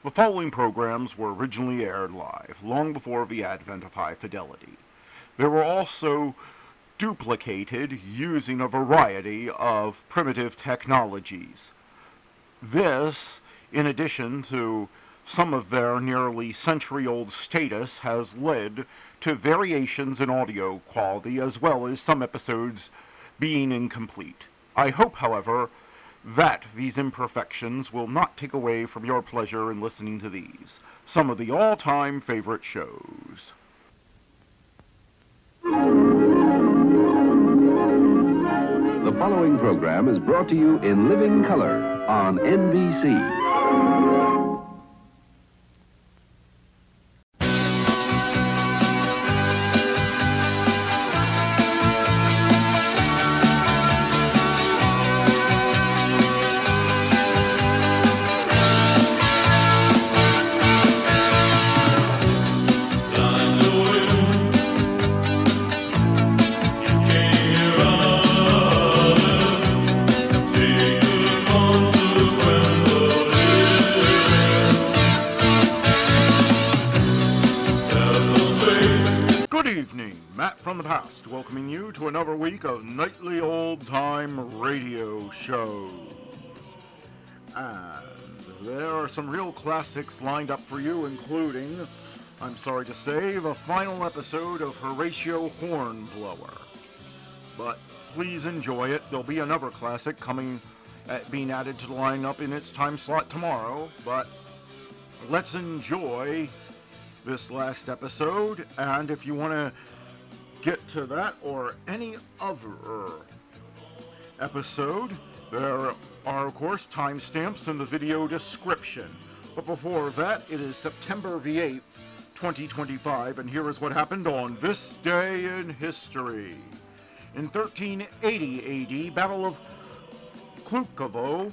The following programs were originally aired live, long before the advent of high fidelity. They were also duplicated using a variety of primitive technologies. This, in addition to some of their nearly century-old status, has led to variations in audio quality as well as some episodes being incomplete. I hope, however, that these imperfections will not take away from your pleasure in listening to these, some of the all-time favorite shows. The following program is brought to you in living color on NBC. From the past, welcoming you to another week of nightly old-time radio shows. And there are some real classics lined up for you, including, I'm sorry to say, the final episode of Horatio Hornblower. But please enjoy it. There'll be another classic being added to the lineup in its time slot tomorrow, but let's enjoy this last episode, and if you want to get to that or any other episode, there are of course timestamps in the video description. But before that, it is September the 8th, 2025, and here is what happened on this day in history. In 1380 AD, Battle of Kulkovo,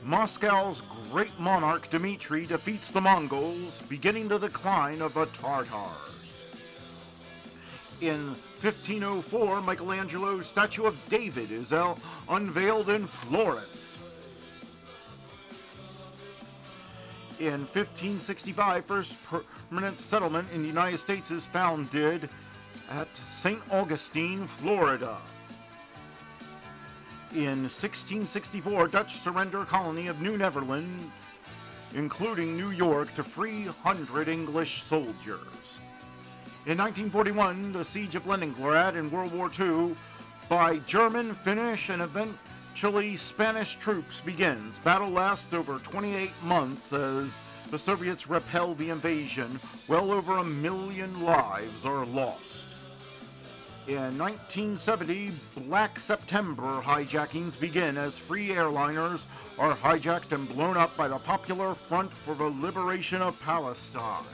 Moscow's great monarch Dmitri defeats the Mongols, beginning the decline of the Tartars. In 1504, Michelangelo's statue of David is unveiled in Florence. In 1565, first permanent settlement in the United States is founded at St. Augustine, Florida. In 1664, Dutch surrender colony of New Netherland, including New York, to 300 English soldiers. In 1941, the Siege of Leningrad in World War II by German, Finnish, and eventually Spanish troops begins. Battle lasts over 28 months as the Soviets repel the invasion. Well over 1 million lives are lost. In 1970, Black September hijackings begin as free airliners are hijacked and blown up by the Popular Front for the Liberation of Palestine.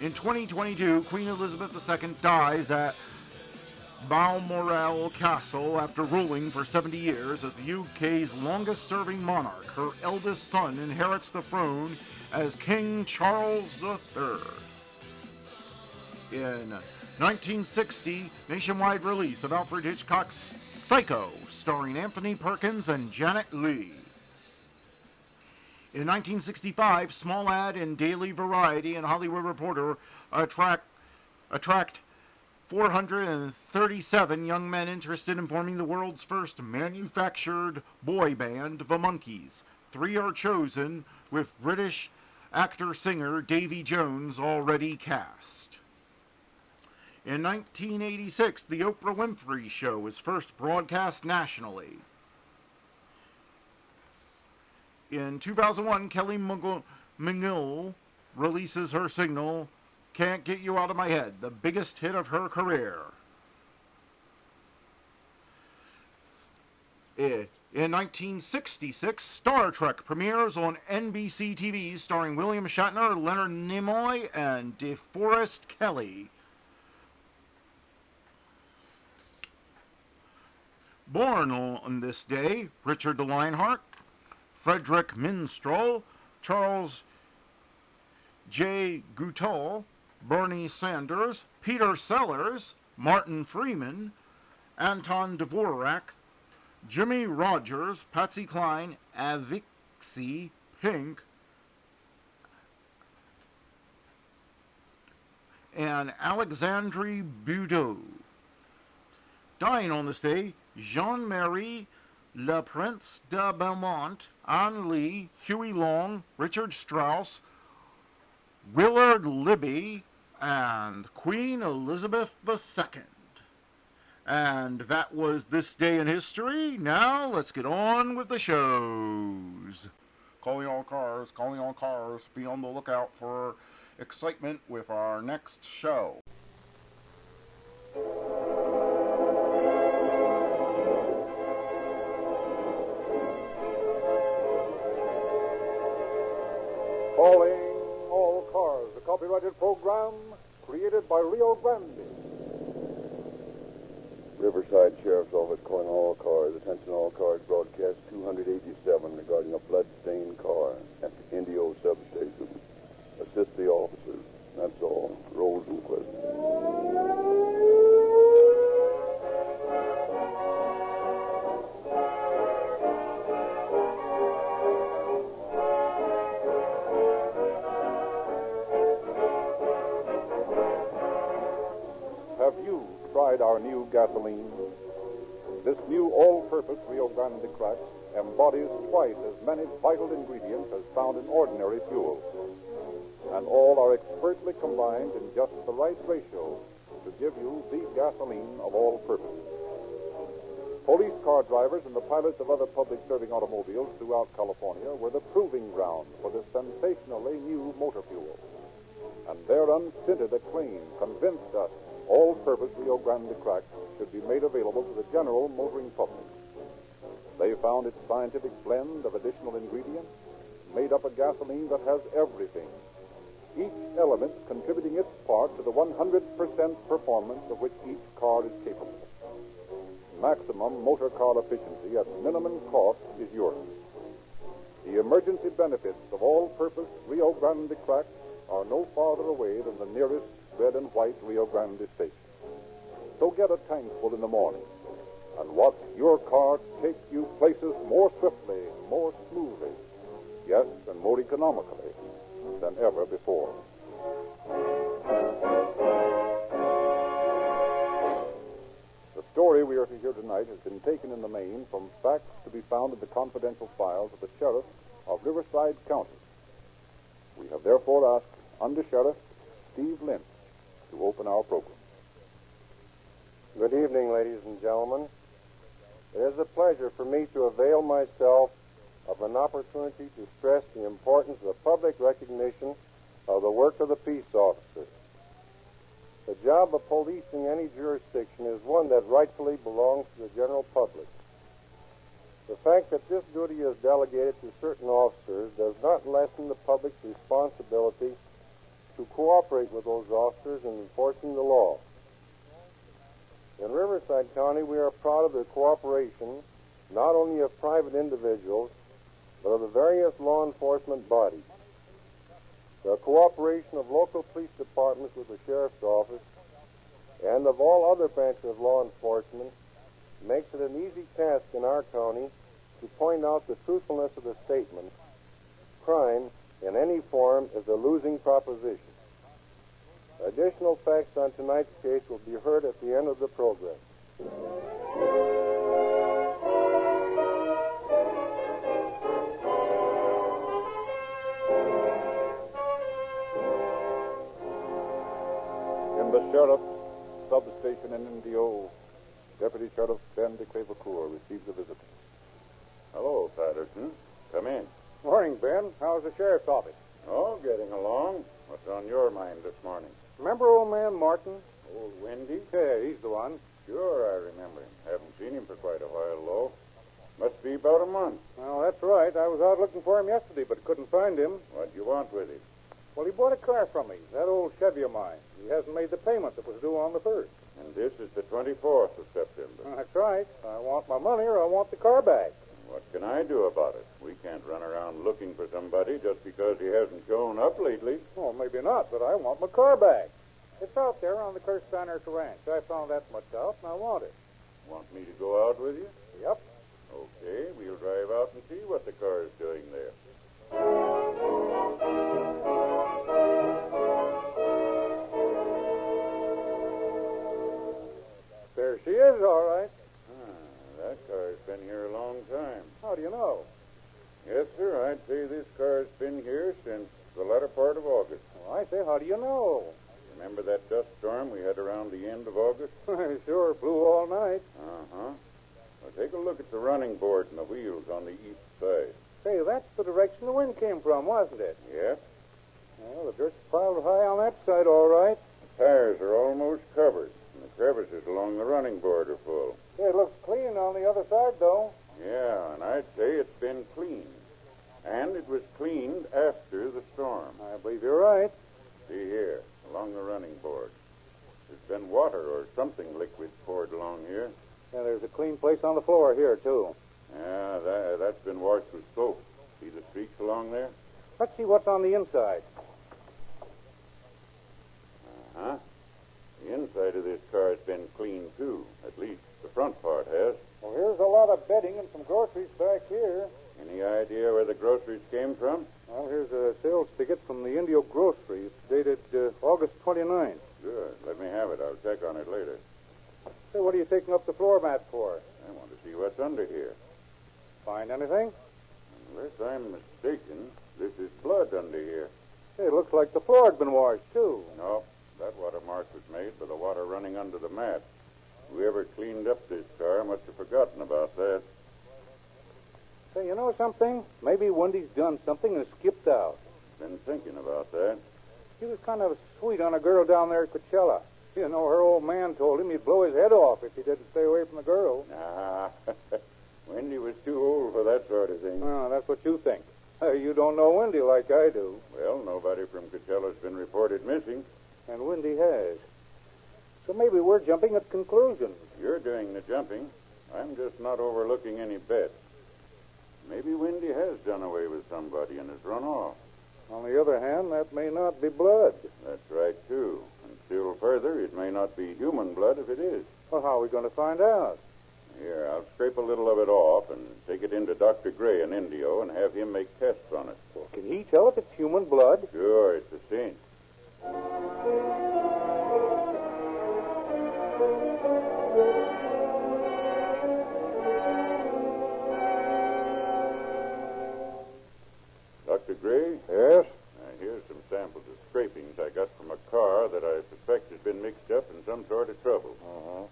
In 2022, Queen Elizabeth II dies at Balmoral Castle after ruling for 70 years as the UK's longest-serving monarch. Her eldest son inherits the throne as King Charles III. In 1960, nationwide release of Alfred Hitchcock's Psycho, starring Anthony Perkins and Janet Leigh. In 1965, small ad in Daily Variety and Hollywood Reporter attract 437 young men interested in forming the world's first manufactured boy band, the Monkees. 3 are chosen, with British actor-singer Davy Jones already cast. In 1986, The Oprah Winfrey Show is first broadcast nationally. In 2001, Kelly McGill releases her single, Can't Get You Out of My Head, the biggest hit of her career. In 1966, Star Trek premieres on NBC TV, starring William Shatner, Leonard Nimoy, and DeForest Kelley. Born on this day, Richard de Lionheart, Frederick Minstrel, Charles J. Goodall, Bernie Sanders, Peter Sellers, Martin Freeman, Anton Dvorak, Jimmy Rogers, Patsy Cline, Avixie Pink, and Alexandre Budeau. Dying on this day, Jean-Marie Le Prince de Beaumont, Anne Lee, Huey Long, Richard Strauss, Willard Libby, and Queen Elizabeth II. And that was This Day in History. Now let's get on with the shows. Calling all cars, be on the lookout for excitement with our next show. Calling all cars, a copyrighted program created by Rio Grande. Riverside Sheriff's Office calling all cars. Attention all cars, broadcast 287 regarding a blood-stained car at the Indio substation. Assist the officers. That's all. Rosenquist. Have you tried our new gasoline? This new all-purpose Rio Grande crack embodies twice as many vital ingredients as found in ordinary fuel. And all are expertly combined in just the right ratio to give you the gasoline of all purpose. Police car drivers and the pilots of other public-serving automobiles throughout California were the proving ground for this sensationally new motor fuel. And their unstinted acclaim convinced us all-purpose Rio Grande crack should be made available to the general motoring public. They found its scientific blend of additional ingredients made up a gasoline that has everything, each element contributing its part to the 100% performance of which each car is capable. Maximum motor car efficiency at minimum cost is yours. The emergency benefits of all-purpose Rio Grande crack are no farther away than the nearest red and white Rio Grande station. So get a tankful in the morning and watch your car take you places more swiftly, more smoothly, yes, and more economically than ever before. The story we are to hear tonight has been taken in the main from facts to be found in the confidential files of the Sheriff of Riverside County. We have therefore asked Under Sheriff Steve Lynch to open our program. Good evening, ladies and gentlemen. It is a pleasure for me to avail myself of an opportunity to stress the importance of the public recognition of the work of the peace officers. The job of policing any jurisdiction is one that rightfully belongs to the general public. The fact that this duty is delegated to certain officers does not lessen the public's responsibility to cooperate with those officers in enforcing the law. In Riverside County, we are proud of the cooperation not only of private individuals, but of the various law enforcement bodies. The cooperation of local police departments with the Sheriff's Office and of all other branches of law enforcement makes it an easy task in our county to point out the truthfulness of the statement, crime in any form is a losing proposition. Additional facts on tonight's case will be heard at the end of the program. In the Sheriff's substation in Indio, Deputy Sheriff Ben de Crevecoeur receives a visitor. Hello, Patterson. Come in. Morning, Ben. How's the Sheriff's office? Oh, getting along. What's on your mind this morning? Remember old man Martin? Old Wendy? Yeah, he's the one. Sure, I remember him. Haven't seen him for quite a while, though. Must be about a month. Well, that's right. I was out looking for him yesterday, but couldn't find him. What do you want with him? Well, he bought a car from me, that old Chevy of mine. He hasn't made the payment that was due on the 1st. And this is the 24th of September. That's right. I want my money or I want the car back. What can I do about it? We can't run around looking for somebody just because he hasn't shown up lately. Well, maybe not, but I want my car back. It's out there on the Kirsteiner Ranch. I found that much out, and I want it. Want me to go out with you? Yep. Okay, we'll drive out and see what the car is doing there. since the latter part of August. Oh, I say, how do you know? Remember that dust storm we had around the end of August? Sure, blew all night. Uh-huh. Well, take a look at the running board and the wheels on the east side. Say, that's the direction the wind came from, wasn't it? Yeah? Well, the dirt's piled high on that side, all right. The tires are almost covered, and the crevices along the running board are full. Yeah, it looks clean on the other side, though. Yeah, and I'd say it's been cleaned. And it was cleaned after the storm. I believe you're right. See here, along the running board. There's been water or something liquid poured along here. Yeah, there's a clean place on the floor here, too. Yeah, that's been washed with soap. See the streaks along there? Let's see what's on the inside. Uh-huh. The inside of this car has been cleaned, too. At least the front part has. Well, here's a lot of bedding and some groceries back here. Any idea where the groceries came from? Well, here's a sales ticket from the Indio Grocery. It's dated August 29th. Good. Let me have it. I'll check on it later. Say, what are you taking up the floor mat for? I want to see what's under here. Find anything? Unless I'm mistaken, this is blood under here. Hey, it looks like the floor had been washed, too. No, that watermark was made by the water running under the mat. Whoever cleaned up this car must have forgotten about that. Say, you know something? Maybe Wendy's done something and skipped out. Been thinking about that. He was kind of sweet on a girl down there at Coachella. You know, her old man told him he'd blow his head off if he didn't stay away from the girl. Nah, Wendy was too old for that sort of thing. Oh, that's what you think. You don't know Wendy like I do. Well, nobody from Coachella's been reported missing. And Wendy has. So maybe we're jumping at conclusions. You're doing the jumping. I'm just not overlooking any bets. Maybe Wendy has done away with somebody and has run off. On the other hand, that may not be blood. That's right, too. And still further, it may not be human blood if it is. Well, how are we going to find out? Here, I'll scrape a little of it off and take it into Dr. Gray in Indio and have him make tests on it. Well, can he tell if it's human blood? Sure, it's a cinch. Dr. Gray? Yes? Here's some samples of scrapings I got from a car that I suspect has been mixed up in some sort of trouble. Uh-huh.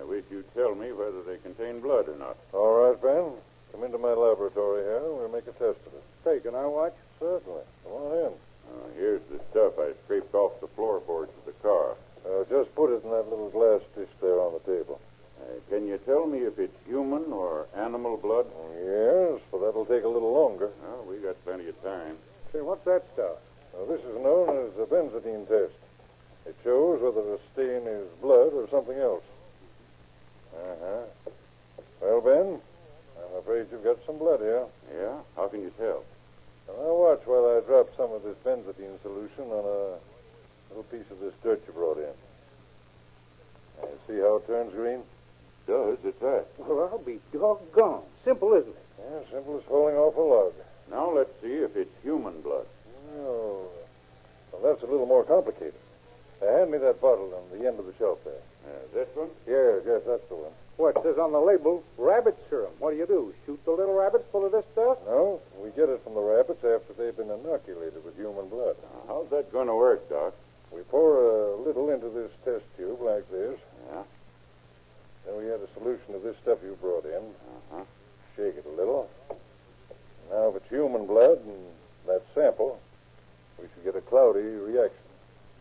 I wish you'd tell me whether they contain blood or not. All right, Ben. Come into my laboratory here, and we'll make a test of it. Say, can I watch? Certainly. Come on in. Here's the stuff I scraped off the floorboards of the car. Just put it in that little glass dish there on the table. Can you tell me if it's human or animal blood? Yes, but that'll take a little longer. Well, we got plenty of time. Say, what's that stuff? Now, this is known as a benzodine test. It shows whether a stain is blood or something else. Uh-huh. Well, Ben, I'm afraid you've got some blood here. Yeah? How can you tell? Now, watch while I drop some of this benzodine solution on a little piece of this dirt you brought in. See how it turns green? Does, it's that. Well, I'll be doggone. Simple, isn't it? Yeah, simple as falling off a log. Now let's see if it's human blood. Oh, well, that's a little more complicated. Hand me that bottle on the end of the shelf there. This one? Yes, that's the one. What, it says on the label, rabbit serum. What do? Shoot the little rabbits full of this stuff? No, we get it from the rabbits after they've been inoculated with human blood. How's that going to work, Doc? We pour a little into this test tube like this. Yeah? Then we add a solution of this stuff you brought in. Uh-huh. Shake it a little. Now, if it's human blood and that sample, we should get a cloudy reaction.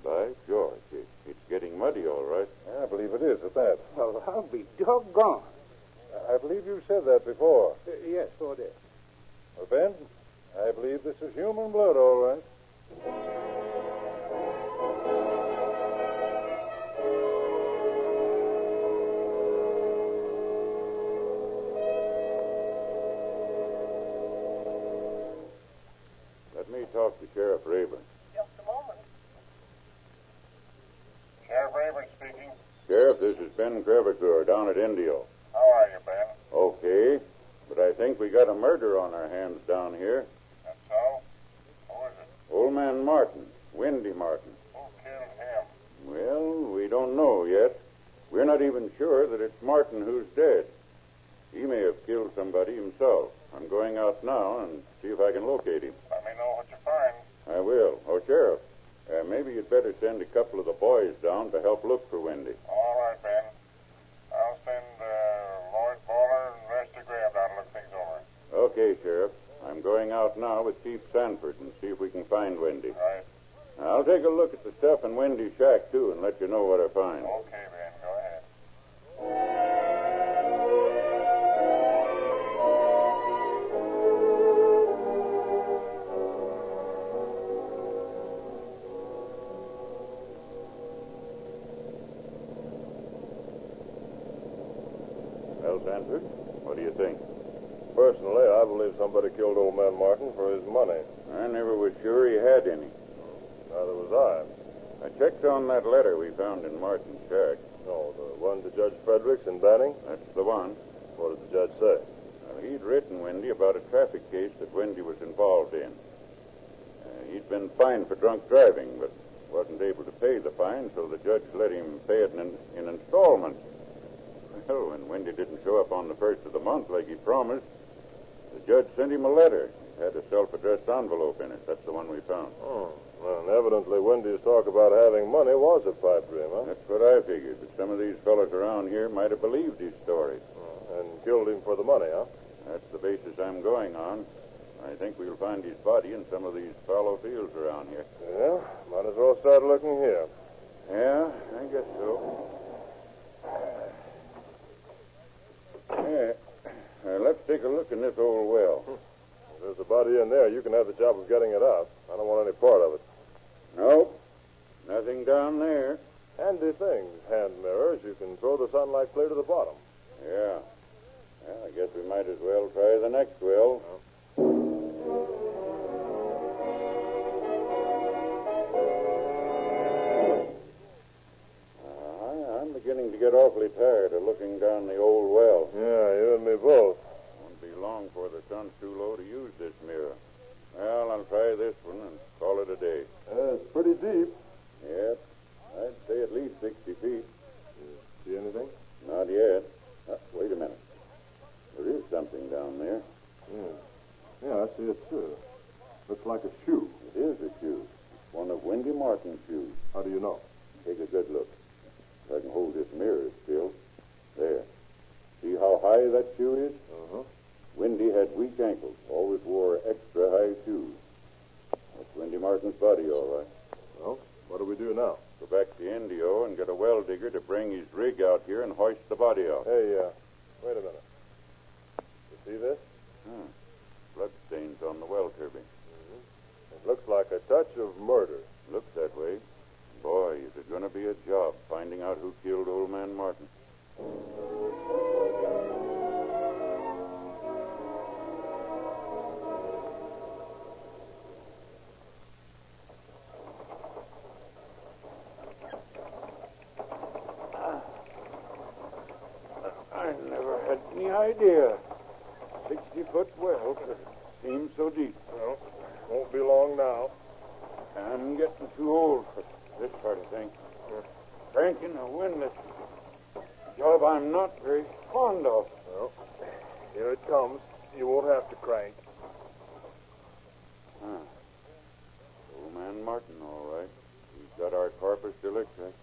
By George, it's getting muddy, all right. I believe it is at that. Well, I'll be doggone. I believe you said that before. Yes, so it is. Well, Ben, I believe this is human blood, all right. Let me talk to Sheriff Rayburn. Just a moment. Sheriff Rayburn speaking. Sheriff, this is Ben Crevicore down at Indio. How are you, Ben? Okay, but I think we got a murder on our hands down here. That's so? Who is it? Old man Martin, Wendy Martin. Who killed him? Well, we don't know yet. We're not even sure that it's Martin who's dead. He may have killed somebody himself. I'm going out now and see if I can locate him. Let me know what you find. I will. we'd better send a couple of the boys down to help look for Wendy. All right, Ben. I'll send Lloyd Bowler and Lester Graham down to look things over. Okay, Sheriff. I'm going out now with Chief Sanford and see if we can find Wendy. Right. I'll take a look at the stuff in Wendy's shack, too, and let you know what I find. Okay, Ben. Go ahead. Well, Sanford, what do you think? Personally, I believe somebody killed old man Martin for his money. I never was sure he had any. Neither was I. I checked on that letter we found in Martin's shack. No, the one to Judge Fredericks in Banning? That's the one. What did the judge say? Well, he'd written Wendy about a traffic case that Wendy was involved in. He'd been fined for drunk driving, but wasn't able to pay the fine, so the judge let him pay it in installments. Well, when Wendy didn't show up on the first of the month like he promised, the judge sent him a letter. It had a self-addressed envelope in it. That's the one we found. Oh, well, and evidently Wendy's talk about having money was a pipe dream, huh? That's what I figured, but some of these fellas around here might have believed his story. And killed him for the money, huh? That's the basis I'm going on. I think we'll find his body in some of these fallow fields around here. Yeah, might as well start looking here. Yeah, I guess so. Yeah. Let's take a look in this old well. If there's a body in there, you can have the job of getting it out. I don't want any part of it. Nope. Nothing down there. Handy things, hand mirrors. You can throw the sunlight clear to the bottom. Yeah. Well, I guess we might as well try the next well. I'm beginning to get awfully tired of looking down the old well. Yeah, you and me both. Won't be long before the sun's too low to use this mirror. Well, I'll try this one and call it a day. It's pretty deep. Yep. I'd say at least 60 feet. See anything? Not yet. Wait a minute. There is something down there. Yeah, I see it, too. Looks like a shoe. It is a shoe. It's one of Wendy Martin's shoes. How do you know? Take a good look. If I can hold this mirror still. There. See how high that shoe is? Uh-huh. Wendy had weak ankles. Always wore extra high shoes. That's Wendy Martin's body, all right. Well, what do we do now? Go back to Indio and get a well digger to bring his rig out here and hoist the body out. Hey, wait a minute. You see this? Blood stains on the well turbine. It looks like a touch of murder. Looks that way. Boy, is it going to be a job finding out who killed old man Martin. I never had any idea 60-foot well could seem so deep. Well, won't be long now. I'm getting too old for this sort of thing. Cranking a windlass, a job I'm not very fond of. Well, here it comes. You won't have to crank. Old man Martin, all right. He's got our corpus delicti.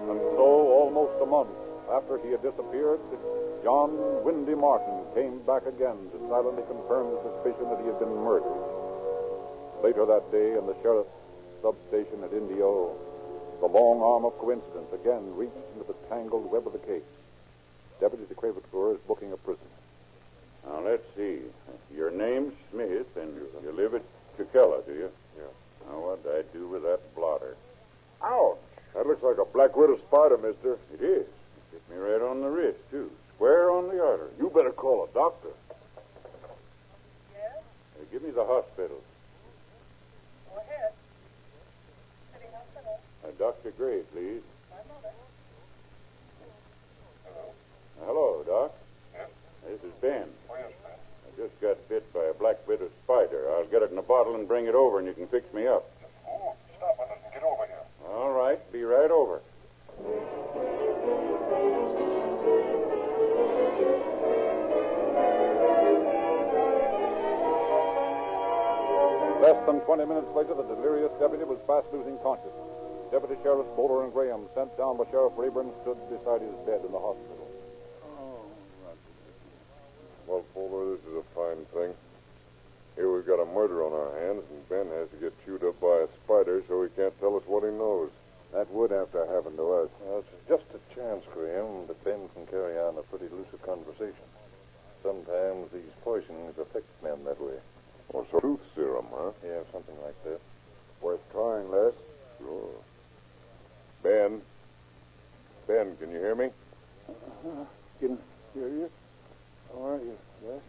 And so, almost a month after he had disappeared, John Wendy Martin came back again to silently confirm the suspicion that he had been murdered. Later that day, in the sheriff's substation at Indio, the long arm of coincidence again reached into the tangled web of the case. Deputy de Crevetour is booking a prisoner. Now, let's see. Your name's Smith, and you live at Chicella, do you? Yeah. Now, what'd I do with that blotter? Ouch! That looks like a black widow spider, mister. It is. It hit me right on the wrist, too. Square on the artery. You better call a doctor. Yes? Give me the hospital. Go ahead. City Hospital. Dr. Gray, please. My mother. Hello, Doc. Yes? This is Ben. Oh, yes, Ben. I just got bit by a black widow spider. I'll get it in a bottle and bring it over, and you can fix me up. Oh, stop it and get over here. All right. Be right over. than 20 minutes later, the delirious deputy was fast losing consciousness. Deputy Sheriffs Bowler and Graham, sent down by Sheriff Rayburn, stood beside his bed in the hospital. Oh, well, Bowler, this is a fine thing. Here we've got a murder on our hands, and Ben has to get chewed up by a spider so he can't tell us what he knows. That would have to happen to us. Well, it's just a chance, Graham, that Ben can carry on a pretty lucid conversation. Sometimes these poisons affect men that way. Or some truth serum, huh? Yeah, something like that. Worth trying, Les. Sure. Ben, can you hear me? Can hear you. How are you, Les?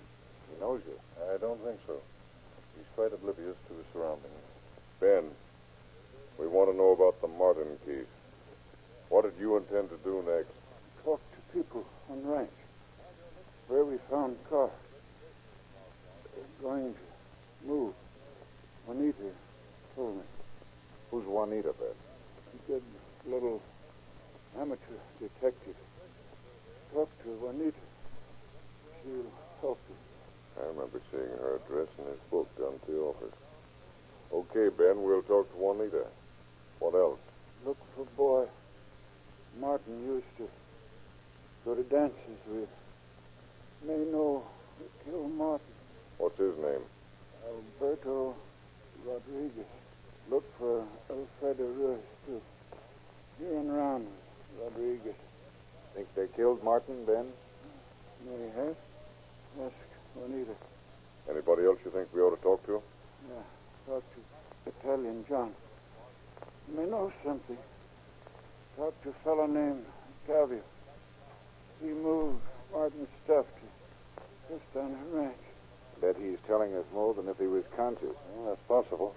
He knows you. I don't think so. He's quite oblivious to his surroundings. Ben, we want to know about the Martin case. What did you intend to do next? Talk to people on ranch. Where we found car. They're going to move. Juanita told me. Who's Juanita, Ben? A good little amateur detective. Talk to Juanita. She'll help you. I remember seeing her address in his book down at the office. Okay, Ben, we'll talk to Juanita. What else? Look for boy. Martin used to go to dances with. May know who killed Martin. What's his name? Alberto Rodriguez. Look for Alfredo Ruiz, too. Here and around Rodriguez. Think they killed Martin, Ben? May have. Ask Juanita. Anybody else you think we ought to talk to? Yeah, talk to Italian John. You may know something. Talk to a fellow named Calvio. He moved Martin's stuff to just on her ranch. Bet he's telling us more than if he was conscious. Well, that's possible.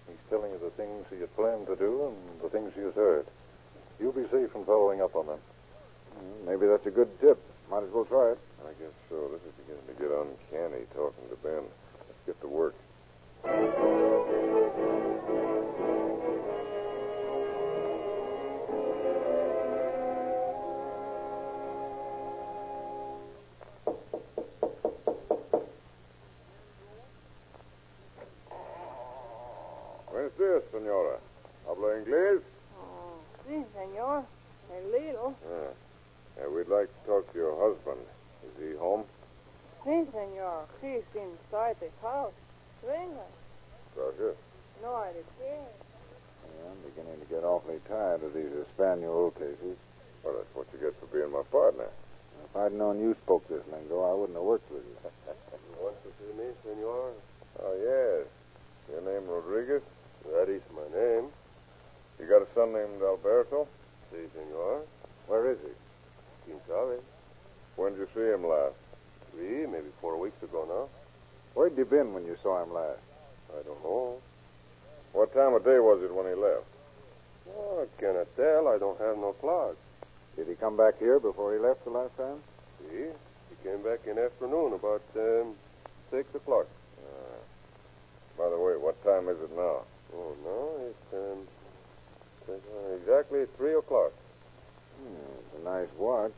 He's telling you the things he had planned to do and the things he has heard. You'll be safe in following up on them. Maybe that's a good tip. Might as well try it. I guess so. This is beginning to get uncanny talking to Ben. Let's get to work. Buenos dias, senora. Habla inglés? Oh, sí, señor. A little. We'd like to talk to your husband. Is he home? Sí, señor. He's inside the house. Venga. Gracias. No hay de qué. Yeah, I'm beginning to get awfully tired of these Espanol cases. Well, that's what you get for being my partner. If I'd known you spoke this lingo, I wouldn't have worked with you. You want to see me, senor? Oh, yes. Your name Rodriguez? That is my name. You got a son named Alberto? Sí, senor. Where is he? ¿Quién sabe? When did you see him last? 3, maybe 4 weeks ago now. Where'd you been when you saw him last? I don't know. What time of day was it when he left? Oh, I cannot tell. I don't have no clock. Did he come back here before he left the last time? See? He came back in afternoon about 6 o'clock. By the way, what time is it now? Oh, no, it's exactly 3 o'clock. It's a nice watch.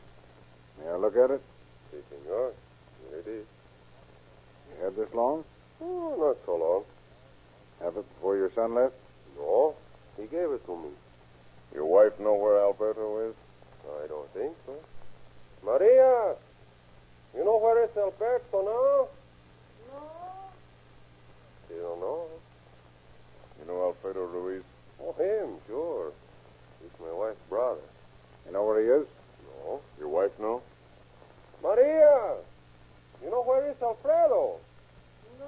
May I look at it? Si, senor. Here it is. You had this long? Oh, not so long. Have it before your son left? No, he gave it to me. Your wife know where Alberto is? I don't think so. Maria! You know where is Alberto now? No. You don't know? You know Alfredo Ruiz? Oh, him, sure. He's my wife's brother. You know where he is? No. Your wife know? Maria! You know where is Alfredo? No.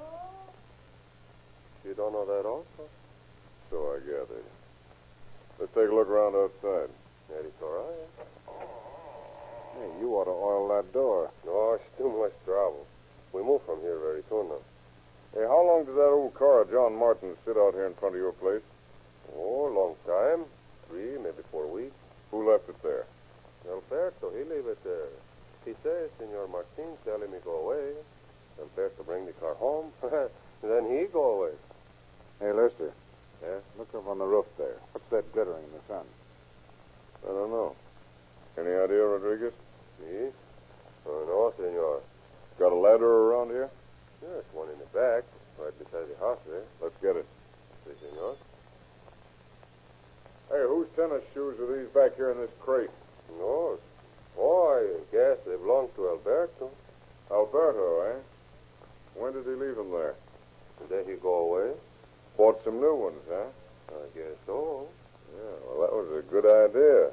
You don't know that also? So I gathered. Let's take a look around outside. That is all right. Hey, you ought to oil that door. No, it's too much trouble. We move from here very soon now. Hey, how long did that old car of John Martin sit out here in front of your place? Oh, long time. 3, maybe 4 weeks. Who left it there? Alberto, he leave it there. He says, Senor Martin, tell him he go away. Alberto bring the car home. Then he go away. Hey, Lester. Yeah? Look up on the roof there. What's that glittering in the sun? I don't know. Any idea, Rodriguez? See? Oh, no, senor. Got a ladder around here? There's one in the back. Right beside the house there. Let's get it. Si, senor. Hey, whose tennis shoes are these back here in this crate? No. Oh, I guess they belong to Alberto. Alberto, eh? When did he leave them there? The day he go away? Bought some new ones, huh? I guess so. Yeah, well, that was a good idea.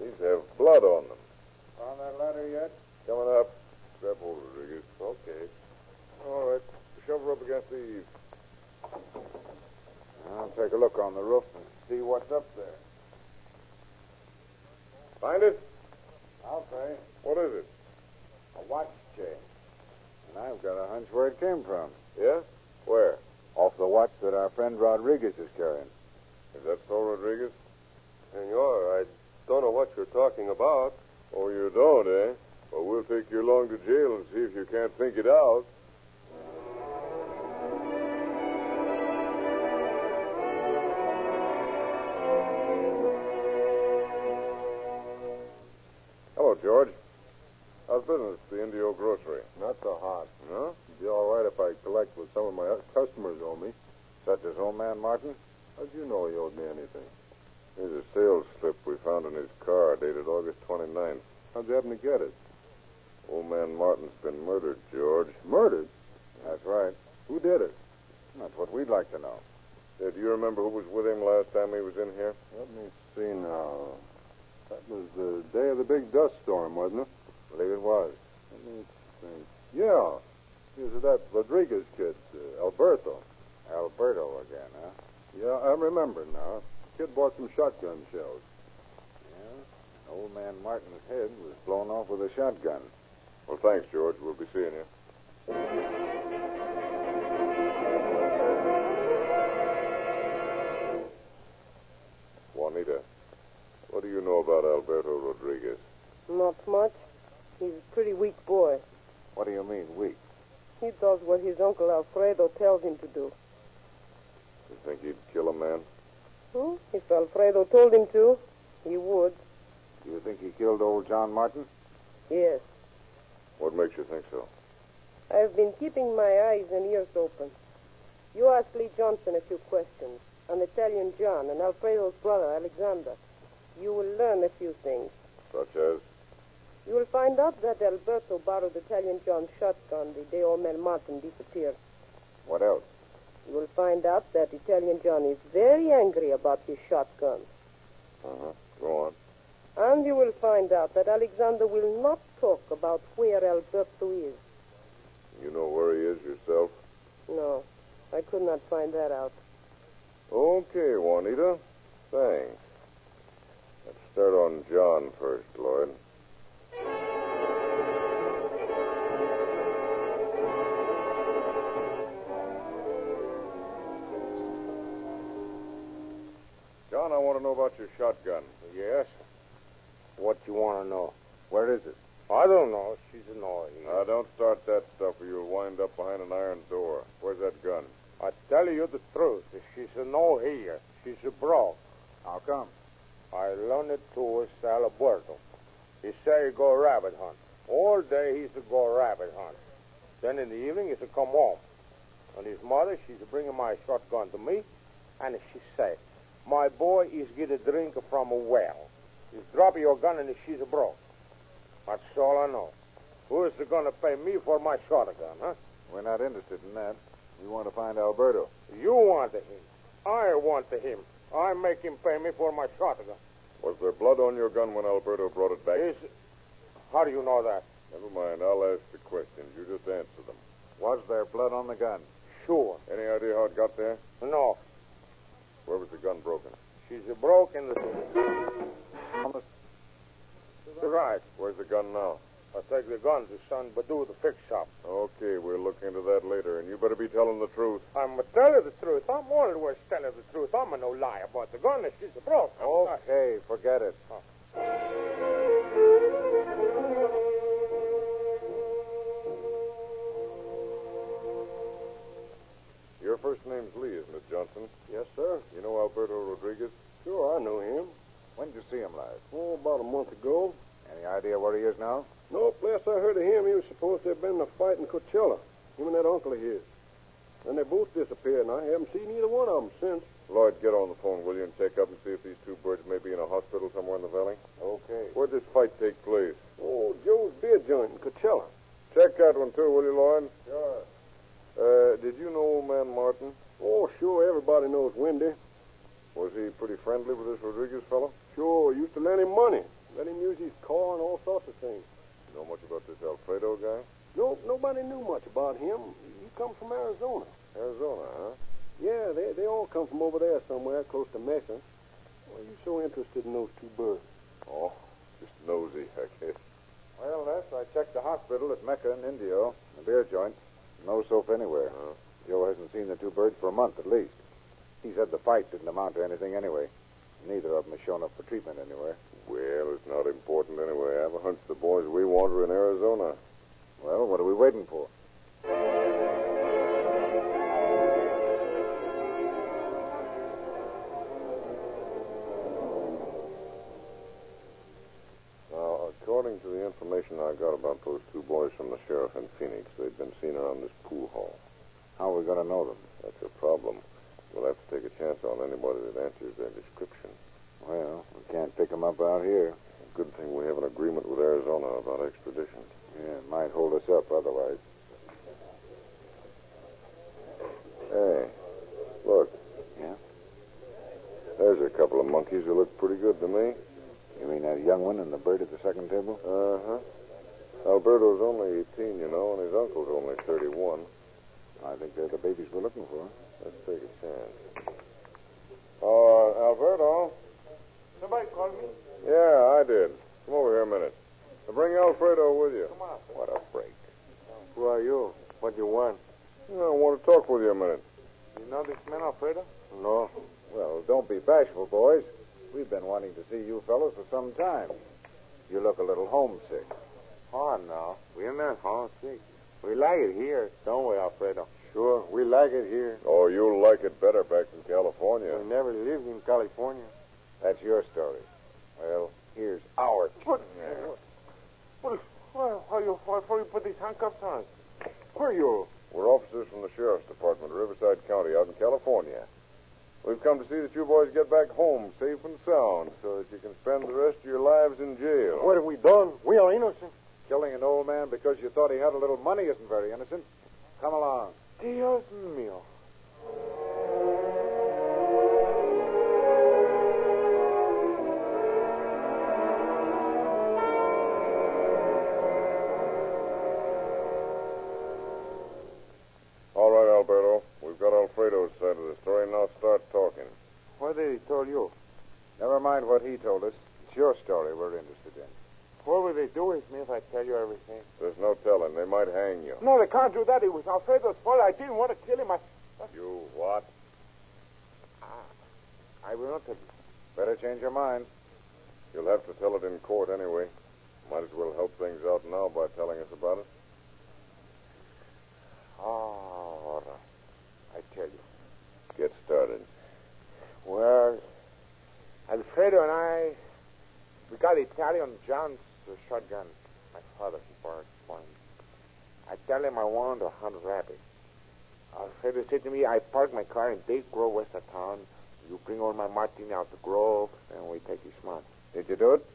These have blood on them. Found that ladder yet? Coming up. Grab hold, Rodriguez. Okay. All right. Shove her up against the eaves. I'll take a look on the roof and see what's up there. Find it? I'll say. What is it? A watch chain. And I've got a hunch where it came from. Yeah? Where? Off the watch that our friend Rodriguez is carrying. Is that so, Rodriguez? Senor, I don't know what you're talking about. Oh, you don't, eh? Well, we'll take you along to jail and see if you can't think it out. Hello, George. How's business at the Indio Grocery? Not so hot. No? It'd be all right if I collect what some of my customers owe me. Such as old man Martin? How'd you know he owed me anything? Here's a sales slip we found in his car, dated August 29th. How'd you happen to get it? Old man Martin's been murdered, George. Murdered? That's right. Who did it? That's what we'd like to know. Do you remember who was with him last time he was in here? Let me see now. That was the day of the big dust storm, wasn't it? I believe it was. Let me think. Yeah. He was that Rodriguez kid, Alberto. Alberto again, huh? Yeah, I remember now. Kid bought some shotgun shells. Yeah? Old man Martin's head was blown off with a shotgun. Well, thanks, George. We'll be seeing you. Juanita, what do you know about Alberto Rodriguez? Not much. He's a pretty weak boy. What do you mean, weak? He does what his Uncle Alfredo tells him to do. You think he'd kill a man? If Alfredo told him to, he would. Do you think he killed old John Martin? Yes. What makes you think so? I've been keeping my eyes and ears open. You ask Lee Johnson a few questions, an Italian John, and Alfredo's brother, Alexander. You will learn a few things. Such as? You will find out that Alberto borrowed Italian John's shotgun the day old man Martin disappeared. What else? You will find out that Italian John is very angry about his shotgun. Uh-huh. Go on. And you will find out that Alexander will not talk about where Alberto is. You know where he is yourself? No, I could not find that out. Okay, Juanita. Thanks. Let's start on John first, Lloyd. John, I want to know about your shotgun. Yes? What you want to know? Where is it? I don't know. She's annoying. Don't start that stuff or you'll wind up behind an iron door. Where's that gun? I tell you the truth. She's a no here. She's a broke. How come? I loaned it to us, Alberto. He say he go rabbit hunt. All day he's to go rabbit hunt. Then in the evening he's to come home. And his mother, she's bringing my shotgun to me, and she say, my boy is get a drink from a well. He's drop your gun and she's a broke. That's all I know. Who is going to pay me for my shotgun, huh? We're not interested in that. We want to find Alberto. You want him. I want him. I make him pay me for my shotgun. Was there blood on your gun when Alberto brought it back? How do you know that? Never mind. I'll ask the questions. You just answer them. Was there blood on the gun? Sure. Any idea how it got there? No. Where was the gun broken? She's broke in the... Right. Where's the gun now? I take the gun to son Badu, the fix shop. Okay, we'll look into that later, and you better be telling the truth. I'm telling the truth. I'm always telling the truth. I'm no liar about the gun. She's broke. Okay, forget it. Your first name's Lee, isn't it, Johnson? Yes, sir. You know Alberto Rodriguez? Sure, I know him. When did you see him last? Oh, about a month ago. Any idea where he is now? No, last I heard of him, he was supposed to have been in a fight in Coachella. Him and that uncle of his. And they both disappeared, and I haven't seen either one of them since. Lloyd, get on the phone, will you, and check up and see if these two birds may be in a hospital somewhere in the valley? Okay. Where'd this fight take place? Oh, Joe's beer joint in Coachella. Check that one, too, will you, Lloyd? Sure. Did you know old man Martin? Oh, sure, everybody knows Wendy. Was he pretty friendly with this Rodriguez fellow? Sure, used to lend him money. Let him use his car and all sorts of things. You know much about this Alfredo guy? No, nobody knew much about him. He comes from Arizona. Arizona, huh? Yeah, they all come from over there somewhere close to Mesa. Why are you so interested in those two birds? Oh, just nosy, I guess. Well, Les, I checked the hospital at Mecca and Indio, the beer joint. No soap anywhere. Joe hasn't seen the two birds for a month at least. He said the fight didn't amount to anything anyway. Neither of them has shown up for treatment anywhere. Well, it's not important anyway. I have a hunch the boys we want are in Arizona. Well, what are we waiting for? Now, according to the information I got about those two boys from the sheriff in Phoenix, they'd been seen around this pool hall. How are we going to know them? That's a problem. We'll have to take a chance on anybody that answers their description. Well, we can't pick them up out here. Good thing we have an agreement with Arizona about extradition. Yeah, it might hold us up otherwise. Hey, look. Yeah? There's a couple of monkeys who look pretty good to me. You mean that young one and the bird at the second table? Uh-huh. Alberto's only 18, you know, and his uncle's only 31. I think they're the babies we're looking for. Let's take a chance. Alberto? Somebody called me? Yeah, I did. Come over here a minute. Now bring Alfredo with you. Come on. What a break. Who are you? What you want? I want to talk with you a minute. You know this man, Alfredo? No. Well, don't be bashful, boys. We've been wanting to see you fellows for some time. You look a little homesick. Oh, no. We're not homesick. We like it here, don't we, Alfredo? Sure, we like it here. Oh, you'll like it better back in California. We never lived in California. That's your story. Well, here's our... What? Why you put these handcuffs on us? Who are you? We're officers from the Sheriff's Department of Riverside County out in California. We've come to see that you boys get back home safe and sound so that you can spend the rest of your lives in jail. What have we done? We are innocent. Killing an old man because you thought he had a little money isn't very innocent. Come along. Dios mío. All right, Alberto. We've got Alfredo's side of the story. Now start talking. What did he tell you? Never mind what he told us. It's your story we're interested in. What will they do with me if I tell you everything? There's no telling. They might hang you. No, they can't do that. It was Alfredo's fault. I didn't want to kill him. You what? I will not tell you. Better change your mind. You'll have to tell it in court anyway. Might as well help things out now by telling us about it. All right. I tell you. Get started. Well, Alfredo and I, we got Italian John's shotgun. My father, he borrowed it for me. I tell him I want to hunt rabbits. Alfredo said to me, I park my car in Big Grove, west of town. You bring all my martini out the grove, and we take his money. Did you do it?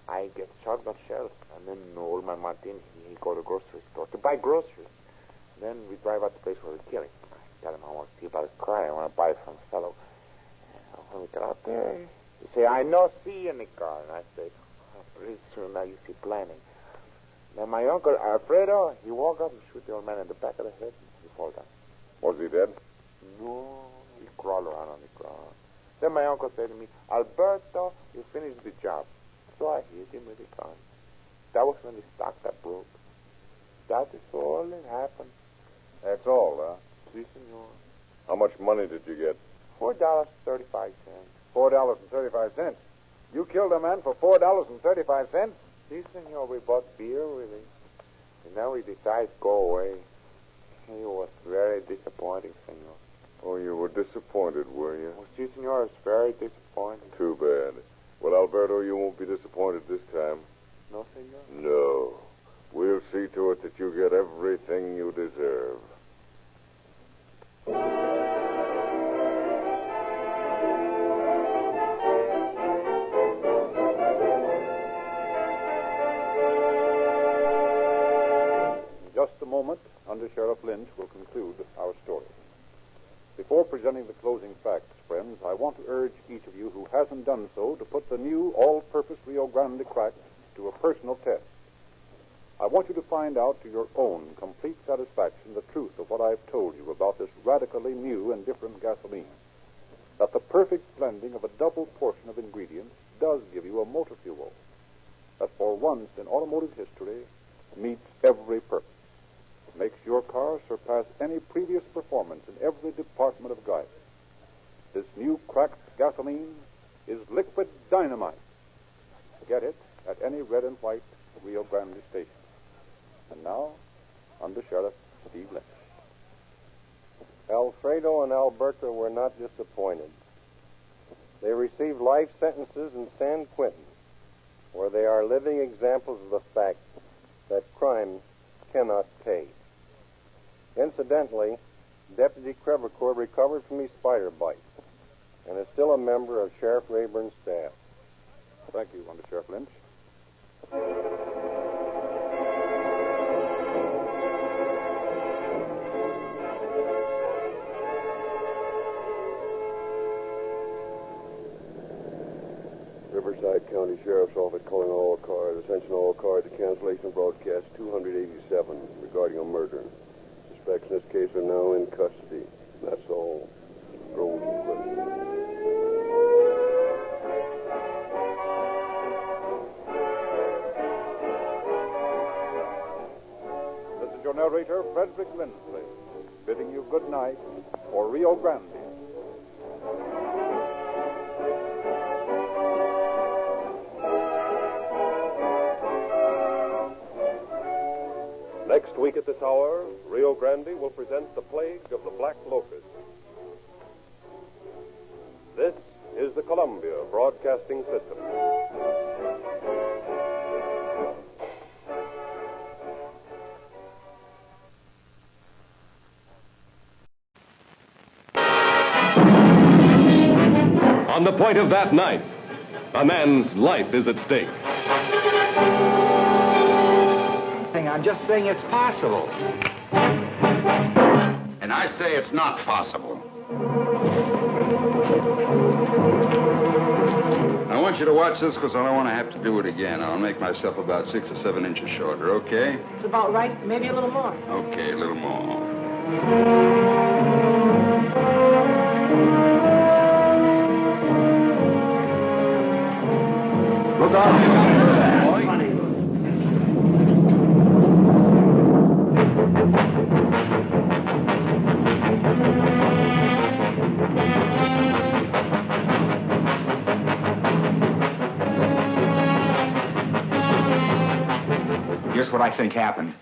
I get shotgun shells, and then all my martini, he go to the grocery store to buy groceries. Then we drive out the place where we're killing. I tell him I want to see about his car. I want to buy it from a fellow. And when we get out there, he say, I no see any car. And I say, pretty soon now you see plenty. Then my uncle, Alfredo, he walk up and shoot the old man in the back of the head, and he fall down. Was he dead? No, he crawl around on the ground. Then my uncle said to me, Alberto, you finished the job. So I hit him with a gun. That was when the stock got broke. That is all that happened. That's all, huh? Si, senor. How much money did you get? $4.35. $4.35. You killed a man for $4.35? Si, senor. We bought beer with it. And then we decided to go away. It was very disappointing, senor. Oh, you were disappointed, were you? Oh, si, senor. It was very disappointing. Too bad. Well, Alberto, you won't be disappointed this time. No, senor? No. We'll see to it that you get everything you deserve. moment, Under Sheriff Lynch will conclude our story. Before presenting the closing facts, friends, I want to urge each of you who hasn't done so to put the new all-purpose Rio Grande crack to a personal test. I want you to find out to your own complete satisfaction the truth of what I've told you about this radically new and different gasoline. That the perfect blending of a double portion of ingredients does give you a motor fuel that for once in automotive history meets every purpose. It makes your car surpass any previous performance in every department of driving. This new cracked gasoline is liquid dynamite. Get it at any red and white Rio Grande station. And now, Under Sheriff Steve Lynch. Alfredo and Alberta were not disappointed. They received life sentences in San Quentin, where they are living examples of the fact that crime cannot pay. Incidentally, Deputy Crevecoeur recovered from his spider bite and is still a member of Sheriff Rayburn's staff. Thank you, Under Sheriff Lynch. Riverside County Sheriff's Office calling all cars. Attention all cars to cancellation broadcast 287 regarding a murder. Suspects in this case are now in custody. That's all. Roll This is your narrator, Frederick Lindsley, bidding you good night for Rio Grande. Next week at this hour, Rio Grande will present The Plague of the Black Locust. This is the Columbia Broadcasting System. On the point of that knife, a man's life is at stake. I'm just saying it's possible. And I say it's not possible. I want you to watch this because I don't want to have to do it again. I'll make myself about 6 or 7 inches shorter, okay? It's about right, maybe a little more. Okay, a little more. Look out. Here's what I think happened.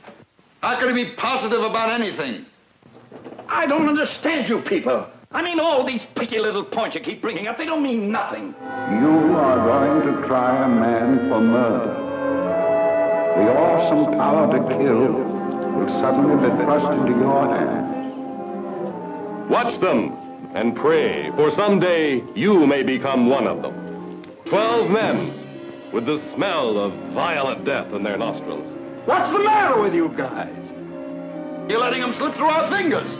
How can he be positive about anything? I don't understand you people. I mean, all these picky little points you keep bringing up, they don't mean nothing. You are going to try a man for murder. The awesome power to kill will suddenly be thrust into your hands. Watch them and pray, for someday you may become one of them. 12 men with the smell of violent death in their nostrils. What's the matter with you guys? You're letting them slip through our fingers.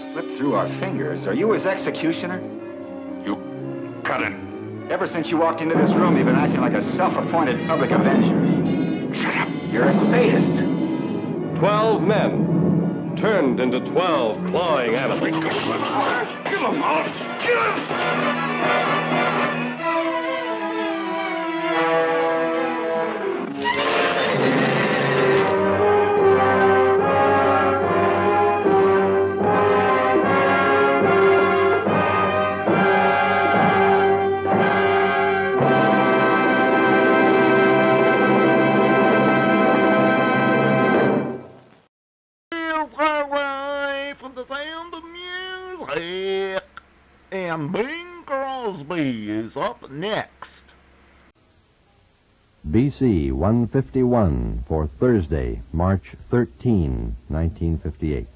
Slip through our fingers? Are you his executioner? You cut it. Ever since you walked into this room, you've been acting like a self-appointed public avenger. Shut up. You're a sadist. 12 men turned into 12 clawing animals. Kill them all. Kill them. And Bing Crosby is up next. BC 151 for Thursday, March 13, 1958.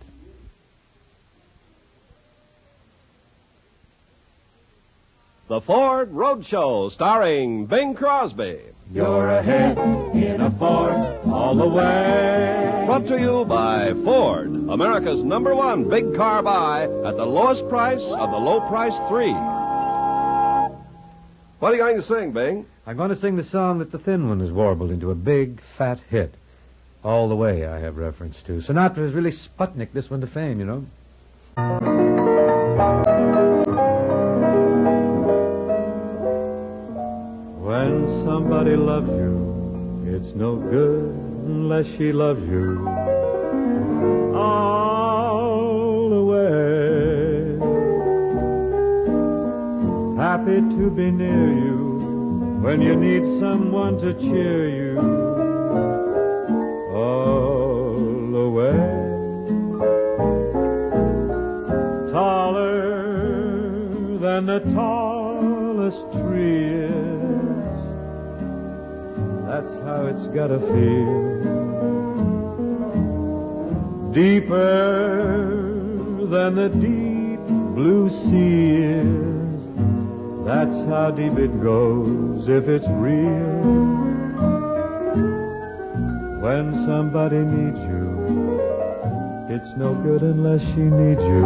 The Ford Roadshow, starring Bing Crosby. You're ahead in a Ford all the way. Brought to you by Ford, America's #1 big car buy at the lowest price of the low price 3. What are you going to sing, Bing? I'm going to sing the song that the Thin One has warbled into a big, fat hit. All the Way, I have reference to. Sinatra has really Sputnik this one to fame, you know. When somebody loves you, it's no good unless she loves you all the way. Happy to be near you when you need someone to cheer you all the way. Taller than the tallest tree is, that's how it's gotta feel. Deeper than the deep blue sea is, that's how deep it goes if it's real. When somebody needs you, it's no good unless she needs you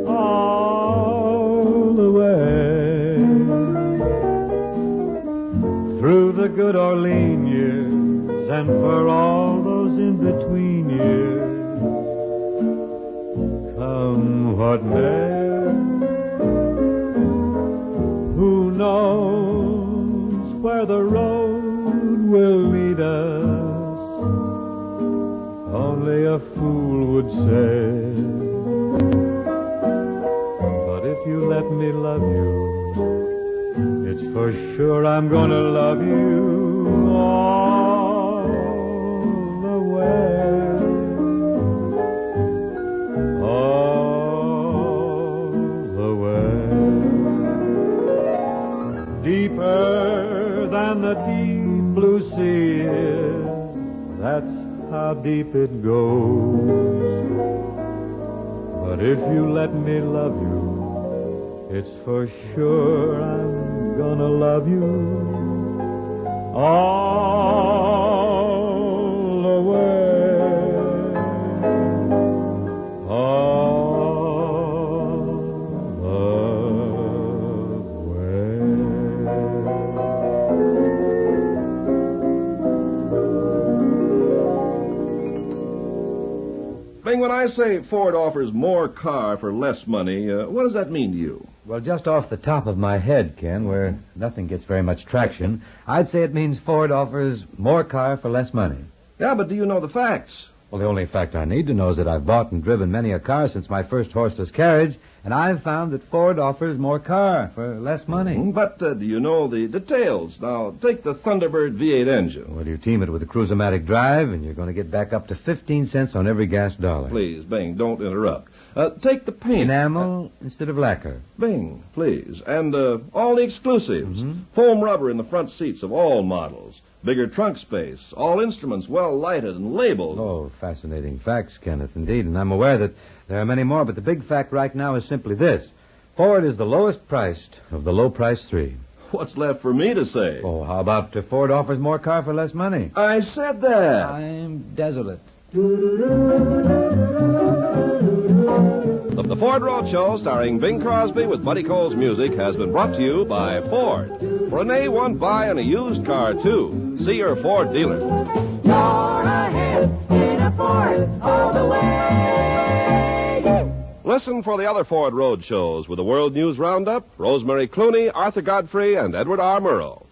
all the way. Through the good Orlean years and for all those in-between years, come what may, who knows where the road will lead us? Only a fool would say. But if you let me love you, it's for sure I'm gonna love you all the way. All the way. Deeper than the deep blue sea is, that's how deep it goes. But if you let me love you, it's for sure I'm gonna love you all the way. All the way. Bing, when I say Ford offers more car for less money, what does that mean to you? Well, just off the top of my head, Ken, where nothing gets very much traction, I'd say it means Ford offers more car for less money. Yeah, but do you know the facts? Well, the only fact I need to know is that I've bought and driven many a car since my first horseless carriage, and I've found that Ford offers more car for less money. But do you know the details? Now, take the Thunderbird V8 engine. Well, you team it with a Cruise-O-Matic drive, and you're going to get back up to 15 cents on every gas dollar. Please, Bing, don't interrupt. Take the paint. Enamel instead of lacquer. Bing, please. And all the exclusives. Foam rubber in the front seats of all models. Bigger trunk space. All instruments well lighted and labeled. Oh, fascinating facts, Kenneth, indeed. And I'm aware that there are many more, but the big fact right now is simply this. Ford is the lowest priced of the low price 3. What's left for me to say? Oh, how about Ford offers more car for less money? I said that. I'm desolate. The Ford Roadshow, starring Bing Crosby with Buddy Cole's music, has been brought to you by Ford. For an A1 buy on a used car, too. See your Ford dealer. You're ahead in a Ford all the way. Listen for the other Ford Roadshows with the World News Roundup, Rosemary Clooney, Arthur Godfrey, and Edward R. Murrow.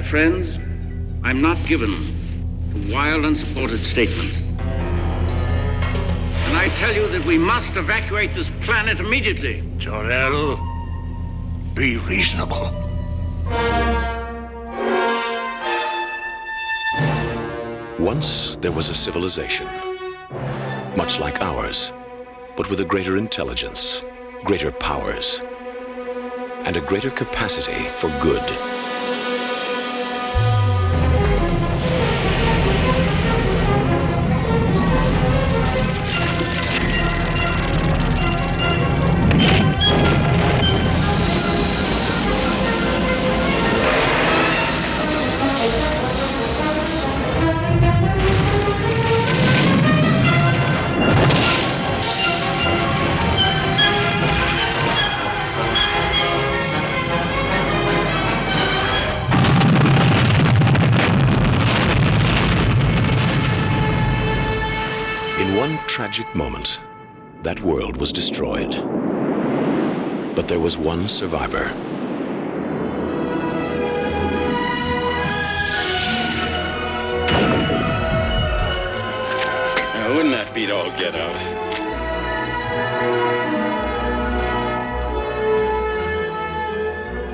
My friends, I'm not given to wild, unsupported statements. I tell you that we must evacuate this planet immediately. Jor-El, be reasonable. Once there was a civilization, much like ours, but with a greater intelligence, greater powers, and a greater capacity for good. Tragic moment, that world was destroyed. But there was one survivor. Now, wouldn't that beat all get out?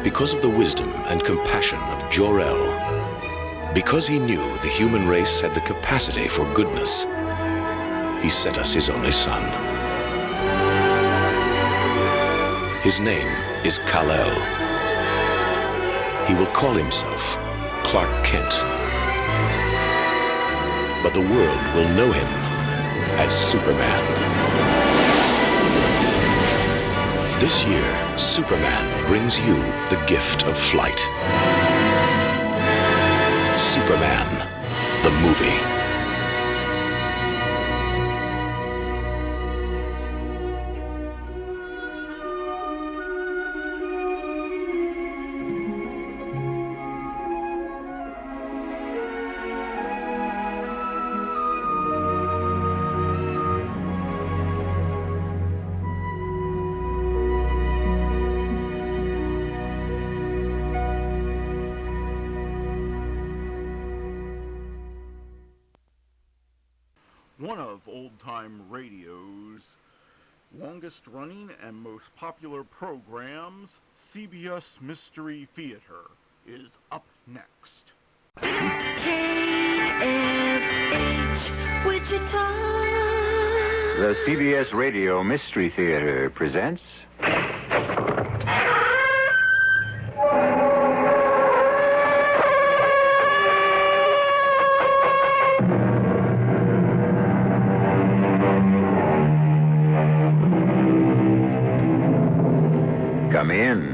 Because of the wisdom and compassion of Jor-El, because he knew the human race had the capacity for goodness, he sent us his only son. His name is Kal-El. He will call himself Clark Kent. But the world will know him as Superman. This year, Superman brings you the gift of flight. Superman, the movie. One of old-time radio's longest-running and most popular programs, CBS Mystery Theater, is up next. KFH Wichita. The CBS Radio Mystery Theater presents... Come in.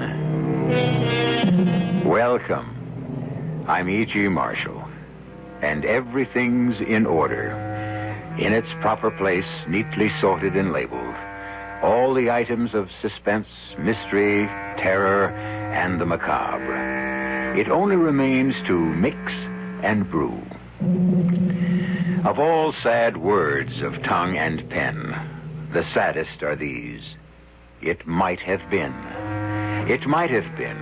Welcome. I'm E.G. Marshall, and everything's in order. In its proper place, neatly sorted and labeled. All the items of suspense, mystery, terror, and the macabre. It only remains to mix and brew. Of all sad words of tongue and pen, the saddest are these. It might have been. It might have been.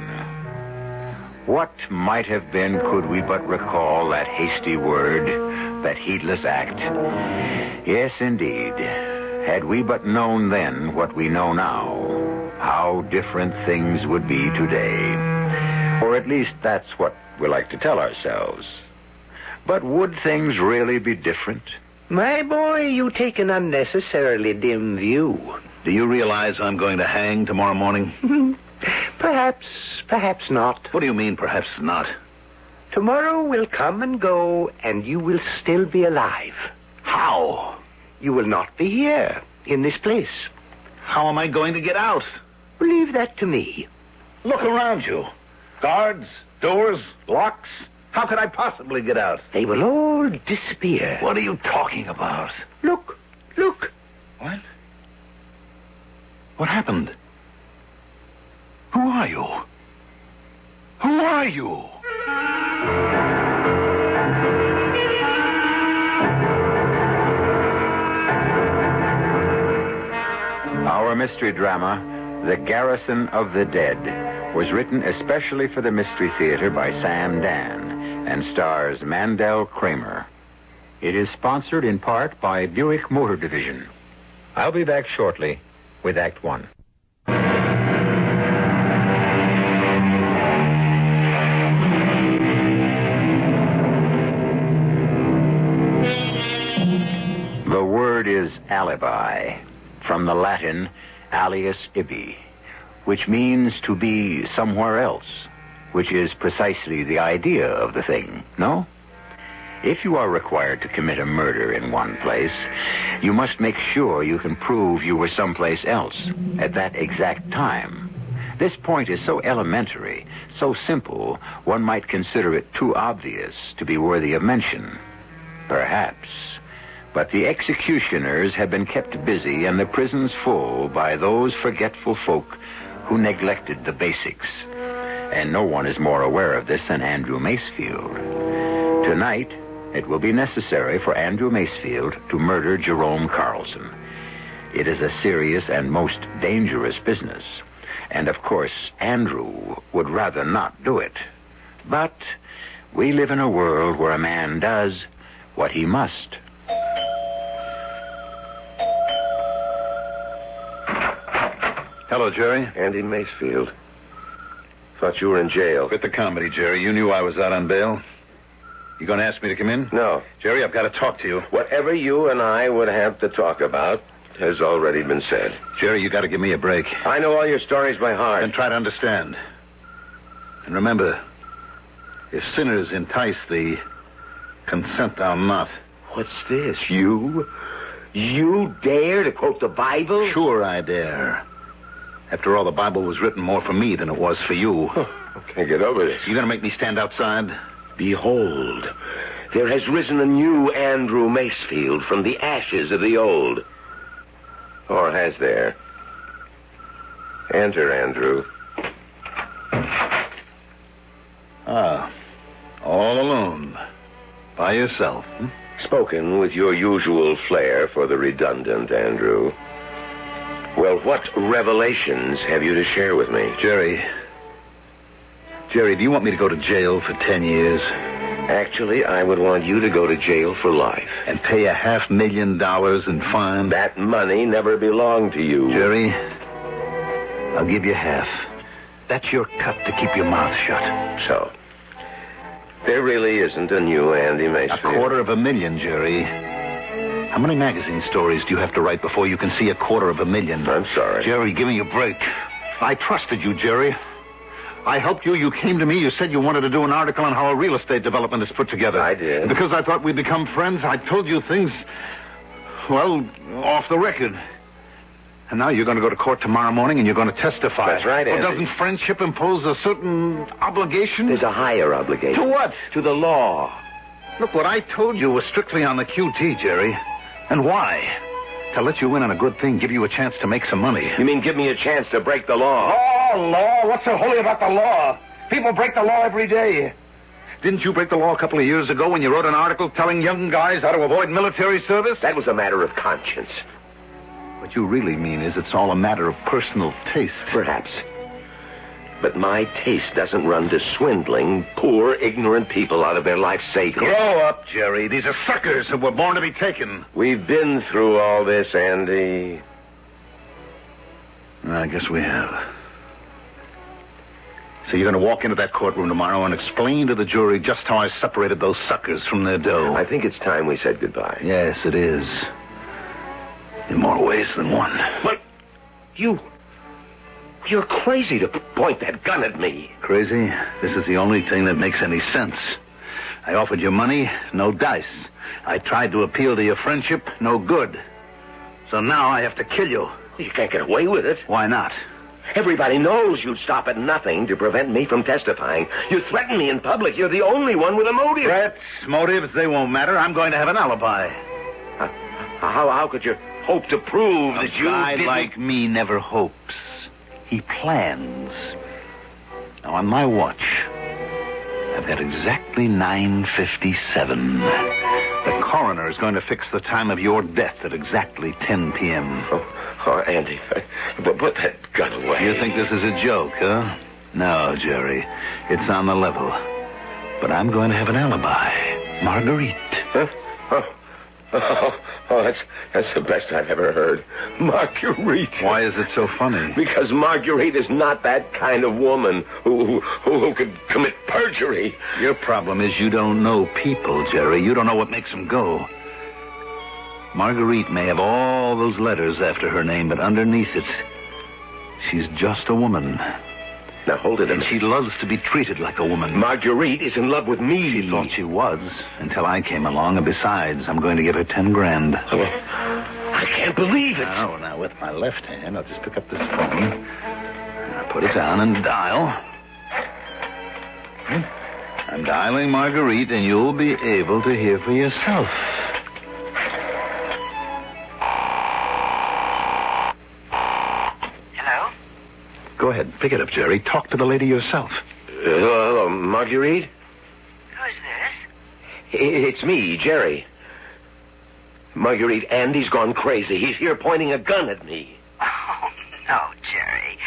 What might have been could we but recall that hasty word, that heedless act? Yes, indeed. Had we but known then what we know now, how different things would be today. Or at least that's what we like to tell ourselves. But would things really be different? My boy, you take an unnecessarily dim view. Do you realize I'm going to hang tomorrow morning? Perhaps not. What do you mean, perhaps not? Tomorrow will come and go, and you will still be alive. How? You will not be here, in this place. How am I going to get out? Leave that to me. Look around you. Guards, doors, locks. How could I possibly get out? They will all disappear. What are you talking about? Look. What? What happened? Who are you? Who are you? Our mystery drama, The Garrison of the Dead, was written especially for the Mystery Theater by Sam Dan and stars Mandel Kramer. It is sponsored in part by Buick Motor Division. I'll be back shortly with Act One. The word is alibi, from the Latin alias ibi, which means to be somewhere else, which is precisely the idea of the thing, no? If you are required to commit a murder in one place, you must make sure you can prove you were someplace else at that exact time. This point is so elementary, so simple, one might consider it too obvious to be worthy of mention. Perhaps. But the executioners have been kept busy and the prisons full by those forgetful folk who neglected the basics. And no one is more aware of this than Andrew Macefield. Tonight, it will be necessary for Andrew Macefield to murder Jerome Carlson. It is a serious and most dangerous business. And, of course, Andrew would rather not do it. But we live in a world where a man does what he must. Hello, Jerry. Andy Macefield. Thought you were in jail. Quit the comedy, Jerry. You knew I was out on bail. You going to ask me to come in? No. Jerry, I've got to talk to you. Whatever you and I would have to talk about has already been said. Jerry, you got to give me a break. I know all your stories by heart. And try to understand. And remember, if sinners entice thee, consent thou not. What's this? You? You dare to quote the Bible? Sure I dare. After all, the Bible was written more for me than it was for you. I can't get over this. You going to make me stand outside? Behold, there has risen a new Andrew Macefield from the ashes of the old. Or has there? Enter, Andrew. Ah, all alone. By yourself. Spoken with your usual flair for the redundant, Andrew. Well, what revelations have you to share with me? Jerry, do you want me to go to jail for 10 years? Actually, I would want you to go to jail for life. And pay $500,000 in fine? That money never belonged to you. Jerry, I'll give you half. That's your cut to keep your mouth shut. So, there really isn't a new Andy Macefield. $250,000, Jerry. How many magazine stories do you have to write before you can see $250,000? I'm sorry. Jerry, give me a break. I trusted you, Jerry. I helped you. You came to me. You said you wanted to do an article on how a real estate development is put together. I did. Because I thought we'd become friends, I told you things, well, off the record. And now you're going to go to court tomorrow morning and you're going to testify. That's right, Andy. Well, doesn't friendship impose a certain obligation? There's a higher obligation. To what? To the law. Look, what I told you was strictly on the QT, Jerry. And why? To let you in on a good thing, give you a chance to make some money. You mean give me a chance to break the law? Law? What's so holy about the law? People break the law every day. Didn't you break the law a couple of years ago when you wrote an article telling young guys how to avoid military service? That was a matter of conscience. What you really mean is it's all a matter of personal taste. Perhaps. But my taste doesn't run to swindling poor, ignorant people out of their life savings. Grow up, Jerry. These are suckers who were born to be taken. We've been through all this, Andy. I guess we have. So you're going to walk into that courtroom tomorrow and explain to the jury just how I separated those suckers from their dough. I think it's time we said goodbye. Yes, it is. In more ways than one. But you're crazy to point that gun at me. Crazy? This is the only thing that makes any sense. I offered you money, no dice. I tried to appeal to your friendship, no good. So now I have to kill you. You can't get away with it. Why not? Everybody knows you'd stop at nothing to prevent me from testifying. You threaten me in public. You're the only one with a motive. Threats, motives, they won't matter. I'm going to have an alibi. How could you hope to prove that you didn't... A guy like me never hopes. He plans. Now, on my watch, I've got exactly 9:57. The coroner is going to fix the time of your death at exactly 10 p.m. Oh, Andy, put that gun away. You think this is a joke, huh? No, Jerry. It's on the level. But I'm going to have an alibi. Marguerite. Huh? Oh, that's the best I've ever heard. Marguerite. Why is it so funny? Because Marguerite is not that kind of woman who could commit perjury. Your problem is you don't know people, Jerry. You don't know what makes them go. Marguerite may have all those letters after her name, but underneath it, she's just a woman. Now, hold it a minute. She loves to be treated like a woman. Marguerite is in love with me. She thought she was, until I came along, and besides, I'm going to give her 10 grand. Oh, I can't believe it. Now, with my left hand, I'll just pick up this phone. I'll put it down and dial. I'm dialing Marguerite, and you'll be able to hear for yourself. Go ahead, pick it up, Jerry. Talk to the lady yourself. Hello, Marguerite? Who's this? It's me, Jerry. Marguerite, Andy's gone crazy. He's here pointing a gun at me. Oh, no, Jerry.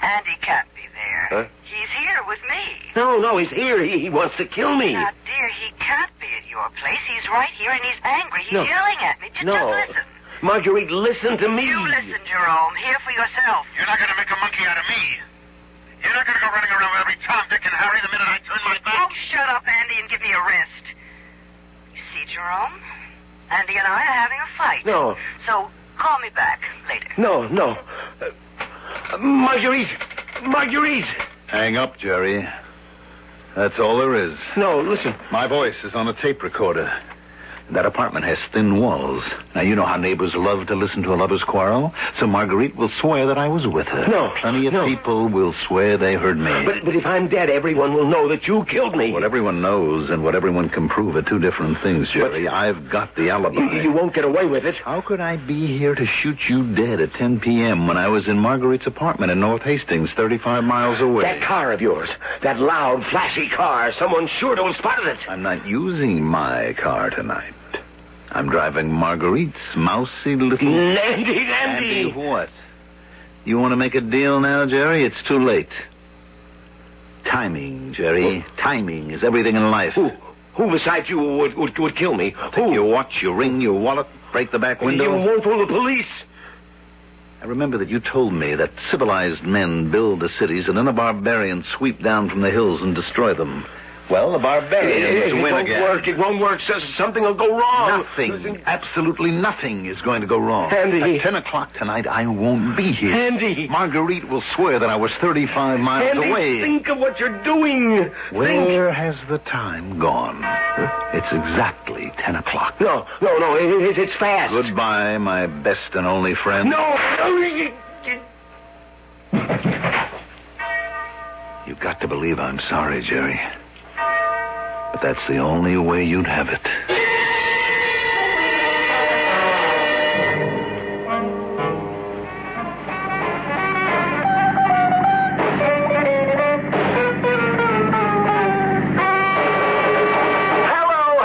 Andy can't be there. Huh? He's here with me. No, he's here. He wants to kill me. Now, dear, he can't be at your place. He's right here, and he's angry. He's yelling at me. Just listen. Marguerite, listen to me. You listen, Jerome. Hear for yourself. You're not going to make a monkey out of me. You're not going to go running around with every Tom, Dick, and Harry the minute I turn my back. Oh, shut up, Andy, and give me a rest. You see, Jerome? Andy and I are having a fight. No. So, call me back later. No. Marguerite! Hang up, Jerry. That's all there is. No, listen. My voice is on a tape recorder. That apartment has thin walls. Now, you know how neighbors love to listen to a lover's quarrel. So Marguerite will swear that I was with her. No. Plenty of people will swear they heard me. But if I'm dead, everyone will know that you killed me. What everyone knows and what everyone can prove are two different things, Jerry. But I've got the alibi. You won't get away with it. How could I be here to shoot you dead at 10 p.m. when I was in Marguerite's apartment in North Hastings, 35 miles away? That car of yours, that loud, flashy car, someone sure to have spotted it. I'm not using my car tonight. I'm driving Marguerite's mousy little... Andy! What? You want to make a deal now, Jerry? It's too late. Timing, Jerry. Timing is everything in life. Who besides you would kill me? Take your watch, your ring, your wallet, break the back window. You won't fool the police. I remember that you told me that civilized men build the cities and then the barbarians sweep down from the hills and destroy them. Well, the barbarians win again. It won't work. Something will go wrong. Nothing. Absolutely nothing is going to go wrong. Andy. At 10 o'clock tonight, I won't be here. Andy. Marguerite will swear that I was 35 miles away. Andy, think of what you're doing. Where has the time gone? It's exactly 10 o'clock. No. It's fast. Goodbye, my best and only friend. No. You've got to believe I'm sorry, Jerry. But that's the only way you'd have it. Hello.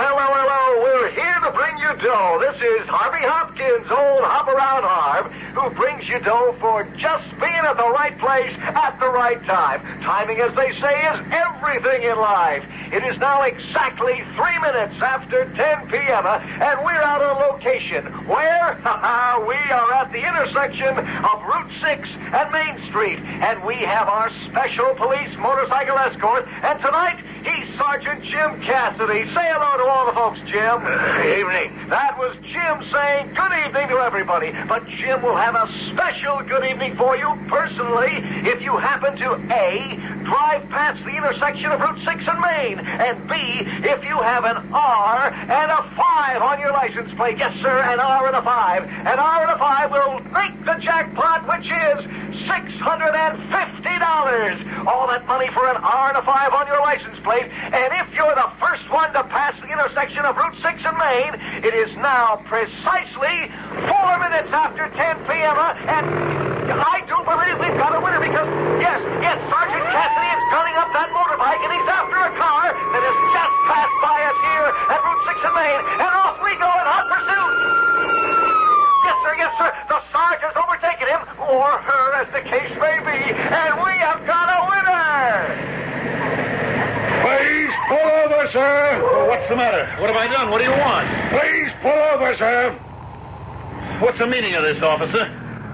We're here to bring you dough. This is Harvey Hopkins, old hop-around Harv, who brings you dough for just being at the right place at the right time. Timing, as they say, is everything in life. It is now exactly 3 minutes after 10 p.m., and we're out on location. Where? We are at the intersection of Route 6 and Main Street, and we have our special police motorcycle escort, and tonight, he's Sergeant Jim Cassidy. Say hello to all the folks, Jim. Evening. That was Jim saying good evening to everybody, but Jim will have a special good evening for you personally if you happen to A, drive past the intersection of Route 6 and Main, and B, if you have an R and a 5 on your license plate. Yes, sir, an R and a 5. An R and a 5 will make the jackpot, which is $650. All that money for an R and a 5 on your license plate. And if you're the first one to pass the intersection of Route 6 and Main, it is now precisely 4 minutes after 10 p.m. And I do believe we've got a winner because, yes, Sergeant Cassidy is gunning up that motorbike and he's after a car that has just passed by us here at Route 6 and Main. And off we go in hot pursuit. Yes, sir. The sergeant's overtaken him, or her, as the case may be, and we have got a winner! Please pull over, sir! What's the matter? What have I done? What do you want? Please pull over, sir! What's the meaning of this, officer?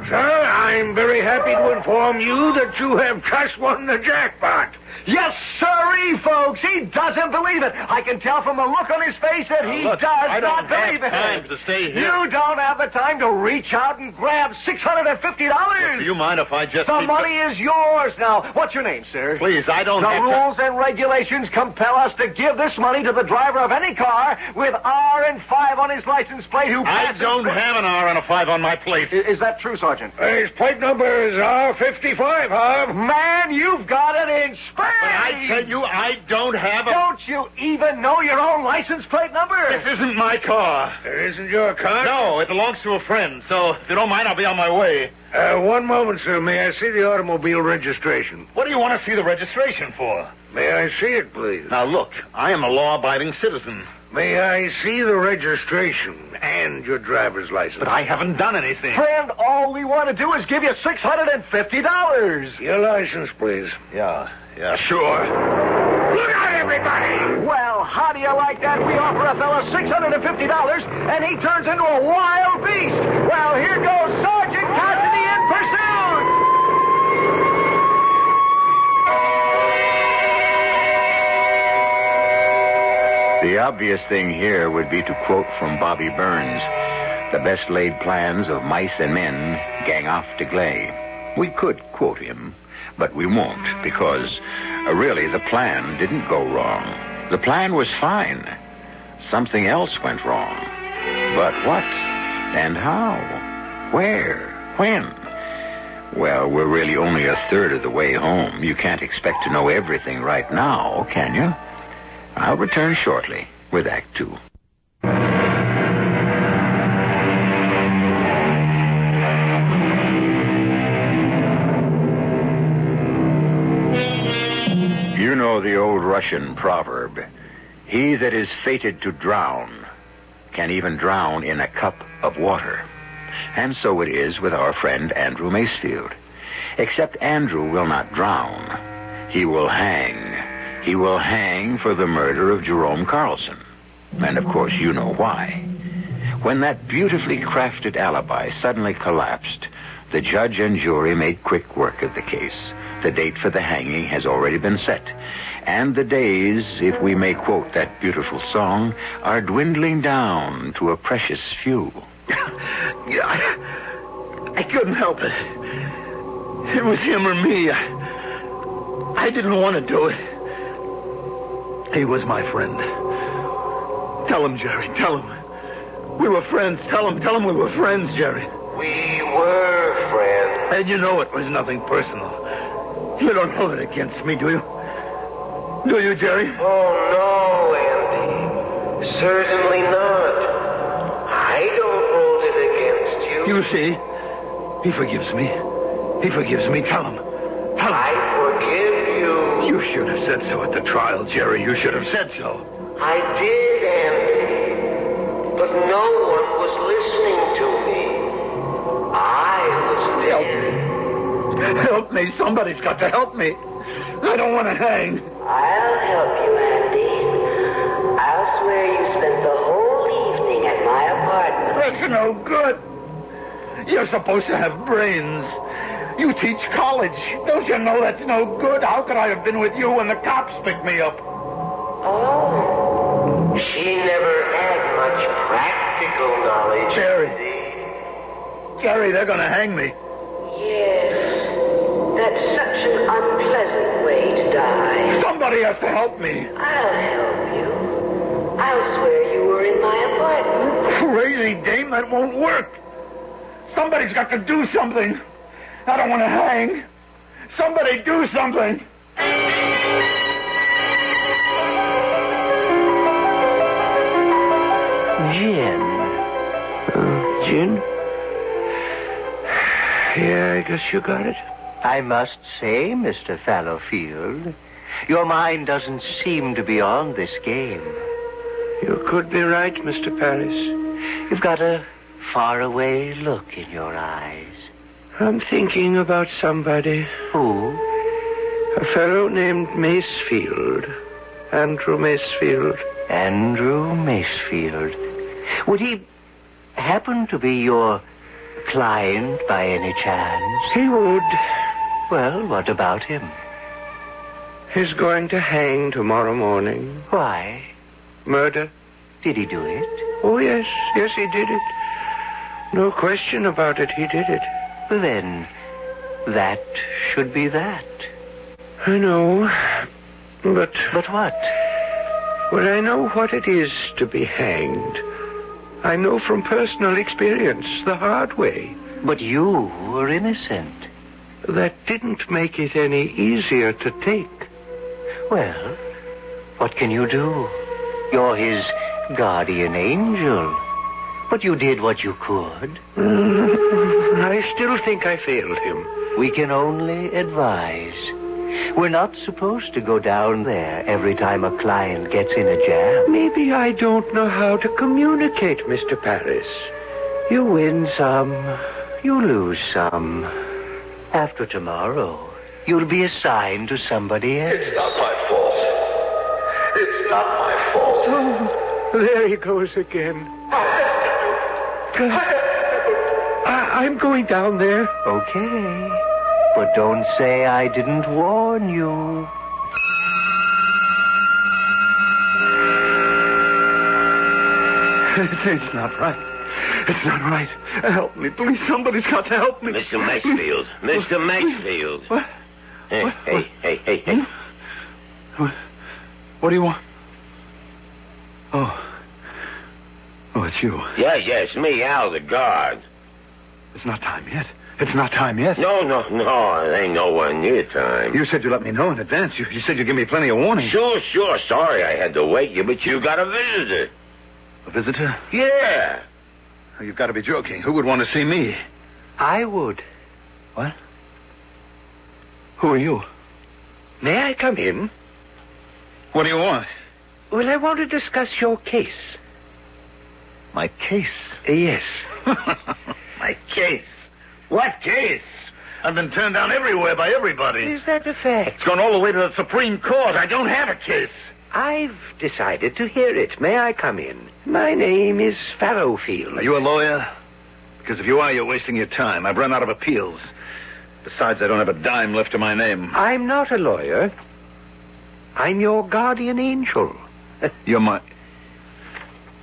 Sir, I'm very happy to inform you that you have just won the jackpot. Yes, sirree, folks. He doesn't believe it. I can tell from the look on his face that he does not believe it. I don't have time to stay here. You don't have the time to reach out and grab $650. Do you mind if I just... The money is yours now. What's your name, sir? Please, I don't have The rules and regulations compel us to give this money to the driver of any car with R and 5 on his license plate who I passes... don't have an R and a 5 on my plate. Is that true, Sergeant? His plate number is R55, Harv. Man, you've got it in spades. But I tell you, I don't have a... Don't you even know your own license plate number? This isn't my car. It isn't your car? No, it belongs to a friend. So, if you don't mind, I'll be on my way. One moment, sir. May I see the automobile registration? What do you want to see the registration for? May I see it, please? Now, look, I am a law-abiding citizen. May I see the registration and your driver's license? But I haven't done anything. Friend, all we want to do is give you $650. Your license, please. Yeah, sure. Look out, everybody! Well, how do you like that? We offer a fellow $650, and he turns into a wild beast. Well, here goes Sergeant Cassidy in pursuit. The obvious thing here would be to quote from Bobby Burns, "The best laid plans of mice and men gang off to Gley." We could quote him, but we won't, because really the plan didn't go wrong. The plan was fine. Something else went wrong. But what? And how? Where? When? Well, we're really only a third of the way home. You can't expect to know everything right now, can you? I'll return shortly with Act 2. You know the old Russian proverb, "He that is fated to drown can even drown in a cup of water." And so it is with our friend Andrew Macefield. Except Andrew will not drown. He will hang. He will hang for the murder of Jerome Carlson. And of course you know why. When that beautifully crafted alibi suddenly collapsed, the judge and jury made quick work of the case. The date for the hanging has already been set. And the days, if we may quote that beautiful song, are dwindling down to a precious few. I couldn't help it. It was him or me. I didn't want to do it. He was my friend. Tell him, Jerry, tell him. We were friends. Tell him we were friends, Jerry. We were friends. And you know it was nothing personal. You don't hold it against me, do you? Do you, Jerry? Oh, no, Andy. Certainly not. I don't hold it against you. You see, he forgives me. He forgives me. Tell him. Tell him. I forgive you. You should have said so at the trial, Jerry. You should have said so. I did, Andy. But no one was listening to me. I was there. Help me. Somebody's got to help me. I don't want to hang. I'll help you, Andy. I'll swear you spent the whole evening at my apartment. That's no good. You're supposed to have brains. You teach college. Don't you know that's no good? How could I have been with you when the cops picked me up? Oh. She never had much practical knowledge. Jerry, they're going to hang me. Yes. That's such an unpleasant way to die. Somebody has to help me. I'll help you. I'll swear you were in my apartment. Crazy dame, that won't work. Somebody's got to do something. I don't want to hang. Somebody do something. Gin? Yeah, I guess you got it. I must say, Mr. Fallowfield, your mind doesn't seem to be on this game. You could be right, Mr. Paris. You've got a faraway look in your eyes. I'm thinking about somebody. Who? A fellow named Macefield. Andrew Macefield. Andrew Macefield. Would he happen to be your client by any chance? He would. Well, what about him? He's going to hang tomorrow morning. Why? Murder. Did he do it? Oh, yes. Yes, he did it. No question about it, he did it. Then that should be that. I know. But what? Well, I know what it is to be hanged. I know from personal experience, the hard way. But you were innocent. That didn't make it any easier to take. Well, what can you do? You're his guardian angel. But you did what you could. I still think I failed him. We can only advise. We're not supposed to go down there every time a client gets in a jam. Maybe I don't know how to communicate, Mr. Paris. You win some, you lose some. After tomorrow, you'll be assigned to somebody else. It's not my fault. It's not my fault. Oh, there he goes again. I'm going down there. Okay. But don't say I didn't warn you. It's not right. It's not right. Help me, please. Somebody's got to help me. Mr. Maxfield. Mr. Maxfield. What? Hey. What do you want? Oh, it's you. Yes, me, Al, the guard. It's not time yet. It's not time yet. No, it ain't nowhere near time. You said you'd let me know in advance. You said you'd give me plenty of warning. Sure. Sorry I had to wake you, but you got a visitor. A visitor? Yeah. Oh, you've got to be joking. Who would want to see me? I would. What? Who are you? May I come in? What do you want? Well, I want to discuss your case. My case? Yes. My case? What case? I've been turned down everywhere by everybody. Is that a fact? It's gone all the way to the Supreme Court. I don't have a case. I've decided to hear it. May I come in? My name is Fallowfield. Are you a lawyer? Because if you are, you're wasting your time. I've run out of appeals. Besides, I don't have a dime left to my name. I'm not a lawyer. I'm your guardian angel. You're my...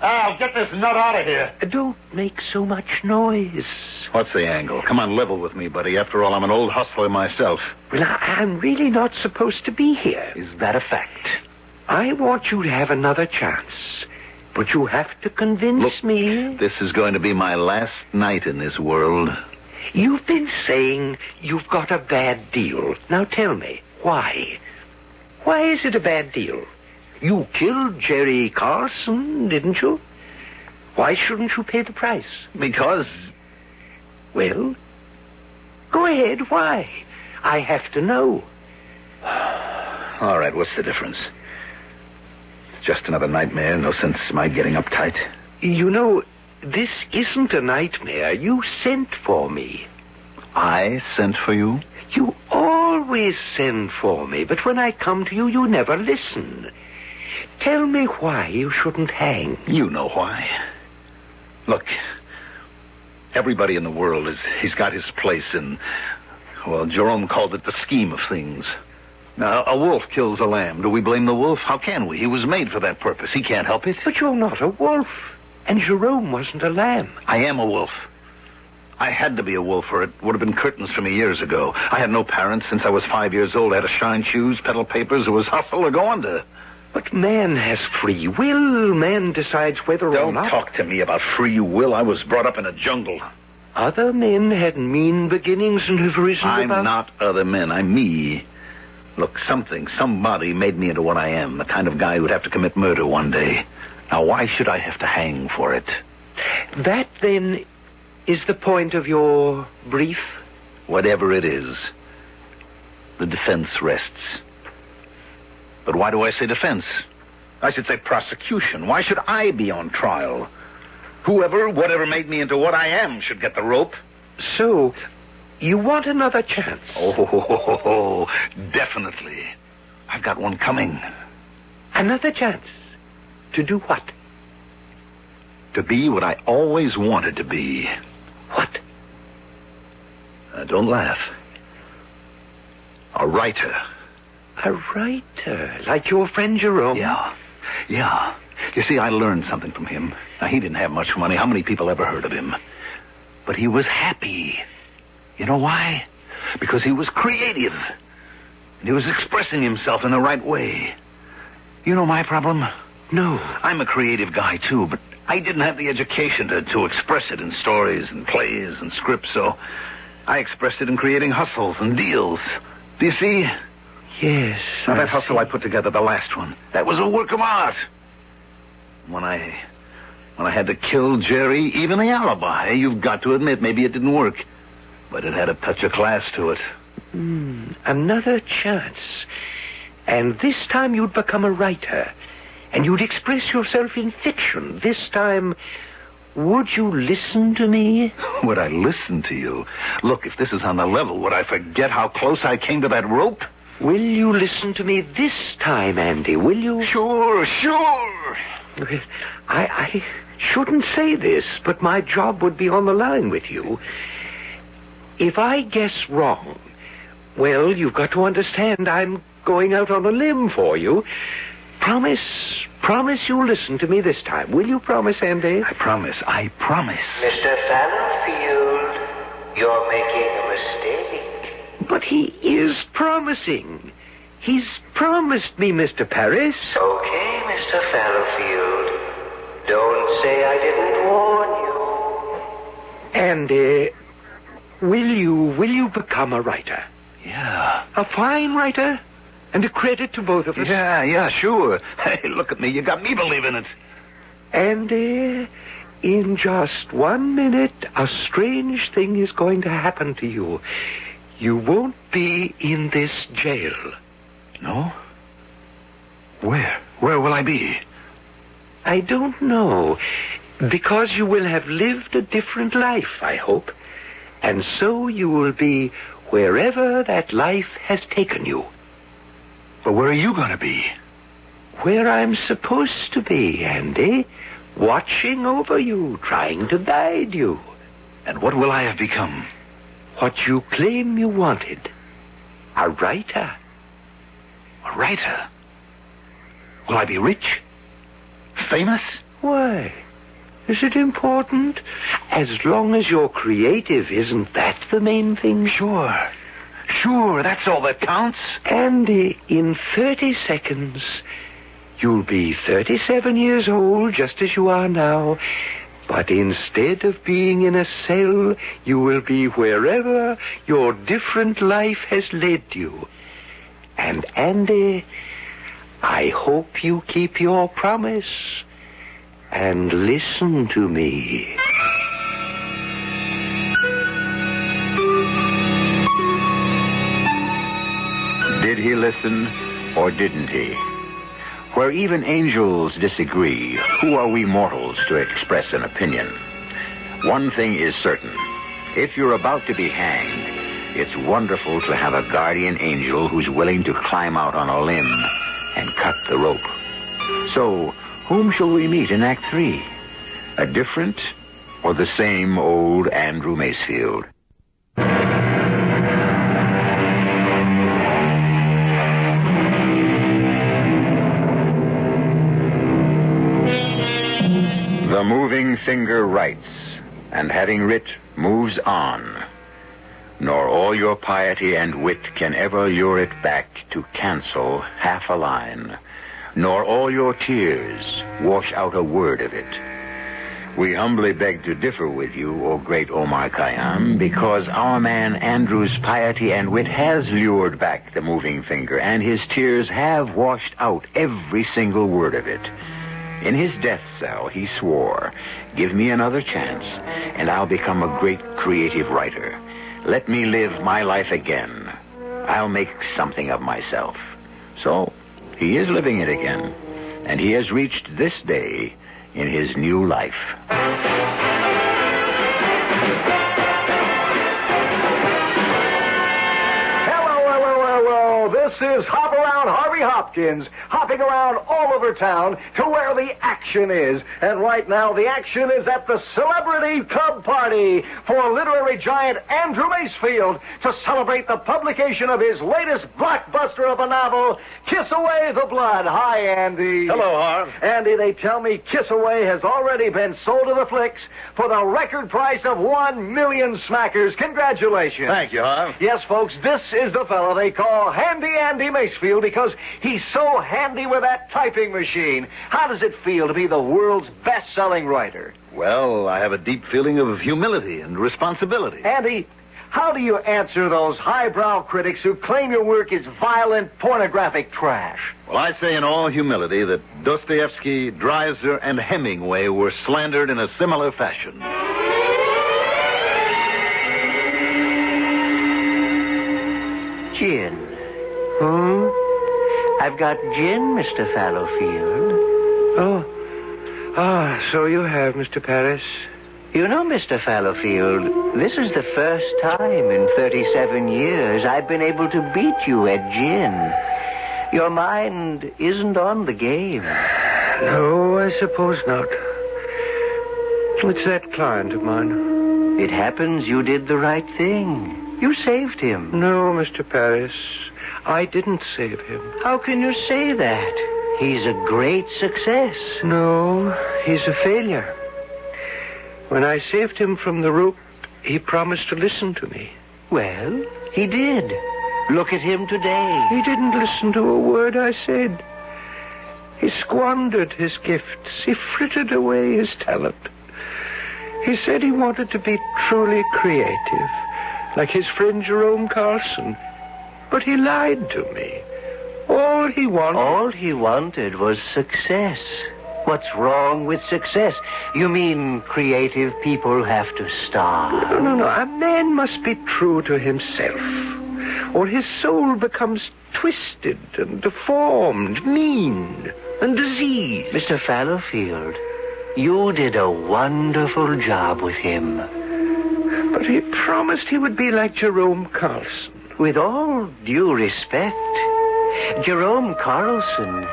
Al, get this nut out of here. Don't make so much noise. What's the angle? Come on, level with me, buddy. After all, I'm an old hustler myself. Well, I'm really not supposed to be here. Is that a fact? I want you to have another chance. But you have to convince me. This is going to be my last night in this world. You've been saying you've got a bad deal. Now tell me, why? Why is it a bad deal? You killed Jerry Carson, didn't you? Why shouldn't you pay the price? Because... Well, go ahead, why? I have to know. All right, what's the difference? It's just another nightmare. No sense my getting uptight. You know, this isn't a nightmare. You sent for me. I sent for you? You always send for me, but when I come to you, you never listen. Tell me why you shouldn't hang. You know why. Look, everybody in the world he's got his place in, well, Jerome called it the scheme of things. Now, a wolf kills a lamb. Do we blame the wolf? How can we? He was made for that purpose. He can't help it. But you're not a wolf. And Jerome wasn't a lamb. I am a wolf. I had to be a wolf, or it would have been curtains for me years ago. I had no parents since I was 5 years old. I had to shine shoes, peddle papers. It was hustle or go under. But man has free will. Man decides whether or not... Don't talk to me about free will. I was brought up in a jungle. Other men had mean beginnings and have risen I'm above... not other men. I'm me. Look, somebody made me into what I am, the kind of guy who'd have to commit murder one day. Now, why should I have to hang for it? That, then, is the point of your brief? Whatever it is, the defense rests. But why do I say defense? I should say prosecution. Why should I be on trial? Whatever made me into what I am should get the rope. So, you want another chance? Oh, definitely. I've got one coming. Another chance? To do what? To be what I always wanted to be. What? don't laugh. A writer. A writer? Like your friend Jerome? Yeah. You see, I learned something from him. Now, he didn't have much money. How many people ever heard of him? But he was happy. You know why? Because he was creative. And he was expressing himself in the right way. You know my problem? No. I'm a creative guy, too, but I didn't have the education to express it in stories and plays and scripts, so I expressed it in creating hustles and deals. Do you see? Yes. Now, that hustle I put together, the last one, that was a work of art. When I had to kill Jerry, even the alibi, you've got to admit, maybe it didn't work. But it had a touch of class to it. Another chance. And this time you'd become a writer. And you'd express yourself in fiction. This time, would you listen to me? Would I listen to you? Look, if this is on the level, would I forget how close I came to that rope? Will you listen to me this time, Andy? Will you? Sure. I shouldn't say this, but my job would be on the line with you. If I guess wrong, well, you've got to understand I'm going out on a limb for you. Promise you'll listen to me this time. Will you promise, Andy? I promise. Mr. Fallowfield, you're making a mistake. But he is promising. He's promised me, Mr. Paris. Okay, Mr. Fallowfield. Don't say I didn't warn you. Andy, will you become a writer? Yeah. A fine writer? And a credit to both of us? Yeah, sure. Hey, look at me. You got me believing it. Andy, in just 1 minute, a strange thing is going to happen to you. You won't be in this jail. No? Where? Where will I be? I don't know. Because you will have lived a different life, I hope. And so you will be wherever that life has taken you. But where are you going to be? Where I'm supposed to be, Andy. Watching over you, trying to guide you. And what will I have become? What you claim you wanted. A writer. A writer? Will I be rich? Famous? Why? Is it important? As long as you're creative, isn't that the main thing? Sure, that's all that counts. Andy, in 30 seconds, you'll be 37 years old, just as you are now. But instead of being in a cell, you will be wherever your different life has led you. And Andy, I hope you keep your promise and listen to me. Did he listen or didn't he? Where even angels disagree, who are we mortals to express an opinion? One thing is certain. If you're about to be hanged, it's wonderful to have a guardian angel who's willing to climb out on a limb and cut the rope. So, whom shall we meet in Act 3? A different or the same old Andrew Macefield? The moving finger writes, and having writ, moves on. Nor all your piety and wit can ever lure it back to cancel half a line. Nor all your tears wash out a word of it. We humbly beg to differ with you, O great Omar Khayyam, because our man Andrew's piety and wit has lured back the moving finger, and his tears have washed out every single word of it. In his death cell, he swore, "Give me another chance, and I'll become a great creative writer. Let me live my life again. I'll make something of myself." So, he is living it again, and he has reached this day in his new life. Hello. This is Hop Around Harvey Hopkins. Hop hopping around all over town to where the action is. And right now, the action is at the Celebrity Club Party for literary giant Andrew Macefield to celebrate the publication of his latest blockbuster of a novel, Kiss Away the Blood. Hi, Andy. Hello, Harv. Andy, they tell me Kiss Away has already been sold to the flicks for the record price of 1 million smackers. Congratulations. Thank you, Harv. Yes, folks, this is the fellow they call Handy Andy Macefield because he's so handy with that typing machine. How does it feel to be the world's best-selling writer? Well, I have a deep feeling of humility and responsibility. Andy, how do you answer those highbrow critics who claim your work is violent, pornographic trash? Well, I say in all humility that Dostoevsky, Dreiser, and Hemingway were slandered in a similar fashion. Gin. I've got gin, Mr. Fallowfield. So you have, Mr. Paris. You know, Mr. Fallowfield, this is the first time in 37 years I've been able to beat you at gin. Your mind isn't on the game. No, I suppose not. It's that client of mine. It happens you did the right thing. You saved him. No, Mr. Paris, I didn't save him. How can you say that? He's a great success. No, he's a failure. When I saved him from the rope, he promised to listen to me. Well, he did. Look at him today. He didn't listen to a word I said. He squandered his gifts. He frittered away his talent. He said he wanted to be truly creative, like his friend Jerome Carlson. But he lied to me. All he wanted was success. What's wrong with success? You mean creative people have to starve? No. A man must be true to himself, or his soul becomes twisted and deformed, mean and diseased. Mr. Fallowfield, you did a wonderful job with him. But he promised he would be like Jerome Carlson. With all due respect, Jerome Carlson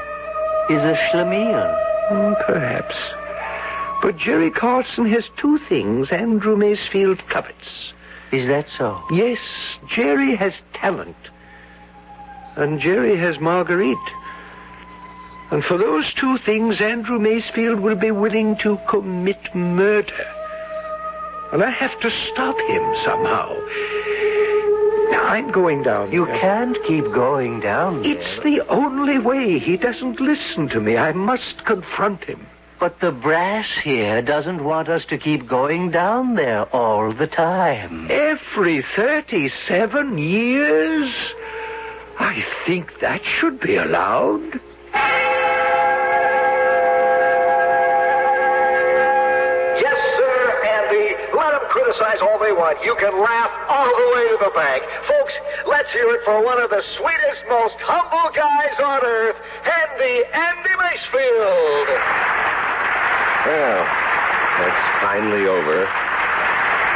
is a schlemiel. Perhaps. But Jerry Carlson has two things Andrew Macefield covets. Is that so? Yes, Jerry has talent. And Jerry has Marguerite. And for those two things, Andrew Macefield will be willing to commit murder. And I have to stop him somehow. Now, I'm going down. You can't keep going down there. It's the only way. He doesn't listen to me. I must confront him. But the brass here doesn't want us to keep going down there all the time. Every 37 years? I think that should be allowed. Yes, sir, Andy. Let them criticize all they want. You can laugh all the way to the bank. Folks, let's hear it for one of the sweetest, most humble guys on earth, Handy Andy Macefield. Well, that's finally over.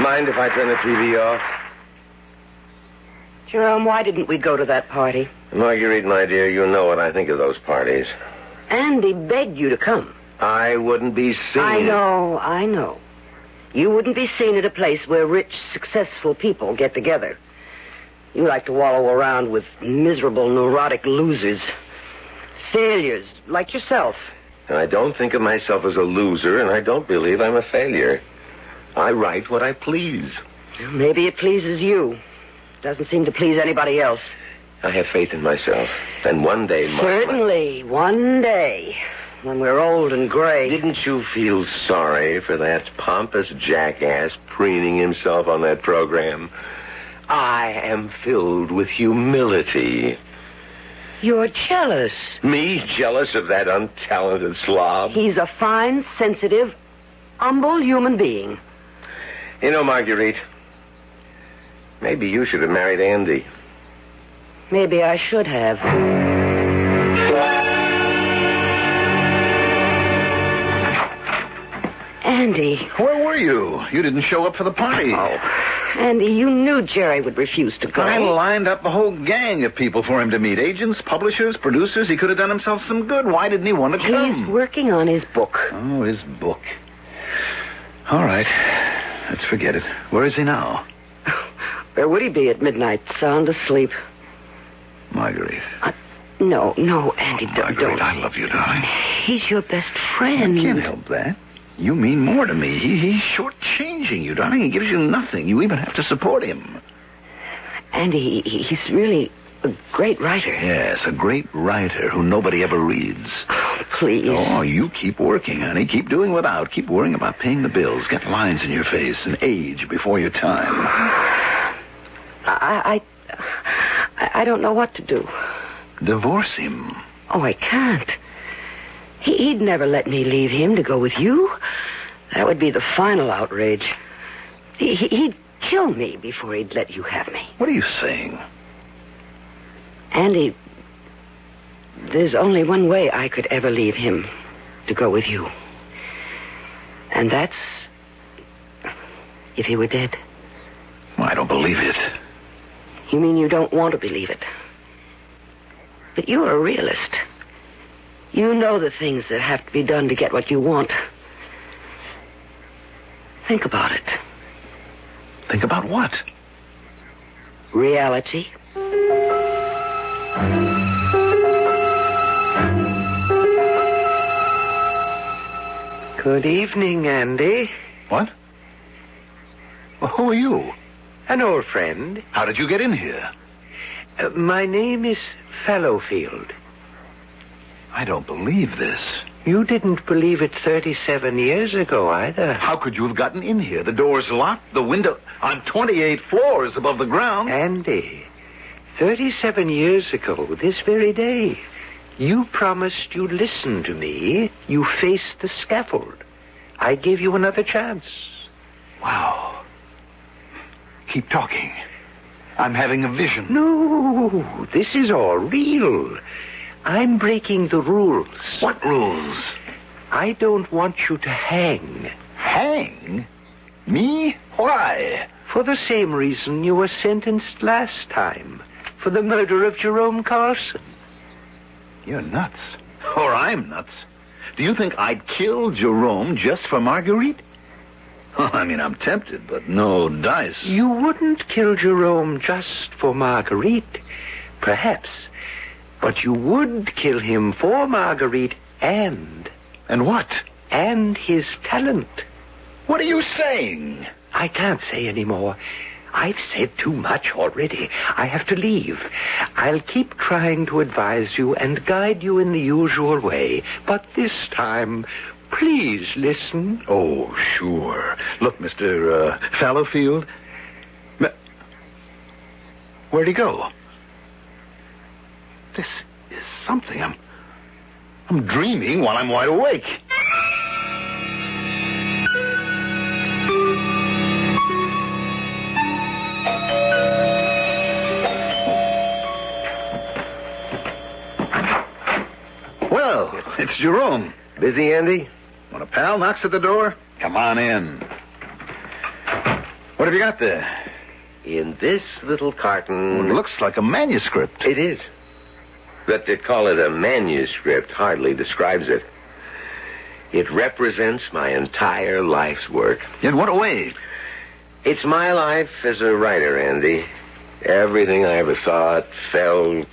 Mind if I turn the TV off? Jerome, why didn't we go to that party? Marguerite, my dear, you know what I think of those parties. Andy begged you to come. I wouldn't be seen. I know. You wouldn't be seen at a place where rich, successful people get together. You like to wallow around with miserable, neurotic losers. Failures, like yourself. And I don't think of myself as a loser, and I don't believe I'm a failure. I write what I please. Maybe it pleases you. Doesn't seem to please anybody else. I have faith in myself. And one day... Certainly, one day, when we're old and gray. Didn't you feel sorry for that pompous jackass preening himself on that program? I am filled with humility. You're jealous. Me jealous of that untalented slob? He's a fine, sensitive, humble human being. You know, Marguerite, maybe you should have married Andy. Maybe I should have. Andy. Where were you? You didn't show up for the party. Oh, Andy, you knew Jerry would refuse to go. I lined up a whole gang of people for him to meet. Agents, publishers, producers. He could have done himself some good. Why didn't he want to come? He's working on his book. Oh, his book. All right. Let's forget it. Where is he now? Where would he be at midnight? Sound asleep. Marguerite. No, Andy, don't. I love you, darling. He's your best friend. I can't help that. You mean more to me. He's shortchanging you, darling. He gives you nothing. You even have to support him. Andy, he's really a great writer. Yes, a great writer who nobody ever reads. Oh, please. Oh, you keep working, honey. Keep doing without. Keep worrying about paying the bills. Get lines in your face and age before your time. I don't know what to do. Divorce him. Oh, I can't. He'd never let me leave him to go with you. That would be the final outrage. He'd kill me before he'd let you have me. What are you saying? Andy, there's only one way I could ever leave him to go with you. And that's if he were dead. Well, I don't believe it. You mean you don't want to believe it? But you're a realist. You know the things that have to be done to get what you want. Think about it. Think about what? Reality. Good evening, Andy. What? Well, who are you? An old friend. How did you get in here? My name is Fallowfield. I don't believe this. You didn't believe it 37 years ago, either. How could you have gotten in here? The door's locked, the window... I'm 28 floors above the ground. Andy, 37 years ago, this very day, you promised you'd listen to me. You faced the scaffold. I gave you another chance. Wow. Keep talking. I'm having a vision. No, this is all real. I'm breaking the rules. What rules? I don't want you to hang. Hang? Me? Why? For the same reason you were sentenced last time. For the murder of Jerome Carson. You're nuts. Or I'm nuts. Do you think I'd kill Jerome just for Marguerite? I mean, I'm tempted, but no dice. You wouldn't kill Jerome just for Marguerite. Perhaps. But you would kill him for Marguerite and... And what? And his talent. What are you saying? I can't say any more. I've said too much already. I have to leave. I'll keep trying to advise you and guide you in the usual way. But this time, please listen. Oh, sure. Look, Mr. Fallowfield. Where'd he go? This is something. I'm dreaming while I'm wide awake. Well, it's Jerome. Busy, Andy? When a pal knocks at the door, come on in. What have you got there? In this little carton... Well, it looks like a manuscript. It is. But to call it a manuscript hardly describes it. It represents my entire life's work. In what way? It's my life as a writer, Andy. Everything I ever saw, felt...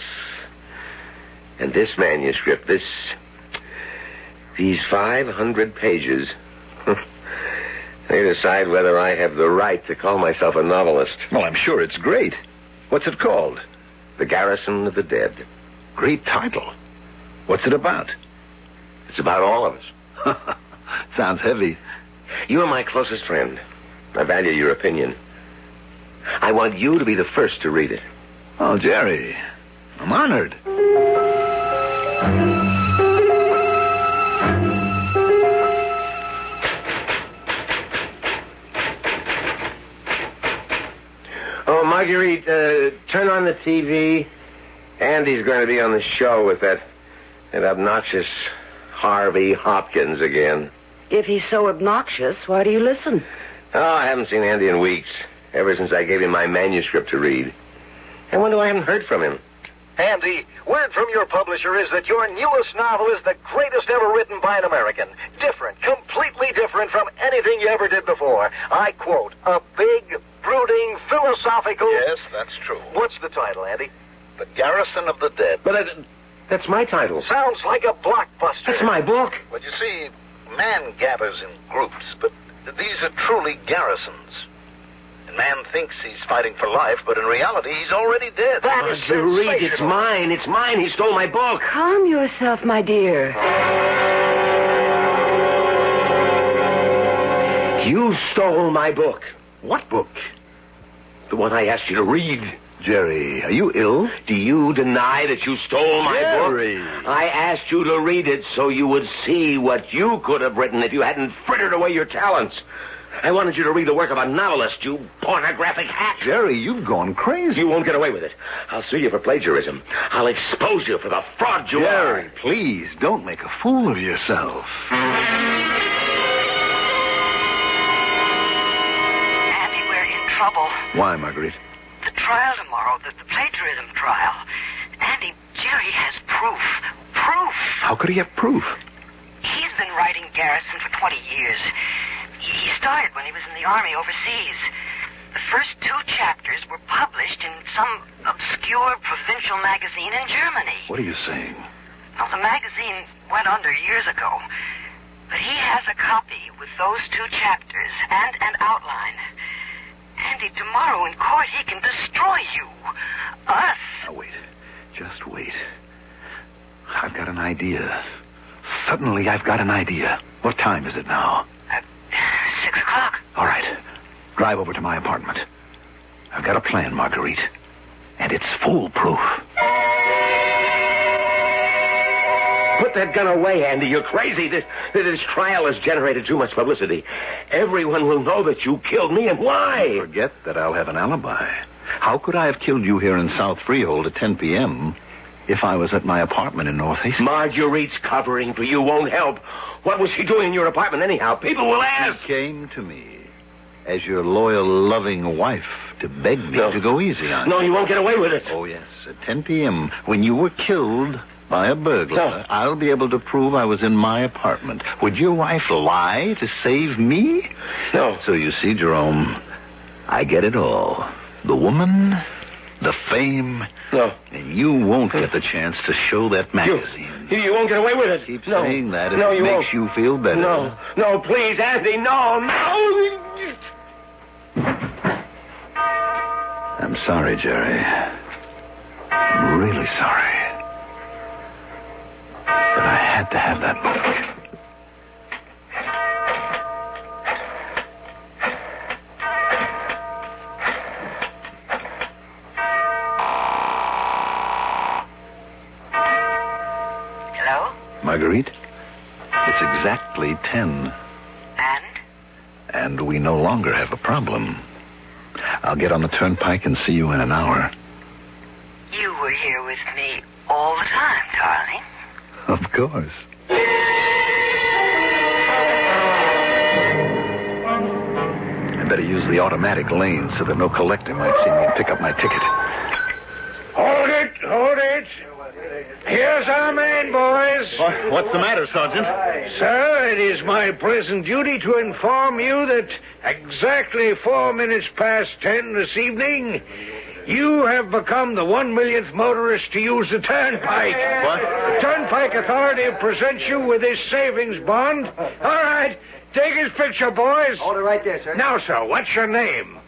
And this manuscript, these 500 pages, they decide whether I have the right to call myself a novelist. Well, I'm sure it's great. What's it called? The Garrison of the Dead. Great title. What's it about? It's about all of us. Sounds heavy. You are my closest friend. I value your opinion. I want you to be the first to read it. Oh, Jerry, I'm honored. Oh, Marguerite, turn on the TV. Andy's going to be on the show with that obnoxious Harvey Hopkins again. If he's so obnoxious, why do you listen? Oh, I haven't seen Andy in weeks. Ever since I gave him my manuscript to read. I wonder I haven't heard from him. Andy, word from your publisher is that your newest novel is the greatest ever written by an American. Different, completely different from anything you ever did before. I quote, a big, brooding, philosophical... Yes, that's true. What's the title, Andy? The Garrison of the Dead. But that's my title. Sounds like a blockbuster. That's my book. Well, you see, man gathers in groups, but these are truly garrisons. And man thinks he's fighting for life, but in reality, he's already dead. That is Marguerite, it's mine. It's mine. He stole my book. Calm yourself, my dear. You stole my book. What book? The one I asked you to read. Jerry, are you ill? Do you deny that you stole my Jerry. book? I asked you to read it so you would see what you could have written if you hadn't frittered away your talents. I wanted you to read the work of a novelist, you pornographic hack. Jerry, you've gone crazy. You won't get away with it. I'll sue you for plagiarism. I'll expose you for the fraud you are. Jerry, please, don't make a fool of yourself. Andy, we're in trouble. Why, Marguerite? The trial tomorrow, the plagiarism trial. Andy, Jerry has proof. Proof! How could he have proof? He's been writing Garrison for 20 years. He started when he was in the army overseas. The first 2 chapters were published in some obscure provincial magazine in Germany. What are you saying? Well, the magazine went under years ago. But he has a copy with those 2 chapters and an outline. Andy, tomorrow in court he can destroy you. Us. Now, wait. Just wait. I've got an idea. Suddenly I've got an idea. What time is it now? 6 o'clock. All right. Drive over to my apartment. I've got a plan, Marguerite. And it's foolproof. Put that gun away, Andy. You're crazy. This trial has generated too much publicity. Everyone will know that you killed me, and why? Forget that I'll have an alibi. How could I have killed you here in South Freehold at 10 p.m. if I was at my apartment in North Hastings? Marguerite's covering for you won't help. What was she doing in your apartment anyhow? People will ask. She came to me as your loyal, loving wife to beg me to go easy on you. No, you won't get away with it. Oh, yes. At 10 p.m., when you were killed by a burglar, I'll be able to prove I was in my apartment. Would your wife lie to save me? No. So you see, Jerome, I get it all. The woman, the fame. No. And you won't get the chance to show that magazine. You won't get away with it. Keep saying that if it makes you feel better. No, please, Andy, no. I'm sorry, Jerry. I'm really sorry. But I had to have that book. Hello? Marguerite, it's exactly 10. And we no longer have a problem. I'll get on the turnpike and see you in an hour. You were here with me all the time, darling. Of course. I better use the automatic lane so that no collector might see me and pick up my ticket. Hold it, hold it. Here's our man, boys. What's the matter, Sergeant? Sir, it is my pleasant duty to inform you that exactly 4 minutes past 10 this evening, you have become the 1 millionth motorist to use the turnpike. What? The Turnpike Authority presents you with this savings bond. All right, take his picture, boys. Hold it right there, sir. Now, sir, what's your name?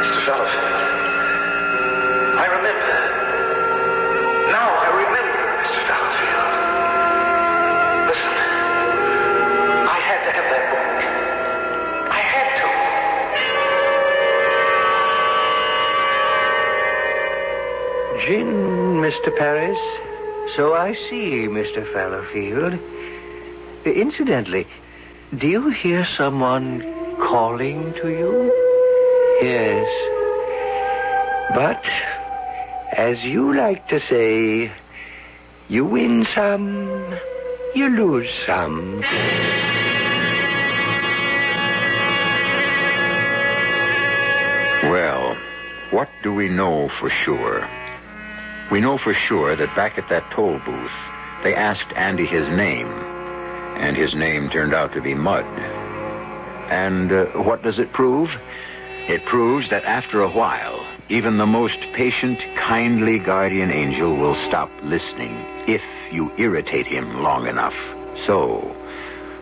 Mr. Fellows, I remember. Now I remember, Mr. Fallowfield. Listen, I had to have that book. I had to. Gin, Mr. Paris. So I see, Mr. Fallowfield. Incidentally, do you hear someone calling to you? Yes. But, as you like to say, You win some, you lose some. Well, what do we know for sure? We know for sure that back at that toll booth, they asked Andy his name, and his name turned out to be Mud. And what does it prove? It proves that after a while, even the most patient, kindly guardian angel will stop listening if you irritate him long enough. So,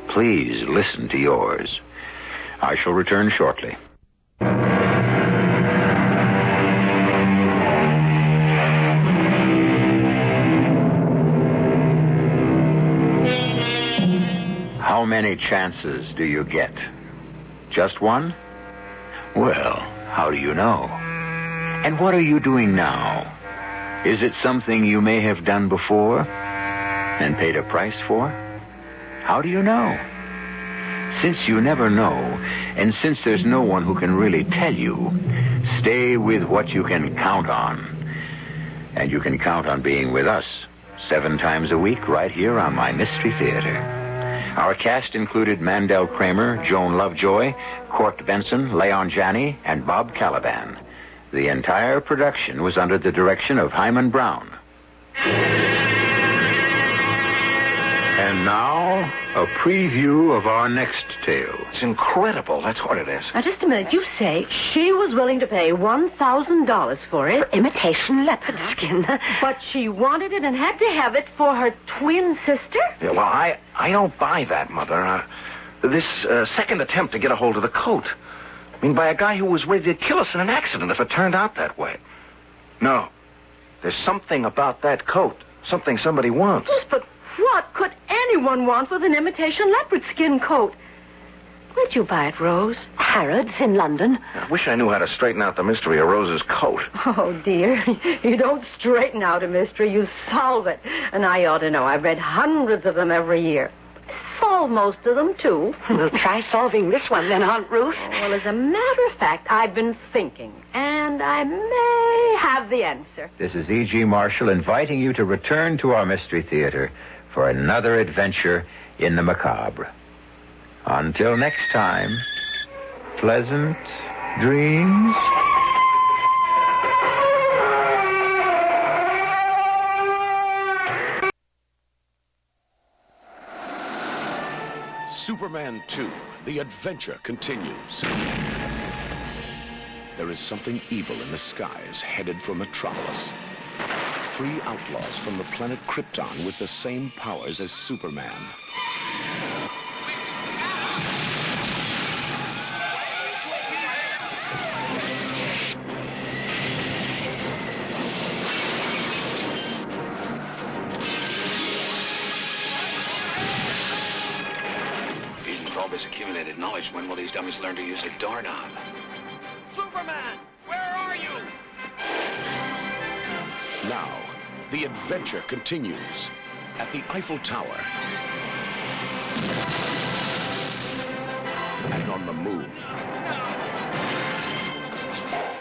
please listen to yours. I shall return shortly. How many chances do you get? Just one? Well, how do you know? And what are you doing now? Is it something you may have done before and paid a price for? How do you know? Since you never know, and since there's no one who can really tell you, stay with what you can count on. And you can count on being with us 7 times a week right here on my Mystery Theater. Our cast included Mandel Kramer, Joan Lovejoy, Court Benson, Leon Janney, and Bob Caliban. The entire production was under the direction of Hyman Brown. And now, a preview of our next tale. It's incredible, that's what it is. Now, just a minute. You say she was willing to pay $1,000 for it. For imitation leopard skin. But she wanted it and had to have it for her twin sister? Yeah, well, I don't buy that, Mother. This second attempt to get a hold of the coat. I mean, by a guy who was ready to kill us in an accident if it turned out that way. No. There's something about that coat. Something somebody wants. Yes, but what could anyone want with an imitation leopard skin coat? Where'd you buy it, Rose? Harrods in London. I wish I knew how to straighten out the mystery of Rose's coat. Oh, dear. You don't straighten out a mystery, you solve it. And I ought to know. I've read hundreds of them every year. Solve most of them, too. We'll try solving this one then, Aunt Ruth. Well, as a matter of fact, I've been thinking, and I may have the answer. This is E.G. Marshall inviting you to return to our Mystery Theater for another adventure in the macabre. Until next time, pleasant dreams. Superman 2, The Adventure continues. There is something evil in the skies headed for Metropolis. 3 outlaws from the planet Krypton with the same powers as Superman. All this accumulated knowledge, when will these dummies learn to use a doorknob? Superman, where are you? Now, the adventure continues at the Eiffel Tower and on the moon.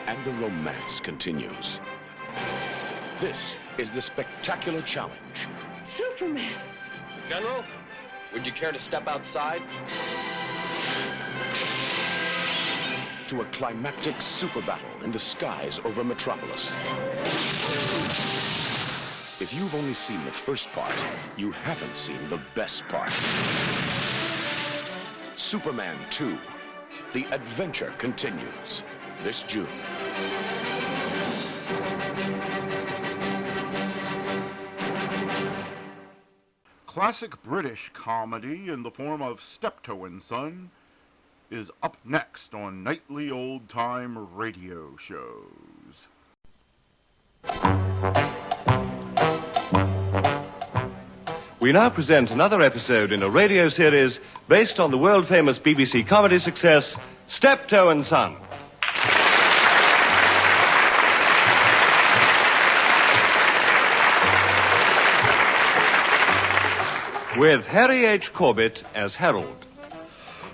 And the romance continues. This is the spectacular challenge. Superman. General, would you care to step outside? To a climactic super battle in the skies over Metropolis. If you've only seen the first part, you haven't seen the best part. Superman 2, The Adventure continues this June. Classic British comedy in the form of Steptoe and Son is up next on nightly old-time radio shows. We now present another episode in a radio series based on the world-famous BBC comedy success, Steptoe and Son. With Harry H. Corbett as Harold.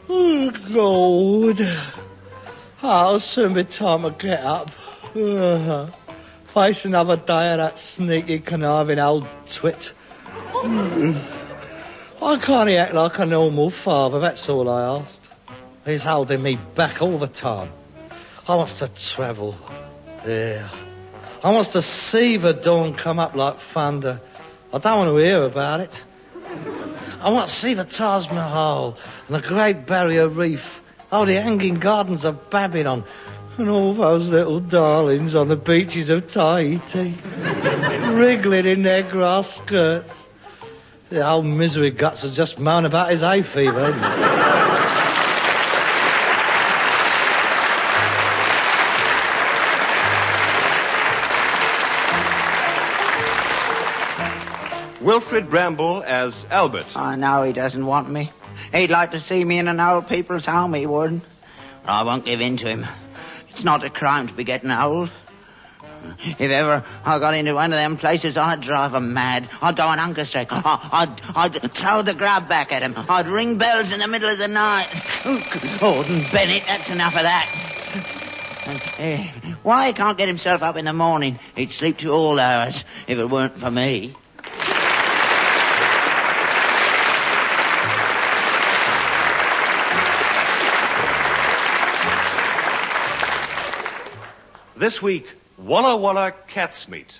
Oh, God. I'll soon be time to get up. Face another day of that sneaky, conniving old twit. Why can't he act like a normal father? That's all I asked. He's holding me back all the time. I wants to travel. Yeah. I wants to see the dawn come up like thunder. I don't want to hear about it. I want to see the Taj Mahal and the Great Barrier Reef. Oh, the hanging gardens of Babylon. And all those little darlings on the beaches of Tahiti. Wriggling in their grass skirts. The old misery guts are just moan about his hay fever, isn't it? Wilfred Bramble as Albert. I know he doesn't want me. He'd like to see me in an old people's home, he would. But I won't give in to him. It's not a crime to be getting old. If ever I got into one of them places, I'd drive 'em mad. I'd go on hunger strike. I'd throw the grub back at him. I'd ring bells in the middle of the night. Gordon Bennett, that's enough of that. Why he can't get himself up in the morning? He'd sleep to all hours if it weren't for me. This week, Walla Walla Cat's Meat.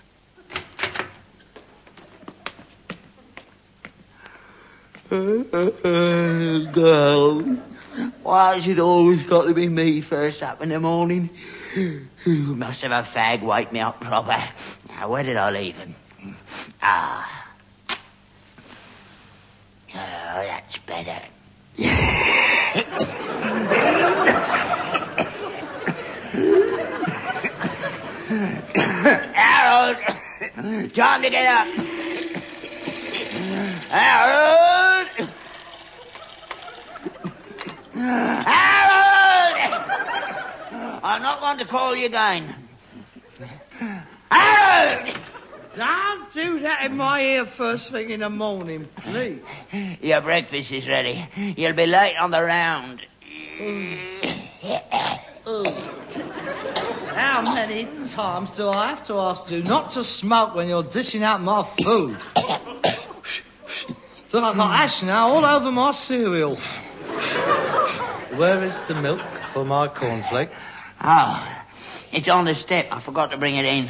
Girl, why has it always got to be me first up in the morning? You must have a fag wake me up proper. Now, where did I leave him? Oh, that's better. Harold! Time to get up. Harold! Harold! I'm not going to call you again. Harold! Don't do that in my ear first thing in the morning, please. Your breakfast is ready. You'll be late on the round. How many times do I have to ask you not to smoke when you're dishing out my food? Look, I've got ash now all over my cereal. Where is the milk for my cornflakes? Oh, it's on the step. I forgot to bring it in.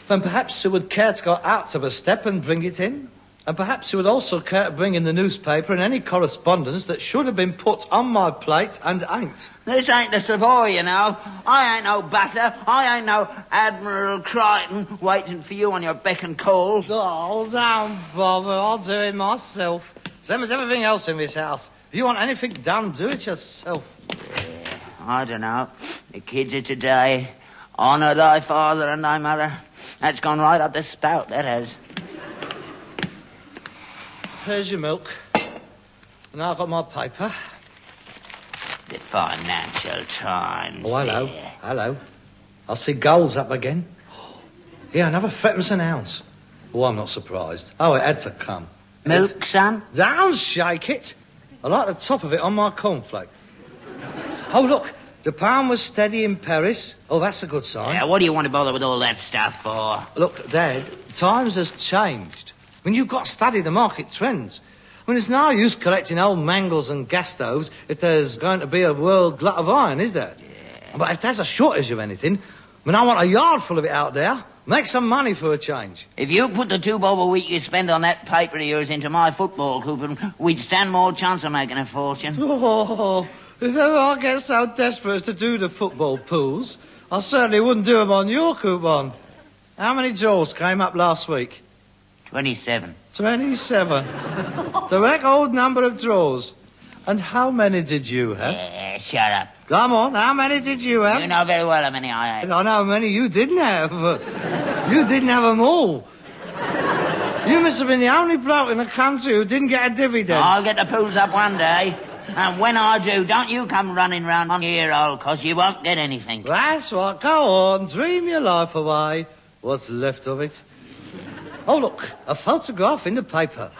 Then perhaps you would care to go out to the step and bring it in? And perhaps you would also care to bring in the newspaper and any correspondence that should have been put on my plate and ain't. This ain't the Savoy, you know. I ain't no butter. I ain't no Admiral Crichton waiting for you on your beck and call. Oh, don't bother. I'll do it myself. Same as everything else in this house. If you want anything done, do it yourself. Yeah, I don't know. The kids of today. Honour thy father and thy mother. That's gone right up the spout, that has. Here's your milk. And I've got my paper. The Financial Times. Oh, hello. There. Hello. I see gold's up again. Yeah, another threepence an ounce. Oh, I'm not surprised. Oh, it had to come. Milk, son? Don't shake it. I like the top of it on my cornflakes. Oh, look. The pound was steady in Paris. Oh, that's a good sign. Yeah, what do you want to bother with all that stuff for? Look, Dad, times has changed. I mean, you've got to study the market trends. I mean, it's no use collecting old mangles and gas stoves if there's going to be a world glut of iron, is there? Yeah. But if there's a shortage of anything, I mean, I want a yard full of it out there. Make some money for a change. If you put the £2 a week you spend on that paper of yours into my football coupon, we'd stand more chance of making a fortune. Oh, if ever I get so desperate as to do the football pools, I certainly wouldn't do them on your coupon. How many draws came up last week? 27. 27. The record number of draws. And how many did you have? Yeah, shut up. Come on, how many did you have? You know very well how many I had. I know how many you didn't have. You didn't have them all. You must have been the only bloke in the country who didn't get a dividend. I'll get the pools up one day. And when I do, don't you come running round on your ear hole, 'cause you won't get anything. That's right. Go on, dream your life away. What's left of it? Oh, look, a photograph in the paper.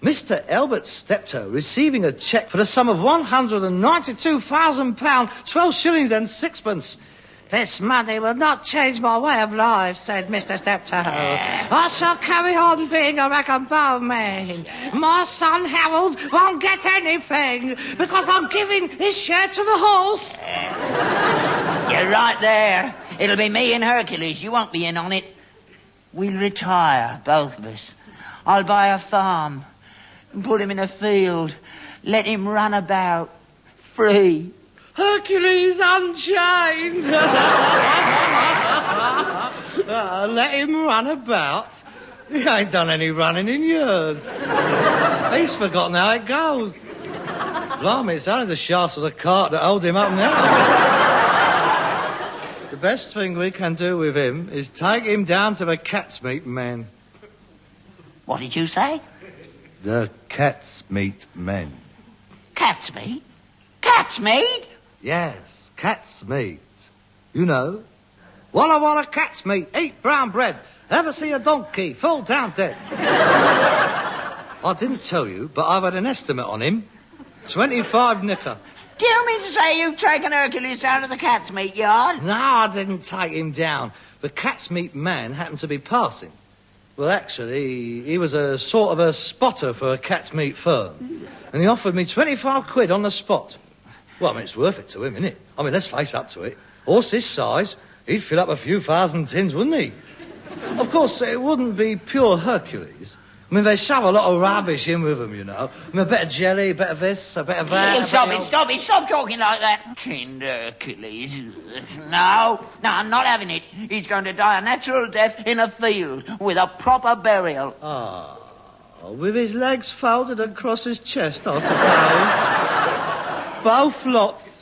Mr. Albert Steptoe receiving a cheque for the sum of £192,000, 12 shillings and sixpence. This money will not change my way of life, said Mr. Steptoe. I shall carry on being a rag and bone man. My son Harold won't get anything because I'm giving his share to the horse. You're right there. It'll be me and Hercules. You won't be in on it. We'll retire, both of us. I'll buy a farm and put him in a field. Let him run about, free. Hercules Unchained. Let him run about. He ain't done any running in years. He's forgotten how it goes. Blimey, it's only the shafts of the cart that hold him up now. The best thing we can do with him is take him down to the cat's meat men. What did you say? The cat's meat men. Cat's meat? Cat's meat? Yes, cat's meat. You know. Walla walla cat's meat, eat brown bread. Ever see a donkey fall down dead? I didn't tell you, but I've had an estimate on him. 25 nicker. Do you mean to say you've taken Hercules down to the cat's meat yard? No, I didn't take him down. The cat's meat man happened to be passing. Well, actually, he was a sort of a spotter for a cat's meat firm. And he offered me 25 quid on the spot. Well, I mean, it's worth it to him, isn't it? I mean, let's face up to it. Horse this size, he'd fill up a few thousand tins, wouldn't he? Of course, it wouldn't be pure Hercules. I mean, they shove a lot of rubbish in with them, you know. I mean, a bit of jelly, a bit of this, a bit of that. Stop it. Stop talking like that. Tinned Hercules. No, I'm not having it. He's going to die a natural death in a field with a proper burial. Ah, with his legs folded across his chest, I suppose. Both lots.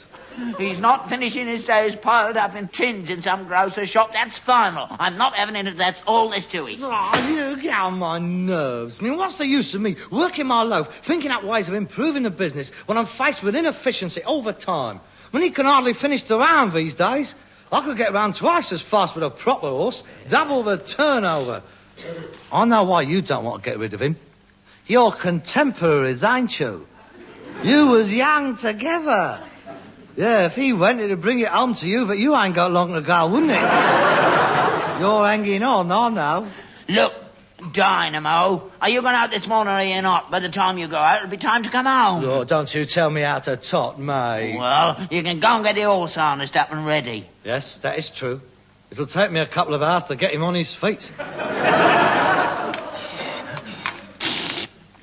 He's not finishing his days piled up in tins in some grocer's shop. That's final. I'm not having it if that's all there's to it. Oh, you get on my nerves. I mean, what's the use of me working my loaf, thinking up ways of improving the business when I'm faced with inefficiency all the time? When he can hardly finish the round these days. I could get round twice as fast with a proper horse, double the turnover. I know why you don't want to get rid of him. You're contemporaries, ain't you? You was young together. Yeah, if he went, it'd bring it home to you, but you ain't got long to go, wouldn't it? You're hanging on, I know. Look, Dynamo, are you going out this morning or are you not? By the time you go out, it'll be time to come home. Oh, don't you tell me how to tot, mate. Well, you can go and get the horse harnessed up and ready. Yes, that is true. It'll take me a couple of hours to get him on his feet.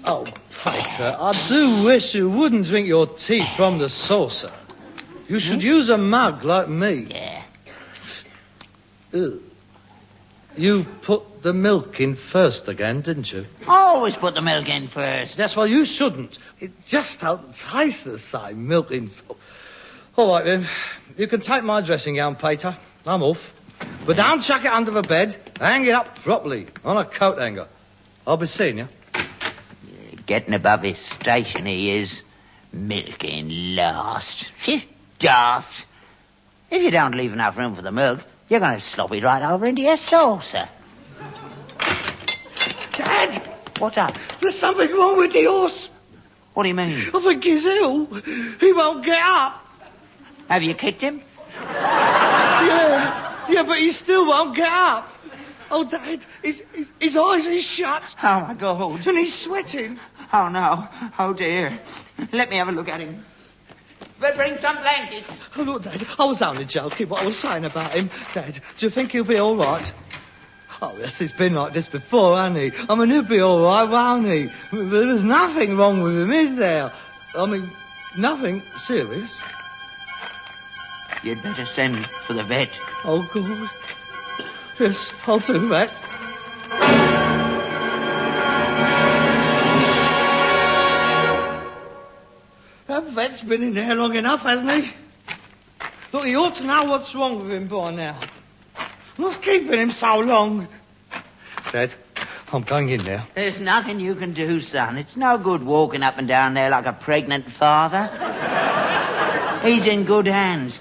Oh, Peter, I do wish you wouldn't drink your tea from the saucer. You should use a mug like me. Yeah. You put the milk in first again, didn't you? Always put the milk in first. That's why you shouldn't. It just don't taste the same, milk in... All right, then. You can take my dressing gown, Peter. I'm off. But don't chuck it under the bed. Hang it up properly on a coat hanger. I'll be seeing you. Getting above his station, he is. Milking last. Daft. If you don't leave enough room for the milk, you're going to slop it right over into your saucer. Dad! What's up? There's something wrong with the horse. What do you mean? I think he's ill. He won't get up. Have you kicked him? Yeah, but he still won't get up. Oh, Dad, his eyes are shut. Oh, my God. And he's sweating. Oh, no. Oh, dear. Let me have a look at him. But bring some blankets. Oh, look, Dad, I was only joking what I was saying about him. Dad, do you think he'll be all right? Oh, yes, he's been like this before, hasn't he? I mean, he'll be all right, won't he? There's nothing wrong with him, is there? I mean, nothing serious. You'd better send for the vet. Oh, God. Yes, I'll do that. That vet's been in there long enough, hasn't he? Look, he ought to know what's wrong with him by now. What's keeping him so long? Dad, I'm going in now. There's nothing you can do, son. It's no good walking up and down there like a pregnant father. He's in good hands.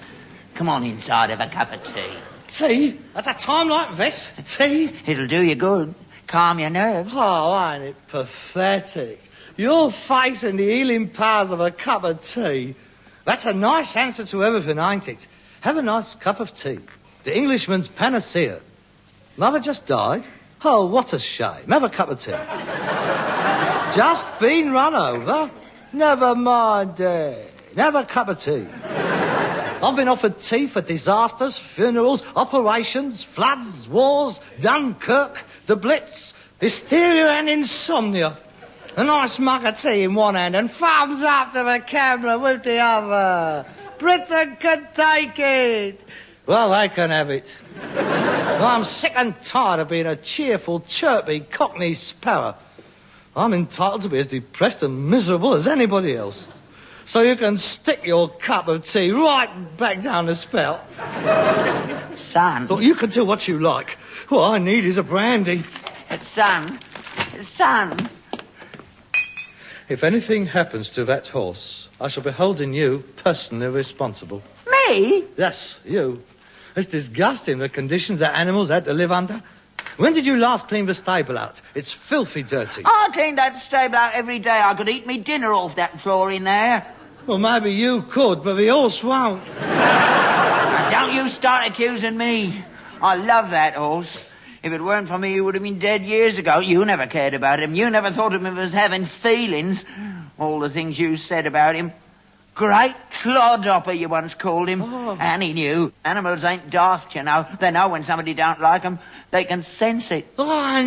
Come on inside, have a cup of tea. Tea? At a time like this? Tea? It'll do you good. Calm your nerves. Oh, ain't it pathetic? Your faith and the healing powers of a cup of tea. That's a nice answer to everything, ain't it? Have a nice cup of tea. The Englishman's panacea. Mother just died? Oh, what a shame. Have a cup of tea. Just been run over? Never mind, have a cup of tea. I've been offered tea for disasters, funerals, operations, floods, wars, Dunkirk, the Blitz, hysteria and insomnia. A nice mug of tea in one hand and thumbs up to the camera with the other. Britain can take it. Well, they can have it. Well, I'm sick and tired of being a cheerful, chirpy, cockney sparrow. I'm entitled to be as depressed and miserable as anybody else. So you can stick your cup of tea right back down the spout. Son. Look, you can do what you like. All I need is a brandy. Son. If anything happens to that horse, I shall be holding you personally responsible. Me? Yes, you. It's disgusting the conditions that animals had to live under. When did you last clean the stable out? It's filthy dirty. I clean that stable out every day. I could eat me dinner off that floor in there. Well, maybe you could, but the horse won't. Now, don't you start accusing me. I love that horse. If it weren't for me, he would have been dead years ago. You never cared about him. You never thought of him as having feelings. All the things you said about him. Great clodhopper, you once called him. Oh. And he knew. Animals ain't daft, you know. They know when somebody don't like them. They can sense it. Oh, I've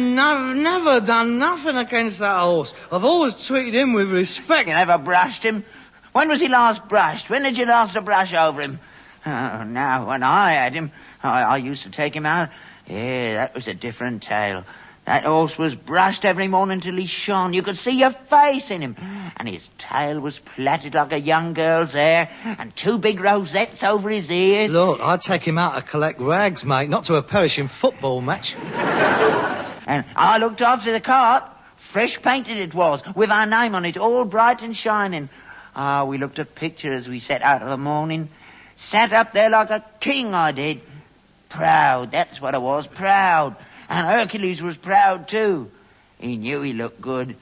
never done nothing against that horse. I've always treated him with respect. You never brushed him? When was he last brushed? When did you last brush over him? Oh, now, when I had him, I used to take him out. Yeah, that was a different tale. That horse was brushed every morning till he shone. You could see your face in him. And his tail was plaited like a young girl's hair, and 2 big rosettes over his ears. Look, I'd take him out to collect rags, mate, not to a perishing football match. And I looked after the cart. Fresh painted it was, with our name on it, all bright and shining. We looked a picture as we set out of the morning. Sat up there like a king, I did. Proud, that's what I was, proud. And Hercules was proud, too. He knew he looked good.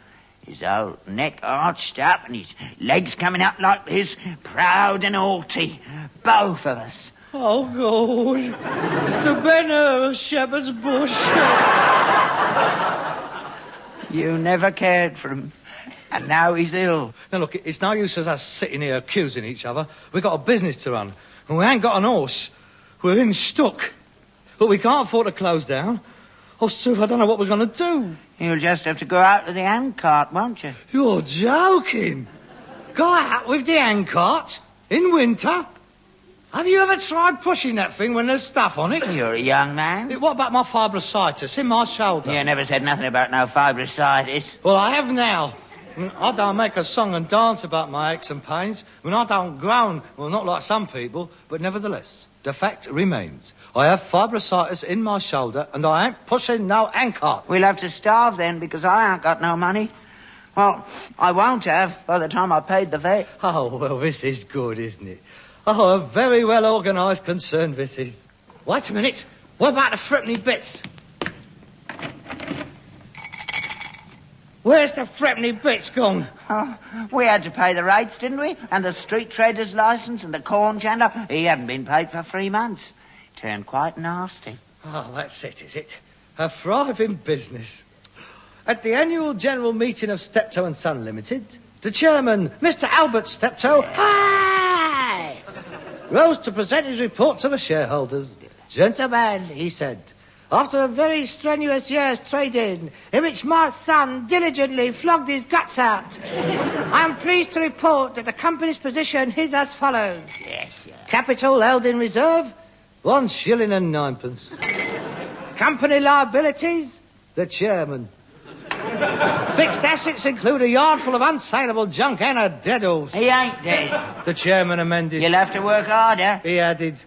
His old neck arched up and his legs coming up like this. Proud and haughty. Both of us. Oh, God. The banner of Shepherd's Bush. You never cared for him. And now he's ill. Now, look, it's no use as us sitting here accusing each other. We've got a business to run. And we ain't got an horse. We're in stuck. But we can't afford to close down. Oh, Stu, I don't know what we're going to do. You'll just have to go out with the handcart, won't you? You're joking. Go out with the handcart? In winter? Have you ever tried pushing that thing when there's stuff on it? You're a young man. What about my fibrositis in my shoulder? You never said nothing about no fibrositis. Well, I have now. I don't make a song and dance about my aches and pains. I don't groan. Well, not like some people, but nevertheless, the fact remains. I have fibrositis in my shoulder, and I ain't pushing no handcart. We'll have to starve then, because I ain't got no money. Well, I won't have by the time I paid the vet. Oh, well, this is good, isn't it? Oh, a very well-organised concern, this is. Wait a minute. What about the threepenny bits? Where's the threepenny bits gone? Oh, we had to pay the rates, didn't we? And the street trader's licence and the corn chandler. He hadn't been paid for 3 months. Turned quite nasty. Oh, that's it, is it? A thriving business. At the annual general meeting of Steptoe and Son Limited, the chairman, Mr. Albert Steptoe, rose to present his report to the shareholders. Gentlemen, he said, after a very strenuous year's trading, in which my son diligently flogged his guts out, I am pleased to report that the company's position is as follows. Yes. Capital held in reserve, 1 shilling and 9pence. Company liabilities, the chairman. Fixed assets include a yard full of unsaleable junk and a dead horse. He ain't dead. The chairman amended. You'll have to work harder. He added.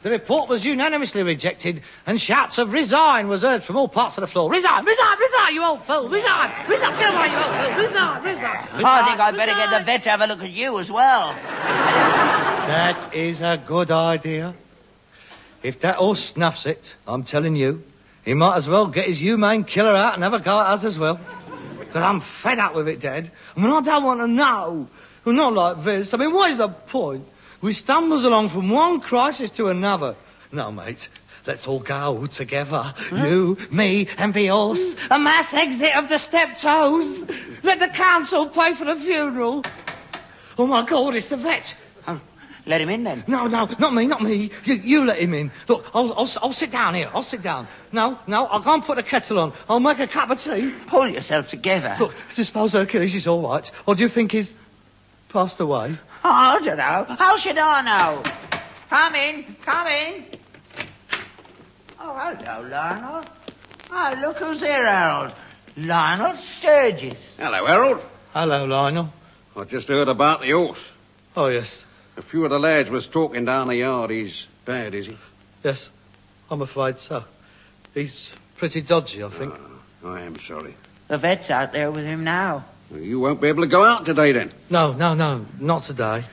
The report was unanimously rejected, and shouts of resign was heard from all parts of the floor. Resign, resign, resign, you old fool! Resign, resign, get away, you old fool! Resign, resign. I think I'd better get the vet to have a look at you as well. That is a good idea. If that horse snuffs it, I'm telling you, he might as well get his humane killer out and have a go at us as well. Because I'm fed up with it, Dad. I mean, I don't want to know. Well, not like this. I mean, what is the point? We stumbles along from one crisis to another. No, mate, let's all go together. Huh? You, me, and the horse. A mass exit of the Steptoes. Let the council pay for the funeral. Oh, my God, it's the vet. Let him in, then. No, not me. You let him in. Look, I'll sit down here. I'll sit down. No, I'll go and put the kettle on. I'll make a cup of tea. Pull yourself together. Look, I suppose Hercules is all right. Or do you think he's passed away? Oh, I don't know. How should I know? Come in. Oh, hello, Lionel. Oh, look who's here, Harold. Lionel Sturgis. Hello, Harold. Hello, Lionel. I just heard about the horse. Oh, yes. A few of the lads was talking down the yard. He's bad, is he? Yes, I'm afraid so. He's pretty dodgy, I think. Oh, I am sorry. The vet's out there with him now. Well, you won't be able to go out today, then? No, not today.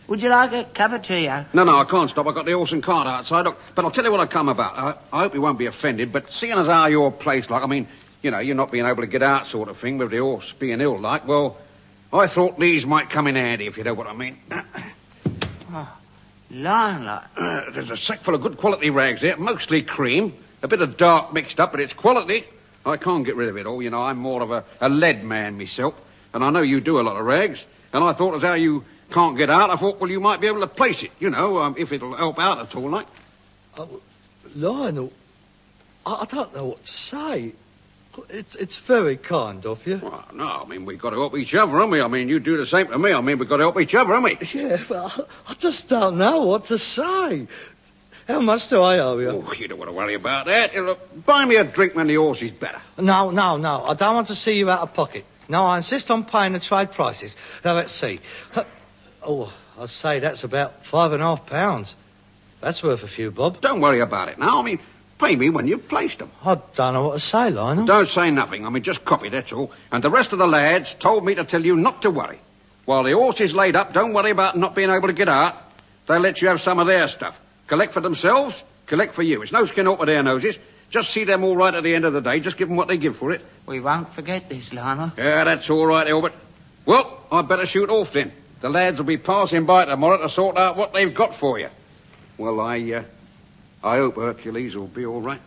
Would you like a cup of tea? No, I can't stop. I've got the horse and cart outside. Look, but I'll tell you what I come about. I hope you won't be offended, but seeing as how your place, like, I mean, you know, you're not being able to get out sort of thing with the horse being ill, like, well, I thought these might come in handy, if you know what I mean. Oh, Lionel. There's a sack full of good quality rags there, mostly cream. A bit of dark mixed up, but it's quality. I can't get rid of it all, you know. I'm more of a lead man myself, and I know you do a lot of rags. And I thought as how you can't get out, I thought, well, you might be able to place it, you know, if it'll help out at all, like. Oh, Lionel, I don't know what to say. It's very kind of you. Well, no, I mean, we've got to help each other, haven't we? I mean, you do the same to me. I mean, we've got to help each other, haven't we? Yeah, well, I just don't know what to say. How much do I owe you? Oh, you don't want to worry about that. Look, buy me a drink when the horse is better. No. I don't want to see you out of pocket. No, I insist on paying the trade prices. Now, let's see. Oh, I'd say that's about £5.5. That's worth a few bob. Don't worry about it now. I mean, pay me when you've placed them. I don't know what to say, Lionel. Don't say nothing. I mean, just copy, that's all. And the rest of the lads told me to tell you not to worry. While the horse is laid up, don't worry about not being able to get out. They'll let you have some of their stuff. Collect for themselves, collect for you. It's no skin off of their noses. Just see them all right at the end of the day. Just give them what they give for it. We won't forget this, Lionel. Yeah, that's all right, Albert. Well, I'd better shoot off then. The lads will be passing by tomorrow to sort out what they've got for you. Well, I hope Hercules will be all right.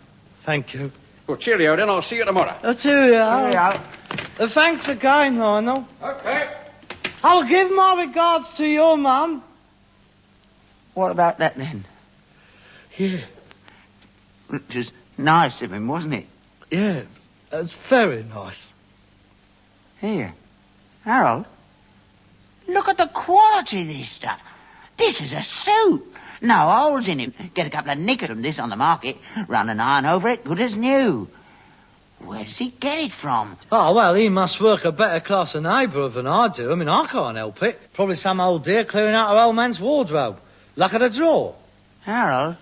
Thank you. Well, cheerio then. I'll see you tomorrow. Cheerio. Thanks again, Lionel. Okay. I'll give my regards to your mum. What about that, then? Yeah. It was nice of him, wasn't it? Yeah, it's very nice. Here. Harold, look at the quality of this stuff. This is a suit. No holes in him. Get a couple of knickers from this on the market, run an iron over it, good as new. Where does he get it from? Oh, well, he must work a better class of neighbour than I do. I mean, I can't help it. Probably some old dear clearing out her old man's wardrobe. Luck of the draw. Harold,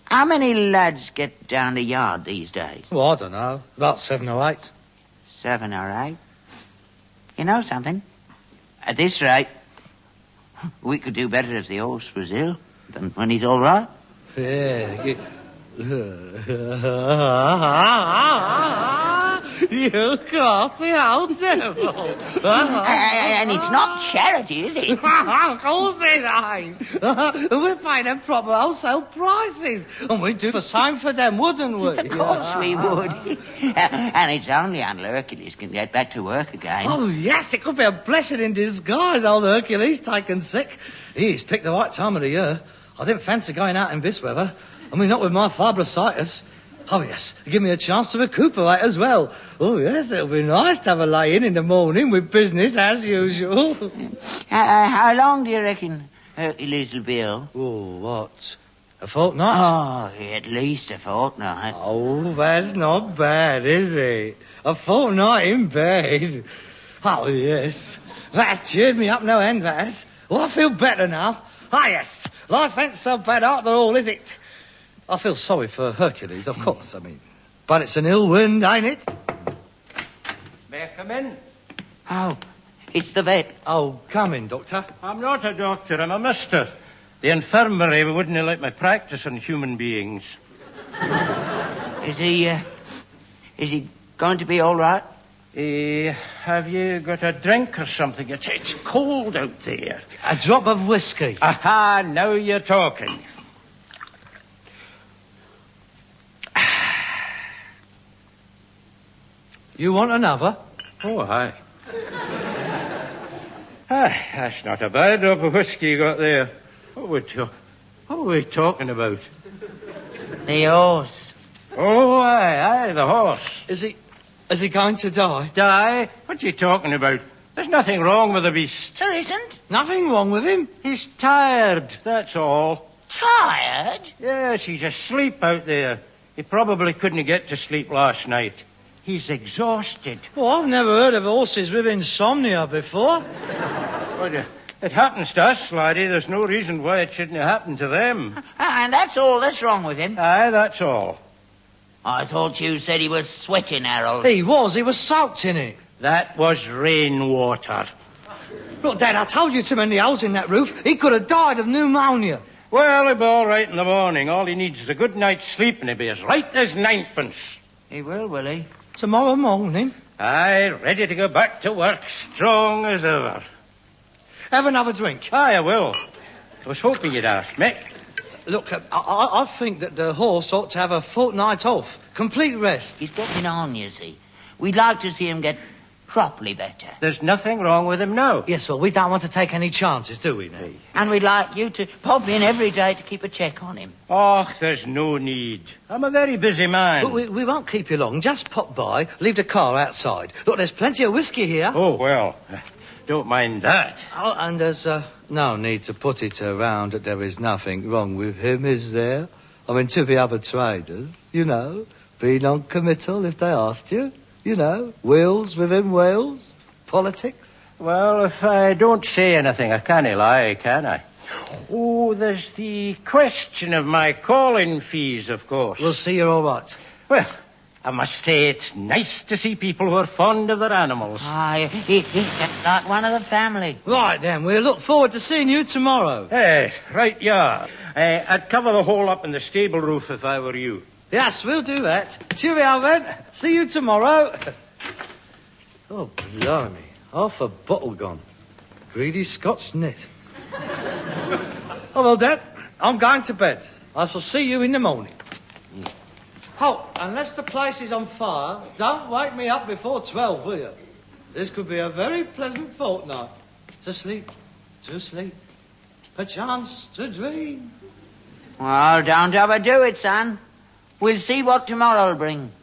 how many lads get down the yard these days? Well, I don't know. About 7 or 8. 7 or 8? You know something? At this rate, we could do better if the horse was ill than when he's all right. Yeah. You got the old devil. And it's not charity, is it? Of course it ain't. We're paying them proper wholesale prices. And we'd do the same for them, wouldn't we? Of course we would. And it's only until Hercules can get back to work again. Oh, yes, it could be a blessing in disguise, old Hercules taken sick. He's picked the right time of the year. I didn't fancy going out in this weather. I mean, not with my fibrositis. Oh, yes, give me a chance to recuperate as well. Oh, yes, it'll be nice to have a lay-in the morning with business as usual. How long do you reckon Hercules will be ill? Oh, what? A fortnight? Oh, at least a fortnight. Oh, that's not bad, is it? A fortnight in bed. Oh, yes. That's cheered me up no end, that. Oh, I feel better now. Ah, yes, life ain't so bad after all, is it? I feel sorry for Hercules, of course, I mean. But it's an ill wind, ain't it? May I come in? Oh, it's the vet. Oh, come in, Doctor. I'm not a doctor, I'm a mister. The infirmary wouldn't let me practice on human beings. Is he going to be all right? Have you got a drink or something? It's cold out there. A drop of whiskey. Aha, now you're talking. You want another? Oh, aye. That's not a bad drop of whiskey you got there. What are we talking about? The horse. Oh, aye, the horse. Is he going to die? Die? What are you talking about? There's nothing wrong with the beast. There isn't? Nothing wrong with him? He's tired, that's all. Tired? Yes, he's asleep out there. He probably couldn't get to sleep last night. He's exhausted. Well, I've never heard of horses with insomnia before. Well, it happens to us, laddie. There's no reason why it shouldn't have happened to them. And that's all that's wrong with him? Aye, that's all. I thought you said he was sweating, Harold. He was soaked in it. That was rainwater. Look, Dad, I told you too many holes in that roof. He could have died of pneumonia. Well, he'll be all right in the morning. All he needs is a good night's sleep, and he'll be as right as ninepence. He will he? Tomorrow morning? Aye, ready to go back to work, strong as ever. Have another drink. Aye, I will. I was hoping you'd ask me. Look, I think that the horse ought to have a fortnight off. Complete rest. He's getting on, you see. We'd like to see him get properly better. There's nothing wrong with him now. Yes, well, we don't want to take any chances, do we, now? And we'd like you to pop in every day to keep a check on him. Oh, there's no need. I'm a very busy man. But we won't keep you long. Just pop by, leave the car outside. Look, there's plenty of whiskey here. Oh, well, don't mind that. Oh, and there's no need to put it around that there is nothing wrong with him, is there? I mean, to the other traders, be non-committal if they asked you. Wheels within wheels, politics. Well, if I don't say anything, I can't lie, can I? Oh, there's the question of my calling fees, of course. We'll see you're all right. Well, I must say it's nice to see people who are fond of their animals. Aye, he's like one of the family. Right, then, we'll look forward to seeing you tomorrow. Hey, right you are. I'd cover the hole up in the stable roof if I were you. Yes, we'll do that. Cheerio, then. See you tomorrow. Oh, blimey. Half a bottle gone. Greedy Scotch nit. Oh, well, Dad, I'm going to bed. I shall see you in the morning. Oh, unless the place is on fire, don't wake me up before 12, will you? This could be a very pleasant fortnight. To sleep, a chance to dream. Well, don't overdo it, son. We'll see what tomorrow'll bring.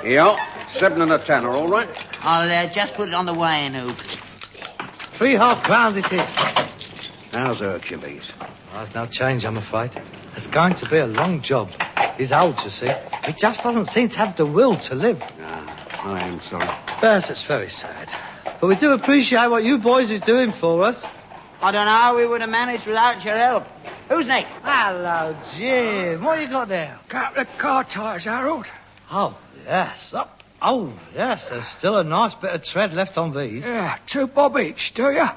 Yeah, 7 and a tenner, all right? I'll just put it on the weighing hoop. 3 half-crowns it is. How's Hercules? There's no change, I'm afraid. It's going to be a long job. He's old, you see. He just doesn't seem to have the will to live. I am sorry. Yes, it's very sad. But we do appreciate what you boys is doing for us. I don't know how we would have managed without your help. Who's next? Hello, Jim. What you got there? Couple of car tyres, Harold. Oh, yes. Oh, yes. There's still a nice bit of tread left on these. Yeah, 2 bob each, do you?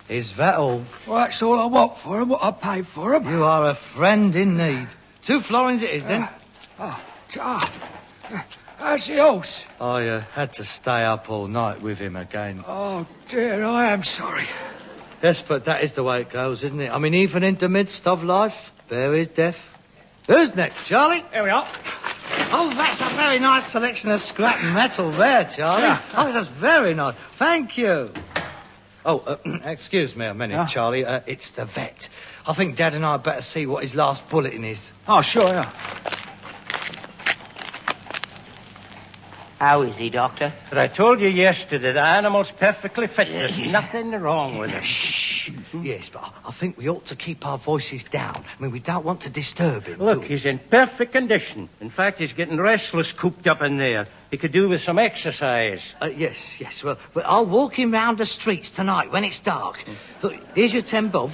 Is that all? Well, that's all I want for 'em, what I paid for 'em. You are a friend in need. 2 florins it is, then. How's the horse? I had to stay up all night with him again. Oh, dear, I am sorry. Yes, but that is the way it goes, isn't it? I mean, even in the midst of life, there is death. Who's next, Charlie? Here we are. Oh, that's a very nice selection of scrap metal there, Charlie. Yeah. Oh, that's very nice. Thank you. Oh, excuse me a minute, Charlie. It's the vet. I think Dad and I had better see what his last bulletin is. Oh, sure, yeah. How is he, Doctor? But I told you yesterday the animal's perfectly fit. There's nothing wrong with him. Shh. Yes, but I think we ought to keep our voices down. I mean, we don't want to disturb him. Look, he's in perfect condition. In fact, he's getting restless cooped up in there. He could do with some exercise. Yes. Well, I'll walk him round the streets tonight when it's dark. Look, here's your 10 bob.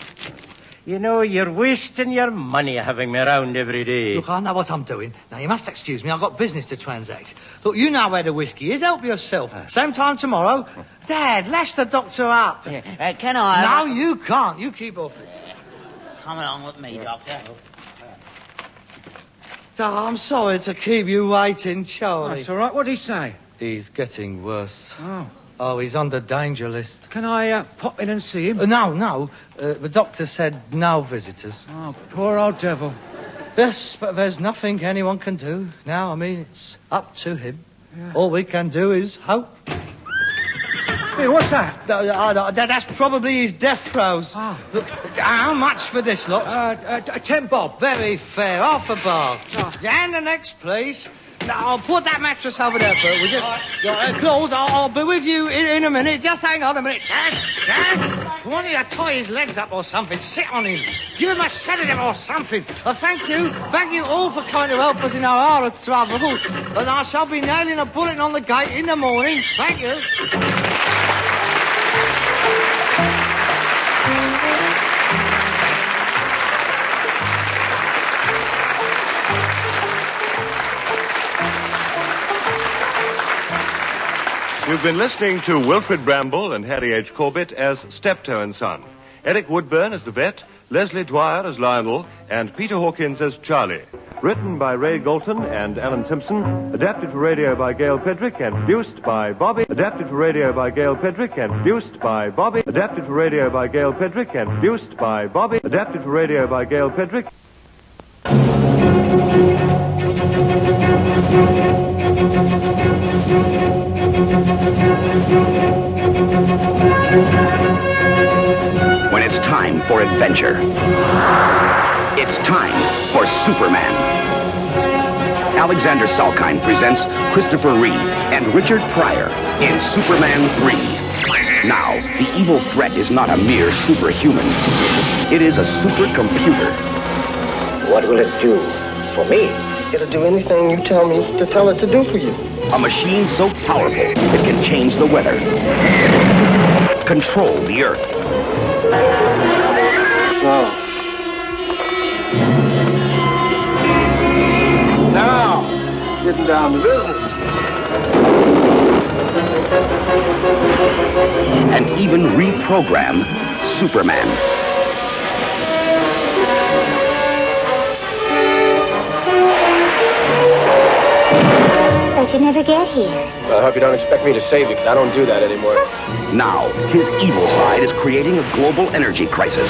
You know, you're wasting your money having me round every day. Look, I know what I'm doing. Now, you must excuse me. I've got business to transact. Look, you know where the whiskey is. Help yourself. Same time tomorrow. Dad, lash the doctor up. Can I? No, you can't. You keep off it. Come along with me, Doctor. Oh, I'm sorry to keep you waiting, Charlie. That's all right. What did he say? He's getting worse. Oh. Oh, he's on the danger list. Can I pop in and see him? No. The doctor said no visitors. Oh, poor old devil. Yes, but there's nothing anyone can do now. I mean, it's up to him. Yeah. All we can do is hope. Hey, what's that? That's probably his death throes. Oh. Look, how much for this lot? 10 bob. Very fair. Half a bar. Oh. And the next, please. Now, I'll put that mattress over there, Bert, would you? Claus, I'll be with you in a minute. Just hang on a minute. Dad! Why don't you tie his legs up or something? Sit on him. Give him a sedative or something. Thank you all for kind of help us in our hour of trouble. And I shall be nailing a bullet on the gate in the morning. Thank you. You've been listening to Wilfred Bramble and Harry H. Corbett as Steptoe and Son, Eric Woodburn as the vet, Leslie Dwyer as Lionel, and Peter Hawkins as Charlie. Written by Ray Galton and Alan Simpson, adapted for radio by Gail Pedrick and produced by Bobby. Adapted for radio by Gail Pedrick and produced by Bobby. Adapted for radio by Gail Pedrick and produced by Bobby. Adapted for radio by Gail Pedrick. When it's time for adventure, it's time for Superman. Alexander Salkind presents Christopher Reeve and Richard Pryor in Superman 3. Now, the evil threat is not a mere superhuman. It is a supercomputer. What will it do for me? It'll do anything you tell me to tell it to do for you. A machine so powerful it can change the weather, control the earth. Oh. Now, getting down to business. And even reprogram Superman. But you never get here. Well, I hope you don't expect me to save you, because I don't do that anymore. Now, his evil side is creating a global energy crisis.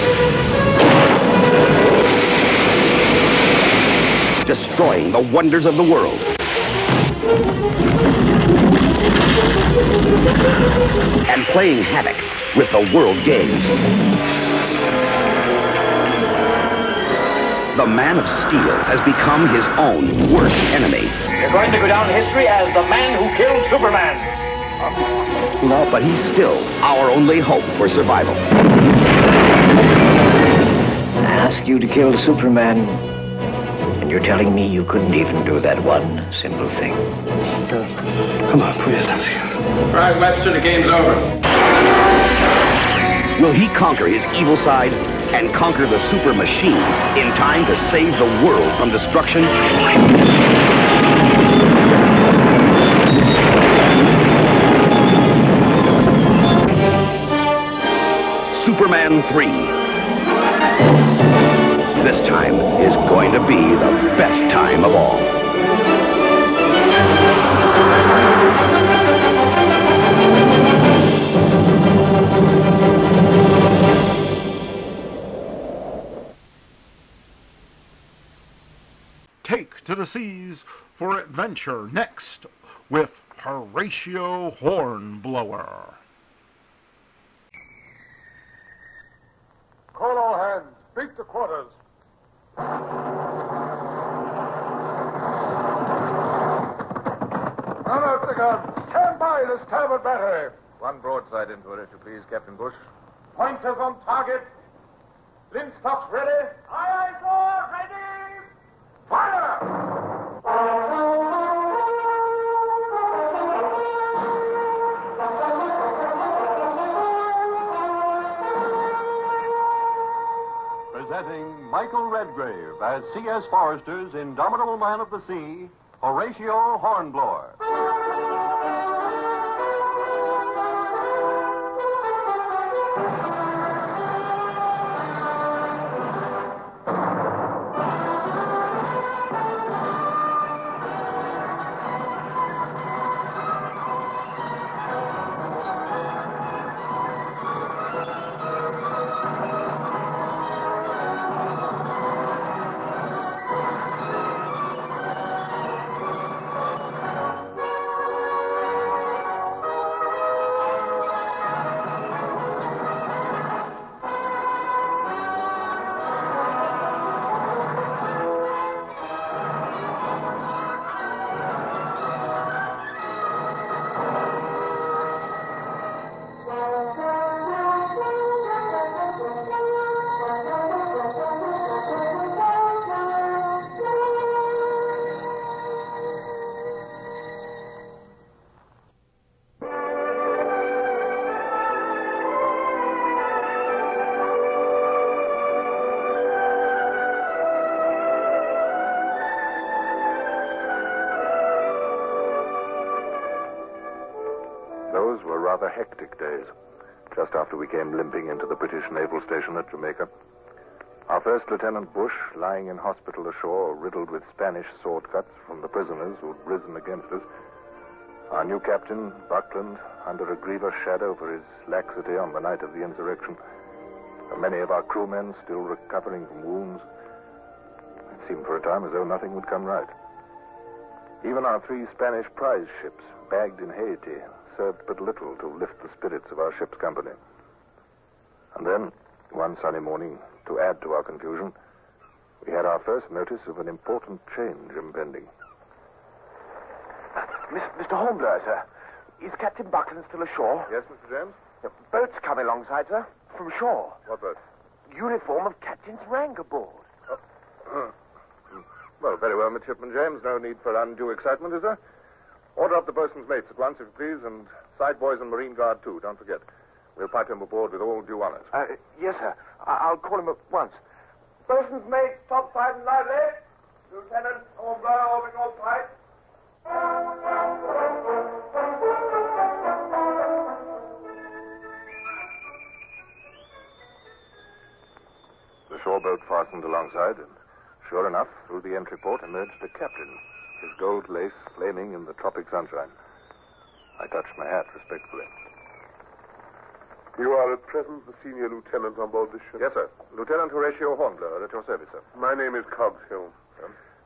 Destroying the wonders of the world. And playing havoc with the world games. The Man of Steel has become his own worst enemy. You're going to go down in history as the man who killed Superman. No, but he's still our only hope for survival. I asked you to kill Superman, and you're telling me you couldn't even do that one simple thing. Come on, put yourself here. All right, Webster, the game's over. Will he conquer his evil side and conquer the super machine in time to save the world from destruction? Superman 3. This time is going to be the best time of all. Take to the seas for adventure next with Horatio Hornblower. Call all hands. Beat to quarters. Unload the guns. Stand by the starboard battery. One broadside into it, if you please, Captain Bush. Pointers on target. Linstops ready. Aye, aye, sir. Ready. Fire! Michael Redgrave as C.S. Forrester's indomitable man of the sea, Horatio Hornblower. Those were rather hectic days, just after we came limping into the British naval station at Jamaica. Our first Lieutenant Bush, lying in hospital ashore, riddled with Spanish sword cuts from the prisoners who'd risen against us. Our new captain, Buckland, under a grievous shadow for his laxity on the night of the insurrection. And many of our crewmen still recovering from wounds. It seemed for a time as though nothing would come right. Even our 3 Spanish prize ships, bagged in Haiti, served but little to lift the spirits of our ship's company. And then, one sunny morning, to add to our confusion, we had our first notice of an important change impending. Mr. Hornblower, sir. Is Captain Buckland still ashore? Yes, Mr. James? Boat's coming alongside, sir, from shore. What boat? Uniform of captain's rank aboard. Well, very well, Midshipman James. No need for undue excitement, is there? Order up the boatswain's mates at once, if you please, and side boys and marine guard, too. Don't forget. We'll pipe him aboard with all due honors. Yes, sir. I'll call him at once. Boatswain's mate, topside and lively. Lieutenant Hornblower, opening all pipe. The shoreboat fastened alongside, and sure enough, through the entry port emerged the captain, his gold lace flaming in the tropic sunshine. I touched my hat respectfully. You are at present the senior lieutenant on board this ship? Yes, sir. Lieutenant Horatio Hornblower, at your service, sir. My name is Cogshill.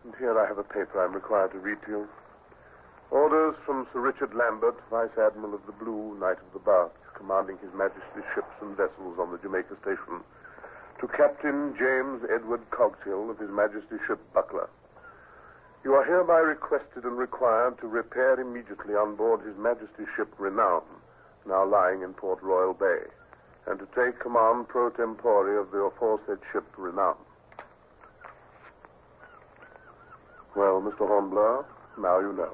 And here I have a paper I'm required to read to you. Orders from Sir Richard Lambert, Vice Admiral of the Blue, Knight of the Bath, commanding His Majesty's ships and vessels on the Jamaica station, to Captain James Edward Cogshill of His Majesty's ship Buckler. You are hereby requested and required to repair immediately on board His Majesty's ship Renown, now lying in Port Royal Bay, and to take command pro tempore of the aforesaid ship Renown. Well, Mr. Hornblower, now you know.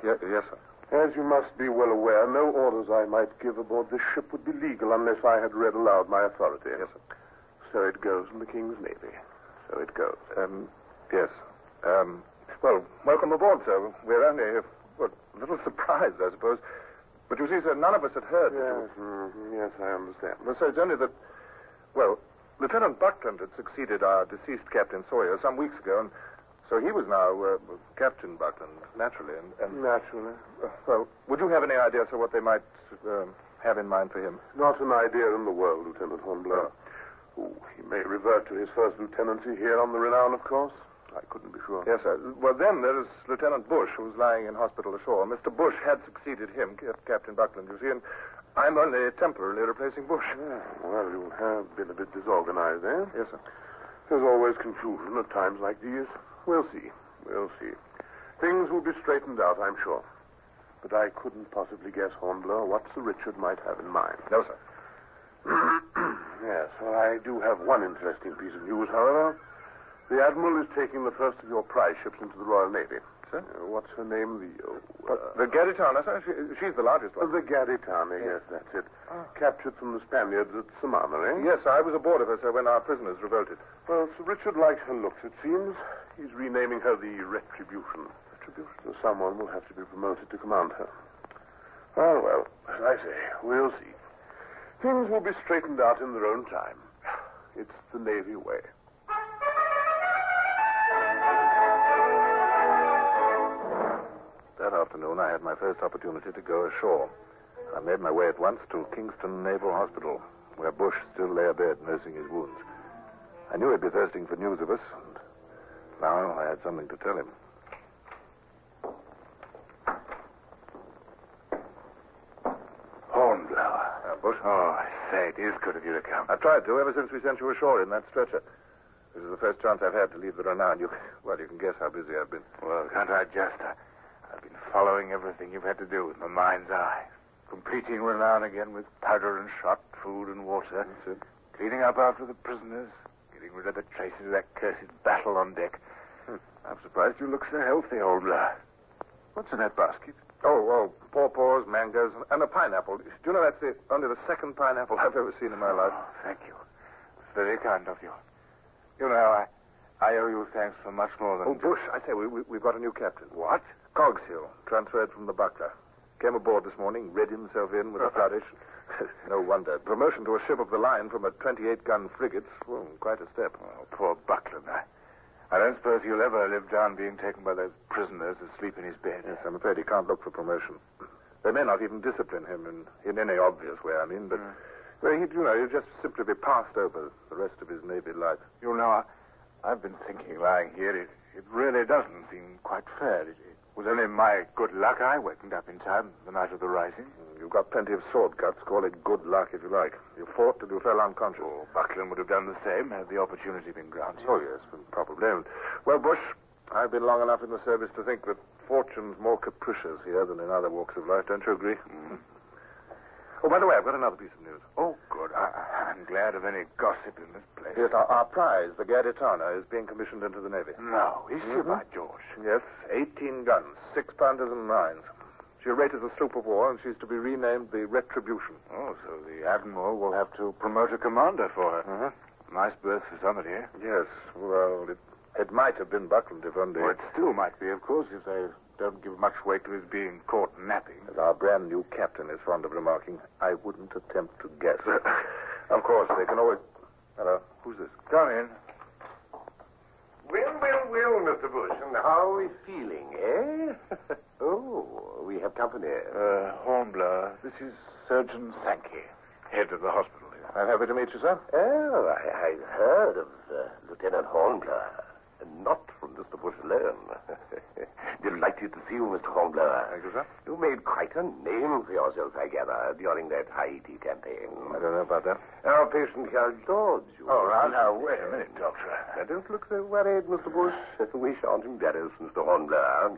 Yes, sir. As you must be well aware, no orders I might give aboard this ship would be legal unless I had read aloud my authority. Yes, sir. So it goes in the King's Navy. So it goes. Yes. Well, welcome aboard, sir. We're only a little surprised, I suppose. But you see, sir, none of us had heard. Yes, I understand. Well, sir, it's only that, well, Lieutenant Buckland had succeeded our deceased Captain Sawyer some weeks ago, and so he was now Captain Buckland, naturally. And Naturally. Well, would you have any idea, sir, what they might have in mind for him? Not an idea in the world, Lieutenant Hornblower. He may revert to his first lieutenancy here on the Renown, of course. I couldn't be sure. Yes, sir. Well, then there is Lieutenant Bush, who's lying in hospital ashore. Mr. Bush had succeeded him, Captain Buckland, you see, and I'm only temporarily replacing Bush. Yeah, well, you have been a bit disorganized, eh? Yes, sir. There's always confusion at times like these. We'll see. We'll see. Things will be straightened out, I'm sure. But I couldn't possibly guess, Hornblower, what Sir Richard might have in mind. No, sir. Yes, well, I do have one interesting piece of news, however. The Admiral is taking the first of your prize ships into the Royal Navy. sir. What's her name? The Gaditana, sir. She's the largest one. The Gaditana, yes, that's it. Captured from the Spaniards at Samana, eh? Yes, sir. I was aboard of her, sir, when our prisoners revolted. Well, Sir Richard likes her looks, it seems. He's renaming her the Retribution. Retribution? So someone will have to be promoted to command her. Well, as I say, we'll see. Things will be straightened out in their own time. It's the Navy way. That afternoon, I had my first opportunity to go ashore. I made my way at once to Kingston Naval Hospital, where Bush still lay abed nursing his wounds. I knew he'd be thirsting for news of us, and now I had something to tell him. Hornblower. Bush? Oh, I say, it is good of you to come. I've tried to ever since we sent you ashore in that stretcher. This is the first chance I've had to leave the Renown. You can guess how busy I've been. Well, can't I just? I've been following everything you've had to do with my mind's eye. Completing Renown again with powder and shot, food and water. That's it. Cleaning up after the prisoners. Getting rid of the traces of that cursed battle on deck. I'm surprised you look so healthy, Hornblower. What's in that basket? Oh, pawpaws, mangoes, and a pineapple. Do you know that's only the second pineapple I've ever seen in my life? Oh, thank you. It's very kind of you. You know, I owe you thanks for much more than... Oh, Bush, I say, we've got a new captain. What? Cogshill, transferred from the Buckler. Came aboard this morning, read himself in with a flourish. No wonder. Promotion to a ship of the line from a 28-gun frigate. Well, quite a step. Oh, poor Buckler, I don't suppose he'll ever live down being taken by those prisoners asleep in his bed. Yes, I'm afraid he can't look for promotion. They may not even discipline him in any obvious way, but... Well, he'd just simply be passed over the rest of his Navy life. You know, I've been thinking, lying here, it really doesn't seem quite fair. It was only my good luck I wakened up in time the night of the rising. You've got plenty of sword guts. Call it good luck if you like. You fought till you fell unconscious. Oh, Buckland would have done the same had the opportunity been granted. Oh, yes, probably. Well, Bush, I've been long enough in the service to think that fortune's more capricious here than in other walks of life. Don't you agree? Oh, by the way, I've got another piece of news. Oh, good. I'm glad of any gossip in this place. Yes, our prize, the Gaditana, is being commissioned into the Navy. No, is she, by George? Yes, 18 guns, 6-pounders and 9s. She'll rate as a sloop of war, and she's to be renamed the Retribution. Oh, so the Admiral will have to promote a commander for her. Nice berth for somebody. Yes, well, it might have been Buckland if only... Well, it still might be, of course, if they don't give much weight to his being caught napping. As our brand new captain is fond of remarking, I wouldn't attempt to guess. Of course, they can always... Hello, who's this? Come in. Well, Mr. Bush, and how are we feeling, eh? Oh, we have company. Hornblower, this is Surgeon Sankey, head of the hospital here. I'm happy to meet you, sir. Oh, I've heard of Lieutenant Hornblower. Not from Mr. Bush alone. Delighted to see you, Mr. Hornblower. Thank you, sir. You made quite a name for yourself, I gather, during that Haiti campaign. I don't know about that. Our patient here adores you. Oh, now, wait a minute, Doctor. Don't look so worried, Mr. Bush. We shan't embarrass Mr. Hornblower.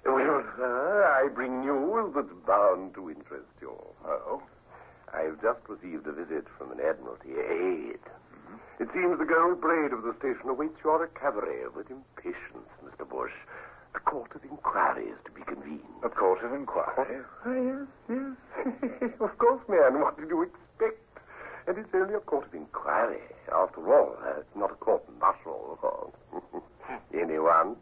Well, sir, I bring news that's bound to interest you. Oh? I've just received a visit from an Admiralty aide. It seems the gold braid of the station awaits your recovery with impatience, Mr. Bush. A court of inquiry is to be convened. A court of inquiry? Yes. Of course, man. What did you expect? And it's only a court of inquiry. After all, it's not a court martial for anyone.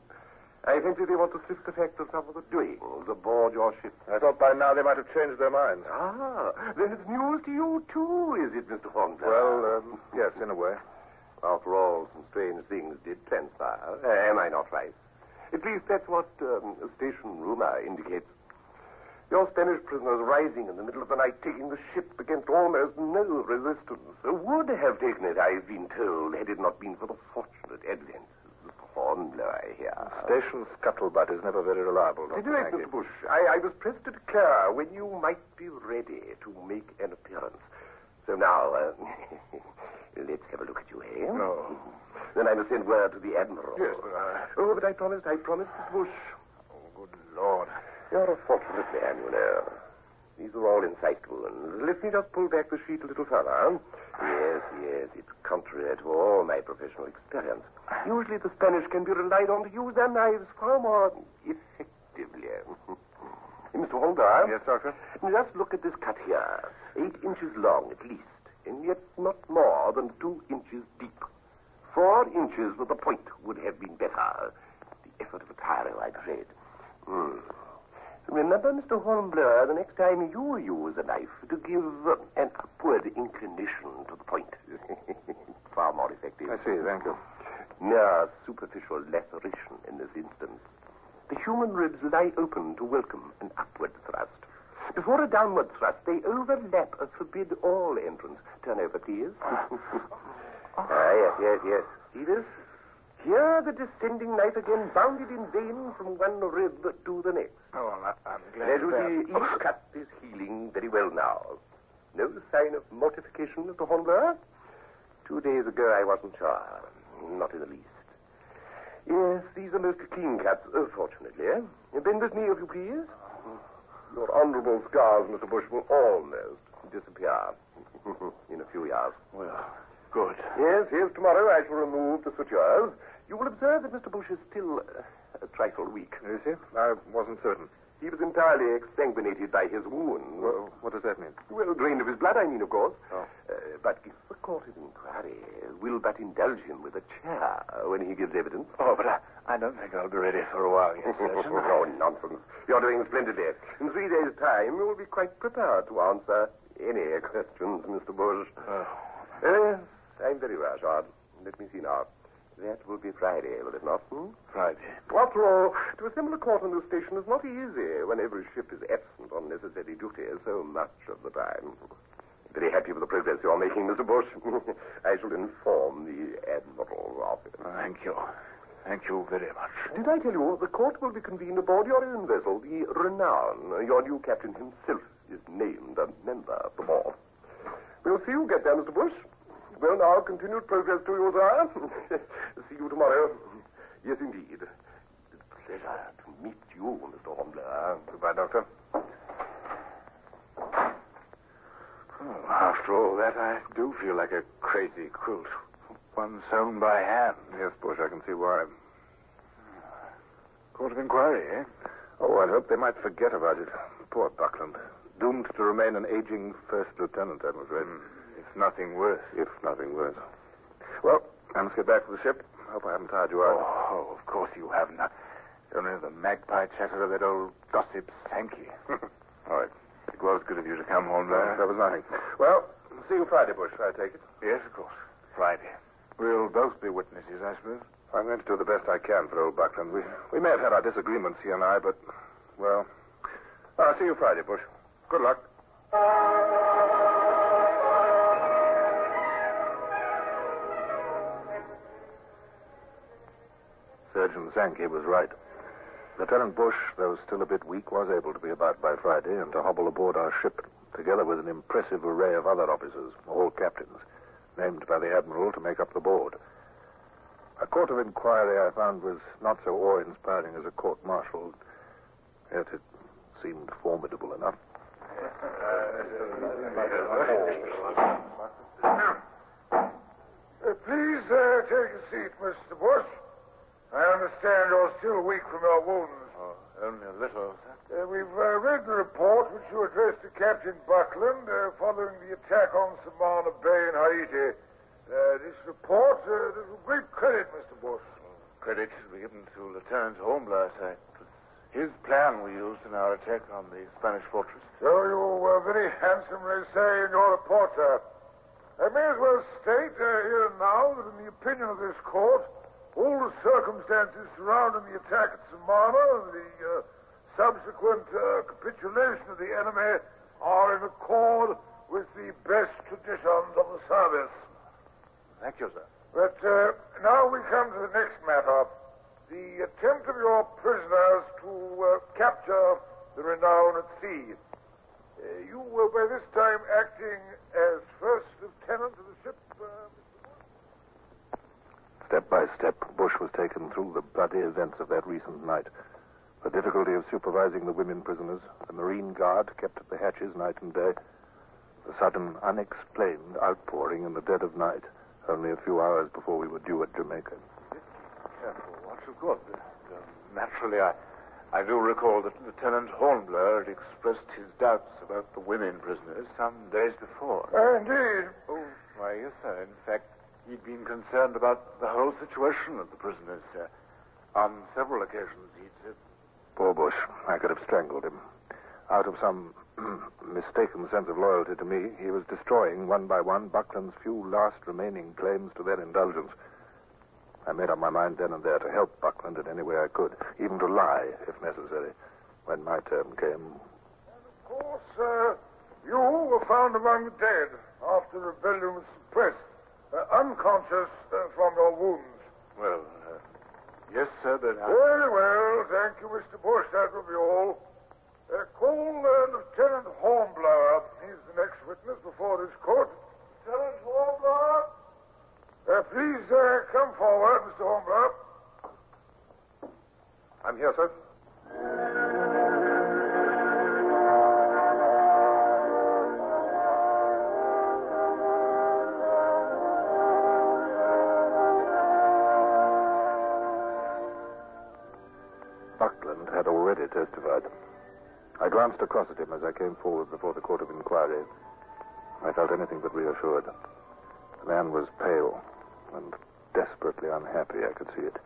I fancy they want to sift the facts of some of the doings aboard your ship. I thought by now they might have changed their minds. Ah, then it's news to you, too, is it, Mr. Hornblower? Well, yes, in a way. After all, some strange things did transpire. Am I not right? At least that's what station rumor indicates. Your Spanish prisoners rising in the middle of the night, taking the ship against almost no resistance. Would have taken it, I've been told, had it not been for the fortunate advent of Mr. Hornblower here. Station scuttlebutt is never very reliable, Dr. Direct, Mr. Bush. I was pressed to declare when you might be ready to make an appearance. So now, let's have a look at you, eh? No. Then I must send word to the Admiral. Yes, Oh, but I promised, Mr. Bush. Oh, good Lord. You're a fortunate man, you know. These are all insightful ones. Let me just pull back the sheet a little further. Yes, it's contrary to all my professional experience. Usually the Spanish can be relied on to use their knives far more effectively. Mr. Hornblower? Yes, Doctor? Just look at this cut here. 8 inches long at least, and yet not more than 2 inches deep. 4 inches with the point would have been better. The effort of a tyro, I dread. Remember, Mr. Hornblower, the next time you use a knife, to give an upward inclination to the point. Far more effective. I see, thank you. No superficial laceration in this instance. The human ribs lie open to welcome an upward thrust. Before a downward thrust, they overlap and forbid all entrance. Turn over, please. Yes. See this? Here the descending knife again bounded in vain from one rib to the next. Oh, well, I'm glad. As you see, each cut is healing very well now. No sign of mortification, Mr. Hornblower? 2 days ago I wasn't sure. Not in the least. Yes, these are most clean cuts, fortunately. Bend with me, if you please. Your honorable scars, Mr. Bush, will almost disappear in a few years. Well, good. Yes, tomorrow I shall remove the sutures. You will observe that Mr. Bush is still a trifle weak. Is he? I wasn't certain. He was entirely exsanguinated by his wound. Well, what does that mean? Well, drained of his blood, I mean, of course. Oh. But if the court of inquiry will but indulge him with a chair when he gives evidence... Oh, but I don't think I'll be ready for a while yet, Sergeant. Oh, nonsense. You're doing splendidly. In 3 days' time, you will be quite prepared to answer any questions, Mr. Bush. Yes, I'm very well, Shard. Let me see now. That will be Friday, will it not? Friday. After all, to assemble a court on this station is not easy when every ship is absent on necessary duty so much of the time. Very happy with the progress you're making, Mr. Bush. I shall inform the Admiral's office. Thank you. Thank you very much. Did I tell you the court will be convened aboard your own vessel, the Renown? Your new captain himself is named a member of the board. We'll see you get there, Mr. Bush. Well, now, continued progress to you, sir. See you tomorrow. Yes, indeed. It's a pleasure to meet you, Mr. Hornblower. Goodbye, Doctor. After all that, I do feel like a crazy quilt. One sewn by hand. Yes, Bush, I can see why. Court of inquiry, eh? Oh, I hope they might forget about it. Poor Buckland. Doomed to remain an aging first lieutenant, I'm afraid. If nothing worse. Well, I must get back to the ship. Hope I haven't tired you out. Oh, of course you haven't. Only the magpie chatter of that old gossip Sankey. All right. It was good of you to come home, that was nothing. Well, see you Friday, Bush, I take it. Yes, of course. Friday. We'll both be witnesses, I suppose. I'm going to do the best I can for old Buckland. We may have had our disagreements, he and I, but, well... I'll see you Friday, Bush. Good luck. Surgeon Sankey was right. Lieutenant Bush, though still a bit weak, was able to be about by Friday and to hobble aboard our ship, together with an impressive array of other officers, all captains, named by the Admiral to make up the board. A court of inquiry, I found, was not so awe-inspiring as a court-martial, yet it seemed formidable enough. Please take a seat, Mr. Bush. I understand you're still weak from your wounds. Oh, only a little, sir. We've read the report which you addressed to Captain Buckland following the attack on Samana Bay in Haiti. This report is of great credit, Mr. Bush. Credit should be given to Lieutenant Hornblower, sir. It was his plan we used in our attack on the Spanish fortress. So you very handsomely say in your report, sir. I may as well state here and now that in the opinion of this court, all the circumstances surrounding the attack at Samana and the subsequent capitulation of the enemy are in accord with the best traditions of the service. Thank you, sir. But now we come to the next matter. The attempt of your prisoners to capture the Renown at sea. You were by this time acting as first lieutenant of the ship, Step by step, Bush was taken through the bloody events of that recent night. The difficulty of supervising the women prisoners, the Marine Guard kept at the hatches night and day, the sudden, unexplained outpouring in the dead of night, only a few hours before we were due at Jamaica. Careful, watch, of course. Naturally, I do recall that Lieutenant Hornblower had expressed his doubts about the women prisoners some days before. Indeed. Oh, why, yes, sir. In fact, he'd been concerned about the whole situation of the prisoners, sir. On several occasions, he'd said... Poor Bush. I could have strangled him. Out of some mistaken sense of loyalty to me, he was destroying, one by one, Buckland's few last remaining claims to their indulgence. I made up my mind then and there to help Buckland in any way I could, even to lie, if necessary, when my term came. And of course, you were found among the dead after rebellion was suppressed, unconscious from your wounds. Well, yes, sir, but Very well. Thank you, Mr. Bush. That will be all. Call Lieutenant Hornblower. He's the next witness before this court. Lieutenant Hornblower? Please come forward, Mr. Hornblower. I'm here, sir. Buckland had already testified. I glanced across at him as I came forward before the court of inquiry. I felt anything but reassured. The man was pale and desperately unhappy, I could see it.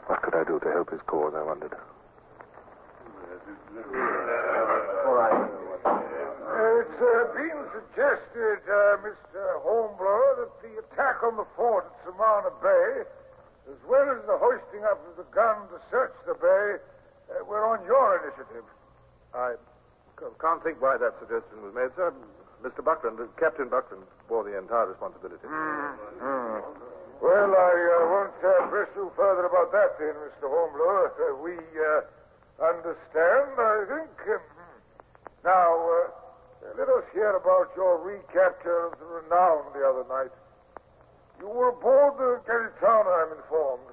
What could I do to help his cause, I wondered. All right. It's been suggested, Mr. Hornblower, that the attack on the fort at Samana Bay, as well as the hoisting up of the gun to search the bay, were on your initiative. I can't think why that suggestion was made, sir. Mr. Buckland, Captain Buckland, bore the entire responsibility. Well, I won't press you further about that then, Mr. Hornblower. We understand, I think. Now, let us hear about your recapture of the Renown the other night. You were aboard the Garitana, I'm informed.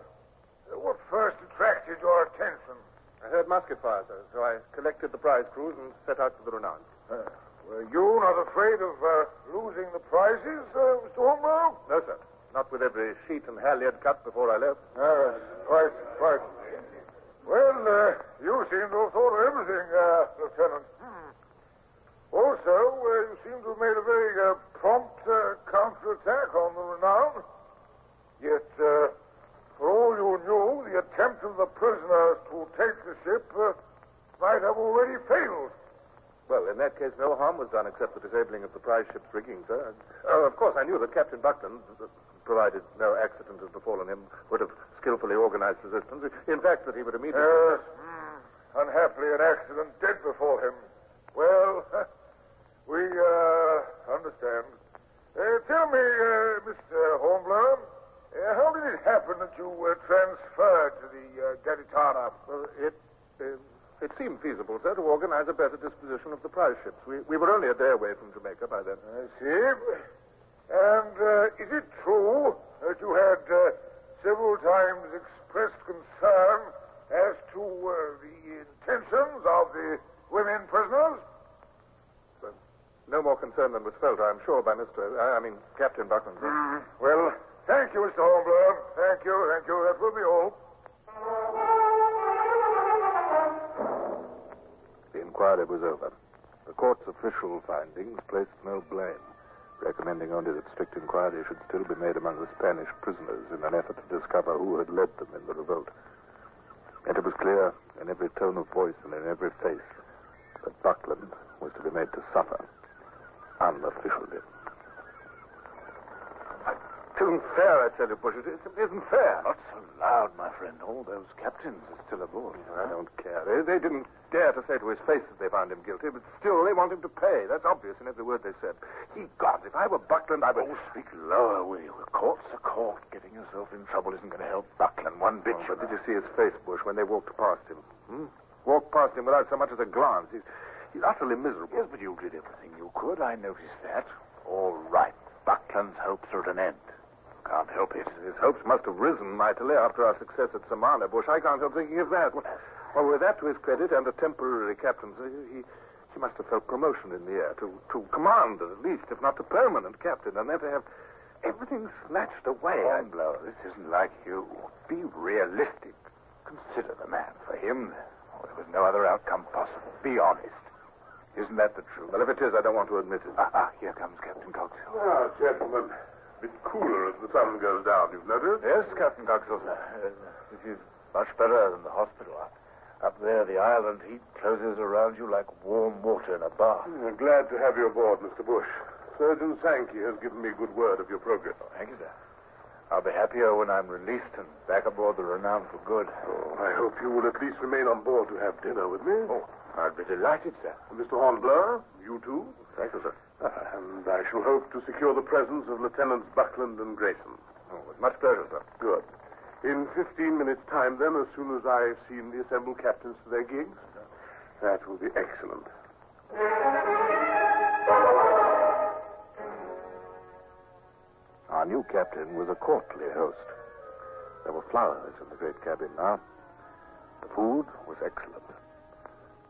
What first attracted your attention? I heard musket fire, sir, so I collected the prize crews and set out for the Renown. Were you not afraid of losing the prizes, Mr. Hornblower? No, sir. Not with every sheet and halyard cut before I left. Quite. Well, you seem to have thought of everything, Lieutenant. Also, you seem to have made a very prompt counterattack on the Renown. Yet, for all you knew, the attempt of the prisoners to take the ship might have already failed. Well, in that case, no harm was done except the disabling of the prize ship's rigging, sir. Of course, I knew that Captain Buckland, provided no accident had befallen him, would have skillfully organized resistance. In fact, that he would immediately... Yes. Unhappily, an accident did befall him. Well, we understand. Tell me, Mr. Hornblower, how did it happen that you were transferred to the Garitana? Well, it seemed feasible, sir, to organize a better disposition of the prize ships. We were only a day away from Jamaica by then. I see. And is it true that you had several times expressed concern as to the intentions of the women prisoners? Well, no more concern than was felt, I'm sure, by Captain Buckland. Well, thank you, Mr. Hornblower. Thank you. That will be all. The inquiry was over. The court's official findings placed no blame, recommending only that strict inquiry should still be made among the Spanish prisoners in an effort to discover who had led them in the revolt. And it was clear in every tone of voice and in every face that Buckland was to be made to suffer, unofficially. It isn't fair, I tell you, Bush. It isn't fair. Not so loud, my friend. All those captains are still aboard. I don't care. They didn't dare to say to his face that they found him guilty, but still they want him to pay. That's obvious in every word they said. God, if I were Buckland, I would... Oh, speak lower, will you? A court's a court. Getting yourself in trouble isn't going to help Buckland one bit. But did you see his face, Bush, when they walked past him? Walked past him without so much as a glance. He's utterly miserable. Yes, but you did everything you could. I noticed that. All right. Buckland's hopes are at an end. Can't help it. His hopes must have risen mightily after our success at Samana, Bush. I can't help thinking of that. Well, with that to his credit and a temporary captaincy, he must have felt promotion in the air to commander, at least, if not to permanent captain, and then to have everything snatched away. Hornblower, this isn't like you. Be realistic. Consider the man. For him, there was no other outcome possible. Be honest. Isn't that the truth? Well, if it is, I don't want to admit it. Here comes Captain Coxhill. Ah, gentlemen. A bit cooler as the sun goes down, you've noticed? Yes, Captain Coxhill. This is much better than the hospital. Up there, the island heat closes around you like warm water in a bath. Glad to have you aboard, Mr. Bush. Surgeon Sankey has given me good word of your progress. Thank you, sir. I'll be happier when I'm released and back aboard the Renown for good. I hope you will at least remain on board to have dinner with me. I'd be delighted, sir. Mr. Hornblower, you too? Thank you, sir. And I shall hope to secure the presence of Lieutenants Buckland and Grayson. With much pleasure, sir. Good. In 15 minutes' time, then, as soon as I've seen the assembled captains to their gigs, that will be excellent. Our new captain was a courtly host. There were flowers in the great cabin now. The food was excellent.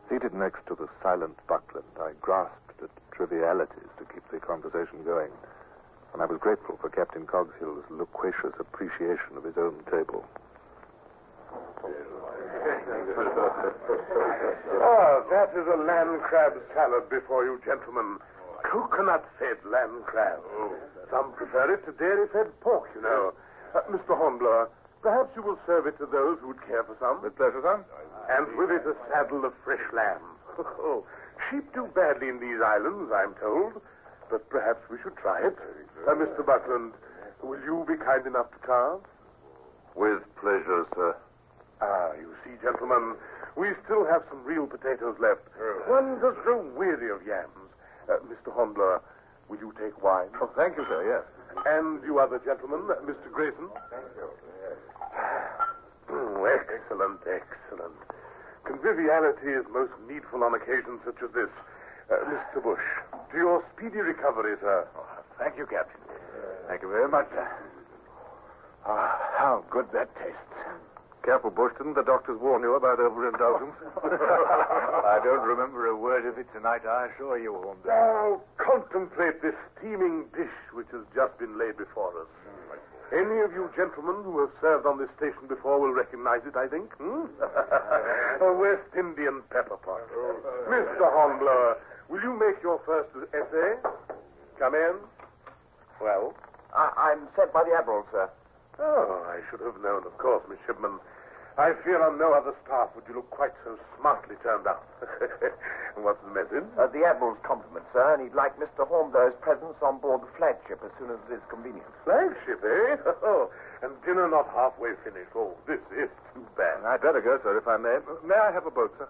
Seated next to the silent Buckland, I grasped at trivialities to keep the conversation going, and I was grateful for Captain Cogshill's loquacious appreciation of his own table. That is a land crab salad before you, gentlemen. Coconut-fed land crab. Some prefer it to dairy-fed pork, you know. Mr. Hornblower, perhaps you will serve it to those who would care for some. With pleasure, sir. And with it a saddle of fresh lamb. Sheep do badly in these islands, I'm told. But perhaps we should try it. Mr. Buckland, will you be kind enough to carve? With pleasure, sir. You see, gentlemen, we still have some real potatoes left. One does grow weary of yams. Mr. Hornblower, will you take wine? Oh, thank you, sir, yes. And you other gentlemen, Mr. Grayson? Thank you. Yes. Excellent, excellent. Conviviality is most needful on occasions such as this. Mr. Bush, to your speedy recovery, sir. Thank you, Captain. Thank you very much, sir. How good that tastes. Careful, Bush. Didn't the doctors warn you about overindulgence? I don't remember a word of it tonight, I assure you, Holmes. Now, contemplate this steaming dish which has just been laid before us. Any of you gentlemen who have served on this station before will recognize it, I think. A West Indian pepper pot. Mr. Hornblower, will you make your first essay? Come in. Well? I'm sent by the Admiral, sir. Oh, I should have known, of course, midshipman. I fear on no other staff would you look quite so smartly turned out. What's the message? The Admiral's compliment, sir, and he'd like Mr. Hornblower's presence on board the flagship as soon as it is convenient. Flagship, eh? Oh, and dinner not halfway finished. Oh, this is too bad. I'd better go, sir, if I may. May I have a boat, sir?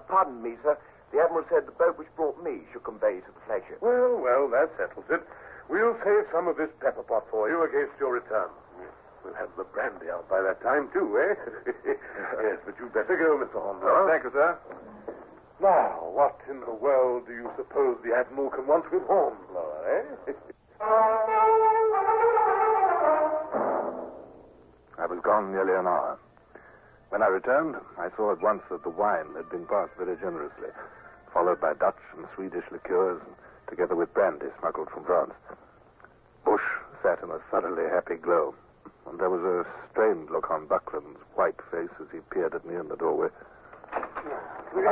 Pardon me, sir. The Admiral said the boat which brought me should convey you to the flagship. Well, that settles it. We'll save some of this pepper pot for you against your return. We'll have the brandy out by that time, too, eh? Yes, but you'd better go, Mr. Hornblower. Thank you, sir. Now, what in the world do you suppose the Admiral can want with Hornblower, eh? I was gone nearly an hour. When I returned, I saw at once that the wine had been passed very generously, followed by Dutch and Swedish liqueurs, together with brandy smuggled from France. Bush sat in a thoroughly happy glow, and there was a strained look on Buckland's white face as he peered at me in the doorway. Well,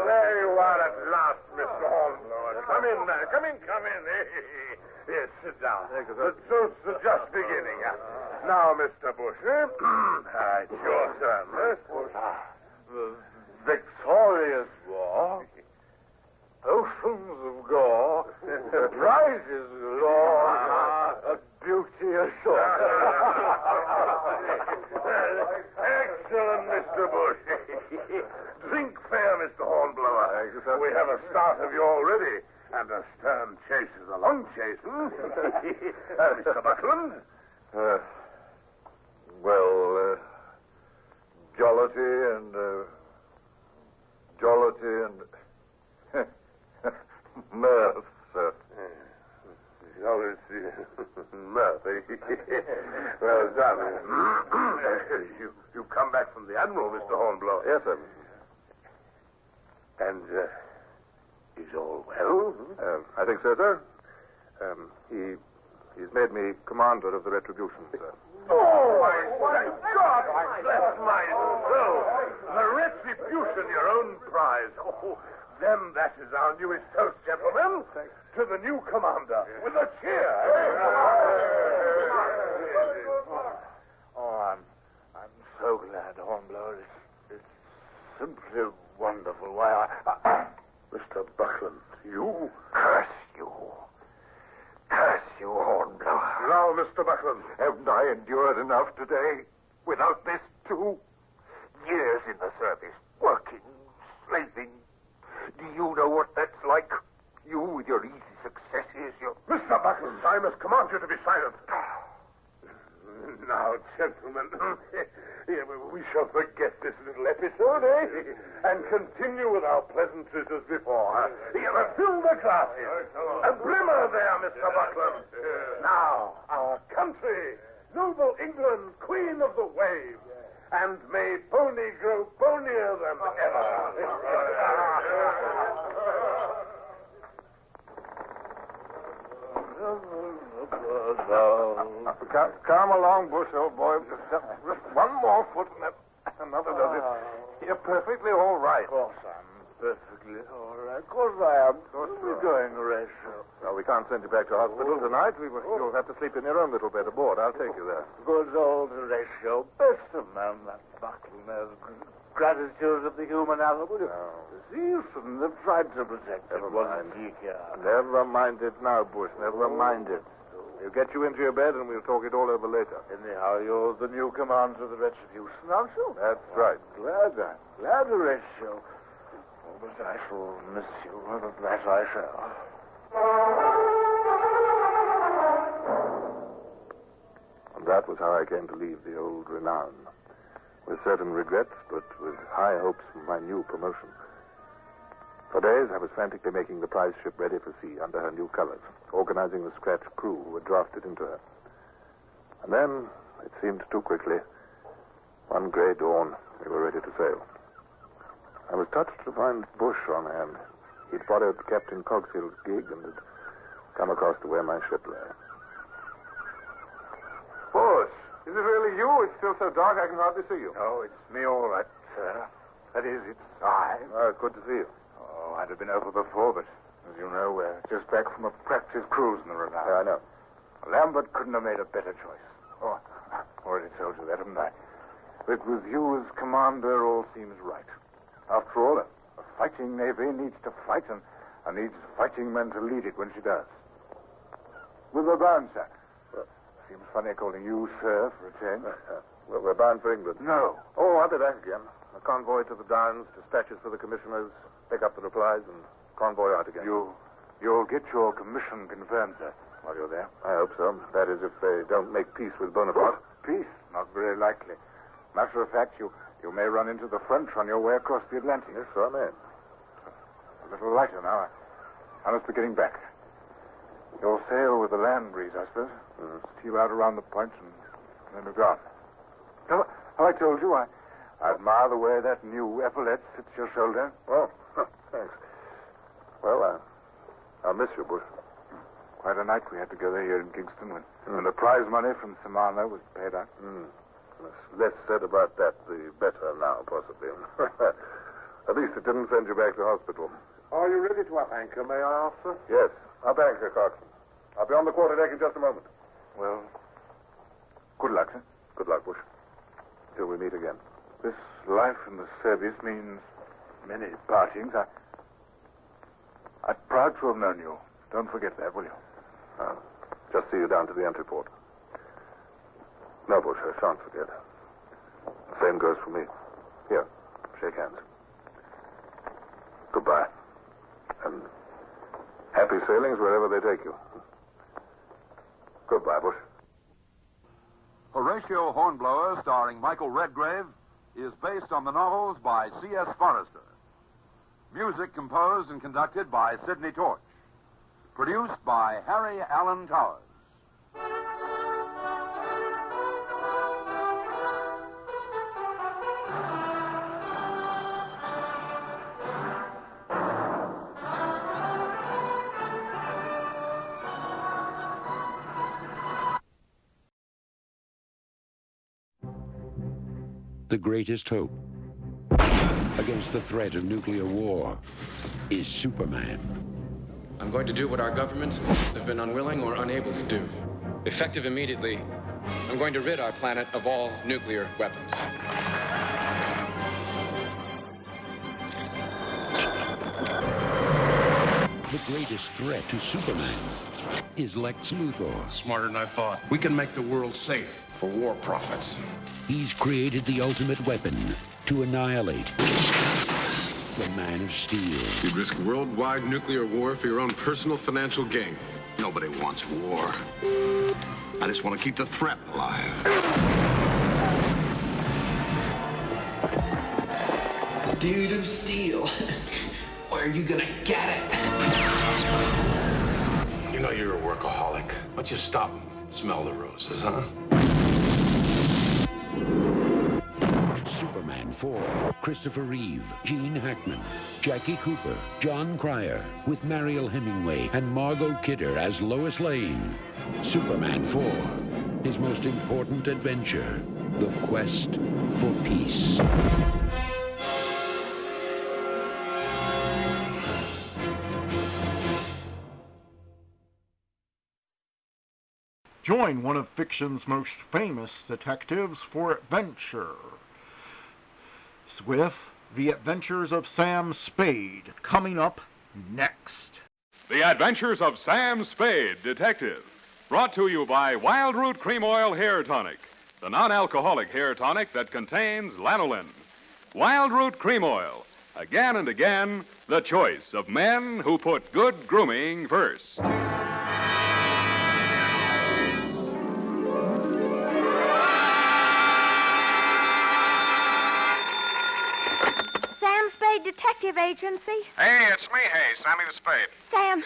there you are at last, Mr. Hornblower. Come in, man. Come in. Yes, sit down. Thank you, sir. The toast is just beginning. Now, Mr. Bush, eh? It's your turn, eh? The victorious war, oceans of gore, prizes galore, beauty ashore. Excellent, Mr. Bush. Drink fair, Mr. Hornblower. Thank you, sir. We have a start of you already, and a stern chase is a long chase, Mr. Buckland? jollity and mirth, sir. always Murphy. Well done. You've come back from the Admiral, Mr. Hornblower. Yes, sir. And, is all well? I think so, sir. He's made me commander of the Retribution, sir. Oh, my God! Bless my soul! The Retribution, your own prize. Oh, then that is our newest toast, gentlemen. To the new commander. With a cheer. Oh, I'm so glad, Hornblower. It's simply wonderful. Why, Mr. Buckland, you? Curse you. Curse you, Hornblower. Now, Mr. Buckland. Haven't I endured enough today? Without this, too? Years in the service, working, slaving. Do you know what that's like? You with your easy successes, your... Mr. Buckland, I must command you to be silent. Now, gentlemen, we shall forget this little episode, eh? And continue with our pleasantries as before. Fill the glasses. A brimmer there, Mr. Buckland. Now, our country, noble England, queen of the waves. And may pony grow bonier than ever. Come along, Bush, old boy. Just one more foot and another does it. You're perfectly all right. Of course I'm perfectly all right. Of course I am. We're going, Horatio. Well, we can't send you back to hospital tonight. You'll have to sleep in your own little bed aboard. I'll take you there. Good old Horatio. Best of man, that Buckland has gratitude of the human animal. The Sears shouldn't have tried to protect it. Wasn't he here? Never mind it now, Bush. Never mind it. We'll get you into your bed and we'll talk it all over later. Anyhow, you're the new commander of the Retribution, aren't you? That's right. I'm glad, Horatio. Oh, but I shall miss you. That I shall. And that was how I came to leave the old renown. With certain regrets, but with high hopes for my new promotion. For days, I was frantically making the prize ship ready for sea under her new colors, organizing the scratch crew who were drafted into her. And then, it seemed too quickly, one gray dawn, we were ready to sail. I was touched to find Bush on hand. He'd borrowed Captain Cogshill's gig and had come across to where my ship lay. Bush, is it really you? It's still so dark I can hardly see you. Oh, it's me all right, sir. That is, it's I. Oh, it's good to see you. Oh, I'd have been over before, but as you know, we're just back from a practice cruise in the Renown. Yeah, I know. Lambert couldn't have made a better choice. Oh, I've already told you that, haven't I? But with you as commander, all seems right. After all, a fighting navy needs to fight and needs fighting men to lead it when she does. With the bound, sir. Seems funny calling you sir for a change. Well, we're bound for England. No. Oh, I'll be back again. A convoy to the Downs, dispatches for the commissioners, pick up the replies, and convoy out again. You'll get your commission confirmed, sir, while you're there. I hope so. That is, if they don't make peace with Bonaparte. Peace? Not very likely. Matter of fact, you may run into the French on your way across the Atlantic. Yes, so I may. A little lighter now. I must be getting back. You'll sail with the land breeze, I suppose. Steal out around the point and then be gone. Have I told you I admire the way that new epaulette sits your shoulder? Oh, thanks. Well, I'll miss you, Bush. Quite a night we had together here in Kingston when the prize money from Samana was paid out. Less said about that, the better now, possibly. At least it didn't send you back to hospital. Are you ready to up anchor, may I ask, sir? Yes. Up anchor, Coxswain. I'll be on the quarterdeck in just a moment. Well, good luck, sir. Good luck, Bush. Till we meet again. This life in the service means many partings. I'm proud to have known you. Don't forget that, will you? I'll just see you down to the entry port. No, Bush, I shan't forget. The same goes for me. Here, shake hands. Goodbye. And happy sailings wherever they take you. Goodbye, Bush. Horatio Hornblower, starring Michael Redgrave, is based on the novels by C.S. Forrester. Music composed and conducted by Sidney Torch. Produced by Harry Allen Towers. The greatest hope against the threat of nuclear war is Superman. I'm going to do what our governments have been unwilling or unable to do. Effective immediately, I'm going to rid our planet of all nuclear weapons. The greatest threat to Superman is Lex Luthor. Smarter than I thought. We can make the world safe for war profits. He's created the ultimate weapon to annihilate the Man of Steel. You'd risk worldwide nuclear war for your own personal financial gain. Nobody wants war. I just want to keep the threat alive. Dude of Steel. Where are you gonna get it? You know you're a workaholic. Why don't you stop and smell the roses, huh? Superman 4, Christopher Reeve, Gene Hackman, Jackie Cooper, John Cryer, with Mariel Hemingway and Margot Kidder as Lois Lane. Superman 4, his most important adventure, the quest for peace. Join one of fiction's most famous detectives for adventure with The Adventures of Sam Spade, coming up next. The Adventures of Sam Spade, Detective, brought to you by Wild Root Cream Oil Hair Tonic, the non-alcoholic hair tonic that contains lanolin. Wild Root Cream Oil, again and again, the choice of men who put good grooming first. Detective Agency. Hey, it's me, Sammy the Spade. Sam,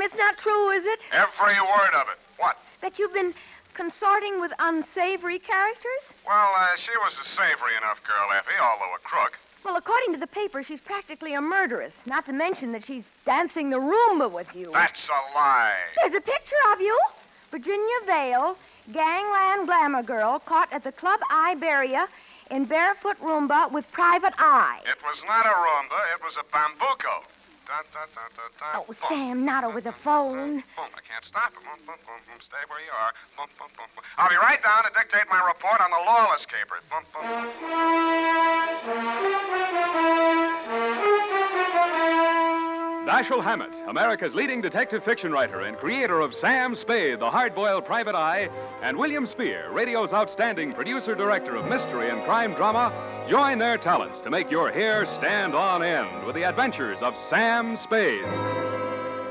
it's not true, is it? Every word of it. What? That you've been consorting with unsavory characters? Well, she was a savory enough girl, Effie, although a crook. Well, according to the paper, she's practically a murderess, not to mention that she's dancing the Roomba with you. That's a lie. There's a picture of you. Virginia Vale, gangland glamour girl, caught at the Club Iberia in barefoot Roomba with private eye. It was not a Roomba, it was a bambuco. Oh, Sam, not over the phone. Boom, I can't stop it. Boom, boom, boom, boom. Stay where you are. Boom, boom, boom, boom. I'll be right down to dictate my report on the lawless capers. Boom, boom, Dashiell Hammett, America's leading detective fiction writer and creator of Sam Spade, the hard-boiled private eye, and William Spear, radio's outstanding producer-director of mystery and crime drama, join their talents to make your hair stand on end with the adventures of Sam Spade.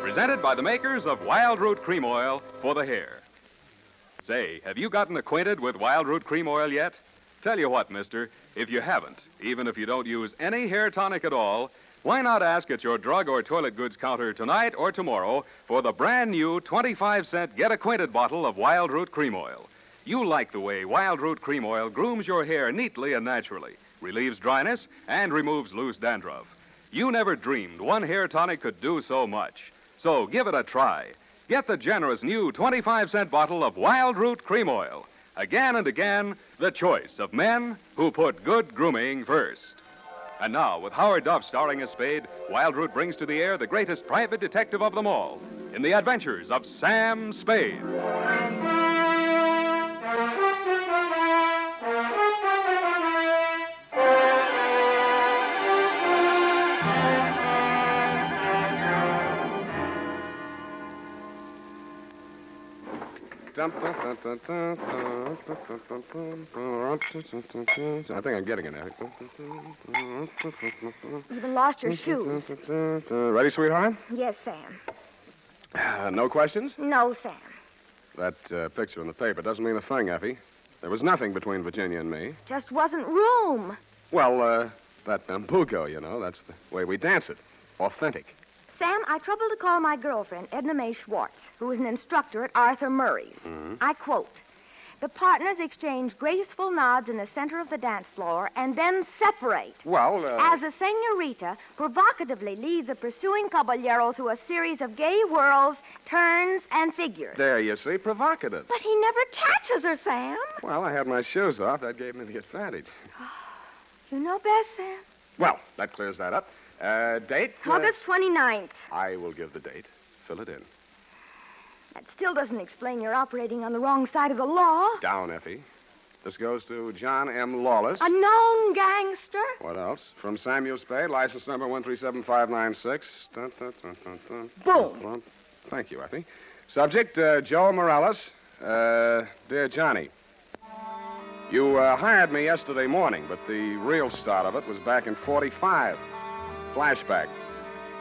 Presented by the makers of Wild Root Cream Oil for the hair. Say, have you gotten acquainted with Wild Root Cream Oil yet? Tell you what, mister, if you haven't, even if you don't use any hair tonic at all, why not ask at your drug or toilet goods counter tonight or tomorrow for the brand new 25-cent Get Acquainted bottle of Wild Root Cream Oil. You'll like the way Wild Root Cream Oil grooms your hair neatly and naturally, relieves dryness, and removes loose dandruff. You never dreamed one hair tonic could do so much. So give it a try. Get the generous new 25-cent bottle of Wild Root Cream Oil. Again and again, the choice of men who put good grooming first. And now, with Howard Duff starring as Spade, Wild Root brings to the air the greatest private detective of them all in the adventures of Sam Spade. I think I'm getting it now. You've lost your shoes. Ready, sweetheart? Yes, Sam. No questions? No, Sam. That picture in the paper doesn't mean a thing, Effie. There was nothing between Virginia and me. Just wasn't room. Well, that bambuco, you know, that's the way we dance it. Authentic. Sam, I troubled to call my girlfriend, Edna Mae Schwartz, who is an instructor at Arthur Murray's. Mm-hmm. I quote, "The partners exchange graceful nods in the center of the dance floor and then separate. Well, As the senorita provocatively leads a pursuing caballero through a series of gay whirls, turns, and figures." There, you see, provocative. But he never catches her, Sam. Well, I had my shoes off. That gave me the advantage. You know best, Sam. Well, that clears that up. Date? August 29th. I will give the date. Fill it in. That still doesn't explain your operating on the wrong side of the law. Down, Effie. This goes to John M. Lawless. A known gangster. What else? From Samuel Spade, license number 137596. Dun, dun, dun, dun, dun. Boom. Thank you, Effie. Subject, Joe Morales. Dear Johnny, you hired me yesterday morning, but the real start of it was back in 45. Flashback.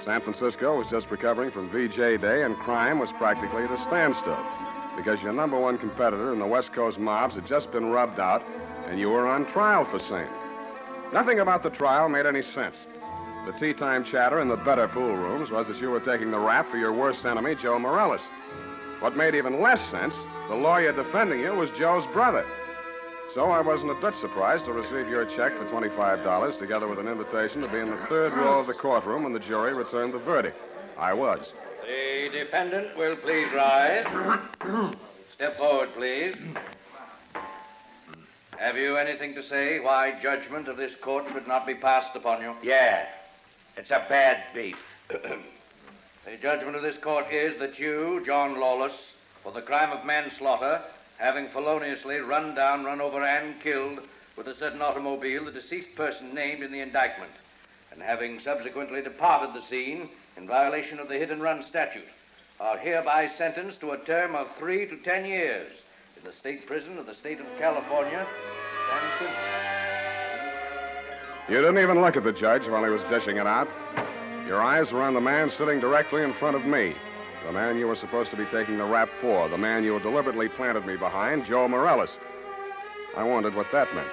San Francisco was just recovering from VJ Day, and crime was practically at a standstill because your number one competitor in the West Coast mobs had just been rubbed out, and you were on trial for same. Nothing about the trial made any sense. The tea-time chatter in the better pool rooms was that you were taking the rap for your worst enemy, Joe Morales. What made even less sense, the lawyer defending you was Joe's brother. So I wasn't a bit surprised to receive your check for $25, together with an invitation to be in the third row of the courtroom when the jury returned the verdict. I was. The defendant will please rise. Step forward, please. Have you anything to say why judgment of this court should not be passed upon you? Yeah. It's a bad beef. The judgment of this court is that you, John Lawless, for the crime of manslaughter, having feloniously run down, run over, and killed with a certain automobile the deceased person named in the indictment, and having subsequently departed the scene in violation of the hit-and-run statute, are hereby sentenced to a term of 3 to 10 years in the state prison of the state of California, San Francisco. You didn't even look at the judge while he was dishing it out. Your eyes were on the man sitting directly in front of me. The man you were supposed to be taking the rap for. The man you deliberately planted me behind, Joe Morales. I wondered what that meant.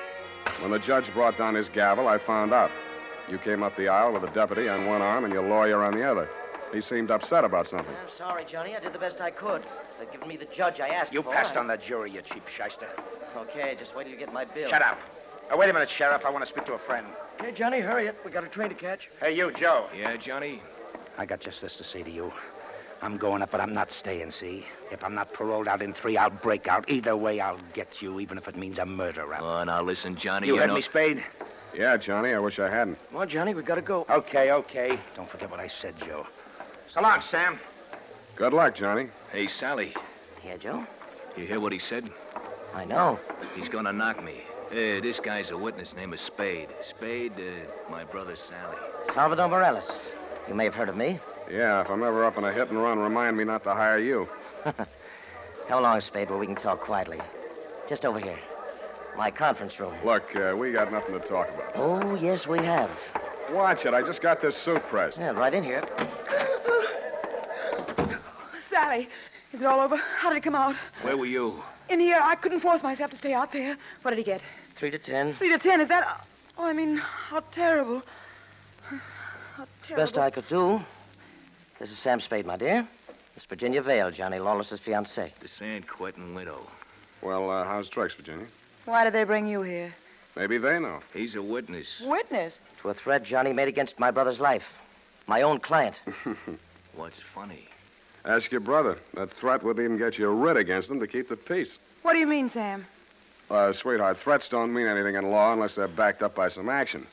When the judge brought down his gavel, I found out. You came up the aisle with a deputy on one arm and your lawyer on the other. He seemed upset about something. I'm sorry, Johnny. I did the best I could. They've given me the judge I asked for. You passed on the jury, you cheap shyster. Okay, just wait till you get my bill. Shut up. Wait a minute, Sheriff. I want to speak to a friend. Okay, Johnny, hurry up. We got a train to catch. Hey, you, Joe. Yeah, Johnny? I got just this to say to you. I'm going up, but I'm not staying, see? If I'm not paroled out in 3, I'll break out. Either way, I'll get you, even if it means a murder rap. Oh, now listen, Johnny. You heard me, Spade? Yeah, Johnny, I wish I hadn't. Come on, Johnny, we gotta go. Okay. Don't forget what I said, Joe. So long, Sam. Good luck, Johnny. Hey, Sally. Yeah, Joe? You hear what he said? I know. He's gonna knock me. This guy's a witness. Name is Spade. Spade, my brother Sally. Salvador Morales. You may have heard of me. Yeah, if I'm ever up in a hit and run, remind me not to hire you. Come along, Spade, where we can talk quietly. Just over here. My conference room. Look, we got nothing to talk about. Oh, yes, we have. Watch it. I just got this suit pressed. Yeah, right in here. Sally, is it all over? How did it come out? Where were you? In here. I couldn't force myself to stay out there. What did he get? 3 to 10. 3 to 10, is that... Oh, I mean, how terrible. How terrible. Best I could do. This is Sam Spade, my dear. Miss Virginia Vale, Johnny Lawless's fiancée. The San Quentin widow. Well, how's tricks, Virginia? Why did they bring you here? Maybe they know. He's a witness. Witness? To a threat Johnny made against my brother's life. My own client. What's funny? Ask your brother. That threat would even get you a writ against him to keep the peace. What do you mean, Sam? Sweetheart, threats don't mean anything in law unless they're backed up by some action.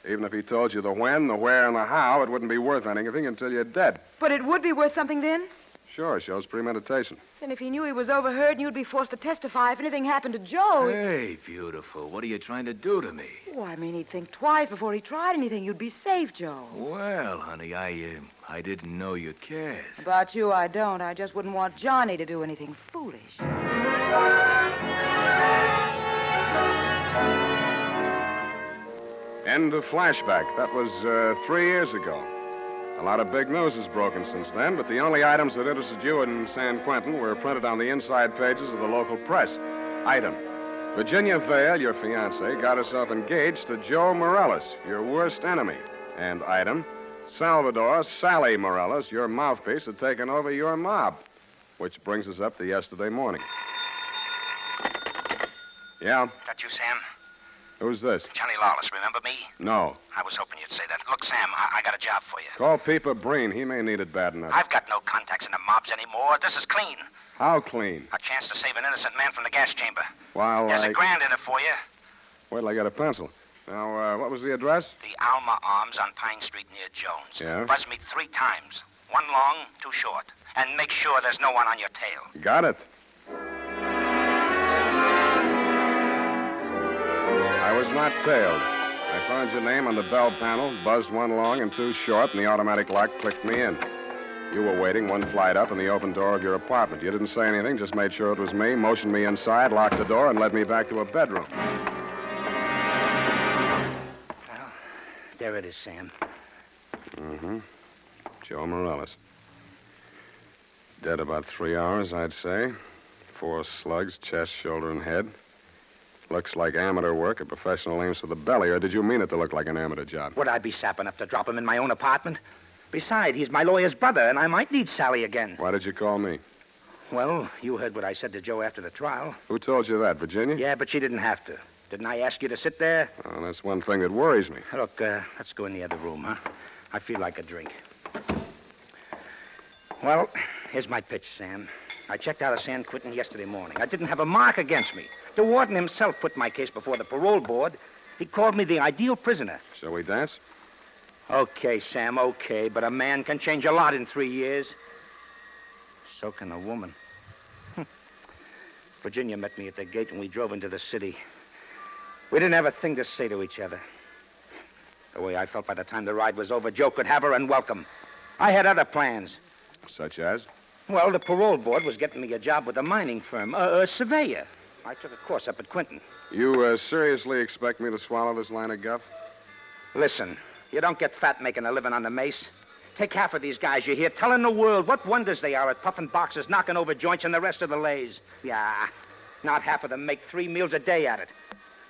Even if he told you the when, the where, and the how, it wouldn't be worth anything until you're dead. But it would be worth something then? Sure, shows premeditation. Then if he knew he was overheard and you'd be forced to testify if anything happened to Joe... Hey, beautiful. What are you trying to do to me? Oh, I mean, he'd think twice before he tried anything. You'd be safe, Joe. Well, honey, I didn't know you cared. About you, I don't. I just wouldn't want Johnny to do anything foolish. End of flashback. That was 3 years ago. A lot of big news has broken since then, but the only items that interested you in San Quentin were printed on the inside pages of the local press. Item: Virginia Vale, your fiancée, got herself engaged to Joe Morales, your worst enemy. And item: Salvador, Sally Morales, your mouthpiece, had taken over your mob. Which brings us up to yesterday morning. Yeah? That you, Sam? Who's this? Johnny Lawless, remember me? No. I was hoping you'd say that. Look, Sam, I got a job for you. Call Peeper Breen. He may need it bad enough. I've got no contacts in the mobs anymore. This is clean. How clean? A chance to save an innocent man from the gas chamber. While There's $1,000 in it for you. Wait till I get a pencil. Now, what was the address? The Alma Arms on Pine Street near Jones. Yeah? Buzz me 3 times. 1 long, 2 short. And make sure there's no one on your tail. Got it. I was not tailed. I found your name on the bell panel, buzzed 1 long and 2 short, and the automatic lock clicked me in. You were waiting 1 flight up in the open door of your apartment. You didn't say anything, just made sure it was me, motioned me inside, locked the door, and led me back to a bedroom. Well, there it is, Sam. Mm-hmm. Joe Morales. Dead about 3 hours, I'd say. 4 slugs, chest, shoulder, and head. Looks like amateur work, a professional aims for the belly, or did you mean it to look like an amateur job? Would I be sap enough to drop him in my own apartment? Besides, he's my lawyer's brother, and I might need Sally again. Why did you call me? Well, you heard what I said to Joe after the trial. Who told you that, Virginia? Yeah, but she didn't have to. Didn't I ask you to sit there? Oh, that's one thing that worries me. Look, let's go in the other room, huh? I feel like a drink. Well, here's my pitch, Sam. I checked out of San Quentin yesterday morning. I didn't have a mark against me. The warden himself put my case before the parole board. He called me the ideal prisoner. Shall we dance? Okay, Sam, okay. But a man can change a lot in 3 years. So can a woman. Virginia met me at the gate when we drove into the city. We didn't have a thing to say to each other. The way I felt by the time the ride was over, Joe could have her and welcome. I had other plans. Such as? Well, the parole board was getting me a job with a mining firm, a surveyor. I took a course up at Quentin. You seriously expect me to swallow this line of guff? Listen, you don't get fat making a living on the mace. Take half of these guys you hear telling the world what wonders they are at puffing boxes, knocking over joints, and the rest of the lays. Yeah, not half of them make 3 meals a day at it.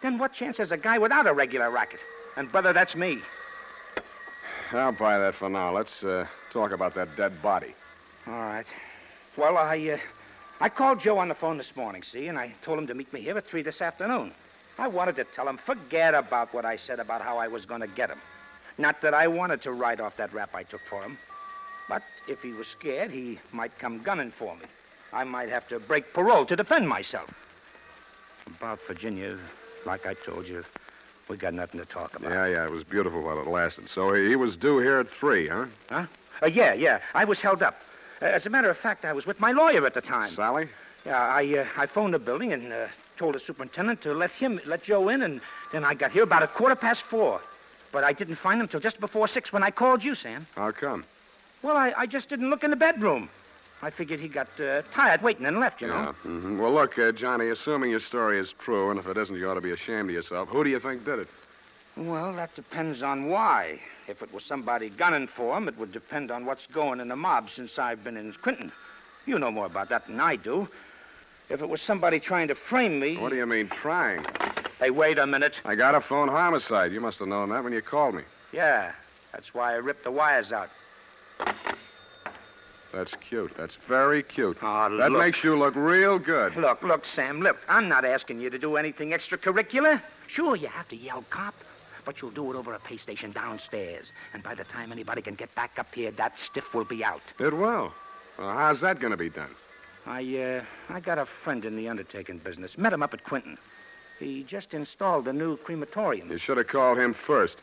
Then what chance has a guy without a regular racket? And, brother, that's me. I'll buy that for now. Let's talk about that dead body. All right. Well, I called Joe on the phone this morning, see, and I told him to meet me here at 3 this afternoon. I wanted to tell him, forget about what I said about how I was going to get him. Not that I wanted to write off that rap I took for him. But if he was scared, he might come gunning for me. I might have to break parole to defend myself. About Virginia, like I told you, we got nothing to talk about. Yeah, it was beautiful while it lasted. So he was due here at 3, huh? Huh? Yeah. I was held up. As a matter of fact, I was with my lawyer at the time. Sally? Yeah, I phoned the building and told the superintendent to let Joe in, and then I got here about 4:15. But I didn't find him till just before 6 when I called you, Sam. How come? Well, I just didn't look in the bedroom. I figured he got tired waiting and left, you know. Yeah. Mm-hmm. Well, look, Johnny, assuming your story is true, and if it isn't, you ought to be ashamed of yourself, who do you think did it? Well, that depends on why. If it was somebody gunning for him, it would depend on what's going in the mob since I've been in Quentin. You know more about that than I do. If it was somebody trying to frame me... What do you mean, trying? Hey, wait a minute. I got a phone homicide. You must have known that when you called me. Yeah, that's why I ripped the wires out. That's cute. That's very cute. Oh, that makes you look real good. Look, Sam, look. I'm not asking you to do anything extracurricular. Sure, you have to yell cop, but you'll do it over a pay station downstairs. And by the time anybody can get back up here, that stiff will be out. It will. Well, how's that going to be done? I got a friend in the undertaking business. Met him up at Quentin. He just installed a new crematorium. You should have called him first.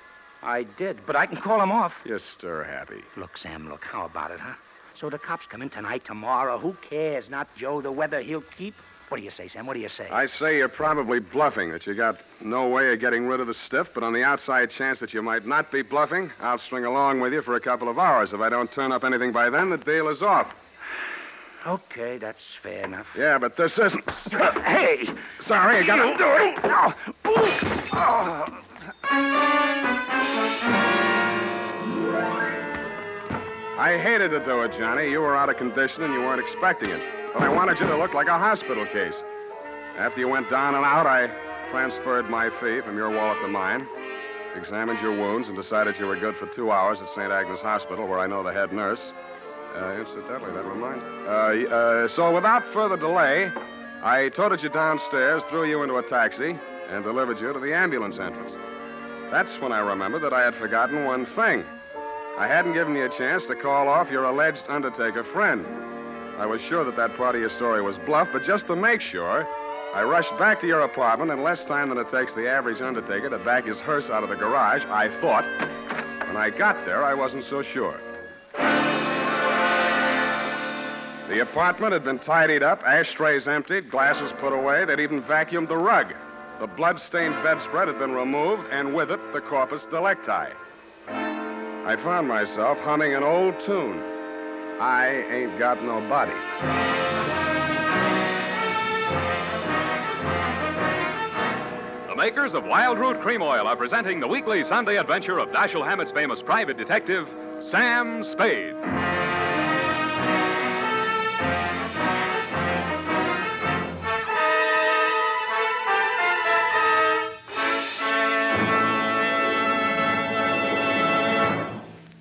I did, but I can call him off. You're stir-happy. Look, Sam, look. How about it, huh? So the cops come in tonight, tomorrow. Who cares? Not Joe, the weather he'll keep. What do you say, Sam? What do you say? I say you're probably bluffing, that you got no way of getting rid of the stiff, but on the outside chance that you might not be bluffing, I'll string along with you for a couple of hours. If I don't turn up anything by then, the deal is off. Okay, that's fair enough. Yeah, but this isn't... Hey! Sorry, I gotta do it. I hated to do it, Johnny. You were out of condition and you weren't expecting it. But I wanted you to look like a hospital case. After you went down and out, I transferred my fee from your wallet to mine. examined your wounds, and decided you were good for 2 hours at St. Agnes Hospital, where I know the head nurse. Incidentally, that reminds me. So without further delay, I toted you downstairs, threw you into a taxi, and delivered you to the ambulance entrance. That's when I remembered that I had forgotten one thing. I hadn't given you a chance to call off your alleged undertaker friend. I was sure that part of your story was bluff, but just to make sure, I rushed back to your apartment in less time than it takes the average undertaker to back his hearse out of the garage, I thought. When I got there, I wasn't so sure. The apartment had been tidied up, ashtrays emptied, glasses put away. They'd even vacuumed the rug. The blood-stained bedspread had been removed, and with it, the corpus delicti. I found myself humming an old tune. I ain't got no body. The makers of Wild Root Cream Oil are presenting the weekly Sunday adventure of Dashiell Hammett's famous private detective, Sam Spade.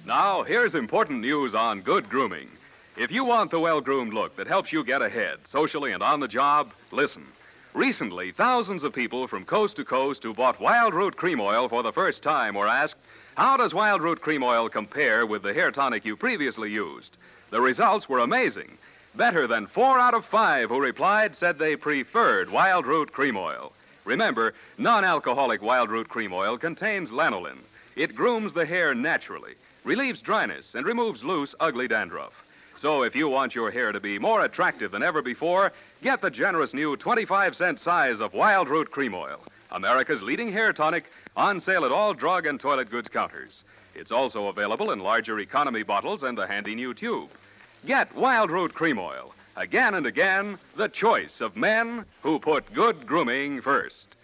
Now, here's important news on good grooming. If you want the well-groomed look that helps you get ahead, socially and on the job, listen. Recently, thousands of people from coast to coast who bought Wild Root Cream Oil for the first time were asked, how does Wild Root Cream Oil compare with the hair tonic you previously used? The results were amazing. Better than 4 out of 5 who replied said they preferred Wild Root Cream Oil. Remember, non-alcoholic Wild Root Cream Oil contains lanolin. It grooms the hair naturally, relieves dryness, and removes loose, ugly dandruff. So if you want your hair to be more attractive than ever before, get the generous new 25-cent size of Wild Root Cream Oil, America's leading hair tonic, on sale at all drug and toilet goods counters. It's also available in larger economy bottles and a handy new tube. Get Wild Root Cream Oil. Again and again, the choice of men who put good grooming first.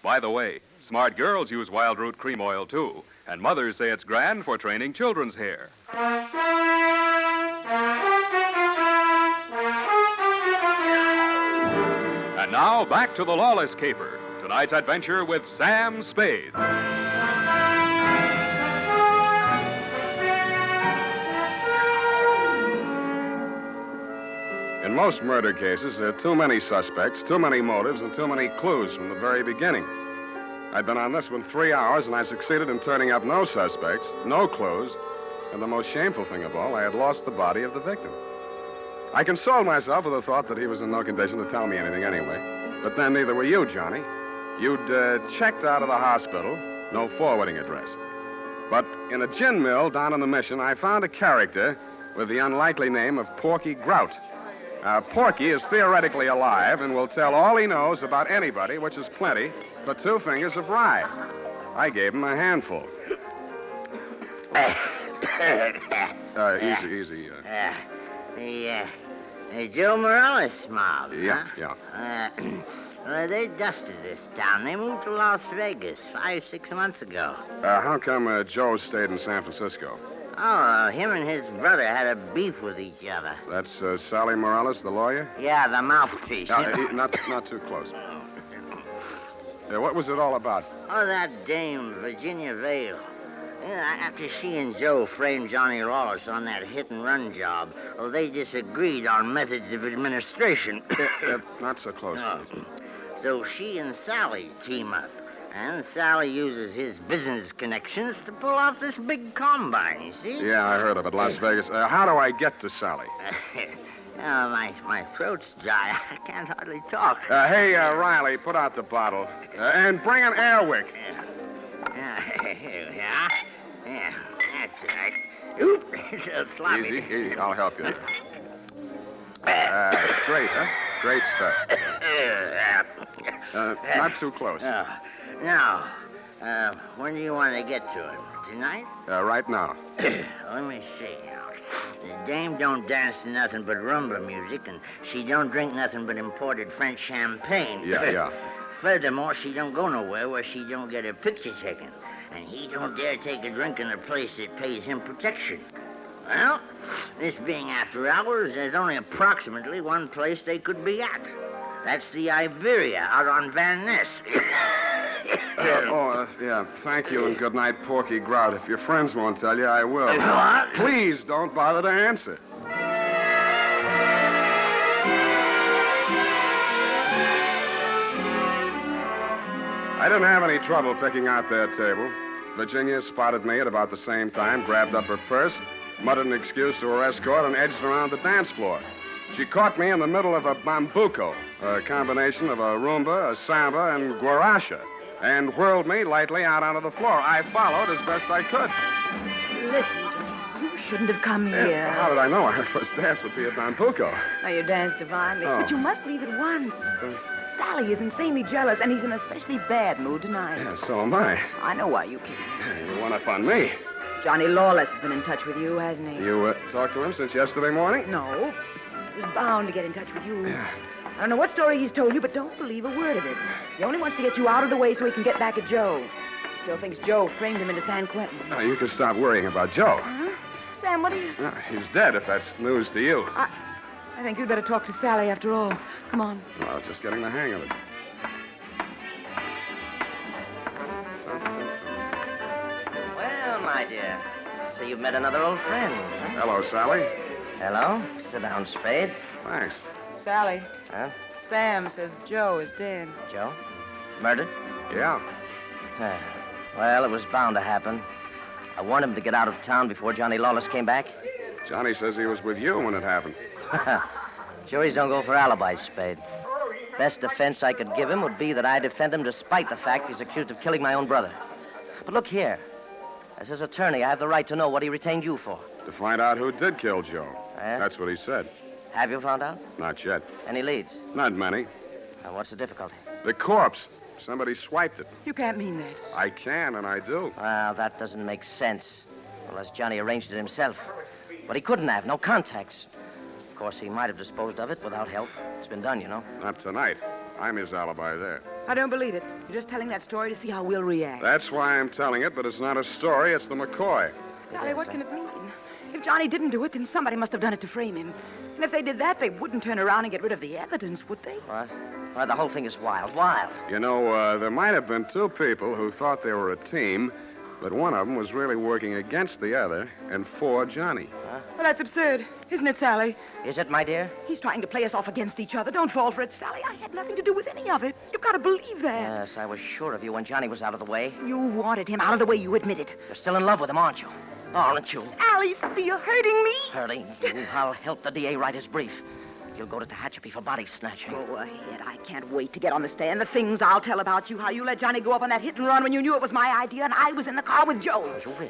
By the way, smart girls use Wild Root Cream Oil, too, and mothers say it's grand for training children's hair. And now, back to the Lawless Caper. Tonight's adventure with Sam Spade. In most murder cases, there are too many suspects, too many motives, and too many clues from the very beginning. I'd been on this one 3 hours, and I succeeded in turning up no suspects, no clues, and the most shameful thing of all, I had lost the body of the victim. I consoled myself with the thought that he was in no condition to tell me anything anyway. But then neither were you, Johnny. You'd checked out of the hospital, no forwarding address. But in a gin mill down in the Mission, I found a character with the unlikely name of Porky Grout. Porky is theoretically alive and will tell all he knows about anybody, which is plenty, for 2 fingers of rye. I gave him a handful. Easy. Joe Morales mob. Yeah. They dusted this town. They moved to Las Vegas 5-6 months ago. How come Joe stayed in San Francisco? Oh, him and his brother had a beef with each other. That's Sally Morales, the lawyer? Yeah, the mouthpiece. Not too close. What was it all about? Oh, that dame, Virginia Vale. After she and Joe framed Johnny Lawless on that hit-and-run job, they disagreed on methods of administration. Not so close. No. So she and Sally team up. And Sally uses his business connections to pull off this big combine, you see? Yeah, I heard of it, Las Vegas. How do I get to Sally? My throat's dry. I can't hardly talk. Hey, Riley, put out the bottle. And bring an airwick. Yeah, that's right. Oop, it's sloppy. Easy. I'll help you there. Great, huh? Great stuff. Not too close. Now, when do you want to get to him? Tonight? Right now. Let me see now. The dame don't dance to nothing but rumba music, and she don't drink nothing but imported French champagne. Yeah. Furthermore, she don't go nowhere where she don't get her picture taken. And he don't dare take a drink in a place that pays him protection. Well, this being after hours, there's only approximately one place they could be at. That's the Iberia out on Van Ness. Yeah. Thank you and good night, Porky Grout. If your friends won't tell you, I will. What? Please don't bother to answer. I didn't have any trouble picking out their table. Virginia spotted me at about the same time, grabbed up her purse, muttered an excuse to her escort, and edged around the dance floor. She caught me in the middle of a bambuco, a combination of a rumba, a samba, and guaracha, and whirled me lightly out onto the floor. I followed as best I could. Listen, Johnny, you shouldn't have come here. How did I know our first dance would be a bambuco? Oh, you danced divinely. Oh. But you must leave at once. Sally is insanely jealous, and he's in an especially bad mood tonight. Yeah, so am I. I know why you came. You one up on me. Johnny Lawless has been in touch with you, hasn't he? You talked to him since yesterday morning? No. He's bound to get in touch with you. Yeah. I don't know what story he's told you, but don't believe a word of it. He only wants to get you out of the way so he can get back at Joe. Still thinks Joe framed him into San Quentin. Now, you can stop worrying about Joe. Huh? Sam, what are you... He's dead, if that's news to you. I think you'd better talk to Sally after all. Come on. Well, just getting the hang of it. Well, my dear, so you've met another old friend. Huh? Hello, Sally. Hello. Sit down, Spade. Thanks. Sally. Huh? Sam says Joe is dead. Joe? Murdered? Yeah. Well, it was bound to happen. I warned him to get out of town before Johnny Lawless came back. Johnny says he was with you when it happened. Juries don't go for alibis, Spade. Best defense I could give him would be that I defend him despite the fact he's accused of killing my own brother. But look here. As his attorney, I have the right to know what he retained you for. To find out who did kill Joe. That's what he said. Have you found out? Not yet. Any leads? Not many. Now, what's the difficulty? The corpse. Somebody swiped it. You can't mean that. I can, and I do. Well, that doesn't make sense. Unless Johnny arranged it himself. But he couldn't have. No contacts. Of course, he might have disposed of it without help. It's been done, you know. Not tonight. I'm his alibi there. I don't believe it. You're just telling that story to see how we'll react. That's why I'm telling it, but it's not a story. It's the McCoy. Sally, what can it mean? If Johnny didn't do it, then somebody must have done it to frame him. And if they did that, they wouldn't turn around and get rid of the evidence, would they? What? Well, the whole thing is wild. Wild. You know, there might have been two people who thought they were a team, but one of them was really working against the other and for Johnny. Huh? Well, that's absurd, isn't it, Sally? Is it, my dear? He's trying to play us off against each other. Don't fall for it, Sally. I had nothing to do with any of it. You've got to believe that. Yes, I was sure of you when Johnny was out of the way. You wanted him out of the way. You admit it. You're still in love with him, aren't you? Aren't you? Alice, you're hurting me. Hurting you? I'll help the DA write his brief. He'll go to Tehachapi for body snatching. Go ahead. I can't wait to get on the stand. The things I'll tell about you, how you let Johnny go up on that hit and run when you knew it was my idea and I was in the car with Joe. You will.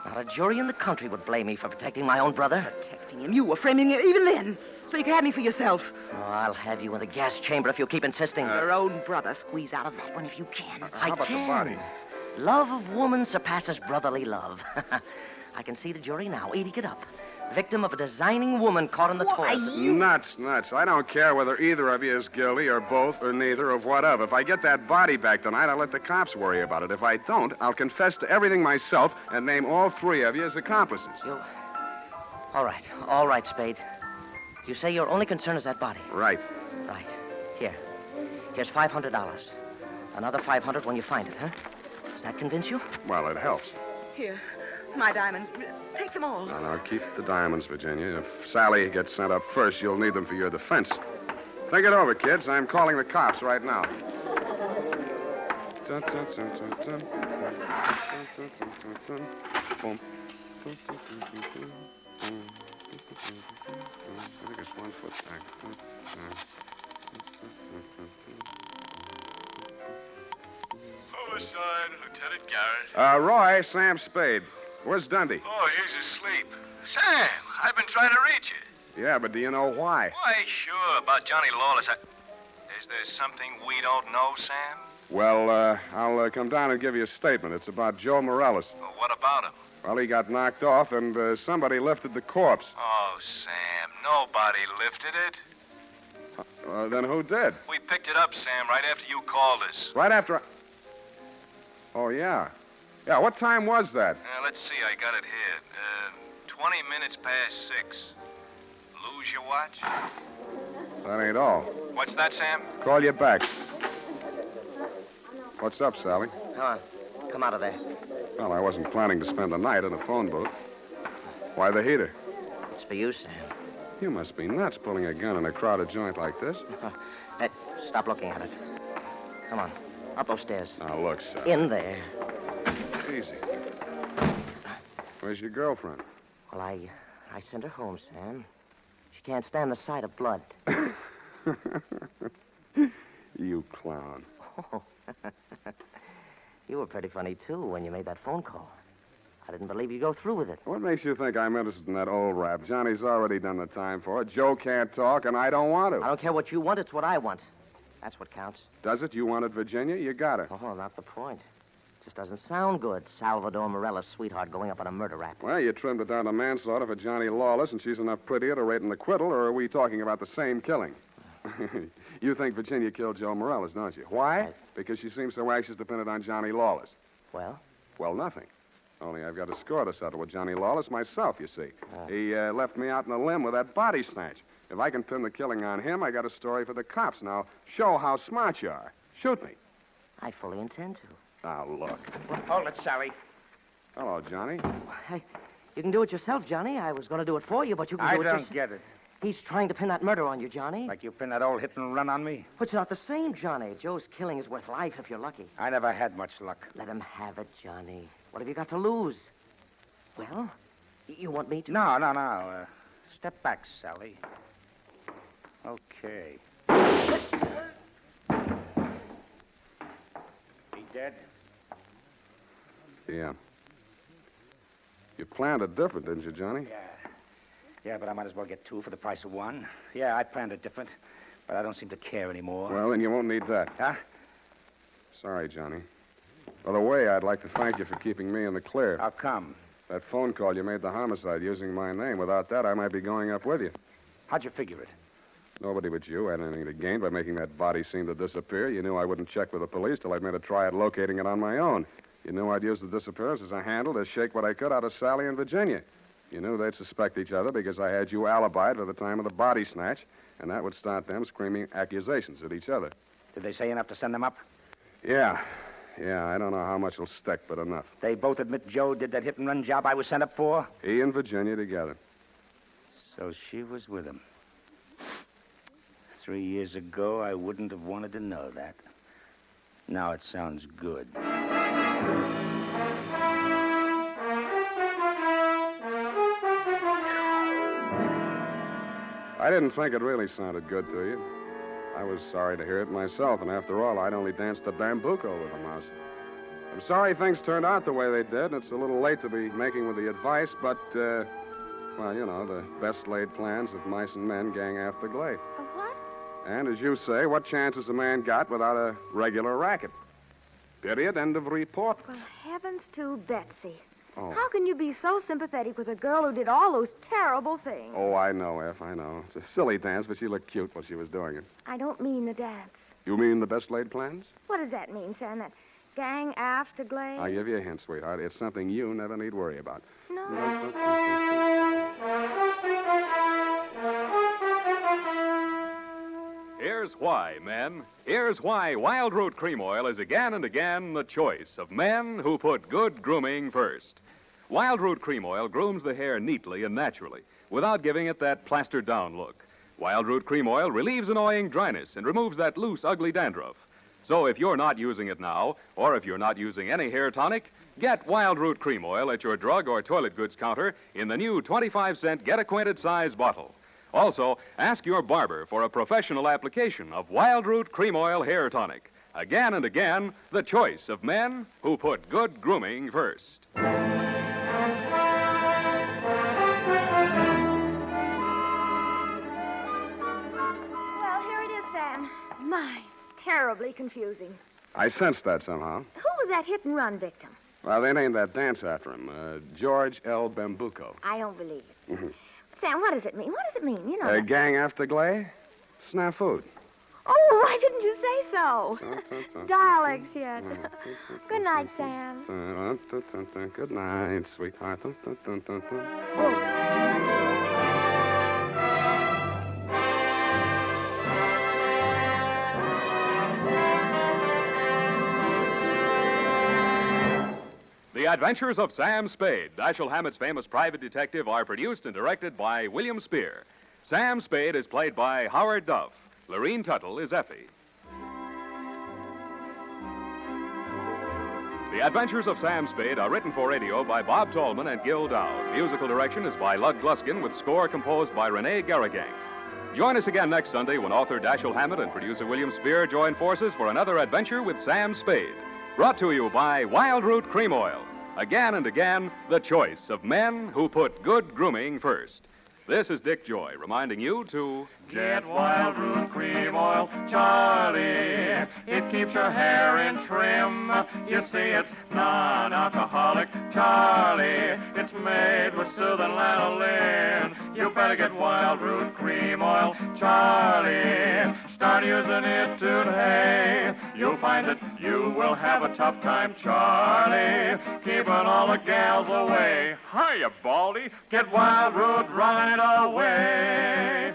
Not a jury in the country would blame me for protecting my own brother. Protecting him? You were framing him even then. So you could have me for yourself. Oh, I'll have you in the gas chamber if you keep insisting. Your own brother. Squeeze out of that one if you can. How about the body? Love of woman surpasses brotherly love. I can see the jury now, eating it up. Victim of a designing woman caught in the toilet. Nuts. I don't care whether either of you is guilty or both or neither or whatever. If I get that body back tonight, I'll let the cops worry about it. If I don't, I'll confess to everything myself and name all three of you as accomplices. All right, Spade. You say your only concern is that body? Right. Right. Here's $500. Another $500 when you find it, huh? Does that convince you? Well, it helps. Here, my diamonds. Take them all. No, keep the diamonds, Virginia. If Sally gets sent up first, you'll need them for your defense. Think it over, kids. I'm calling the cops right now. I think it's 1 foot back. Homicide, Lieutenant Garrett. Roy, Sam Spade. Where's Dundee? Oh, he's asleep. Sam, I've been trying to reach you. Yeah, but do you know why? Why, sure, about Johnny Lawless. Is there something we don't know, Sam? Well, I'll come down and give you a statement. It's about Joe Morales. Well, what about him? Well, he got knocked off, and somebody lifted the corpse. Oh, Sam, nobody lifted it. Then who did? We picked it up, Sam, right after you called us. Right after Oh, yeah. Yeah, what time was that? Let's see, I got it here. 20 minutes past 6. Lose your watch? That ain't all. What's that, Sam? Call you back. What's up, Sally? Come on. Come out of there. Well, I wasn't planning to spend the night in a phone booth. Why the heater? It's for you, Sam. You must be nuts pulling a gun in a crowded joint like this. Hey, stop looking at it. Come on. Up those stairs. Now, look, Sally. In there. Easy. Where's your girlfriend? Well, I sent her home, Sam. She can't stand the sight of blood. You clown. Oh. You were pretty funny, too, when you made that phone call. I didn't believe you'd go through with it. What makes you think I'm interested in that old rap? Johnny's already done the time for it. Joe can't talk, and I don't want to. I don't care what you want. It's what I want. That's what counts. Does it? You wanted Virginia? You got her. Oh, not the point. Just doesn't sound good. Salvador Morella's sweetheart going up on a murder rap. Well, you trimmed it down to manslaughter for Johnny Lawless, and she's enough prettier to rate an acquittal, or are we talking about the same killing? You think Virginia killed Joe Morales, don't you? Why? Because she seems so anxious to pin it on Johnny Lawless. Well? Well, nothing. Only I've got a score to settle with Johnny Lawless myself, you see. He left me out in a limb with that body snatch. If I can pin the killing on him, I got a story for the cops. Now, show how smart you are. Shoot me. I fully intend to. Now, look. Well, hold it, Sally. Hello, Johnny. Hey, you can do it yourself, Johnny. I was going to do it for you, but you can do it yourself. I don't get it. He's trying to pin that murder on you, Johnny. Like you pinned that old hit and run on me? But it's not the same, Johnny. Joe's killing is worth life if you're lucky. I never had much luck. Let him have it, Johnny. What have you got to lose? Well, you want me to? No. Step back, Sally. Okay. He dead? Yeah. You planned it different, didn't you, Johnny? Yeah, but I might as well get two for the price of one. Yeah, I planned it different, but I don't seem to care anymore. Well, then you won't need that. Huh? Sorry, Johnny. By the way, I'd like to thank you for keeping me in the clear. How come? That phone call you made the homicide using my name. Without that, I might be going up with you. How'd you figure it? Nobody but you had anything to gain by making that body seem to disappear. You knew I wouldn't check with the police till I'd made a try at locating it on my own. You knew I'd use the disappearance as a handle to shake what I could out of Sally and Virginia. You knew they'd suspect each other because I had you alibied for the time of the body snatch, and that would start them screaming accusations at each other. Did they say enough to send them up? Yeah, I don't know how much will stick, but enough. They both admit Joe did that hit-and-run job I was sent up for? He and Virginia together. So she was with him. 3 years ago, I wouldn't have wanted to know that. Now it sounds good. I didn't think it really sounded good to you. I was sorry to hear it myself, and after all, I'd only danced a bambuco with a mouse. I'm sorry things turned out the way they did, and it's a little late to be making with the advice, but, well, you know, the best laid plans of mice and men gang after glade. What? And as you say, what chance has a man got without a regular racket? Period. End of report. Well, heavens to Betsy. Oh. How can you be so sympathetic with a girl who did all those terrible things? Oh, I know, F, I know. It's a silly dance, but she looked cute while she was doing it. I don't mean the dance. You mean the best laid plans? What does that mean, Sam? That gang after glade? I'll give you a hint, sweetheart. It's something you never need worry about. No. Here's why, men. Here's why Wild Root Cream Oil is again and again the choice of men who put good grooming first. Wild Root Cream Oil grooms the hair neatly and naturally without giving it that plastered down look. Wild Root Cream Oil relieves annoying dryness and removes that loose, ugly dandruff. So if you're not using it now, or if you're not using any hair tonic, get Wild Root Cream Oil at your drug or toilet goods counter in the new 25-cent Get Acquainted size bottle. Also, ask your barber for a professional application of Wild Root Cream Oil Hair Tonic. Again and again, the choice of men who put good grooming first. Well, here it is, Sam. My, terribly confusing. I sensed that somehow. Who was that hit-and-run victim? Well, they named that dance after him, George L. Bambuco. I don't believe it. Sam, what does it mean? What does it mean? You know. Gang after glade? Snafu. Oh, why didn't you say so? Dialects yet. Good night, Sam. Good night, sweetheart. The Adventures of Sam Spade, Dashiell Hammett's famous private detective, are produced and directed by William Spear. Sam Spade is played by Howard Duff. Lorene Tuttle is Effie. The Adventures of Sam Spade are written for radio by Bob Tallman and Gil Dowd. Musical direction is by Lud Gluskin, with score composed by Renee Garrigang. Join us again next Sunday when author Dashiell Hammett and producer William Spear join forces for another adventure with Sam Spade. Brought to you by Wild Root Cream Oil. Again and again, the choice of men who put good grooming first. This is Dick Joy reminding you to get Wild Root Cream Oil, Charlie. It keeps your hair in trim. You see, it's non-alcoholic, Charlie. It's made with soothing lanolin. You better get Wild Root Cream Oil, Charlie. Start using it today. You'll find that you will have a tough time, Charlie, keeping all the gals away. Hiya, Baldy. Get Wild Root running away.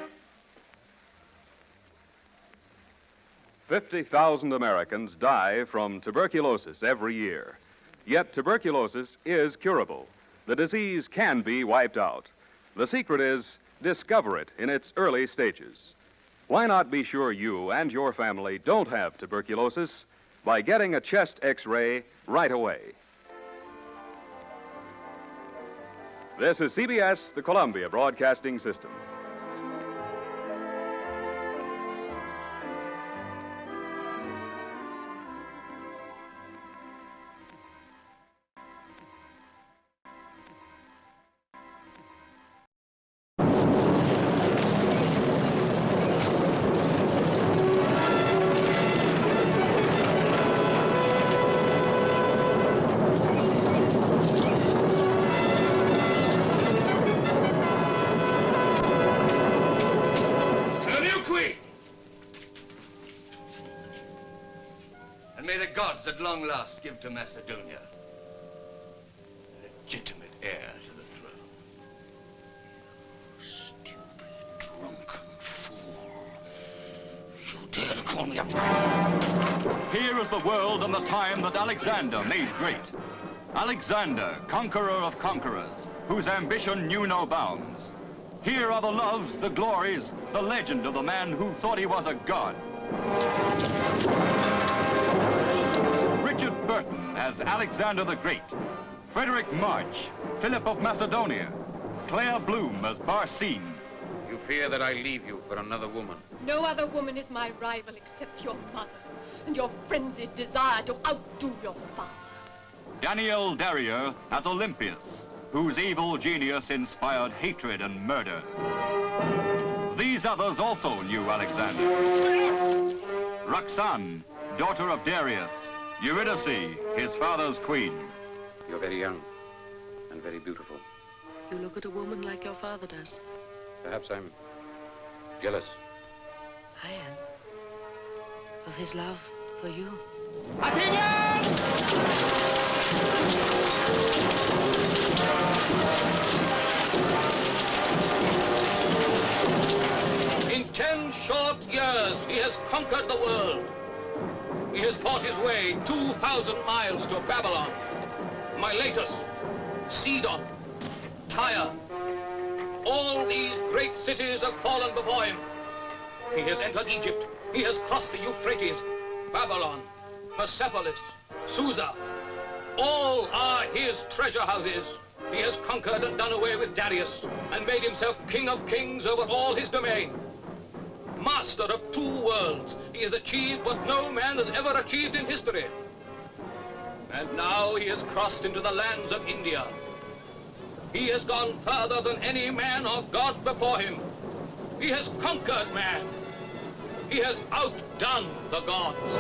50,000 Americans die from tuberculosis every year. Yet tuberculosis is curable. The disease can be wiped out. The secret is discover it in its early stages. Why not be sure you and your family don't have tuberculosis by getting a chest X-ray right away? This is CBS, the Columbia Broadcasting System. At long last give to Macedonia a legitimate heir to the throne. Stupid, drunken fool. You dare to call me a... Here is the world and the time that Alexander made great. Alexander, conqueror of conquerors, whose ambition knew no bounds. Here are the loves, the glories, the legend of the man who thought he was a god. Richard Burton as Alexander the Great, Frederick March, Philip of Macedonia, Claire Bloom as Barsine. You fear that I leave you for another woman. No other woman is my rival except your mother and your frenzied desire to outdo your father. Daniel Darrier as Olympias, whose evil genius inspired hatred and murder. These others also knew Alexander. Roxanne, daughter of Darius, Eurydice, his father's queen. You're very young and very beautiful. You look at a woman like your father does. Perhaps I'm jealous. I am. Of his love for you. Athenians! In 10 short years, he has conquered the world. He has fought his way 2,000 miles to Babylon, Miletus, Sidon, Tyre. All these great cities have fallen before him. He has entered Egypt. He has crossed the Euphrates, Babylon, Persepolis, Susa. All are his treasure houses. He has conquered and done away with Darius and made himself king of kings over all his domain. Master of 2 worlds, he has achieved what no man has ever achieved in history. And now he has crossed into the lands of India. He has gone further than any man or god before him. He has conquered man. He has outdone the gods.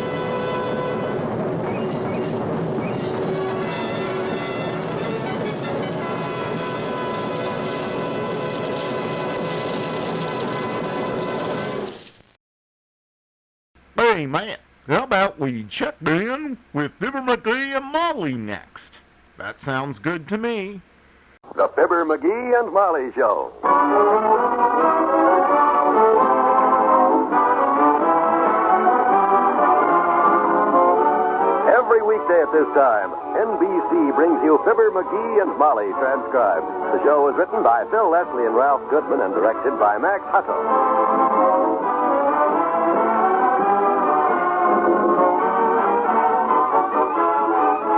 Hey, man, how about we check in with Fibber, Magee, and Molly next? That sounds good to me. The Fibber, Magee, and Molly Show. Every weekday at this time, NBC brings you Fibber, Magee, and Molly transcribed. The show was written by Phil Leslie and Ralph Goodman and directed by Max Hutto.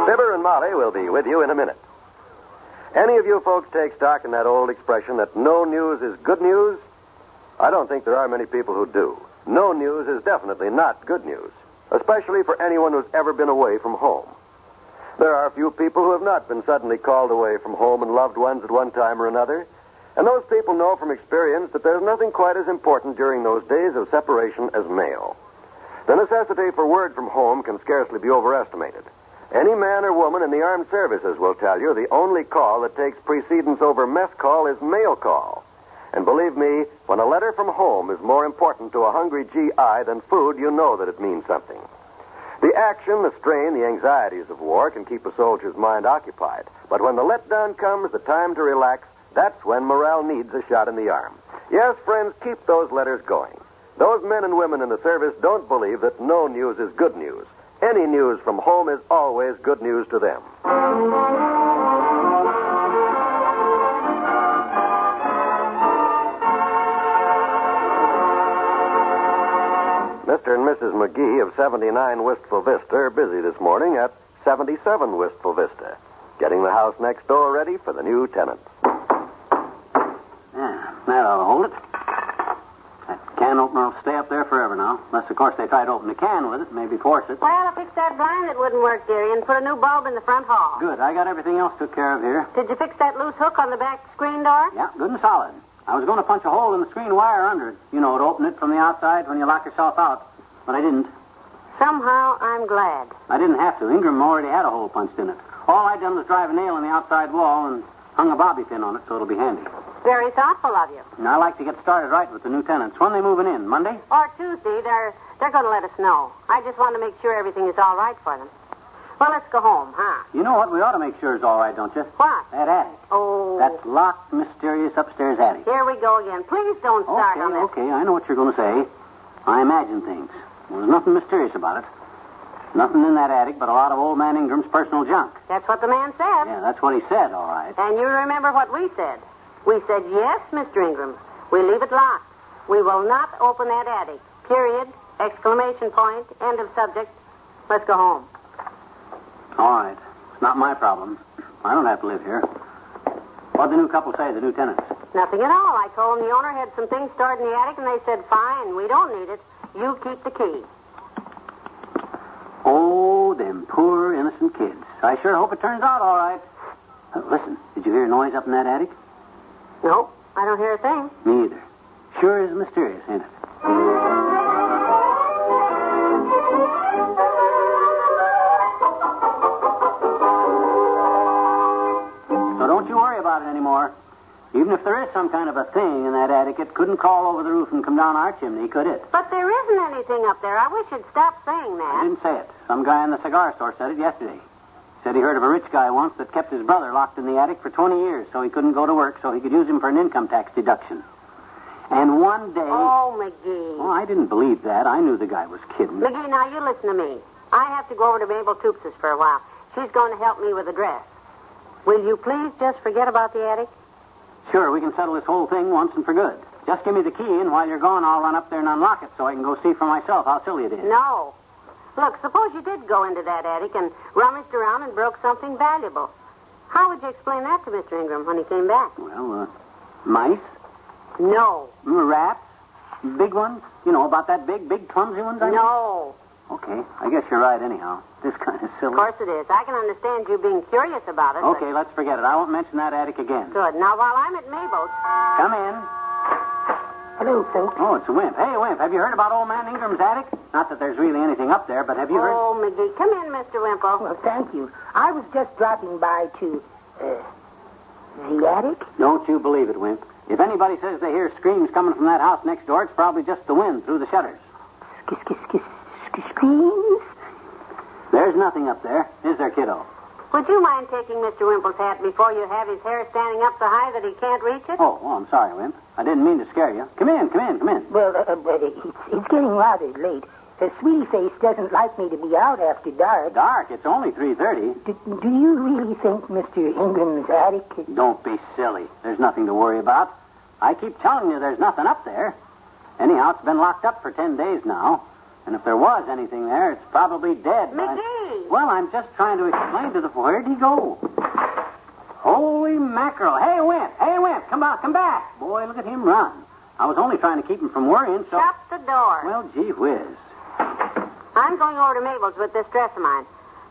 Fibber and Molly will be with you in a minute. Any of you folks take stock in that old expression that no news is good news? I don't think there are many people who do. No news is definitely not good news, especially for anyone who's ever been away from home. There are a few people who have not been suddenly called away from home and loved ones at one time or another, and those people know from experience that there's nothing quite as important during those days of separation as mail. The necessity for word from home can scarcely be overestimated. Any man or woman in the armed services will tell you the only call that takes precedence over mess call is mail call. And believe me, when a letter from home is more important to a hungry GI than food, you know that it means something. The action, the strain, the anxieties of war can keep a soldier's mind occupied. But when the letdown comes, the time to relax, that's when morale needs a shot in the arm. Yes, friends, keep those letters going. Those men and women in the service don't believe that no news is good news. Any news from home is always good news to them. Mr. and Mrs. Magee of 79 Wistful Vista are busy this morning at 77 Wistful Vista, getting the house next door ready for the new tenants. Yeah, that ought to hold it. That can opener will stay up there forever now. Unless, of course, they try to open the can with it, maybe force it. Well, I fixed that blind that wouldn't work, dearie, and put a new bulb in the front hall. Good. I got everything else took care of here. Did you fix that loose hook on the back screen door? Yeah, good and solid. I was going to punch a hole in the screen wire under it. You know, to open it from the outside when you lock yourself out. But I didn't. Somehow, I'm glad. I didn't have to. Ingram already had a hole punched in it. All I done was drive a nail in the outside wall and hung a bobby pin on it so it'll be handy. Very thoughtful of you. And I like to get started right with the new tenants. When they moving in? Monday? Or Tuesday. They're going to let us know. I just want to make sure everything is all right for them. Well, let's go home, huh? You know what? We ought to make sure it's all right, don't you? What? That attic. Oh. That locked, mysterious upstairs attic. Here we go again. Please don't start on this. Okay, I know what you're going to say. I imagine things. Well, there's nothing mysterious about it. Nothing in that attic but a lot of old man Ingram's personal junk. That's what the man said. Yeah, that's what he said, all right. And you remember what we said. We said, yes, Mr. Ingram. We leave it locked. We will not open that attic. Period. Exclamation point. End of subject. Let's go home. All right. It's not my problem. I don't have to live here. What'd the new couple say, the new tenants? Nothing at all. I told them the owner had some things stored in the attic, and they said, fine, we don't need it. You keep the key. Oh, them poor, innocent kids. I sure hope it turns out all right. Listen, did you hear a noise up in that attic? No, I don't hear a thing. Me either. Sure is mysterious, ain't it? So don't you worry about it anymore. Even if there is some kind of a thing in that attic, it couldn't crawl over the roof and come down our chimney, could it? But there isn't anything up there. I wish you'd stop saying that. I didn't say it. Some guy in the cigar store said it yesterday. Said he heard of a rich guy once that kept his brother locked in the attic for 20 years so he couldn't go to work so he could use him for an income tax deduction. And one day... Oh, Magee. Oh, I didn't believe that. I knew the guy was kidding. Magee, now you listen to me. I have to go over to Mabel Toops's for a while. She's going to help me with the dress. Will you please just forget about the attic? Sure, we can settle this whole thing once and for good. Just give me the key, and while you're gone, I'll run up there and unlock it so I can go see for myself how silly it is. No. Look, suppose you did go into that attic and rummaged around and broke something valuable. How would you explain that to Mr. Ingram when he came back? Well, mice? No. Rats? Big ones? You know, about that big clumsy ones? No. Okay, I guess you're right anyhow. This kind of silly. Of course it is. I can understand you being curious about it. Okay, let's forget it. I won't mention that attic again. Good. Now, while I'm at Mabel's... Come in. Hello, folks. Oh, it's a Wimp. Hey, Wimp, have you heard about old man Ingram's attic? Not that there's really anything up there, but have you heard... Oh, Magee, come in, Mr. Wimple. Well, thank you. I was just dropping by to, the attic. Don't you believe it, Wimp. If anybody says they hear screams coming from that house next door, it's probably just the wind through the shutters. Screams? There's nothing up there, is there, kiddo? Would you mind taking Mr. Wimple's hat before you have his hair standing up so high that he can't reach it? Oh, I'm sorry, Wimp. I didn't mean to scare you. Come in. Well, it's getting rather late. Sweetie Face doesn't like me to be out after dark. Dark? It's only 3:30. Do you really think Mr. Ingram's attic is... Don't be silly. There's nothing to worry about. I keep telling you there's nothing up there. Anyhow, it's been locked up for 10 days now. And if there was anything there, it's probably dead. Magee! Well, I'm just trying to explain to the... Where'd he go? Holy mackerel. Hey, Wimp, come back. Boy, look at him run. I was only trying to keep him from worrying, so... Shut the door. Well, gee whiz. I'm going over to Mabel's with this dress of mine.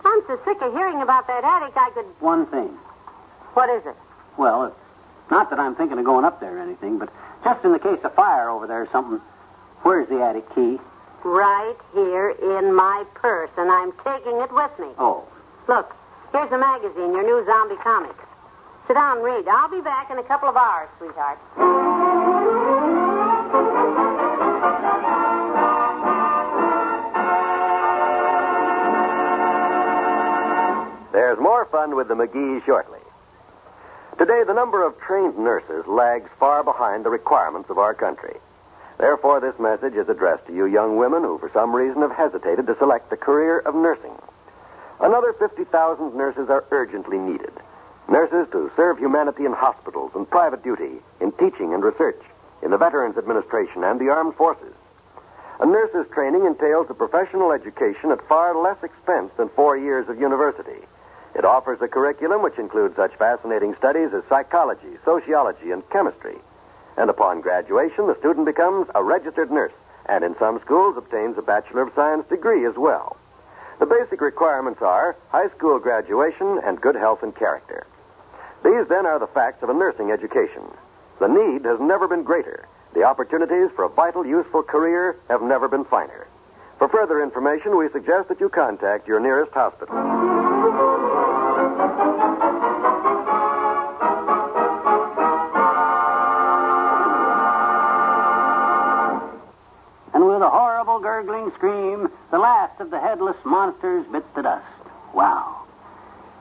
I'm so sick of hearing about that attic, I could... One thing. What is it? Well, it's not that I'm thinking of going up there or anything, but just in the case of fire over there or something, where's the attic key? Right here in my purse, and I'm taking it with me. Oh. Look, here's a magazine, your new zombie comics. Sit down and read. I'll be back in a couple of hours, sweetheart. There's more fun with the Magee shortly. Today, the number of trained nurses lags far behind the requirements of our country. Therefore, this message is addressed to you young women who, for some reason, have hesitated to select the career of nursing. Another 50,000 nurses are urgently needed. Nurses to serve humanity in hospitals and private duty, in teaching and research, in the Veterans Administration and the Armed Forces. A nurse's training entails a professional education at far less expense than 4 years of university. It offers a curriculum which includes such fascinating studies as psychology, sociology, and chemistry. And upon graduation, the student becomes a registered nurse, and in some schools obtains a Bachelor of Science degree as well. The basic requirements are high school graduation and good health and character. These, then, are the facts of a nursing education. The need has never been greater. The opportunities for a vital, useful career have never been finer. For further information, we suggest that you contact your nearest hospital. And with a horrible gurgling scream, the last of the headless monsters bit the dust. Wow.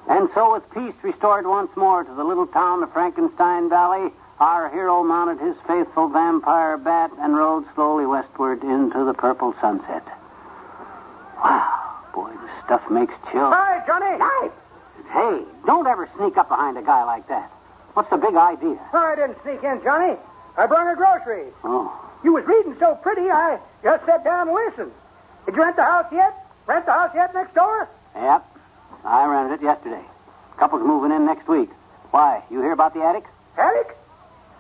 And so, with peace restored once more to the little town of Frankenstein Valley, our hero mounted his faithful vampire bat and rode slowly westward into the purple sunset. Wow, boy, the stuff makes chills. Hi, Johnny. Hi. Hey, don't ever sneak up behind a guy like that. What's the big idea? I didn't sneak in, Johnny. I brought her groceries. Oh. You was reading so pretty, I just sat down and listened. Did you rent the house yet? Rent the house yet next door? Yep. I rented it yesterday. Couple's moving in next week. Why, you hear about the attic? Attic?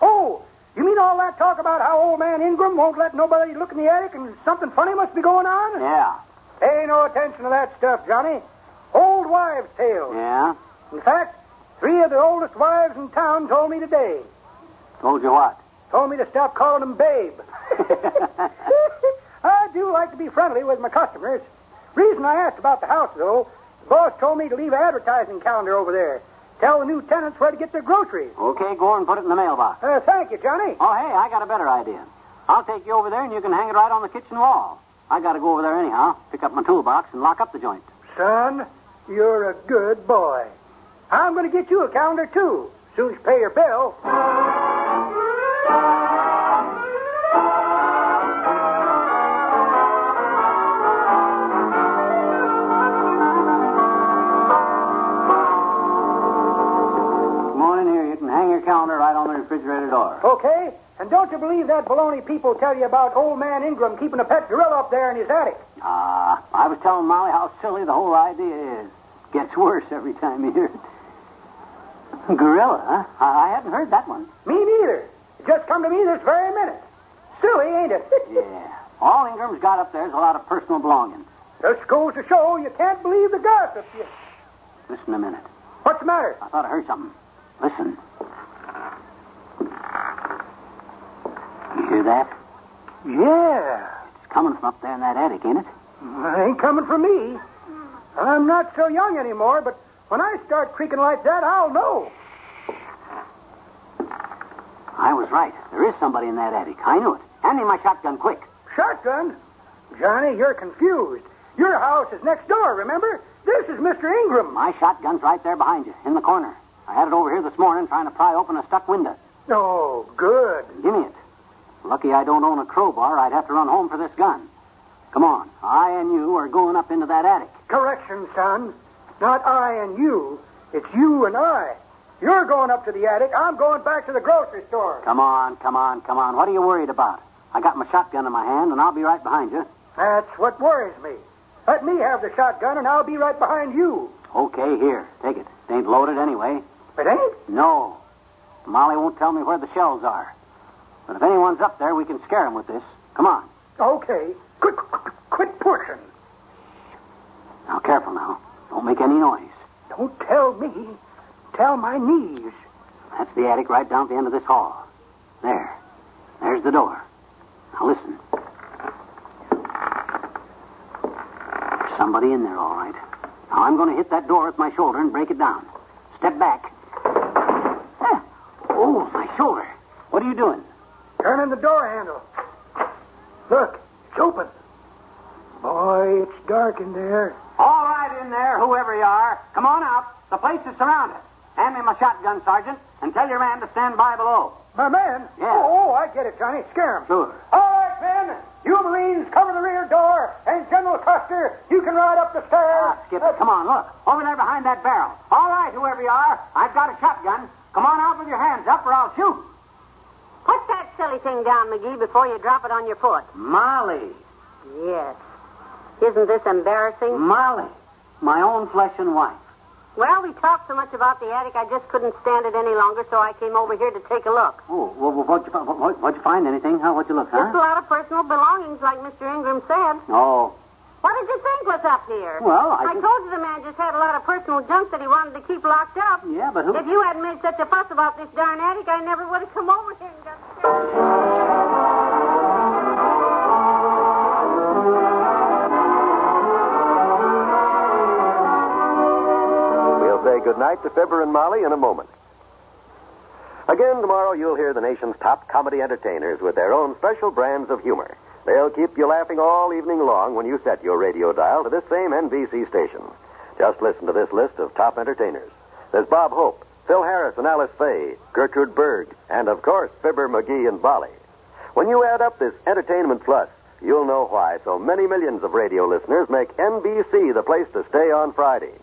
Oh, you mean all that talk about how old man Ingram won't let nobody look in the attic and something funny must be going on? Yeah. Pay no attention to that stuff, Johnny. Old wives' tales. Yeah? In fact, 3 of the oldest wives in town told me today. Told you what? Told me to stop calling them babe. I do like to be friendly with my customers. Reason I asked about the house, though, the boss told me to leave an advertising calendar over there. Tell the new tenants where to get their groceries. Okay, go and put it in the mailbox. Thank you, Johnny. Oh, hey, I got a better idea. I'll take you over there and you can hang it right on the kitchen wall. I got to go over there anyhow, pick up my toolbox and lock up the joint. Son, you're a good boy. I'm going to get you a calendar, too. Soon as you pay your bill. Calendar right on the refrigerator door. Okay. And don't you believe that baloney people tell you about old man Ingram keeping a pet gorilla up there in his attic? I was telling Molly how silly the whole idea is. Gets worse every time you hear it. Gorilla, huh? I hadn't heard that one. Me neither. It just come to me this very minute. Silly, ain't it? Yeah. All Ingram's got up there is a lot of personal belongings. Just goes to show you can't believe the gossip. Listen a minute. What's the matter? I thought I heard something. Listen. You hear that? Yeah. It's coming from up there in that attic, ain't it? It ain't coming from me. I'm not so young anymore, but when I start creaking like that, I'll know. I was right. There is somebody in that attic. I knew it. Hand me my shotgun, quick. Shotgun? Johnny, you're confused. Your house is next door, remember? This is Mr. Ingram. My shotgun's right there behind you, in the corner. I had it over here this morning trying to pry open a stuck window. Oh, good. Give me it. Lucky I don't own a crowbar. I'd have to run home for this gun. Come on. I and you are going up into that attic. Correction, son. Not I and you. It's you and I. You're going up to the attic. I'm going back to the grocery store. Come on. What are you worried about? I got my shotgun in my hand, and I'll be right behind you. That's what worries me. Let me have the shotgun, and I'll be right behind you. Okay, here. Take it. It ain't loaded anyway. It ain't? No. Molly won't tell me where the shells are. But if anyone's up there, we can scare them with this. Come on. Okay. Quit pushing. Now, careful now. Don't make any noise. Don't tell me. Tell my knees. That's the attic right down at the end of this hall. There. There's the door. Now, listen. There's somebody in there, all right. Now, I'm going to hit that door with my shoulder and break it down. Step back. Oh, my shoulder. What are you doing? Turning the door handle. Look, it's open. Boy, it's dark in there. All right in there, whoever you are. Come on out. The place is surrounded. Hand me my shotgun, Sergeant, and tell your man to stand by below. My man? Yeah. Oh, I get it, Johnny. Scare him. Sure. All right, men. You Marines, cover the rear door. And General Custer, you can ride up the stairs. Skip it. Come on, look. Over there behind that barrel. All right, whoever you are. I've got a shotgun. Come on out with your hands up or I'll shoot. Put that silly thing down, Magee, before you drop it on your foot. Molly. Yes. Isn't this embarrassing? Molly. My own flesh and wife. Well, we talked so much about the attic, I just couldn't stand it any longer, so I came over here to take a look. Oh, well, what'd you find? Anything? What'd you look, huh? Just a lot of personal belongings, like Mr. Ingram said. Oh. What did you think was up here? Well, I told you the man just had a lot of personal junk that he wanted to keep locked up. Yeah, but who... If you hadn't made such a fuss about this darn attic, I never would have come over here and got scared. Say goodnight to Fibber and Molly in a moment. Again, tomorrow you'll hear the nation's top comedy entertainers with their own special brands of humor. They'll keep you laughing all evening long when you set your radio dial to this same NBC station. Just listen to this list of top entertainers. There's Bob Hope, Phil Harris and Alice Faye, Gertrude Berg, and, of course, Fibber, Magee, and Bolly. When you add up this entertainment plus, you'll know why so many millions of radio listeners make NBC the place to stay on Friday.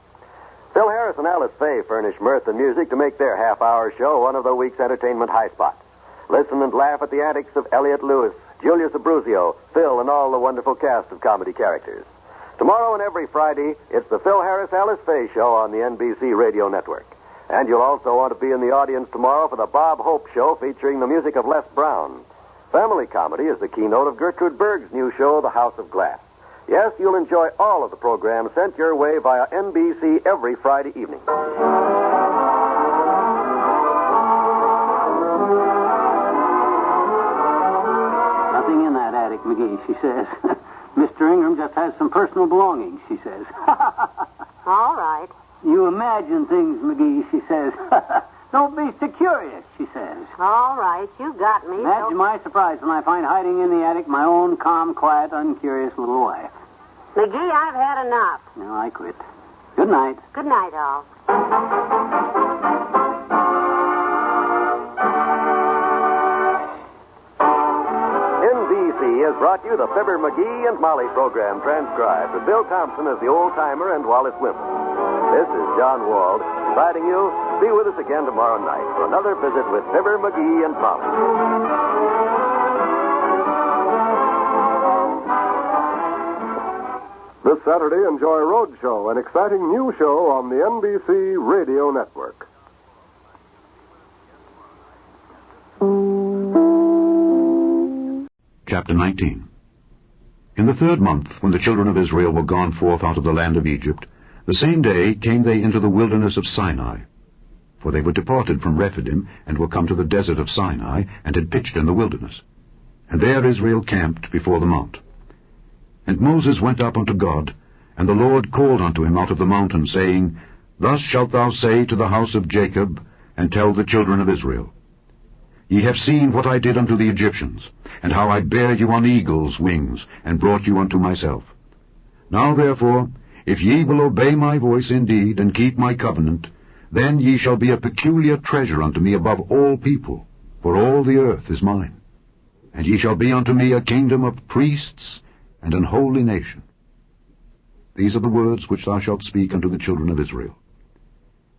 Phil Harris and Alice Faye furnish mirth and music to make their half-hour show one of the week's entertainment high spots. Listen and laugh at the antics of Elliot Lewis, Julius Abruzio, Phil, and all the wonderful cast of comedy characters. Tomorrow and every Friday, it's the Phil Harris-Alice Faye Show on the NBC Radio Network. And you'll also want to be in the audience tomorrow for the Bob Hope Show featuring the music of Les Brown. Family comedy is the keynote of Gertrude Berg's new show, The House of Glass. Yes, you'll enjoy all of the programs sent your way via NBC every Friday evening. Nothing in that attic, Magee, she says. Mr. Ingram just has some personal belongings, she says. All right. You imagine things, Magee, she says. Don't be so curious, she says. All right, you got me. Imagine my surprise when I find hiding in the attic my own calm, quiet, uncurious little wife. Magee, I've had enough. No, I quit. Good night. Good night, all. NBC has brought you the Fibber, Magee, and Molly program transcribed with Bill Thompson as the old-timer and Wallace Wimpton. This is John Wald inviting you to be with us again tomorrow night for another visit with Fibber, Magee, and Molly. This Saturday, enjoy Roadshow, an exciting new show on the NBC Radio Network. Chapter 19. In the 3rd month, when the children of Israel were gone forth out of the land of Egypt, the same day came they into the wilderness of Sinai. For they were departed from Rephidim, and were come to the desert of Sinai, and had pitched in the wilderness. And there Israel camped before the mount. And Moses went up unto God, and the Lord called unto him out of the mountain, saying, Thus shalt thou say to the house of Jacob, and tell the children of Israel, Ye have seen what I did unto the Egyptians, and how I bare you on eagles' wings, and brought you unto myself. Now therefore, if ye will obey my voice indeed, and keep my covenant, then ye shall be a peculiar treasure unto me above all people, for all the earth is mine. And ye shall be unto me a kingdom of priests, and an holy nation. These are the words which thou shalt speak unto the children of Israel.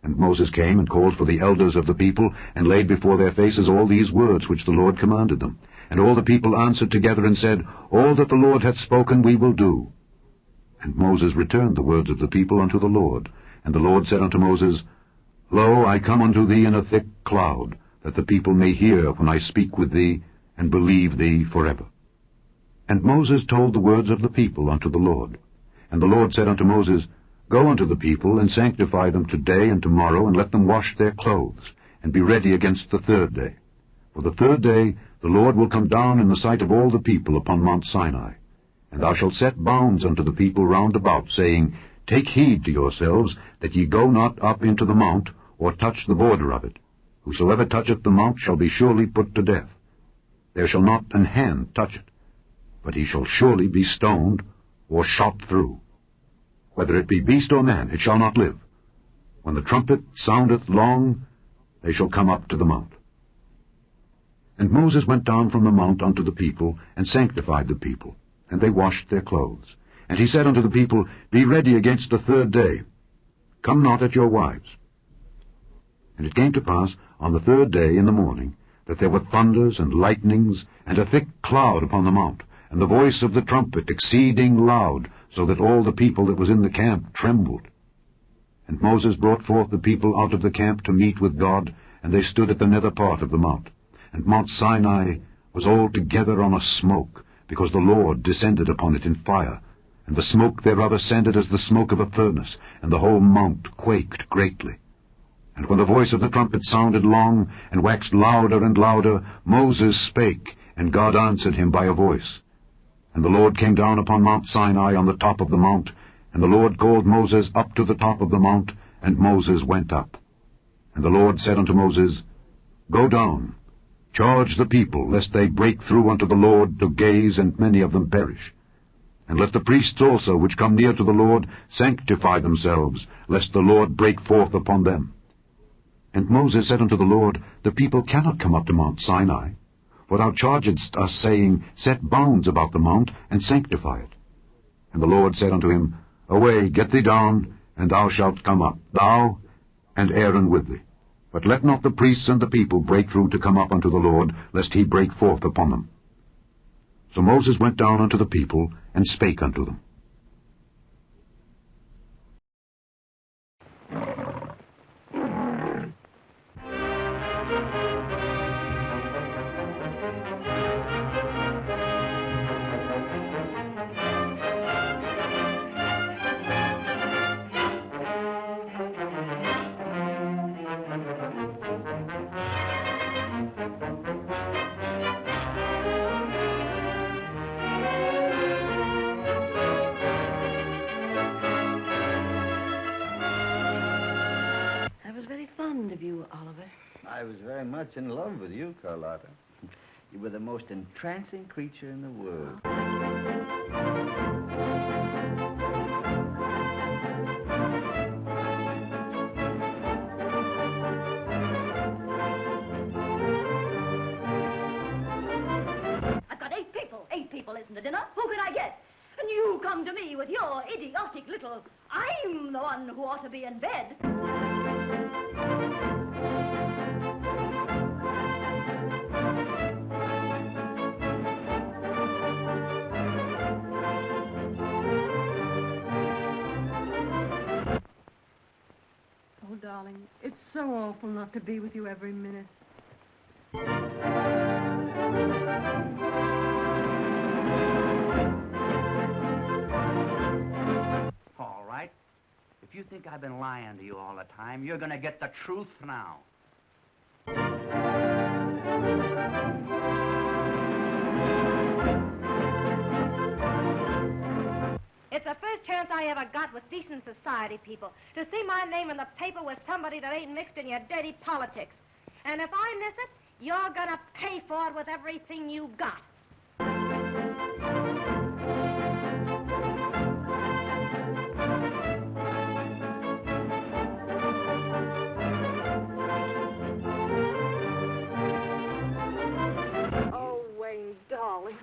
And Moses came and called for the elders of the people, and laid before their faces all these words which the Lord commanded them. And all the people answered together and said, All that the Lord hath spoken we will do. And Moses returned the words of the people unto the Lord. And the Lord said unto Moses, Lo, I come unto thee in a thick cloud, that the people may hear when I speak with thee, and believe thee forever. And Moses told the words of the people unto the Lord. And the Lord said unto Moses, Go unto the people, and sanctify them today and tomorrow, and let them wash their clothes, and be ready against the third day. For the third day the Lord will come down in the sight of all the people upon Mount Sinai. And thou shalt set bounds unto the people round about, saying, Take heed to yourselves, that ye go not up into the mount, or touch the border of it. Whosoever toucheth the mount shall be surely put to death. There shall not an hand touch it, but he shall surely be stoned, or shot through. Whether it be beast or man, it shall not live. When the trumpet soundeth long, they shall come up to the mount. And Moses went down from the mount unto the people, and sanctified the people, and they washed their clothes. And he said unto the people, Be ready against the third day. Come not at your wives. And it came to pass on the third day in the morning, that there were thunders and lightnings, and a thick cloud upon the mount, and the voice of the trumpet exceeding loud, so that all the people that was in the camp trembled. And Moses brought forth the people out of the camp to meet with God, and they stood at the nether part of the mount. And Mount Sinai was altogether on a smoke, because the Lord descended upon it in fire, and the smoke thereof ascended as the smoke of a furnace, and the whole mount quaked greatly. And when the voice of the trumpet sounded long, and waxed louder and louder, Moses spake, and God answered him by a voice. And the Lord came down upon Mount Sinai on the top of the mount, and the Lord called Moses up to the top of the mount, and Moses went up. And the Lord said unto Moses, Go down, charge the people, lest they break through unto the Lord to gaze, and many of them perish. And let the priests also, which come near to the Lord, sanctify themselves, lest the Lord break forth upon them. And Moses said unto the Lord, The people cannot come up to Mount Sinai, for thou chargedst us, saying, Set bounds about the mount, and sanctify it. And the Lord said unto him, Away, get thee down, and thou shalt come up, thou and Aaron with thee. But let not the priests and the people break through to come up unto the Lord, lest he break forth upon them. So Moses went down unto the people, and spake unto them. Of you, Oliver. I was very much in love with you, Carlotta. You were the most entrancing creature in the world. I've got 8 people. 8 people isn't a dinner. Who could I get? And you come to me with your idiotic little, I'm the one who ought to be in bed. Oh, darling, it's so awful not to be with you every minute. All right. If you think I've been lying to you all the time, you're going to get the truth now. It's the first chance I ever got with decent society people to see my name in the paper with somebody that ain't mixed in your dirty politics. And if I miss it, you're gonna pay for it with everything you got. Oh, Wayne, darling.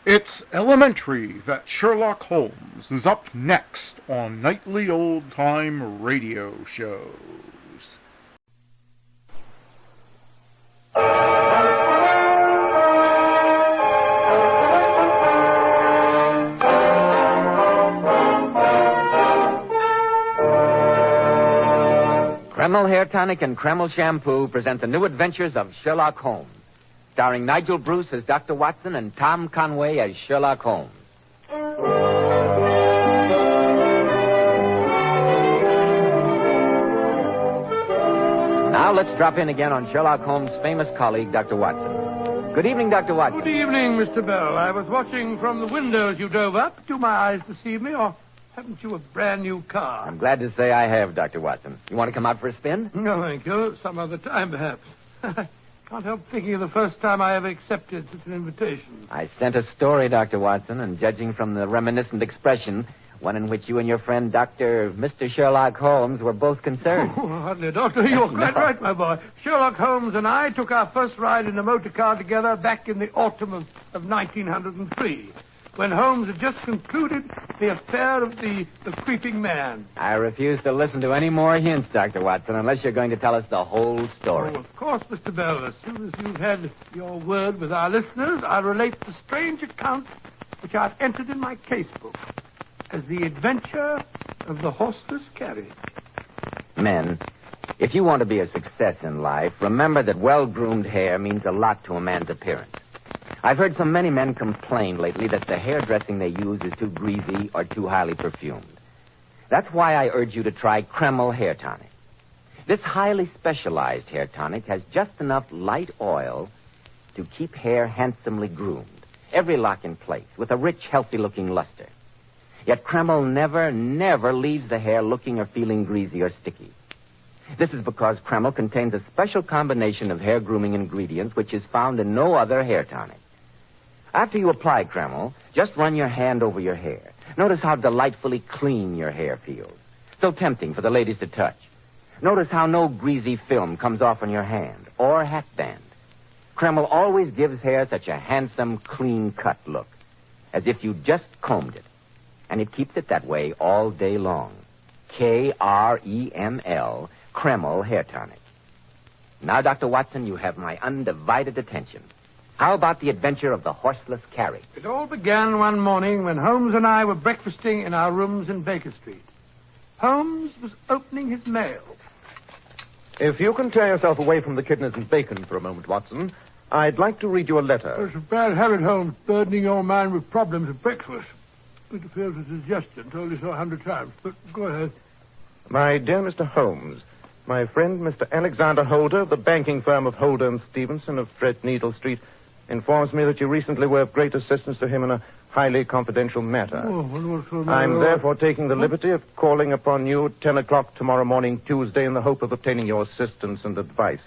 It's elementary that Sherlock Holmes is up next on nightly old-time radio shows. Kreml Hair Tonic and Kreml Shampoo present the new adventures of Sherlock Holmes, starring Nigel Bruce as Dr. Watson and Tom Conway as Sherlock Holmes. Now let's drop in again on Sherlock Holmes' famous colleague, Dr. Watson. Good evening, Dr. Watson. Good evening, Mr. Bell. I was watching from the window as you drove up. Do my eyes deceive me, or haven't you a brand new car? I'm glad to say I have, Dr. Watson. You want to come out for a spin? No, thank you. Some other time, perhaps. I can't help thinking of the first time I ever accepted such an invitation. I sent a story, Dr. Watson, and judging from the reminiscent expression, one in which you and your friend Mr. Sherlock Holmes were both concerned. Oh, hardly, Doctor. You're quite right, my boy. Sherlock Holmes and I took our first ride in a motor car together back in the autumn of 1903, when Holmes had just concluded the affair of the creeping man. I refuse to listen to any more hints, Dr. Watson, unless you're going to tell us the whole story. Oh, of course, Mr. Bell. As soon as you've had your word with our listeners, I'll relate the strange account which I've entered in my casebook as the adventure of the horseless carriage. Men, if you want to be a success in life, remember that well-groomed hair means a lot to a man's appearance. I've heard so many men complain lately that the hairdressing they use is too greasy or too highly perfumed. That's why I urge you to try Kreml Hair Tonic. This highly specialized hair tonic has just enough light oil to keep hair handsomely groomed, every lock in place, with a rich, healthy-looking luster. Yet Kreml never leaves the hair looking or feeling greasy or sticky. This is because Kreml contains a special combination of hair grooming ingredients which is found in no other hair tonic. After you apply Kreml, just run your hand over your hair. Notice how delightfully clean your hair feels. So tempting for the ladies to touch. Notice how no greasy film comes off on your hand or hatband. Kreml always gives hair such a handsome, clean-cut look, as if you just combed it. And it keeps it that way all day long. Kreml, Kreml Hair Tonic. Now, Dr. Watson, you have my undivided attention. How about the adventure of the horseless carriage? It all began one morning when Holmes and I were breakfasting in our rooms in Baker Street. Holmes was opening his mail. If you can tear yourself away from the kidneys and bacon for a moment, Watson, I'd like to read you a letter. It's a bad habit, Holmes, burdening your mind with problems at breakfast. It appears a suggestion, told you so 100 times, but go ahead. My dear Mr. Holmes, my friend Mr. Alexander Holder of the banking firm of Holder and Stevenson of Threadneedle Street informs me that you recently were of great assistance to him in a highly confidential matter. I'm therefore taking the liberty of calling upon you at 10 o'clock tomorrow morning, Tuesday, in the hope of obtaining your assistance and advice.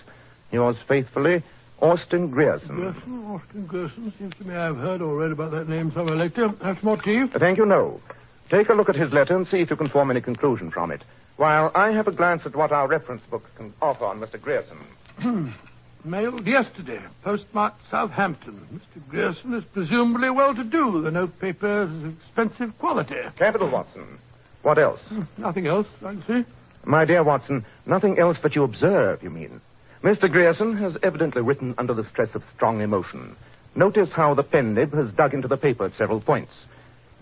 Yours faithfully, Austin Grierson. Austin Grierson. Seems to me I've heard or read about that name somewhere lately. That's more to you. Thank you, no. Take a look at his letter and see if you can form any conclusion from it, while I have a glance at what our reference book can offer on Mr. Grierson. Mailed yesterday. Postmarked Southampton. Mr. Grierson is presumably well-to-do. The note paper is of expensive quality. Capital, Watson. What else? Nothing else, I can see. My dear Watson, nothing else that you observe, you mean? Mr. Grierson has evidently written under the stress of strong emotion. Notice how the pen nib has dug into the paper at several points.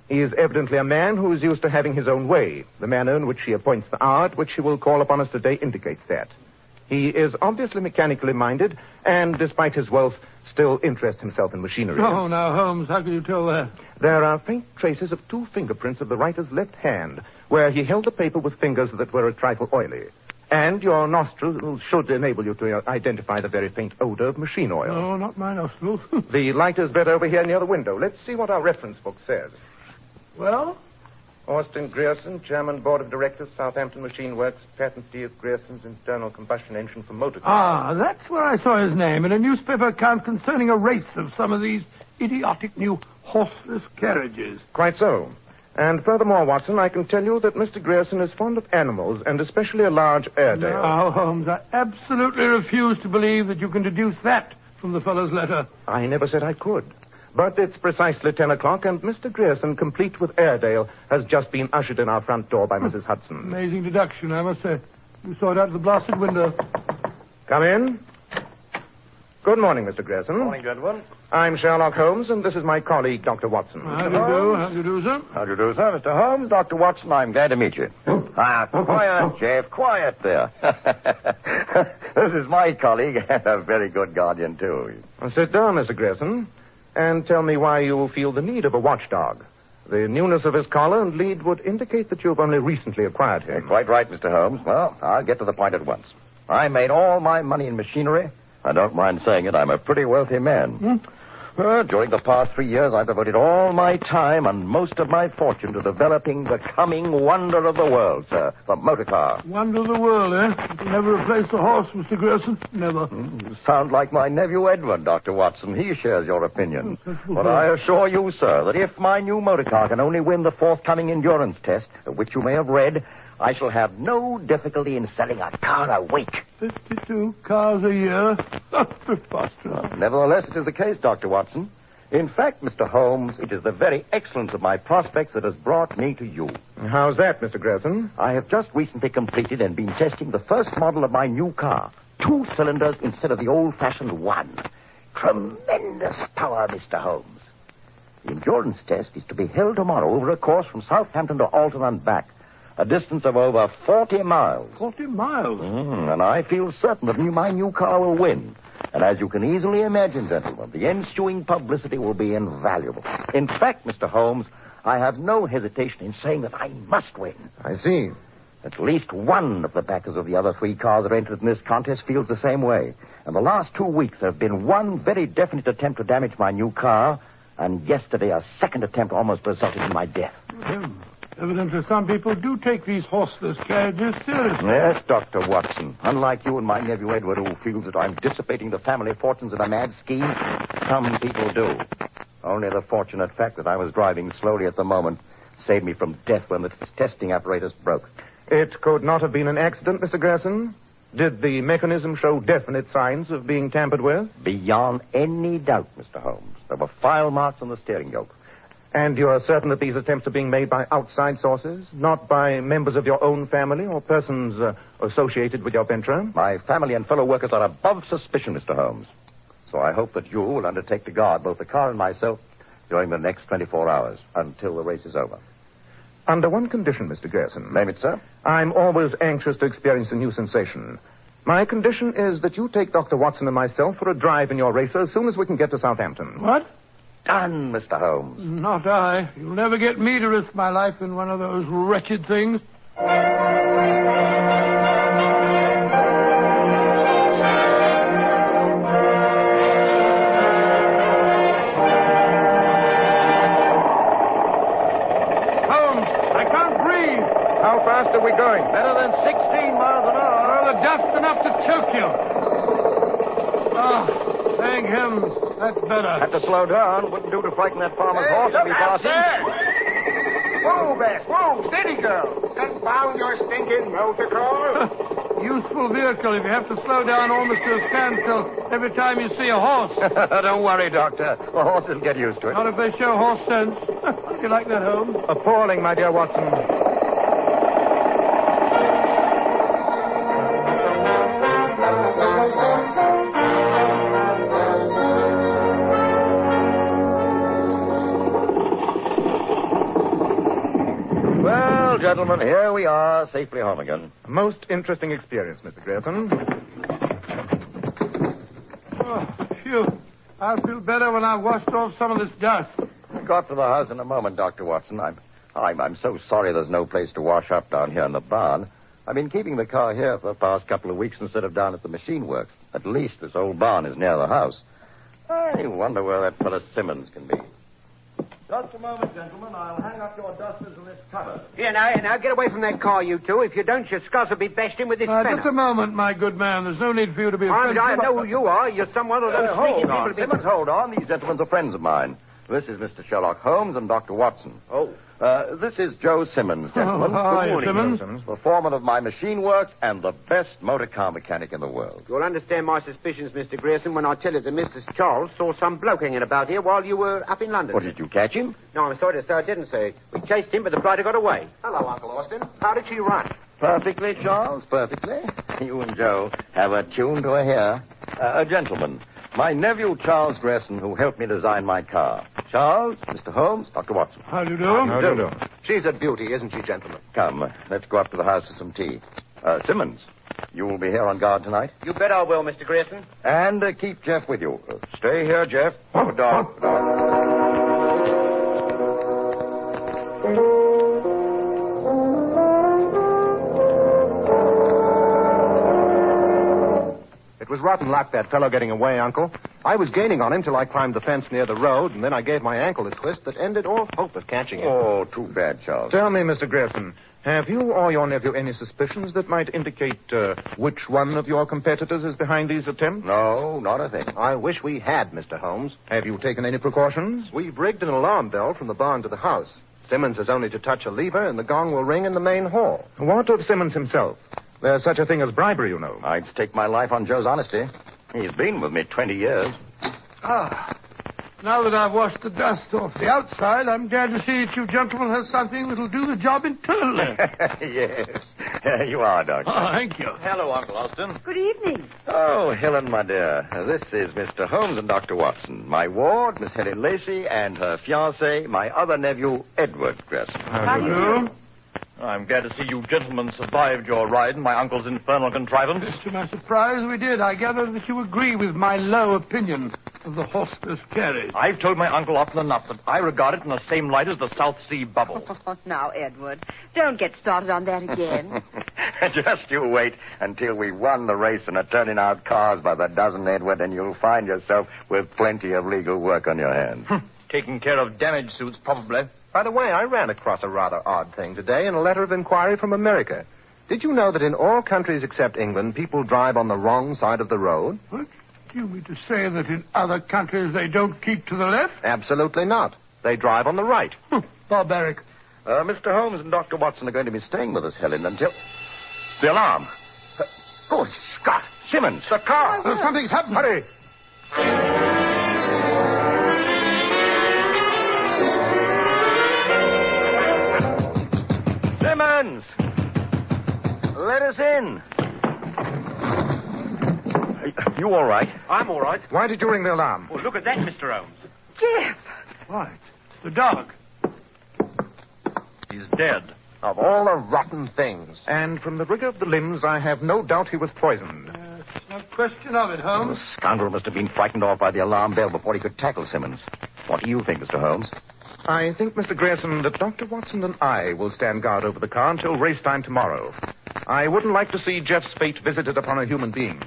He is evidently a man who is used to having his own way. The manner in which he appoints the art which he will call upon us today indicates that. He is obviously mechanically minded, and despite his wealth, still interests himself in machinery. Oh, now, Holmes, how can you tell that? There are faint traces of 2 fingerprints of the writer's left hand, where he held the paper with fingers that were a trifle oily. And your nostrils should enable you to identify the very faint odor of machine oil. No, not my nostrils. The light is better over here near the window. Let's see what our reference book says. Well? Austin Grierson, Chairman, Board of Directors, Southampton Machine Works, patentee of Grierson's internal combustion engine for motor cars. Ah, that's where I saw his name in a newspaper account concerning a race of some of these idiotic new horseless carriages. Quite so. And furthermore, Watson, I can tell you that Mr. Grierson is fond of animals, and especially a large Airedale. Now, Holmes, I absolutely refuse to believe that you can deduce that from the fellow's letter. I never said I could. But it's precisely 10 o'clock, and Mr. Grierson, complete with Airedale, has just been ushered in our front door by Mrs. Hudson. Amazing deduction, I must say. You saw it out of the blasted window. Come in. Good morning, Mr. Grierson. Morning, gentlemen. I'm Sherlock Holmes, and this is my colleague, Dr. Watson. How do you do? How do you do, sir? How do you do, sir? Mr. Holmes, Dr. Watson, I'm glad to meet you. Quiet, Jeff, quiet there. This is my colleague and a very good guardian, too. Well, sit down, Mr. Grierson, and tell me why you feel the need of a watchdog. The newness of his collar and lead would indicate that you've only recently acquired him. You're quite right, Mr. Holmes. Well, I'll get to the point at once. I made all my money in machinery. I don't mind saying it, I'm a pretty wealthy man. During the past 3 years, I've devoted all my time and most of my fortune to developing the coming wonder of the world, sir, the motor car. Wonder of the world, eh? You can never replace the horse, Mr. Grierson. Never. You sound like my nephew Edward, Dr. Watson. He shares your opinion. But I assure you, sir, that if my new motor car can only win the forthcoming endurance test, of which you may have read, I shall have no difficulty in selling a car a week. 52 cars a year? Preposterous. Nevertheless, it is the case, Dr. Watson. In fact, Mr. Holmes, it is the very excellence of my prospects that has brought me to you. How's that, Mr. Grierson? I have just recently completed and been testing the first model of my new car. 2 cylinders instead of the old-fashioned 1. Tremendous power, Mr. Holmes. The endurance test is to be held tomorrow over a course from Southampton to Alton and back. A distance of over 40 miles. 40 miles? And I feel certain that my new car will win. And as you can easily imagine, gentlemen, the ensuing publicity will be invaluable. In fact, Mr. Holmes, I have no hesitation in saying that I must win. I see. At least one of the backers of the other 3 cars that entered in this contest feels the same way. In the last 2 weeks, there have been one very definite attempt to damage my new car, and yesterday a second attempt almost resulted in my death. Evidently, some people do take these horseless carriages seriously. Yes, Dr. Watson. Unlike you and my nephew Edward, who feels that I'm dissipating the family fortunes in a mad scheme, some people do. Only the fortunate fact that I was driving slowly at the moment saved me from death when the testing apparatus broke. It could not have been an accident, Mr. Grierson? Did the mechanism show definite signs of being tampered with? Beyond any doubt, Mr. Holmes. There were file marks on the steering yoke. And you are certain that these attempts are being made by outside sources, not by members of your own family or persons associated with your venture? My family and fellow workers are above suspicion, Mr. Holmes. So I hope that you will undertake to guard both the car and myself during the next 24 hours until the race is over. Under one condition, Mr. Grierson. Name it, sir. I'm always anxious to experience a new sensation. My condition is that you take Dr. Watson and myself for a drive in your racer as soon as we can get to Southampton. What? Done, Mr. Holmes. Not I. You'll never get me to risk my life in one of those wretched things. Holmes, I can't breathe. How fast are we going? Better than 16 miles an hour. Well, the dust's enough to choke you. Thank heavens. That's better. Have to slow down. Wouldn't do to frighten that farmer's horse to be passing. Whoa, Bess. Whoa, steady, girl. Confound your stinking motor car. Useful vehicle if you have to slow down almost to a standstill every time you see a horse. Don't worry, Doctor. The horse will get used to it. Not if they show horse sense. You like that, Holmes? Appalling, my dear Watson. Gentlemen, here we are, safely home again. A most interesting experience, Mr. Grierson. Oh, phew. I'll feel better when I've washed off some of this dust. We'll go up to the house in a moment, Dr. Watson. I'm so sorry there's no place to wash up down here in the barn. I've been keeping the car here for the past couple of weeks instead of down at the machine works. At least this old barn is near the house. I wonder where that fellow Simmons can be. Just a moment, gentlemen. I'll hang up your dusters in this cupboard. Here, now, get away from that car, you two. If you don't, your scuds will be bashed in with this fenner. Just a moment, my good man. There's no need for you to be offensive. I know who you are. You're someone of those sneaky people. Simmons, hold on. These gentlemen are friends of mine. This is Mr. Sherlock Holmes and Dr. Watson. Oh. This is Joe Simmons, gentlemen. How are you, Good morning, Simmons? Joe Simmons. The foreman of my machine works and the best motor car mechanic in the world. You'll understand my suspicions, Mr. Grierson, when I tell you that Mr. Charles saw some bloke hanging about here while you were up in London. What, did you catch him? No, I'm sorry to say I didn't, sir. We chased him, but the blighter got away. Hello, Uncle Austin. How did she run? Perfectly, Charles, perfectly. You and Joe have a tune to a hair. Gentlemen, my nephew, Charles Grierson, who helped me design my car. Charles, Mr. Holmes, Dr. Watson. How do you do? How do you do? She's a beauty, isn't she, gentlemen? Come, let's go up to the house for some tea. Simmons, you will be here on guard tonight? You bet I will, Mr. Grierson. And keep Jeff with you. Stay here, Jeff. Good dog. Good dog. It was rotten luck, that fellow getting away, Uncle. I was gaining on him till I climbed the fence near the road, and then I gave my ankle a twist that ended all hope of catching him. Oh, too bad, Charles. Tell me, Mr. Grierson, have you or your nephew any suspicions that might indicate which one of your competitors is behind these attempts? No, not a thing. I wish we had, Mr. Holmes. Have you taken any precautions? We've rigged an alarm bell from the barn to the house. Simmons has only to touch a lever, and the gong will ring in the main hall. What of Simmons himself? There's such a thing as bribery, you know. I'd stake my life on Joe's honesty. He's been with me 20 years. Now that I've washed the dust off the outside, I'm glad to see that you gentlemen have something that'll do the job internally. Yes. You are, Doctor. Oh, thank you. Hello, Uncle Austin. Good evening. Oh, Helen, my dear. This is Mr. Holmes and Dr. Watson. My ward, Miss Helen Lacey, and her fiancé, my other nephew, Edward Grierson. How do you do? I'm glad to see you gentlemen survived your ride in my uncle's infernal contrivance. To my surprise, we did. I gather that you agree with my low opinion of the horseless carriage. I've told my uncle often enough that I regard it in the same light as the South Sea bubble. Oh, now, Edward, don't get started on that again. Just you wait until we've won the race and are turning out cars by the dozen, Edward, and you'll find yourself with plenty of legal work on your hands. Taking care of damage suits, probably. By the way, I ran across a rather odd thing today in a letter of inquiry from America. Did you know that in all countries except England, people drive on the wrong side of the road? What? Do you mean to say that in other countries they don't keep to the left? Absolutely not. They drive on the right. Barbaric. Mr. Holmes and Dr. Watson are going to be staying with us, Helen, until... The alarm. Good Scott! Simmons, the car! Something's happened. Hurry! Simmons! Let us in. You all right? I'm all right. Why did you ring the alarm? Oh, look at that, Mr. Holmes. Jeff! Why, it's the dog. He's dead. Of all the rotten things. And from the rigor of the limbs, I have no doubt he was poisoned. No question of it, Holmes. The scoundrel must have been frightened off by the alarm bell before he could tackle Simmons. What do you think, Mr. Holmes? I think, Mr. Grierson, that Dr. Watson and I will stand guard over the car until race time tomorrow. I wouldn't like to see Jeff's fate visited upon a human being.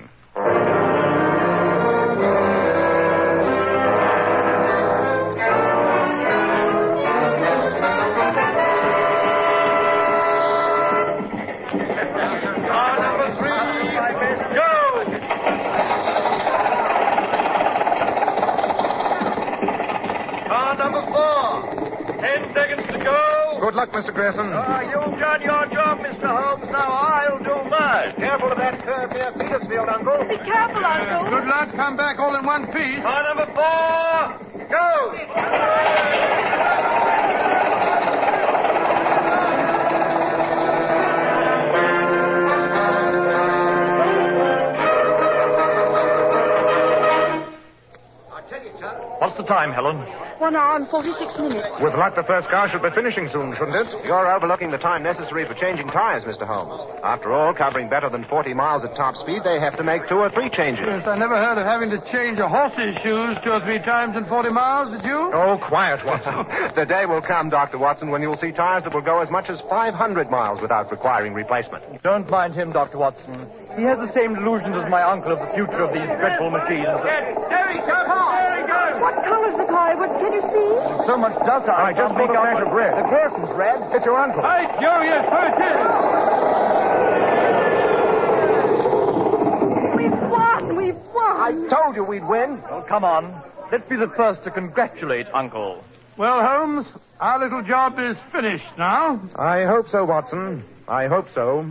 Good luck, Mr. Grierson. You've done your job, Mr. Holmes. Now I'll do mine. Careful of that curve near Petersfield, Uncle. Be careful, Uncle. Good luck. Come back all in one piece. Car number 4, go! What's the time, Helen? 1 hour and 46 minutes. With luck, the first car should be finishing soon, shouldn't it? You're overlooking the time necessary for changing tires, Mr. Holmes. After all, covering better than 40 miles at top speed, they have to make 2 or 3 changes. Yes, I never heard of having to change a horse's shoes 2 or 3 times in 40 miles, did you? Oh, quiet, Watson. The day will come, Dr. Watson, when you'll see tires that will go as much as 500 miles without requiring replacement. Don't mind him, Dr. Watson. He has the same delusions as my uncle of the future of these dreadful machines. There he comes! There he goes! What color's the car, Edward? Can you see? So much dust I just put a flash of red. The Grierson's red. It's your uncle. Hey, Joe, yes, first We've won! We've won! I told you we'd win. Well, come on. Let's be the first to congratulate Uncle. Well, Holmes, our little job is finished now. I hope so, Watson. I hope so.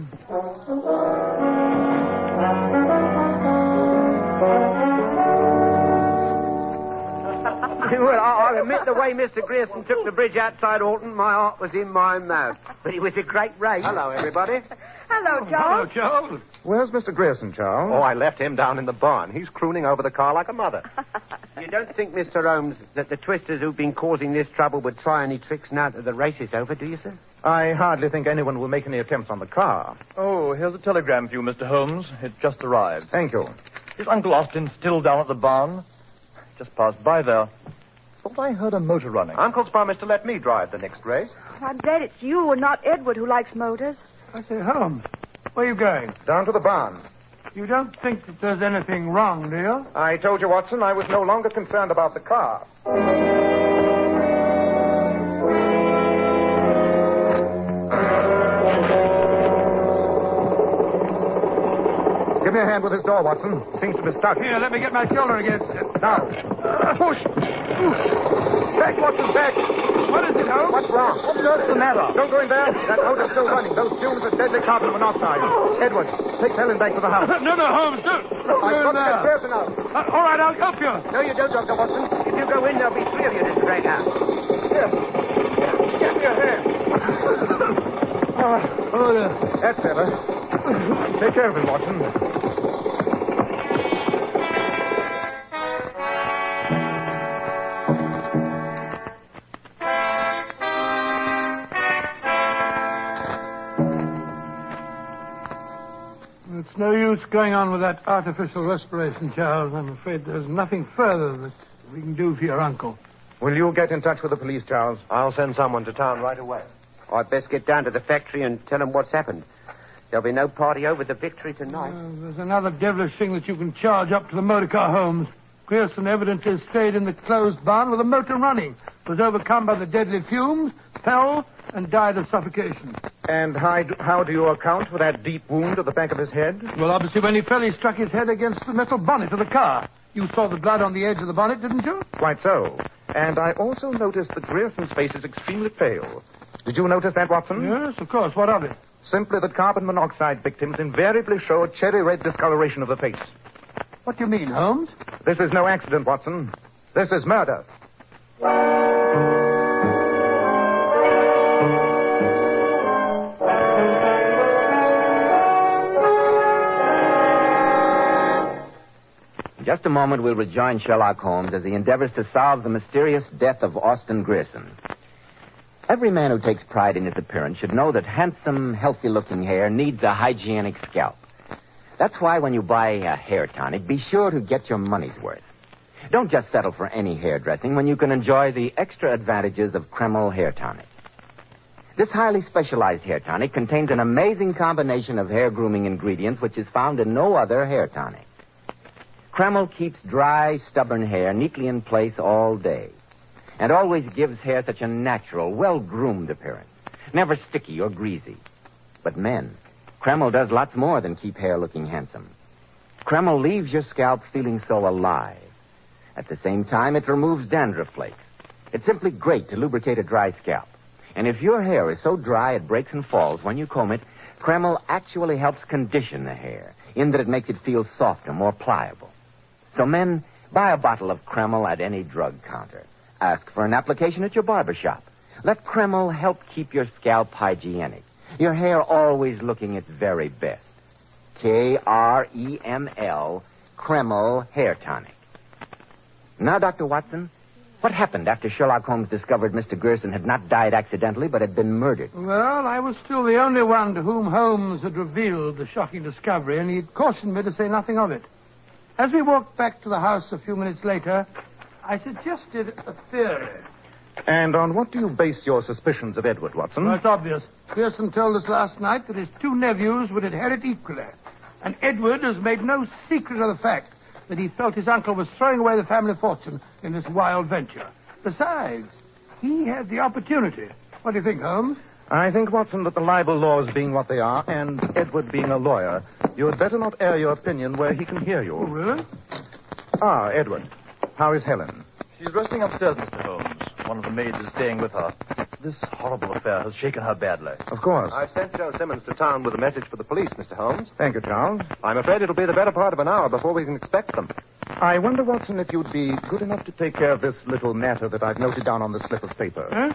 Well, I'll admit the way Mr. Grierson took the bridge outside Alton, my heart was in my mouth. But it was a great race. Hello, everybody. Hello, Charles. Hello, Charles. Where's Mr. Grierson, Charles? Oh, I left him down in the barn. He's crooning over the car like a mother. You don't think, Mr. Holmes, that the twisters who've been causing this trouble would try any tricks now that the race is over, do you, sir? I hardly think anyone will make any attempts on the car. Oh, here's a telegram for you, Mr. Holmes. It just arrived. Thank you. Is Uncle Austin still down at the barn? Just passed by there. Thought I heard a motor running. Uncle's promised to let me drive the next race. I'm glad it's you and not Edward who likes motors. I say, Holmes, where are you going? Down to the barn. You don't think that there's anything wrong, do you? I told you, Watson, I was no longer concerned about the car. Give me a hand with this door, Watson. Seems to be stuck. Here, let me get my shoulder against it. Now. Push. Back, Watson, back. What is it, Holmes? What's wrong? What's the matter? Don't go in there. That motor's still running. Those fumes are deadly carbon monoxide. Edward, take Helen back to the house. No, Holmes, don't. I've got to get Grierson out. All right, I'll help you. No, you don't, Dr. Watson. If you go in, there'll be three of you in this great house. Here. Give me a hand. That's better. Take care of him, Watson. It's no use going on with that artificial respiration, Charles. I'm afraid there's nothing further that we can do for your uncle. Will you get in touch with the police, Charles? I'll send someone to town right away. I'd best get down to the factory and tell them what's happened. There'll be no party over the victory tonight. There's another devilish thing that you can charge up to the motor car, Holmes. Grierson evidently stayed in the closed barn with the motor running, was overcome by the deadly fumes, fell, and died of suffocation. And how do you account for that deep wound at the back of his head? Well, obviously, when he fell, he struck his head against the metal bonnet of the car. You saw the blood on the edge of the bonnet, didn't you? Quite so. And I also noticed that Grierson's face is extremely pale. Did you notice that, Watson? Yes, of course. What of it? Simply that carbon monoxide victims invariably show a cherry-red discoloration of the face. What do you mean, Holmes? This is no accident, Watson. This is murder. In just a moment, we'll rejoin Sherlock Holmes as he endeavors to solve the mysterious death of Austin Grierson. Every man who takes pride in his appearance should know that handsome, healthy-looking hair needs a hygienic scalp. That's why when you buy a hair tonic, be sure to get your money's worth. Don't just settle for any hairdressing when you can enjoy the extra advantages of Kreml Hair Tonic. This highly specialized hair tonic contains an amazing combination of hair grooming ingredients which is found in no other hair tonic. Kreml keeps dry, stubborn hair neatly in place all day and always gives hair such a natural, well-groomed appearance, never sticky or greasy. But men, Kreml does lots more than keep hair looking handsome. Kreml leaves your scalp feeling so alive. At the same time, it removes dandruff flakes. It's simply great to lubricate a dry scalp. And if your hair is so dry it breaks and falls when you comb it, Kreml actually helps condition the hair, in that it makes it feel softer, more pliable. So men, buy a bottle of Kreml at any drug counter. Ask for an application at your barber shop. Let Kreml help keep your scalp hygienic, your hair always looking its very best. Kreml, Kreml Hair Tonic. Now, Dr. Watson, what happened after Sherlock Holmes discovered Mr. Grierson had not died accidentally but had been murdered? Well, I was still the only one to whom Holmes had revealed the shocking discovery, and he'd cautioned me to say nothing of it. As we walked back to the house a few minutes later, I suggested a theory. And on what do you base your suspicions of Edward, Watson? Well, it's obvious. Grierson told us last night that his two nephews would inherit equally. And Edward has made no secret of the fact that he felt his uncle was throwing away the family fortune in this wild venture. Besides, he had the opportunity. What do you think, Holmes? I think, Watson, that the libel laws being what they are, and Edward being a lawyer, you had better not air your opinion where he can hear you. Oh, really? Ah, Edward, how is Helen? She's resting upstairs, Mr. Holmes. One of the maids is staying with her. This horrible affair has shaken her badly. Of course. I've sent Joe Simmons to town with a message for the police, Mr. Holmes. Thank you, Charles. I'm afraid it'll be the better part of an hour before we can expect them. I wonder, Watson, if you'd be good enough to take care of this little matter that I've noted down on the slip of paper. Huh?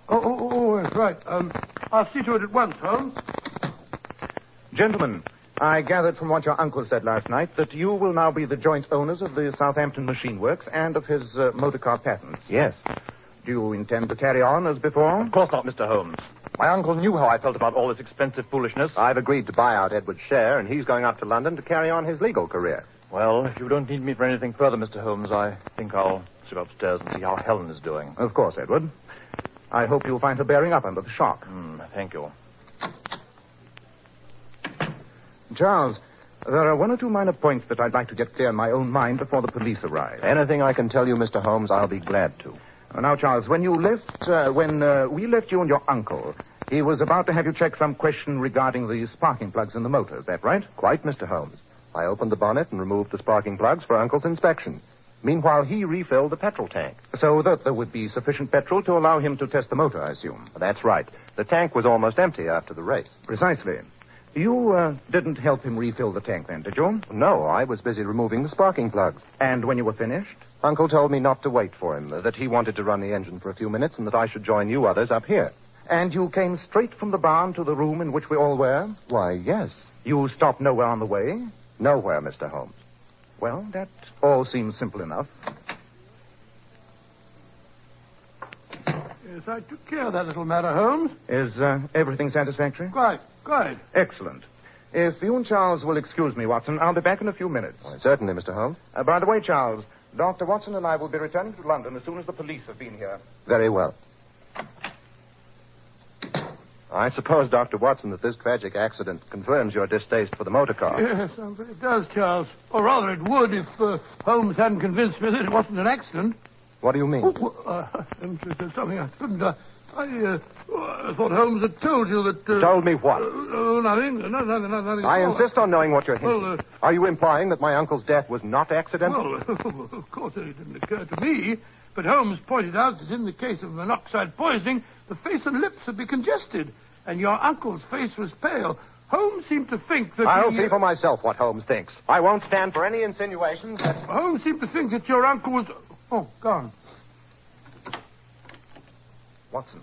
Oh, that's right. I'll see to it at once, Holmes. Gentlemen, I gathered from what your uncle said last night that you will now be the joint owners of the Southampton Machine Works and of his motor car patents. Yes. Do you intend to carry on as before? Of course not, Mr. Holmes. My uncle knew how I felt about all this expensive foolishness. I've agreed to buy out Edward's share, and he's going up to London to carry on his legal career. Well, if you don't need me for anything further, Mr. Holmes, I think I'll sit upstairs and see how Helen is doing. Of course, Edward. I hope you'll find her bearing up under the shock. Thank you. Charles, there are one or two minor points that I'd like to get clear in my own mind before the police arrive. Anything I can tell you, Mr. Holmes, I'll be glad to. Now, Charles, when we left you and your uncle, he was about to have you check some question regarding the sparking plugs in the motor. Is that right? Quite, Mr. Holmes. I opened the bonnet and removed the sparking plugs for Uncle's inspection. Meanwhile, he refilled the petrol tank. So that there would be sufficient petrol to allow him to test the motor, I assume. That's right. The tank was almost empty after the race. Precisely. You didn't help him refill the tank then, did you? No, I was busy removing the sparking plugs. And when you were finished? Uncle told me not to wait for him, that he wanted to run the engine for a few minutes and that I should join you others up here. And you came straight from the barn to the room in which we all were? Why, yes. You stopped nowhere on the way? Nowhere, Mr. Holmes. Well, that all seems simple enough. Yes, I took care of that little matter, Holmes. Is everything satisfactory? Quite. Excellent. If you and Charles will excuse me, Watson, I'll be back in a few minutes. Why, certainly, Mr. Holmes. By the way, Charles, Dr. Watson and I will be returning to London as soon as the police have been here. Very well. I suppose, Dr. Watson, that this tragic accident confirms your distaste for the motor car. Yes, it does, Charles. Or rather, it would if Holmes hadn't convinced me that it wasn't an accident. What do you mean? There's something I couldn't... I thought Holmes had told you that... Told me what? Nothing. Nothing. I insist on knowing what you're hinting. Are you implying that my uncle's death was not accidental? Well, of course it didn't occur to me. But Holmes pointed out that in the case of monoxide poisoning, the face and lips would be congested, and your uncle's face was pale. Holmes seemed to think that... I'll see for myself what Holmes thinks. I won't stand for any insinuations that... Holmes seemed to think that your uncle was... Oh, gone. Watson,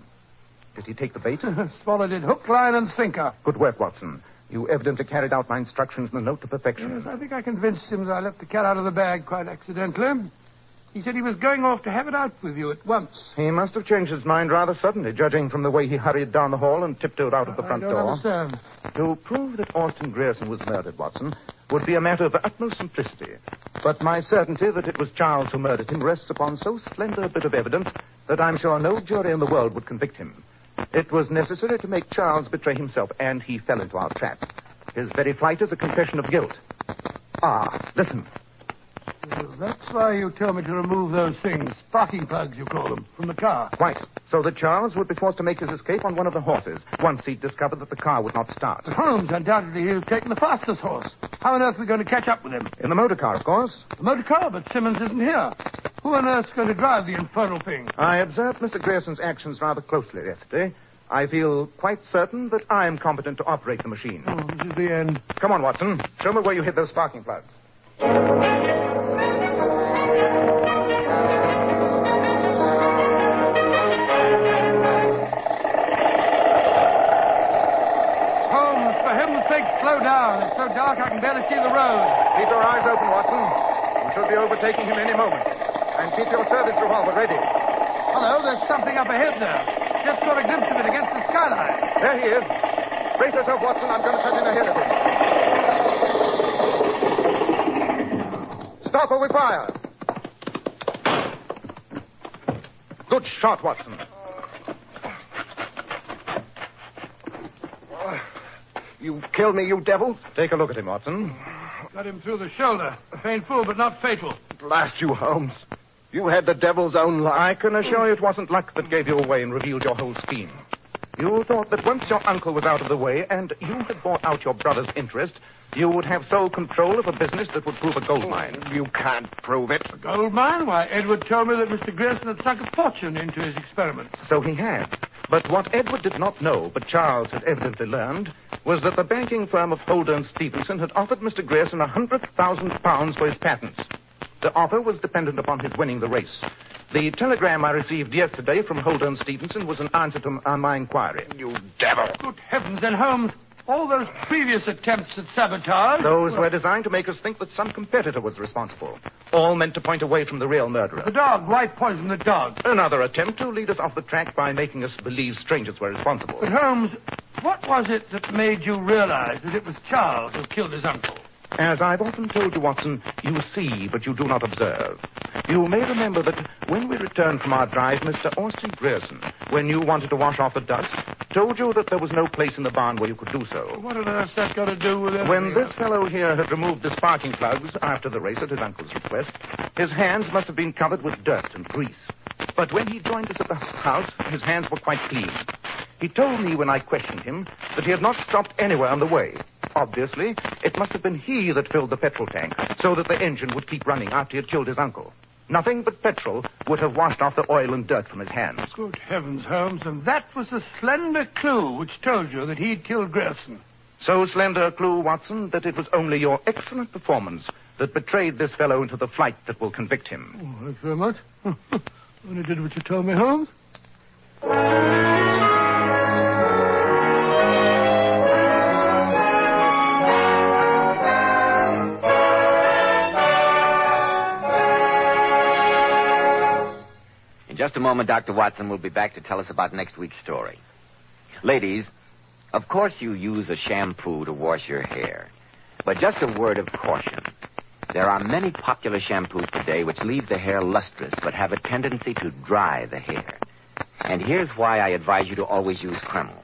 did he take the bait? Swallowed it hook, line, and sinker. Good work, Watson. You evidently carried out my instructions in the note to perfection. Yes, I think I convinced him that I left the cat out of the bag quite accidentally. He said he was going off to have it out with you at once. He must have changed his mind rather suddenly, judging from the way he hurried down the hall and tiptoed out of the front door. I don't understand. To prove that Austin Grierson was murdered, Watson, would be a matter of the utmost simplicity. But my certainty that it was Charles who murdered him rests upon so slender a bit of evidence that I'm sure no jury in the world would convict him. It was necessary to make Charles betray himself, and he fell into our trap. His very flight is a confession of guilt. Ah, listen. That's why you told me to remove those things, sparking plugs, you call them, from the car. Right, so that Charles would be forced to make his escape on one of the horses, once he'd discovered that the car would not start. But Holmes, undoubtedly, he'd have taken the fastest horse. How on earth are we going to catch up with him? In the motor car, of course. The motor car? But Simmons isn't here. Who on earth's going to drive the infernal thing? I observed Mr. Grierson's actions rather closely yesterday. I feel quite certain that I'm competent to operate the machine. Oh, this is the end. Come on, Watson. Show me where you hid those sparking plugs. Slow down. It's so dark I can barely see the road. Keep your eyes open, Watson. You should be overtaking him any moment. And keep your service revolver ready. Hello, there's something up ahead there. Just caught a glimpse of it against the skyline. There he is. Brace yourself, Watson. I'm going to cut in ahead of him. Stop or we fire. Good shot, Watson. You killed me, you devils. Take a look at him, Watson. Got him through the shoulder. Painful, but not fatal. Blast you, Holmes. You had the devil's own luck. I can assure you it wasn't luck that gave you away and revealed your whole scheme. You thought that once your uncle was out of the way and you had bought out your brother's interest, you would have sole control of a business that would prove a gold mine. You can't prove it. A gold mine? Why, Edward told me that Mr. Grierson had sunk a fortune into his experiments. So he had. But what Edward did not know, but Charles had evidently learned, was that the banking firm of Holder and Stevenson had offered Mr. Grierson £100,000 for his patents. The offer was dependent upon his winning the race. The telegram I received yesterday from Holder and Stevenson was an answer to my inquiry. You devil! Good heavens, then, Holmes, all those previous attempts at sabotage... Those were designed to make us think that some competitor was responsible. All meant to point away from the real murderer. The dog. Why poison the dog? Another attempt to lead us off the track by making us believe strangers were responsible. But, Holmes, what was it that made you realize that it was Charles who killed his uncle? As I've often told you, Watson, you see, but you do not observe. You may remember that when we returned from our drive, Mr. Austin Grierson, when you wanted to wash off the dust, told you that there was no place in the barn where you could do so. What on earth's that got to do with it? When this fellow here had removed the sparking plugs after the race at his uncle's request, his hands must have been covered with dirt and grease. But when he joined us at the house, his hands were quite clean. He told me when I questioned him that he had not stopped anywhere on the way. Obviously, it must have been he that filled the petrol tank so that the engine would keep running after he had killed his uncle. Nothing but petrol would have washed off the oil and dirt from his hands. Good heavens, Holmes, and that was the slender clue which told you that he'd killed Grierson. So slender a clue, Watson, that it was only your excellent performance that betrayed this fellow into the flight that will convict him. Oh, thanks very much. Only did what you told me, Holmes. In just a moment, Dr. Watson will be back to tell us about next week's story. Ladies, of course you use a shampoo to wash your hair. But just a word of caution. There are many popular shampoos today which leave the hair lustrous but have a tendency to dry the hair. And here's why I advise you to always use Kreml.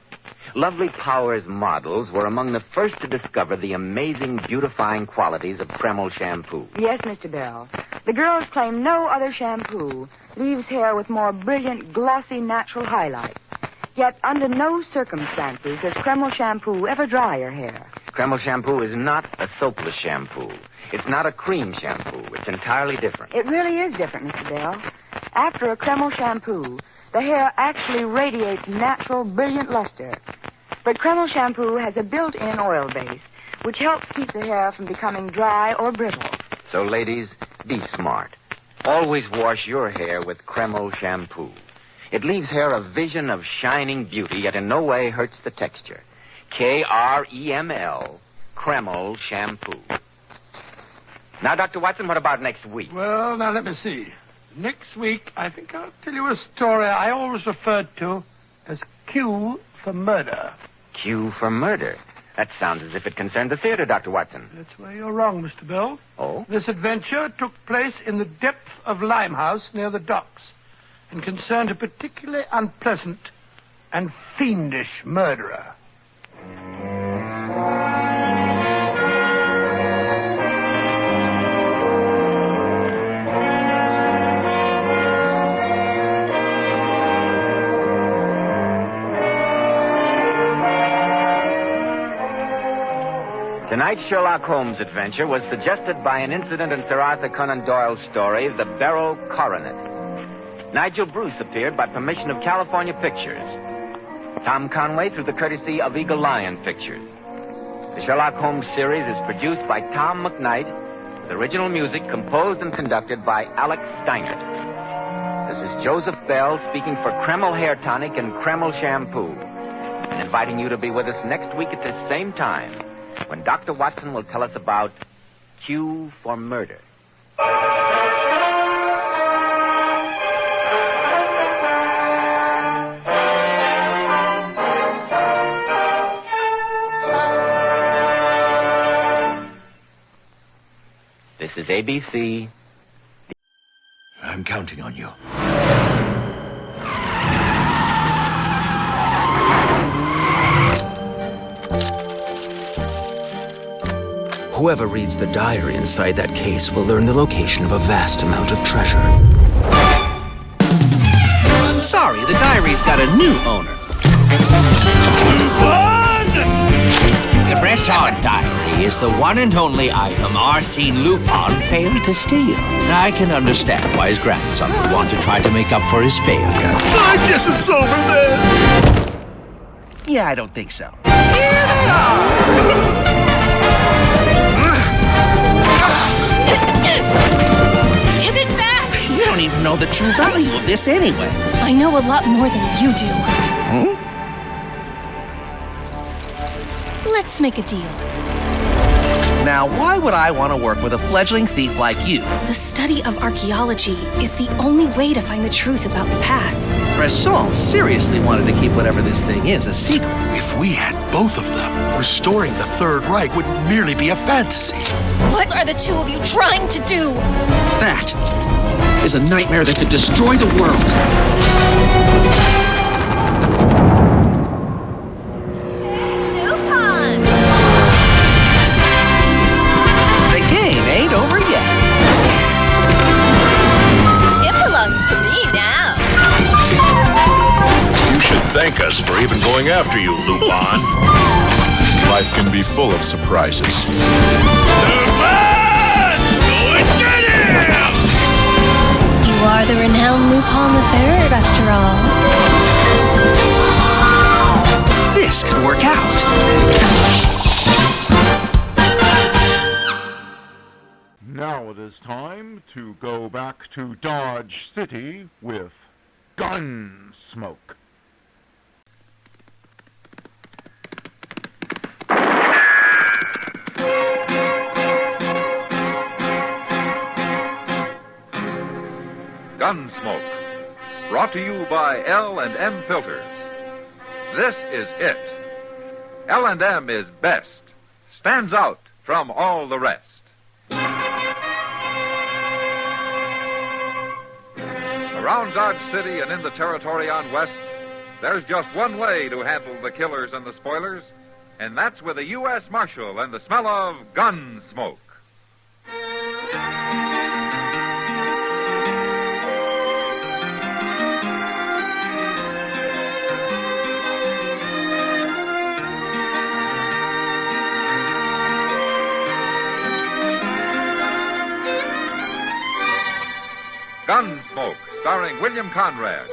Lovely Powers models were among the first to discover the amazing beautifying qualities of Kreml shampoo. Yes, Mr. Bell. The girls claim no other shampoo leaves hair with more brilliant, glossy, natural highlights. Yet under no circumstances does Kreml shampoo ever dry your hair. Kreml shampoo is not a soapless shampoo. It's not a cream shampoo. It's entirely different. It really is different, Mr. Bell. After a Kreml shampoo, the hair actually radiates natural, brilliant luster. But Kreml shampoo has a built-in oil base, which helps keep the hair from becoming dry or brittle. So, ladies, be smart. Always wash your hair with Kreml shampoo. It leaves hair a vision of shining beauty, yet in no way hurts the texture. Kreml, Kreml shampoo. Now, Dr. Watson, what about next week? Well, now, let me see. Next week, I think I'll tell you a story I always referred to as Q for murder. Q for murder? That sounds as if it concerned the theater, Dr. Watson. That's where you're wrong, Mr. Bell. Oh? This adventure took place in the depth of Limehouse near the docks and concerned a particularly unpleasant and fiendish murderer. Tonight's Sherlock Holmes adventure was suggested by an incident in Sir Arthur Conan Doyle's story, The Beryl Coronet. Nigel Bruce appeared by permission of California Pictures. Tom Conway through the courtesy of Eagle Lion Pictures. The Sherlock Holmes series is produced by Tom McKnight, with original music composed and conducted by Alex Steinert. This is Joseph Bell speaking for Kreml Hair Tonic and Kreml Shampoo, and inviting you to be with us next week at this same time, when Dr. Watson will tell us about Q for murder. This is ABC. I'm counting on you. Whoever reads the diary inside that case will learn the location of a vast amount of treasure. Sorry, the diary's got a new owner. The Bresson diary is the one and only item Arsene Lupin failed to steal. I can understand why his grandson would want to try to make up for his failure. I guess it's over then. Yeah, I don't think so. Here they are! Give it back! You don't even know the true value of this anyway. I know a lot more than you do. Hmm? Let's make a deal. Now, why would I want to work with a fledgling thief like you? The study of archaeology is the only way to find the truth about the past. Bresson seriously wanted to keep whatever this thing is a secret. If we had both of them, restoring the Third Reich would merely be a fantasy. What are the two of you trying to do? That is a nightmare that could destroy the world. Thank us for even going after you, Lupin. Life can be full of surprises. Lupin! Go and get him! You are the renowned Lupin III, after all. This could work out. Now it is time to go back to Dodge City with Gunsmoke. Gunsmoke, brought to you by L&M Filters. This is it. L&M is best, stands out from all the rest. Around Dodge City and in the territory on West, there's just one way to handle the killers and the spoilers, and that's with a U.S. Marshal and the smell of Gunsmoke. Gunsmoke, starring William Conrad.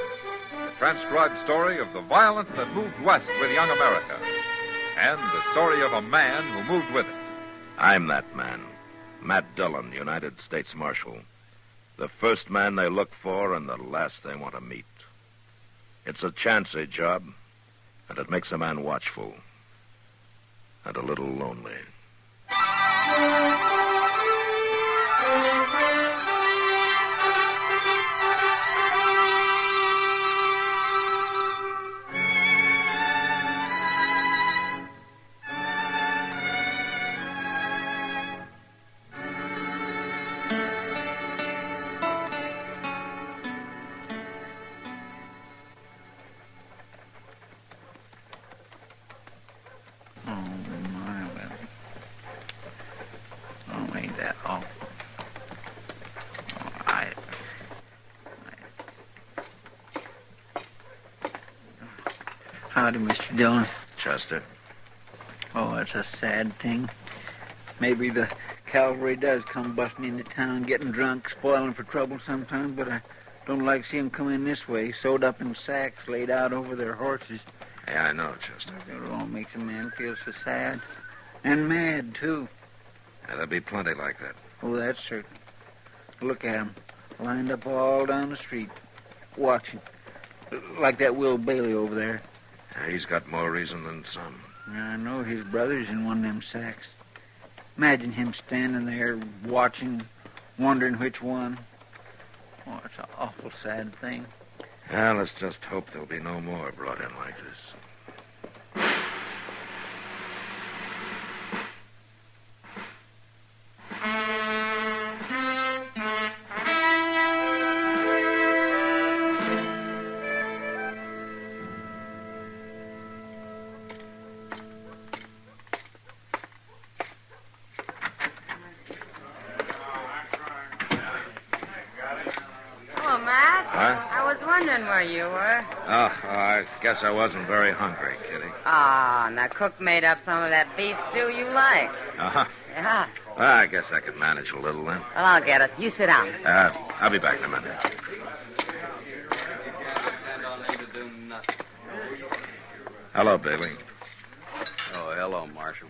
The transcribed story of the violence that moved west with young America. And the story of a man who moved with it. I'm that man. Matt Dillon, United States Marshal. The first man they look for and the last they want to meet. It's a chancy job, and it makes a man watchful. And a little lonely. Howdy, Mr. Dillon. Chester. Oh, it's a sad thing. Maybe the cavalry does come busting into town, getting drunk, spoiling for trouble sometimes, but I don't like to see them come in this way, sewed up in sacks, laid out over their horses. Yeah, I know, Chester. It all makes a man feel so sad. And mad, too. Yeah, there'll be plenty like that. Oh, that's certain. Look at them, lined up all down the street, watching. Like that Will Bailey over there. Yeah, he's got more reason than some. I know his brother's in one of them sacks. Imagine him standing there watching, wondering which one. Oh, it's an awful sad thing. Yeah, let's just hope there'll be no more brought in like this. Sure you were. Oh, I guess I wasn't very hungry, Kitty. Ah, and the cook made up some of that beef stew you like. Uh-huh. Yeah. Well, I guess I could manage a little then. Well, I'll get it. You sit down. I'll be back in a minute. Hello, Bailey. Oh, hello, Marshal.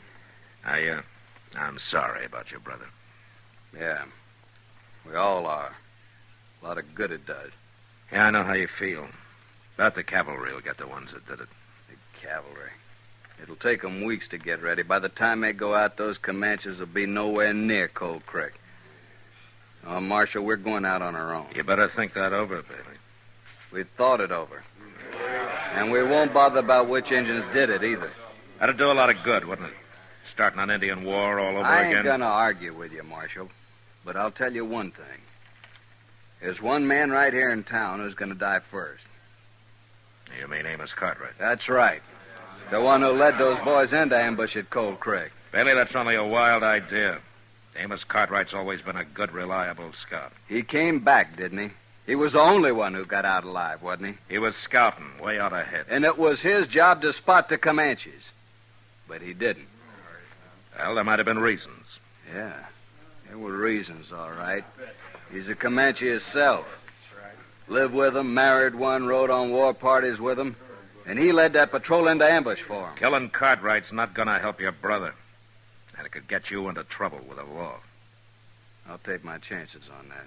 I'm sorry about your brother. Yeah. We all are. A lot of good it does. Yeah, I know how you feel. But the cavalry will get the ones that did it. The cavalry. It'll take them weeks to get ready. By the time they go out, those Comanches will be nowhere near Cold Creek. Oh, Marshal, we're going out on our own. You better think that over, Bailey. We thought it over. And we won't bother about which Indians did it, either. That'd do a lot of good, wouldn't it? Starting an Indian war all over again. I ain't gonna argue with you, Marshal. But I'll tell you one thing. There's one man right here in town who's gonna die first. You mean Amos Cartwright? That's right. The one who led those boys into ambush at Cold Creek. Bailey, that's only a wild idea. Amos Cartwright's always been a good, reliable scout. He came back, didn't he? He was the only one who got out alive, wasn't he? He was scouting way out ahead. And it was his job to spot the Comanches. But he didn't. Well, there might have been reasons. Yeah, there were reasons, all right. He's a Comanche himself. Lived with them, married one, rode on war parties with them. And he led that patrol into ambush for him. Killing Cartwright's not going to help your brother. And it could get you into trouble with the law. I'll take my chances on that.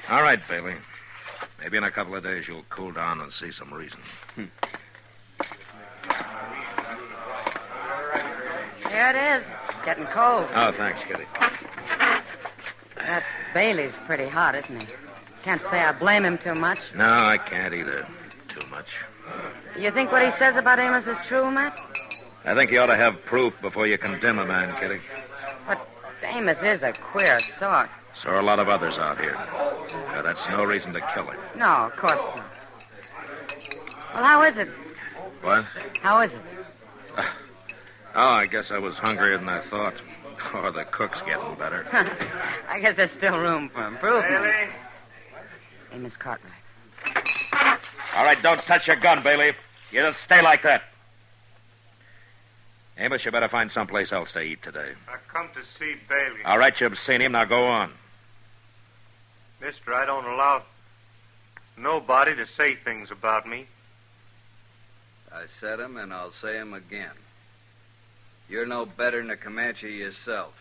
All right, Bailey. Maybe in a couple of days you'll cool down and see some reason. Here it is. Getting cold. Oh, thanks, Kitty. That Bailey's pretty hot, isn't he? Can't say I blame him too much. No, I can't either. Too much. You think what he says about Amos is true, Matt? I think you ought to have proof before you condemn a man, Kitty. But Amos is a queer sort. So are a lot of others out here. But that's no reason to kill him. No, of course not. Well, how is it? What? How is it? Oh, I guess I was hungrier than I thought. Or the cook's getting better. I guess there's still room for improvement. Bailey? Amos Cartwright. All right, don't touch your gun, Bailey. You just stay like that. Amos, you better find someplace else to eat today. I come to see Bailey. All right, you've seen him. Now go on. Mister, I don't allow nobody to say things about me. I said 'em, and I'll say 'em again. You're no better than a Comanche yourself.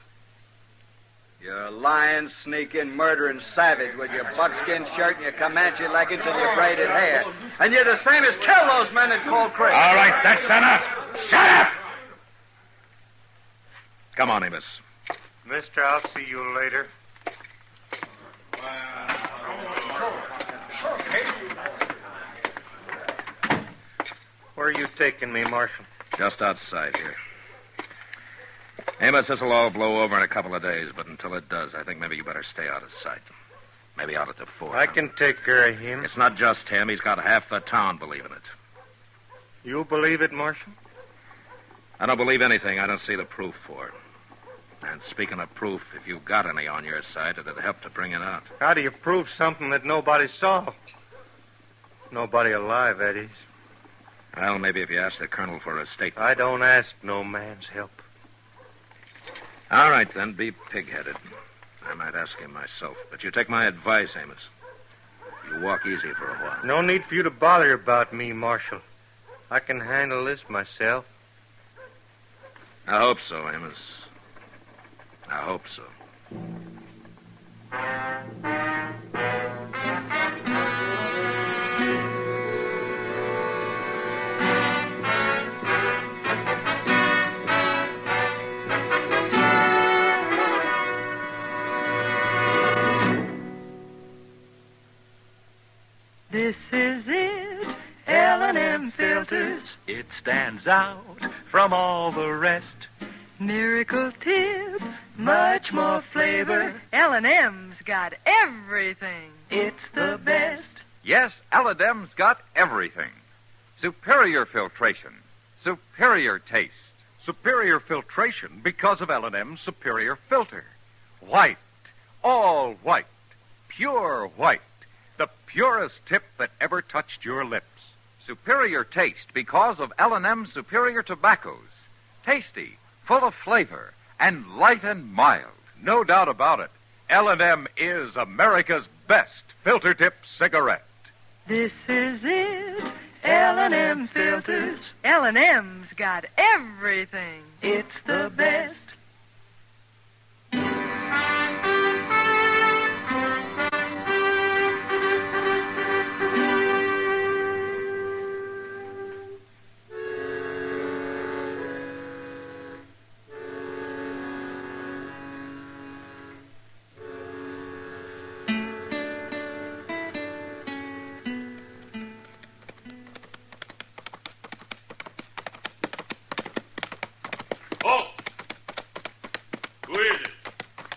You're a lying, sneaking, murdering savage with your buckskin shirt and your Comanche leggings and your braided hair. And you're the same as kill those men in Cold Creek. All right, that's enough. Shut up! Come on, Amos. Mister, I'll see you later. Where are you taking me, Marshal? Just outside here. Amos, this'll all blow over in a couple of days, but until it does, I think maybe you better stay out of sight. Maybe out at the fort. I can take care of him. It's not just him. He's got half the town believing it. You believe it, Marshal? I don't believe anything I don't see the proof for. And speaking of proof, if you've got any on your side, it'd help to bring it out. How do you prove something that nobody saw? Nobody alive, that is. Well, maybe if you ask the colonel for a statement. I don't ask no man's help. All right, then, be pig-headed. I might ask him myself. But you take my advice, Amos. You walk easy for a while. No need for you to bother about me, Marshal. I can handle this myself. I hope so, Amos. I hope so. This is it, L&M Filters. It stands out from all the rest. Miracle tip, much more flavor. L&M's got everything. It's the best. Yes, L&M's got everything. Superior filtration, superior taste, superior filtration because of L&M's superior filter. White, all white, pure white, The purest tip that ever touched your lips. Superior taste because of L&M Superior Tobaccos. Tasty, full of flavor, and light and mild. No doubt about it. L&M is America's best filter tip cigarette. This is it. L&M filters. L&M's got everything. It's the best.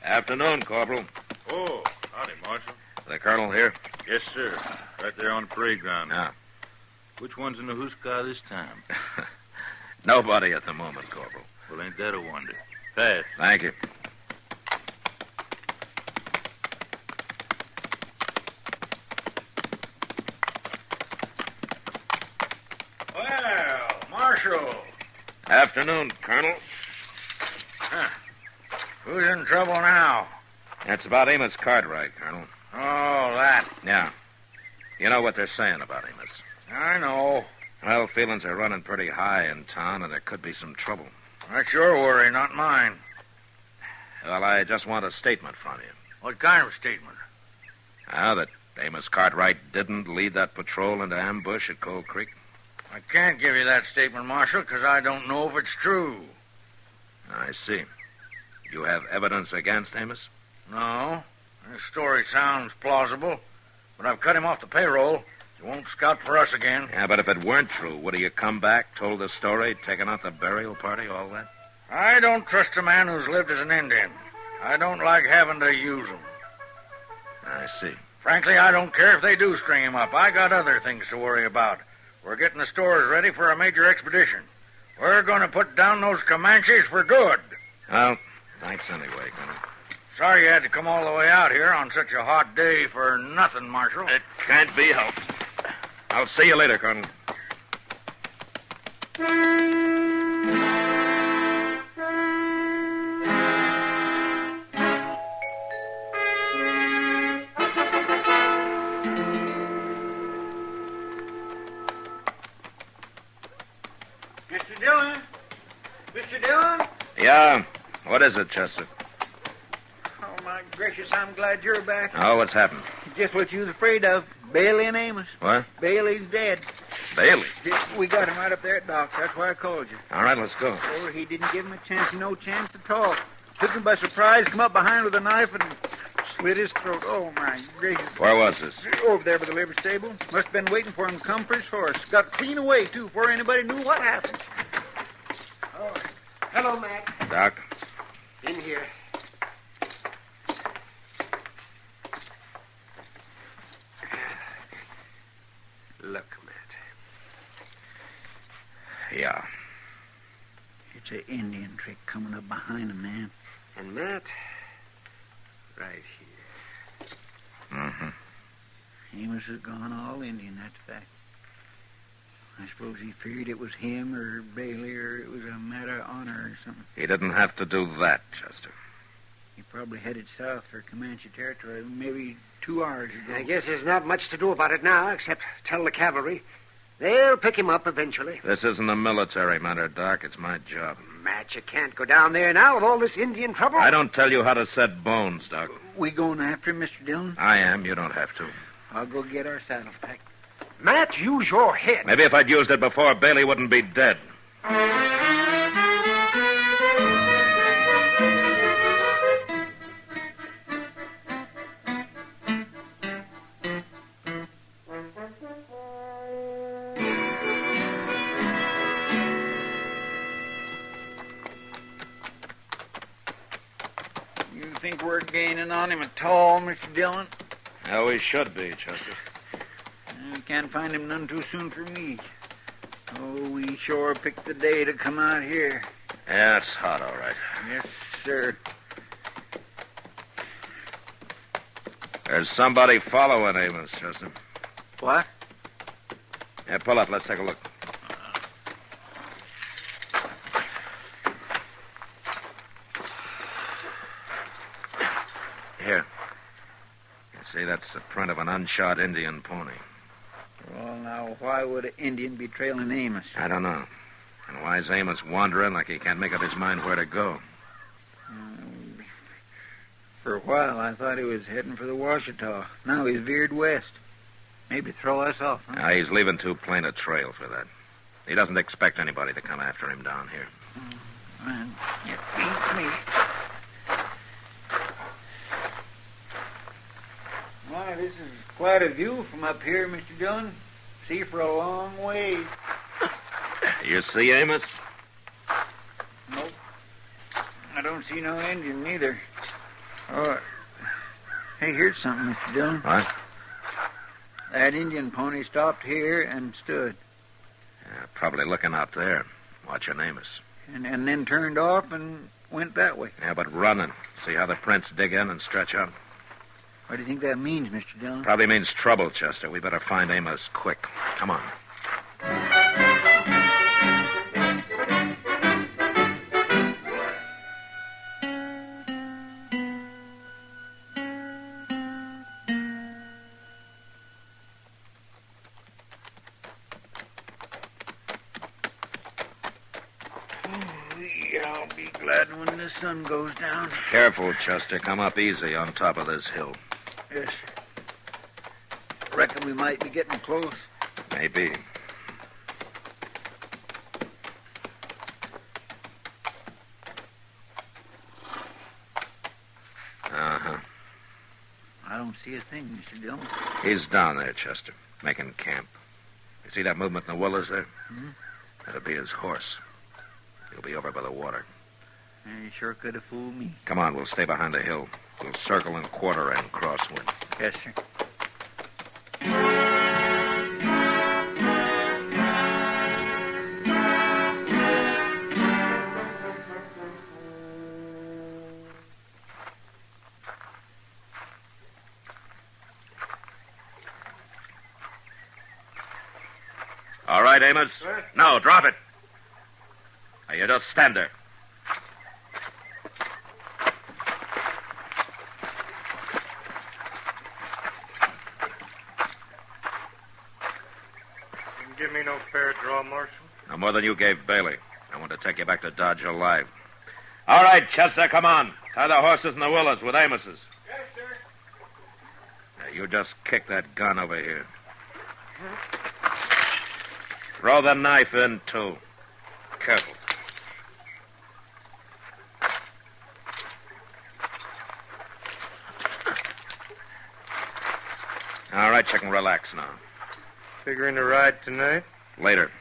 Afternoon, Corporal. Oh, howdy, Marshal. The Colonel here? Yes, sir. Right there on the parade ground. Yeah. Which one's in the hoosecar this time? Nobody at the moment, Corporal. Well, ain't that a wonder? Pass. Thank you. Well, Marshal. Afternoon, Colonel. Huh. Who's in trouble now? It's about Amos Cartwright, Colonel. Oh, that. Yeah. You know what they're saying about Amos. I know. Well, feelings are running pretty high in town, and there could be some trouble. That's your worry, not mine. Well, I just want a statement from you. What kind of statement? That Amos Cartwright didn't lead that patrol into ambush at Cold Creek. I can't give you that statement, Marshal, because I don't know if it's true. I see. You have evidence against Amos? No. His story sounds plausible, but I've cut him off the payroll. He won't scout for us again. Yeah, but if it weren't true, would he have come back, told the story, taken out the burial party, all that? I don't trust a man who's lived as an Indian. I don't like having to use him. I see. Frankly, I don't care if they do string him up. I got other things to worry about. We're getting the stores ready for a major expedition. We're going to put down those Comanches for good. Well, thanks anyway, Colonel. Sorry you had to come all the way out here on such a hot day for nothing, Marshal. It can't be helped. I'll see you later, Colonel. Mr. Dillon? Mr. Dillon? Yeah? What is it, Chester? Oh, my gracious, I'm glad you're back. Oh, what's happened? Just what you was afraid of. Bailey and Amos. What? Bailey's dead. Bailey? We got him right up there at Doc's. That's why I called you. All right, let's go. Oh, he didn't give him a chance, no chance to talk. Took him by surprise, come up behind with a knife and slit his throat. Oh, my gracious. Where was this? Over there by the livery stable. Must have been waiting for him to come for his horse. Got clean away, too, before anybody knew what happened. Oh, hello, Matt. Doc? In here. Look, Matt. Yeah. It's an Indian trick coming up behind a man. And Matt, right here. Mm-hmm. Amos has gone all Indian, that's a fact. I suppose he figured it was him or Bailey or it was a matter of honor or something. He didn't have to do that, Chester. He probably headed south for Comanche territory maybe 2 hours ago. I guess there's not much to do about it now, except tell the cavalry. They'll pick him up eventually. This isn't a military matter, Doc. It's my job. Matt, you can't go down there now with all this Indian trouble. I don't tell you how to set bones, Doc. We going after him, Mr. Dillon? I am. You don't have to. I'll go get our saddles packed. Matt, use your head. Maybe if I'd used it before, Bailey wouldn't be dead. You think we're gaining on him at all, Mr. Dillon? Yeah, we should be, Chester. I can't find him none too soon for me. Oh, we sure picked the day to come out here. Yeah, it's hot, all right. Yes, sir. There's somebody following Amos, Chester. What? Yeah, pull up. Let's take a look. Here. You see, that's the print of an unshod Indian pony. Well, now, why would an Indian be trailing Amos? I don't know. And why is Amos wandering like he can't make up his mind where to go? For a while, I thought he was heading for the Washita. Now he's veered west. Maybe throw us off, huh? Now, he's leaving too plain a trail for that. He doesn't expect anybody to come after him down here. Man, you beat me. Why, this is quite a view from up here, Mr. Dillon. See for a long way. You see Amos? Nope. I don't see no Indian neither. Oh, hey, here's something, Mr. Dillon. What? That Indian pony stopped here and stood. Yeah, probably looking out there, watching Amos. And then turned off and went that way. Yeah, but running. See how the prints dig in and stretch out? What do you think that means, Mr. Dillon? Probably means trouble, Chester. We better find Amos quick. Come on. I'll be glad when the sun goes down. Careful, Chester. Come up easy on top of this hill. Yes. Reckon we might be getting close. Maybe. Uh-huh. I don't see a thing, Mr. Dillon. He's down there, Chester, making camp. You see that movement in the willows there? Hmm? That'll be his horse. He'll be over by the water. He sure could have fooled me. Come on, we'll stay behind the hill. We'll circle and quarter and crosswind. Yes, sir. All right, Amos. Sir? No, drop it. Now, you just stand there. Give me no fair draw, Marshal. No more than you gave Bailey. I want to take you back to Dodge alive. All right, Chester, come on. Tie the horses in the willows with Amos's. Yes, sir. Now, you just kick that gun over here. Throw the knife in, too. Careful. All right, you can relax now. Figuring to ride tonight? Later,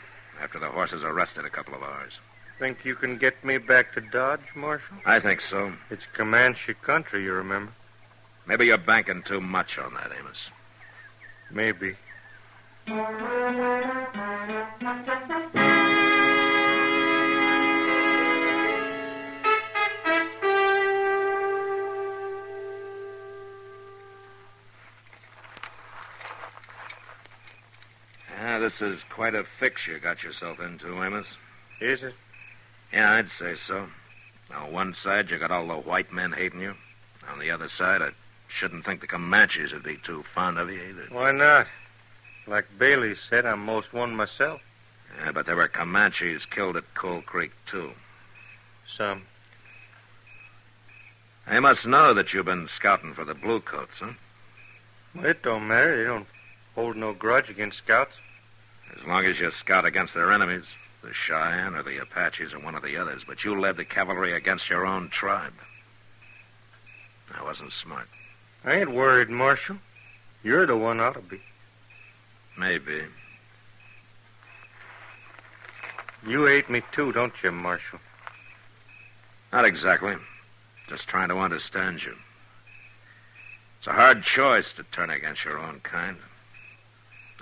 after the horses are rested a couple of hours. Think you can get me back to Dodge, Marshal? I think so. It's Comanche country, you remember. Maybe you're banking too much on that, Amos. Maybe. This is quite a fix you got yourself into, Amos. Is it? Yeah, I'd say so. On one side, you got all the white men hating you. On the other side, I shouldn't think the Comanches would be too fond of you either. Why not? Like Bailey said, I'm most one myself. Yeah, but there were Comanches killed at Coal Creek, too. Some. They must know that you've been scouting for the Bluecoats, huh? Well, it don't matter. They don't hold no grudge against scouts. As long as you scout against their enemies, the Cheyenne or the Apaches or one of the others, but you led the cavalry against your own tribe. That wasn't smart. I ain't worried, Marshal. You're the one ought to be. Maybe. You hate me too, don't you, Marshal? Not exactly. Just trying to understand you. It's a hard choice to turn against your own kind.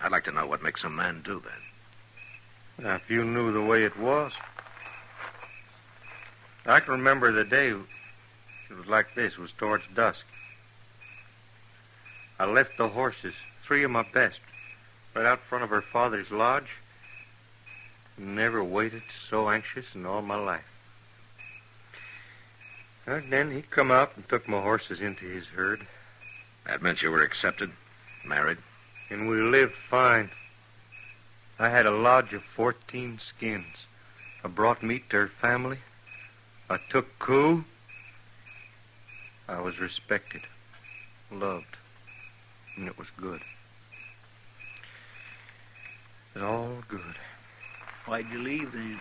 I'd like to know what makes a man do that. Now, if you knew the way it was. I can remember the day. It was like this. It was towards dusk. I left the horses, 3 of my best, right out front of her father's lodge. Never waited so anxious in all my life. And then he come out and took my horses into his herd. That meant you were accepted, married? And we lived fine. I had a lodge of 14 skins. I brought meat to her family. I took coup. I was respected, loved, and it was good. It was all good. Why'd you leave then?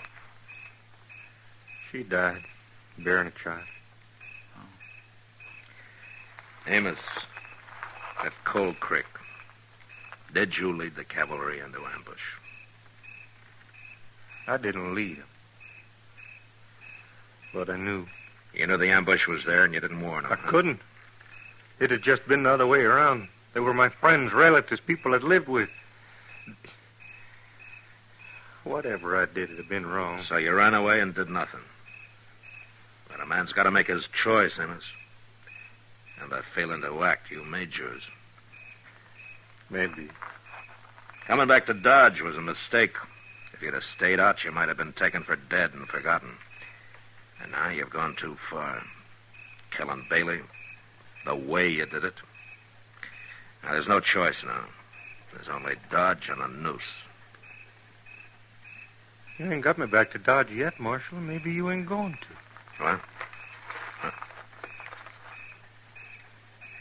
She died, bearing a child. Amos, at Cold Creek, did you lead the cavalry into ambush? I didn't lead them, but I knew. You knew the ambush was there and you didn't warn them. I couldn't. It had just been the other way around. They were my friends, relatives, people I'd lived with. Whatever I did, it had been wrong. So you ran away and did nothing. But a man's got to make his choice, Amos. And by failing to act, you made yours. Maybe. Coming back to Dodge was a mistake. If you'd have stayed out, you might have been taken for dead and forgotten. And now you've gone too far. Killing Bailey, the way you did it. Now, there's no choice now. There's only Dodge and a noose. You ain't got me back to Dodge yet, Marshal. Maybe you ain't going to. What?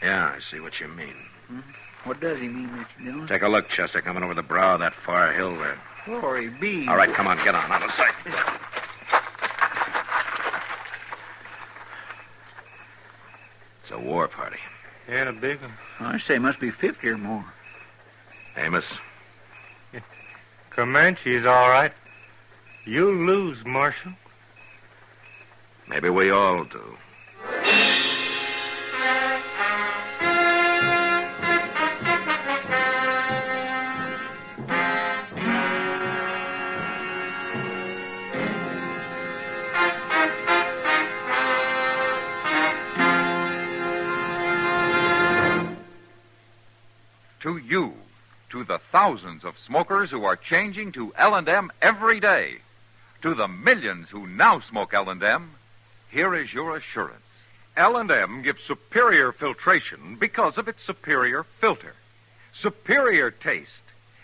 Yeah, I see what you mean. What does he mean, Mr. Dillon? Take a look, Chester, coming over the brow of that far hill there. Glory be. All right, come on, get on. Out of sight. It's a war party. And a big one. I say must be 50 or more. Amos? Comanche's all right. You lose, Marshal. Maybe we all do. To you, to the thousands of smokers who are changing to L&M every day, to the millions who now smoke L&M, here is your assurance. L&M gives superior filtration because of its superior filter. Superior taste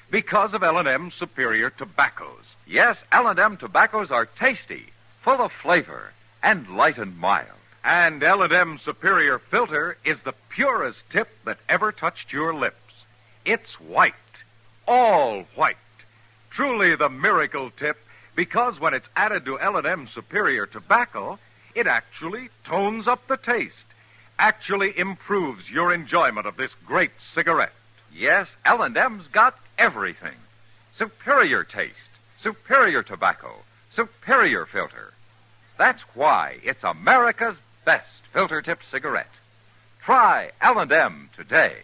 because of L&M superior tobaccos. Yes, L&M tobaccos are tasty, full of flavor, and light and mild. And L&M superior filter is the purest tip that ever touched your lips. It's white, all white. Truly the miracle tip, because when it's added to L&M superior tobacco, it actually tones up the taste, actually improves your enjoyment of this great cigarette. Yes, L&M's got everything. Superior taste, superior tobacco, superior filter. That's why it's America's best filter tip cigarette. Try L&M today.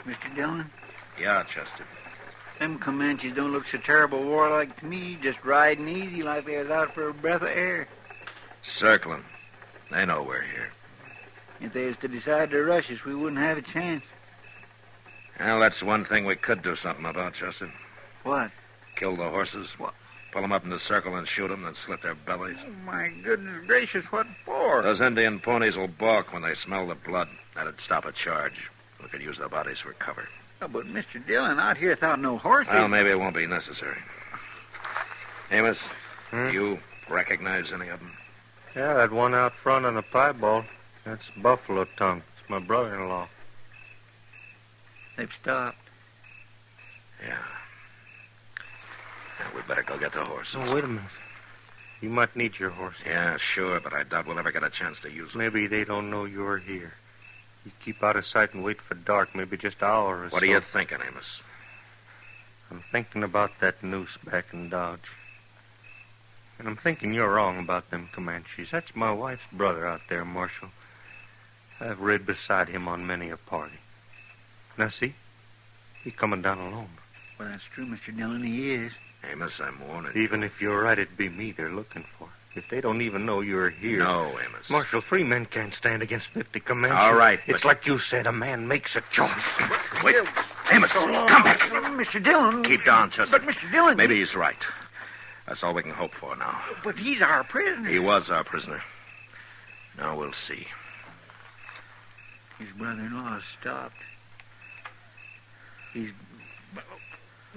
Mr. Dillon? Yeah, Chester. Them Comanches don't look so terrible warlike to me, just riding easy like they was out for a breath of air. Circling. They know we're here. If they was to decide to rush us, we wouldn't have a chance. Well, that's one thing we could do something about, Chester. What? Kill the horses. What? Pull them up in the circle and shoot them, then slit their bellies. Oh, my goodness gracious, what for? Those Indian ponies will balk when they smell the blood. That'd stop a charge. We could use the bodies for cover. Oh, but Mr. Dillon, out here without no horses. Well, maybe it won't be necessary. Amos, you recognize any of them? Yeah, that one out front on the piebald. That's Buffalo Tongue. It's my brother-in-law. They've stopped. Yeah. Now, we'd better go get the horses. Oh, wait a minute. You might need your horses. Yeah, sure, but I doubt we'll ever get a chance to use them. Maybe they don't know you're here. You keep out of sight and wait for dark, maybe just an hour or so. What are you thinking, Amos? I'm thinking about that noose back in Dodge. And I'm thinking you're wrong about them Comanches. That's my wife's brother out there, Marshal. I've rid beside him on many a party. Now, see? He's coming down alone. Well, that's true, Mr. Dillon. He is. Amos, I'm warning you. Even if you're right, it'd be me they're looking for. If they don't even know you're here... No, Amos. Marshal, 3 men can't stand against 50 Comanches. All right, It's like you said, a man makes a choice. Wait. Amos, come back. Mr. Dillon. Keep down, Chester. But, Mr. Dillon... Maybe he's right. That's all we can hope for now. But he's our prisoner. He was our prisoner. Now we'll see. His brother-in-law stopped. He's...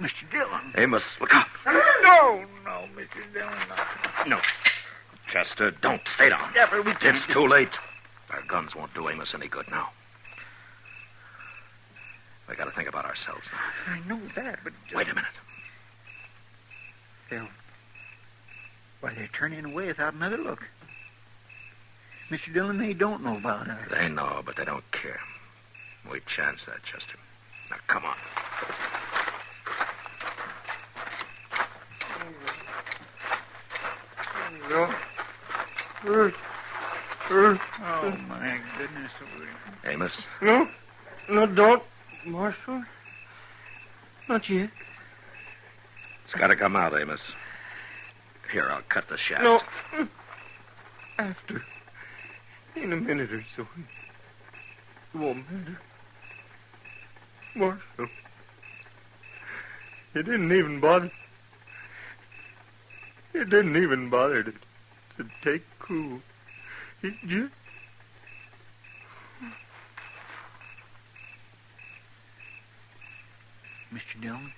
Mr. Dillon. Amos, look out. No, Mr. Dillon. No. Chester, don't. Stay down. Yeah, but we can't... It's too late. Our guns won't do Amos any good now. We got to think about ourselves now. I know that, but... Wait a minute. They're turning away without another look. Mr. Dillon, they don't know about us. They know, but they don't care. We chance that, Chester. Now, come on. Oh, my goodness. Amos? No, don't, Marshal. Not yet. It's got to come out, Amos. Here, I'll cut the shaft. No. After. In a minute or so. It won't matter. Marshal. It didn't even bother. It didn't even bother to take cool. It just... Mr. Dillon?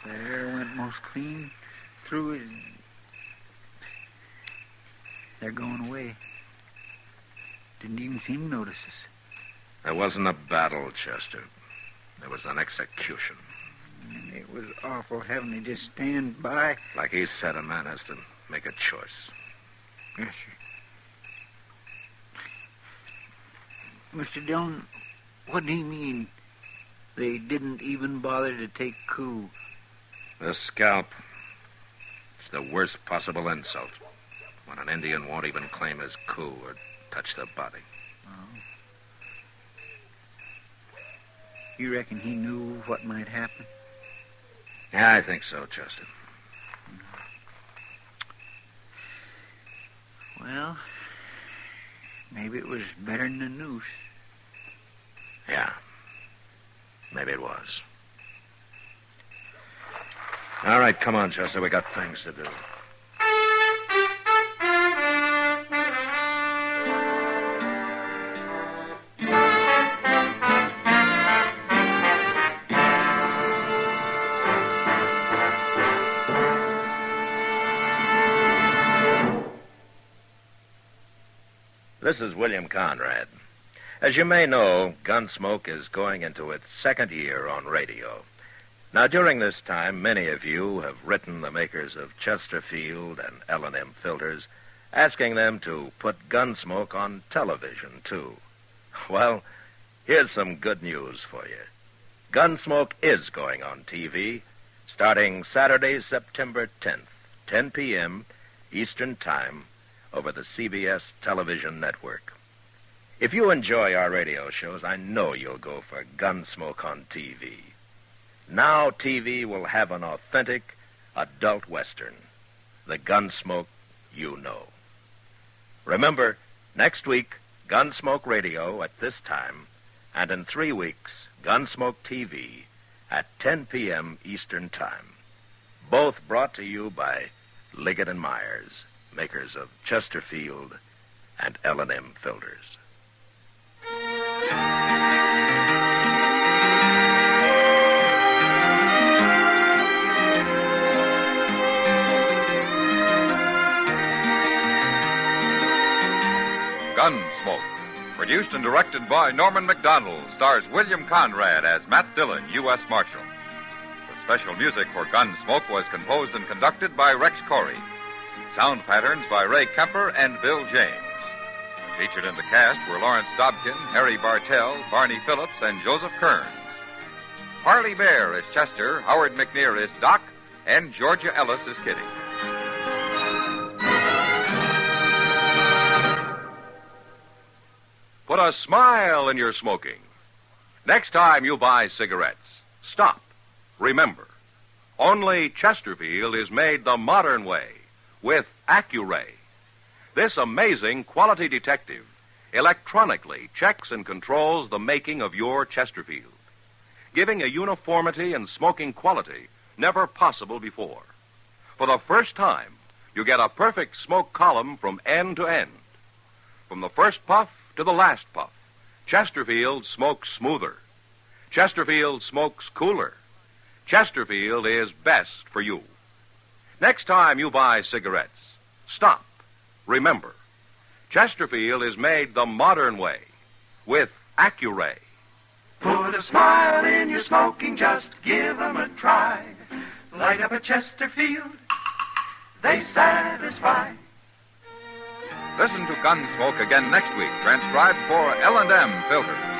The air went most clean through it. They're going away. Didn't even seem to notice us. There wasn't a battle, Chester. There was an execution. And it was awful having to just stand by. Like he said, a man has to make a choice. Yes, sir. Mr. Dillon, what do you mean they didn't even bother to take coup? The scalp. It's the worst possible insult. When an Indian won't even claim his coup or touch the body. Oh. You reckon he knew what might happen? Yeah, I think so, Chester. Well, maybe it was better than a noose. Yeah. Maybe it was. All right, come on, Chester. We got things to do. This is William Conrad. As you may know, Gunsmoke is going into its 2nd year on radio. Now, during this time, many of you have written the makers of Chesterfield and L&M filters, asking them to put Gunsmoke on television, too. Well, here's some good news for you. Gunsmoke is going on TV, starting Saturday, September 10th, 10 p.m. Eastern Time, over the CBS television network. If you enjoy our radio shows, I know you'll go for Gunsmoke on TV. Now TV will have an authentic adult Western, the Gunsmoke you know. Remember, next week, Gunsmoke Radio at this time, and in 3 weeks, Gunsmoke TV at 10 p.m. Eastern Time. Both brought to you by Liggett & Myers, makers of Chesterfield and L&M filters. Gunsmoke, produced and directed by Norman MacDonald, stars William Conrad as Matt Dillon, U.S. Marshal. The special music for Gunsmoke was composed and conducted by Rex Corey. Sound patterns by Ray Kemper and Bill James. Featured in the cast were Lawrence Dobkin, Harry Bartell, Barney Phillips, and Joseph Kearns. Harley Bear is Chester, Howard McNear is Doc, and Georgia Ellis is Kitty. Put a smile in your smoking. Next time you buy cigarettes, stop. Remember, only Chesterfield is made the modern way with Accuray. This amazing quality detective electronically checks and controls the making of your Chesterfield, giving a uniformity and smoking quality never possible before. For the first time, you get a perfect smoke column from end to end. From the first puff to the last puff, Chesterfield smokes smoother. Chesterfield smokes cooler. Chesterfield is best for you. Next time you buy cigarettes, stop. Remember, Chesterfield is made the modern way with Accuray. Put a smile in your smoking, just give them a try. Light up a Chesterfield, they satisfy. Listen to Gunsmoke again next week, transcribed for L&M Filters.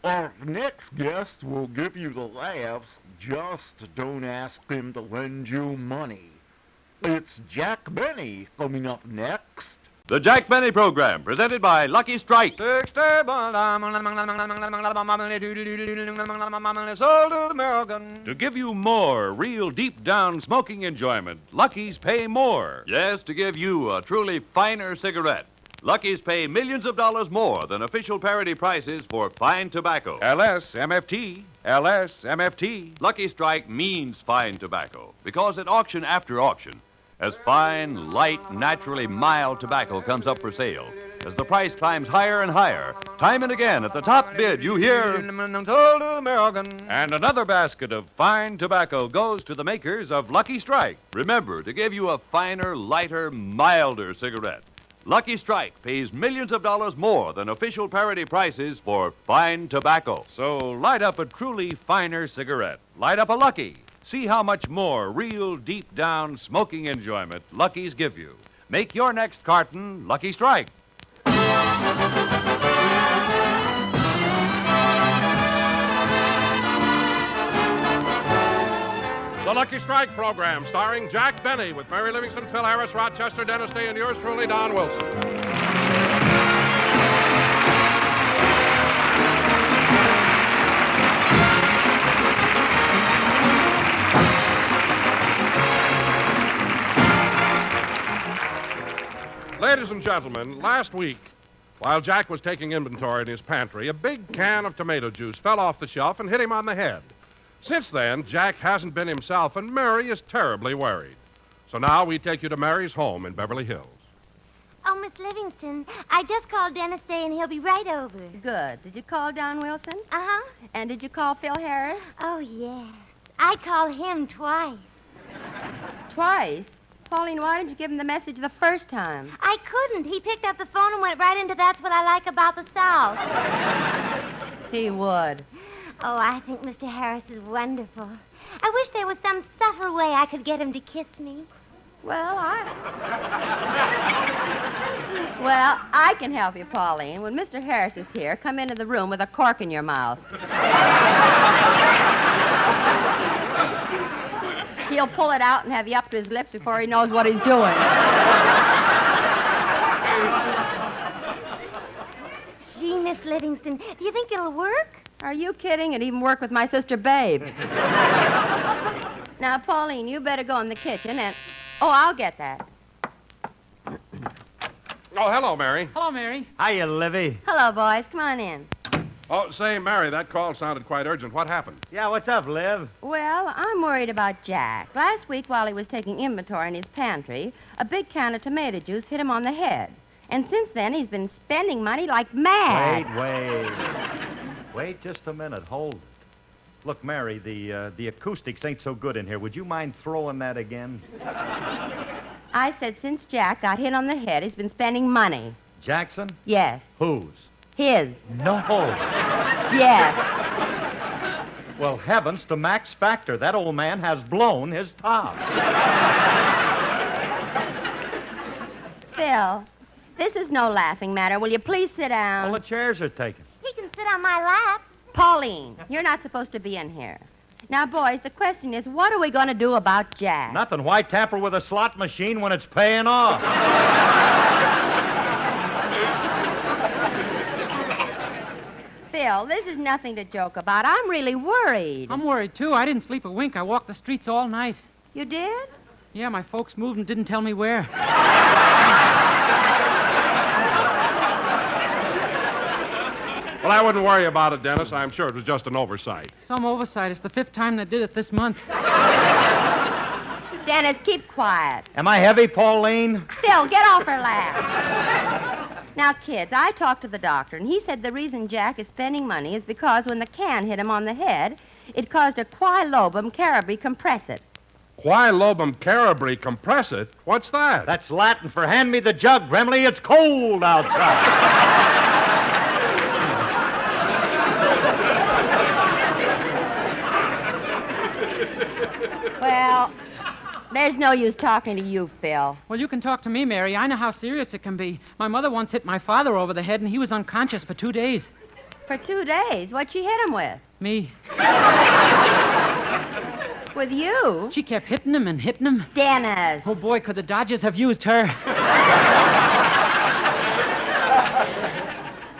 Our next guest will give you the laughs. Just don't ask him to lend you money. It's Jack Benny coming up next. The Jack Benny Program, presented by Lucky Strike. To give you more real deep-down smoking enjoyment, Lucky's pay more. Yes, to give you a truly finer cigarette. Lucky's pay millions of dollars more than official parity prices for fine tobacco. LSMFT. Lucky Strike means fine tobacco because at auction after auction, as fine, light, naturally mild tobacco comes up for sale, as the price climbs higher and higher, time and again at the top bid you hear, And another basket of fine tobacco goes to the makers of Lucky Strike. Remember, to give you a finer, lighter, milder cigarette, Lucky Strike pays millions of dollars more than official parity prices for fine tobacco. So light up a truly finer cigarette. Light up a Lucky. See how much more real deep-down smoking enjoyment Lucky's give you. Make your next carton Lucky Strike. The Lucky Strike program, starring Jack Benny with Mary Livingston, Phil Harris, Rochester, Dennis Day, and yours truly, Don Wilson. Ladies and gentlemen, last week, while Jack was taking inventory in his pantry, a big can of tomato juice fell off the shelf and hit him on the head. Since then, Jack hasn't been himself, and Mary is terribly worried. So now we take you to Mary's home in Beverly Hills. Oh, Miss Miss Livingston. I just called Dennis Day, and he'll be right over. Good. Did you call Don Wilson? Uh-huh. And did you call Phil Harris? Oh, yes. I called him twice. Twice? Pauline, why didn't you give him the message the first time? I couldn't. He picked up the phone and went right into That's What I Like About the South. He would. Oh, I think Mr. Harris is wonderful. I wish there was some subtle way I could get him to kiss me. Well, I can help you, Pauline. When Mr. Harris is here, come into the room with a cork in your mouth. He'll pull it out and have you up to his lips before he knows what he's doing. Gee, Miss Livingston, do you think it'll work? Are you kidding? It'd even work with my sister Babe. Now, Pauline, you better go in the kitchen and... Oh, I'll get that. Oh, hello, Mary. Hello, Mary. Hiya, Livy. Hello, boys. Come on in. Oh, say, Mary, that call sounded quite urgent. What happened? Yeah, what's up, Liv? Well, I'm worried about Jack. Last week, while he was taking inventory in his pantry, a big can of tomato juice hit him on the head. And since then, he's been spending money like mad. Wait just a minute. Hold it. Look, Mary, the acoustics ain't so good in here. Would you mind throwing that again? I said since Jack got hit on the head, he's been spending money. Jackson? Yes. Whose? His. No. Yes. Well, heavens to Max Factor. That old man has blown his top. Phil, this is no laughing matter. Will you please sit down? Well, the chairs are taken. He can sit on my lap. Pauline, you're not supposed to be in here. Now, boys, the question is, what are we going to do about Jack? Nothing. Why tamper with a slot machine when it's paying off? Phil, this is nothing to joke about. I'm really worried. I'm worried, too. I didn't sleep a wink. I walked the streets all night. You did? Yeah, my folks moved and didn't tell me where. Well, I wouldn't worry about it, Dennis. I'm sure it was just an oversight. Some oversight. It's the 5th time they did it this month. Dennis, keep quiet. Am I heavy, Pauline? Phil, get off her lap. Now, kids, I talked to the doctor, and he said the reason Jack is spending money is because when the can hit him on the head, it caused a quilobum carabi compressor. Quilobum carabi compressor? What's that? That's Latin for hand me the jug, Gremley. It's cold outside. Well, there's no use talking to you, Phil. Well, you can talk to me, Mary. I know how serious it can be. My mother once hit my father over the head, and he was unconscious for 2 days. For 2 days? What'd she hit him with? Me. With you? She kept hitting him and hitting him. Dennis. Oh, boy, could the Dodgers have used her.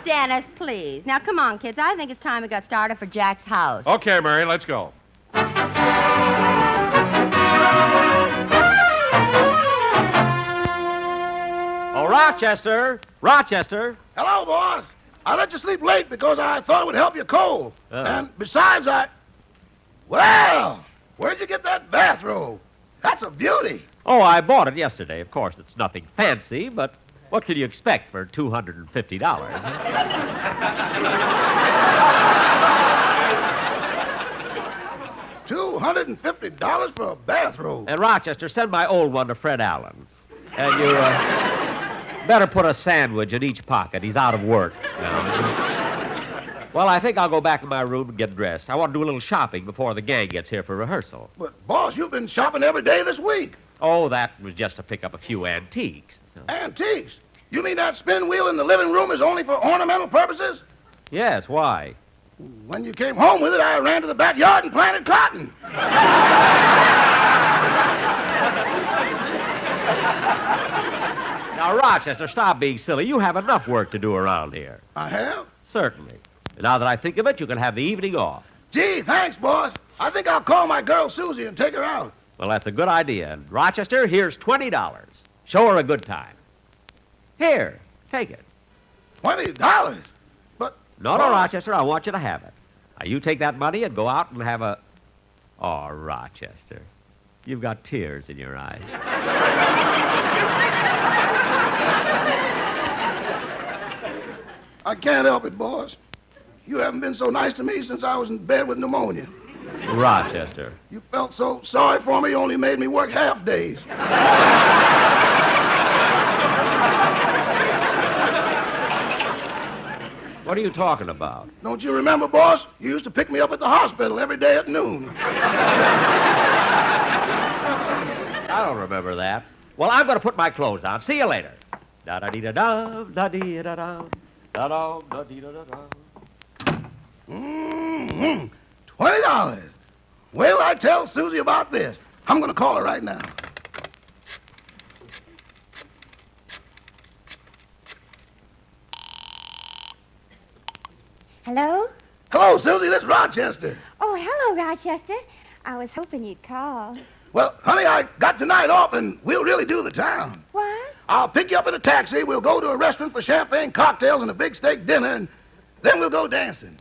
Dennis, please. Now, come on, kids. I think it's time we got started for Jack's house. Okay, Mary, let's go. Oh, Rochester! Rochester! Hello, boss. I let you sleep late because I thought it would help your cold. And besides, Well, where'd you get that bathrobe? That's a beauty. Oh, I bought it yesterday. Of course, it's nothing fancy, but what can you expect for $250? $250 for a bathrobe. And Rochester, send my old one to Fred Allen. And you better put a sandwich in each pocket. He's out of work now. Well, I think I'll go back in my room and get dressed. I want to do a little shopping before the gang gets here for rehearsal. But, boss, you've been shopping every day this week. Oh, that was just to pick up a few antiques. Antiques? You mean that spinning wheel in the living room is only for ornamental purposes? Yes, why? When you came home with it, I ran to the backyard and planted cotton. Now, Rochester, stop being silly. You have enough work to do around here. I have? Certainly. Now that I think of it, you can have the evening off. Gee, thanks, boss. I think I'll call my girl Susie and take her out. Well, that's a good idea. And Rochester, here's $20. Show her a good time. Here, take it. $20? But... No, Rochester, I want you to have it. Now, you take that money and go out and have a... Oh, Rochester, you've got tears in your eyes. I can't help it, boss. You haven't been so nice to me since I was in bed with pneumonia. Rochester. You felt so sorry for me, you only made me work half days. What are you talking about? Don't you remember, boss? You used to pick me up at the hospital every day at noon. I don't remember that. Well, I'm going to put my clothes on. See you later. Da-da-dee-da-da, da-dee-da-da, da-da, da-dee-da-da-da. $20. Wait till I tell Susie about this. I'm going to call her right now. Hello? Hello, Susie. This is Rochester. Oh, hello, Rochester. I was hoping you'd call. Well, honey, I got tonight off, and we'll really do the town. What? I'll pick you up in a taxi. We'll go to a restaurant for champagne cocktails and a big steak dinner, and then we'll go dancing.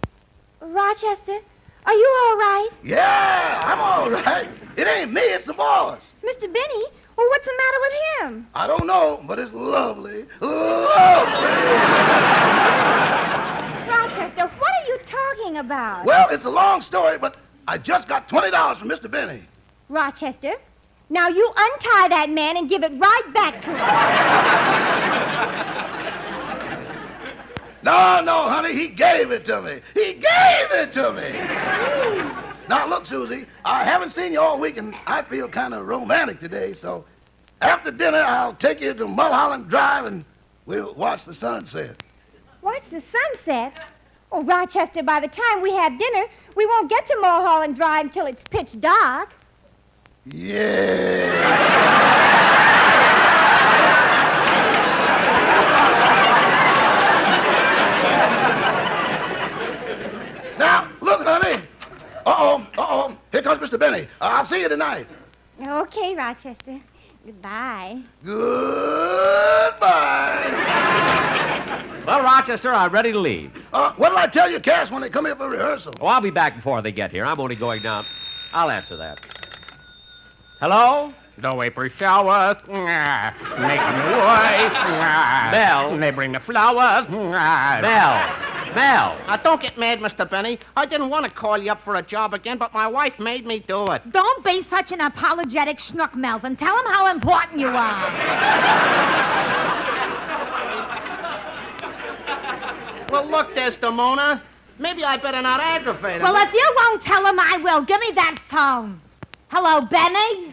Rochester, are you all right? Yeah, I'm all right. It ain't me, it's the boss. Mr. Benny? Well, what's the matter with him? I don't know, but it's lovely. Lovely! Rochester, what are you talking about? Well, it's a long story, but I just got $20 from Mr. Benny. Rochester, now you untie that man and give it right back to him. No, honey, he gave it to me. He gave it to me. Now, look, Susie, I haven't seen you all week, and I feel kind of romantic today, so after dinner, I'll take you to Mulholland Drive, and we'll watch the sunset. Watch the sunset? Oh, Rochester, by the time we have dinner, we won't get to Mulholland Drive until it's pitch dark. Yeah. Now, look, honey. Uh-oh. Here comes Mr. Benny. I'll see you tonight. Okay, Rochester. Goodbye. Goodbye. Well, Rochester, I'm ready to leave. What'll I tell you, Cass, when they come here for rehearsal? Oh, I'll be back before they get here. I'm only going down. I'll answer that. Hello? The vapor showers, making the way. Mel. They bring the flowers. Mel. Don't get mad, Mr. Benny. I didn't want to call you up for a job again, but my wife made me do it. Don't be such an apologetic schnook, Melvin. Tell him how important you are. Well, look, Desdemona. Maybe I better not aggravate him. Well, if you won't tell him, I will. Give me that phone. Hello, Benny?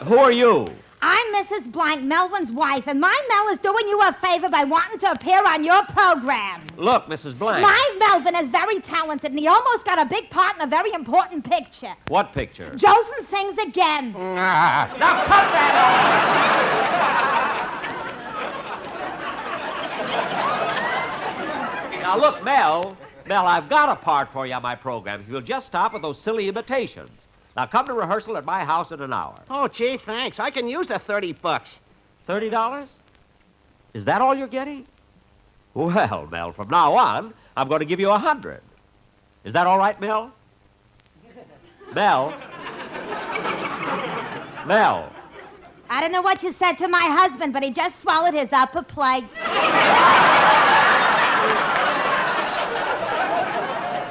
Who are you? I'm Mrs. Blank, Melvin's wife, and my Mel is doing you a favor by wanting to appear on your program. Look, Mrs. Blank. My Melvin is very talented, and he almost got a big part in a very important picture. What picture? Jolson sings again. Now cut that off! Now look, Mel, I've got a part for you on my program if you'll just stop with those silly imitations. Now come to rehearsal at my house in an hour. Oh, gee, thanks. I can use the $30. $30? Is that all you're getting? Well, Mel, from now on, I'm going to give you 100. Is that all right, Mel? Mel? I don't know what you said to my husband, but he just swallowed his upper plate.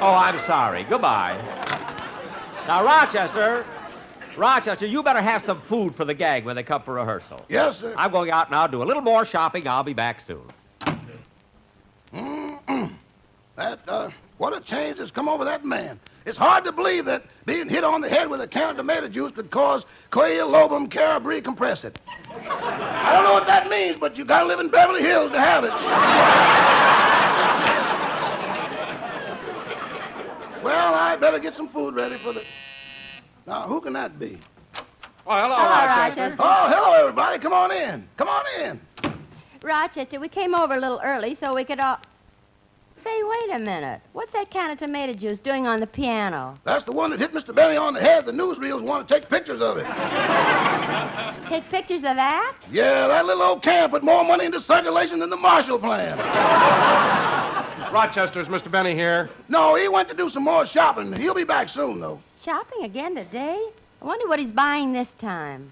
Oh, I'm sorry. Goodbye. Now, Rochester, you better have some food for the gang when they come for rehearsal. Yes, sir. I'm going out now, do a little more shopping. I'll be back soon. What a change has come over that man. It's hard to believe that being hit on the head with a can of tomato juice could cause quail lobum carabri compressed. I don't know what that means, but you gotta live in Beverly Hills to have it. Well, I better get some food ready for the... Now, who can that be? Oh, hello, Rochester. Oh, hello, everybody. Come on in. Come on in. Rochester, we came over a little early so we could all... Say, wait a minute. What's that can of tomato juice doing on the piano? That's the one that hit Mr. Benny on the head. The newsreels want to take pictures of it. Take pictures of that? Yeah, that little old can put more money into circulation than the Marshall Plan. Rochester's Mr. Benny here. No, he went to do some more shopping. He'll be back soon, though. Shopping again today? I wonder what he's buying this time.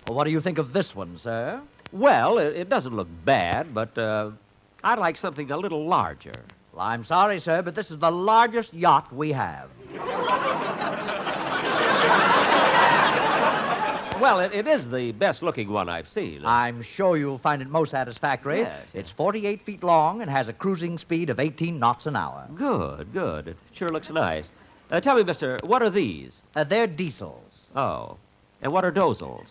Well, what do you think of this one, sir? Well, it doesn't look bad, but I'd like something a little larger. Well, I'm sorry, sir, but this is the largest yacht we have. Well, it is the best-looking one I've seen. I'm sure you'll find it most satisfactory. Yes. It's 48 feet long and has a cruising speed of 18 knots an hour. Good, good. It sure looks nice. Tell me, mister, what are these? They're diesels. Oh. And what are dozels?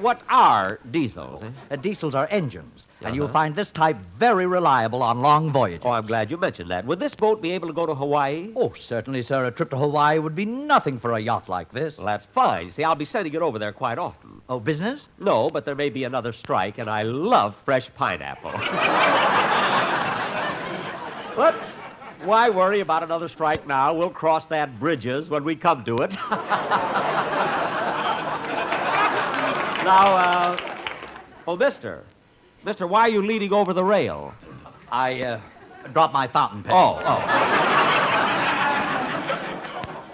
What are diesels? Diesels are engines, and you'll Uh-huh. find this type very reliable on long voyages. Oh, I'm glad you mentioned that. Would this boat be able to go to Hawaii? Oh, certainly, sir. A trip to Hawaii would be nothing for a yacht like this. Well, that's fine. See, I'll be sending it over there quite often. Oh, business? No, but there may be another strike, and I love fresh pineapple. But why worry about another strike now? We'll cross that bridges when we come to it. Now, mister, why are you leaning over the rail? I dropped my fountain pen. Oh.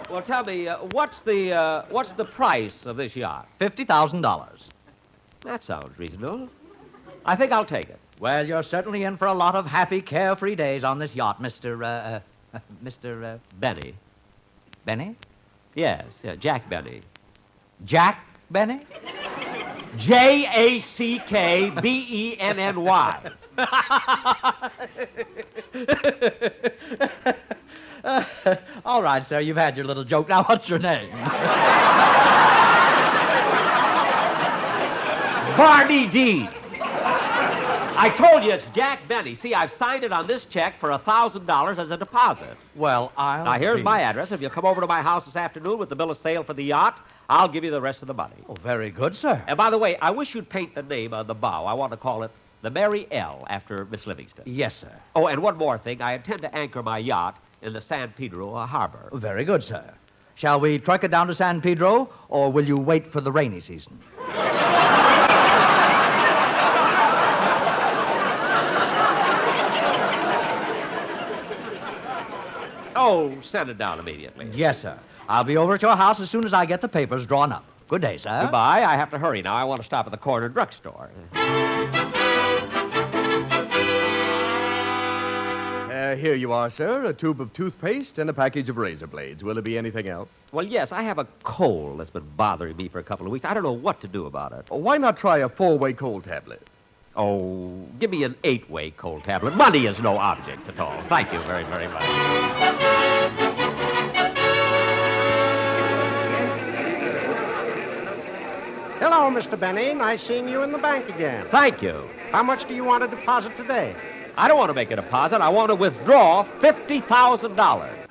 Well, tell me, what's the price of this yacht? $50,000. That sounds reasonable. I think I'll take it. Well, you're certainly in for a lot of happy, carefree days on this yacht, Mr. Benny. Benny? Yes, yeah, Jack Benny. Jack Benny? Jackbenny. All right, sir, you've had your little joke. Now, what's your name? Barney Dean. I told you it's Jack Benny. See, I've signed it on this check for $1,000 as a deposit. Well, Now, here's my address. If you come over to my house this afternoon with the bill of sale for the yacht, I'll give you the rest of the money. Oh, very good, sir. And by the way, I wish you'd paint the name on the bow. I want to call it the Mary L. after Miss Livingston. Yes, sir. Oh, and one more thing. I intend to anchor my yacht in the San Pedro harbor. Very good, sir. Shall we truck it down to San Pedro, or will you wait for the rainy season? Oh, send it down immediately. Yes, sir. I'll be over at your house as soon as I get the papers drawn up. Good day, sir. Goodbye. I have to hurry now. I want to stop at the corner drugstore. Here you are, sir. A tube of toothpaste and a package of razor blades. Will there be anything else? Well, yes, I have a cold that's been bothering me for a couple of weeks. I don't know what to do about it. Why not try a 4-way cold tablet? Oh, give me an 8-way cold tablet. Money is no object at all. Thank you very, very much. Hello, Mr. Benny. Nice seeing you in the bank again. Thank you. How much do you want to deposit today? I don't want to make a deposit. I want to withdraw $50,000.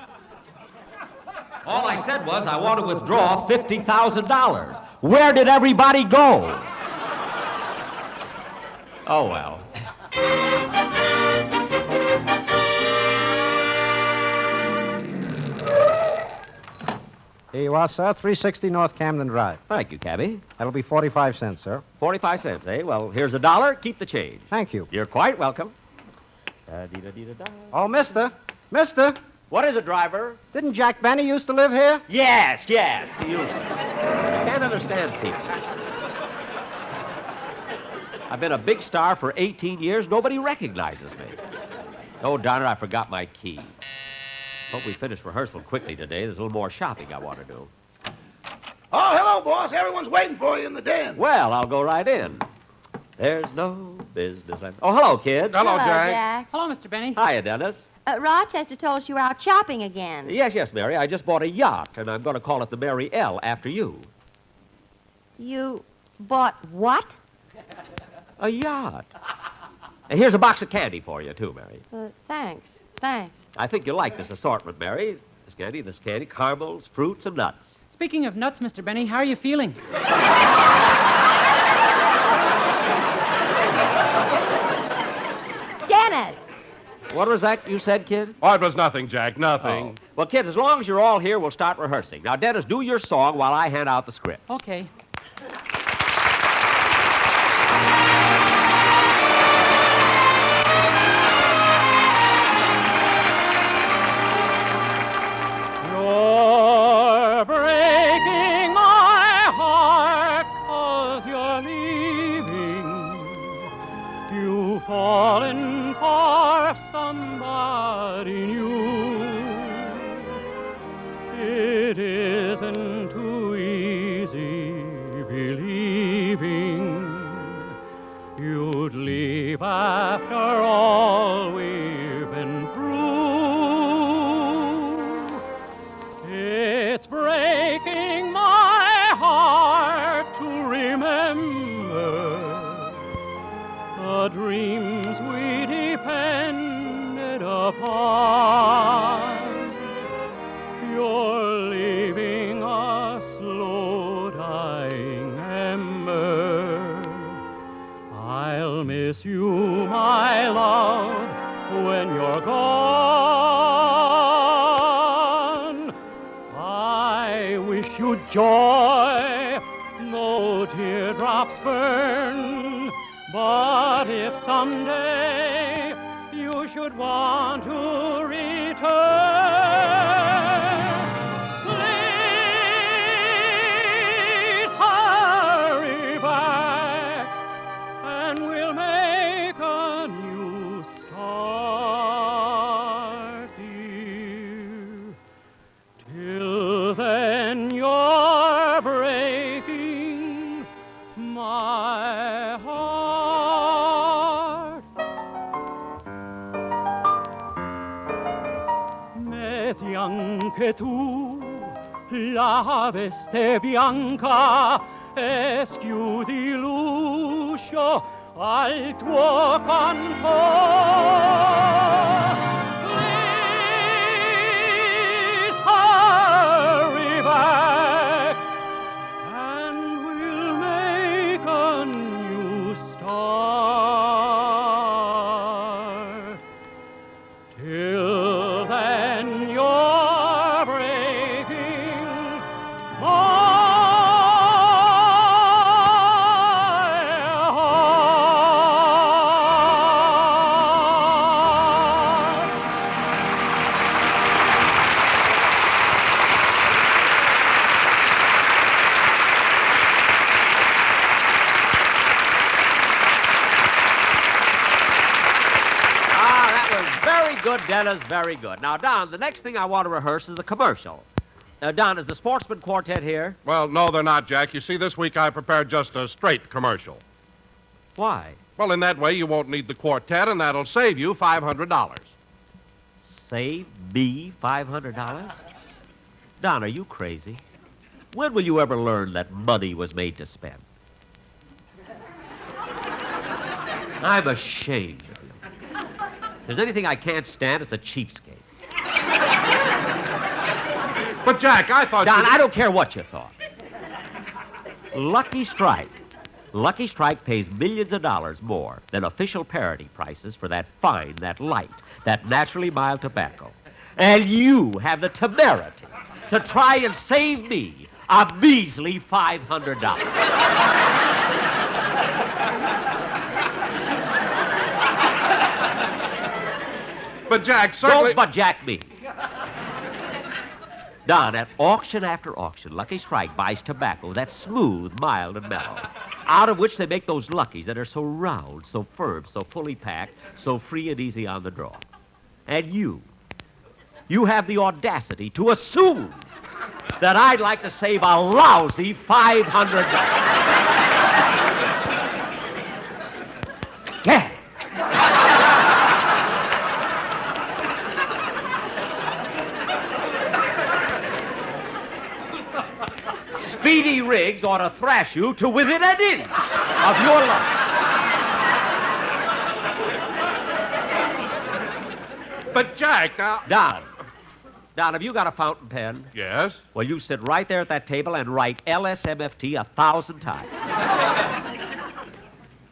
All I said was I want to withdraw $50,000. Where did everybody go? Oh, well. Here you are, sir. 360 North Camden Drive. Thank you, cabby. That'll be 45 cents, sir. 45 cents, eh? Well, here's $1. Keep the change. Thank you. You're quite welcome. Oh, mister. Mister. What is it, driver? Didn't Jack Benny used to live here? Yes, he used to. Can't understand people. I've been a big star for 18 years. Nobody recognizes me. Oh, darn it, I forgot my key. Hope we finish rehearsal quickly today. There's a little more shopping I want to do. Oh, hello, boss. Everyone's waiting for you in the den. Well, I'll go right in. There's no business left. Oh, hello, kids. Hello, Jack. Hello, Mr. Benny. Hiya, Dennis. Rochester told us you were out shopping again. Yes, Mary. I just bought a yacht, and I'm going to call it the Mary L. after you. You bought what? A yacht. And here's a box of candy for you, too, Mary. Thanks. I think you'll like this assortment, Mary. This candy, caramels, fruits, and nuts. Speaking of nuts, Mr. Benny, how are you feeling? Dennis! What was that you said, kid? Oh, it was nothing, Jack, nothing. Well, kids, as long as you're all here, we'll start rehearsing. Now, Dennis, do your song while I hand out the script. Okay. You're breaking my heart 'cause you're leaving. You've fallen for somebody new. It isn't too easy believing you'd leave after all we've been through. It's breaking my heart to remember the dreams we depended upon. You're leaving a slow-dying ember. I'll miss you, my love, when you're gone. I wish you joy, no teardrops burn. But if someday you should want to return, please hurry back and we'll make a new start, dear. Till then you're breaking my heart. Anche tu la veste bianca e schiudi l'uscio al tuo canto. Please hurry back and we'll make a new start. Till then you're breaking my Good, Dennis, very good. Now, Don, the next thing I want to rehearse is the commercial. Don, is the Sportsman Quartet here? Well, no, they're not, Jack. You see, this week I prepared just a straight commercial. Why? Well, in that way, you won't need the quartet, and that'll save you $500. Save me $500? Don, are you crazy? When will you ever learn that money was made to spend? I'm ashamed of you. If there's anything I can't stand, it's a cheapskate. But, Jack, I thought Don, I don't care what you thought. Lucky Strike pays millions of dollars more than official parity prices for that fine, that light, that naturally mild tobacco. And you have the temerity to try and save me a measly $500. But, Jack, certainly... Don't but Jack me. Don, at auction after auction, Lucky Strike buys tobacco that's smooth, mild, and mellow, out of which they make those Luckies that are so round, so firm, so fully packed, so free and easy on the draw. And you have the audacity to assume that I'd like to save a lousy $500. Yeah. Speedy Riggs ought to thrash you to within an inch of your life. But, Jack, now... Don, have you got a fountain pen? Yes. Well, you sit right there at that table and write LSMFT 1,000 times.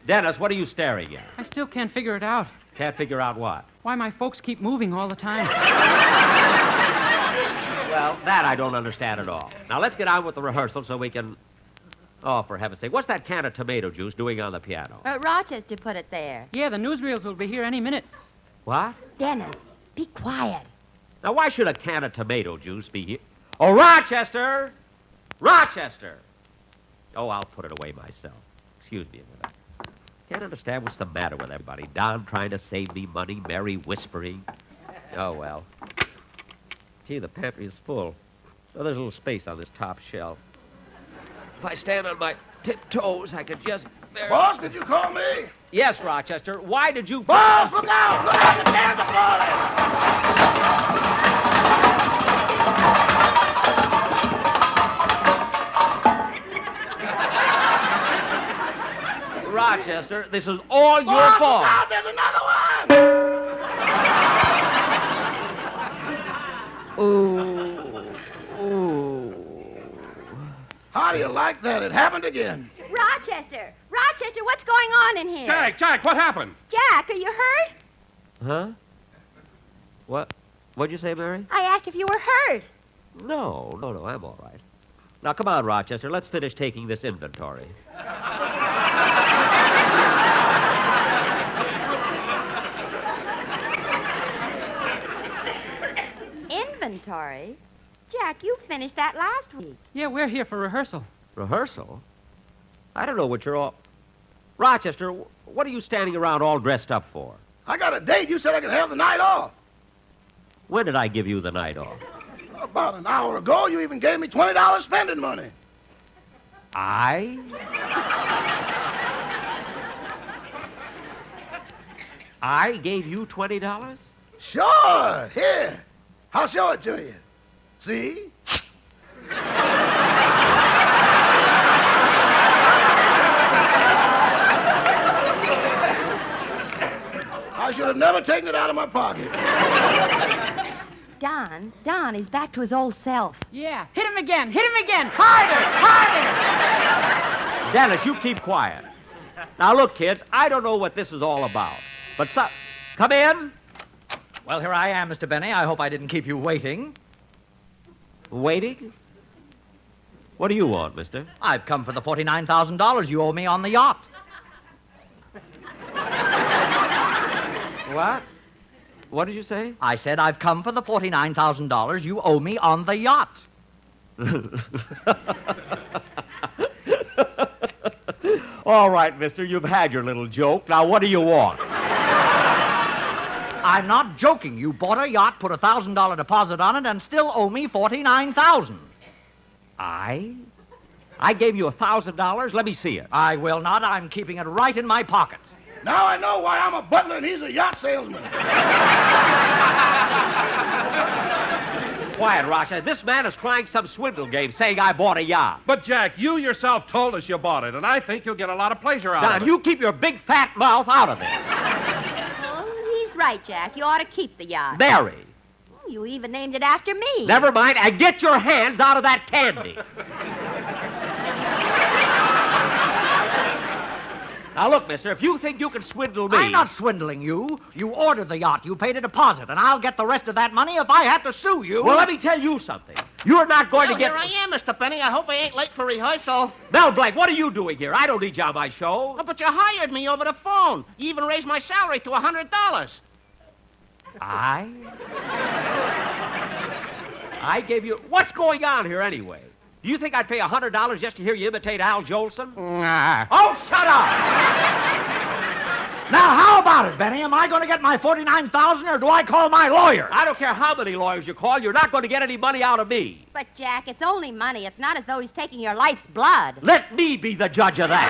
Dennis, what are you staring at? I still can't figure it out. Can't figure out what? Why my folks keep moving all the time. Well, that I don't understand at all. Now, let's get on with the rehearsal so we can... Oh, for heaven's sake, what's that can of tomato juice doing on the piano? Rochester put it there. Yeah, the newsreels will be here any minute. What? Dennis, be quiet. Now, why should a can of tomato juice be here? Oh, Rochester! Rochester! Oh, I'll put it away myself. Excuse me a minute. Can't understand what's the matter with everybody. Don trying to save me money, Mary whispering. Oh, well. Gee, the pantry is full. So there's a little space on this top shelf. If I stand on my tiptoes, I could just... Boss, did you call me? Yes, Rochester. Why did you... Boss, look out! Look out! The cans are falling! Rochester, this is all your Boss, fault. Look out! There's another one! Ooh. How do you like that? It happened again. Rochester! Rochester, what's going on in here? Jack, what happened? Jack, are you hurt? Huh? What'd you say, Mary? I asked if you were hurt. No, I'm all right. Now, come on, Rochester, let's finish taking this inventory. Inventory? Jack, you finished that last week. Yeah, we're here for rehearsal. Rehearsal? I don't know what you're all... Rochester, what are you standing around all dressed up for? I got a date. You said I could have the night off. When did I give you the night off? About an hour ago, you even gave me $20 spending money. I gave you $20? Sure. Here. I'll show it to you. See? I should have never taken it out of my pocket. Don, he's back to his old self. Yeah, hit him again, harder, harder! Dennis, you keep quiet. Now, look, kids, I don't know what this is all about, but come in. Well, here I am, Mr. Benny. I hope I didn't keep you waiting. Waiting? What do you want, mister? I've come for the $49,000 you owe me on the yacht. What? What did you say? I said I've come for the $49,000 you owe me on the yacht. All right, mister, you've had your little joke. Now, what do you want? I'm not joking. You bought a yacht, put a $1,000 deposit on it, and still owe me $49,000. I gave you $1,000? Let me see it. I will not. I'm keeping it right in my pocket. Now I know why I'm a butler and he's a yacht salesman. Quiet, Rochester. This man is trying some swindle game, saying I bought a yacht. But, Jack, you yourself told us you bought it, and I think you'll get a lot of pleasure out of it. Now, you keep your big fat mouth out of this. Oh, he's right, Jack. You ought to keep the yacht. Mary. Oh, you even named it after me. Never mind, and get your hands out of that candy. Now, look, mister, if you think you can swindle me... I'm not swindling you. You ordered the yacht. You paid a deposit, and I'll get the rest of that money if I have to sue you. Well, let me tell you something. You're not going to get... Here I am, Mr. Penny. I hope I ain't late for rehearsal. Mel Blanc, what are you doing here? I don't need you on my show. Oh, but you hired me over the phone. You even raised my salary to $100. I gave you... What's going on here, anyway? Do you think I'd pay $100 just to hear you imitate Al Jolson? Nah. Oh, shut up! Now, how about it, Benny? Am I going to get my $49,000 or do I call my lawyer? I don't care how many lawyers you call. You're not going to get any money out of me. But, Jack, it's only money. It's not as though he's taking your life's blood. Let me be the judge of that.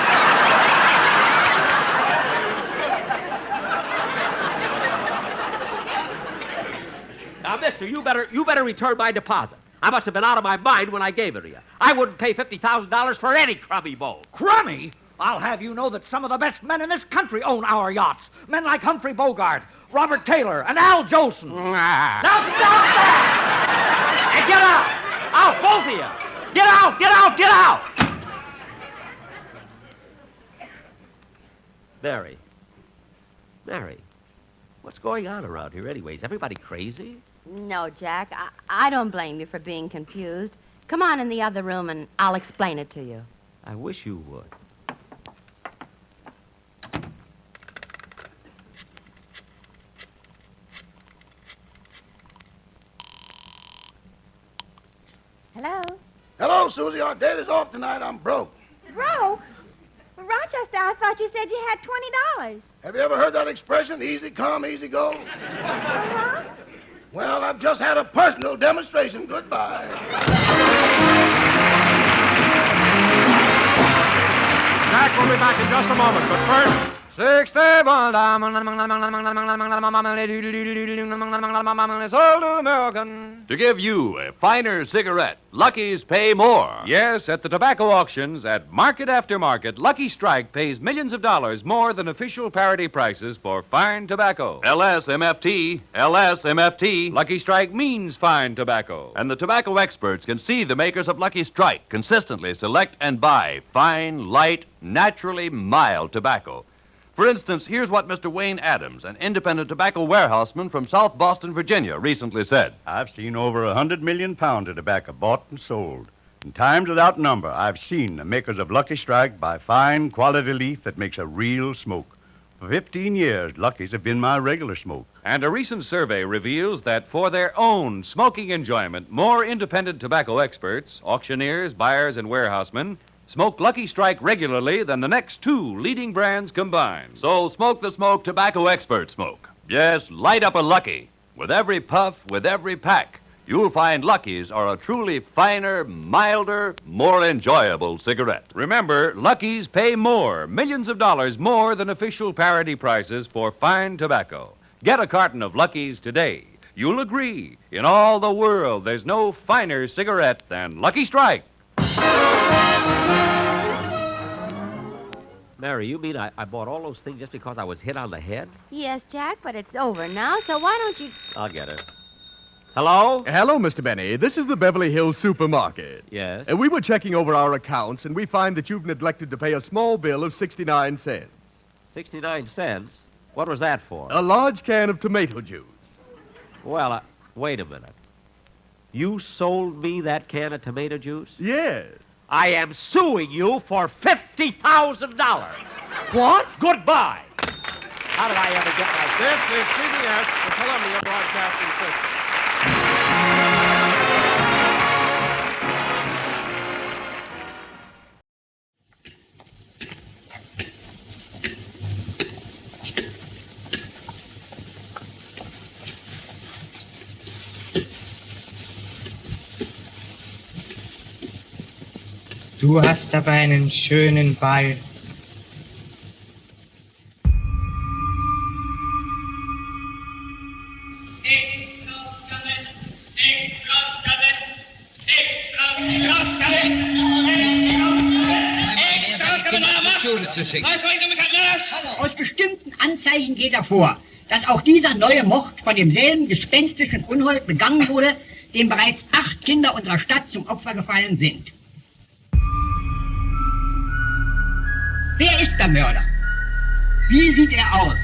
Now, mister, you better return my deposit. I must have been out of my mind when I gave it to you. I wouldn't pay $50,000 for any crummy boat. Crummy? I'll have you know that some of the best men in this country own our yachts. Men like Humphrey Bogart, Robert Taylor, and Al Jolson. Now stop that! And get out! Out, both of you! Get out, get out, get out! Mary, what's going on around here anyways? Everybody crazy? No, Jack, I don't blame you for being confused. Come on in the other room and I'll explain it to you. I wish you would. Hello? Hello, Susie. Our date is off tonight. I'm broke. Broke? Well, Rochester, I thought you said you had $20. Have you ever heard that expression, easy come, easy go? Uh-huh. Well, I've just had a personal demonstration. Goodbye. Jack will be back in just a moment, but first... 6 tables, old American. To give you a finer cigarette, Lucky's pay more. Yes, at the tobacco auctions, at market after market, Lucky Strike pays millions of dollars more than official parity prices for fine tobacco. LSMFT, LSMFT. Lucky Strike means fine tobacco. And the tobacco experts can see the makers of Lucky Strike consistently select and buy fine, light, naturally mild tobacco. For instance, here's what Mr. Wayne Adams, an independent tobacco warehouseman from South Boston, Virginia, recently said. I've seen over 100 million pounds of tobacco bought and sold. In times without number, I've seen the makers of Lucky Strike buy fine quality leaf that makes a real smoke. For 15 years, Lucky's have been my regular smoke. And a recent survey reveals that for their own smoking enjoyment, more independent tobacco experts, auctioneers, buyers, and warehousemen smoke Lucky Strike regularly than the next two leading brands combined. So smoke the smoke tobacco experts smoke. Yes, light up a Lucky. With every puff, with every pack, you'll find Lucky's are a truly finer, milder, more enjoyable cigarette. Remember, Lucky's pay more, millions of dollars more than official parity prices for fine tobacco. Get a carton of Lucky's today. You'll agree, in all the world, there's no finer cigarette than Lucky Strike. Mary, you mean I bought all those things just because I was hit on the head? Yes, Jack, but it's over now, so why don't you... I'll get her. Hello? Hello, Mr. Benny. This is the Beverly Hills Supermarket. Yes? We were checking over our accounts, and we find that you've neglected to pay a small bill of 69 cents. 69 cents? What was that for? A large can of tomato juice. Well, wait a minute. You sold me that can of tomato juice? Yes. I am suing you for $50,000. What? Goodbye. How did I ever get my... This is CBS, the Columbia Broadcasting System. Du hast aber einen schönen Ball. Aus bestimmten Anzeichen geht hervor, dass auch dieser neue Mord von demselben gespenstischen Unhold begangen wurde, dem bereits 8 Kinder unserer Stadt zum Opfer gefallen sind. Wer ist der Mörder? Wie sieht er aus?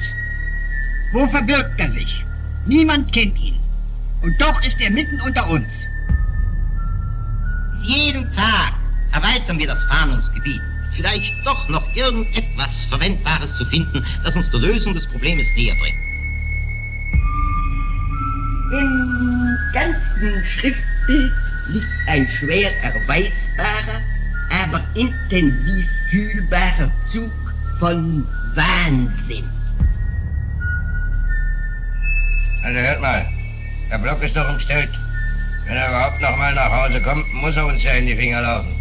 Wo verbirgt er sich? Niemand kennt ihn. Und doch ist er mitten unter uns. Jeden Tag erweitern wir das Fahndungsgebiet. Vielleicht doch noch irgendetwas Verwendbares zu finden, das uns der Lösung des Problems näher bringt. Im ganzen Schriftbild liegt ein schwer erweisbarer, aber intensiv fühlbarer Zug von Wahnsinn. Also hört mal, der Block ist doch umstellt. Wenn er überhaupt noch mal nach Hause kommt, muss er uns ja in die Finger laufen.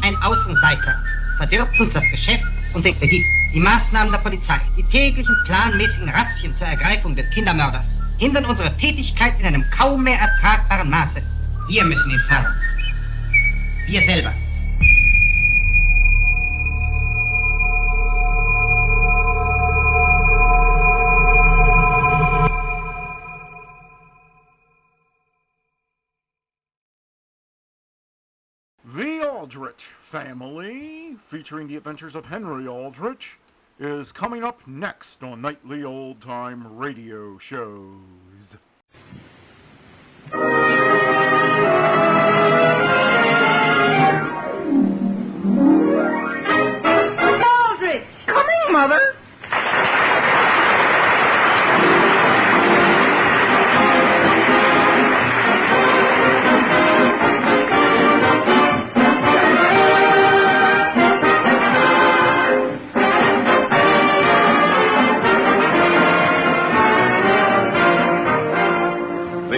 Ein Außenseiter verdirbt uns das Geschäft und den Kredit. Die Maßnahmen der Polizei, die täglichen planmäßigen Razzien zur Ergreifung des Kindermörders, hindern unsere Tätigkeit in einem kaum mehr ertragbaren Maße. Wir müssen ihn fahren. Wir selber. The Aldrich Family, featuring the adventures of Henry Aldrich, is coming up next on Nightly Old Time Radio Shows. Aldrich! Coming, Mother!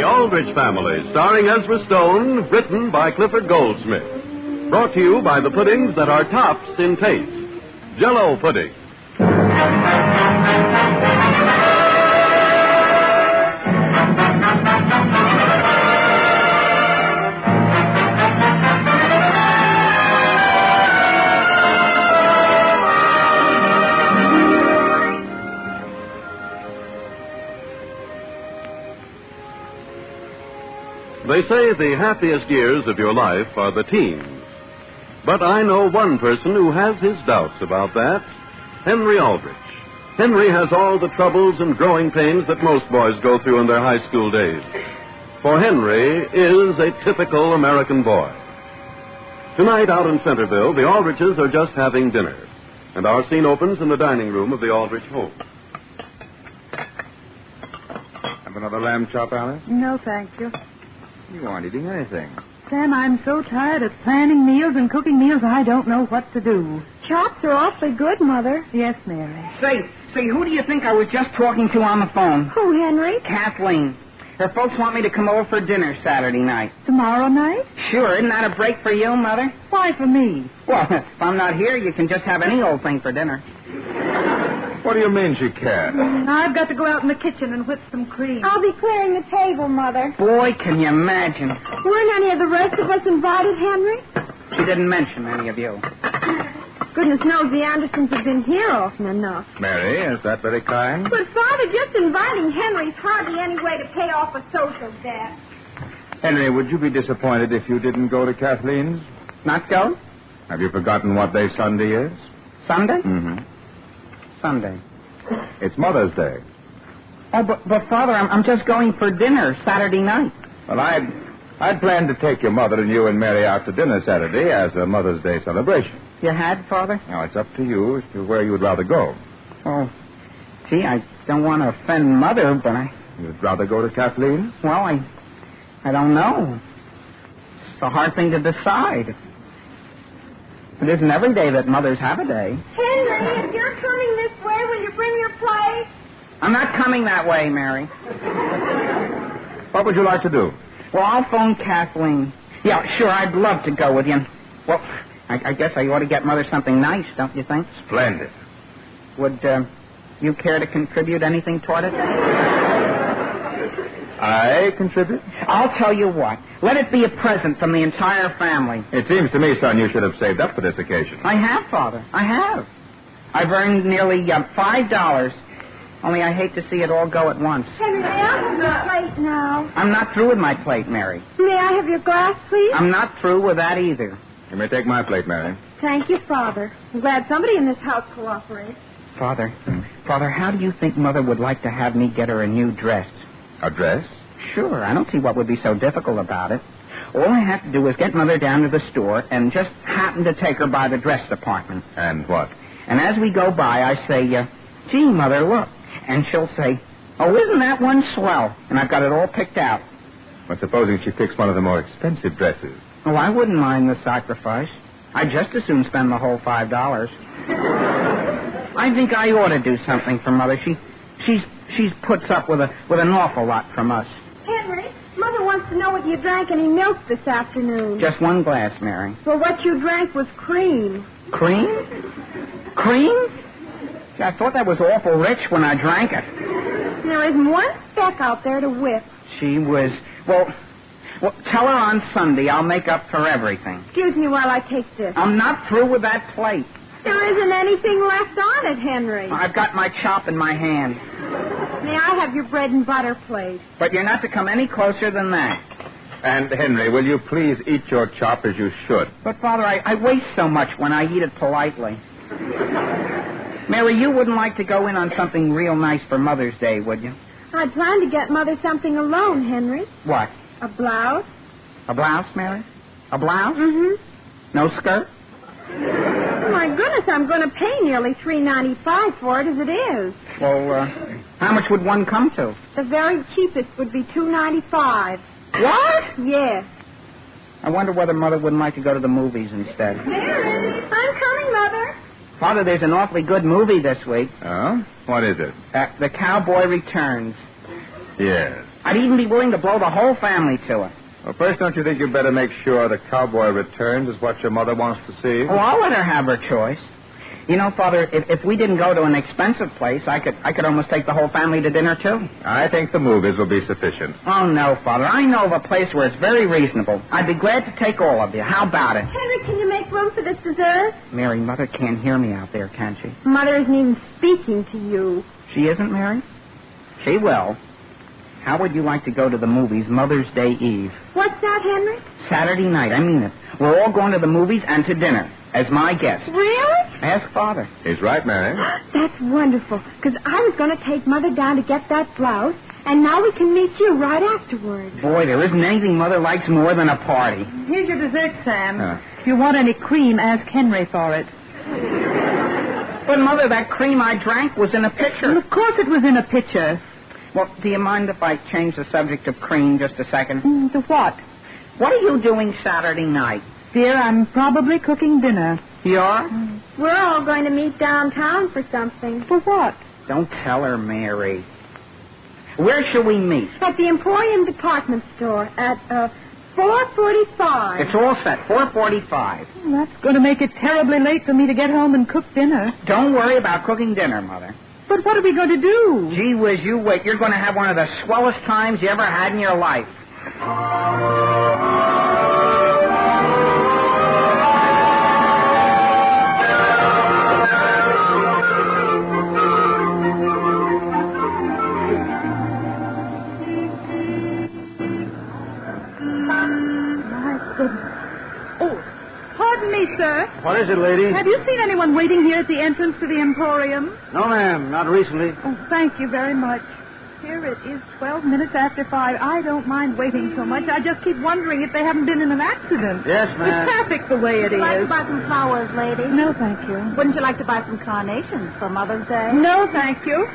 Aldrich Family, starring Ezra Stone, written by Clifford Goldsmith. Brought to you by the puddings that are tops in taste. Jell-O pudding. They say the happiest years of your life are the teens. But I know one person who has his doubts about that, Henry Aldrich. Henry has all the troubles and growing pains that most boys go through in their high school days. For Henry is a typical American boy. Tonight out in Centerville, the Aldriches are just having dinner. And our scene opens in the dining room of the Aldrich home. Have another lamb chop, Alice? No, thank you. You aren't eating anything. Sam, I'm so tired of planning meals and cooking meals, I don't know what to do. Chops are awfully good, Mother. Yes, Mary. Say, who do you think I was just talking to on the phone? Who, Henry? Kathleen. Her folks want me to come over for dinner Saturday night. Tomorrow night? Sure, isn't that a break for you, Mother? Why for me? Well, if I'm not here, you can just have any old thing for dinner. What do you mean she can't? I've got to go out in the kitchen and whip some cream. I'll be clearing the table, Mother. Boy, can you imagine. Weren't any of the rest of us invited, Henry? She didn't mention any of you. Goodness knows the Andersons have been here often enough. Mary, is that very kind? But, Father, just inviting Henry's hardly any way to pay off a social debt. Henry, would you be disappointed if you didn't go to Kathleen's? Not go? Have you forgotten what day Sunday is? Sunday? Mm-hmm. Sunday. It's Mother's Day. Oh, but Father, I'm just going for dinner Saturday night. Well, I'd planned to take your mother and you and Mary out to dinner Saturday as a Mother's Day celebration. You had, Father? Now, it's up to you as to where you would rather go. Oh, gee, I don't want to offend Mother, but You'd rather go to Kathleen's? Well, I don't know. It's a hard thing to decide. It isn't every day that mothers have a day. Henry, if you're coming this way, will you bring your plate? I'm not coming that way, Mary. What would you like to do? Well, I'll phone Kathleen. Yeah, sure, I'd love to go with you. Well, I guess I ought to get Mother something nice, don't you think? Splendid. Would you care to contribute anything toward it? I contribute? I'll tell you what. Let it be a present from the entire family. It seems to me, son, you should have saved up for this occasion. I have, Father. I have. I've earned nearly $5. Only I hate to see it all go at once. Henry, may I have your plate now? I'm not through with my plate, Mary. May I have your glass, please? I'm not through with that either. You may take my plate, Mary. Thank you, Father. I'm glad somebody in this house cooperates. Father, how do you think Mother would like to have me get her a new dress? A dress? Sure, I don't see what would be so difficult about it. All I have to do is get Mother down to the store and just happen to take her by the dress department. And what? And as we go by, I say, gee, Mother, look. And she'll say, oh, isn't that one swell? And I've got it all picked out. But supposing she picks one of the more expensive dresses? Oh, I wouldn't mind the sacrifice. I'd just as soon spend the whole $5. I think I ought to do something for Mother. She's puts up with an awful lot from us. Henry, Mother wants to know what you drank any milk this afternoon. Just one glass, Mary. Well, what you drank was cream. Cream? Cream? I thought that was awful rich when I drank it. There isn't one speck out there to whip. She was... Well, tell her on Sunday I'll make up for everything. Excuse me while I take this. I'm not through with that plate. There isn't anything left on it, Henry. I've got my chop in my hand. May I have your bread and butter plate? But you're not to come any closer than that. And, Henry, will you please eat your chop as you should? But, Father, I waste so much when I eat it politely. Mary, you wouldn't like to go in on something real nice for Mother's Day, would you? I plan to get Mother something alone, Henry. What? A blouse. A blouse, Mary? A blouse? Mm-hmm. No skirt? Oh, my goodness, I'm going to pay nearly $3.95 for it as it is. Well, how much would one come to? The very cheapest would be $2.95. What? Yes. I wonder whether Mother wouldn't like to go to the movies instead. Mary, I'm coming, Mother. Father, there's an awfully good movie this week. Oh? What is it? The Cowboy Returns. Yes. I'd even be willing to blow the whole family to it. Well, first, don't you think you'd better make sure the Cowboy Returns is what your mother wants to see? Oh, I'll let her have her choice. You know, Father, if we didn't go to an expensive place, I could almost take the whole family to dinner, too. I think the movies will be sufficient. Oh, no, Father. I know of a place where it's very reasonable. I'd be glad to take all of you. How about it? Henry, can you make room for this dessert? Mary, Mother can't hear me out there, can she? Mother isn't even speaking to you. She isn't, Mary? She will. How would you like to go to the movies Mother's Day Eve? What's that, Henry? Saturday night, I mean it. We're all going to the movies and to dinner, as my guest. Really? Ask Father. He's right, Mary. That's wonderful, because I was going to take Mother down to get that blouse, and now we can meet you right afterwards. Boy, there isn't anything Mother likes more than a party. Here's your dessert, Sam. If you want any cream, ask Henry for it. But, Mother, that cream I drank was in a pitcher. Well, of course it was in a pitcher. Well, do you mind if I change the subject of cream just a second? To what? What are you doing Saturday night? Dear, I'm probably cooking dinner. You are? We're all going to meet downtown for something. For what? Don't tell her, Mary. Where shall we meet? At the Emporium Department Store at 4:45. It's all set, 4:45. Well, that's going to make it terribly late for me to get home and cook dinner. Don't worry about cooking dinner, Mother. But what are we going to do? Gee whiz, you wait. You're going to have one of the swellest times you ever had in your life. Pardon me, sir. What is it, lady? Have you seen anyone waiting here at the entrance to the Emporium? No, ma'am, not recently. Oh, thank you very much. Here it is, 12 minutes after 5. I don't mind waiting so much. I just keep wondering if they haven't been in an accident. Yes, ma'am. The traffic the way it is. Would you like to buy some flowers, lady? No, thank you. Wouldn't you like to buy some carnations for Mother's Day? No, thank you.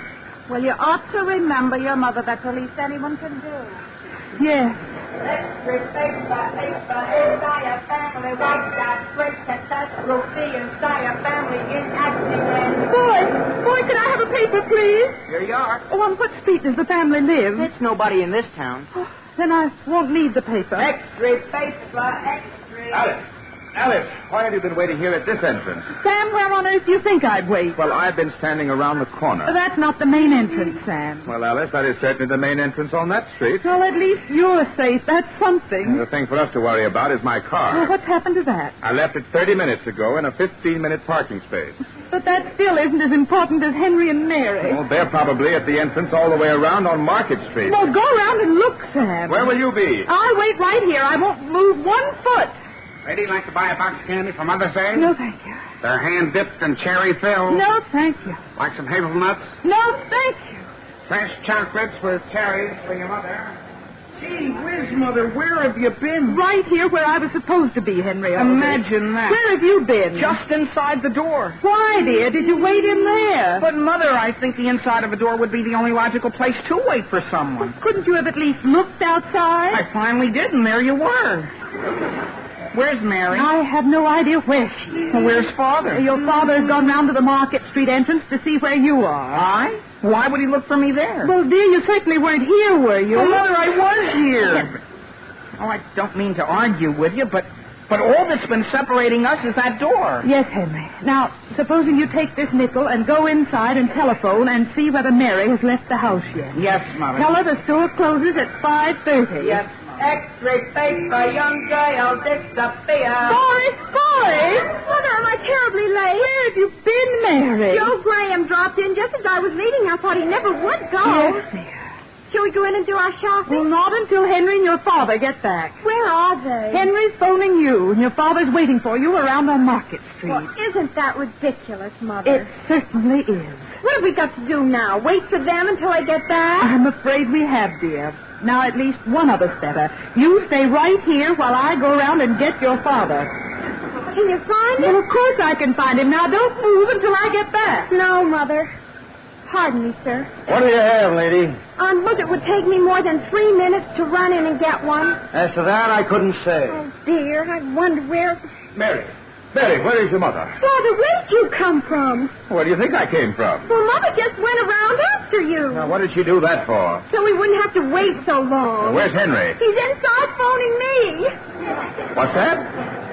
Well, you ought to remember your mother. That's the least anyone can do. Yes. Boy, can I have a paper, please? Here you are. Oh, on what street does the family live? It's nobody in this town. Oh, then I won't need the paper. Extra paper, extra. Alice, why have you been waiting here at this entrance? Sam, where on earth do you think I'd wait? Well, I've been standing around the corner. That's not the main entrance, Sam. Well, Alice, that is certainly the main entrance on that street. Well, at least you're safe. That's something. The thing for us to worry about is my car. Well, what's happened to that? I left it 30 minutes ago in a 15-minute parking space. But that still isn't as important as Henry and Mary. Well, they're probably at the entrance all the way around on Market Street. Well, go around and look, Sam. Where will you be? I'll wait right here. I won't move 1 foot. Lady, like to buy a box of candy for Mother's Day? No, thank you. They're hand-dipped and cherry-filled. No, thank you. Like some hazelnuts? No, thank you. Fresh chocolates with cherries for your mother. Gee whiz, Mother, where have you been? Right here where I was supposed to be, Henry. Imagine that. Where have you been? Just inside the door. Why, dear? Did you wait in there? But, Mother, I think the inside of a door would be the only logical place to wait for someone. Well, couldn't you have at least looked outside? I finally did, and there you were. Where's Mary? I have no idea where she is. Well, where's Father? Your father's gone round to the Market Street entrance to see where you are. I? Why would he look for me there? Well, dear, you certainly weren't here, were you? Oh, Mother, I was here. Oh, I don't mean to argue with you, but all that's been separating us is that door. Yes, Henry. Now, supposing you take this nickel and go inside and telephone and see whether Mary has left the house yet. Yes, Mother. Tell her the store closes at 5:30. Yes. Extra paper, young girl, disappear. Boris! Mother, am I terribly late? Where have you been, Mary? Joe Graham dropped in just as I was leaving. I thought he never would go. Yes, dear. Shall we go in and do our shopping? Well, not until Henry and your father get back. Where are they? Henry's phoning you, and your father's waiting for you around on Market Street. Well, isn't that ridiculous, Mother? It certainly is. What have we got to do now? Wait for them until I get back? I'm afraid we have, dear. Now, at least one of us better. You stay right here while I go around and get your father. Can you find him? Well, of course I can find him. Now, don't move until I get back. No, Mother. Pardon me, sir. What do you have, lady? Look, it would take me more than 3 minutes to run in and get one. As to that, I couldn't say. Oh, dear, I wonder where... Mary, where is your mother? Father, where did you come from? Where do you think I came from? Well, Mother just went around after you. Now, what did she do that for? So we wouldn't have to wait so long. Where's Henry? He's inside phoning me. What's that?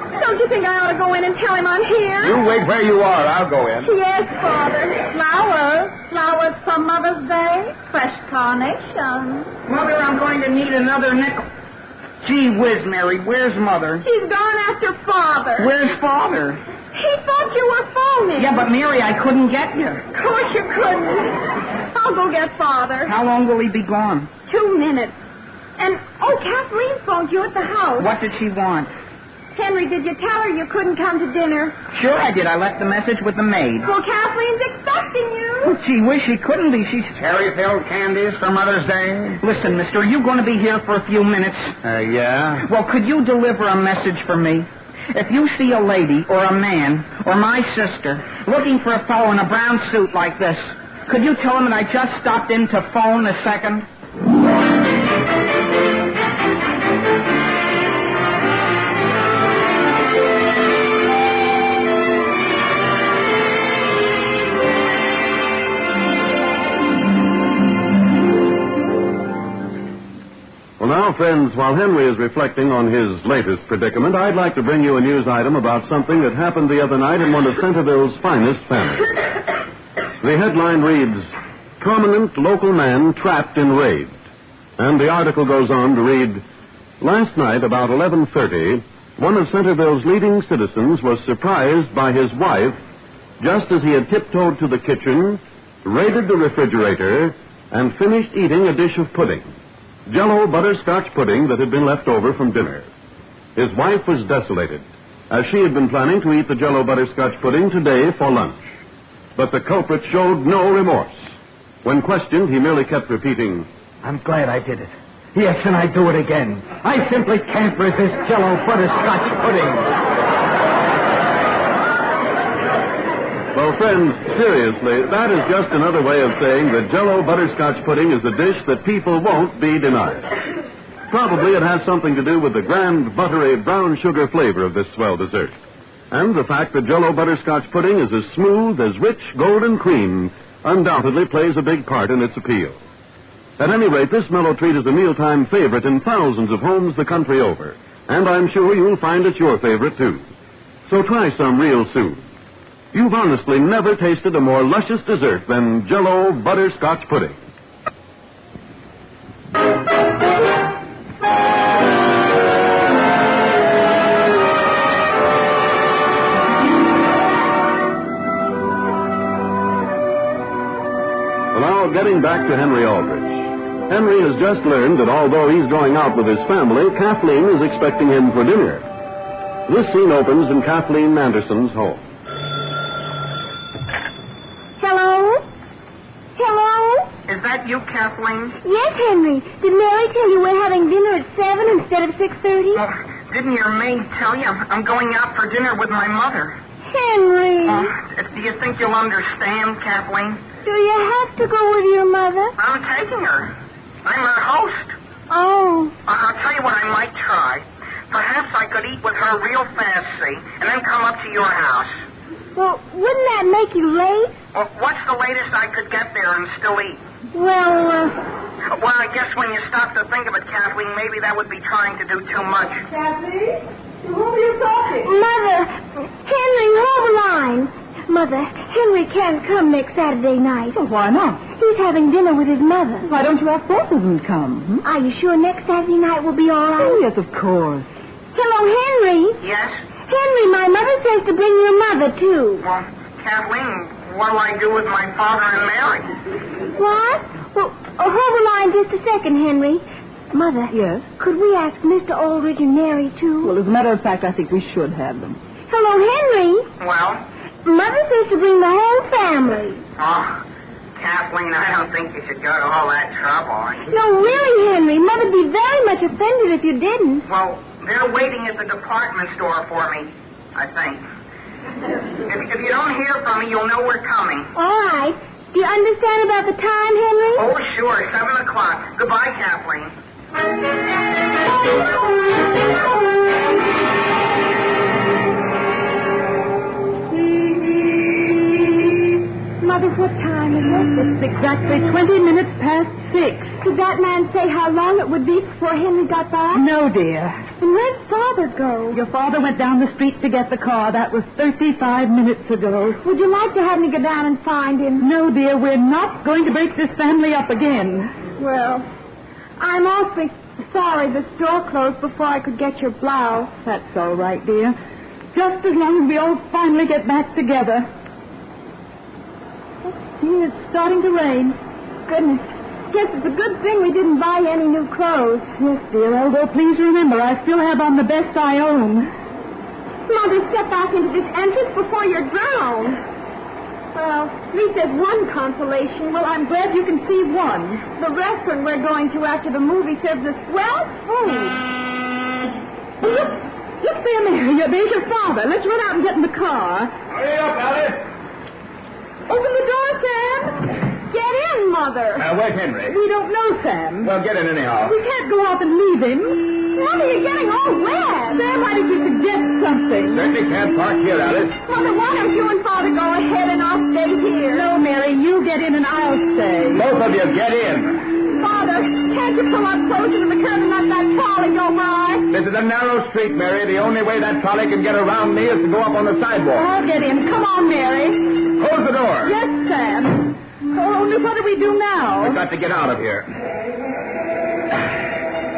Don't you think I ought to go in and tell him I'm here? You wait where you are. I'll go in. Yes, Father. Flowers for Mother's Day. Fresh carnations. Mother, I'm going to need another nickel. Gee whiz, Mary, where's Mother? She's gone after Father. Where's Father? He thought you were phoning. Yeah, but Mary, I couldn't get you. Of course you couldn't. I'll go get Father. How long will he be gone? 2 minutes. And, Kathleen phoned you at the house. What did she want? Henry, did you tell her you couldn't come to dinner? Sure I did. I left the message with the maid. Well, Kathleen's expecting you. Oh, gee whiz, she couldn't be. She's... Cherry-filled candies for Mother's Day? Listen, mister, are you going to be here for a few minutes? Yeah. Well, could you deliver a message for me? If you see a lady or a man or my sister looking for a fellow in a brown suit like this, could you tell him that I just stopped in to phone a second? Well, now, friends, while Henry is reflecting on his latest predicament, I'd like to bring you a news item about something that happened the other night in one of Centerville's finest families. The headline reads, "Prominent Local Man Trapped in Raid." And the article goes on to read, "Last night, about 11:30, one of Centerville's leading citizens was surprised by his wife just as he had tiptoed to the kitchen, raided the refrigerator, and finished eating a dish of pudding. Jell-O butterscotch pudding that had been left over from dinner. His wife was desolated, as she had been planning to eat the Jell-O butterscotch pudding today for lunch. But the culprit showed no remorse. When questioned, he merely kept repeating, I'm glad I did it. Yes, and I do it again. I simply can't resist Jell-O butterscotch pudding. Well, friends, seriously, that is just another way of saying that Jell-O butterscotch pudding is a dish that people won't be denied. Probably it has something to do with the grand, buttery, brown sugar flavor of this swell dessert. And the fact that Jell-O butterscotch pudding is as smooth as rich golden cream undoubtedly plays a big part in its appeal. At any rate, this mellow treat is a mealtime favorite in thousands of homes the country over. And I'm sure you'll find it your favorite, too. So try some real soon. You've honestly never tasted a more luscious dessert than Jell-O butterscotch pudding. Well, now, getting back to Henry Aldrich. Henry has just learned that although he's going out with his family, Kathleen is expecting him for dinner. This scene opens in Kathleen Anderson's home. Is that you, Kathleen? Yes, Henry. Did Mary tell you we're having dinner at 7 instead of 6:30? Well, didn't your maid tell you? I'm going out for dinner with my mother. Henry. Do you think you'll understand, Kathleen? Do you have to go with your mother? I'm taking her. I'm her host. Oh. I'll tell you what I might try. Perhaps I could eat with her real fast, see, and then come up to your house. Well, wouldn't that make you late? Well, what's the latest I could get there and still eat? Well, I guess when you stop to think of it, Kathleen, maybe that would be trying to do too much. Kathy? To whom are you talking? Mother, Henry, hold the line. Mother, Henry can't come next Saturday night. Well, why not? He's having dinner with his mother. Why don't you have both of them come? Are you sure next Saturday night will be all right? Oh, yes, of course. Hello, Henry. Yes? Henry, my mother says to bring your mother, too. Well, Kathleen, what'll I do with my father and Mary? What? Well, hold the line just a second, Henry. Mother. Yes? Could we ask Mr. Aldrich and Mary, too? Well, as a matter of fact, I think we should have them. Hello, Henry. Well? Mother says to bring the whole family. Oh, Kathleen, I don't think you should go to all that trouble. No, really, Henry. Mother'd be very much offended if you didn't. Well, they're waiting at the department store for me, I think. If you don't hear from me, you'll know we're coming. All right. Do you understand about the time, Henry? Oh, sure. 7 o'clock. Goodbye, Kathleen. Mother, what time is it? It's exactly 20 minutes past 6. Did that man say how long it would be before Henry got back? No, dear. And where'd Father go? Your father went down the street to get the car. That was 35 minutes ago. Would you like to have me go down and find him? No, dear, we're not going to break this family up again. Well, I'm awfully sorry the store closed before I could get your blouse. That's all right, dear. Just as long as we all finally get back together. See, it's starting to rain. Goodness. Guess it's a good thing we didn't buy any new clothes. Yes, dear, although please remember, I still have on the best I own. Mother, step back into this entrance before you're drowned. Well, at least there's one consolation. Well, I'm glad you can see one. The restaurant we're going to after the movie serves a swell food. Look there, Mary. There's your father. Let's run out and get in the car. Hurry up, Alice. Open the door, Sam. Get in, Mother. Where's Henry? We don't know, Sam. Well, get in anyhow. We can't go off and leave him. Mother, you're getting all wet. Sam, why did you suggest something? Certainly can't park here, Alice. Mother, why don't you and Father go ahead and I'll stay here? No, Mary, you get in and I'll stay. Both of you get in. Father, can't you pull up closer to the curb and let that trolley go by? This is a narrow street, Mary. The only way that trolley can get around me is to go up on the sidewalk. I'll get in. Come on, Mary. Close the door. Yes, Sam. Oh, only what do we do now? We've got to get out of here.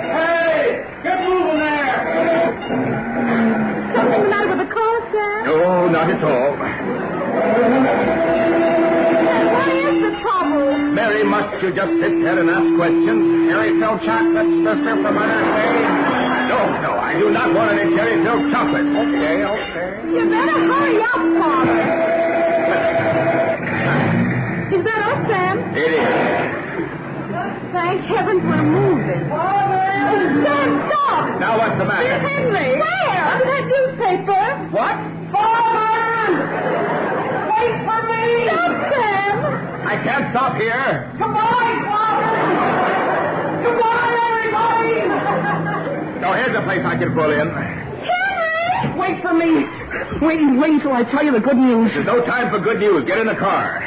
Hey! Get moving there! Something the matter with the car, Sam? No, not at all. What is the trouble? Mary, must you just sit there and ask questions? Cherry-filled chocolate, sister, for Mother's Day? No, I do not want any cherry-filled chocolate. Okay. You better hurry up, Father. Is that us, Sam? It is. Thank heavens we're moving. Sam, stop! Now what's the matter? Dear Henry! Where? Under that newspaper. What? Father! Wait for me! Stop, Sam! I can't stop here. Goodbye, Father! Goodbye, everybody! Now, here's a place I can pull in. Henry! Wait for me. Wait until I tell you the good news. There's no time for good news. Get in the car.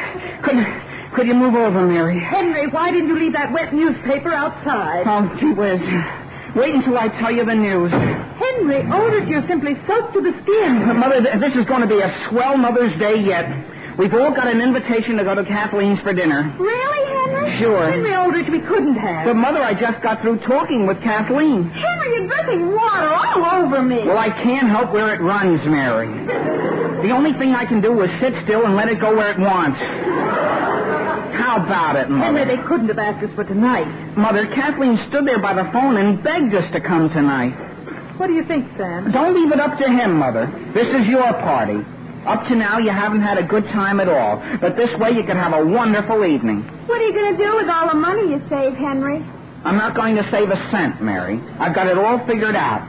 Could you move over, Mary? Henry, why didn't you leave that wet newspaper outside? Oh, gee whiz. Wait until I tell you the news. Henry, Aldrich, you're simply soaked to the skin. Mother, this is going to be a swell Mother's Day yet. We've all got an invitation to go to Kathleen's for dinner. Really, Henry? Sure. Henry Aldrich, we couldn't have. But, Mother, I just got through talking with Kathleen. Henry, you're dripping water all over me. Well, I can't help where it runs, Mary. The only thing I can do is sit still and let it go where it wants. How about it, Mother? Henry, they couldn't have asked us for tonight. Mother, Kathleen stood there by the phone and begged us to come tonight. What do you think, Sam? Don't leave it up to him, Mother. This is your party. Up to now, you haven't had a good time at all. But this way, you can have a wonderful evening. What are you going to do with all the money you save, Henry? I'm not going to save a cent, Mary. I've got it all figured out.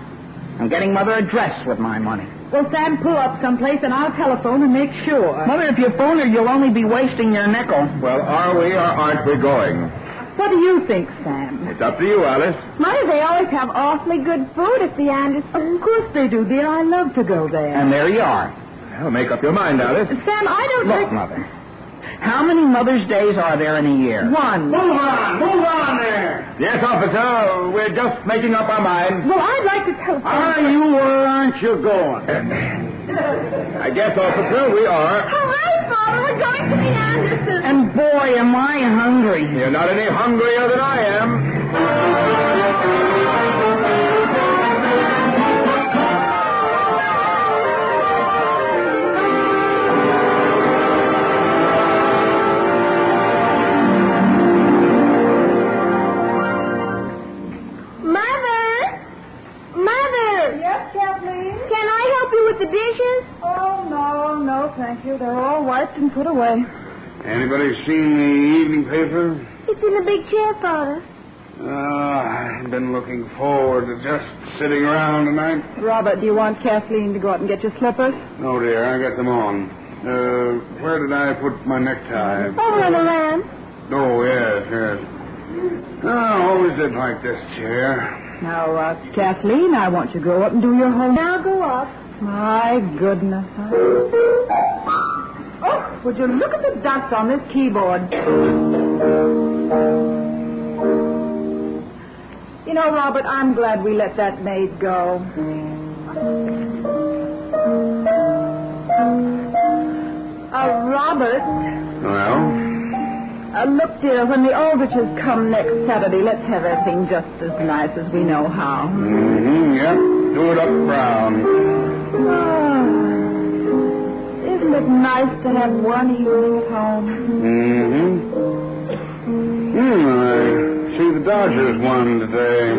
I'm getting Mother a dress with my money. Well, Sam, pull up someplace and I'll telephone and make sure. Mother, if you phone her, you'll only be wasting your nickel. Well, are we or aren't we going? What do you think, Sam? It's up to you, Alice. Mother, they always have awfully good food at the Andersons. Of course they do, dear. I love to go there. And there you are. Well, make up your mind, Alice. Sam, I don't Look, Mother. How many Mother's Days are there in a year? One. Move on there. Yes, officer, we're just making up our minds. Well, I'd like to tell Are you or aren't you going? I guess, officer, we are. Hooray, Father, we're going to the Andersons. And boy, am I hungry. You're not any hungrier than I am. the dishes? Oh, no, thank you. They're all wiped and put away. Anybody seen the evening paper? It's in the big chair, Father. I've been looking forward to just sitting around tonight. Robert, do you want Kathleen to go out and get your slippers? No, dear, I got them on. Where did I put my necktie? Over on the land. Oh, yes. I always did like this chair. Now, Kathleen, I want you to go up and do your homework. Now go up. My goodness. Oh, would you look at the dust on this keyboard? You know, Robert, I'm glad we let that maid go. Robert. Well? Look, dear, when the Aldriches come next Saturday, let's have everything just as nice as we know how. Yep. Do it up brown. Isn't it nice to have one evening at home? I see the Dodgers won today.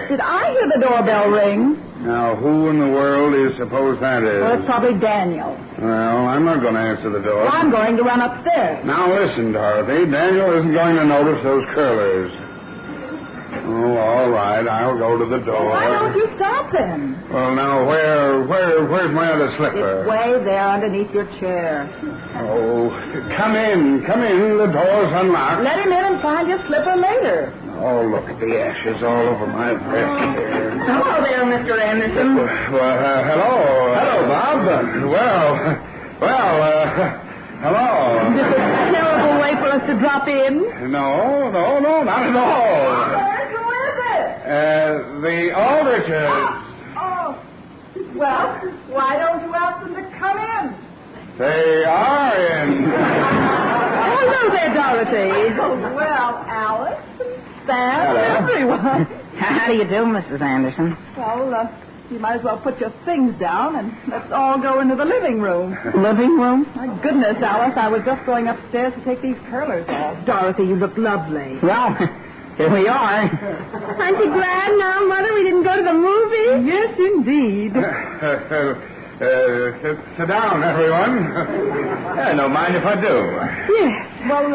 Did I hear the doorbell ring? Now, who in the world do you suppose that is? Well, it's probably Daniel. Well, I'm not going to answer the door. I'm going to run upstairs. Now, listen, Dorothy. Daniel isn't going to notice those curlers. Oh, all right. I'll go to the door. Why don't you stop then? Well, now, where's my other slipper? It's way there underneath your chair. Oh, come in. The door's unlocked. Let him in and find your slipper later. Oh, look at the ashes all over my vest here. Hello there, Mr. Anderson. Well, hello. Hello, Bob. Hello. This is a terrible way for us to drop in. No, not at all. Who is it? The Aldriches. Oh. Well, why don't you ask them to come in? They are in. Hello there, Dorothy. Oh, well, Alice, Sam, everyone. How do you do, Mrs. Anderson? Well, you might as well put your things down and let's all go into the living room. Living room? My goodness, Alice, I was just going upstairs to take these curlers off. Dorothy, you look lovely. Well, here we are. Aren't you glad now, Mother, we didn't go to the movie? Yes, indeed. Sit down, everyone. Don't mind if I do. Yes. Well,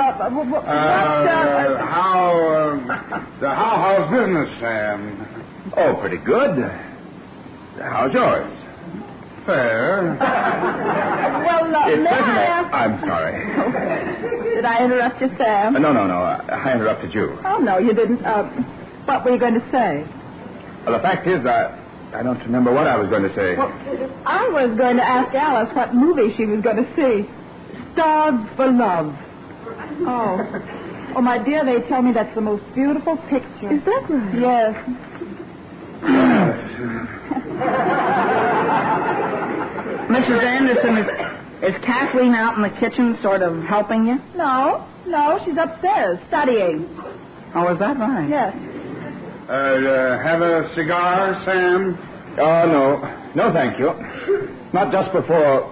how's business, Sam? Oh, pretty good. How's yours? Fair. Well, may I ask... I'm sorry. Did I interrupt you, Sam? No. I interrupted you. Oh, no, you didn't. What were you going to say? Well, the fact is, I don't remember what I was going to say. Well, I was going to ask Alice what movie she was going to see. Starved for Love. Oh, my dear, they tell me that's the most beautiful picture. Is that right? Yes. Mrs. Anderson, is Kathleen out in the kitchen sort of helping you? No, she's upstairs studying. Oh, is that right? Yes. Have a cigar, Sam? Oh, no. No, thank you. Not just before...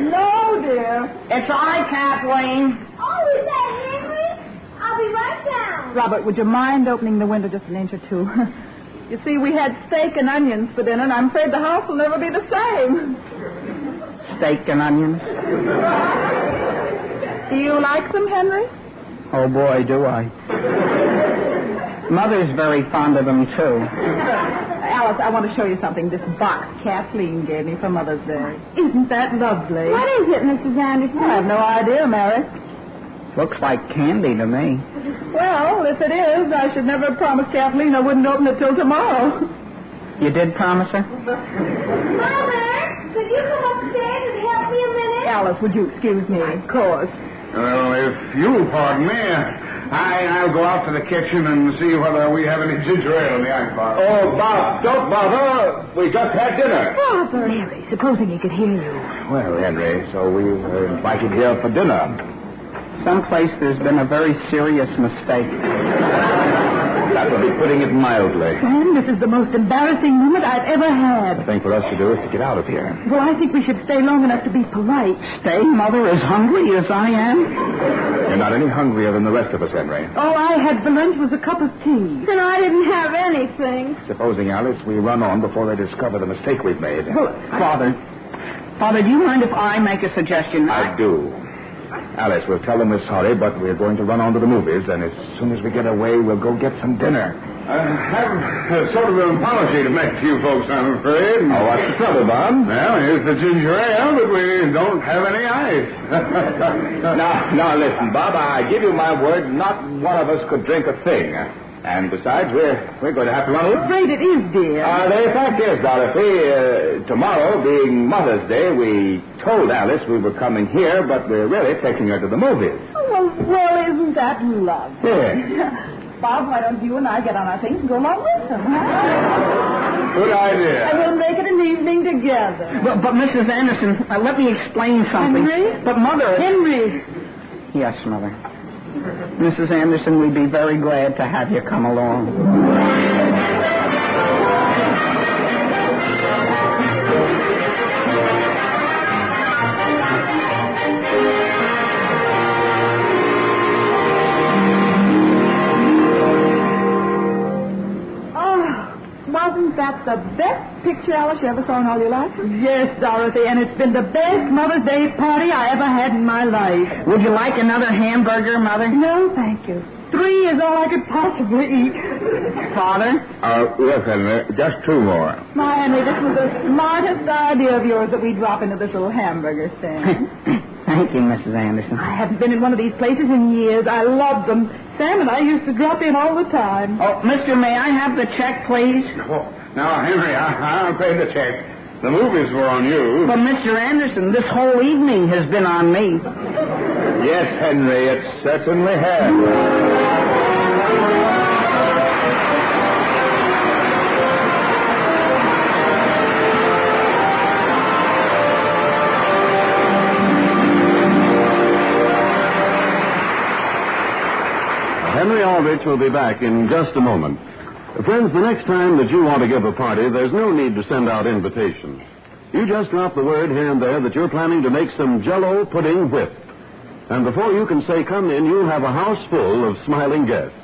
No, dear. It's I, Kathleen. Oh, is that Henry? I'll be right down. Robert, would you mind opening the window just an inch or two? You see, we had steak and onions for dinner, and I'm afraid the house will never be the same. Steak and onions? Do you like them, Henry? Oh, boy, do I. Mother's very fond of them, too. Alice, I want to show you something. This box Kathleen gave me for Mother's Day. Isn't that lovely? What is it, Mrs. Anderson? I have no idea, Mary. Looks like candy to me. Well, if it is, I should never have promised Kathleen I wouldn't open it till tomorrow. You did promise her? Mother, could you come upstairs and help me a minute? Alice, would you excuse me? Of course. Well, if you'll pardon me, I'll go out to the kitchen and see whether we have any ginger ale in the icebox. Oh, Bob, don't bother. We just had dinner. Father. Mary, supposing he could hear you. Well, Henry, so we were invited here for dinner. Someplace there's been a very serious mistake. That would be putting it mildly. Sam, this is the most embarrassing moment I've ever had. The thing for us to do is to get out of here. Well, I think we should stay long enough to be polite. Stay, Mother, as hungry as I am? You're not any hungrier than the rest of us, Henry. All I had for lunch was a cup of tea. And I didn't have anything. Supposing, Alice, we run on before they discover the mistake we've made. Well, Father, do you mind if I make a suggestion? I do. Alice, we'll tell them we're sorry, but we're going to run on to the movies, and as soon as we get away, we'll go get some dinner. I have sort of an apology to make to you folks, I'm afraid. Oh, what's the trouble, Bob? Well, here's the ginger ale, but we don't have any ice. Now, listen, Bob, I give you my word, not one of us could drink a thing. And besides, we're going to have to run away. I'm afraid it is, dear. The fact is, Dorothy, tomorrow being Mother's Day, we told Alice we were coming here, but we're really taking her to the movies. Oh, well, isn't that lovely? Yeah. Bob, why don't you and I get on our things and go along with them, huh? Good idea. And we'll make it an evening together. But Mrs. Anderson, let me explain something. Henry? But, Mother... Henry! Yes, Mother. Mrs. Anderson, we'd be very glad to have you come along. Wasn't that the best picture, Alice, you ever saw in all your life? Yes, Dorothy, and it's been the best Mother's Day party I ever had in my life. Would you like another hamburger, Mother? No, thank you. 3 is all I could possibly eat. Father? Yes, Henry, just 2 more. My Henry, this was the smartest idea of yours that we drop into this little hamburger stand. Thank you, Mrs. Anderson. I haven't been in one of these places in years. I love them. Sam and I used to drop in all the time. Oh, mister, may I have the check, please? Oh, now, Henry, I'll pay the check. The movies were on you. But, Mr. Anderson, this whole evening has been on me. Yes, Henry, it certainly has. Henry Aldrich will be back in just a moment. Friends, the next time that you want to give a party, there's no need to send out invitations. You just drop the word here and there that you're planning to make some Jell-O pudding whip. And before you can say come in, you'll have a house full of smiling guests.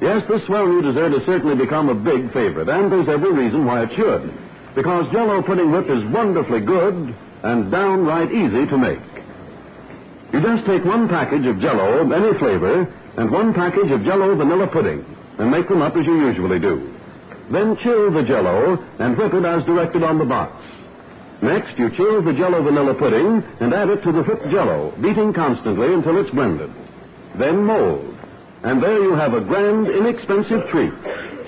Yes, this swell new dessert has certainly become a big favorite, and there's every reason why it should. Because Jell-O pudding whip is wonderfully good and downright easy to make. You just take 1 package of Jell-O of any flavor and 1 package of Jell-O vanilla pudding and make them up as you usually do. Then chill the Jell-O and whip it as directed on the box. Next, you chill the Jell-O vanilla pudding and add it to the whipped Jell-O, beating constantly until it's blended. Then mold. And there you have a grand, inexpensive treat,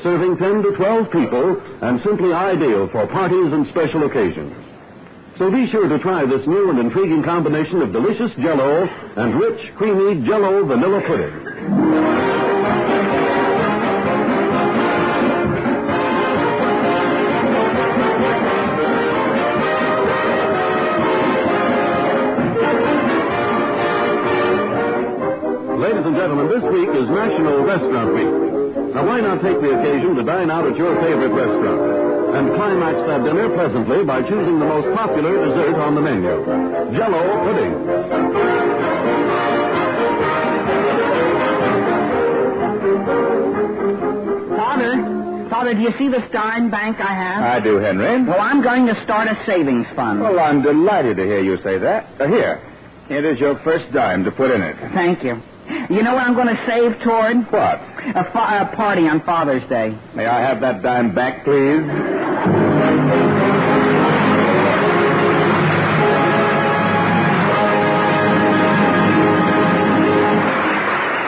serving 10 to 12 people and simply ideal for parties and special occasions. So be sure to try this new and intriguing combination of delicious Jell-O and rich, creamy Jell-O vanilla pudding. Ladies and gentlemen, this week is National Restaurant Week. Now, why not take the occasion to dine out at your favorite restaurant? And climax that dinner pleasantly by choosing the most popular dessert on the menu, Jell-O pudding. Father, do you see this dime bank I have? I do, Henry. Well, I'm going to start a savings fund. Well, I'm delighted to hear you say that. Here it is your first dime to put in it. Thank you. You know what I'm going to save toward? What? A party on Father's Day. May I have that dime back, please?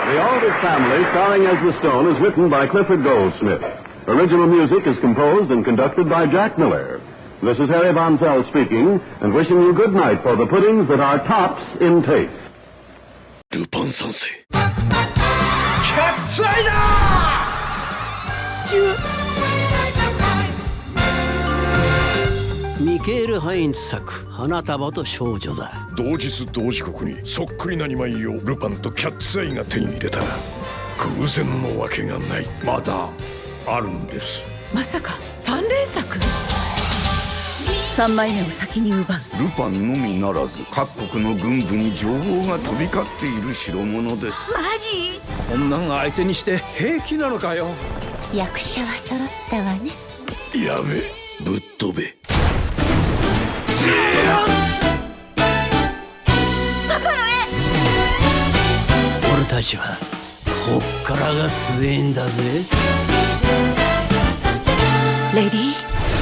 The Aldrich Family, starring as the Stone, is written by Clifford Goldsmith. Original music is composed and conducted by Jack Miller. This is Harry Von Zell speaking, and wishing you good night for the puddings that are tops in taste. ルパン三世キャッツアイだミケール・ハインツ作花束と少女だ。同日同時刻にそっくりな2枚をルパンとキャッツアイが手に入れた。偶然のわけがない。まだあるんです。まさか3連作？3枚目を先に奪う。ルパンのみならず各国の軍部に情報が飛び交っている代物です。マジ？こんなん相手にして平気なのかよ。役者は揃ったわね。やべ、ぶっ飛べ。俺たちはこっからが強えんだぜ。レディー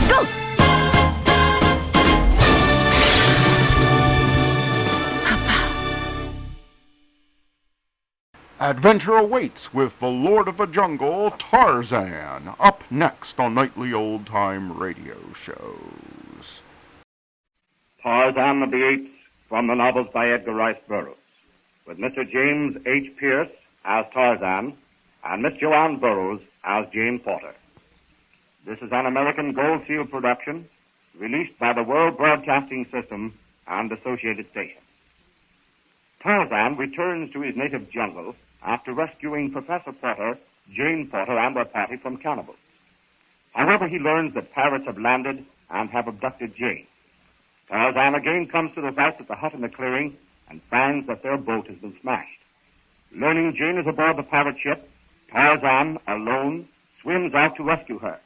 ゴー。Adventure awaits with the Lord of the Jungle, Tarzan, up next on nightly old-time radio shows. Tarzan of the Apes, from the novels by Edgar Rice Burroughs, with Mr. James H. Pierce as Tarzan and Miss Joanne Burroughs as Jane Porter. This is an American Gold Seal production, released by the World Broadcasting System and associated stations. Tarzan returns to his native jungle after rescuing Professor Porter, Jane Porter, and their party from cannibals. However, he learns that pirates have landed and have abducted Jane. Tarzan again comes to the house at the hut in the clearing and finds that their boat has been smashed. Learning Jane is aboard the pirate ship, Tarzan, alone, swims out to rescue her.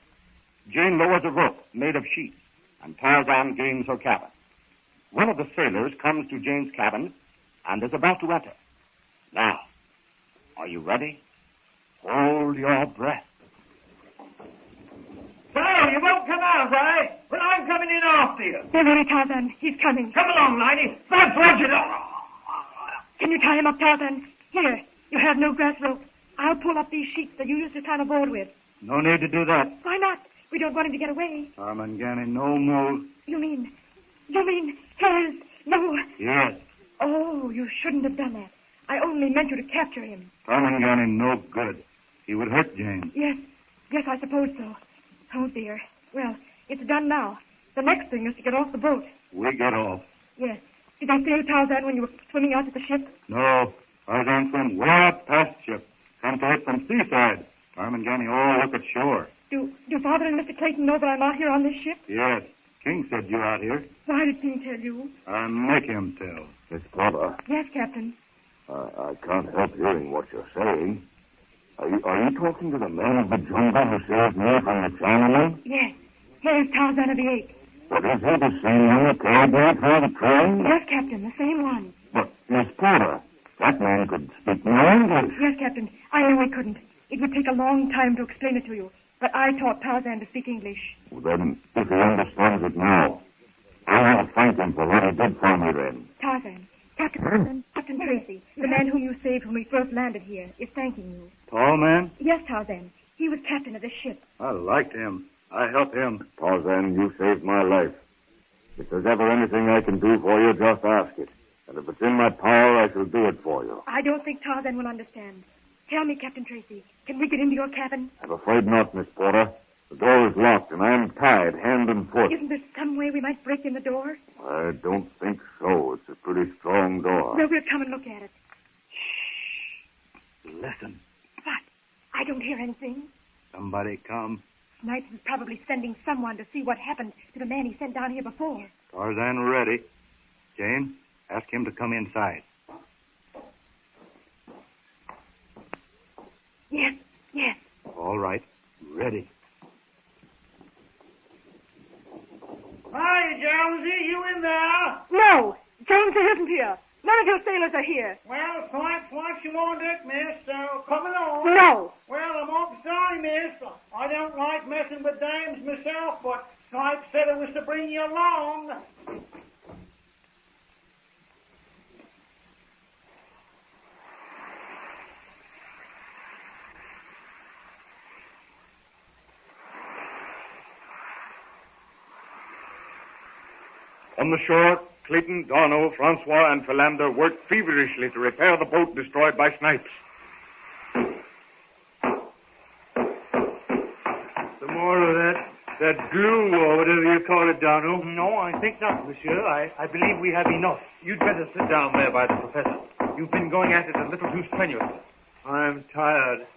Jane lowers a rope made of sheets, and Tarzan gains her cabin. One of the sailors comes to Jane's cabin and is about to enter. Now, are you ready? Hold your breath. So, you won't come out, eh? Well, I'm coming in after you. They're ready, Tarzan. He's coming. Come along, lady. That's what you do. Can you tie him up, Tarzan? Here, you have no grass rope. I'll pull up these sheets that you used to tie a board with. No need to do that. Why not? We don't want him to get away. Armangani, no move. You mean hers? No. Yes. Oh, you shouldn't have done that. I only meant you to capture him. Armangani, no good. He would hurt Jane. Yes, I suppose so. Oh, dear. Well, it's done now. The next thing is to get off the boat. We get off. Yes. Did I fail, Tarzan, when you were swimming out to the ship? No. Tarzan swam way up past ship. Come to it from seaside. Armangani all look at shore. Do Father and Mr. Clayton know that I'm out here on this ship? Yes. King said you out here. Why did King tell you? I make him tell. Miss Porter. Yes, Captain. I can't help hearing what you're saying. Are you talking to the man of the jungle who saved me from the Chinaman? Yes. Here's Tarzan of the Apes. But is he the same one who carried me through the train? Yes, Captain, the same one. But, Miss Porter, that man could speak my English. Yes, Captain. I knew he couldn't. It would take a long time to explain it to you. But I taught Tarzan to speak English. Well, then, if he understands it now, I want to thank him for what he did for me then. Tarzan. Captain Tracy, the man whom you saved when we first landed here, is thanking you. Tall man? Yes, Tarzan. He was captain of the ship. I liked him. I helped him. Tarzan, you saved my life. If there's ever anything I can do for you, just ask it. And if it's in my power, I shall do it for you. I don't think Tarzan will understand. Tell me, Captain Tracy, can we get into your cabin? I'm afraid not, Miss Porter. The door is locked, and I'm tied hand and foot. Isn't there some way we might break in the door? I don't think so. It's a pretty strong door. Well, we'll come and look at it. Shh. Listen. What? I don't hear anything. Somebody come. Snipes is probably sending someone to see what happened to the man he sent down here before. Tarzan ready. Jane, ask him to come inside. Yes. All right. Ready. Hi, Jonesy. You in there? No! Jonesy isn't here. None of your sailors are here. Well, Snipes wants you on deck, miss, so come along. No! Well, I'm awfully sorry, miss. I don't like messing with dames myself, but Snipes said it was to bring you along. On the shore, Clayton, Darno, Francois, and Philander worked feverishly to repair the boat destroyed by Snipes. Some more of that glue or whatever you call it, Darno? No, I think not, monsieur. I believe we have enough. You'd better sit down there by the professor. You've been going at it a little too strenuously. I'm tired.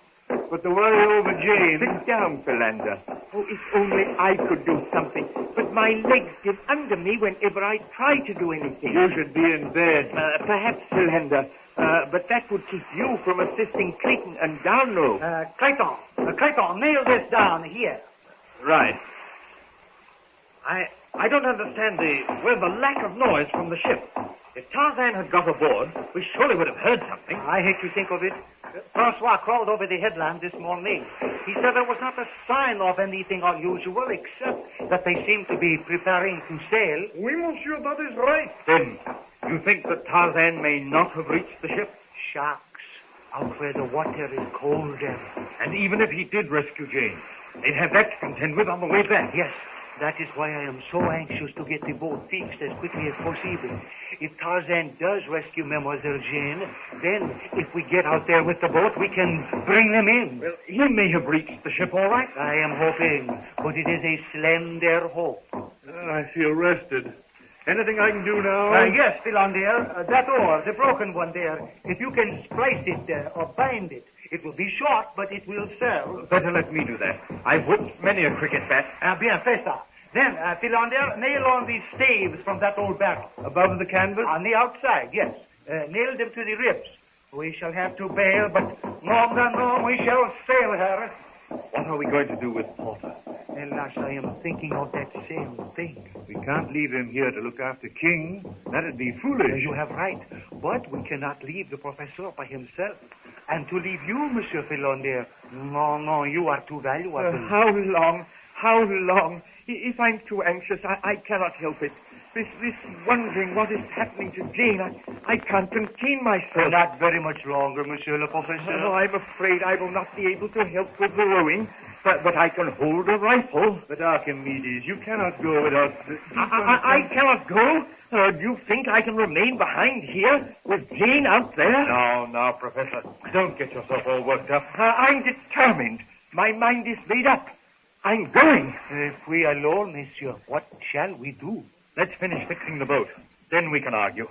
But the worry over Jane... Sit down, Philander. Oh, if only I could do something. But my legs give under me whenever I try to do anything. You should be in bed. Perhaps, Philander. But that would keep you from assisting Clayton and Darno. Clayton, nail this down here. Right. I don't understand the lack of noise from the ship. If Tarzan had got aboard, we surely would have heard something. I hate to think of it. Francois crawled over the headland this morning. He said there was not a sign of anything unusual, except that they seemed to be preparing to sail. Oui, monsieur, that is right. Then, you think that Tarzan may not have reached the ship? Sharks, out where the water is colder. And even if he did rescue Jane, they'd have that to contend with on the way back. Yes. That is why I am so anxious to get the boat fixed as quickly as possible. If Tarzan does rescue Mademoiselle Jane, then if we get out there with the boat, we can bring them in. Well, he may have reached the ship all right. I am hoping, but it is a slender hope. I feel rested. Anything I can do now? Yes, Philander. That oar, the broken one there. If you can splice it or bind it, it will be short, but it will serve. Better let me do that. I've whipped many a cricket bat. Bien, festa. Then, Philander, nail on these staves from that old barrel. Above the canvas? On the outside, yes. Nail them to the ribs. We shall have to bail, but no, we shall sail her. What are we going to do with Porter? Alas, I am thinking of that same thing. We can't leave him here to look after King. That'd be foolish. You have right. But we cannot leave the professor by himself. And to leave you, Monsieur Philander, no, you are too valuable. How long? How long? If I'm too anxious, I cannot help it. This wondering what is happening to Jane, I can't contain myself. Not very much longer, Monsieur le Professeur. Oh, I'm afraid I will not be able to help with the rowing, but I can hold a rifle. But Archimedes, you cannot go without... I cannot go? Do you think I can remain behind here with Jane out there? No, Professor. Don't get yourself all worked up. I'm determined. My mind is made up. I'm going. If we alone, Monsieur, what shall we do? Let's finish fixing the boat. Then we can argue.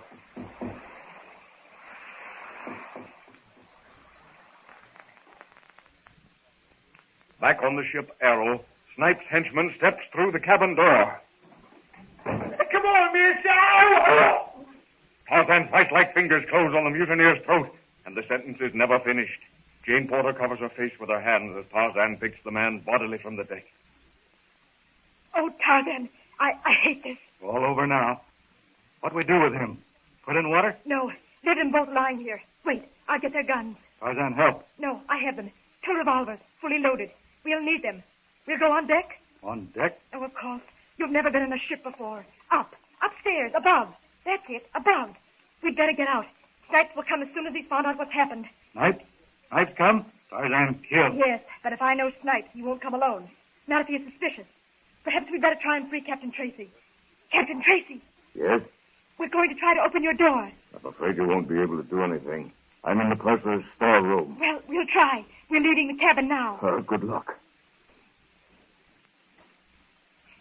Back on the ship Arrow, Snipe's henchman steps through the cabin door. Come on, Monsieur! Tarzan's vice-like fingers close on the mutineer's throat, and the sentence is never finished. Jane Porter covers her face with her hands as Tarzan picks the man bodily from the deck. Oh, Tarzan, I hate this. All over now. What do we do with him? Put in water? No, leave them both lying here. Wait, I'll get their guns. Tarzan, help. No, I have them. 2 revolvers, fully loaded. We'll need them. We'll go on deck? On deck? Oh, of course. You've never been in a ship before. Upstairs, above. That's it, above. We'd better get out. Snipes will come as soon as he's found out what's happened. Snipes? Snipes come? Tarzan killed. Yes, but if I know Snipes, he won't come alone. Not if he is suspicious. Perhaps we'd better try and free Captain Tracy. Captain Tracy! Yes? We're going to try to open your door. I'm afraid you won't be able to do anything. I'm in the purser's storeroom. Well, we'll try. We're leaving the cabin now. Good luck.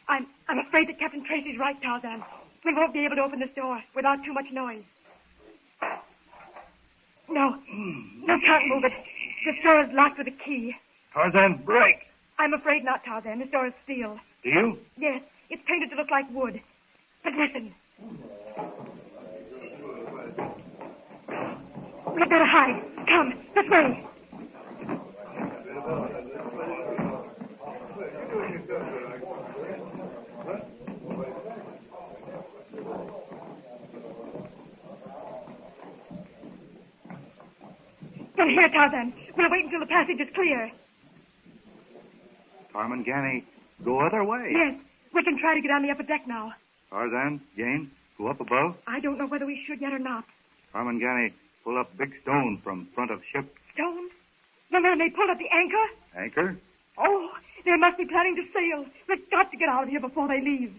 I'm afraid that Captain Tracy's right, Tarzan. We won't be able to open this door without too much noise. No, can't move it. This door is locked with a key. Tarzan, break. I'm afraid not, Tarzan. This door is steel. Steel? Yes, it's painted to look like wood. But listen. We'd better hide. Come, this way. Come here, Tarzan. We'll wait until the passage is clear. Tarmangani, go other way. Yes, we can try to get on the upper deck now. Tarzan, Jane, go up above. I don't know whether we should yet or not. Tarmangani, pull up big stone from front of ship. Stones? Then they pulled up the anchor? Anchor? Oh, they must be planning to sail. We've got to get out of here before they leave.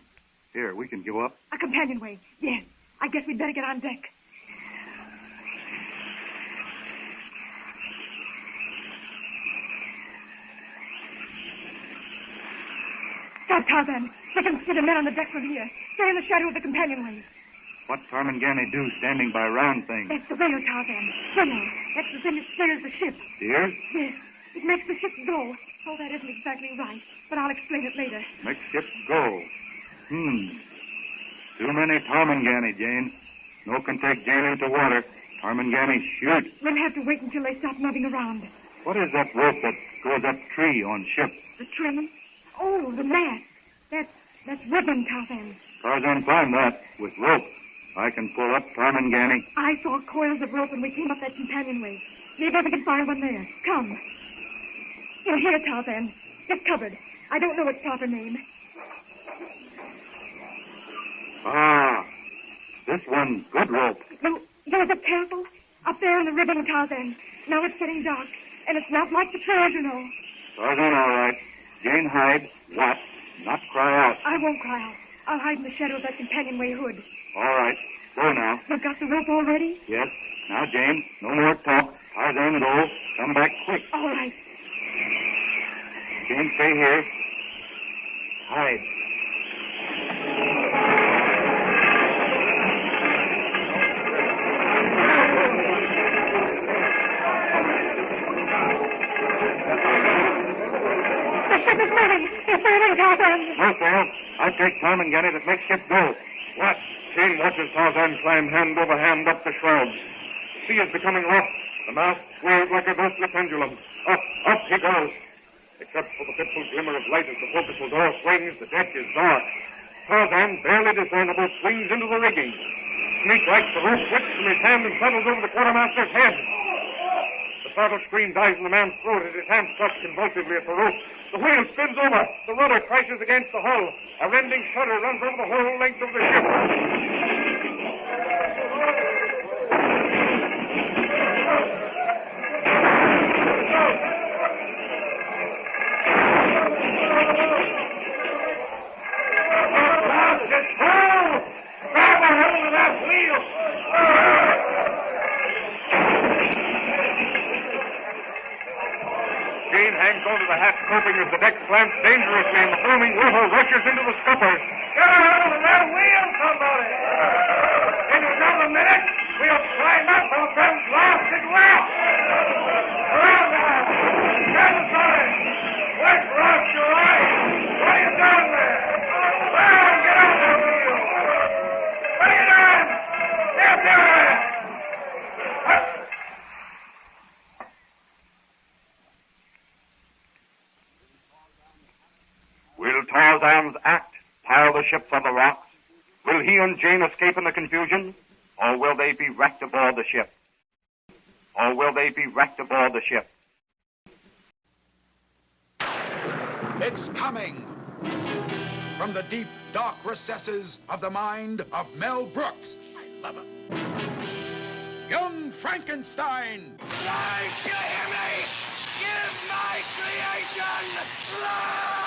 Here, we can go up. A companionway. Yes, I guess we'd better get on deck. Stop, Tarzan. We can see the men on the deck from here. They're in the shadow of the companionway. What's Tarmangani do standing by round things? That's the whale, Tarzan. Swimmer. That's the thing that steers the ship. Steers? Yes. It makes the ship go. Oh, that isn't exactly right, but I'll explain it later. Makes ship go. Too many Tarmangani, Jane. No can take Jane into water. Tarmangani shoot. We'll have to wait until they stop moving around. What is that rope that goes up tree on ship? The trim? Oh, the mast. That's ribbon, Tarzan. Tarzan climbed that with rope. I can pull up Tarmangani. I saw coils of rope when we came up that companionway. See if I can find one there. Come. Here, Tarzan. It's covered. I don't know its proper name. Ah, this one's good rope. Well, there's a careful up there in the ribbon, Tarzan. Now it's getting dark, and it's not like the trails, you know. Tarzan, all right. Jane, hide. Watch. Not cry out. I won't cry out. I'll hide in the shadow of that companionway hood. All right. Go now. You've got the rope already? Yes. Now, Jane, no more talk. Tarzan, go. Come back quick. All right. Jane, stay here. Hide. The ship is moving. It's moving, Tarzan. No, Sam. I take Tarmangani that makes ship go. What? Jane watches Tarzan climb hand over hand up the shrouds. The sea is becoming rough. The mast swerves like a ghostly pendulum. Up he goes. Except for the fitful glimmer of light as the forecastle door swings, the deck is dark. Tarzan, barely discernible, swings into the rigging. Snake-like, the rope whips from his hand and settles over the quartermaster's head. The startled scream dies in the man's throat as his hand clutches convulsively at the rope. The wheel spins over. The rudder crashes against the hull. A rending shudder runs over the whole length of the ship. Coping as the deck slants dangerously and the foaming water rushes into the scuppers. Get out of that wheel, somebody! In another minute, we'll climb up our friend's blasted well! Around there! Stand aside! Wait for us, you're right! What are you doing there? Well, get out of that wheel! What are you doing? Step there! Will Tarzan's act pile the ships on the rocks? Will he and Jane escape in the confusion? Or will they be wrecked aboard the ship? It's coming from the deep, dark recesses of the mind of Mel Brooks. I love him. Young Frankenstein. Life, you hear me? Give my creation life!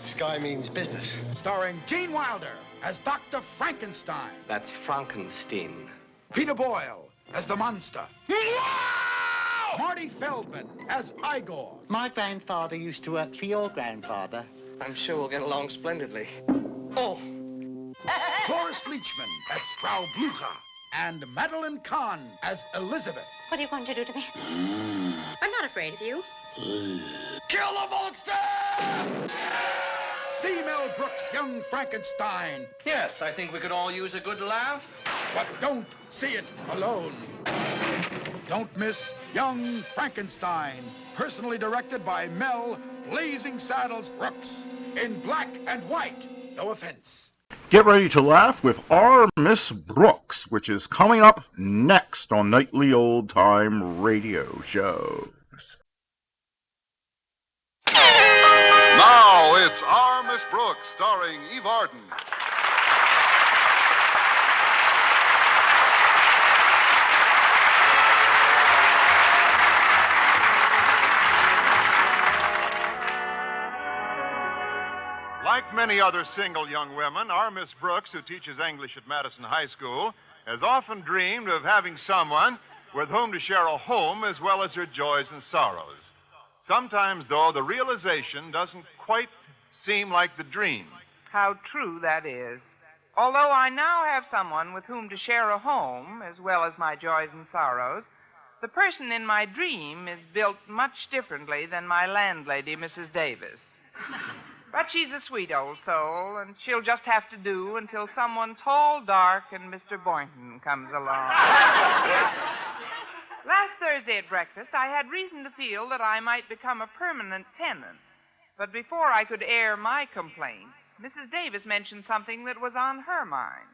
Sky means business. Starring Gene Wilder as Dr. Frankenstein. That's Frankenstein. Peter Boyle as the monster. Marty Feldman as Igor. My grandfather used to work for your grandfather. I'm sure we'll get along splendidly. Oh! Cloris Leachman as Frau Blucher. And Madeline Kahn as Elizabeth. What are you going to do to me? I'm not afraid of you. Kill the monster! See Mel Brooks' Young Frankenstein. Yes, I think we could all use a good laugh. But don't see it alone. Don't miss Young Frankenstein, personally directed by Mel Blazing Saddles Brooks, in black and white. No offense. Get ready to laugh with our Miss Brooks, which is coming up next on Nightly Old Time Radio Shows. Now it's Our Miss Brooks, starring Eve Arden. Like many other single young women, our Miss Brooks, who teaches English at Madison High School, has often dreamed of having someone with whom to share a home as well as her joys and sorrows. Sometimes, though, the realization doesn't quite seem like the dream. How true that is. Although I now have someone with whom to share a home, as well as my joys and sorrows, the person in my dream is built much differently than my landlady, Mrs. Davis. But she's a sweet old soul, and she'll just have to do until someone tall, dark, and Mr. Boynton comes along. Last Thursday at breakfast, I had reason to feel that I might become a permanent tenant. But before I could air my complaints, Mrs. Davis mentioned something that was on her mind.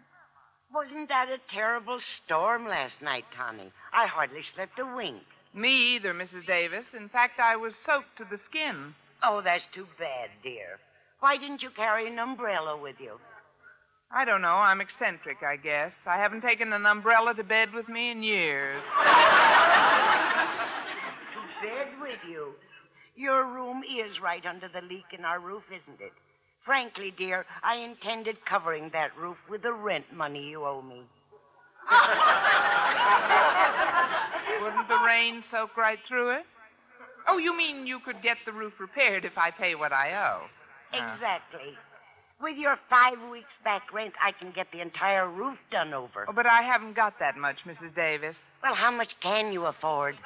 Wasn't that a terrible storm last night, Connie? I hardly slept a wink. Me either, Mrs. Davis. In fact, I was soaked to the skin. Oh, that's too bad, dear. Why didn't you carry an umbrella with you? I don't know. I'm eccentric, I guess. I haven't taken an umbrella to bed with me in years. To bed with you? Your room is right under the leak in our roof, isn't it? Frankly, dear, I intended covering that roof with the rent money you owe me. Wouldn't the rain soak right through it? Oh, you mean you could get the roof repaired if I pay what I owe? Exactly. With your 5 weeks back rent, I can get the entire roof done over. Oh, but I haven't got that much, Mrs. Davis. Well, how much can you afford?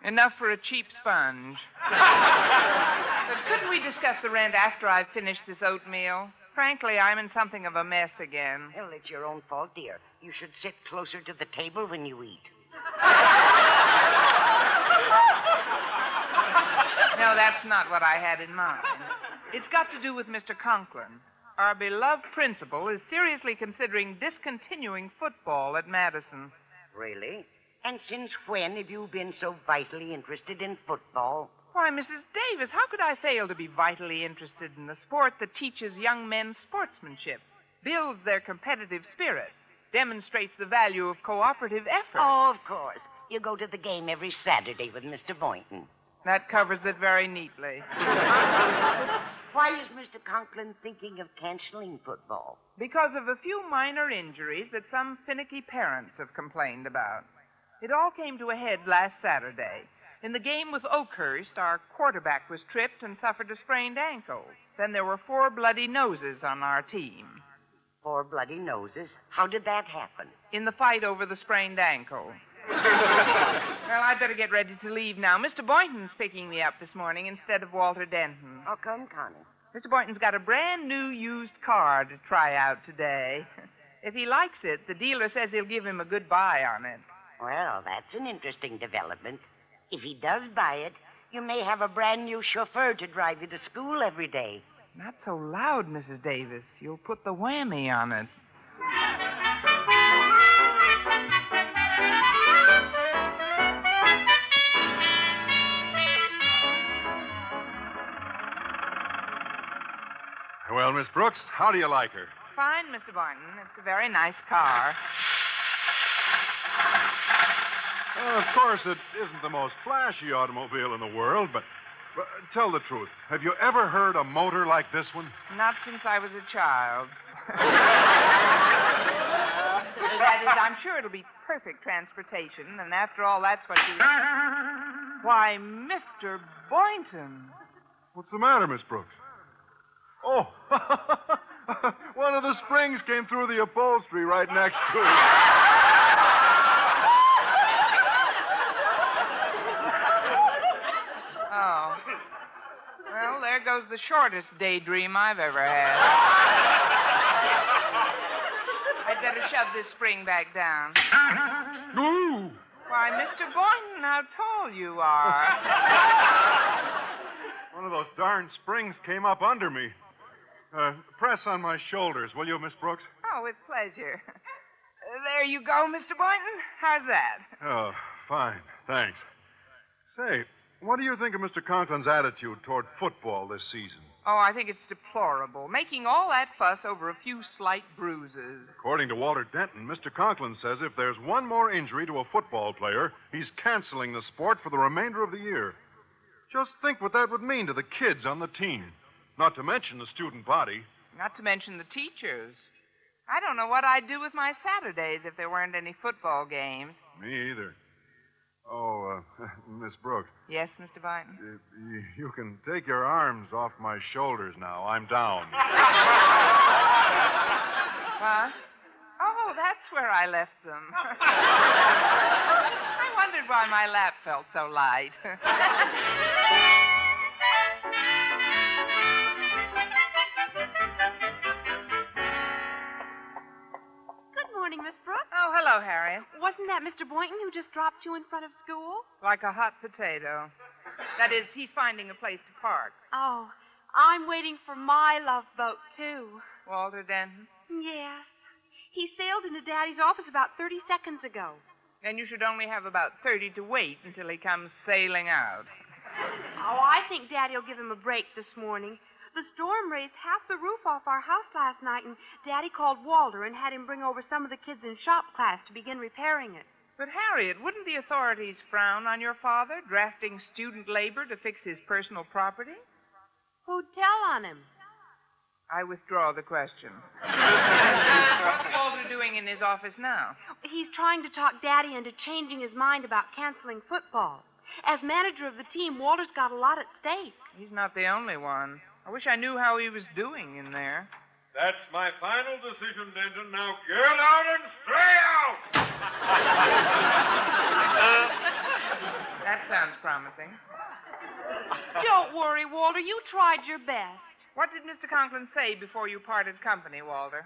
Enough for a cheap sponge. But couldn't we discuss the rent after I've finished this oatmeal? Frankly, I'm in something of a mess again. Well, it's your own fault, dear. You should sit closer to the table when you eat. No, that's not what I had in mind. It's got to do with Mr. Conklin. Our beloved principal is seriously considering discontinuing football at Madison. Really? And since when have you been so vitally interested in football? Why, Mrs. Davis, how could I fail to be vitally interested in a sport that teaches young men sportsmanship, builds their competitive spirit, demonstrates the value of cooperative effort? Oh, of course. You go to the game every Saturday with Mr. Boynton. That covers it very neatly. Why is Mr. Conklin thinking of canceling football? Because of a few minor injuries that some finicky parents have complained about. It all came to a head last Saturday. In the game with Oakhurst, our quarterback was tripped and suffered a sprained ankle. Then there were 4 bloody noses on our team. 4 bloody noses? How did that happen? In the fight over the sprained ankle. Well, I'd better get ready to leave now. Mr. Boynton's picking me up this morning instead of Walter Denton. How come, Connie? Mr. Boynton's got a brand new used car to try out today. If he likes it, the dealer says he'll give him a good buy on it. Well, that's an interesting development. If he does buy it, you may have a brand new chauffeur to drive you to school every day. Not so loud, Mrs. Davis. You'll put the whammy on it. Well, Miss Brooks, how do you like her? Fine, Mr. Boynton. It's a very nice car. Well, of course, it isn't the most flashy automobile in the world, but tell the truth. Have you ever heard a motor like this one? Not since I was a child. That is, I'm sure it'll be perfect transportation, and after all, that's what you... Why, Mr. Boynton. What's the matter, Miss Brooks? Oh, one of the springs came through the upholstery right next to it. Oh. Well, there goes the shortest daydream I've ever had. I'd better shove this spring back down. Ooh. Why, Mr. Boynton, how tall you are. One of those darn springs came up under me. Press on my shoulders, will you, Miss Brooks? Oh, with pleasure. There you go, Mr. Boynton. How's that? Oh, fine. Thanks. Say, what do you think of Mr. Conklin's attitude toward football this season? Oh, I think it's deplorable. Making all that fuss over a few slight bruises. According to Walter Denton, Mr. Conklin says if there's one more injury to a football player, he's canceling the sport for the remainder of the year. Just think what that would mean to the kids on the team. Not to mention the student body. Not to mention the teachers. I don't know what I'd do with my Saturdays if there weren't any football games. Me either. Oh, Miss Brooks. Yes, Mr. Byton? You can take your arms off my shoulders now. I'm down. What? Oh, that's where I left them. I wondered why my lap felt so light. Good morning, Miss Brooks. Oh, hello, Harriet. Wasn't that Mr. Boynton who just dropped you in front of school? Like a hot potato. That is, he's finding a place to park. Oh, I'm waiting for my love boat, too. Walter Denton? Yes. He sailed into Daddy's office about 30 seconds ago. Then you should only have about 30 to wait until he comes sailing out. Oh, I think Daddy will give him a break this morning. The storm raised half the roof off our house last night, and Daddy called Walter and had him bring over some of the kids in shop class to begin repairing it. But, Harriet, wouldn't the authorities frown on your father drafting student labor to fix his personal property? Who'd tell on him? I withdraw the question. What's Walter doing in his office now? He's trying to talk Daddy into changing his mind about canceling football. As manager of the team, Walter's got a lot at stake. He's not the only one. I wish I knew how he was doing in there. That's my final decision, Denton. Now get out and stay out! That sounds promising. Don't worry, Walter. You tried your best. What did Mr. Conklin say before you parted company, Walter?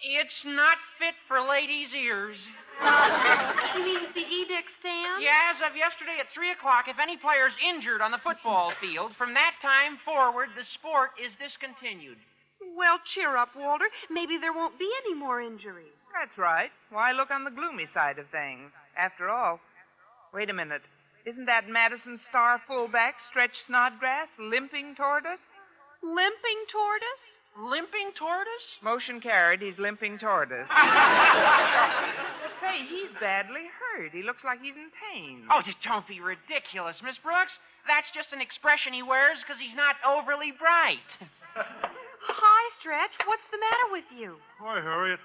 It's not fit for ladies' ears. You mean the edict stand? Yeah, as of yesterday at 3 o'clock, if any player's injured on the football field, from that time forward, the sport is discontinued. Well, cheer up, Walter. Maybe there won't be any more injuries. That's right. Why look on the gloomy side of things? After all, wait a minute. Isn't that Madison star fullback, Stretch Snodgrass, limping toward us? Limping toward us? Limping toward us? Motion carried. He's limping toward us. Say, he's badly hurt. He looks like he's in pain. Oh, don't be ridiculous, Miss Brooks. That's just an expression he wears because he's not overly bright. Hi, Stretch. What's the matter with you? Hi, Harriet.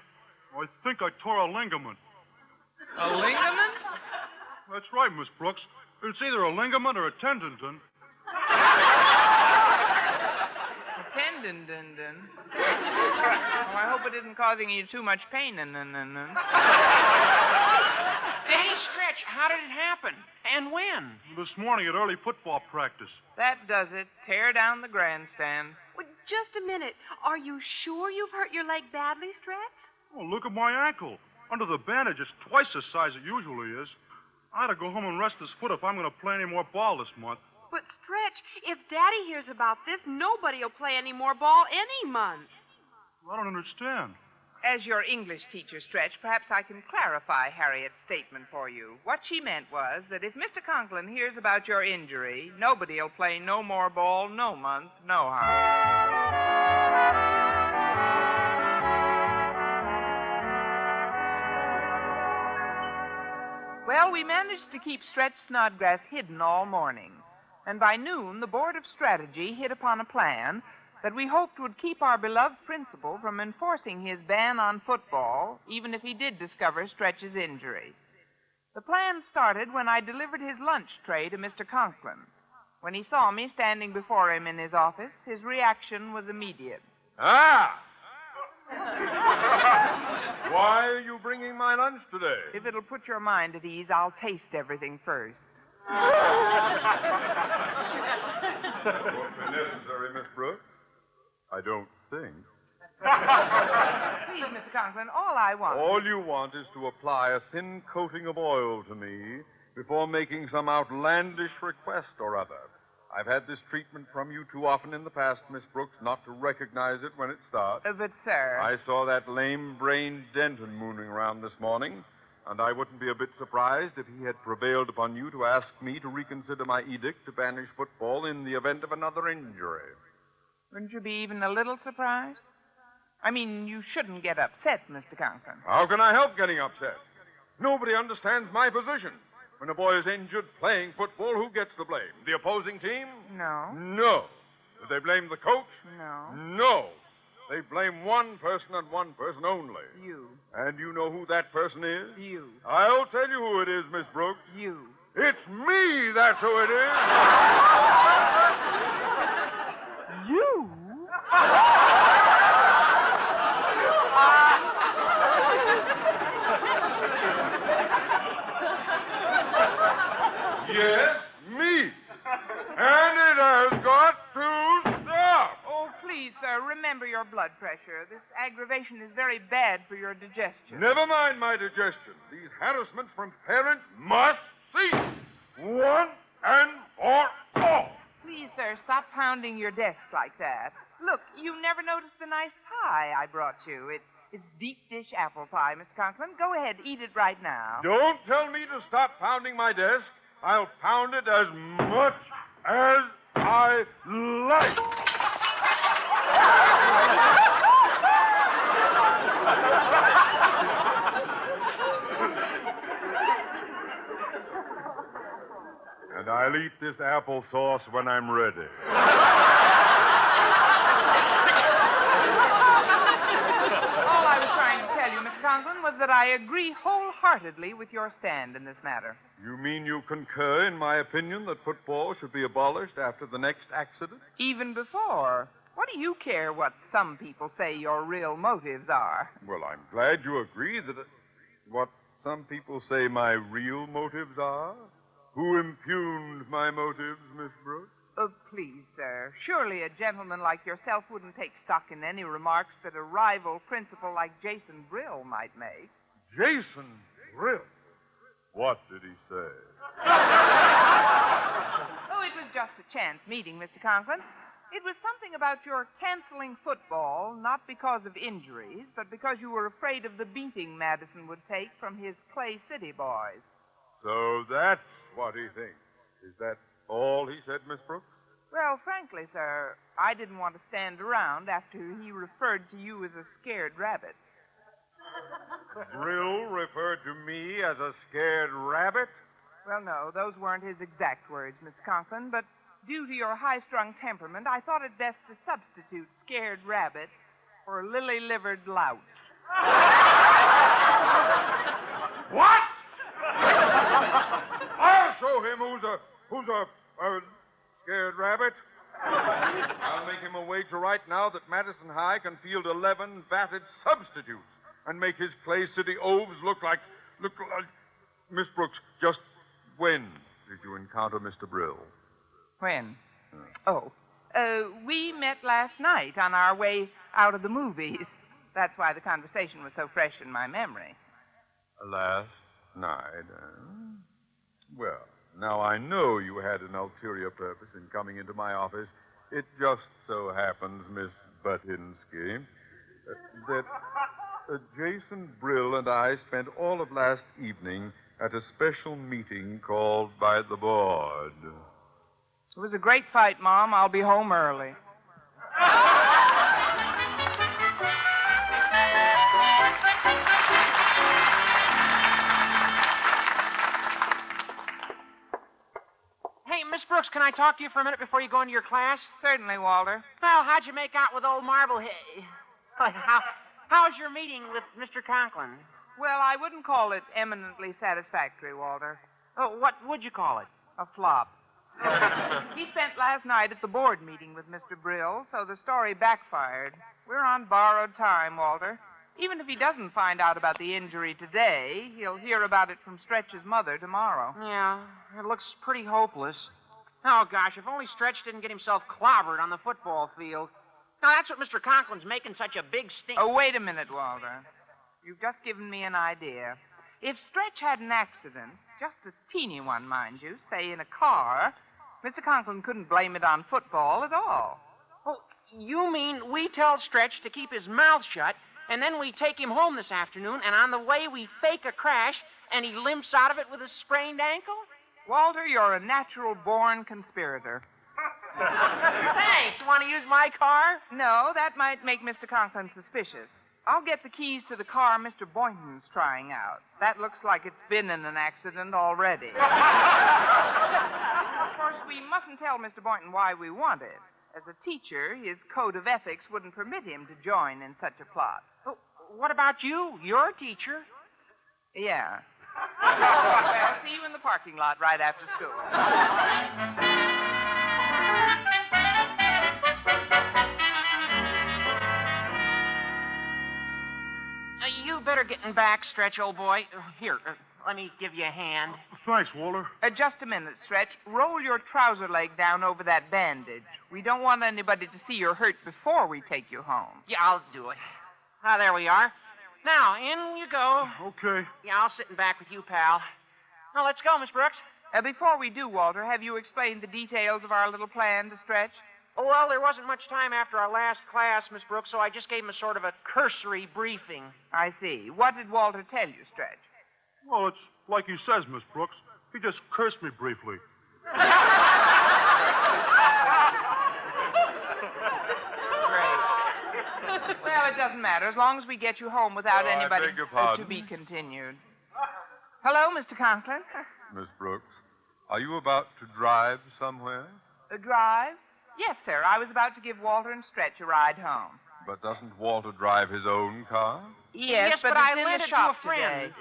I think I tore a ligament. A ligament? That's right, Miss Brooks. It's either a ligament or a tendon. Tendon. Oh, I hope it isn't causing you too much pain. Hey, Stretch, how did it happen? And when? This morning at early football practice. That does it. Tear down the grandstand. Well, just a minute. Are you sure you've hurt your leg badly, Stretch? Oh, look at my ankle. Under the bandage, it's twice the size it usually is. I ought to go home and rest this foot if I'm going to play any more ball this month. But, Stretch, if Daddy hears about this, nobody will play any more ball any month. I don't understand. As your English teacher, Stretch, perhaps I can clarify Harriet's statement for you. What she meant was that if Mr. Conklin hears about your injury, nobody will play no more ball, no month, no how. Well, we managed to keep Stretch Snodgrass hidden all morning. And by noon, the Board of Strategy hit upon a plan that we hoped would keep our beloved principal from enforcing his ban on football, even if he did discover Stretch's injury. The plan started when I delivered his lunch tray to Mr. Conklin. When he saw me standing before him in his office, his reaction was immediate. Ah! Why are you bringing my lunch today? If it'll put your mind at ease, I'll taste everything first. Won't be necessary, Miss Brooks. I don't think. Please, Mr. Conklin, all I want... All you want is to apply a thin coating of oil to me before making some outlandish request or other. I've had this treatment from you too often in the past, Miss Brooks, not to recognize it when it starts. But, sir... I saw that lame-brained Denton mooning around this morning, and I wouldn't be a bit surprised if he had prevailed upon you to ask me to reconsider my edict to banish football in the event of another injury. Wouldn't you be even a little surprised? I mean, you shouldn't get upset, Mr. Conklin. How can I help getting upset? Nobody understands my position. When a boy is injured playing football, who gets the blame? The opposing team? No. No. Do they blame the coach? No. No. They blame one person and one person only. You. And you know who that person is? You. I'll tell you who it is, Miss Brooks. You. It's me, that's who it is. You? Yes, me. And it has got to stop. Oh, please, sir, remember your blood pressure. This aggravation is very bad for your digestion. Never mind my digestion. These harassments from parents must cease. One and for all. Please, sir, stop pounding your desk like that. Look, you never noticed the nice pie I brought you. It's deep dish apple pie, Mr. Conklin. Go ahead, eat it right now. Don't tell me to stop pounding my desk. I'll pound it as much as I like. And I'll eat this applesauce when I'm ready. All I was trying to tell you, Mr. Conklin, was that I agree wholeheartedly with your stand in this matter. You mean you concur in my opinion that football should be abolished after the next accident? Even before. What do you care what some people say your real motives are? Well, I'm glad you agree that what some people say my real motives are. Who impugned my motives, Miss Brooks? Oh, please, sir. Surely a gentleman like yourself wouldn't take stock in any remarks that a rival principal like Jason Brill might make. Jason Brill? What did he say? Oh, it was just a chance meeting, Mr. Conklin. It was something about your canceling football, not because of injuries, but because you were afraid of the beating Madison would take from his Clay City boys. So that's what he thinks. Is that all he said, Miss Brooks? Well, frankly, sir, I didn't want to stand around after he referred to you as a scared rabbit. Brill referred to me as a scared rabbit? Well, no, those weren't his exact words, Miss Conklin, but due to your high-strung temperament, I thought it best to substitute scared rabbit for lily-livered lout. What? I'll show him who's a scared rabbit. I'll make him a wager right now that Madison High can field 11 batted substitutes and make his Clay City Oves look like... Miss Brooks, just when did you encounter Mr. Brill? When? Oh, we met last night on our way out of the movies. That's why the conversation was so fresh in my memory. Last night, Well, now I know you had an ulterior purpose in coming into my office. It just so happens, Miss Buttinsky, that Jason Brill and I spent all of last evening at a special meeting called by the board. It was a great fight, Mom. I'll be home early. Hey, Miss Brooks, can I talk to you for a minute before you go into your class? Certainly, Walter. Well, how'd you make out with old Marblehead? How's your meeting with Mr. Conklin? Well, I wouldn't call it eminently satisfactory, Walter. Oh, what would you call it? A flop. He spent last night at the board meeting with Mr. Brill, so the story backfired. We're on borrowed time, Walter. Even if he doesn't find out about the injury today, he'll hear about it from Stretch's mother tomorrow. Yeah, it looks pretty hopeless. Oh, gosh, if only Stretch didn't get himself clobbered on the football field. Now, that's what Mr. Conklin's making such a big stink. Oh, wait a minute, Walter. You've just given me an idea. If Stretch had an accident, just a teeny one, mind you, say in a car, Mr. Conklin couldn't blame it on football at all. Oh, you mean we tell Stretch to keep his mouth shut, and then we take him home this afternoon, and on the way we fake a crash, and he limps out of it with a sprained ankle? Walter, you're a natural-born conspirator. Thanks. Want to use my car? No, that might make Mr. Conklin suspicious. I'll get the keys to the car Mr. Boynton's trying out. That looks like it's been in an accident already. Of course, we mustn't tell Mr. Boynton why we want it. As a teacher, his code of ethics wouldn't permit him to join in such a plot. Oh, what about you? You're a teacher. Yeah. Well, see you in the parking lot right after school. You better get in back, Stretch, old boy. Here, let me give you a hand. Thanks, Walter. Just a minute, Stretch. Roll your trouser leg down over that bandage. We don't want anybody to see you're hurt before we take you home. Yeah, I'll do it. Ah, there we are. Now, in you go. Okay. Yeah, I'll sit in back with you, pal. Now, let's go, Miss Brooks. Before we do, Walter, have you explained the details of our little plan to Stretch? Oh, well, there wasn't much time after our last class, Miss Brooks, so I just gave him a sort of a cursory briefing. I see. What did Walter tell you, Stretch? Well, it's like he says, Miss Brooks. He just cursed me briefly. Great. Well, it doesn't matter, as long as we get you home without anybody I beg your pardon? to be continued. Hello, Mr. Conklin. Miss Brooks, are you about to drive somewhere? Drive? Yes, sir. I was about to give Walter and Stretch a ride home. But doesn't Walter drive his own car? Yes, but I it's in lent the it shop to a friend. today.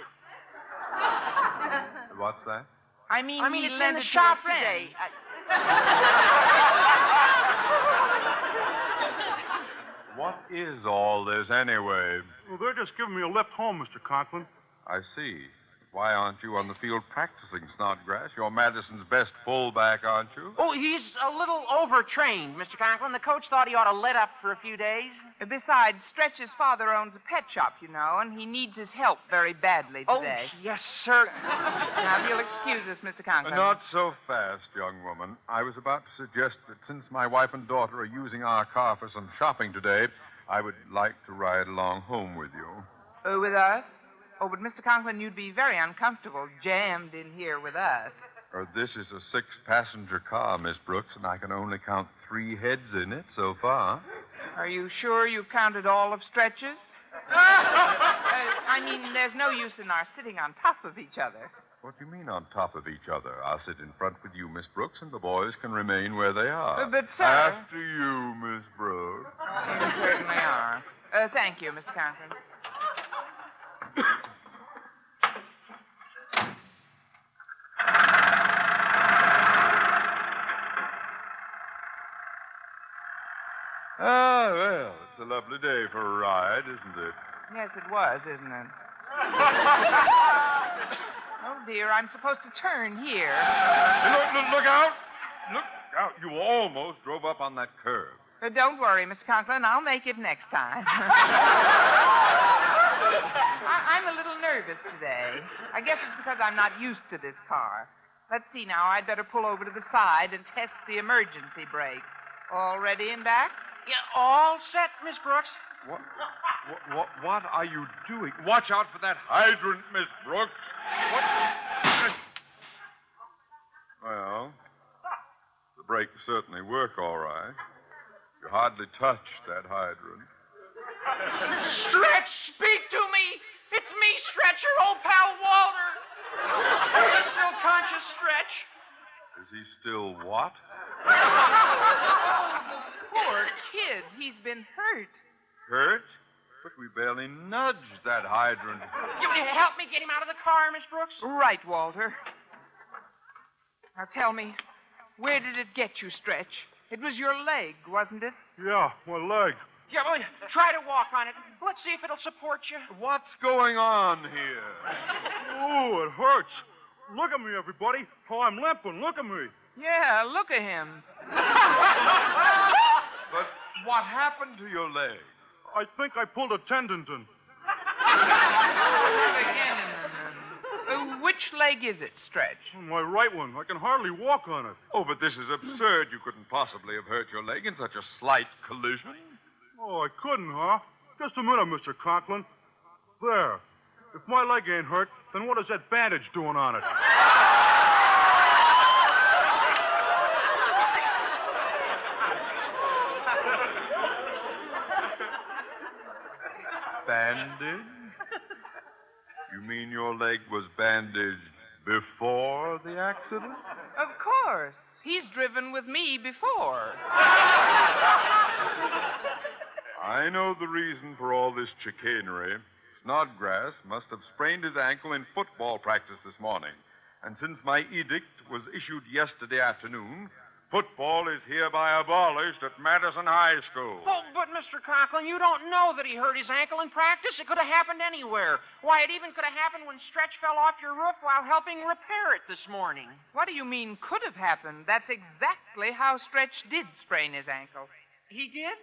What's that? I mean, he it's lent in the it shop to a friend. today. What is all this anyway? Well, they're just giving me a lift home, Mr. Conklin. I see. Why aren't you on the field practicing, Snodgrass? You're Madison's best fullback, aren't you? Oh, he's a little overtrained, Mr. Conklin. The coach thought he ought to let up for a few days. Besides, Stretch's father owns a pet shop, you know, and he needs his help very badly today. Oh, yes, sir. Now, if you'll excuse us, Mr. Conklin. Not so fast, young woman. I was about to suggest that since my wife and daughter are using our car for some shopping today, I would like to ride along home with you. With us? Oh, but Mr. Conklin, you'd be very uncomfortable jammed in here with us. This is a 6-passenger car, Miss Brooks, and I can only count 3 heads in it so far. Are you sure you've counted all of Stretch's? I mean, there's no use in our sitting on top of each other. What do you mean on top of each other? I'll sit in front with you, Miss Brooks, and the boys can remain where they are. But, sir... After you, Miss Brooks. You certainly are. Thank you, Mr. Conklin. Ah, well, it's a lovely day for a ride, isn't it? Yes, it was, isn't it? Oh, dear, I'm supposed to turn here. Hey, look out! Look out. You almost drove up on that curb. Don't worry, Mr. Conklin. I'll make it next time. I'm a little nervous today. I guess it's because I'm not used to this car. Let's see now. I'd better pull over to the side and test the emergency brake. All ready and back? Yeah, all set, Miss Brooks. What are you doing? Watch out for that hydrant, Miss Brooks. What? Well, the brakes certainly work all right. You hardly touched that hydrant. Stretch, speak to me. It's me, Stretch, your old pal Walter. Are you still conscious, Stretch? Is he still what? Poor kid. He's been hurt. Hurt? But we barely nudged that hydrant. You will help me get him out of the car, Miss Brooks? Right, Walter. Now tell me, where did it get you, Stretch? It was your leg, wasn't it? Yeah, my leg. Yeah, well, try to walk on it. Let's see if it'll support you. What's going on here? Oh, it hurts. Look at me, everybody. Oh, I'm limping. Look at me. Yeah, look at him. But what happened to your leg? I think I pulled a tendon. Which leg is it, Stretch? My right one. I can hardly walk on it. Oh, but this is absurd. You couldn't possibly have hurt your leg in such a slight collision. Oh, I couldn't, huh? Just a minute, Mr. Conklin. There. If my leg ain't hurt, then what is that bandage doing on it? Bandage? You mean your leg was bandaged before the accident? Of course. He's driven with me before. I know the reason for all this chicanery. Snodgrass must have sprained his ankle in football practice this morning. And since my edict was issued yesterday afternoon, football is hereby abolished at Madison High School. Oh, but Mr. Conklin, you don't know that he hurt his ankle in practice. It could have happened anywhere. Why, it even could have happened when Stretch fell off your roof while helping repair it this morning. What do you mean could have happened? That's exactly how Stretch did sprain his ankle. He did?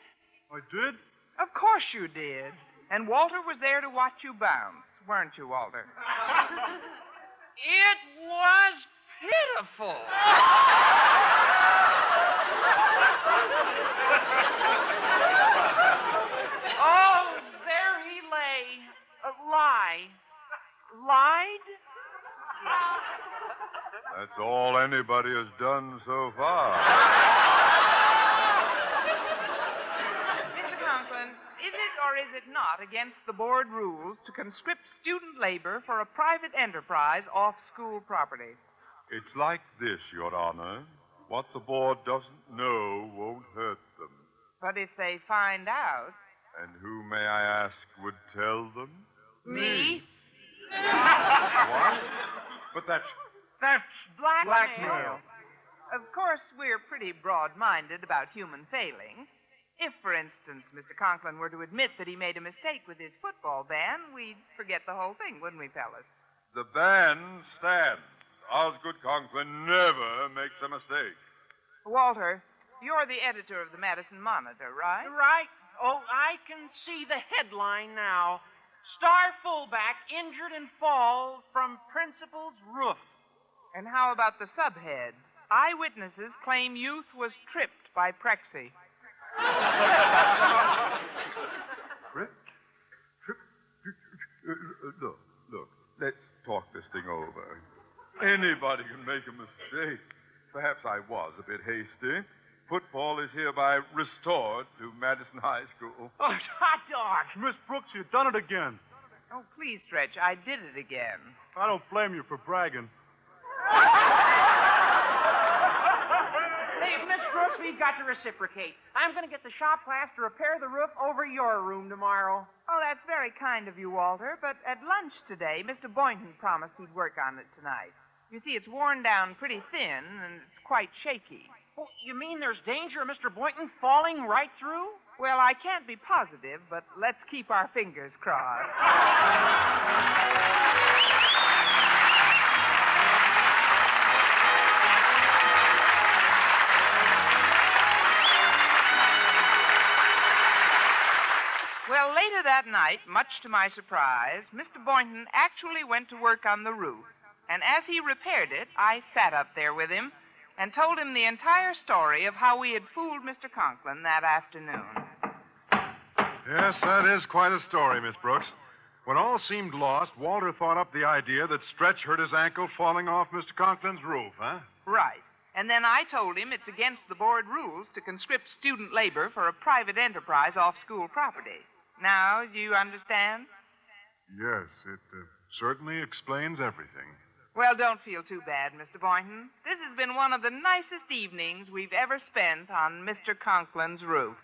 I did? Of course you did. And Walter was there to watch you bounce, weren't you, Walter? It was pitiful. Oh, there he lay. Lied? That's all anybody has done so far. Mr. Conklin, is it or is it not against the board rules to conscript student labor for a private enterprise off school property? It's like this, Your Honor. What the board doesn't know won't hurt them. But if they find out... And who, may I ask, would tell them? Me? What? But that's blackmail. Of course, we're pretty broad-minded about human failings. If, for instance, Mr. Conklin were to admit that he made a mistake with his football ban, we'd forget the whole thing, wouldn't we, fellas? The ban stands. Osgood Conklin never makes a mistake. Walter, you're the editor of the Madison Monitor, right? Right. Oh, I can see the headline now. Star fullback injured in fall from principal's roof. And how about the subhead? Eyewitnesses claim youth was tripped by Prexy. Look, let's talk this thing over. Anybody can make a mistake. Perhaps I was a bit hasty. Football is hereby restored to Madison High School. Oh, hot dog. Miss Brooks, you've done it again. Oh, please, Stretch, I did it again. I don't blame you for bragging. Hey, Miss Brooks, we've got to reciprocate. I'm going to get the shop class to repair the roof over your room tomorrow. Oh, that's very kind of you, Walter. But at lunch today, Mr. Boynton promised he'd work on it tonight. You see, it's worn down pretty thin, and it's quite shaky. Oh, you mean there's danger of Mr. Boynton falling right through? Well, I can't be positive, but let's keep our fingers crossed. Well, later that night, much to my surprise, Mr. Boynton actually went to work on the roof. And as he repaired it, I sat up there with him and told him the entire story of how we had fooled Mr. Conklin that afternoon. Yes, that is quite a story, Miss Brooks. When all seemed lost, Walter thought up the idea that Stretch hurt his ankle falling off Mr. Conklin's roof, huh? Right. And then I told him it's against the board rules to conscript student labor for a private enterprise off school property. Now, do you understand? Yes, it certainly explains everything. Well, don't feel too bad, Mr. Boynton. This has been one of the nicest evenings we've ever spent on Mr. Conklin's roof.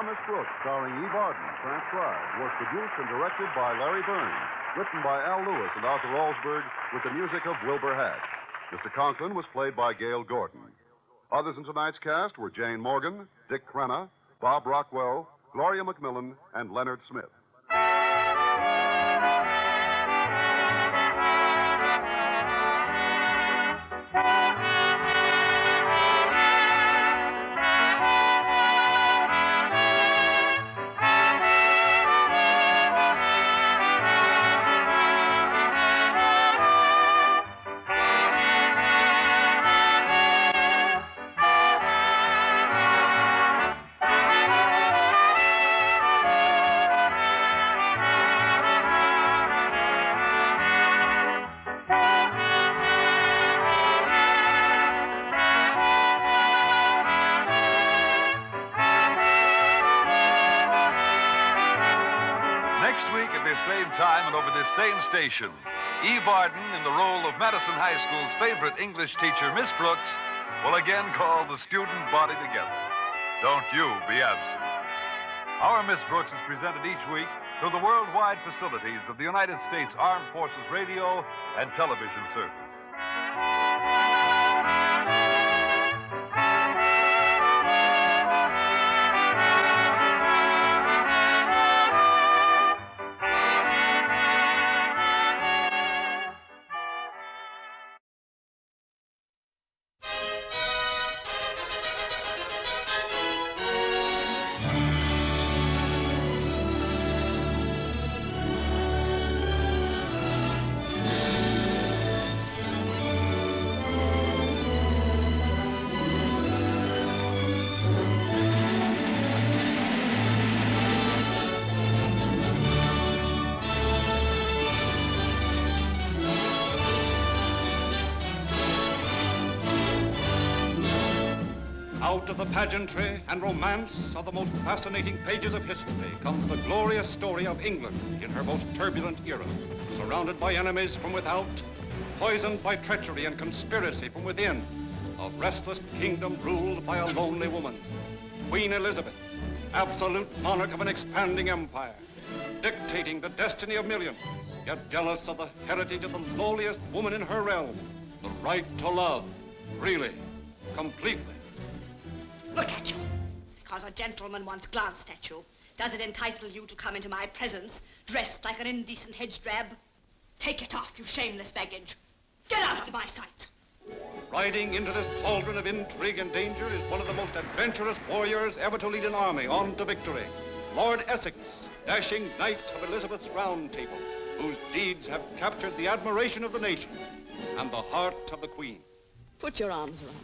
Miss Brooks, starring Eve Arden, transcribed, was produced and directed by Larry Burns, written by Al Lewis and Arthur Alsberg, with the music of Wilbur Hatch. Mr. Conklin was played by Gail Gordon. Others in tonight's cast were Jane Morgan, Dick Crenna, Bob Rockwell, Gloria McMillan, and Leonard Smith. same time and over this same station, E. Barton, in the role of Madison High School's favorite English teacher, Miss Brooks, will again call the student body together. Don't you be absent. Our Miss Brooks is presented each week through the worldwide facilities of the United States Armed Forces Radio and Television Service. Out of the pageantry and romance of the most fascinating pages of history comes the glorious story of England in her most turbulent era, surrounded by enemies from without, poisoned by treachery and conspiracy from within, a restless kingdom ruled by a lonely woman, Queen Elizabeth, absolute monarch of an expanding empire, dictating the destiny of millions, yet jealous of the heritage of the lowliest woman in her realm, the right to love, freely, completely. Look at you. Because a gentleman once glanced at you, does it entitle you to come into my presence dressed like an indecent hedge drab? Take it off, you shameless baggage. Get out of my sight. Riding into this cauldron of intrigue and danger is one of the most adventurous warriors ever to lead an army on to victory, Lord Essex, dashing knight of Elizabeth's Round Table, whose deeds have captured the admiration of the nation and the heart of the Queen. Put your arms around me.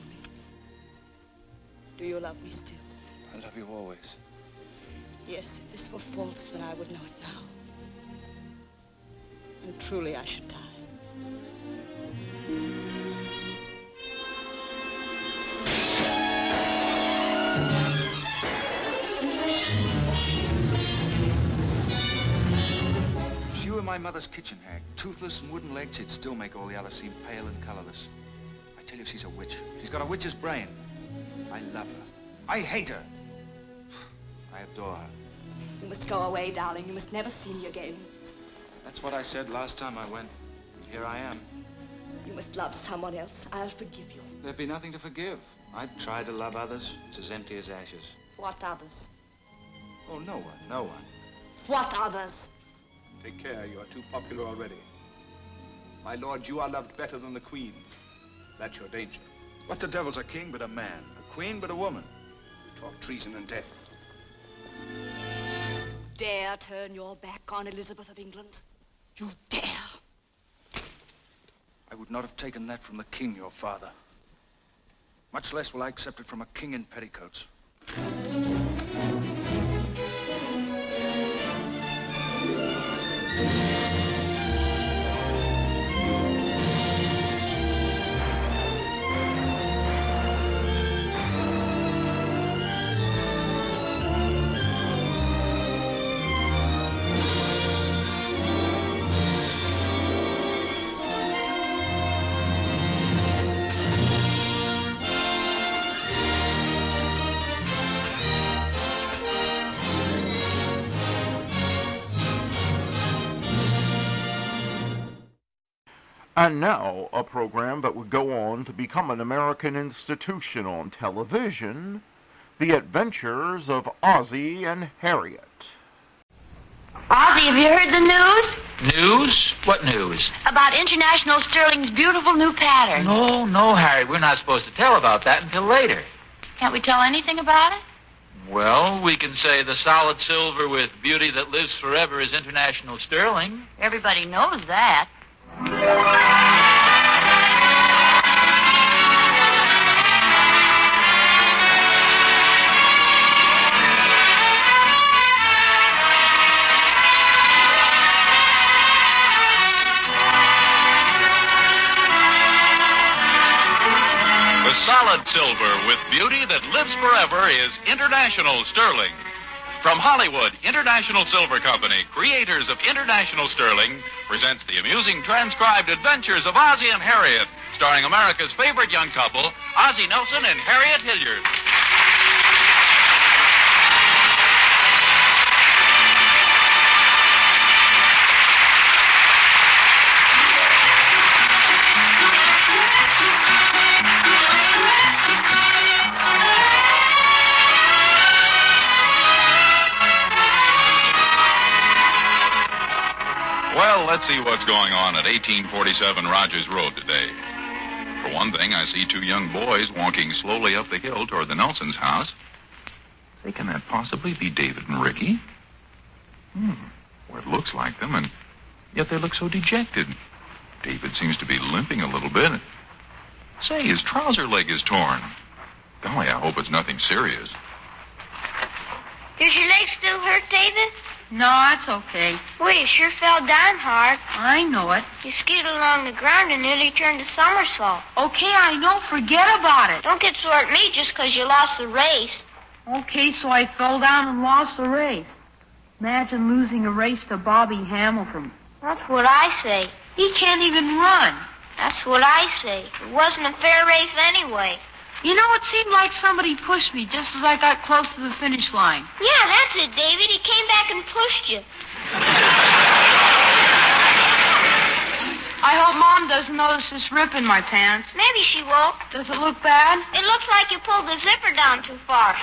Do you love me still? I love you always. Yes, if this were false, then I would know it now. And truly I should die. If she were my mother's kitchen hag, toothless and wooden-legged, she'd still make all the others seem pale and colorless. I tell you, she's a witch. She's got a witch's brain. I love her. I hate her. I adore her. You must go away, darling. You must never see me again. That's what I said last time I went. And here I am. You must love someone else. I'll forgive you. There'd be nothing to forgive. I'd try to love others. It's as empty as ashes. What others? Oh, no one, no one. What others? Take care, you are too popular already. My lord, you are loved better than the Queen. That's your danger. What the devil's a king but a man? A queen but a woman? You talk treason and death. Dare turn your back on Elizabeth of England? You dare? I would not have taken that from the king, your father. Much less will I accept it from a king in petticoats. And now, a program that would go on to become an American institution on television, The Adventures of Ozzie and Harriet. Ozzie, have you heard the news? News? What news? About International Sterling's beautiful new pattern. No, Harry. We're not supposed to tell about that until later. Can't we tell anything about it? Well, we can say the solid silver with beauty that lives forever is International Sterling. Everybody knows that. The solid silver with beauty that lives forever is International Sterling. From Hollywood, International Silver Company, creators of International Sterling, presents the amusing transcribed adventures of Ozzie and Harriet, starring America's favorite young couple, Ozzie Nelson and Harriet Hilliard. Well, let's see what's going on at 1847 Rogers Road today. For one thing, I see two young boys walking slowly up the hill toward the Nelsons' house. Say, can that possibly be David and Ricky? Well, it looks like them, and yet they look so dejected. David seems to be limping a little bit. Say, his trouser leg is torn. Golly, I hope it's nothing serious. Does your leg still hurt, David? No, it's okay. Well, you sure fell down hard. I know it. You skidded along the ground and nearly turned a somersault. Okay, I know. Forget about it. Don't get sore at me just 'cause you lost the race. Okay, so I fell down and lost the race. Imagine losing a race to Bobby Hamilton. That's what I say. He can't even run. That's what I say. It wasn't a fair race anyway. You know, it seemed like somebody pushed me just as I got close to the finish line. Yeah, that's it, David. He came back and pushed you. I hope Mom doesn't notice this rip in my pants. Maybe she won't. Does it look bad? It looks like you pulled the zipper down too far.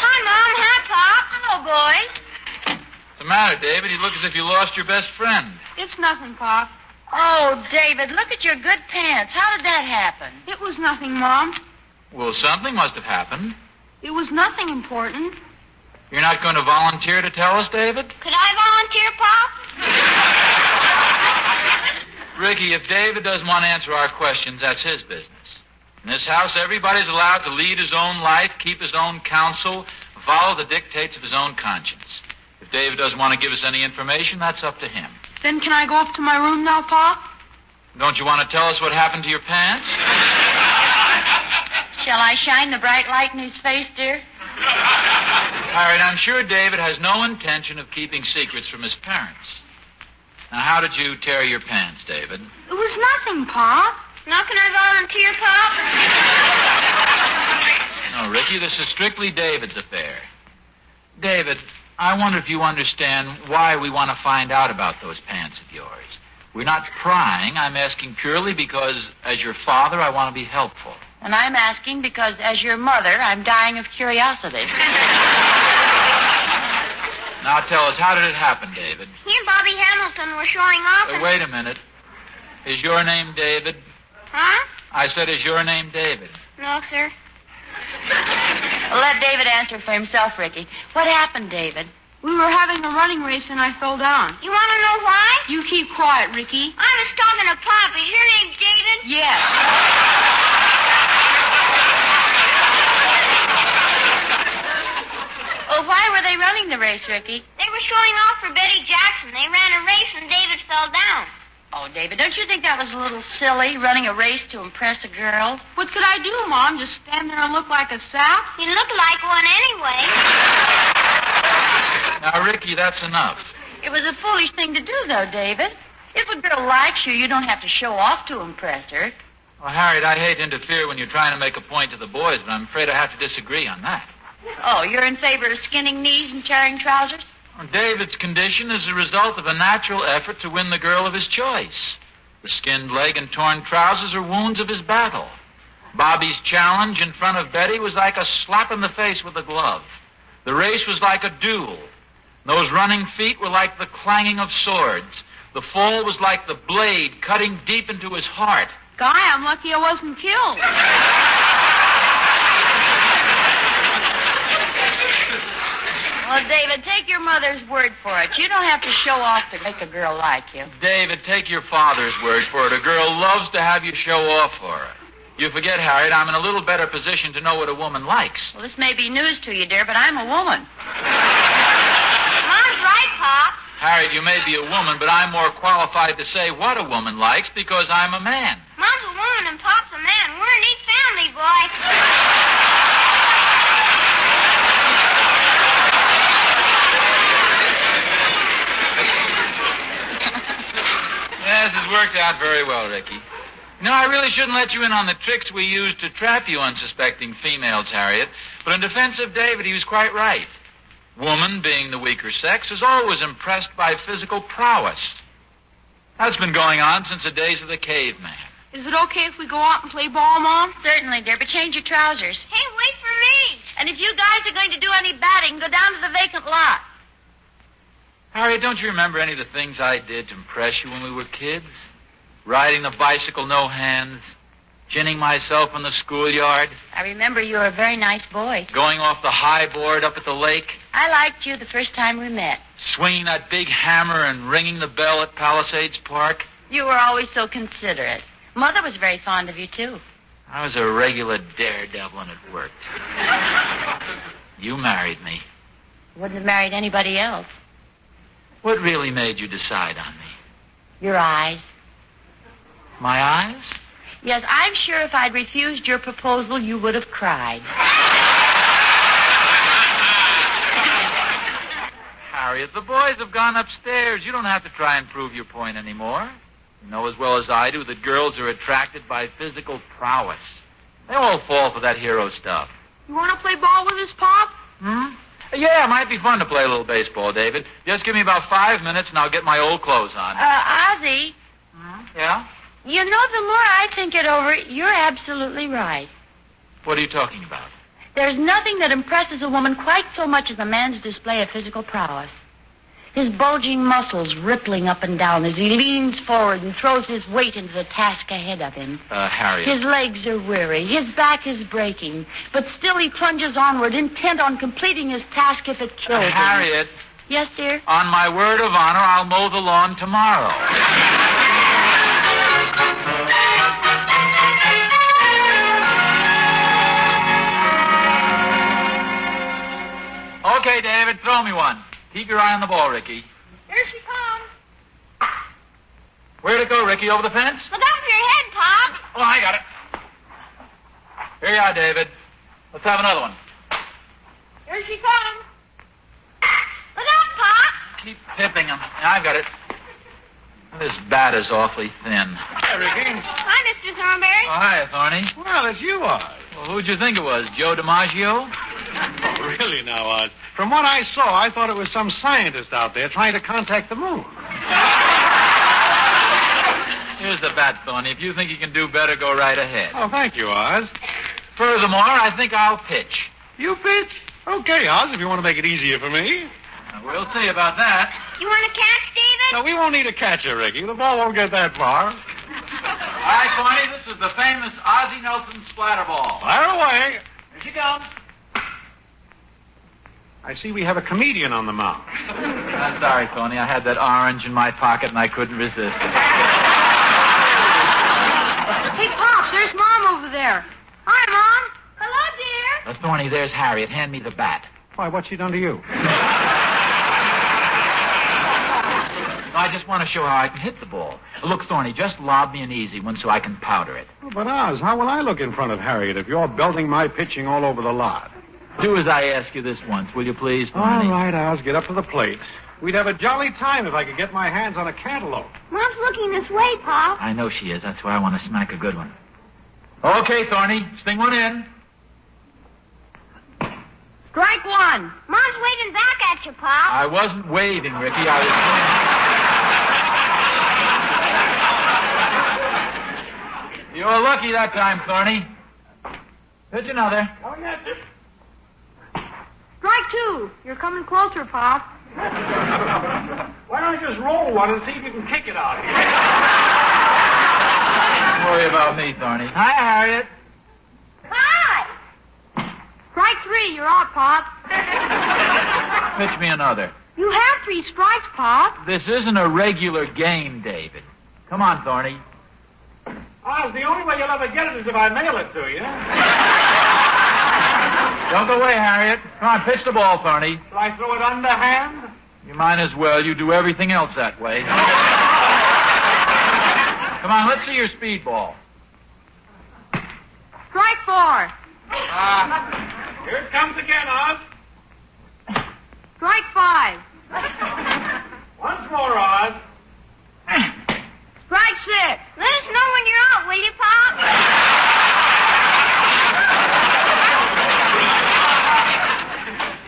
Hi, Mom. Hi, Pop. Hello, boys. What's the matter, David? You look as if you lost your best friend. It's nothing, Pop. Oh, David, look at your good pants. How did that happen? It was nothing, Mom. Well, something must have happened. It was nothing important. You're not going to volunteer to tell us, David? Could I volunteer, Pop? Ricky, if David doesn't want to answer our questions, that's his business. In this house, everybody's allowed to lead his own life, keep his own counsel, follow the dictates of his own conscience. If David doesn't want to give us any information, that's up to him. Then can I go up to my room now, Pop? Don't you want to tell us what happened to your pants? Shall I shine the bright light in his face, dear? Harriet, I'm sure David has no intention of keeping secrets from his parents. Now, how did you tear your pants, David? It was nothing, Pop. Now can I volunteer, Pop? No, Ricky, this is strictly David's affair. David, I wonder if you understand why we want to find out about those pants of yours. We're not prying. I'm asking purely because, as your father, I want to be helpful. And I'm asking because, as your mother, I'm dying of curiosity. Now tell us, how did it happen, David? He and Bobby Hamilton were showing off. Wait a minute. Is your name David? Huh? I said, is your name David? No, sir. Well, let David answer for himself, Ricky. What happened, David? We were having a running race and I fell down. You want to know why? You keep quiet, Ricky. I was talking to Pop. Is your name David? Yes. Well, why were they running the race, Ricky? They were showing off for Betty Jackson. They ran a race and David fell down. Oh, David, don't you think that was a little silly, running a race to impress a girl? What could I do, Mom? Just stand there and look like a sap? You look like one anyway. Now, Ricky, that's enough. It was a foolish thing to do, though, David. If a girl likes you, you don't have to show off to impress her. Well, Harriet, I hate to interfere when you're trying to make a point to the boys, but I'm afraid I have to disagree on that. Oh, you're in favor of skinning knees and tearing trousers? Well, David's condition is the result of a natural effort to win the girl of his choice. The skinned leg and torn trousers are wounds of his battle. Bobby's challenge in front of Betty was like a slap in the face with a glove. The race was like a duel. Those running feet were like the clanging of swords. The fall was like the blade cutting deep into his heart. Guy, I'm lucky I wasn't killed. Well, David, take your mother's word for it. You don't have to show off to make a girl like you. David, take your father's word for it. A girl loves to have you show off for her. You forget, Harriet, I'm in a little better position to know what a woman likes. Well, this may be news to you, dear, but I'm a woman. Mom's right, Pop. Harriet, you may be a woman, but I'm more qualified to say what a woman likes because I'm a man. Mom's a down, and Pop's a man. We're a neat family, boy. Yes, it's worked out very well, Ricky. You know, I really shouldn't let you in on the tricks we used to trap you unsuspecting females, Harriet. But in defense of David, he was quite right. Woman, being the weaker sex, is always impressed by physical prowess. That's been going on since the days of the caveman. Is it okay if we go out and play ball, Mom? Certainly, dear, but change your trousers. Hey, wait for me. And if you guys are going to do any batting, go down to the vacant lot. Harriet, don't you remember any of the things I did to impress you when we were kids? Riding the bicycle, no hands. Ginning myself in the schoolyard. I remember you were a very nice boy. Going off the high board up at the lake. I liked you the first time we met. Swinging that big hammer and ringing the bell at Palisades Park. You were always so considerate. Mother was very fond of you, too. I was a regular daredevil, and it worked. You married me. Wouldn't have married anybody else. What really made you decide on me? Your eyes. My eyes? Yes, I'm sure if I'd refused your proposal, you would have cried. Harriet, the boys have gone upstairs. You don't have to try and prove your point anymore. You know as well as I do that girls are attracted by physical prowess. They all fall for that hero stuff. You want to play ball with us, Pop? Yeah, it might be fun to play a little baseball, David. Just give me about 5 minutes and I'll get my old clothes on. Ozzie. Yeah? You know, the more I think it over, you're absolutely right. What are you talking about? There's nothing that impresses a woman quite so much as a man's display of physical prowess. His bulging muscles rippling up and down as he leans forward and throws his weight into the task ahead of him. Harriet. His legs are weary. His back is breaking. But still he plunges onward, intent on completing his task if it kills him. Harriet. Yes, dear? On my word of honor, I'll mow the lawn tomorrow. Okay, David, throw me one. Keep your eye on the ball, Ricky. Here she comes. Where'd it go, Ricky? Over the fence? Look out for your head, Pop. Oh, I got it. Here you are, David. Let's have another one. Here she comes. Look out, Pop. Keep tipping them. I've got it. This bat is awfully thin. Hi, Ricky. Hi, Mr. Thornberry. Oh, hi, Thorny. Well, it's you, Oz. Well, who'd you think it was, Joe DiMaggio? Oh, really now, Oz? From what I saw, I thought it was some scientist out there trying to contact the moon. Here's the bat, Thorny. If you think you can do better, go right ahead. Oh, thank you, Oz. Furthermore, I think I'll pitch. You pitch? Okay, Oz, if you want to make it easier for me. We'll see about that. You want to catch, David? No, we won't need a catcher, Ricky. The ball won't get that far. All right, Thorny, this is the famous Ozzie Nelson splatter ball. Fire away. Here she comes. I see we have a comedian on the mound. I'm sorry, Tony. I had that orange in my pocket and I couldn't resist it. Hey, Pop, there's Mom over there. Hi, Mom. Hello, dear. Thorny, there's Harriet. Hand me the bat. Why, what's she done to you? I just want to show how I can hit the ball. Look, Thorny, just lob me an easy one so I can powder it. Oh, but, Oz, how will I look in front of Harriet if you're belting my pitching all over the lot? Do as I ask you this once, will you please, All Thorny? right, Oz, get up to the plate. We'd have a jolly time if I could get my hands on a cantaloupe. Mom's looking this way, Pop. I know she is. That's why I want to smack a good one. Okay, Thorny, sting one in. Strike one. Mom's waving back at you, Pop. I wasn't waving, Ricky. I was... You were lucky that time, Thorny. Pitch another. Oh, yes. Strike two. You're coming closer, Pop. Why don't you just roll one and see if you can kick it out here? Don't worry about me, Thorny. Hi, Harriet. Hi. Strike three. You're out, Pop. Pitch me another. You have 3 strikes, Pop. This isn't a regular game, David. Come on, Thorny. Oz, the only way you'll ever get it is if I mail it to you. Don't go away, Harriet. Come on, pitch the ball, Thorny. Shall I throw it underhand? You might as well. You do everything else that way. Come on, let's see your speed ball. 4. Here it comes again, Oz. Strike 5. Once more, Oz. Strike 6. Let us know when you're out, will you, Pop?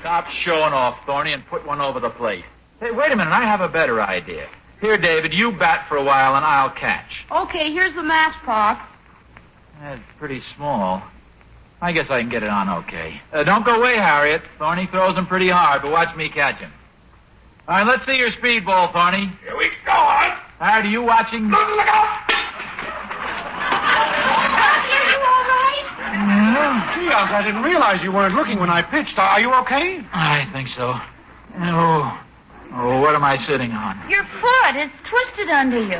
Stop showing off, Thorny, and put one over the plate. Hey, wait a minute. I have a better idea. Here, David, you bat for a while, and I'll catch. Okay, here's the mask, Pop. That's pretty small. I guess I can get it on okay. Don't go away, Harriet. Thorny throws them pretty hard, but watch me catch him. All right, let's see your speedball, Thorny. Here we go, Oz. Harriet, are you watching? Look out! Yeah. Gee, Oz, I didn't realize you weren't looking when I pitched. Are you okay? I think so. Oh, what am I sitting on? Your foot is twisted under you.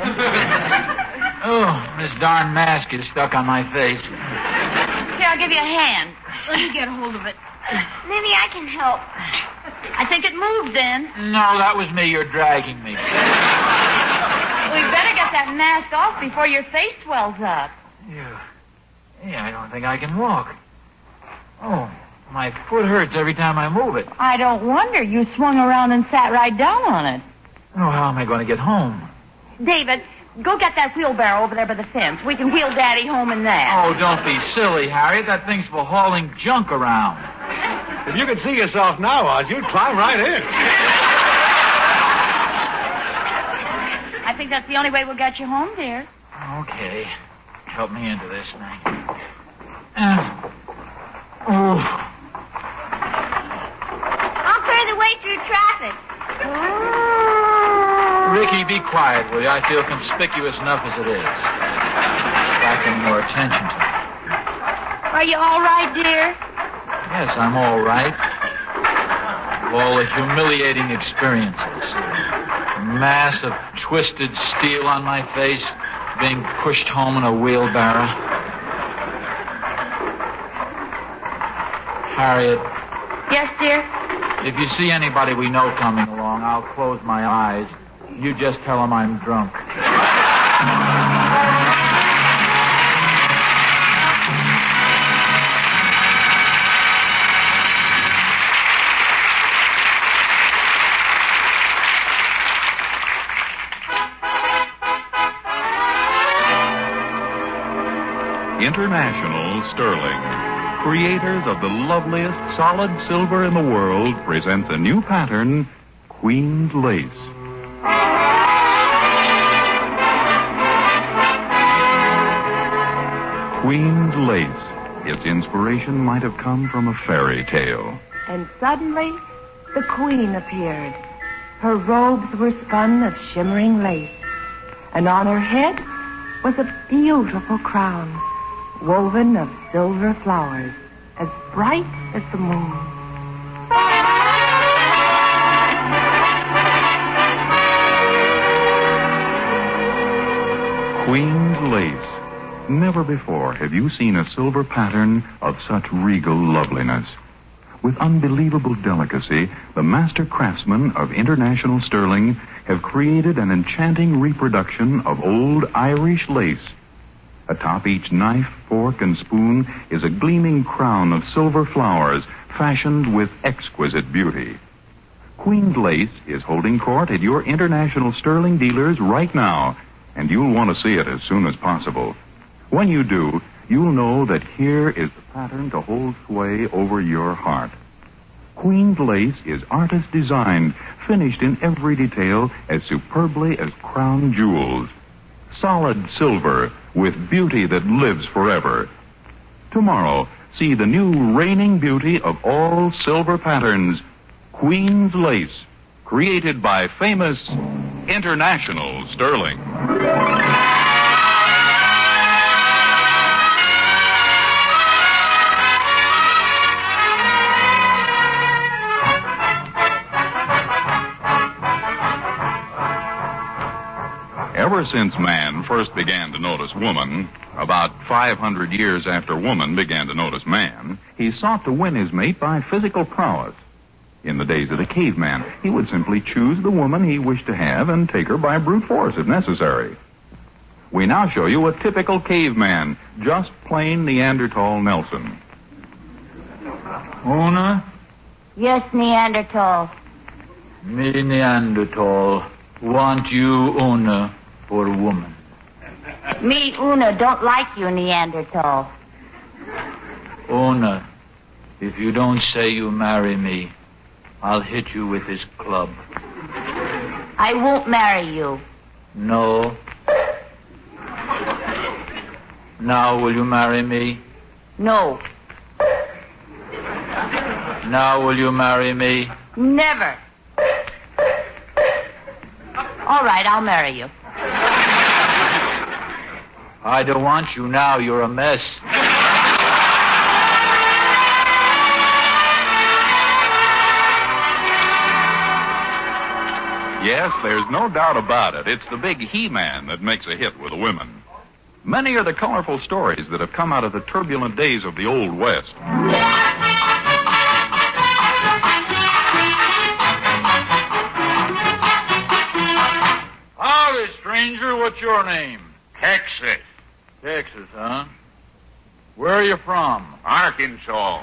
Oh, this darn mask is stuck on my face. Here, I'll give you a hand. Let me get a hold of it. Maybe I can help. I think it moved then. No, that was me. You're dragging me. We better get that mask off before your face swells up. Yeah, I don't think I can walk. Oh, my foot hurts every time I move it. I don't wonder. You swung around and sat right down on it. Oh, how am I going to get home? David, go get that wheelbarrow over there by the fence. We can wheel Daddy home in that. Oh, don't be silly, Harriet. That thing's for hauling junk around. If you could see yourself now, Oz, you'd climb right in. I think that's the only way we'll get you home, dear. Okay. Help me into this thing. I'll clear the way through traffic. Ricky, be quiet, will you? I feel conspicuous enough as it is. Attracting more attention to me. Are you all right, dear? Yes, I'm all right. All the humiliating experiences. A mass of twisted steel on my face, being pushed home in a wheelbarrow. Harriet. Yes, dear? If you see anybody we know coming along, I'll close my eyes. You just tell them I'm drunk. International Sterling, creators of the loveliest solid silver in the world, present the new pattern, Queen's Lace. Queen's Lace. Its inspiration might have come from a fairy tale. And suddenly, the Queen appeared. Her robes were spun of shimmering lace, and on her head was a beautiful crown, woven of silver flowers, as bright as the moon. Queen's Lace. Never before have you seen a silver pattern of such regal loveliness. With unbelievable delicacy, the master craftsmen of International Sterling have created an enchanting reproduction of old Irish lace. Atop each knife, fork, and spoon is a gleaming crown of silver flowers fashioned with exquisite beauty. Queen's Lace is holding court at your International Sterling dealers right now, and you'll want to see it as soon as possible. When you do, you'll know that here is the pattern to hold sway over your heart. Queen's Lace is artist designed, finished in every detail as superbly as crown jewels. Solid silver with beauty that lives forever. Tomorrow, see the new reigning beauty of all silver patterns, Queen's Lace, created by famous International Sterling. Ever since man first began to notice woman, about 500 years after woman began to notice man, he sought to win his mate by physical prowess. In the days of the caveman, he would simply choose the woman he wished to have and take her by brute force if necessary. We now show you a typical caveman, just plain Neanderthal Nelson. Una? Yes, Neanderthal. Me Neanderthal. Want you, Una, for a woman. Me, Una, don't like you, Neanderthal. Una, if you don't say you marry me, I'll hit you with this club. I won't marry you. No. Now, will you marry me? No. Now, will you marry me? Never. All right, I'll marry you. I don't want you now. You're a mess. Yes, there's no doubt about it. It's the big He-Man that makes a hit with the women. Many are the colorful stories that have come out of the turbulent days of the Old West. Howdy, stranger. What's your name? Texas. Texas, huh? Where are you from? Arkansas.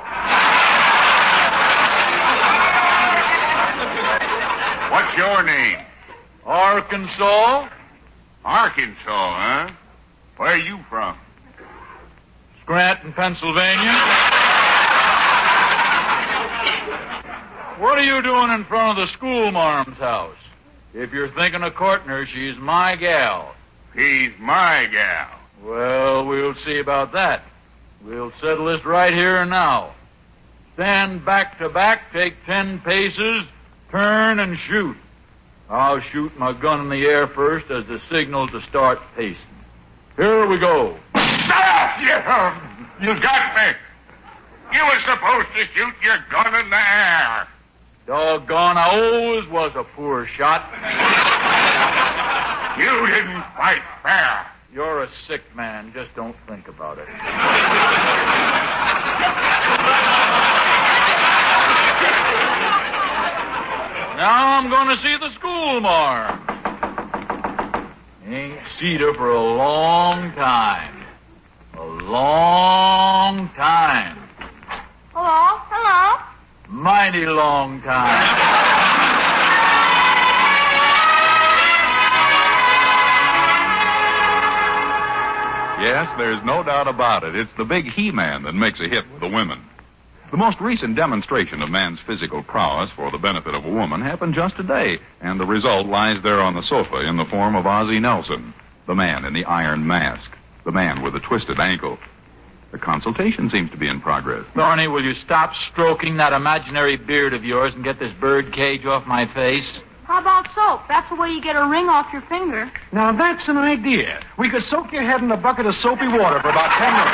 What's your name? Arkansas. Arkansas, huh? Where are you from? Scranton, Pennsylvania. What are you doing in front of the schoolmarm's house? If you're thinking of courting her, she's my gal. She's my gal. Well, we'll see about that. We'll settle this right here and now. Stand back to back, take 10 paces, turn and shoot. I'll shoot my gun in the air first as the signal to start pacing. Here we go. Stop! You got me. You were supposed to shoot your gun in the air. Doggone, I always was a poor shot. You didn't fight fair. You're a sick man. Just don't think about it. Now I'm going to see the schoolmarm. Ain't seen her for a long time. A long time. Hello? Hello? Mighty long time. Yes, there's no doubt about it. It's the big He-Man that makes a hit with the women. The most recent demonstration of man's physical prowess for the benefit of a woman happened just today, and the result lies there on the sofa in the form of Ozzie Nelson, the man in the iron mask, the man with the twisted ankle. The consultation seems to be in progress. Thorny, will you stop stroking that imaginary beard of yours and get this bird cage off my face? How about soap? That's the way you get a ring off your finger. Now, that's an idea. We could soak your head in a bucket of soapy water for about 10 minutes.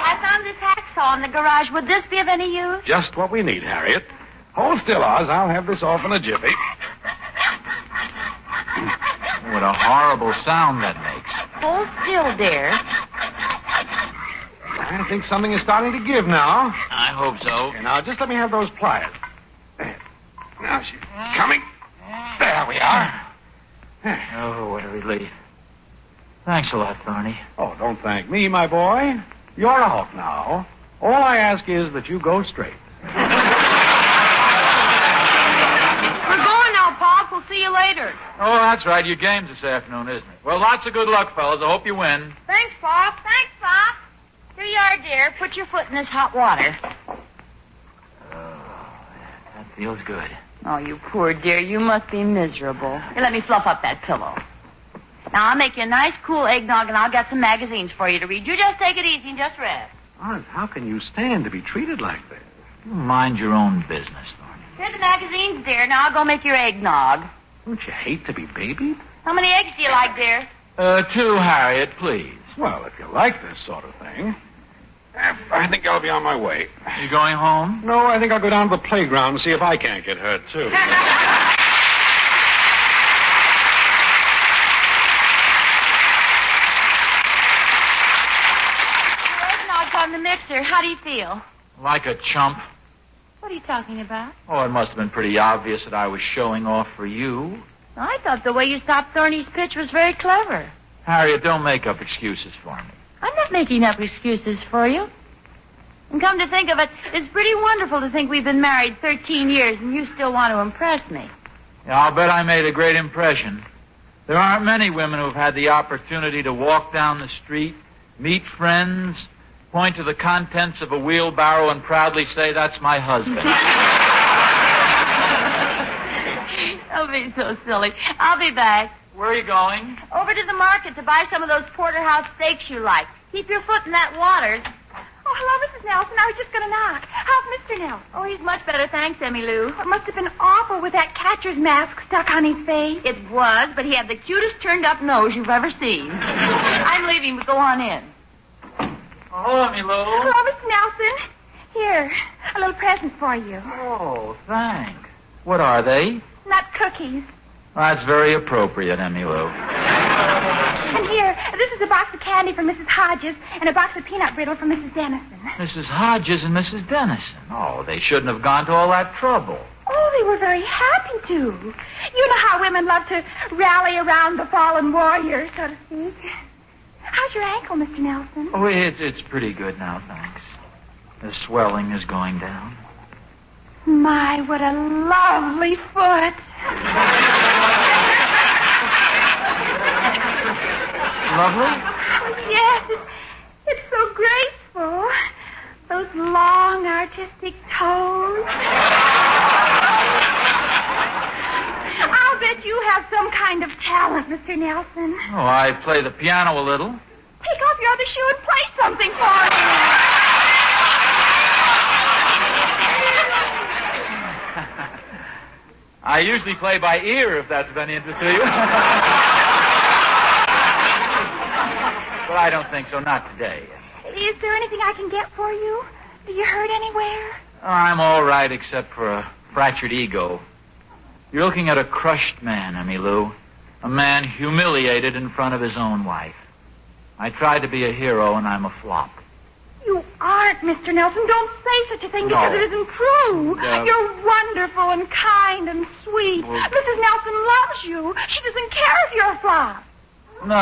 I found this hacksaw in the garage. Would this be of any use? Just what we need, Harriet. Hold still, Oz. I'll have this off in a jiffy. What a horrible sound that makes. Hold still, dear. I think something is starting to give now. I hope so. Okay, now, just let me have those pliers. There. Now she's coming. There we are. Oh, what a relief. Thanks a lot, Thorny. Oh, don't thank me, my boy. You're out now. All I ask is that you go straight. We're going now, Pop. We'll see you later. Oh, that's right. Your game's this afternoon, isn't it? Well, lots of good luck, fellas. I hope you win. Thanks, Pop. Thanks, Pop. Here you are, dear. Put your foot in this hot water. That feels good. Oh, you poor dear. You must be miserable. Here, let me fluff up that pillow. Now, I'll make you a nice, cool eggnog, and I'll get some magazines for you to read. You just take it easy and just rest. Oz, how can you stand to be treated like this? You mind your own business, Thorny. Here are the magazines, dear. Now I'll go make your eggnog. Don't you hate to be babied? How many eggs do you like, dear? 2, Harriet, please. Well, if you like this sort of thing. I think I'll be on my way. You going home? No, I think I'll go down to the playground and see if I can't get hurt, too. Eggnog's on the mixer. How do you feel? Like a chump. What are you talking about? Oh, it must have been pretty obvious that I was showing off for you. I thought the way you stopped Thorny's pitch was very clever. Harriet, don't make up excuses for me. I'm not making up excuses for you. And come to think of it, it's pretty wonderful to think we've been married 13 years and you still want to impress me. Yeah, I'll bet I made a great impression. There aren't many women who've had the opportunity to walk down the street, meet friends, point to the contents of a wheelbarrow and proudly say, "That's my husband." Don't be so silly. I'll be back. Where are you going? Over to the market to buy some of those porterhouse steaks you like. Keep your foot in that water. Oh, hello, Mrs. Nelson. I was just going to knock. How's Mr. Nelson? Oh, he's much better, thanks, Emmy Lou. It must have been awful with that catcher's mask stuck on his face. It was, but he had the cutest turned-up nose you've ever seen. I'm leaving, but go on in. Oh, Emmy Lou. Hello, Mr. Nelson. Here, a little present for you. Oh, thanks. What are they? Nut cookies. That's very appropriate, Emmy Lou. And here, this is a box of candy from Mrs. Hodges and a box of peanut brittle from Mrs. Dennison. Mrs. Hodges and Mrs. Dennison. Oh, they shouldn't have gone to all that trouble. Oh, they were very happy to. You know how women love to rally around the fallen warrior, so to speak. How's your ankle, Mr. Nelson? Oh, it's pretty good now, thanks. The swelling is going down. My, what a lovely foot. Lovely? Oh, yes, it's so graceful. Those long, artistic toes. I'll bet you have some kind of talent, Mr. Nelson. Oh, I play the piano a little. Take off your other shoe and play something for me. I usually play by ear, if that's of any interest to you. But I don't think so, not today. Is there anything I can get for you? Do you hurt anywhere? I'm all right, except for a fractured ego. You're looking at a crushed man, Emmy Lou. A man humiliated in front of his own wife. I tried to be a hero, and I'm a flop. You aren't, Mr. Nelson. Don't say such a thing because it isn't true. You're wonderful and kind and sweet. Well, Mrs. Nelson loves you. She doesn't care if you're a flop. No,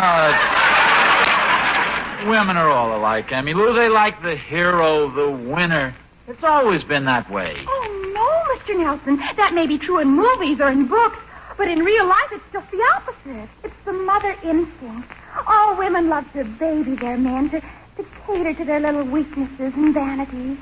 women are all alike, Emmy Lou. They like the hero, the winner. It's always been that way. Oh, no, Mr. Nelson. That may be true in movies or in books, but in real life it's just the opposite. It's the mother instinct. All women love to baby their men, to cater to their little weaknesses and vanities.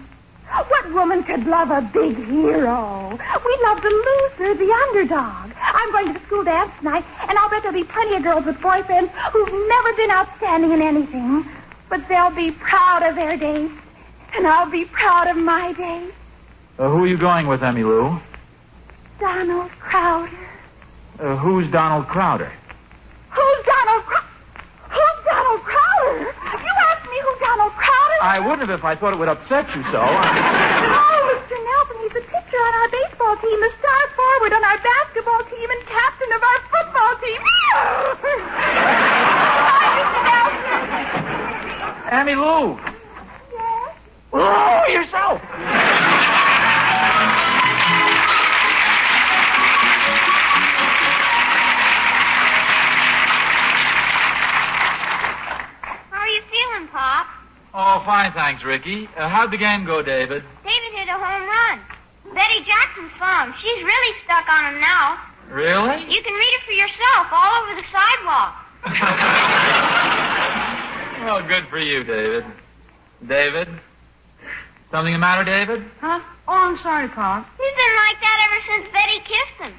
What woman could love a big hero? We love the loser, the underdog. I'm going to the school dance tonight, and I'll bet there'll be plenty of girls with boyfriends who've never been outstanding in anything. But they'll be proud of their days, and I'll be proud of my days. Who are you going with, Emmy Lou? Donald Crowder. Who's Donald Crowder? Who's Donald Crowder? Who's Donald Crowder? You asked me who Donald Crowder is? I wouldn't have if I thought it would upset you so. Oh, Mr. Nelson, he's the pitcher on our baseball team, the star forward on our basketball team, and captain of our football team. Hi, Mr. Nelson. Emmy Lou. Yes? Oh, yourself. Pop. Oh, fine, thanks, Ricky. How'd the game go, David? David hit a home run. Betty Jackson saw him. She's really stuck on him now. Really? You can read it for yourself all over the sidewalk. Well, good for you, David. David? Something the matter, David? Huh? Oh, I'm sorry, Pop. He's been like that ever since Betty kissed him.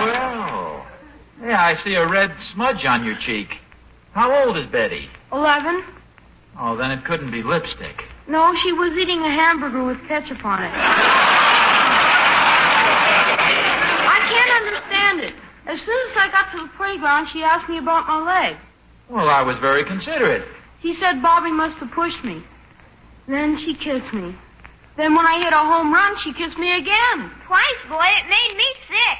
Well, yeah, I see a red smudge on your cheek. How old is Betty? 11. Oh, then it couldn't be lipstick. No, she was eating a hamburger with ketchup on it. I can't understand it. As soon as I got to the playground, she asked me about my leg. Well, I was very considerate. She said Bobby must have pushed me. Then she kissed me. Then when I hit a home run, she kissed me again. Twice, boy. It made me sick.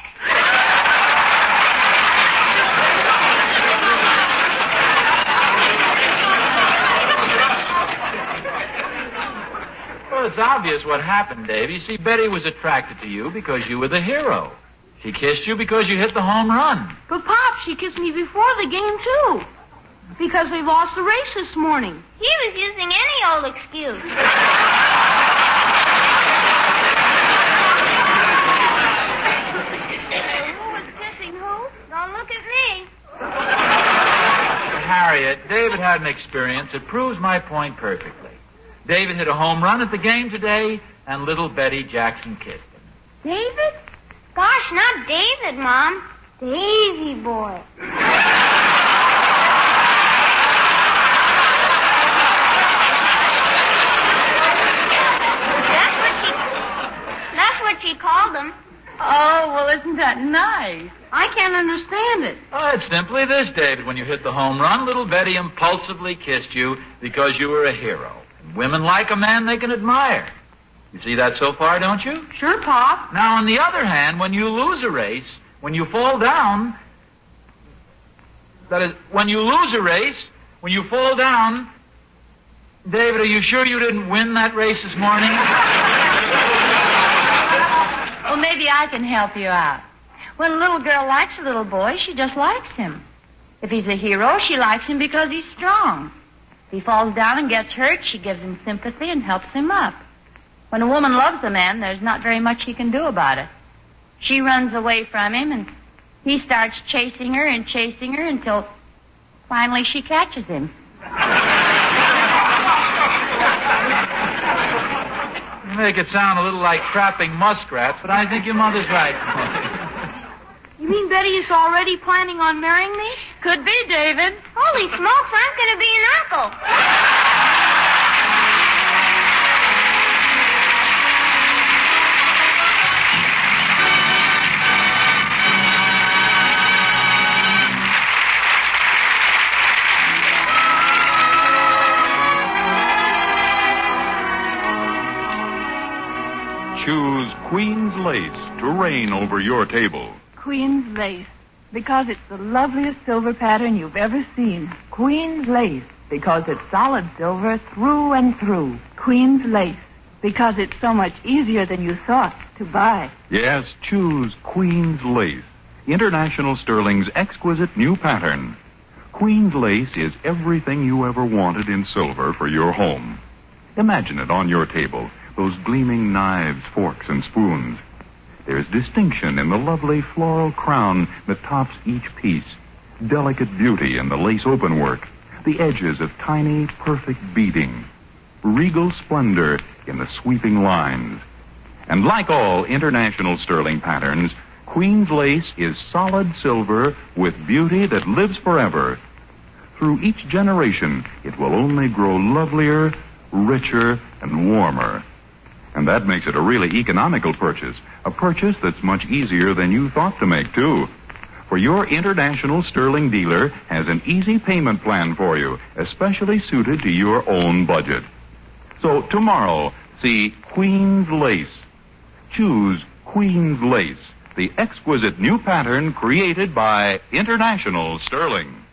Well, it's obvious what happened, Dave. You see, Betty was attracted to you because you were the hero. She kissed you because you hit the home run. But, Pop, she kissed me before the game, too. Because they lost the race this morning. He was using any old excuse. Who was kissing who? Don't look at me. Harriet, David had an experience that proves my point perfectly. David hit a home run at the game today, and little Betty Jackson kissed him. David? Gosh, not David, Mom. Davy boy. That's what she called him. Oh, well, isn't that nice? I can't understand it. Oh, it's simply this, David. When you hit the home run, little Betty impulsively kissed you because you were a hero. And women like a man they can admire. You see that so far, don't you? Sure, Pop. Now, on the other hand, when you lose a race, when you fall down, that is, when you lose a race, when you fall down, David, are you sure you didn't win that race this morning? Well, maybe I can help you out. When a little girl likes a little boy, she just likes him. If he's a hero, she likes him because he's strong. If he falls down and gets hurt, she gives him sympathy and helps him up. When a woman loves a man, there's not very much he can do about it. She runs away from him, and he starts chasing her until finally she catches him. You make it sound a little like trapping muskrats, but I think your mother's right. You mean Betty is already planning on marrying me? Could be, David. Holy smokes, I'm going to be an uncle. Choose Queen's Lace to reign over your table. Queen's Lace, because it's the loveliest silver pattern you've ever seen. Queen's Lace, because it's solid silver through and through. Queen's Lace, because it's so much easier than you thought to buy. Yes, choose Queen's Lace, International Sterling's exquisite new pattern. Queen's Lace is everything you ever wanted in silver for your home. Imagine it on your table, those gleaming knives, forks, and spoons. There's distinction in the lovely floral crown that tops each piece, delicate beauty in the lace openwork, the edges of tiny, perfect beading, regal splendor in the sweeping lines. And like all international sterling patterns, Queen's Lace is solid silver with beauty that lives forever. Through each generation, it will only grow lovelier, richer, and warmer. And that makes it a really economical purchase, a purchase that's much easier than you thought to make, too. For your International Sterling dealer has an easy payment plan for you, especially suited to your own budget. So tomorrow, see Queen's Lace. Choose Queen's Lace, the exquisite new pattern created by International Sterling.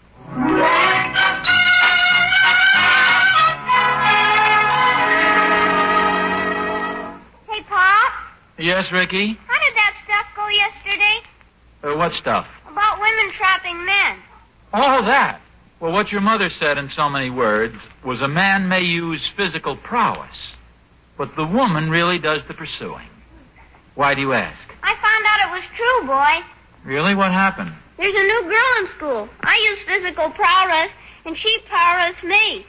Hey, Pop. Yes, Ricky? How did that stuff go yesterday? What stuff? About women trapping men. Oh, that. Well, what your mother said in so many words was a man may use physical prowess, but the woman really does the pursuing. Why do you ask? I found out it was true, boy. Really? What happened? There's a new girl in school. I use physical prowess, and she prowess me.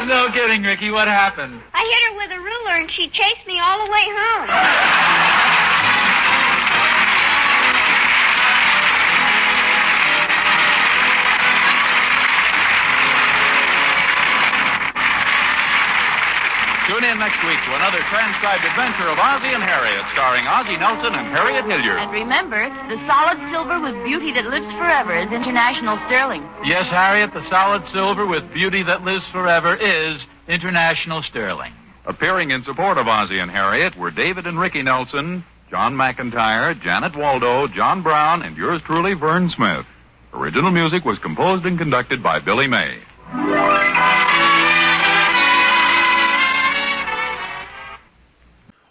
No kidding, Ricky. What happened? I hit her with a ruler, and she chased me all the way home. Tune in next week to another transcribed adventure of Ozzie and Harriet, starring Ozzie Nelson and Harriet Hilliard. And remember, the solid silver with beauty that lives forever is International Sterling. Yes, Harriet, the solid silver with beauty that lives forever is International Sterling. Appearing in support of Ozzie and Harriet were David and Ricky Nelson John McIntyre, Janet Waldo, John Brown, and yours truly, Vern Smith. Original music was composed and conducted by Billy May.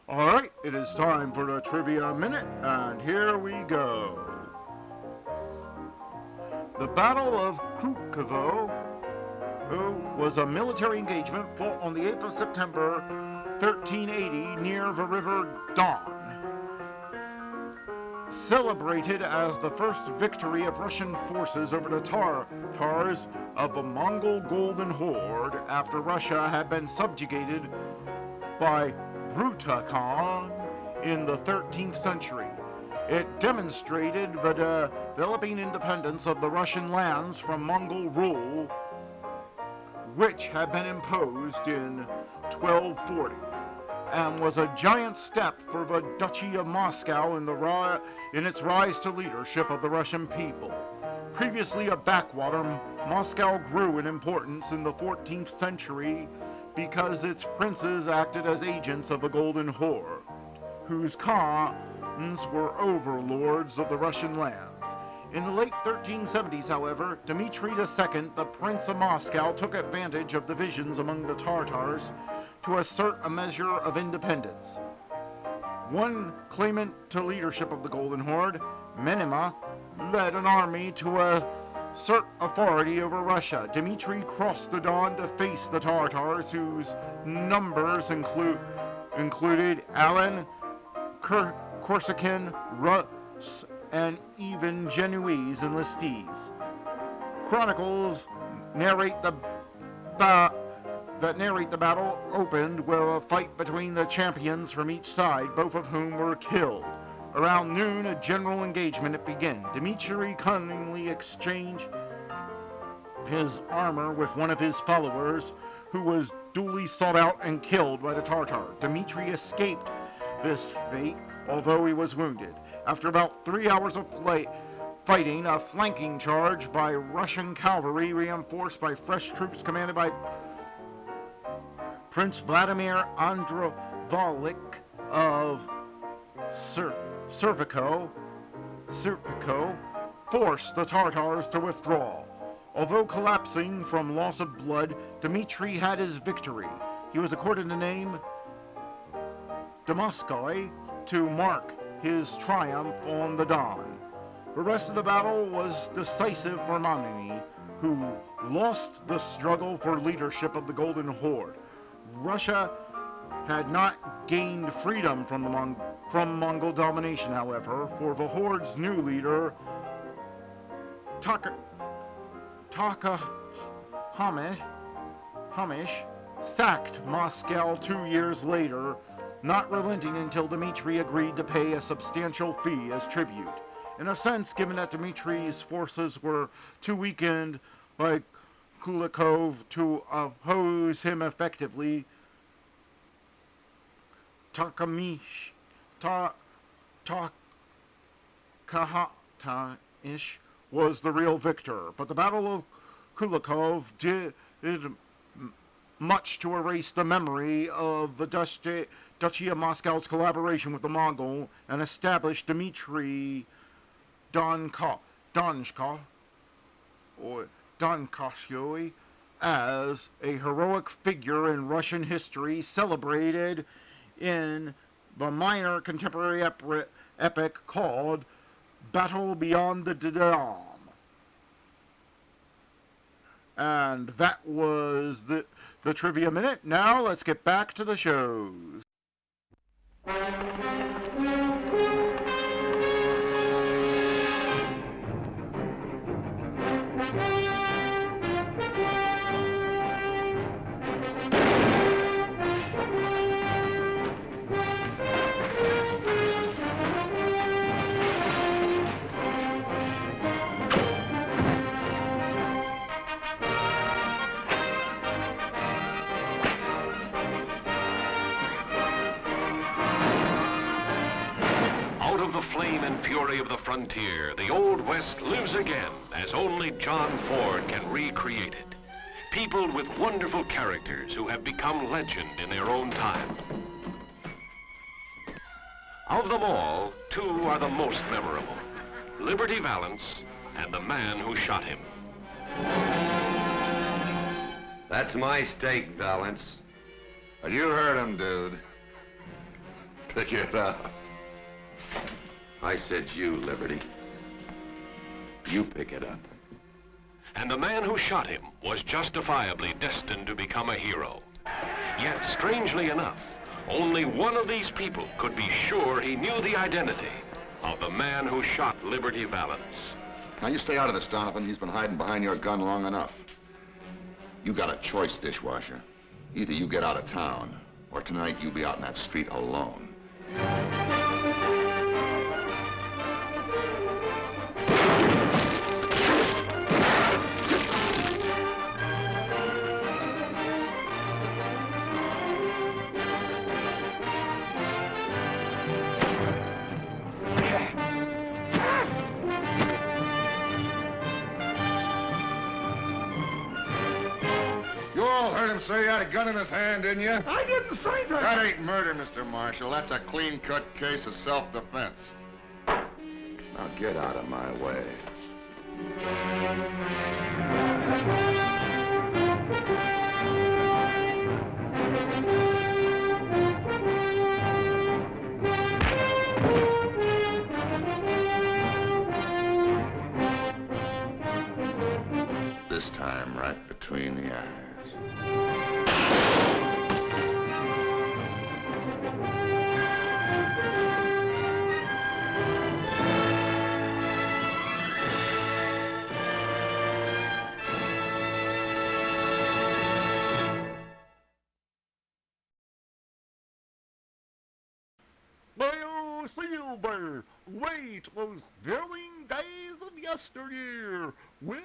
All right, it is time for the Trivia Minute, and here we go. The Battle of Krukovo was a military engagement fought on the 8th of September, 1380, near the River Don. Celebrated as the first victory of Russian forces over the Tatars of the Mongol Golden Horde after Russia had been subjugated by Bruta Khan in the 13th century. It demonstrated the developing independence of the Russian lands from Mongol rule, which had been imposed in 1240, and was a giant step for the Duchy of Moscow in its rise to leadership of the Russian people. Previously a backwater, Moscow grew in importance in the 14th century because its princes acted as agents of the Golden Horde, whose khans were overlords of the Russian lands. In the late 1370s, however, Dmitri II, the Prince of Moscow, took advantage of divisions among the Tatars to assert a measure of independence. One claimant to leadership of the Golden Horde, Menema, led an army to assert authority over Russia. Dmitri crossed the Don to face the Tatars, whose numbers included Alan, Corsican, Rus, and even Genoese enlistees. Chronicles narrate the battle opened with a fight between the champions from each side, both of whom were killed. Around noon, a general engagement began. Dmitri cunningly exchanged his armor with one of his followers, who was duly sought out and killed by the Tatar. Dmitri escaped this fate, although he was wounded. After about 3 hours of fighting, a flanking charge by Russian cavalry, reinforced by fresh troops commanded by Prince Vladimir Androvalik of Serpico, forced the Tatars to withdraw. Although collapsing from loss of blood, Dmitri had his victory. He was accorded the name Damaskoi to mark his triumph on the Don. The rest of the battle was decisive for Manini, who lost the struggle for leadership of the Golden Horde. Russia had not gained freedom from Mongol domination, however, for the Horde's new leader, Hamish, sacked Moscow 2 years later, not relenting until Dmitri agreed to pay a substantial fee as tribute. In a sense, given that Dmitri's forces were too weakened by Kulikov to oppose him effectively, Takahamish was the real victor. But the Battle of Kulikov did much to erase the memory of the Duchy of Moscow's collaboration with the Mongol and established Dmitri Donskoy as a heroic figure in Russian history, celebrated in the minor contemporary epic called Battle Beyond the Don. And that was the Trivia Minute. Now let's get back to the shows. Flame and fury of the frontier, the Old West lives again as only John Ford can recreate it. Peopled with wonderful characters who have become legend in their own time. Of them all, two are the most memorable. Liberty Valance and the man who shot him. That's my steak, Valance. Well, you heard him, dude. Pick it up. I said you, Liberty. You pick it up. And the man who shot him was justifiably destined to become a hero. Yet, strangely enough, only one of these people could be sure he knew the identity of the man who shot Liberty Valance. Now, you stay out of this, Donovan. He's been hiding behind your gun long enough. You got a choice, dishwasher. Either you get out of town, or tonight you'll be out in that street alone. Say he had a gun in his hand, didn't you? I didn't say that. That ain't murder, Mr. Marshall. That's a clean-cut case of self-defense. Now get out of my way. This time, right between the eyes. Well, Silver, wait those thrilling days of yesteryear with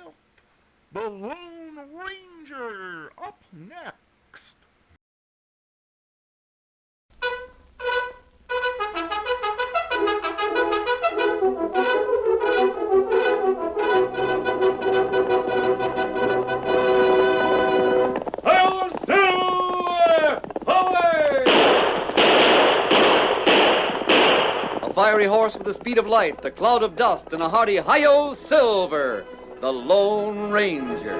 the Lone Ranger up next. Hail, Silver! Away! A fiery horse with the speed of light, a cloud of dust, and a hearty hi-yo, Silver, the Lone Ranger.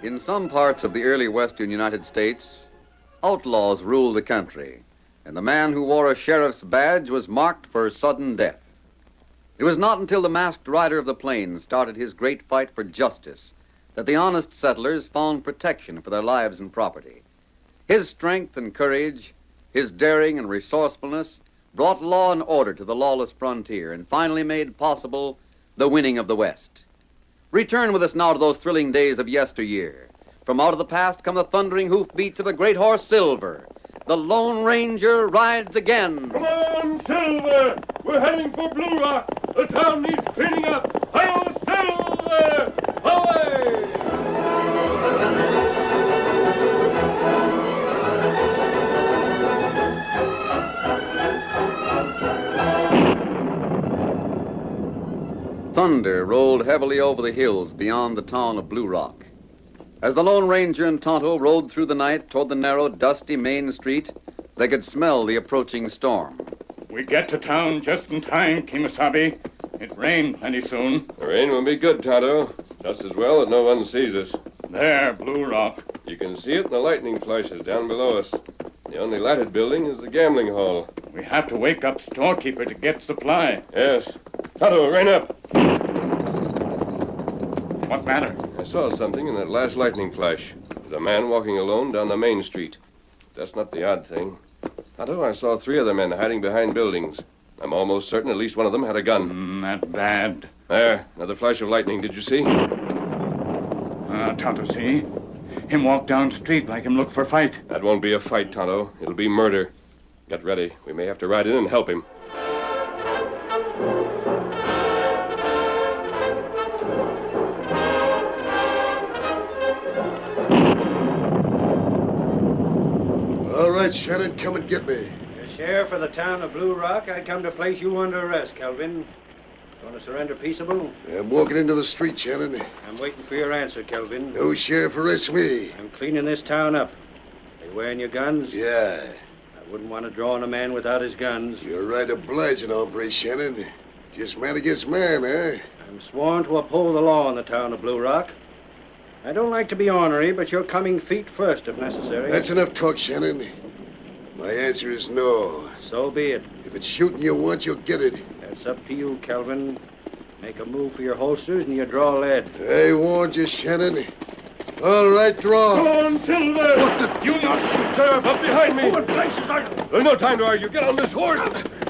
In some parts of the early western United States, outlaws ruled the country, and the man who wore a sheriff's badge was marked for sudden death. It was not until the masked rider of the plains started his great fight for justice that the honest settlers found protection for their lives and property. His strength and courage, his daring and resourcefulness brought law and order to the lawless frontier and finally made possible the winning of the West. Return with us now to those thrilling days of yesteryear. From out of the past come the thundering hoofbeats of the great horse Silver, the Lone Ranger rides again. Come on, Silver! We're heading for Blue Rock. The town needs cleaning up. Hi-yo, Silver! Away! Thunder rolled heavily over the hills beyond the town of Blue Rock. As the Lone Ranger and Tonto rode through the night toward the narrow, dusty main street, they could smell the approaching storm. We get to town just in time, Kemosabe. It rained plenty soon. The rain will be good, Tonto. Just as well that no one sees us. There, Blue Rock. You can see it in the lightning flashes down below us. The only lighted building is the gambling hall. We have to wake up storekeeper to get supply. Yes. Tonto, rein up. What matter? I saw something in that last lightning flash. There's a man walking alone down the main street. That's not the odd thing. Tonto, I saw 3 other men hiding behind buildings. I'm almost certain at least one of them had a gun. Not bad. There, another flash of lightning. Did you see? Tonto, see? Him walk down street like him look for fight. That won't be a fight, Tonto. It'll be murder. Get ready. We may have to ride in and help him. All right, Shannon, come and get me. The sheriff of the town of Blue Rock, I come to place you under arrest, Kelvin. Going to surrender peaceable? I'm walking into the street, Shannon. I'm waiting for your answer, Kelvin. No sheriff arrest me. I'm cleaning this town up. Are you wearing your guns? Yeah. I wouldn't want to draw on a man without his guns. You're right obliging, hombre, Shannon. Just man against man, eh? I'm sworn to uphold the law in the town of Blue Rock. I don't like to be ornery, but you're coming feet first if necessary. That's enough talk, Shannon. My answer is no. So be it. If it's shooting you want, you'll get it. That's up to you, Kelvin. Make a move for your holsters and you draw lead. I warned you, Shannon. All right, draw. Come on, Silver! What the... You not shoot, Sheriff! Up behind me! What places are... There's no time to argue. Get on this horse.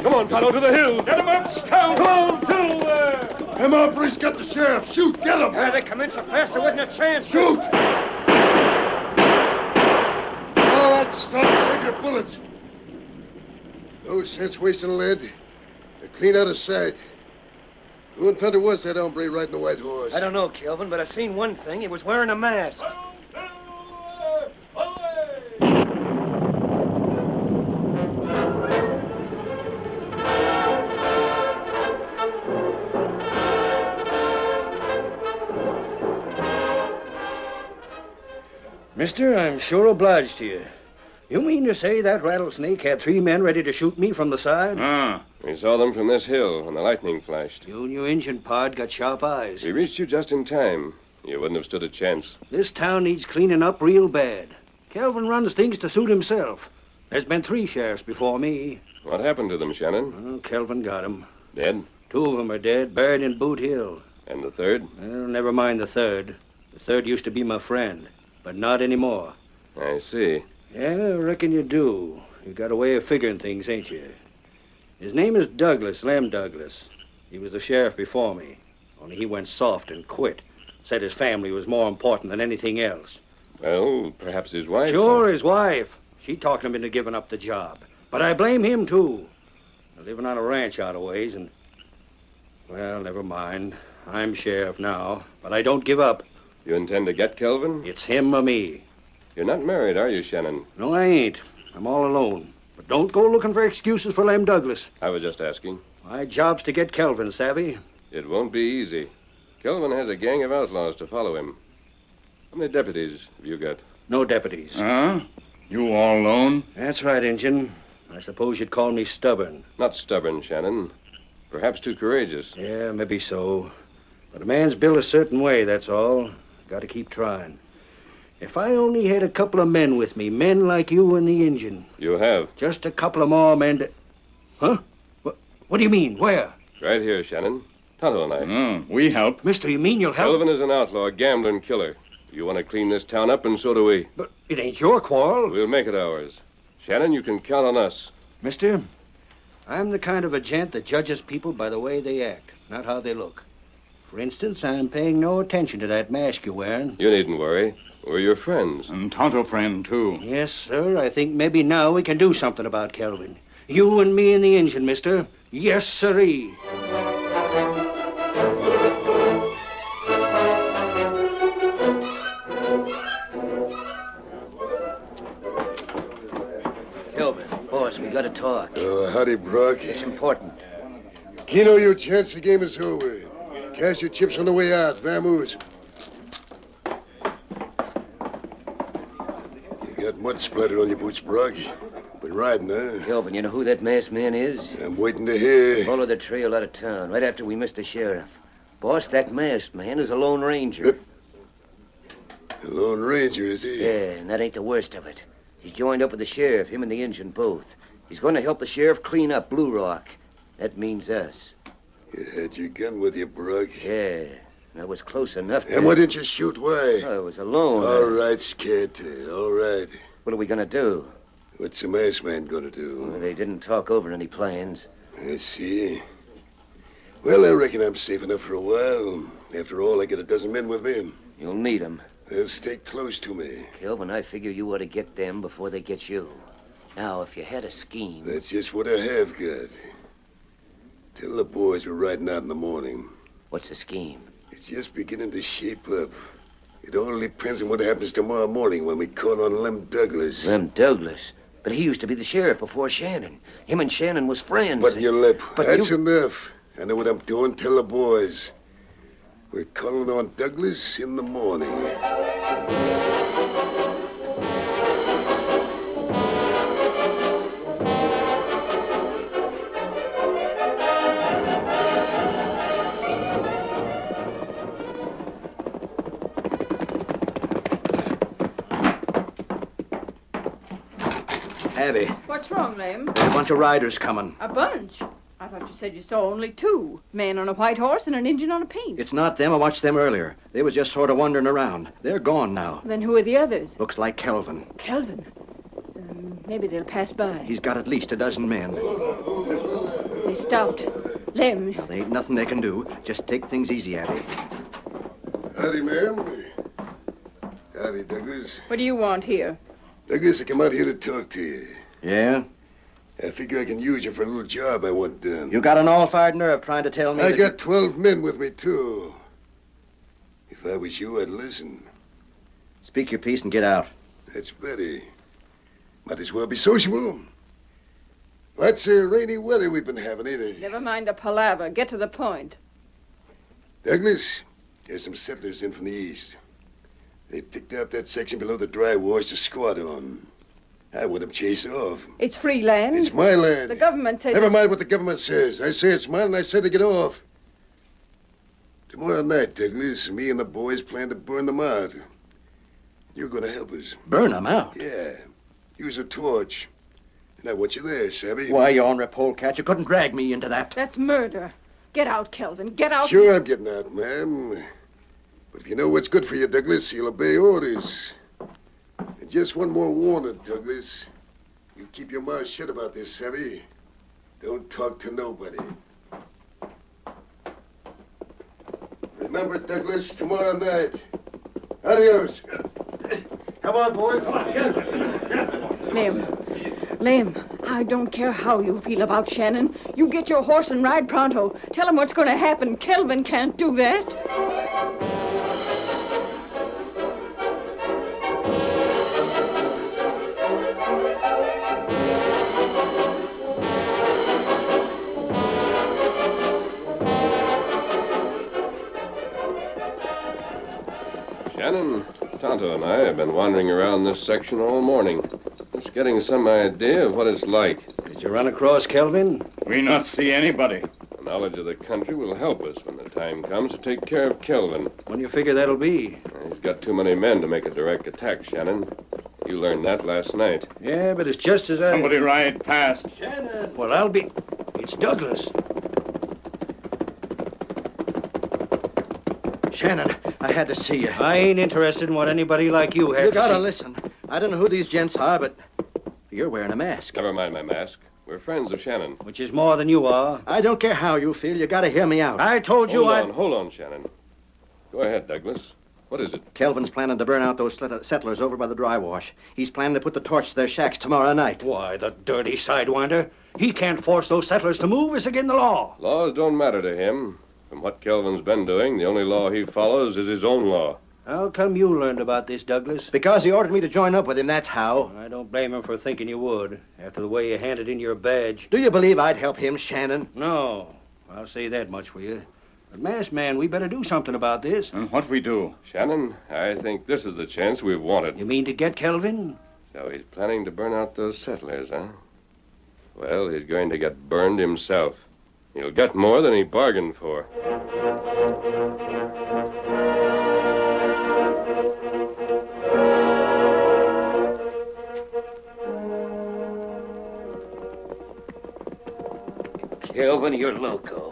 Come on, Tonto, to the hills. Get him up, Scout! Come on, Silver! Them hombres got the sheriff. Shoot, get him! They come in so fast there wasn't a chance. Shoot! All right, stop. Save your bullets. No sense wasting lead. They're clean out of sight. Who in thunder was that hombre riding the white horse? I don't know, Kelvin, but I seen one thing. He was wearing a mask. Mister, I'm sure obliged to you. You mean to say that rattlesnake had 3 men ready to shoot me from the side? We saw them from this hill when the lightning flashed. You and your engine pod got sharp eyes. We reached you just in time. You wouldn't have stood a chance. This town needs cleaning up real bad. Kelvin runs things to suit himself. There's been 3 sheriffs before me. What happened to them, Shannon? Oh, Kelvin got 'em. Dead? 2 of them are dead, buried in Boot Hill. And the third? Well, never mind the third. The third used to be my friend, but not anymore. I see. Yeah, I reckon you do. You got a way of figuring things, ain't you? His name is Douglas, Lem Douglas. He was the sheriff before me. Only he went soft and quit. Said his family was more important than anything else. Well, perhaps his wife... Sure, his wife. She talked him into giving up the job. But I blame him, too. They're living on a ranch out of ways, and... Well, never mind. I'm sheriff now, but I don't give up. You intend to get Kelvin? It's him or me. You're not married, are you, Shannon? No, I ain't. I'm all alone. But don't go looking for excuses for Lem Douglas. I was just asking. My job's to get Kelvin, savvy? It won't be easy. Kelvin has a gang of outlaws to follow him. How many deputies have you got? No deputies. Huh? You all alone? That's right, Injun. I suppose you'd call me stubborn. Not stubborn, Shannon. Perhaps too courageous. Yeah, maybe so. But a man's built a certain way, that's all. Got to keep trying. If I only had a couple of men with me, men like you and the Injun. You have. Just a couple of more men to... Huh? What do you mean? Where? Right here, Shannon. Tonto and I. We help. Mister, you mean you'll help? Kelvin is an outlaw, a gambler and killer. You want to clean this town up, and so do we. But it ain't your quarrel. We'll make it ours. Shannon, you can count on us. Mister, I'm the kind of a gent that judges people by the way they act, not how they look. For instance, I'm paying no attention to that mask you're wearing. You needn't worry. We're your friends. And Tonto friend, too. Yes, sir. I think maybe now we can do something about Kelvin. You and me and the engine, mister. Yes, sirree. Kelvin, boss, we gotta talk. Howdy, Brock. It's important. Keno, your chance. The game is over. Cash your chips on the way out. Vamoose. You got mud splattered on your boots, Brock. Been riding, huh? Kelvin, you know who that masked man is? I'm waiting to hear. Follow the trail out of town, right after we missed the sheriff. Boss, that masked man is a Lone Ranger. A Lone Ranger, is he? Yeah, and that ain't the worst of it. He's joined up with the sheriff, him and the engine both. He's going to help the sheriff clean up Blue Rock. That means us. You had your gun with you, Brock. Yeah, that was close enough to... And why didn't you shoot? Why? Oh, I was alone. All right, scared. All right. What are we going to do? What's the masked man going to do? Well, they didn't talk over any plans. I see. Well, I reckon I'm safe enough for a while. After all, I got a dozen men with me. You'll need them. They'll stay close to me. Kelvin, I figure you ought to get them before they get you. Now, if you had a scheme... That's just what I have got. Tell the boys we're riding out in the morning. What's the scheme? It's just beginning to shape up. It all depends on what happens tomorrow morning when we call on Lem Douglas. Lem Douglas? But he used to be the sheriff before Shannon. Him and Shannon was friends. Button your lip. But That's enough. I know what I'm doing. Tell the boys. We're calling on Douglas in the morning. Abby, What's wrong, Lem? there's a bunch of riders coming. A bunch? I thought you said you saw only two. Man on a white horse and an Indian on a paint. It's not them. I watched them earlier. They was just sort of wandering around. They're gone now. Then who are the others? Looks like Kelvin. Kelvin. Maybe they'll pass by. He's got at least a dozen men. They stopped. Lem. Now, there ain't nothing they can do. Just take things easy, Abby. Howdy, ma'am. Howdy, Douglas. What do you want here? Douglas, I come out here to talk to you. Yeah? I figure I can use you for a little job I want done. You got an all-fired nerve trying to tell me I that got 12 men with me, too. If I was you, I'd listen. Speak your piece and get out. That's better. Might as well be sociable. What's rainy weather we've been having, ain't it? Never mind the palaver. Get to the point. Douglas, there's some settlers in from the east. They picked out that section below the dry wash to squat on. I want them chased off. It's free land. It's my land. The government says... Never mind what the government says. I say it's mine, and I say to get off. Tomorrow night, Douglas, me and the boys plan to burn them out. You're going to help us. Burn them out? Yeah. Use a torch. And I want you there, Savvy. Why, you ornery polecat, you couldn't drag me into that. That's murder. Get out, Kelvin. Get out. Sure, I'm getting out, ma'am. But if you know what's good for you, Douglas, you'll obey orders. And just one more warning, Douglas. You keep your mouth shut about this, Savvy. Don't talk to nobody. Remember, Douglas, tomorrow night. Adios. Come on, boys. Come on, Lem, I don't care how you feel about Shannon. You get your horse and ride pronto. Tell him what's going to happen. Kelvin can't do that. Shannon, Tonto and I have been wandering around this section all morning. Just getting some idea of what it's like. Did you run across Kelvin? We not see anybody. The knowledge of the country will help us when the time comes to take care of Kelvin. When do you figure that'll be? He's got too many men to make a direct attack, Shannon. You learned that last night. Yeah, but it's just as I... Somebody ride past. Shannon! Well, I'll be... It's Douglas. Shannon, I had to see you. I ain't interested in what anybody like you has You gotta to see. listen. I don't know who these gents are, but you're wearing a mask. Never mind my mask. We're friends of Shannon. Which is more than you are. I don't care how you feel. You gotta hear me out. I told you Hold on, Shannon. Go ahead, Douglas. What is it? Kelvin's planning to burn out those settlers over by the dry wash. He's planning to put the torch to their shacks tomorrow night. Why, the dirty sidewinder. He can't force those settlers to move. It's against the law. Laws don't matter to him. From what Kelvin's been doing, the only law he follows is his own law. How come you learned about this, Douglas? Because he ordered me to join up with him, that's how. I don't blame him for thinking you would, after the way you handed in your badge. Do you believe I'd help him, Shannon? No. I'll say that much for you. But, masked man, we better do something about this. And what we do? Shannon, I think this is the chance we've wanted. You mean to get Kelvin? So he's planning to burn out those settlers, huh? Well, he's going to get burned himself. He'll get more than he bargained for. Kelvin, you're loco.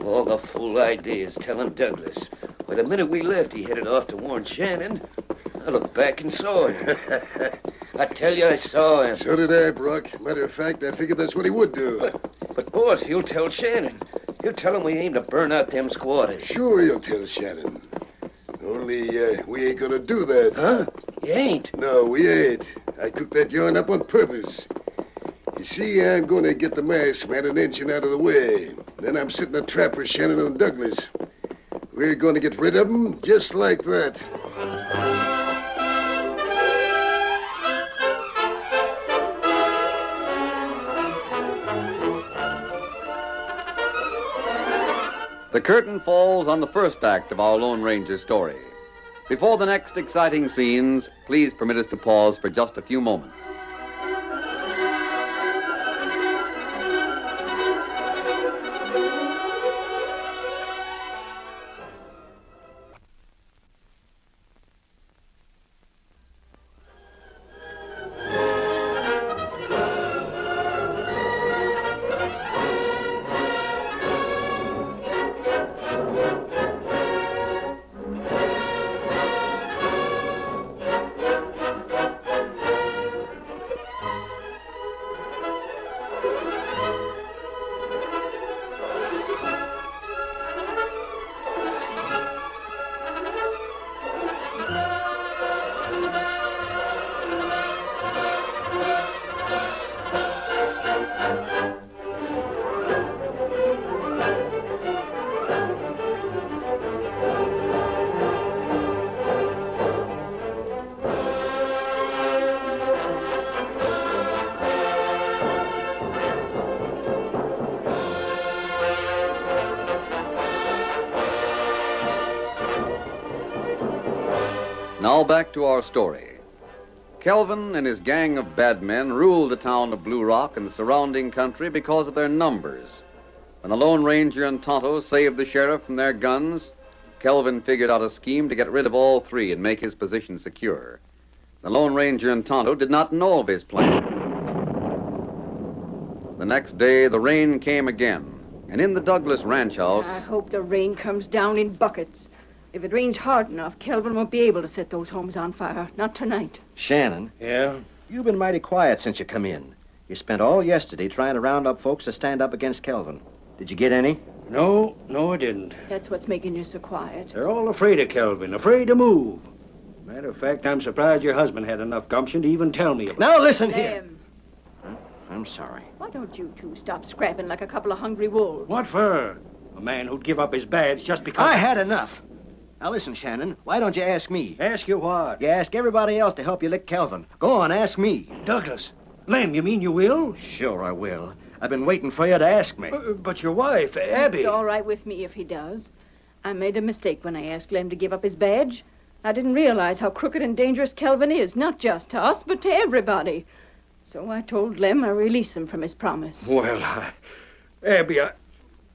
All the fool ideas telling Douglas. Why, the minute we left, he headed off to warn Shannon. I looked back and saw him. I tell you, I saw him. So did I, Brock. Matter of fact, I figured that's what he would do. But boss, he'll tell Shannon. He'll tell him we aim to burn out them squatters. Sure he'll tell Shannon. Only, we ain't gonna do that. Huh? You ain't? No, we ain't. I cooked that yarn up on purpose. You see, I'm gonna get the masked man an engine out of the way. Then I'm setting a trap for Shannon and Douglas. We're gonna get rid of them just like that. The curtain falls on the first act of our Lone Ranger story. Before the next exciting scenes, please permit us to pause for just a few moments. Now back to our story. Kelvin and his gang of bad men ruled the town of Blue Rock and the surrounding country because of their numbers. When the Lone Ranger and Tonto saved the sheriff from their guns, Kelvin figured out a scheme to get rid of all three and make his position secure. The Lone Ranger and Tonto did not know of his plan. The next day, the rain came again, and in the Douglas ranch house... I hope the rain comes down in buckets. If it rains hard enough, Kelvin won't be able to set those homes on fire. Not tonight. Shannon? Yeah? You've been mighty quiet since you come in. You spent all yesterday trying to round up folks to stand up against Kelvin. Did you get any? No, I didn't. That's what's making you so quiet. They're all afraid of Kelvin, afraid to move. Matter of fact, I'm surprised your husband had enough gumption to even tell me about it. Now listen here. I'm sorry. Why don't you two stop scrapping like a couple of hungry wolves? What for? A man who'd give up his badge just because... I had enough. Now listen, Shannon, why don't you ask me? Ask you what? You ask everybody else to help you lick Kelvin. Go on, ask me. Douglas. Lem, you mean you will? Sure I will. I've been waiting for you to ask me. But your wife, Abby... It's all right with me if he does. I made a mistake when I asked Lem to give up his badge. I didn't realize how crooked and dangerous Kelvin is, not just to us, but to everybody. So I told Lem I'd release him from his promise. Well, Abby,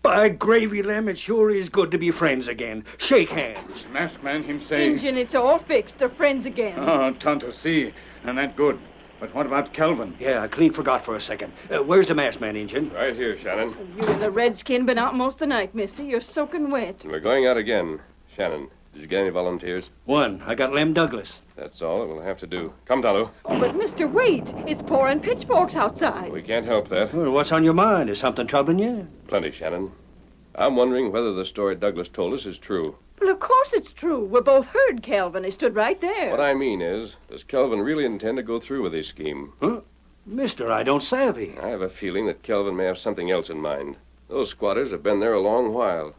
by gravy, Lem, it sure is good to be friends again. Shake hands. Masked man him say... Injun, it's all fixed. They're friends again. Oh, Tonto, see. And that good. But what about Kelvin? Yeah, I clean forgot for a second. Where's the masked man, Injun? Right here, Shannon. You and the redskin been out most of the night, mister. You're soaking wet. We're going out again. Shannon, Did you get any volunteers? One. I got Lem Douglas. That's all it will have to do. Come, Tonto. Oh, but, mister, wait. It's pouring pitchforks outside. We can't help that. Well, what's on your mind? Is something troubling you? Plenty, Shannon. I'm wondering whether the story Douglas told us is true. Well, of course it's true. We both heard Kelvin. He stood right there. What I mean is, does Kelvin really intend to go through with his scheme? Huh? Mister, I don't savvy. I have a feeling that Kelvin may have something else in mind. Those squatters have been there a long while.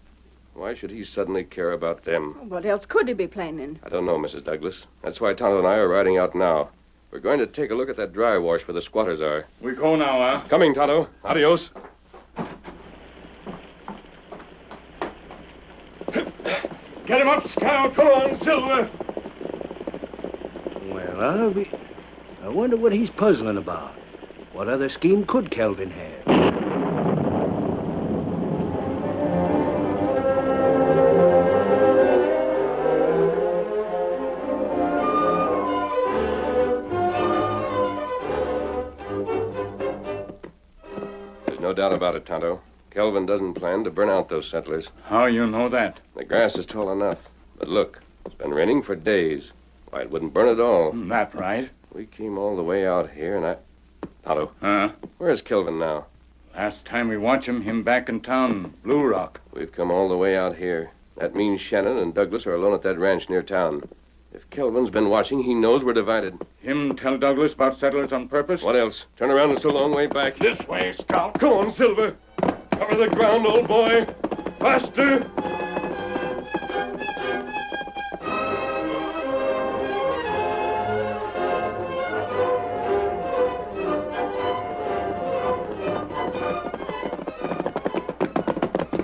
Why should he suddenly care about them? What else could he be planning? I don't know, Mrs. Douglas. That's why Tonto and I are riding out now. We're going to take a look at that dry wash where the squatters are. We go now, huh? Coming, Tonto. Adios. Get him up, Scout. Go on, Silver. Well, I wonder what he's puzzling about. What other scheme could Kelvin have? There's no doubt about it, Tonto. Kelvin doesn't plan to burn out those settlers. How you know that? The grass is tall enough. But look, it's been raining for days. Why, it wouldn't burn at all. That right. We came all the way out here, and Tonto. Huh? Where's Kelvin now? Last time we watched him back in town, Blue Rock. We've come all the way out here. That means Shannon and Douglas are alone at that ranch near town. If Kelvin's been watching, he knows we're divided. Him tell Douglas about settlers on purpose? What else? Turn around, it's a long way back. This way, Scout. Come on, Silver. Cover the ground, old boy. Faster.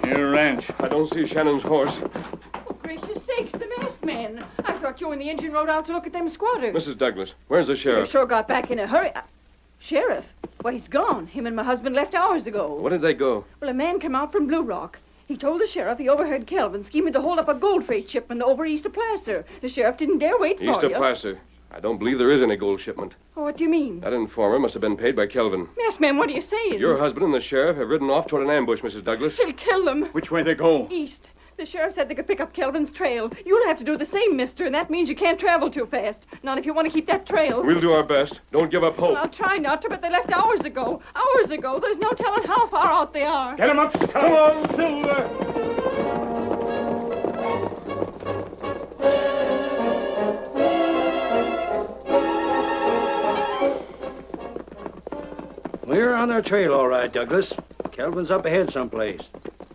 Here, ranch. I don't see Shannon's horse. Oh, gracious sakes, the masked man. I thought you and the engine rode out to look at them squatters. Mrs. Douglas, where's the They sheriff? sure got back in a hurry. Sheriff? Why, he's gone. Him and my husband left hours ago. What did they go? Well, a man came out from Blue Rock. He told the sheriff he overheard Kelvin scheming to hold up a gold freight shipment over east of Placer. The sheriff didn't dare wait for East you. of Placer. I don't believe there is any gold shipment. Oh, what do you mean? That informer must have been paid by Kelvin. Yes, ma'am, what are you saying? Your husband and the sheriff have ridden off toward an ambush, Mrs. Douglas. He'll kill them. Which way they go? East. The sheriff said they could pick up Kelvin's trail. You'll have to do the same, mister, and that means you can't travel too fast. Not if you want to keep that trail. We'll do our best. Don't give up hope. Well, I'll try not to, but they left hours ago. Hours ago. There's no telling how far out they are. Get him up, Scout. Come on, Silver. We're on their trail, all right, Douglas. Kelvin's up ahead someplace.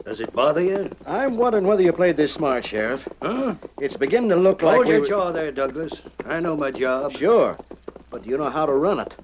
Does it bother you? I'm wondering whether you played this smart, Sheriff. Huh? It's beginning to look like Hold your we... jaw there, Douglas. I know my job. Sure. But do you know how to run it?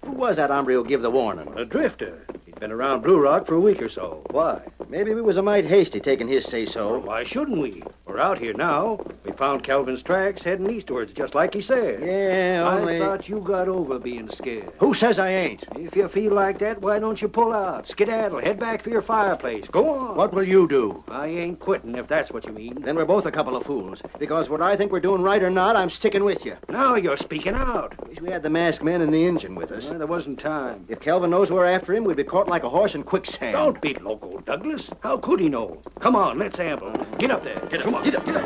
Who was that hombre who gave the warning? A drifter. He'd been around Blue Rock for a week or so. Why? Maybe we was a mite hasty taking his say-so. Well, why shouldn't we? We're out here now. We found Kelvin's tracks heading eastwards, just like he said. Yeah, only... I thought you got over being scared. Who says I ain't? If you feel like that, why don't you pull out? Skedaddle, head back for your fireplace. Go on. What will you do? I ain't quitting, if that's what you mean. Then we're both a couple of fools. Because whether I think we're doing right or not, I'm sticking with you. Now you're speaking out. Wish we had the masked men and the engine with us. Well, there wasn't time. If Kelvin knows we're after him, we'd be caught like a horse in quicksand. Don't be loco, Douglas. How could he know? Come on, let's amble. Get up there. Get up. Come on. Get up. Get up.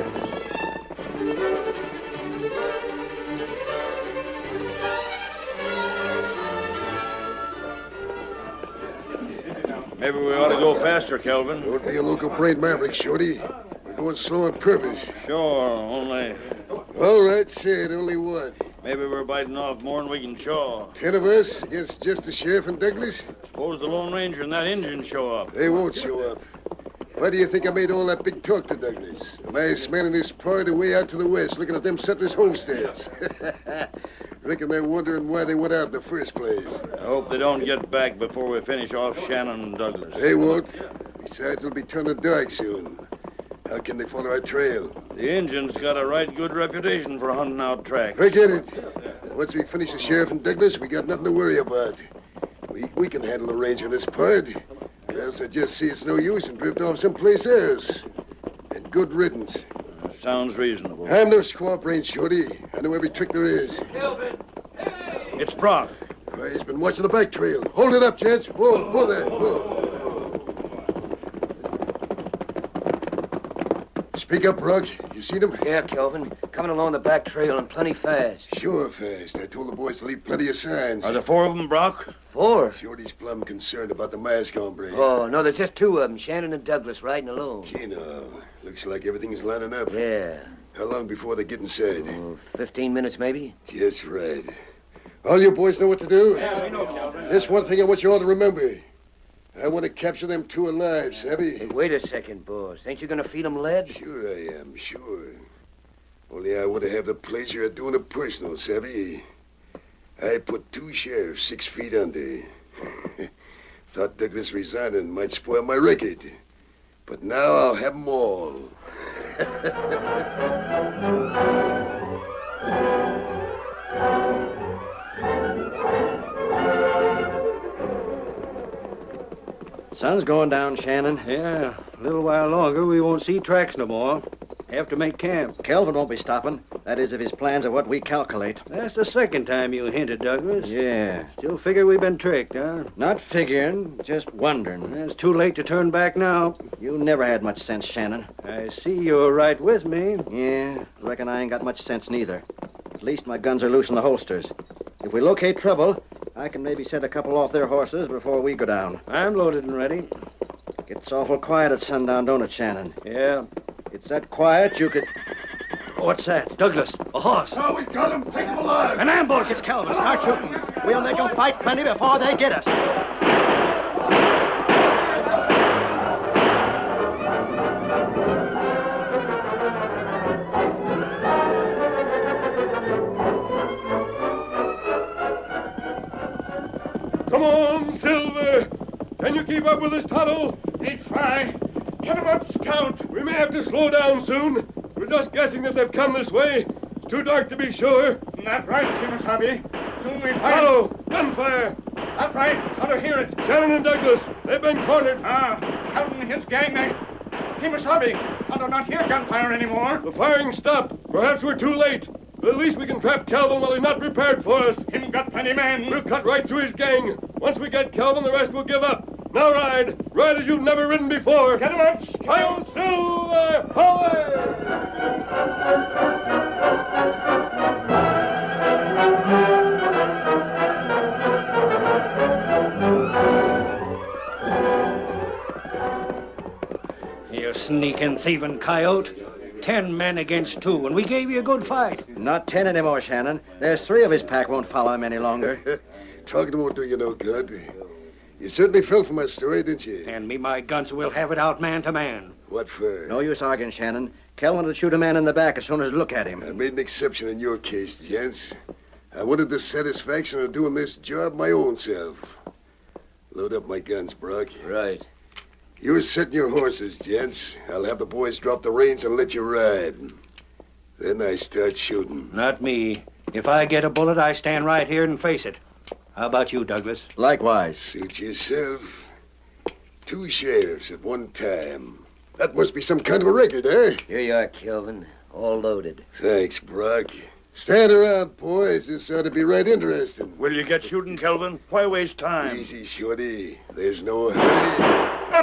Maybe we ought to go faster, Kelvin. Don't be a local brain maverick, Shorty. We're going slow on purpose. Sure, only... All right, say it. Only one. Maybe we're biting off more than we can chaw. 10 of us against just the sheriff and Douglas? Suppose the Lone Ranger and that Indian show up. They won't show up. Why do you think I made all that big talk to Douglas? The masked man in his party way out to the west looking at them settlers' homesteads. Reckon they're wondering why they went out in the first place. I hope they don't get back before we finish off Shannon and Douglas. They won't. Besides, it'll be turning dark soon. How can they follow our trail? The Indians got a right good reputation for hunting out tracks. Forget it. Once we finish the sheriff and Douglas, we got nothing to worry about. We can handle the ranger in this part. Or else I just see it's no use and drift off someplace else. And good riddance. Sounds reasonable. I'm no squaw brain, Shorty. I know every trick there is. Kelvin! Hey! It's Brock. Why, he's been watching the back trail. Hold it up, gents. Whoa there. Whoa. Speak up, Brock. You seen him? Yeah, Kelvin. Coming along the back trail and plenty fast. Sure fast. I told the boys to leave plenty of signs. Are there 4 of them, Brock? 4? Shorty's plumb concerned about the mask hombre. Oh, no, there's just 2 of them, Shannon and Douglas, riding alone. Looks like everything's lining up. Yeah. How long before they get inside? 15 minutes, maybe? Just right. All you boys know what to do? Yeah, we know, Kelvin. There's one thing I want you all to remember. I want to capture them 2 alive, savvy? Hey, wait a second, boss. Ain't you gonna feed them lead? Sure I am, sure. Only I want to have the pleasure of doing it personal, savvy? I put 2 sheriffs 6 feet under. Thought Douglas resigning might spoil my record. But now I'll have them all. Sun's going down, Shannon. Yeah, a little while longer, we won't see tracks no more. Have to make camp. Kelvin won't be stopping. That is, if his plans are what we calculate. That's the second time you hinted, Douglas. Yeah. Still figure we've been tricked, huh? Not figuring, just wondering. It's too late to turn back now. You never had much sense, Shannon. I see you're right with me. Yeah, reckon I ain't got much sense neither. At least my guns are loose in the holsters. If we locate trouble, I can maybe send a couple off their horses before we go down. I'm loaded and ready. Gets awful quiet at sundown, don't it, Shannon? Yeah. It's that quiet you could... What's that? Douglas, a horse. Oh, we got him. Take him alive. An ambush. It's Calvin. Start shooting. We'll make them fight plenty before they get us. Come on, Silver. Can you keep up with this tunnel? We try. Get him up, Scout. We may have to slow down soon. We're just guessing that they've come this way. It's too dark to be sure. That's right, Kimasabi. Soon we find... Hello! Gunfire! That's right. How to hear it. Shannon and Douglas, they've been cornered. Calvin and his gang, they... Kimasabi, how do not hear gunfire anymore? The firing stopped. Perhaps we're too late. But at least we can trap Calvin while he's not prepared for us. Him got plenty men. We'll cut right through his gang. Once we get Calvin, the rest will give up. Now ride. Ride as you've never ridden before. Get him up, Hail Silver! Away! You sneaking, thieving coyote. 10 men against 2, and we gave you a good fight. Not 10 anymore, Shannon. There's 3 of his pack won't follow him any longer. Talking won't do you no good. You certainly fell for my story, didn't you? Hand me my guns, and we'll have it out man to man. What for? No use arguing, Shannon. Kelvin would shoot a man in the back as soon as he'd look at him. I made an exception in your case, gents. I wanted the satisfaction of doing this job my own self. Load up my guns, Brock. Right. You're setting your horses, gents. I'll have the boys drop the reins and let you ride. Then I start shooting. Not me. If I get a bullet, I stand right here and face it. How about you, Douglas? Likewise. Suit yourself. 2 sheriffs at one time. That must be some kind of a record, eh? Here you are, Kelvin. All loaded. Thanks, Brock. Stand around, boys. This ought to be right interesting. Will you get shooting, Kelvin? Why waste time? Easy, Shorty. There's no hurry.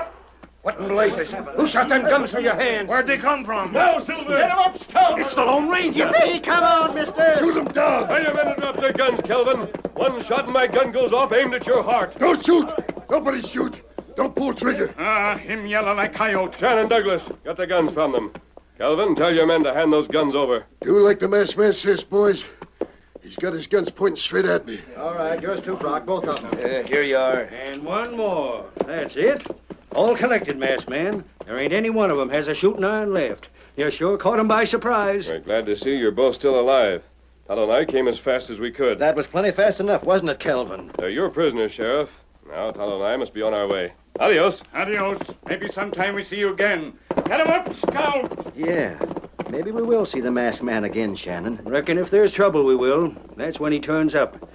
What in blazes? Who shot them guns from your hands? Where'd they come from? Now, Silver! Get him up, Scout. It's the Lone Ranger. Yippee! Come on, mister! Shoot them down! Wait a minute, drop their guns, Kelvin. One shot and my gun goes off aimed at your heart. Don't shoot! Nobody shoot! Don't pull trigger. Him yellow like coyote. Shannon, Douglas, get the guns from them. Kelvin, tell your men to hand those guns over. Do like the masked man says, boys. He's got his guns pointing straight at me. All right, yours too, Brock. Both of them. Here you are. And one more. That's it. All collected, masked man. There ain't any one of them has a shooting iron left. You sure caught 'em by surprise. We're glad to see you're both still alive. Tonto and I came as fast as we could. That was plenty fast enough, wasn't it, Kelvin? They're your prisoners, Sheriff. Now, Tonto and I must be on our way. Adios. Adios. Maybe sometime we see you again. Get him up, Scout. Yeah. Maybe we will see the masked man again, Shannon. Reckon if there's trouble, we will. That's when he turns up.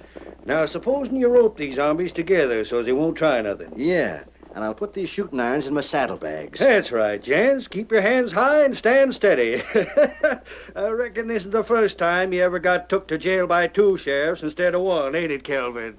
Now, supposing you rope these zombies together so they won't try nothing. Yeah. And I'll put these shooting irons in my saddlebags. That's right, gents. Keep your hands high and stand steady. I reckon this is the first time you ever got took to jail by 2 sheriffs instead of 1, ain't it, Kelvin?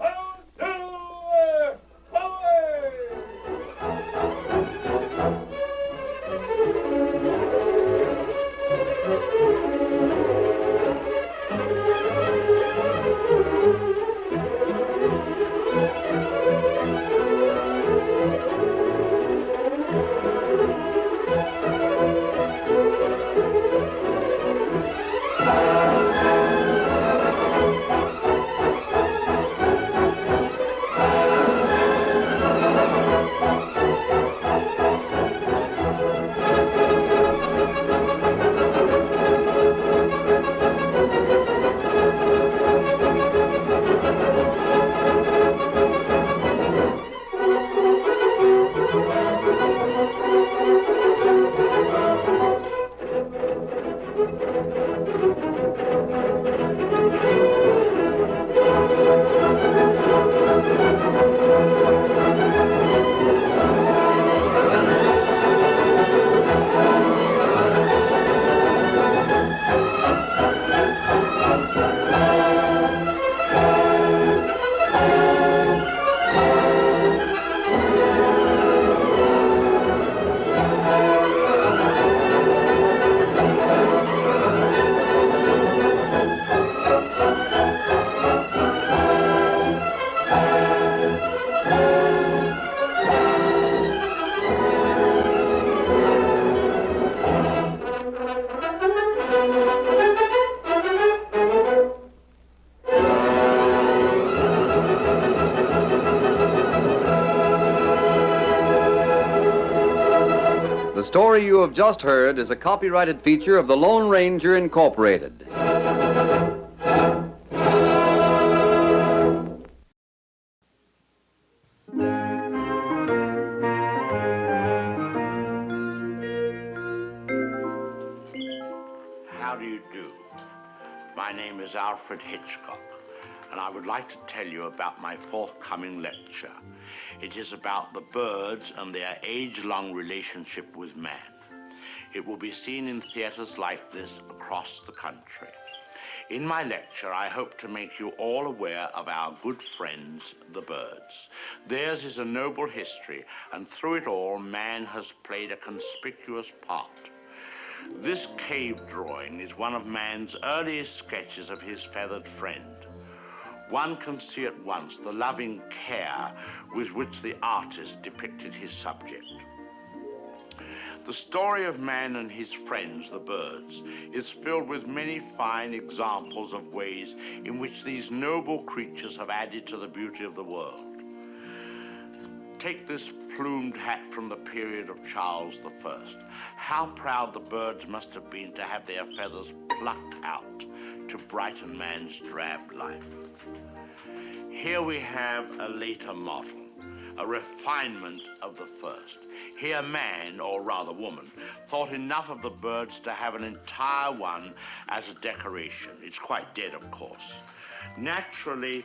story you have just heard is a copyrighted feature of the Lone Ranger Incorporated. How do you do? My name is Alfred Hitchcock, and I would like to tell you about my forthcoming lecture. It is about the birds and their age-long relationship with man. It will be seen in theaters like this across the country. In my lecture, I hope to make you all aware of our good friends, the birds. Theirs is a noble history, and through it all, man has played a conspicuous part. This cave drawing is one of man's earliest sketches of his feathered friend. One can see at once the loving care with which the artist depicted his subject. The story of man and his friends, the birds, is filled with many fine examples of ways in which these noble creatures have added to the beauty of the world. Take this plumed hat from the period of Charles I. How proud the birds must have been to have their feathers plucked out to brighten man's drab life. Here we have a later model, a refinement of the first. Here man, or rather woman, thought enough of the birds to have an entire one as a decoration. It's quite dead, of course. Naturally,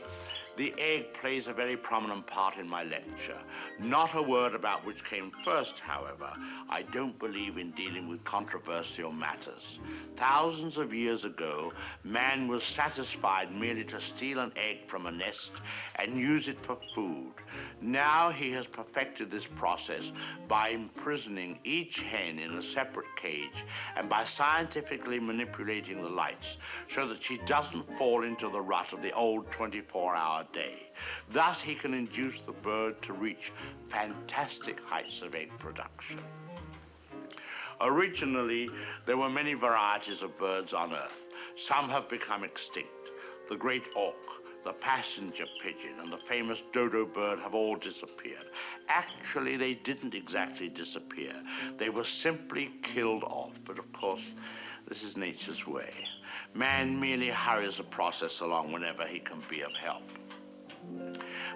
the egg plays a very prominent part in my lecture. Not a word about which came first, however. I don't believe in dealing with controversial matters. Thousands of years ago, man was satisfied merely to steal an egg from a nest and use it for food. Now he has perfected this process by imprisoning each hen in a separate cage and by scientifically manipulating the lights so that she doesn't fall into the rut of the old 24-hour day. Thus, he can induce the bird to reach fantastic heights of egg production. Originally, there were many varieties of birds on Earth. Some have become extinct. The great auk, the passenger pigeon, and the famous dodo bird have all disappeared. Actually, they didn't exactly disappear. They were simply killed off, but of course, this is nature's way. Man merely hurries the process along whenever he can be of help.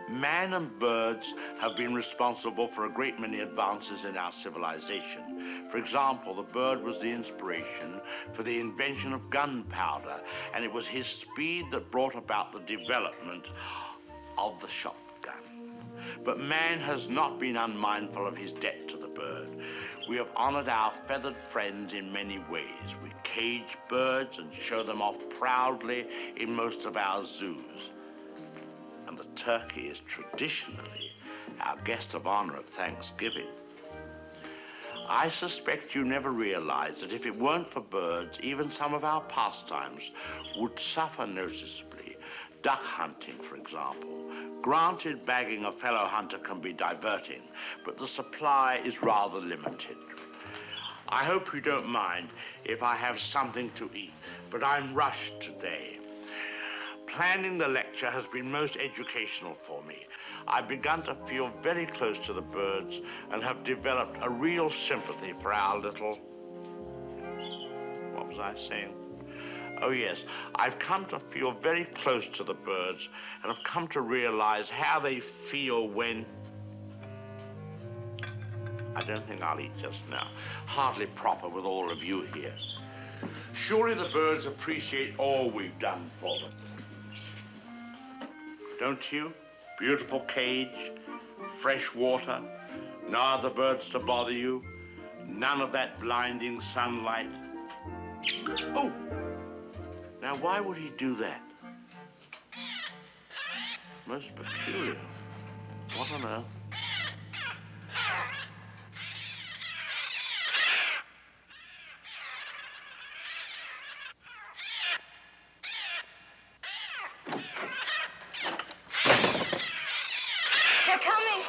Man and birds have been responsible for a great many advances in our civilization. For example, the bird was the inspiration for the invention of gunpowder, and it was his speed that brought about the development of the shotgun. But man has not been unmindful of his debt to the bird. We have honored our feathered friends in many ways. We cage birds and show them off proudly in most of our zoos. And the turkey is traditionally our guest of honor at Thanksgiving. I suspect you never realized that if it weren't for birds, even some of our pastimes would suffer noticeably. Duck hunting, for example. Granted, bagging a fellow hunter can be diverting, but the supply is rather limited. I hope you don't mind if I have something to eat, but I'm rushed today. Planning the lecture has been most educational for me. I've begun to feel very close to the birds and have developed a real sympathy for our little... What was I saying? Oh, yes. I've come to feel very close to the birds and have come to realize how they feel when... I don't think I'll eat just now. Hardly proper with all of you here. Surely the birds appreciate all we've done for them. Don't you? Beautiful cage, fresh water, no other birds to bother you, none of that blinding sunlight. Oh! Now, why would he do that? Most peculiar. What on earth? They're coming.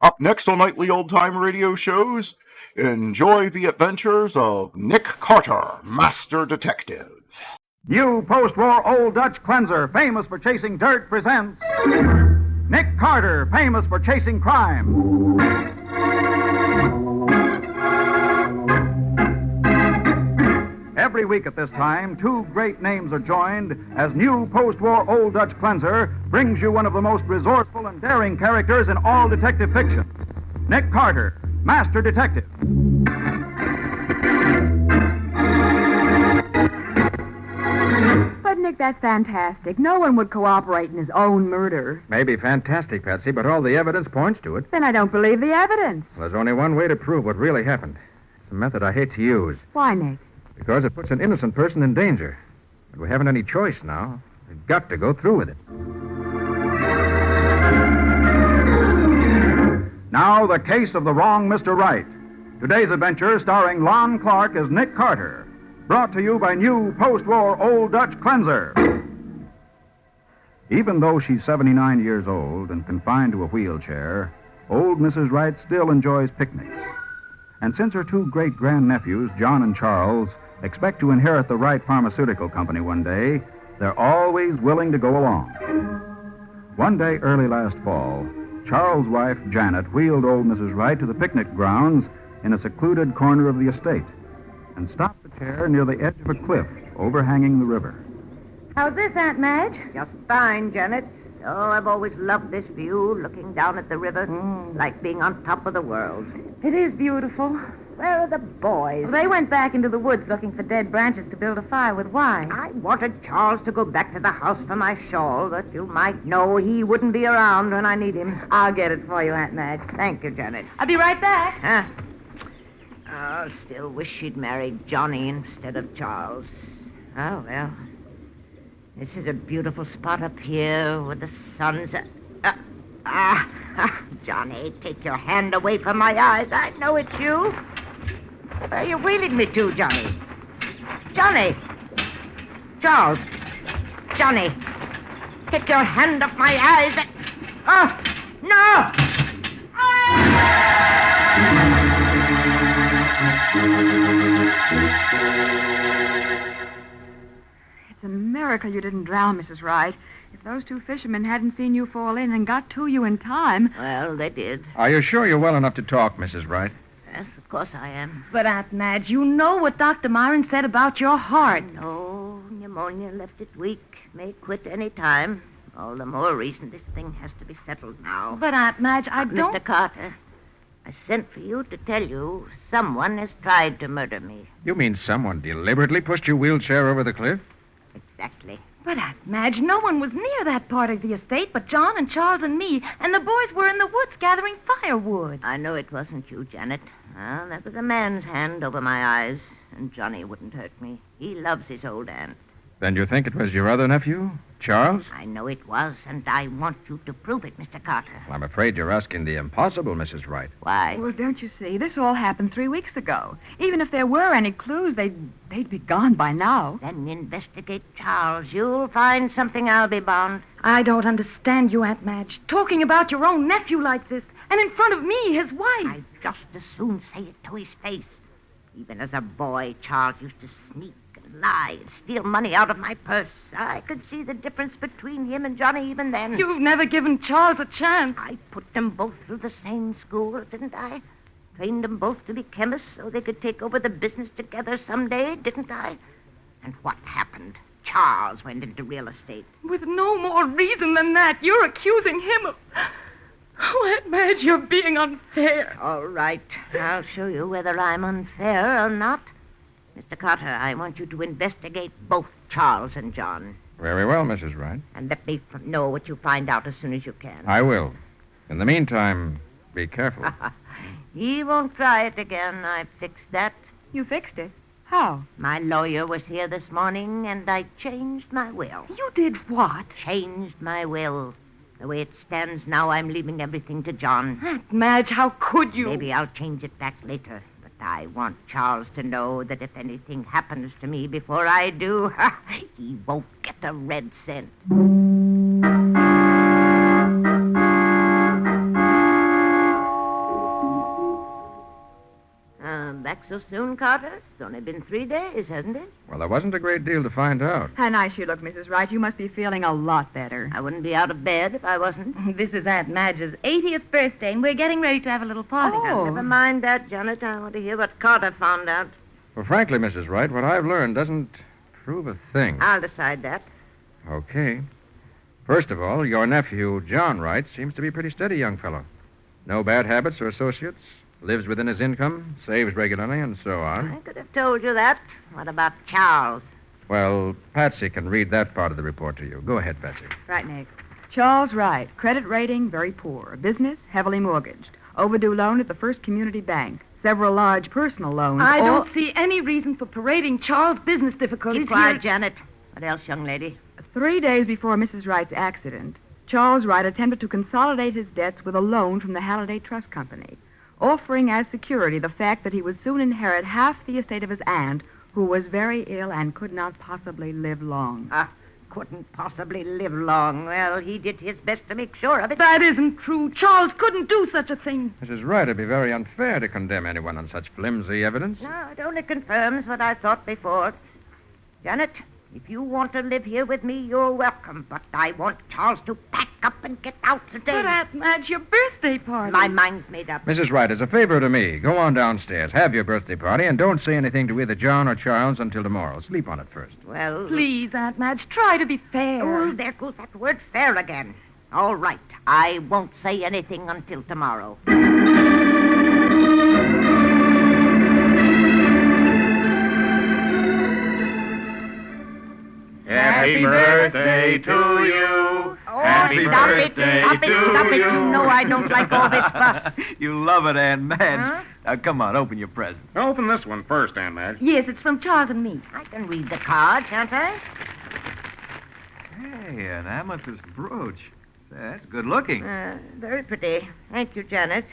Up next on Nightly Old Time Radio Shows, enjoy the adventures of Nick Carter, Master Detective. New post-war Old Dutch cleanser, famous for chasing dirt, presents Nick Carter, famous for chasing crime. Every week at this time, two great names are joined as new post-war Old Dutch cleanser brings you one of the most resourceful and daring characters in all detective fiction. Nick Carter, Master Detective. But, Nick, that's fantastic. No one would cooperate in his own murder. Maybe fantastic, Patsy, but all the evidence points to it. Then I don't believe the evidence. Well, there's only one way to prove what really happened. It's a method I hate to use. Why, Nick? Because it puts an innocent person in danger. But we haven't any choice now. We've got to go through with it. Now, the case of the wrong Mr. Right. Today's adventure starring Lon Clark as Nick Carter. Brought to you by new post-war Old Dutch cleanser. Even though she's 79 years old and confined to a wheelchair, old Mrs. Wright still enjoys picnics. And since her two great-grandnephews, John and Charles, expect to inherit the Wright Pharmaceutical Company one day, they're always willing to go along. One day early last fall, Charles' wife, Janet, wheeled old Mrs. Wright to the picnic grounds in a secluded corner of the estate and stopped the chair near the edge of a cliff overhanging the river. How's this, Aunt Madge? Just fine, Janet. Oh, I've always loved this view, looking down at the river. Like being on top of the world. It is beautiful. Where are the boys? Well, they went back into the woods looking for dead branches to build a fire with. Why? I wanted Charles to go back to the house for my shawl, but you might know he wouldn't be around when I need him. I'll get it for you, Aunt Madge. Thank you, Janet. I'll be right back. Huh? Oh, still wish she'd married Johnny instead of Charles. Oh, well. This is a beautiful spot up here where the sun's... Johnny, take your hand away from my eyes. I know it's you. Where are you wheeling me to, Johnny? Johnny! Charles! Johnny! Take your hand off my eyes. Oh, no! It's a miracle you didn't drown, Mrs. Wright. If those two fishermen hadn't seen you fall in and got to you in time... Well, they did. Are you sure you're well enough to talk, Mrs. Wright? Yes, of course I am. But, Aunt Madge, you know what Dr. Myron said about your heart. No, pneumonia left it weak. May quit any time. All the more reason this thing has to be settled now. But, Aunt Madge, I don't... Mr. Carter, I sent for you to tell you someone has tried to murder me. You mean someone deliberately pushed your wheelchair over the cliff? Exactly. But, Aunt Madge, no one was near that part of the estate but John and Charles and me, and the boys were in the woods gathering firewood. I know it wasn't you, Janet. Well, that was a man's hand over my eyes, and Johnny wouldn't hurt me. He loves his old aunt. Then you think it was your other nephew, Charles? I know it was, and I want you to prove it, Mr. Carter. Well, I'm afraid you're asking the impossible, Mrs. Wright. Why? Well, don't you see? This all happened 3 weeks ago. Even if there were any clues, they'd be gone by now. Then investigate Charles. You'll find something, I'll be bound. I don't understand you, Aunt Madge. Talking about your own nephew like this, and in front of me, his wife. I'd just as soon say it to his face. Even as a boy, Charles used to sneak and lie and steal money out of my purse. I could see the difference between him and Johnny even then. You've never given Charles a chance. I put them both through the same school, didn't I? Trained them both to be chemists so they could take over the business together someday, didn't I? And what happened? Charles went into real estate. With no more reason than that, you're accusing him of... Oh, Aunt Madge, you're being unfair. All right. I'll show you whether I'm unfair or not. Mr. Carter, I want you to investigate both Charles and John. Very well, Mrs. Wright. And let me know what you find out as soon as you can. I will. In the meantime, be careful. He won't try it again. I fixed that. You fixed it? How? My lawyer was here this morning, and I changed my will. You did what? Changed my will. The way it stands now, I'm leaving everything to John. Aunt Madge, how could you? Maybe I'll change it back later. But I want Charles to know that if anything happens to me before I do, he won't get a red cent. so soon, Carter? It's only been 3 days, hasn't it? Well, there wasn't a great deal to find out. How nice you look, Mrs. Wright. You must be feeling a lot better. I wouldn't be out of bed if I wasn't. This is Aunt Madge's 80th birthday, and we're getting ready to have a little party. Now, never mind that, Janet. I want to hear what Carter found out. Well, frankly, Mrs. Wright, what I've learned doesn't prove a thing. I'll decide that. Okay. First of all, your nephew, John Wright, seems to be a pretty steady young fellow. No bad habits or associates, lives within his income, saves regularly, and so on. I could have told you that. What about Charles? Well, Patsy can read that part of the report to you. Go ahead, Patsy. Right, Nick. Charles Wright, credit rating very poor. Business heavily mortgaged. Overdue loan at the First Community Bank. Several large personal loans. I don't see any reason for parading Charles' business difficulties. Keep quiet, here. Janet. What else, young lady? 3 days before Mrs. Wright's accident, Charles Wright attempted to consolidate his debts with a loan from the Halliday Trust Company, offering as security the fact that he would soon inherit half the estate of his aunt, who was very ill and could not possibly live long. Couldn't possibly live long. Well, he did his best to make sure of it. That isn't true. Charles couldn't do such a thing. Mrs. Wright, it'd be very unfair to condemn anyone on such flimsy evidence. No, it only confirms what I thought before. Janet, if you want to live here with me, you're welcome. But I want Charles to pack up and get out today. But, Aunt Madge, your birthday party. My mind's made up. Mrs. Wright, as a favor to me, go on downstairs, have your birthday party, and don't say anything to either John or Charles until tomorrow. Sleep on it first. Well... Please, Aunt Madge, try to be fair. Oh, there goes that word fair again. All right. I won't say anything until tomorrow. Happy birthday to you. Happy birthday Stop it. to you. You know I don't like all this fuss. You love it, Aunt Madge. Huh? Now, come on, open your present. Open this one first, Aunt Madge. Yes, it's from Charles and me. I can read the card, can't I? Hey, an amethyst brooch. Say, that's good looking. Very pretty. Thank you, Janet.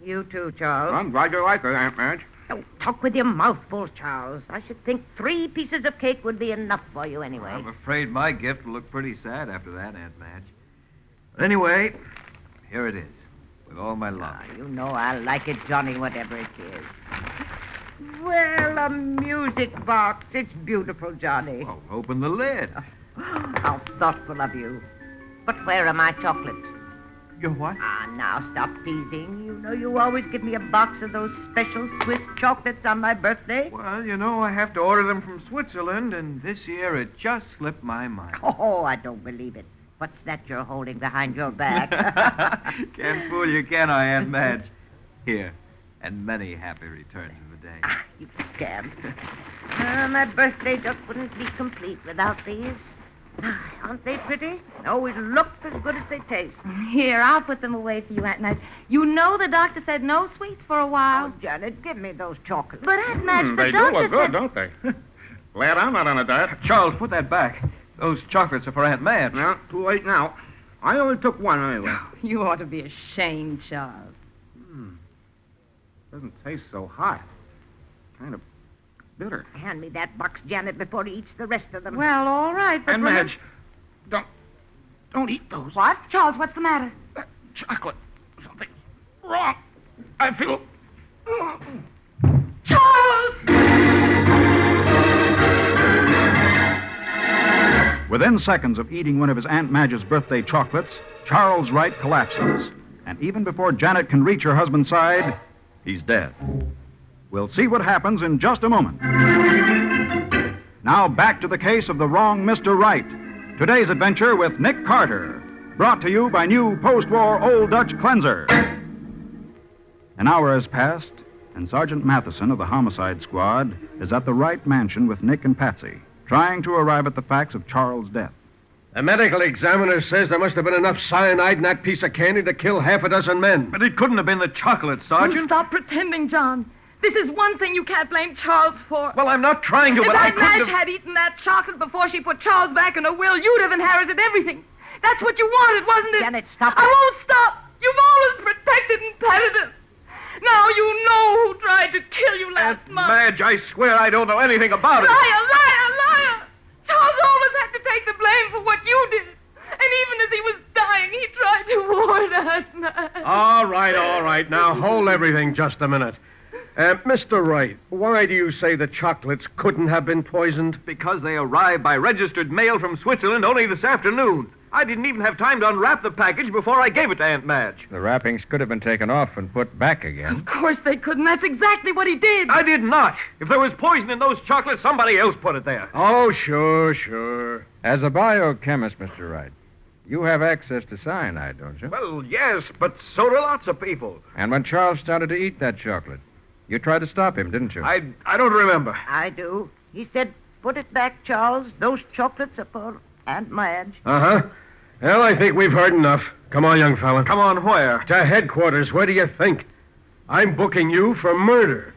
You too, Charles. I'm glad you like it, Aunt Madge. Don't talk with your mouth full, Charles. I should think 3 pieces of cake would be enough for you anyway. I'm afraid my gift will look pretty sad after that, Aunt Madge. But anyway, here it is, with all my love. You know I like it, Johnny, whatever it is. Well, a music box. It's beautiful, Johnny. Oh, open the lid. How thoughtful of you. But where are my chocolates? Your what? Now stop teasing. You know you always give me a box of those special Swiss chocolates on my birthday. Well, you know, I have to order them from Switzerland, and this year it just slipped my mind. Oh, I don't believe it. What's that you're holding behind your back? Can't fool you, can I, Aunt Madge? Here, and many happy returns of the day. You scamp. My birthday just wouldn't be complete without these. Aren't they pretty? Always look as good as they taste. Here, I'll put them away for you, Aunt Madge. You know the doctor said no sweets for a while. Oh, Janet, give me those chocolates. But, Aunt Madge, the They do doctor look good, said... don't they? Glad I'm not on a diet. Charles, put that back. Those chocolates are for Aunt Madge. No, too late now. I only took one anyway. You ought to be ashamed, Charles. Doesn't taste so hot. Kind of bitter. Hand me that box, Janet, before he eats the rest of them. Well, all right, but... And Madge, don't eat those. What? Charles, what's the matter? Chocolate. Something wrong. I feel... Charles! Within seconds of eating one of his Aunt Madge's birthday chocolates, Charles Wright collapses. And even before Janet can reach her husband's side, he's dead. We'll see what happens in just a moment. Now back to the case of the wrong Mr. Wright. Today's adventure with Nick Carter, brought to you by new post-war Old Dutch Cleanser. An hour has passed, and Sergeant Matheson of the Homicide Squad is at the Wright mansion with Nick and Patsy, trying to arrive at the facts of Charles' death. The medical examiner says there must have been enough cyanide in that piece of candy to kill half a dozen men. But it couldn't have been the chocolate, Sergeant. Stop pretending, John. This is one thing you can't blame Charles for. Well, I'm not trying to, but I If couldn't Aunt Madge have... had eaten that chocolate before she put Charles back in her will, you'd have inherited everything. That's what you wanted, wasn't it? Janet, stop I it. won't stop. You've always protected and petted us. Now you know who tried to kill you last month. Madge, I swear I don't know anything about it. Liar! Charles always had to take the blame for what you did. And even as he was dying, he tried to warn us, Madge. All right. Now hold everything just a minute. Mr. Wright, why do you say the chocolates couldn't have been poisoned? Because they arrived by registered mail from Switzerland only this afternoon. I didn't even have time to unwrap the package before I gave it to Aunt Madge. The wrappings could have been taken off and put back again. Of course they couldn't. That's exactly what he did. I did not. If there was poison in those chocolates, somebody else put it there. Oh, sure. As a biochemist, Mr. Wright, you have access to cyanide, don't you? Well, yes, but so do lots of people. And when Charles started to eat that chocolate, you tried to stop him, didn't you? I don't remember. I do. He said, put it back, Charles. Those chocolates are for Aunt Madge. Uh-huh. Well, I think we've heard enough. Come on, young fella. Come on, where? To headquarters. Where do you think? I'm booking you for murder.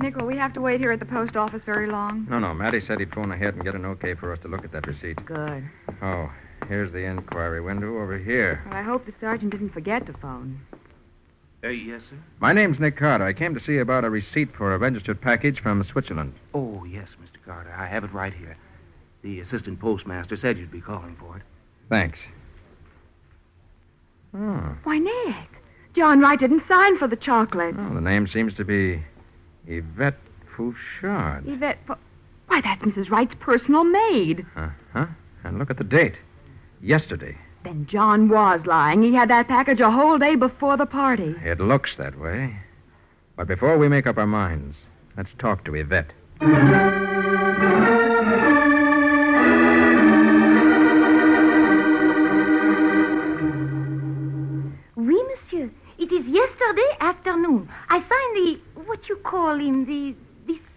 Nick, will we have to wait here at the post office very long? No. Matty said he'd phone ahead and get an okay for us to look at that receipt. Good. Oh, here's the inquiry window over here. Well, I hope the sergeant didn't forget to phone. Yes, sir? My name's Nick Carter. I came to see about a receipt for a registered package from Switzerland. Oh, yes, Mr. Carter. I have it right here. The assistant postmaster said you'd be calling for it. Thanks. Oh. Why, Nick, John Wright didn't sign for the chocolate. Well, the name seems to be Yvette Fouchard. Why, that's Mrs. Wright's personal maid. Uh-huh. And look at the date. Yesterday. Then John was lying. He had that package a whole day before the party. It looks that way. But before we make up our minds, let's talk to Yvette. Oui, monsieur. It is yesterday afternoon. I signed what you call him, the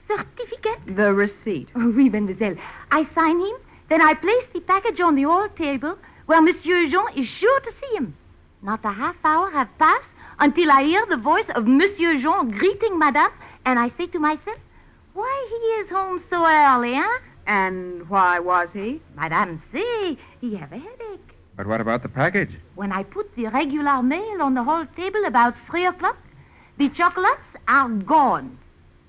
certificate? The receipt. Oh, oui, mademoiselle. I sign him, then I place the package on the hall table where Monsieur Jean is sure to see him. Not a half hour have passed until I hear the voice of Monsieur Jean greeting Madame, and I say to myself, why he is home so early, huh? And why was he? Madame say he have a headache. But what about the package? When I put the regular mail on the hall table about 3 o'clock, the chocolates are gone.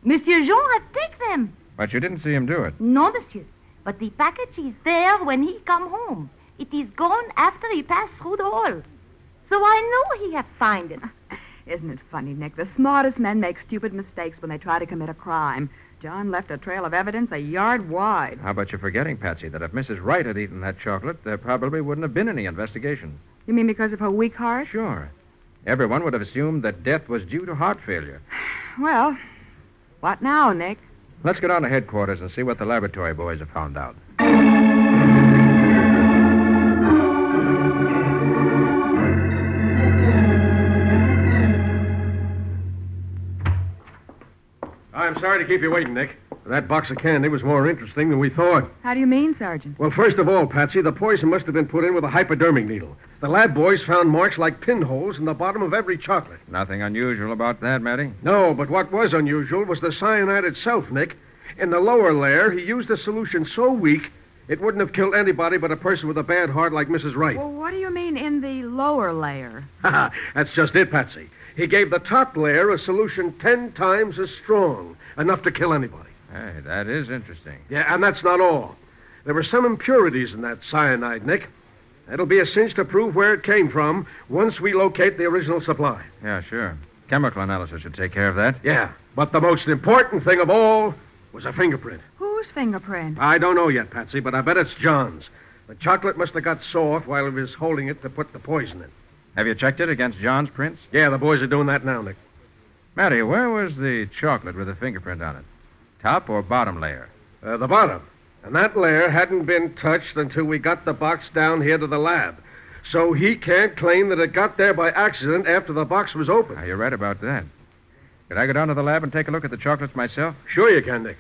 Monsieur Jean have taken them. But you didn't see him do it. No, monsieur. But the package is there when he come home. It is gone after he passed through the hall. So I know he have find it. Isn't it funny, Nick? The smartest men make stupid mistakes when they try to commit a crime. John left a trail of evidence a yard wide. How about you forgetting, Patsy, that if Mrs. Wright had eaten that chocolate, there probably wouldn't have been any investigation. You mean because of her weak heart? Sure. Everyone would have assumed that death was due to heart failure. Well, what now, Nick? Let's get on to headquarters and see what the laboratory boys have found out. I'm sorry to keep you waiting, Nick. That box of candy was more interesting than we thought. How do you mean, Sergeant? Well, first of all, Patsy, the poison must have been put in with a hypodermic needle. The lab boys found marks like pinholes in the bottom of every chocolate. Nothing unusual about that, Matty? No, but what was unusual was the cyanide itself, Nick. In the lower layer, he used a solution so weak, it wouldn't have killed anybody but a person with a bad heart like Mrs. Wright. Well, what do you mean in the lower layer? That's just it, Patsy. He gave the top layer a solution 10 times as strong, enough to kill anybody. Hey, that is interesting. Yeah, and that's not all. There were some impurities in that cyanide, Nick. It'll be a cinch to prove where it came from once we locate the original supply. Yeah, sure. Chemical analysis should take care of that. Yeah, but the most important thing of all was a fingerprint. Whose fingerprint? I don't know yet, Patsy, but I bet it's John's. The chocolate must have got soft while he was holding it to put the poison in. Have you checked it against John's prints? Yeah, the boys are doing that now, Nick. Matty, where was the chocolate with the fingerprint on it? Top or bottom layer? The bottom. And that layer hadn't been touched until we got the box down here to the lab. So he can't claim that it got there by accident after the box was open. You're right about that. Could I go down to the lab and take a look at the chocolates myself? Sure you can, Nick.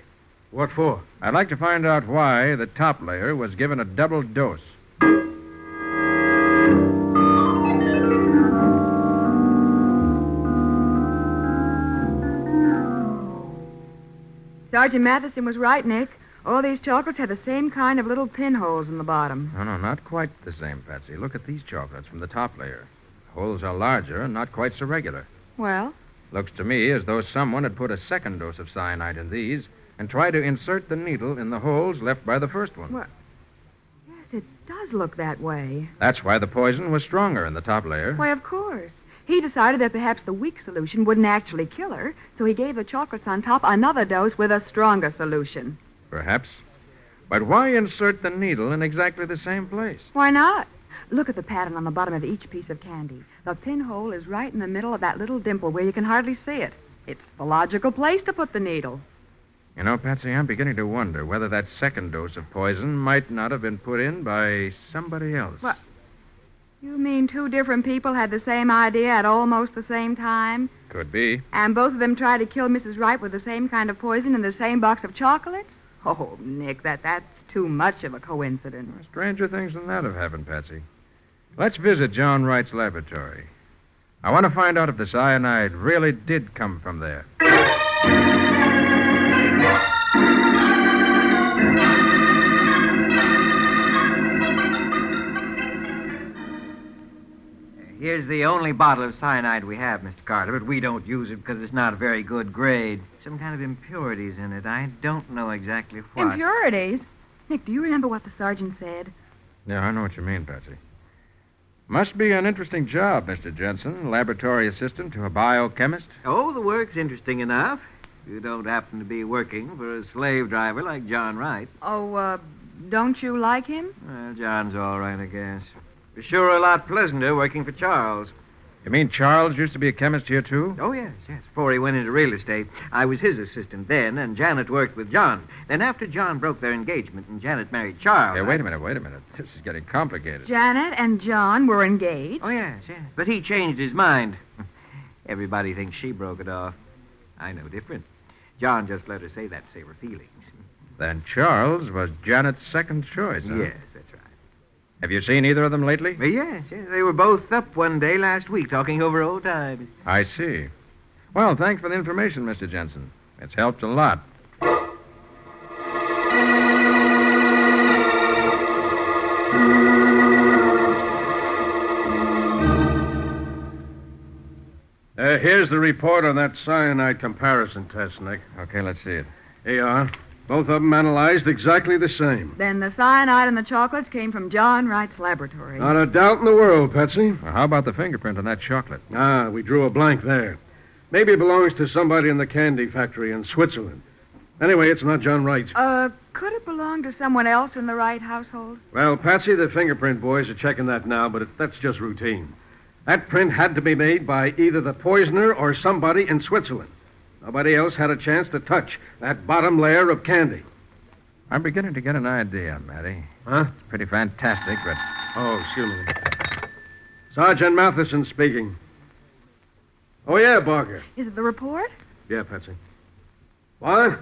What for? I'd like to find out why the top layer was given a double dose. Sergeant Matheson was right, Nick. All these chocolates had the same kind of little pinholes in the bottom. No, not quite the same, Patsy. Look at these chocolates from the top layer. The holes are larger and not quite so regular. Well? Looks to me as though someone had put a second dose of cyanide in these and tried to insert the needle in the holes left by the first one. What? it does look that way. That's why the poison was stronger in the top layer. Why, of course. He decided that perhaps the weak solution wouldn't actually kill her, so he gave the chocolates on top another dose with a stronger solution. Perhaps. But why insert the needle in exactly the same place? Why not? Look at the pattern on the bottom of each piece of candy. The pinhole is right in the middle of that little dimple where you can hardly see it. It's the logical place to put the needle. You know, Patsy, I'm beginning to wonder whether that second dose of poison might not have been put in by somebody else. What? You mean two different people had the same idea at almost the same time? Could be. And both of them tried to kill Mrs. Wright with the same kind of poison in the same box of chocolates? Oh, Nick, that's too much of a coincidence. Stranger things than that have happened, Patsy. Let's visit John Wright's laboratory. I want to find out if the cyanide really did come from there. Here's the only bottle of cyanide we have, Mr. Carter, but we don't use it because it's not a very good grade. Some kind of impurities in it. I don't know exactly what. Impurities? Nick, do you remember what the sergeant said? Yeah, I know what you mean, Patsy. Must be an interesting job, Mr. Jensen, laboratory assistant to a biochemist. Oh, the work's interesting enough. You don't happen to be working for a slave driver like John Wright. Oh, don't you like him? Well, John's all right, I guess. It's sure a lot pleasanter working for Charles. You mean Charles used to be a chemist here, too? Oh, yes. Before he went into real estate. I was his assistant then, and Janet worked with John. Then after John broke their engagement and Janet married Charles... Yeah, wait a minute. This is getting complicated. Janet and John were engaged? Oh, yes. But he changed his mind. Everybody thinks she broke it off. I know different. John just let her say that to save her feelings. Then Charles was Janet's second choice, huh? Yes, that's right. Have you seen either of them lately? Yes. They were both up one day last week talking over old times. I see. Well, thanks for the information, Mr. Jensen. It's helped a lot. Here's the report on that cyanide comparison test, Nick. Okay, let's see it. Here you are. Both of them analyzed exactly the same. Then the cyanide in the chocolates came from John Wright's laboratory. Not a doubt in the world, Patsy. Well, how about the fingerprint on that chocolate? We drew a blank there. Maybe it belongs to somebody in the candy factory in Switzerland. Anyway, it's not John Wright's. Could it belong to someone else in the Wright household? Well, Patsy, the fingerprint boys are checking that now, but that's just routine. That print had to be made by either the poisoner or somebody in Switzerland. Nobody else had a chance to touch that bottom layer of candy. I'm beginning to get an idea, Matty. Huh? It's pretty fantastic, but... Oh, excuse me. Sergeant Matheson speaking. Oh, yeah, Barker. Is it the report? Yeah, Patsy. What?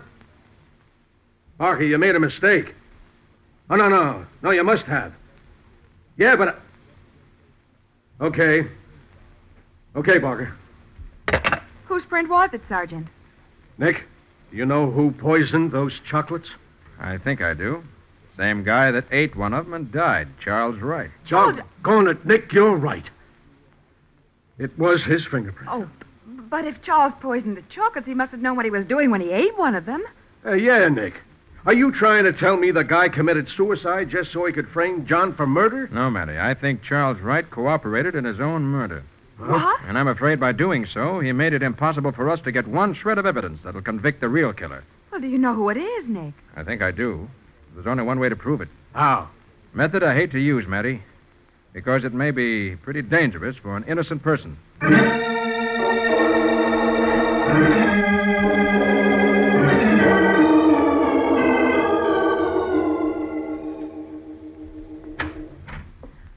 Barker, you made a mistake. Oh, no. No, you must have. Yeah, but... Okay, Barker. Whose print was it, Sergeant? Nick, do you know who poisoned those chocolates? I think I do. Same guy that ate one of them and died, Charles Wright. Doggone it, Nick, you're right. It was his fingerprint. Oh, but if Charles poisoned the chocolates, he must have known what he was doing when he ate one of them. Yeah, Nick. Are you trying to tell me the guy committed suicide just so he could frame John for murder? No, Matty. I think Charles Wright cooperated in his own murder. What? And I'm afraid by doing so, he made it impossible for us to get one shred of evidence that'll convict the real killer. Well, do you know who it is, Nick? I think I do. There's only one way to prove it. How? Method I hate to use, Matty, because it may be pretty dangerous for an innocent person.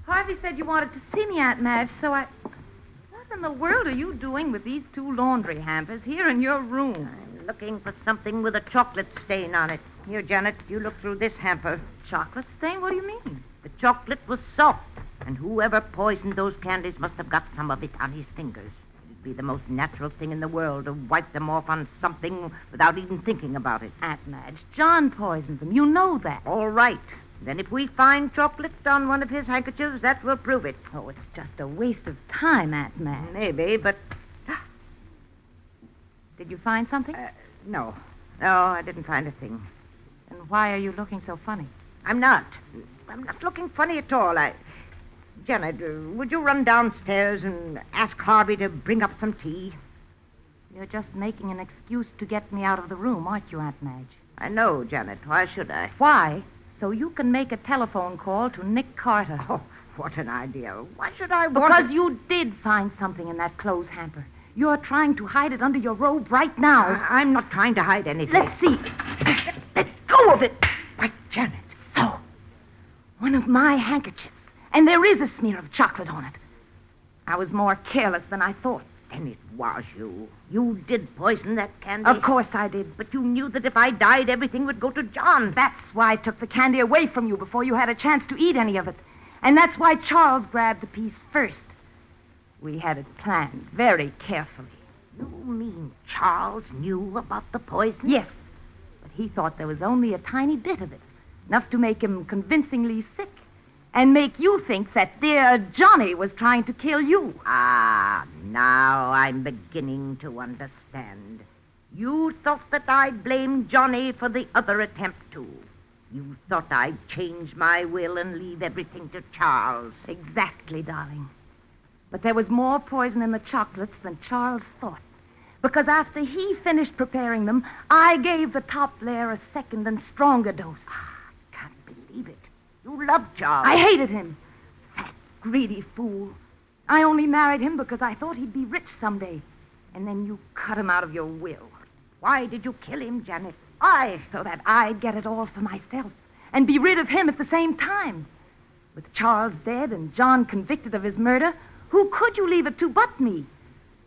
Harvey said you wanted to see me, Aunt Madge, so I... What in the world are you doing with these two laundry hampers here in your room? I'm looking for something with a chocolate stain on it. Here, Janet, you look through this hamper. Chocolate stain? What do you mean? The chocolate was soft, and whoever poisoned those candies must have got some of it on his fingers. It'd be the most natural thing in the world to wipe them off on something without even thinking about it. Aunt Madge, John poisoned them. You know that. All right. Then if we find chocolate on one of his handkerchiefs, that will prove it. Oh, it's just a waste of time, Aunt Madge. Maybe, but... Did you find something? No. No, I didn't find a thing. Then why are you looking so funny? I'm not. I'm not looking funny at all. Janet, would you run downstairs and ask Harvey to bring up some tea? You're just making an excuse to get me out of the room, aren't you, Aunt Madge? I know, Janet. Why should I? Why? So you can make a telephone call to Nick Carter. Oh, what an idea. Why should I want Because you did find something in that clothes hamper. You're trying to hide it under your robe right now. I'm not trying to hide anything. Let's see. Let go of it. Why, Janet. So, one of my handkerchiefs. And there is a smear of chocolate on it. I was more careless than I thought. And it was you. You did poison that candy. Of course I did. But you knew that if I died, everything would go to John. That's why I took the candy away from you before you had a chance to eat any of it. And that's why Charles grabbed the piece first. We had it planned very carefully. You mean Charles knew about the poison? Yes. But he thought there was only a tiny bit of it. Enough to make him convincingly sick. And make you think that dear Johnny was trying to kill you. Ah, now I'm beginning to understand. You thought that I'd blame Johnny for the other attempt, too. You thought I'd change my will and leave everything to Charles. Exactly, darling. But there was more poison in the chocolates than Charles thought. Because after he finished preparing them, I gave the top layer a second and stronger dose. I can't believe it. You loved Charles. I hated him. That greedy fool. I only married him because I thought he'd be rich someday. And then you cut him out of your will. Why did you kill him, Janet? Why? So that I'd get it all for myself. And be rid of him at the same time. With Charles dead and John convicted of his murder, who could you leave it to but me?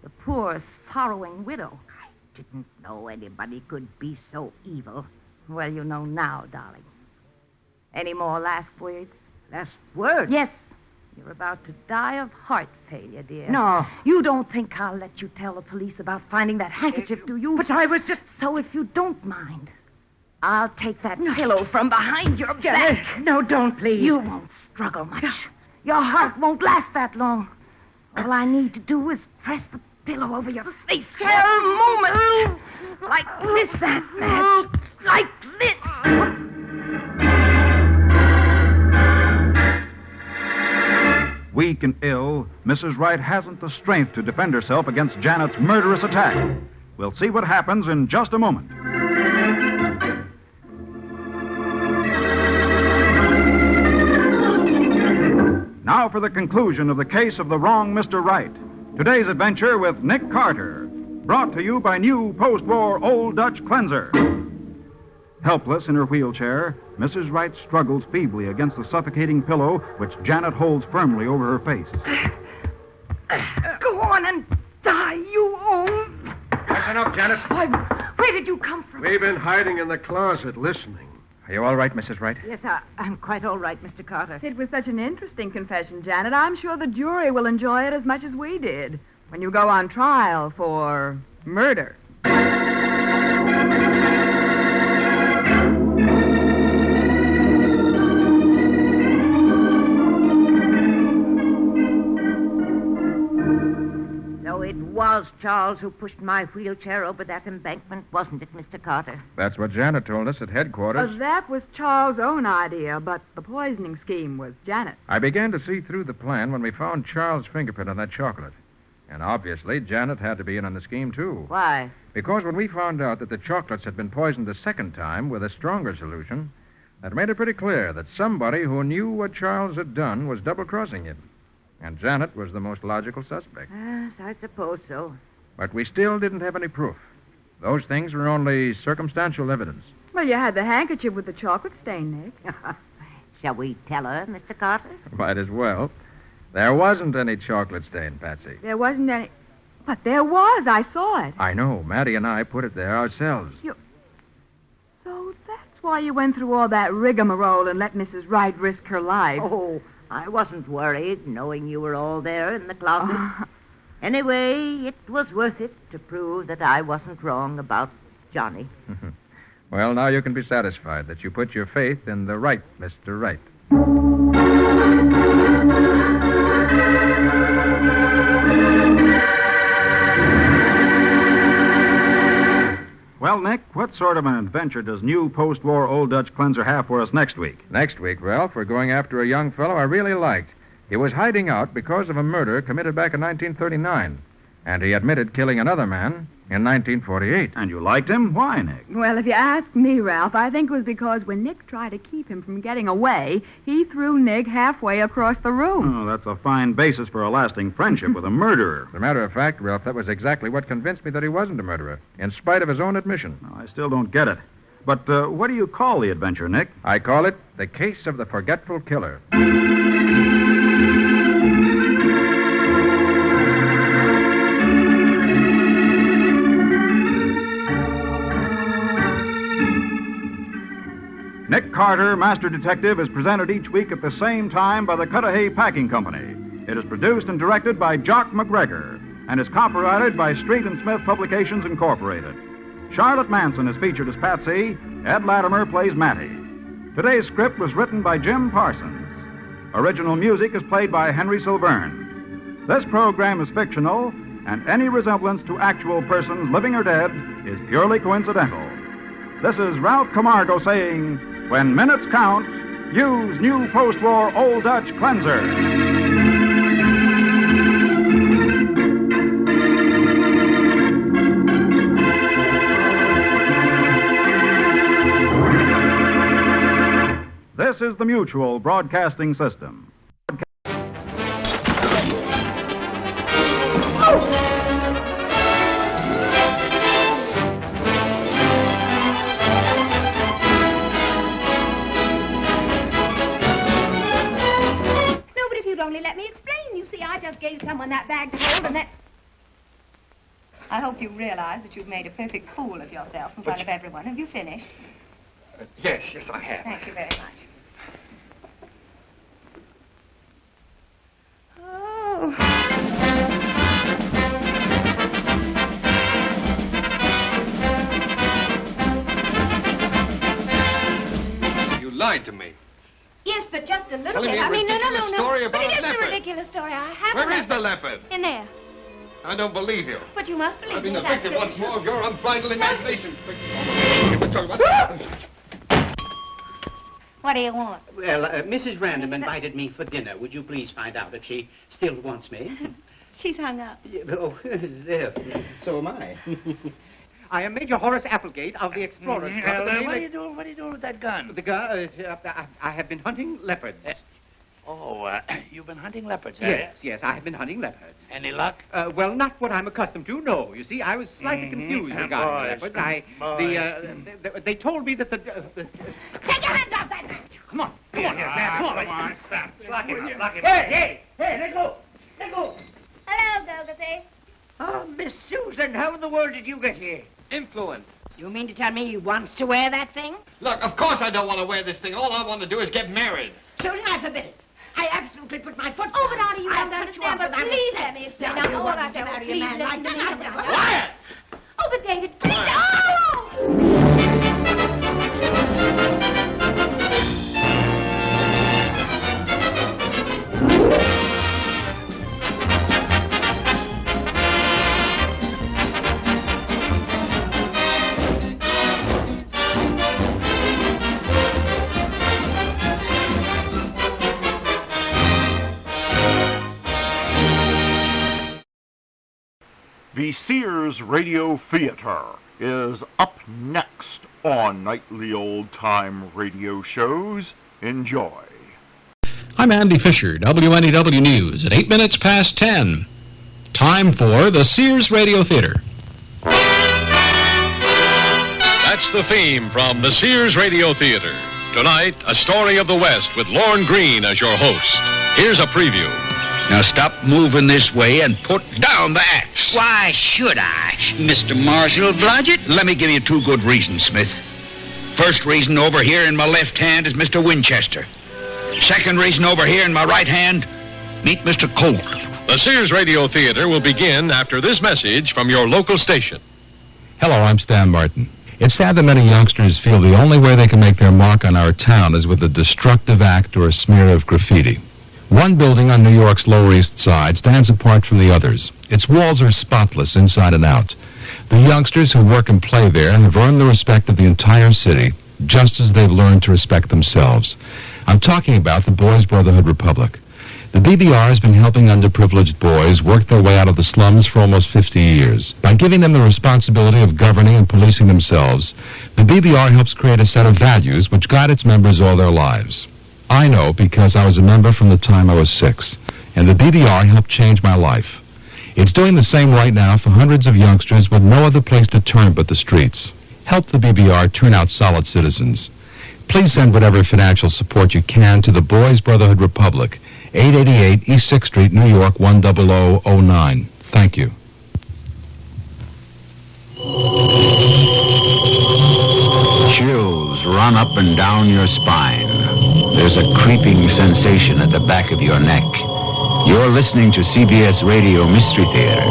The poor, sorrowing widow. I didn't know anybody could be so evil. Well, you know now, darling. Any more last words? Last words? Yes. You're about to die of heart failure, dear. No. You don't think I'll let you tell the police about finding that handkerchief, do you? But I was just... So if you don't mind, I'll take that pillow from behind your Janet, back. No, don't, please. You won't struggle much. Your heart won't last that long. All I need to do is press the pillow over your face for a moment. Like this, Aunt Madge. Like this. Weak and ill, Mrs. Wright hasn't the strength to defend herself against Janet's murderous attack. We'll see what happens in just a moment. Now for the conclusion of the case of the wrong Mr. Wright. Today's adventure with Nick Carter, brought to you by new post-war Old Dutch Cleanser. Helpless in her wheelchair, Mrs. Wright struggles feebly against the suffocating pillow which Janet holds firmly over her face. Go on and die, you old... That's enough, Janet. Where did you come from? We've been hiding in the closet, listening. Are you all right, Mrs. Wright? Yes, I'm quite all right, Mr. Carter. It was such an interesting confession, Janet. I'm sure the jury will enjoy it as much as we did when you go on trial for murder. So it was Charles who pushed my wheelchair over that embankment, wasn't it, Mr. Carter? That's what Janet told us at headquarters. That was Charles' own idea, but the poisoning scheme was Janet's. I began to see through the plan when we found Charles' fingerprint on that chocolate. And obviously, Janet had to be in on the scheme, too. Why? Because when we found out that the chocolates had been poisoned a second time with a stronger solution, that made it pretty clear that somebody who knew what Charles had done was double-crossing him. And Janet was the most logical suspect. Yes, I suppose so. But we still didn't have any proof. Those things were only circumstantial evidence. Well, you had the handkerchief with the chocolate stain, Nick. Shall we tell her, Mr. Carter? Might as well. There wasn't any chocolate stain, Patsy. There wasn't any... But there was. I saw it. I know. Maddie and I put it there ourselves. So that's why you went through all that rigmarole and let Mrs. Wright risk her life. Oh, I wasn't worried, knowing you were all there in the closet. Anyway, it was worth it to prove that I wasn't wrong about Johnny. Well, now you can be satisfied that you put your faith in the right Mr. Wright. Well, Nick, what sort of an adventure does new post-war Old Dutch Cleanser have for us next week? Next week, Ralph, we're going after a young fellow I really liked. He was hiding out because of a murder committed back in 1939. And he admitted killing another man in 1948. And you liked him? Why, Nick? Well, if you ask me, Ralph, I think it was because when Nick tried to keep him from getting away, he threw Nick halfway across the room. Oh, that's a fine basis for a lasting friendship with a murderer. As a matter of fact, Ralph, that was exactly what convinced me that he wasn't a murderer, in spite of his own admission. No, I still don't get it. But what do you call the adventure, Nick? I call it The Case of the Forgetful Killer. Nick Carter, Master Detective, is presented each week at the same time by the Cudahy Packing Company. It is produced and directed by Jock McGregor and is copyrighted by Street and Smith Publications, Incorporated. Charlotte Manson is featured as Patsy. Ed Latimer plays Matty. Today's script was written by Jim Parsons. Original music is played by Henry Silverne. This program is fictional, and any resemblance to actual persons, living or dead, is purely coincidental. This is Ralph Camargo saying, when minutes count, use new post-war Old Dutch Cleanser. This is the Mutual Broadcasting System. Only let me explain. You see, I just gave someone that bag to hold, and that... I hope you realize that you've made a perfect fool of yourself in front of everyone. Have you finished? Yes, I have. Thank you very much. Oh. You lied to me. Yes, but just a little Telling bit. me a I mean, no. story about But it a isn't a leopard. ridiculous story. I have Where a is the leopard? In there. I don't believe you. But you must believe I've been me. the victim That's once more of your unbridled imagination. What do you want? Well, Mrs. Random invited me for dinner. Would you please find out if she still wants me? She's hung up. Oh, there. So am I. I am Major Horace Applegate of the Explorers Club. What are you doing with that gun? The gun is, I have been hunting leopards. You've been hunting leopards, Yes, I have been hunting leopards. Any luck? Well, not what I'm accustomed to, no. You see, I was slightly confused regarding the leopards. They told me that the... Take your hands off that man! Come on, Come on, stop. Lock him up. Hey, let go. Hello, Gildersleeve. Oh, Miss Susan, how in the world did you get here? Influence. You mean to tell me he wants to wear that thing? Look, of course I don't want to wear this thing. All I want to do is get married. Susan, I forbid it. I absolutely put my foot down. Oh, but Artie, you I'll don't cut you understand, off but without please respect. let me explain. Now, Now, you all want I me to can marry a please man like listen me? to me. Quiet! Oh, but David, please. Oh! The Sears Radio Theater is up next on Nightly Old Time Radio Shows. Enjoy. I'm Andy Fisher, WNEW News, at 8 minutes past 10. Time for the Sears Radio Theater. That's the theme from the Sears Radio Theater. Tonight, a story of the West with Lorne Greene as your host. Here's a preview. Now stop moving this way and put down the axe. Why should I, Mr. Marshall Blodgett? Let me give you two good reasons, Smith. First reason over here in my left hand is Mr. Winchester. Second reason over here in my right hand, meet Mr. Colt. The Sears Radio Theater will begin after this message from your local station. Hello, I'm Stan Martin. It's sad that many youngsters feel the only way they can make their mark on our town is with a destructive act or a smear of graffiti. One building on New York's Lower East Side stands apart from the others. Its walls are spotless inside and out. The youngsters who work and play there have earned the respect of the entire city, just as they've learned to respect themselves. I'm talking about the Boys Brotherhood Republic. The BBR has been helping underprivileged boys work their way out of the slums for almost 50 years. By giving them the responsibility of governing and policing themselves, the BBR helps create a set of values which guide its members all their lives. I know because I was a member from the time I was 6, and the BBR helped change my life. It's doing the same right now for hundreds of youngsters with no other place to turn but the streets. Help the BBR turn out solid citizens. Please send whatever financial support you can to the Boys Brotherhood Republic, 888 East 6th Street, New York, 10009. Thank you. Chills run up and down your spine. There's a creeping sensation at the back of your neck. You're listening to CBS Radio Mystery Theater.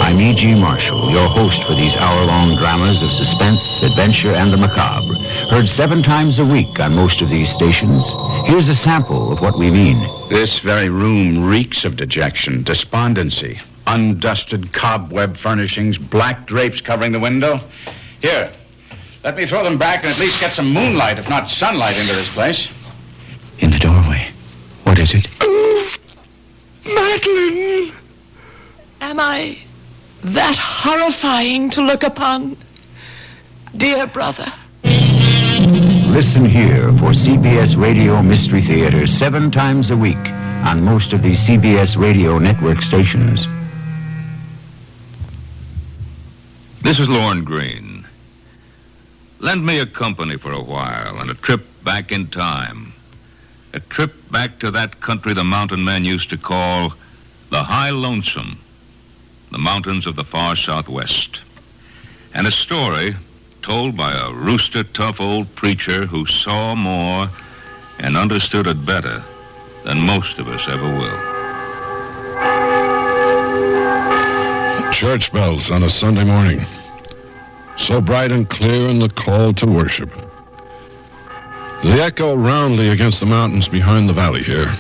I'm E.G. Marshall, your host for these hour-long dramas of suspense, adventure, and the macabre. Heard 7 times a week on most of these stations. Here's a sample of what we mean. This very room reeks of dejection, despondency, undusted cobweb furnishings, black drapes covering the window. Here, let me throw them back and at least get some moonlight, if not sunlight, into this place. In the doorway. What is it? Madeline! Am I that horrifying to look upon? Dear brother. Listen here for CBS Radio Mystery Theater 7 times a week on most of the CBS Radio network stations. This is Lorne Green. Lend me a company for a while and a trip back in time. A trip back to that country the mountain men used to call the High Lonesome, the mountains of the far southwest. And a story told by a rooster-tough old preacher who saw more and understood it better than most of us ever will. Church bells on a Sunday morning. So bright and clear in the call to worship. They echo roundly against the mountains behind the valley here.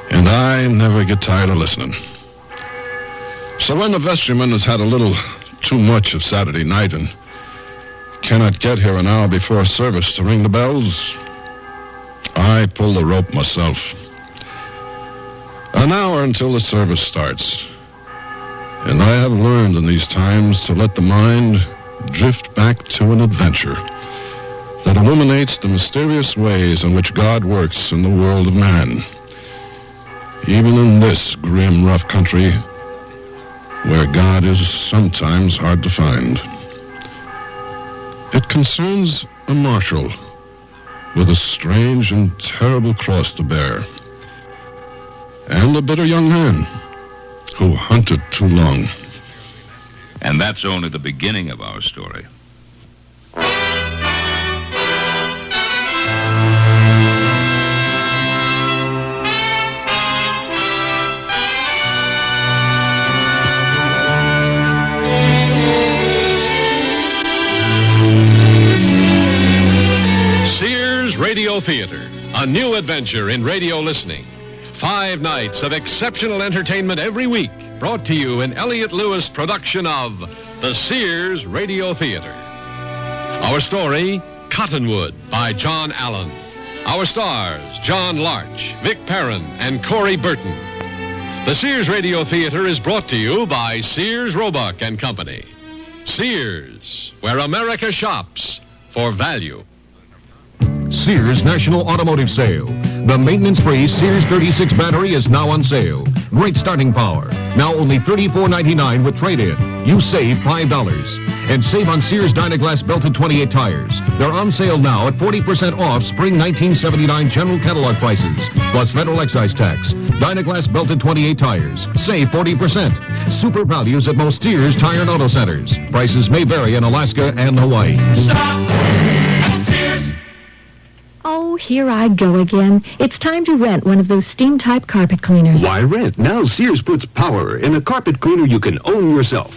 And I never get tired of listening. So when the vestryman has had a little too much of Saturday night and cannot get here an hour before service to ring the bells, I pull the rope myself. An hour until the service starts. And I have learned in these times to let the mind drift back to an adventure that illuminates the mysterious ways in which God works in the world of man, even in this grim, rough country where God is sometimes hard to find. It concerns a marshal with a strange and terrible cross to bear, and a bitter young man who hunted too long. And that's only the beginning of our story. Sears Radio Theater, a new adventure in radio listening. 5 nights of exceptional entertainment every week, brought to you in Elliott Lewis production of the Sears Radio Theater. Our story, Cottonwood, by John Allen. Our stars, John Larch, Vic Perrin, and Corey Burton. The Sears Radio Theater is brought to you by Sears, Roebuck and Company. Sears, where America shops for value. Sears National Automotive Sale. The maintenance-free Sears 36 battery is now on sale. Great starting power. Now only $34.99 with trade-in. You save $5. And save on Sears Dynaglass belted 28 tires. They're on sale now at 40% off spring 1979 general catalog prices, plus federal excise tax. Dynaglass belted 28 tires. Save 40%. Super values at most Sears Tire and Auto Centers. Prices may vary in Alaska and Hawaii. Oh, here I go again. It's time to rent one of those steam-type carpet cleaners. Why rent? Now Sears puts power in a carpet cleaner you can own yourself.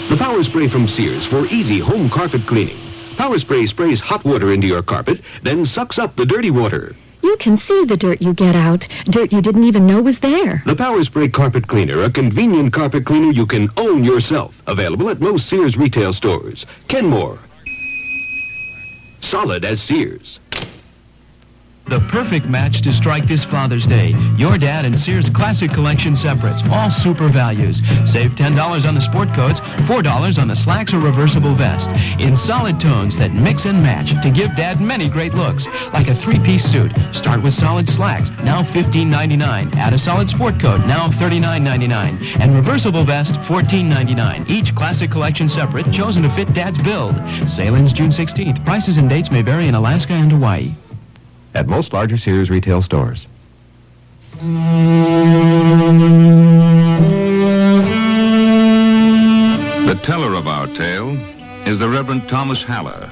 The Power Spray from Sears for easy home carpet cleaning. Power Spray sprays hot water into your carpet, then sucks up the dirty water. You You can see the dirt you get out. Dirt you didn't even know was there. The Power Spray Carpet Cleaner, a convenient carpet cleaner you can own yourself. Available at most Sears retail stores. Kenmore. Solid as Sears. The perfect match to strike this Father's Day. Your Dad and Sears Classic Collection separates. All super values. Save $10 on the sport coats, $4 on the slacks or reversible vest. In solid tones that mix and match to give Dad many great looks. Like a three-piece suit. Start with solid slacks, now $15.99. Add a solid sport coat, now $39.99. And reversible vest, $14.99. Each Classic Collection separate, chosen to fit Dad's build. Sale ends June 16th. Prices and dates may vary in Alaska and Hawaii. At most larger Sears retail stores. The teller of our tale is the Reverend Thomas Haller,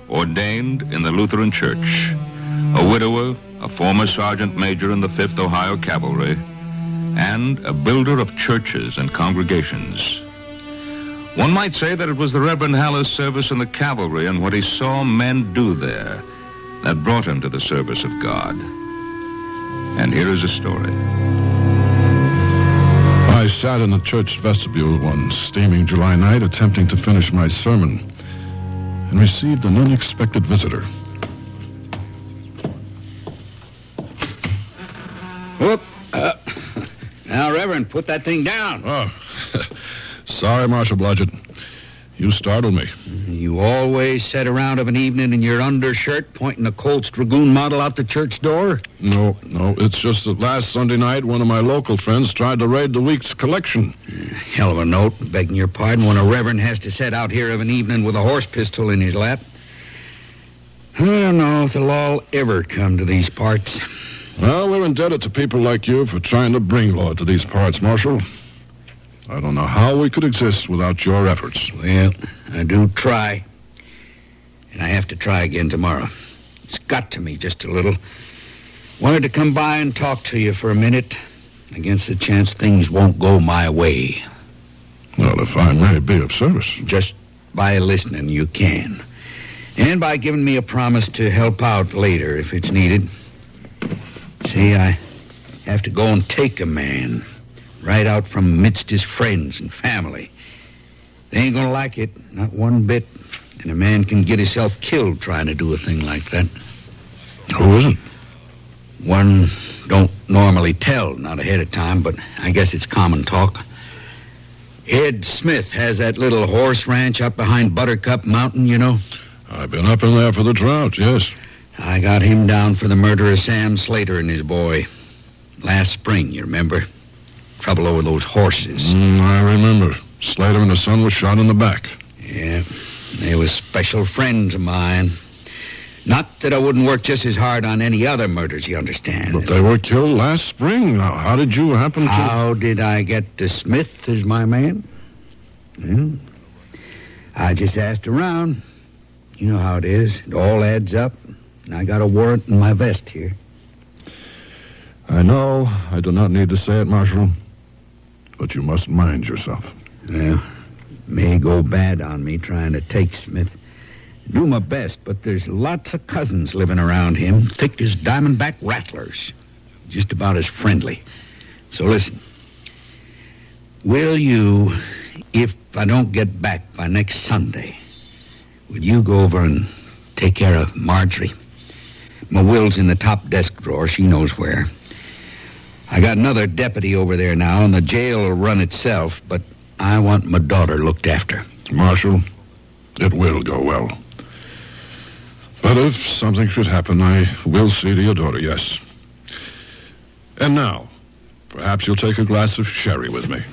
ordained in the Lutheran Church, a widower, a former sergeant major in the 5th Ohio Cavalry, and a builder of churches and congregations. One might say that it was the Reverend Haller's service in the cavalry and what he saw men do there that brought him to the service of God. And here is a story. I sat in the church vestibule one steaming July night attempting to finish my sermon and received an unexpected visitor. Whoop. Now, Reverend, put that thing down. Oh, sorry, Marshal Blodgett. You startled me. You always sit around of an evening in your undershirt pointing a Colt's Dragoon model out the church door? No, it's just that last Sunday night one of my local friends tried to raid the week's collection. Hell of a note, begging your pardon, when a reverend has to sit out here of an evening with a horse pistol in his lap. I don't know if they'll all ever come to these parts. Well, we're indebted to people like you for trying to bring law to these parts, Marshal. I don't know how we could exist without your efforts. Well, I do try. And I have to try again tomorrow. It's got to me just a little. Wanted to come by and talk to you for a minute against the chance things won't go my way. Well, if I may be of service. Just by listening, you can. And by giving me a promise to help out later if it's needed. See, I have to go and take a man right out from amidst his friends and family. They ain't gonna like it, not one bit. And a man can get himself killed trying to do a thing like that. Who is it? One don't normally tell, not ahead of time, but I guess it's common talk. Ed Smith has that little horse ranch up behind Buttercup Mountain, you know. I've been up in there for the drought, yes. I got him down for the murder of Sam Slater and his boy. Last spring, you remember? Trouble over those horses. I remember. Slater and his son were shot in the back. Yeah, they were special friends of mine. Not that I wouldn't work just as hard on any other murders, you understand. But they were killed last spring. Now, how did you happen to... How did I get to Smith as my man? Well, I just asked around. You know how it is. It all adds up. And I got a warrant in my vest here. I know. I do not need to say it, Marshal. But you must mind yourself. Well, may go bad on me trying to take Smith. Do my best, but there's lots of cousins living around him, thick as diamondback rattlers. Just about as friendly. So listen. Will you, if I don't get back by next Sunday, will you go over and take care of Marjorie? My will's in the top desk drawer. She knows where. I got another deputy over there now, and the jail will run itself, but I want my daughter looked after. Marshal, it will go well. But if something should happen, I will see to your daughter, yes. And now, perhaps you'll take a glass of sherry with me.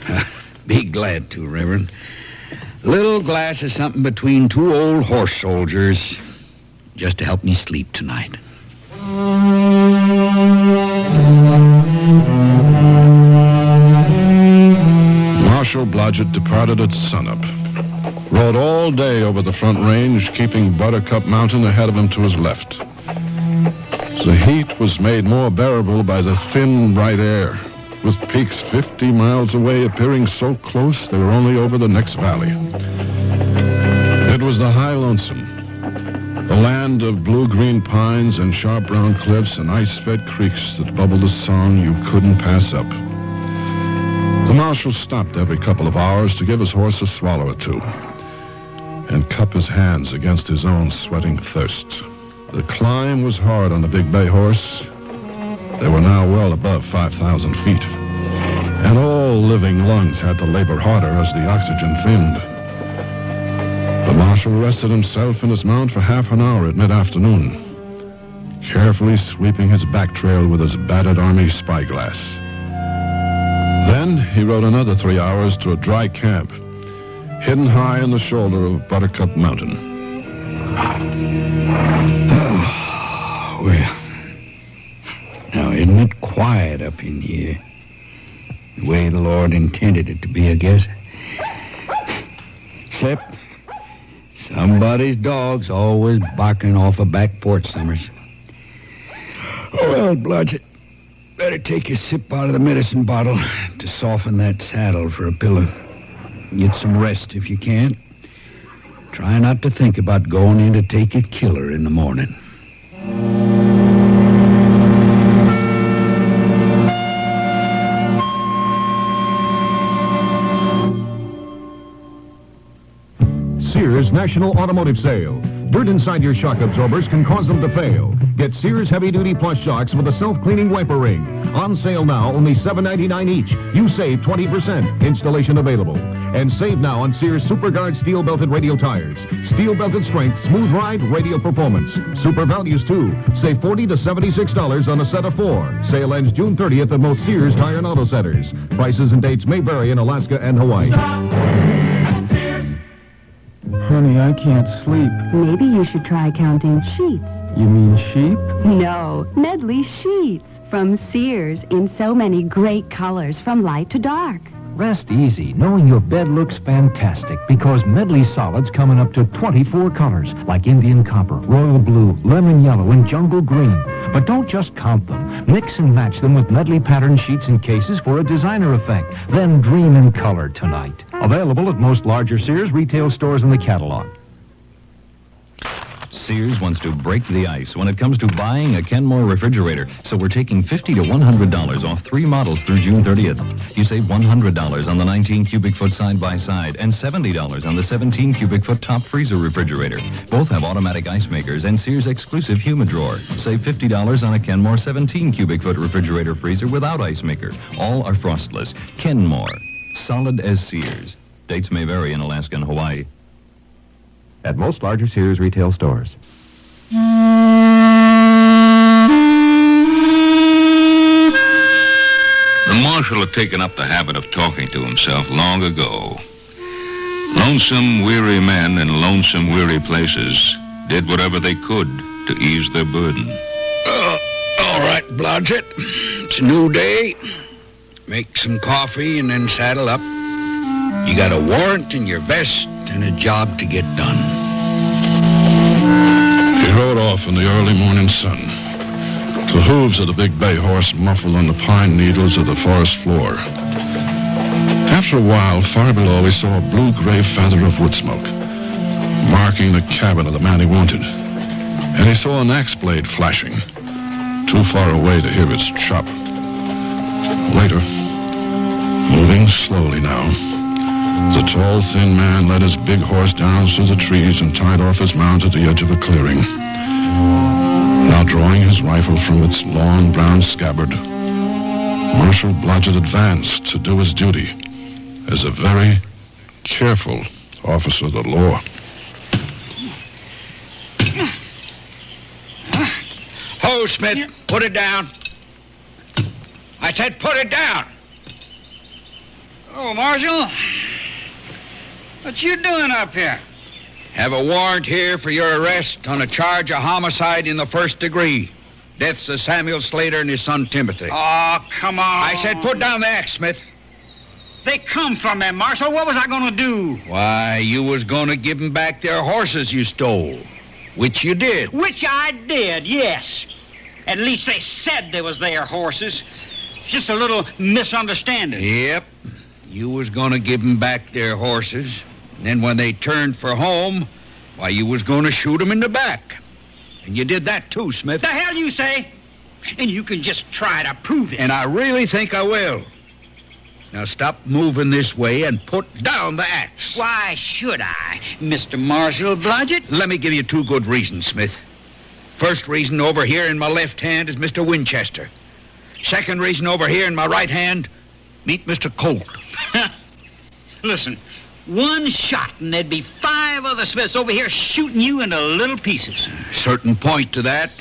Be glad to, Reverend. A little glass of something between two old horse soldiers, just to help me sleep tonight. Marshal Blodgett departed at sunup. Rode all day over the front range, keeping Buttercup Mountain ahead of him to his left. The heat was made more bearable by the thin, bright air, with peaks 50 miles away appearing so close they were only over the next valley. It was the High Lonesome, the land land of blue-green pines and sharp brown cliffs and ice-fed creeks that bubbled a song you couldn't pass up. The marshal stopped every couple of hours to give his horse a swallow or two and cup his hands against his own sweating thirst. The climb was hard on the big bay horse. They were now well above 5,000 feet, and all living lungs had to labor harder as the oxygen thinned. The marshal rested himself in his mount for half an hour at mid-afternoon, carefully sweeping his back trail with his battered army spyglass. Then he rode another 3 hours to a dry camp, hidden high on the shoulder of Buttercup Mountain. Oh, well, now isn't it quiet up in here? The way the Lord intended it to be, I guess. Except somebody's dog's always barking off a back porch summers. Oh, well, Blodgett, better take a sip out of the medicine bottle to soften that saddle for a pillow. Get some rest if you can. Try not to think about going in to take a killer in the morning. Sears National Automotive Sale. Dirt inside your shock absorbers can cause them to fail. Get Sears heavy-duty plus shocks with a self-cleaning wiper ring. On sale now, only $7.99 each. You save 20%. Installation available. And save now on Sears SuperGuard steel-belted radial tires. Steel-belted strength, smooth ride, radial performance. Super values, too. Save $40 to $76 on a set of 4. Sale ends June 30th at most Sears Tire and Auto Centers. Prices and dates may vary in Alaska and Hawaii. Honey, I can't sleep. Maybe you should try counting sheets. You mean sheep? No, Medley sheets. From Sears in so many great colors from light to dark. Rest easy, knowing your bed looks fantastic, because Medley solids come in up to 24 colors, like Indian copper, royal blue, lemon yellow, and jungle green. But don't just count them. Mix and match them with Medley pattern sheets and cases for a designer effect. Then dream in color tonight. Available at most larger Sears retail stores in the catalog. Sears wants to break the ice when it comes to buying a Kenmore refrigerator, so we're taking $50 to $100 off 3 models through June 30th. You save $100 on the 19 cubic foot side-by-side and $70 on the 17 cubic foot top freezer refrigerator. Both have automatic ice makers and Sears exclusive humid drawer. Save $50 on a Kenmore 17 cubic foot refrigerator freezer without ice maker. All are frostless. Kenmore, solid as Sears. Dates may vary in Alaska and Hawaii. At most larger Sears retail stores. The marshal had taken up the habit of talking to himself long ago. Lonesome, weary men in lonesome, weary places did whatever they could to ease their burden. All right, Blodgett. It's a new day. Make some coffee and then saddle up. You got a warrant and your vest and a job to get done. He rode off in the early morning sun. The hooves of the big bay horse muffled on the pine needles of the forest floor. After a while, far below, he saw a blue-gray feather of wood smoke, marking the cabin of the man he wanted. And he saw an axe blade flashing, too far away to hear its chop. Later, moving slowly now, the tall, thin man led his big horse down through the trees and tied off his mount at the edge of a clearing. Now drawing his rifle from its long brown scabbard, Marshal Blodgett advanced to do his duty as a very careful officer of the law. Ho, Smith, put it down. I said put it down. Oh, Marshal. What you doing up here? Have a warrant here for your arrest on a charge of homicide in the first degree. Deaths of Samuel Slater and his son Timothy. Oh, come on. I said put down the axe, Smith. They come from me, Marshal. What was I going to do? Why, you was going to give them back their horses you stole. Which you did. Which I did, yes. At least they said they was their horses. Just a little misunderstanding. Yep. You was going to give them back their horses. Then when they turned for home, why, you was going to shoot them in the back. And you did that too, Smith. The hell you say? And you can just try to prove it. And I really think I will. Now stop moving this way and put down the axe. Why should I, Mr. Marshal Blodgett? Let me give you two good reasons, Smith. First reason, over here in my left hand is Mr. Winchester. Second reason, over here in my right hand, meet Mr. Colt. Listen, one shot and there'd be 5 other Smiths over here shooting you into little pieces. Certain point to that.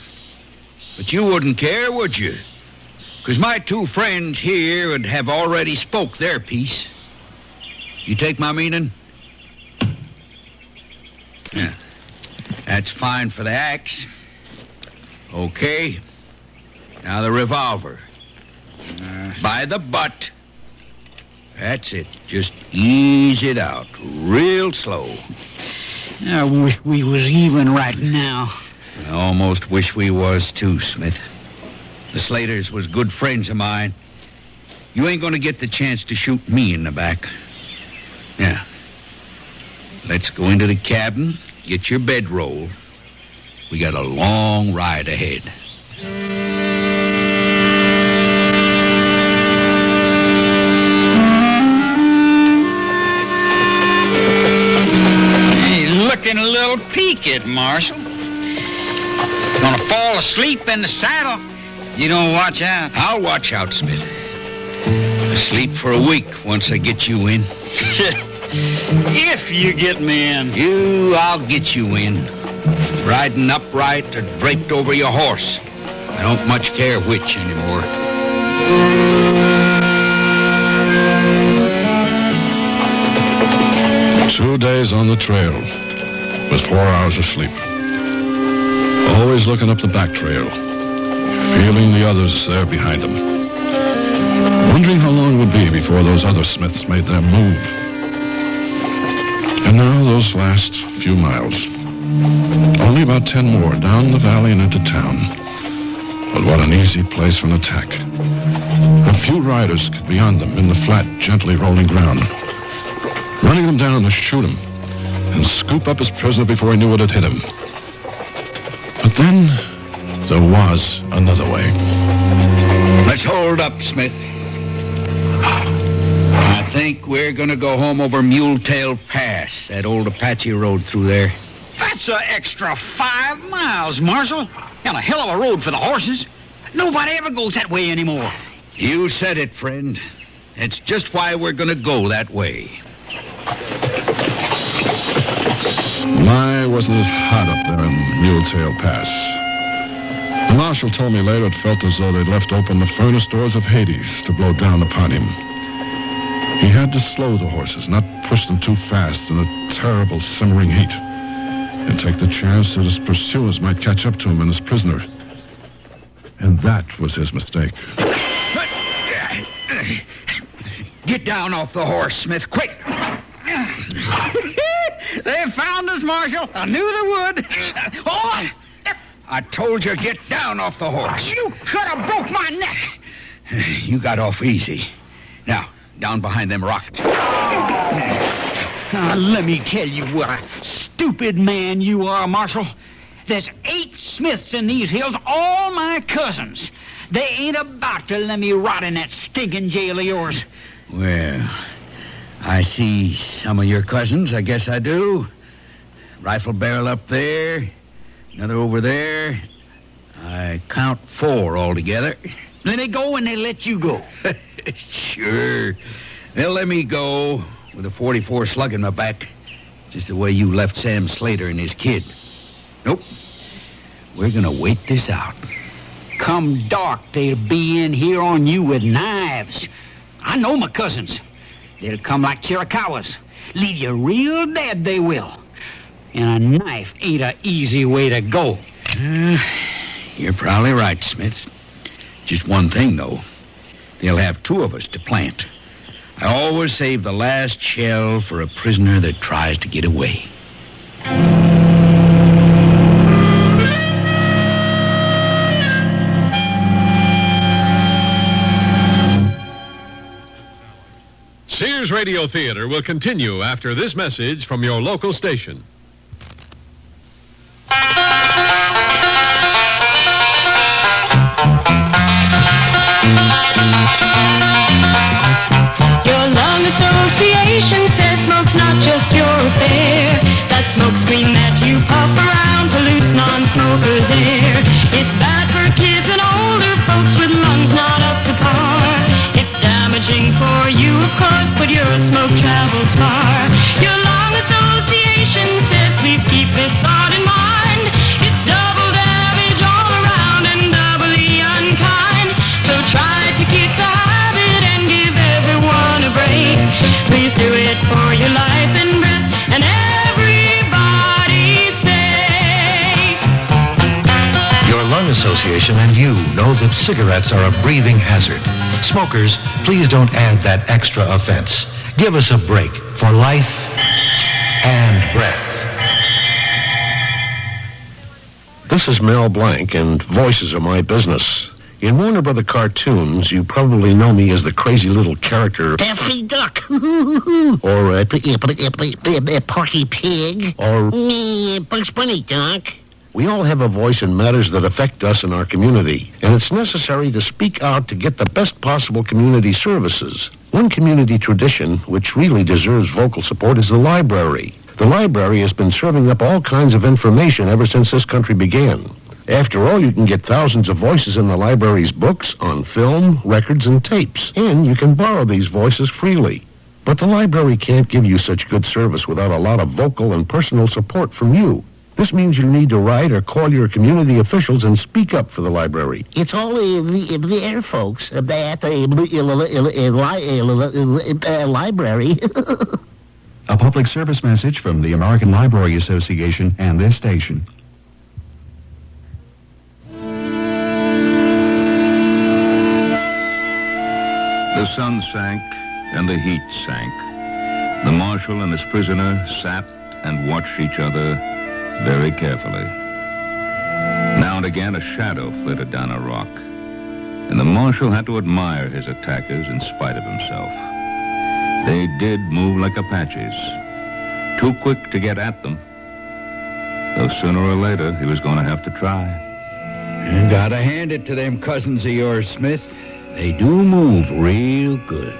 But you wouldn't care, would you? Because my two friends here would have already spoke their piece. You take my meaning? Yeah. That's fine for the axe. Okay. Now the revolver. By the butt. That's it. Just ease it out. Real slow. I wish we was even right now. I almost wish we was too, Smith. The Slaters was good friends of mine. You ain't gonna get the chance to shoot me in the back. Yeah. Let's go into the cabin, get your bedroll. We got a long ride ahead. He's looking a little peaked, Marshal. Gonna fall asleep in the saddle. You don't watch out. I'll watch out, Smith. Sleep for a week once I get you in. If you get me in. I'll get you in. Riding upright or draped over your horse. I don't much care which anymore. 2 days on the trail with 4 hours of sleep. Always looking up the back trail, feeling the others there behind them. Wondering how long it would be before those other Smiths made their move. And now those last few miles. Only about 10 more down the valley and into town. But what an easy place for an attack. A few riders could be on them in the flat, gently rolling ground. Running them down to shoot him and scoop up his prisoner before he knew it had hit him. But then there was another way. Let's hold up, Smith. I think we're going to go home over Muletail Pass, that old Apache road through there. That's an extra 5 miles, Marshal. And a hell of a road for the horses. Nobody ever goes that way anymore. You said it, friend. It's just why we're going to go that way. My, wasn't it hot up there in Muletail Pass. The marshal told me later it felt as though they'd left open the furnace doors of Hades to blow down upon him. He had to slow the horses, not push them too fast in a terrible simmering heat, and take the chance that his pursuers might catch up to him and his prisoner. And that was his mistake. Get down off the horse, Smith, quick! They found us, Marshal. I knew they would. Oh! I told you, get down off the horse. You could have broke my neck. You got off easy. Now, down behind them rocks. Let me tell you what a stupid man you are, Marshal. There's 8 Smiths in these hills, all my cousins. They ain't about to let me rot in that stinking jail of yours. Well, I see some of your cousins, I guess I do. Rifle barrel up there, another over there. I count 4 altogether. Let me go and they let you go. Sure. They'll let me go with a 44 slug in my back, just the way you left Sam Slater and his kid. Nope. We're gonna wait this out. Come dark, they'll be in here on you with knives. I know my cousins. They'll come like Chiricahuas. Leave you real dead, they will. And a knife ain't an easy way to go. You're probably right, Smith. Just one thing, though. They'll have 2 of us to plant. I always save the last shell for a prisoner that tries to get away. Sears Radio Theater will continue after this message from your local station. summer's air. It's bad for kids and older folks with lungs not up to par. It's damaging for you, of course, but your smoke travels far. Your lung association says please keep this thought in mind. It's double damage all around and doubly unkind. So try to keep the habit and give everyone a break. Please do it for your life and breath and everybody's sake. Your lung association and you know that cigarettes are a breathing hazard. Smokers, please don't add that extra offense. Give us a break for life and breath. This is Mel Blanc, and voices are my business. In Warner Brother cartoons, you probably know me as the crazy little character Daffy Duck. or Porky Pig. or Bugs Bunny, Doc. we all have a voice in matters that affect us in our community, and it's necessary to speak out to get the best possible community services. One community tradition, which really deserves vocal support, is the library. The library has been serving up all kinds of information ever since this country began. After all, you can get thousands of voices in the library's books, on film, records, and tapes, and you can borrow these voices freely. But the library can't give you such good service without a lot of vocal and personal support from you. This means you need to write or call your community officials and speak up for the library. It's all the air folks at the library. A public service message from the American Library Association and this station. The sun sank and the heat sank. The marshal and his prisoner sat and watched each other very carefully. Now and again a shadow flitted down a rock, and the marshal had to admire his attackers in spite of himself. They did move like Apaches, too quick to get at them, though sooner or later he was going to have to try. You gotta hand it to them cousins of yours, Smith. They do move real good.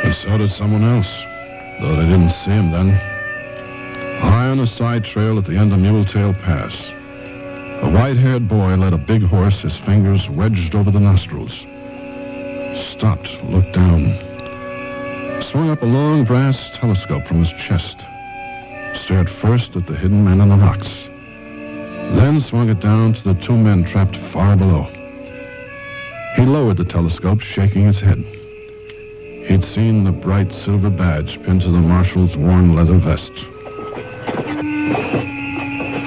And so did someone else, though they didn't see him then. High on a side trail at the end of Muletail Pass, a white-haired boy led a big horse, his fingers wedged over the nostrils. Stopped, looked down, swung up a long brass telescope from his chest, stared first at the hidden men in the rocks, then swung it down to the two men trapped far below. He lowered the telescope, shaking his head. He'd seen the bright silver badge pinned to the marshal's worn leather vest.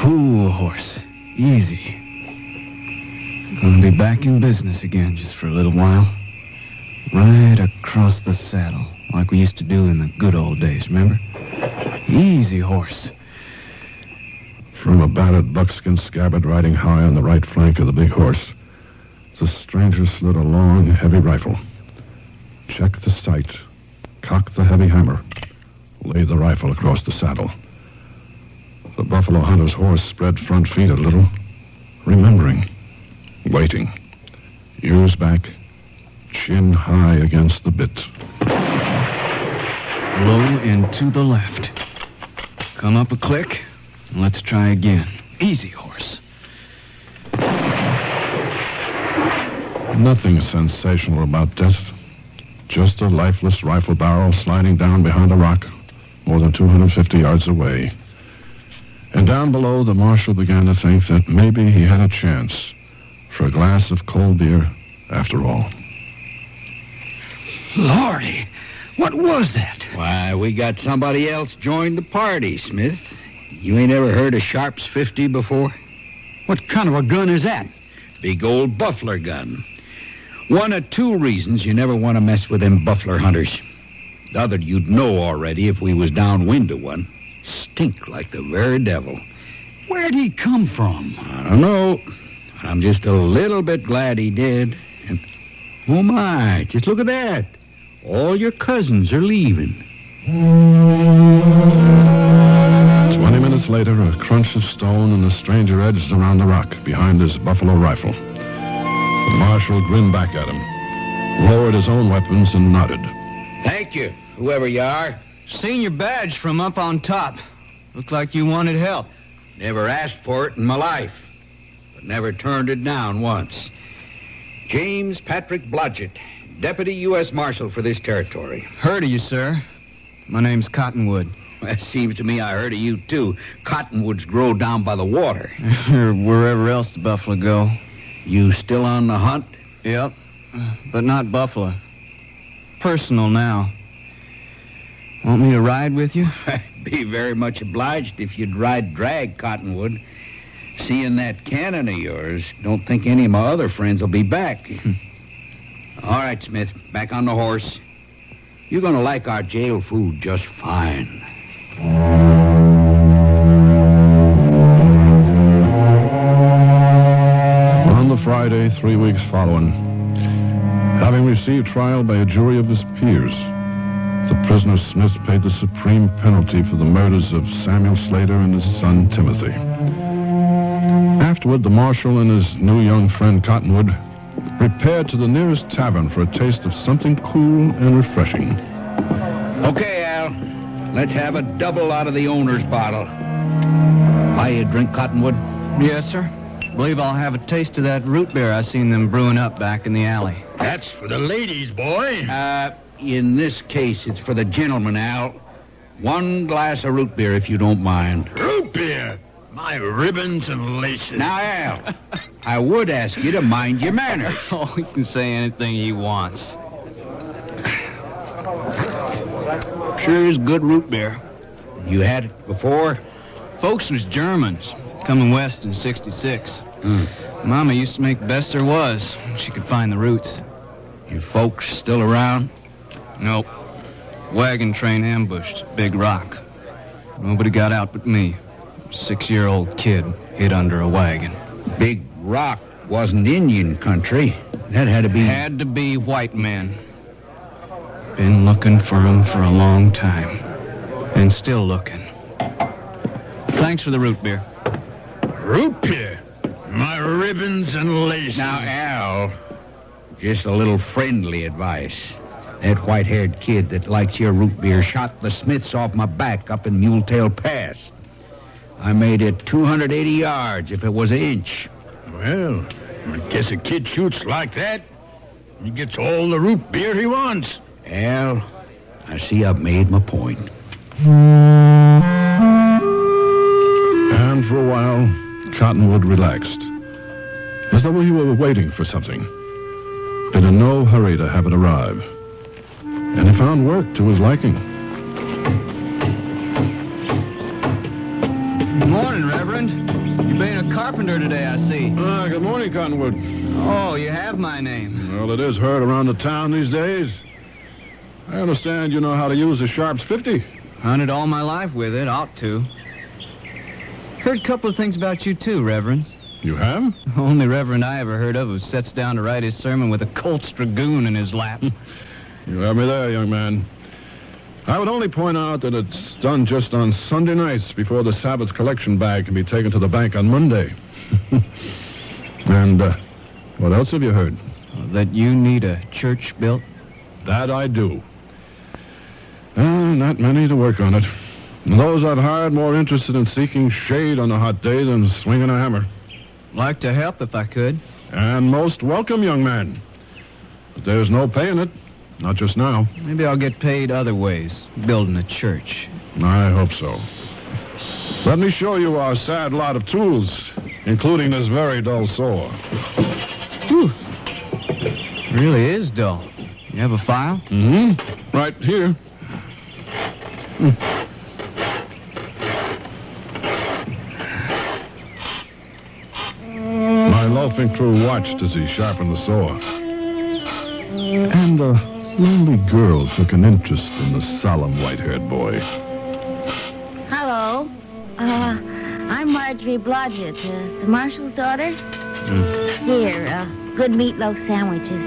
Cool, horse. Easy. Gonna be back in business again just for a little while. Right across the saddle, like we used to do in the good old days, remember? Easy, horse. From a battered buckskin scabbard riding high on the right flank of the big horse, the stranger slid a long, heavy rifle. Checked the sight, cocked the heavy hammer, laid the rifle across the saddle. The buffalo hunter's horse spread front feet a little, remembering, waiting. Ears back, chin high against the bit. Low and to the left. Come up a click, and let's try again. Easy, horse. Nothing sensational about death. Just a lifeless rifle barrel sliding down behind a rock, more than 250 yards away. And down below, the marshal began to think that maybe he had a chance for a glass of cold beer after all. Lordy, what was that? Why, we got somebody else joined the party, Smith. You ain't ever heard of Sharp's 50 before? What kind of a gun is that? Big old buffler gun. One of two reasons you never want to mess with them buffler hunters. The other you'd know already if we was downwind of one. Stink like the very devil. Where'd he come from? I don't know. I'm just a little bit glad he did. And, oh my, just look at that. All your cousins are leaving. 20 minutes later, a crunch of stone and the stranger edged around the rock behind his buffalo rifle. The marshal grinned back at him, lowered his own weapons, and nodded. Thank you, whoever you are. Seen your badge from up on top. Looked like you wanted help. Never asked for it in my life. Never turned it down once. James Patrick Blodgett, Deputy U.S. Marshal for this territory. Heard of you, sir. My name's Cottonwood. It seems to me I heard of you, too. Cottonwoods grow down by the water. Or wherever else the buffalo go. You still on the hunt? Yep, but not buffalo. Personal now. Want me to ride with you? I'd be very much obliged if you'd ride drag, Cottonwood. Seeing that cannon of yours, don't think any of my other friends will be back. All right, Smith, back on the horse. You're going to like our jail food just fine. On the Friday, 3 weeks following, having received trial by a jury of his peers, the prisoner Smith paid the supreme penalty for the murders of Samuel Slater and his son Timothy. Afterward, the marshal and his new young friend Cottonwood repaired to the nearest tavern for a taste of something cool and refreshing. Okay, Al. Let's have a double out of the owner's bottle. Buy you a drink, Cottonwood? Yes, sir. Believe I'll have a taste of that root beer I seen them brewing up back in the alley. That's for the ladies, boy. In this case, it's for the gentlemen, Al. 1 glass of root beer, if you don't mind. Root beer? My ribbons and laces. Now, Al, I would ask you to mind your manners. Oh, he can say anything he wants. Sure is good root beer. You had it before? Folks was Germans, coming west in 66. Mama used to make the best there was. She could find the roots. Your folks still around? Nope. Wagon train ambushed Big Rock. Nobody got out but me. 6-year-old kid hid under a wagon. Big Rock wasn't Indian country. That had to be... Had to be white men. Been looking for 'em for a long time. And still looking. Thanks for the root beer. Root beer? My ribbons and laces. Now, Al, just a little friendly advice. That white-haired kid that likes your root beer shot the Smiths off my back up in Muletail Pass. I made it 280 yards if it was an inch. Well, I guess a kid shoots like that. He gets all the root beer he wants. Al, I see I've made my point. And for a while, Cottonwood relaxed, as though he were waiting for something. In a no hurry to have it arrive. And he found work to his liking. Good morning, Reverend. You've been a carpenter today, I see. Good morning, Cottonwood. Oh, you have my name. Well, it is heard around the town these days. I understand you know how to use a Sharps 50. Hunted all my life with it, ought to. Heard a couple of things about you, too, Reverend. You have? Only Reverend I ever heard of who sets down to write his sermon with a Colt's Dragoon in his lap. You have me there, young man. I would only point out that it's done just on Sunday nights before the Sabbath collection bag can be taken to the bank on Monday. And what else have you heard? That you need a church built? That I do. Not many to work on it. And those I've hired more interested in seeking shade on a hot day than swinging a hammer. Like to help if I could. And most welcome, young man. But there's no paying it. Not just now. Maybe I'll get paid other ways, building a church. I hope so. Let me show you our sad lot of tools, including this very dull saw. Whew. Really is dull. You have a file? Mm-hmm. Right here. My loafing crew watched as he sharpened the saw. And a lonely girl took an interest in the solemn white-haired boy. Hello. I'm Marjorie Blodgett, the marshal's daughter. Here, good meatloaf sandwiches.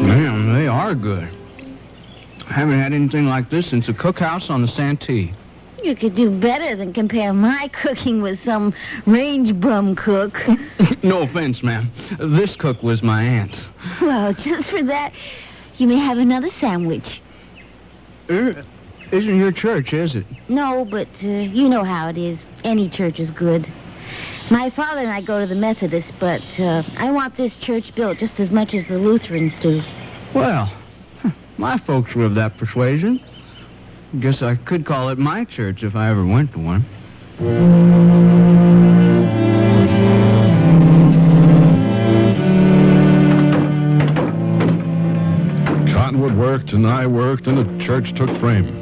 Man, they are good. I haven't had anything like this since the cookhouse on the Santee. You could do better than compare my cooking with some range brum cook. No offense, ma'am. This cook was my aunt. Well, just for that, you may have another sandwich. isn't your church, is it? No, but you know how it is. Any church is good. My father and I go to the Methodist, but I want this church built just as much as the Lutherans do. Well, my folks were of that persuasion. Guess I could call it my church if I ever went to one. Cottonwood worked and I worked, and the church took frame.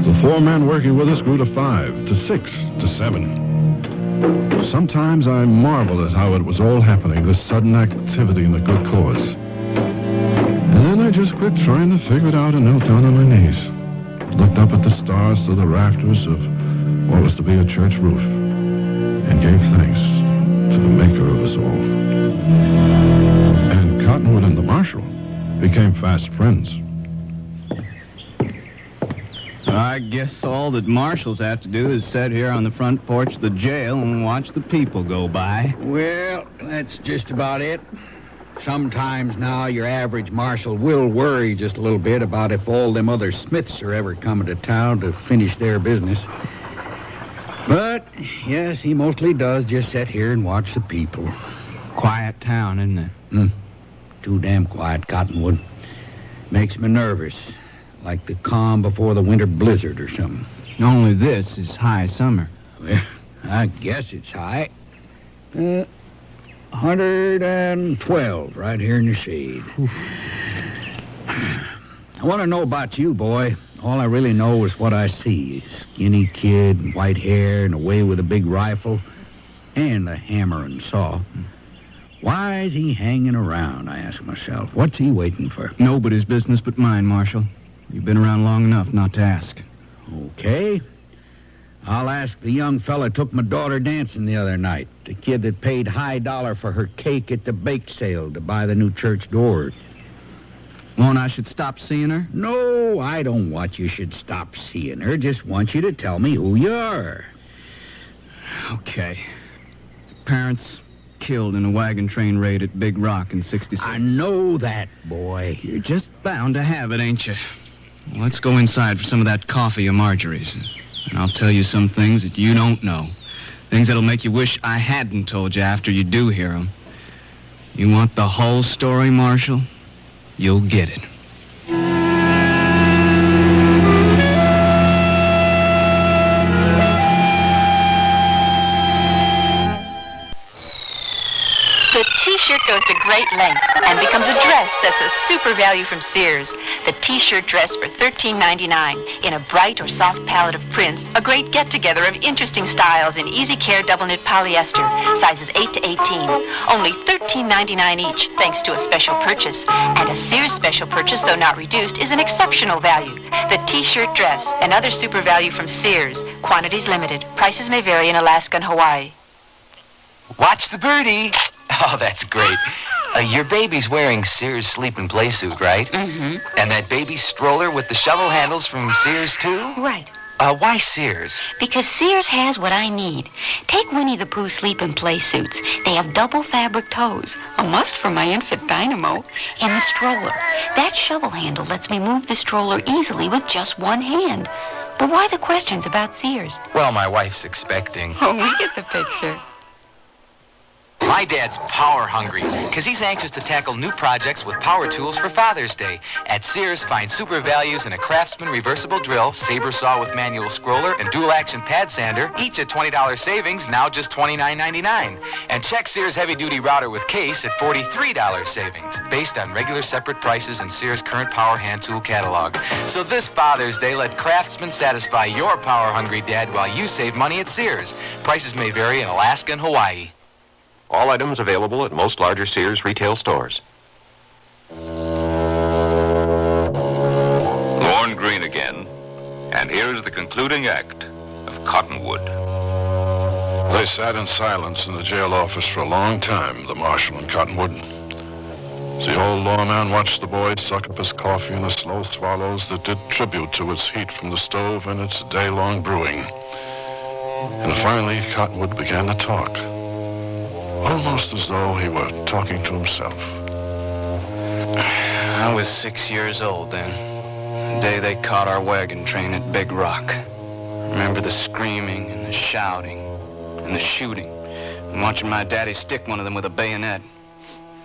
The 4 men working with us grew to 5, to 6, to 7. Sometimes I marvel at how it was all happening, this sudden activity in a good cause. And then I just quit trying to figure it out and knelt down on my knees. Looked up at the stars through the rafters of what was to be a church roof, and gave thanks to the maker of us all. And Cottonwood and the marshal became fast friends. I guess all that marshals have to do is sit here on the front porch of the jail and watch the people go by. Well, that's just about it. Sometimes now your average marshal will worry just a little bit about if all them other Smiths are ever coming to town to finish their business. But, yes, he mostly does just sit here and watch the people. Quiet town, isn't it? Too damn quiet, Cottonwood. Makes me nervous. Like the calm before the winter blizzard or something. Only this is high summer. Well, I guess it's high. 112 right here in the shade. I want to know about you, boy. All I really know is what I see. Skinny kid, white hair, and away with a big rifle, and a hammer and saw. Why is he hanging around, I ask myself. What's he waiting for? Nobody's business but mine, Marshal. You've been around long enough not to ask. Okay. I'll ask the young fella took my daughter dancing the other night. The kid that paid high dollar for her cake at the bake sale to buy the new church door. Want I should stop seeing her? No, I don't want you should stop seeing her. Just want you to tell me who you are. Okay. Parents killed in a wagon train raid at Big Rock in 66. I know that, boy. You're just bound to have it, ain't you? Let's go inside for some of that coffee of Marjorie's. And I'll tell you some things that you don't know. Things that'll make you wish I hadn't told you after you do hear them. You want the whole story, Marshal? You'll get it. The T-shirt goes to great lengths and becomes a dress that's a super value from Sears. The T-shirt dress for $13.99 in a bright or soft palette of prints, a great get-together of interesting styles in easy care double knit polyester, sizes 8 to 18. Only $13.99 each, thanks to a special purchase. And a Sears special purchase, though not reduced, is an exceptional value. The T-shirt dress, another super value from Sears. Quantities limited. Prices may vary in Alaska and Hawaii. Watch the birdie. Oh, that's great. Your baby's wearing Sears sleep and play suit, right? Mm-hmm. And that baby stroller with the shovel handles from Sears, too? Right. Why Sears? Because Sears has what I need. Take Winnie the Pooh sleep and play suits. They have double fabric toes, a must for my infant Dynamo, and the stroller. That shovel handle lets me move the stroller easily with just one hand. But why the questions about Sears? Well, my wife's expecting. Oh, we get the picture. My dad's power hungry because he's anxious to tackle new projects with power tools for Father's Day. At Sears, find super values in a Craftsman reversible drill, saber saw with manual scroller, and dual action pad sander, each at $20 savings, now just $29.99. And check Sears heavy duty router with case at $43 savings, based on regular separate prices in Sears' current power hand tool catalog. So this Father's Day, let Craftsman satisfy your power hungry dad while you save money at Sears. Prices may vary in Alaska and Hawaii. All items available at most larger Sears retail stores. Lorne Greene again. And here's the concluding act of Cottonwood. They sat in silence in the jail office for a long time, the marshal and Cottonwood. The old lawman watched the boy suck up his coffee in the slow swallows that did tribute to its heat from the stove and its day-long brewing. And finally, Cottonwood began to talk. Almost as though he were talking to himself. I was 6 years old then. The day they caught our wagon train at Big Rock. Remember the screaming and the shouting and the shooting and watching my daddy stick one of them with a bayonet.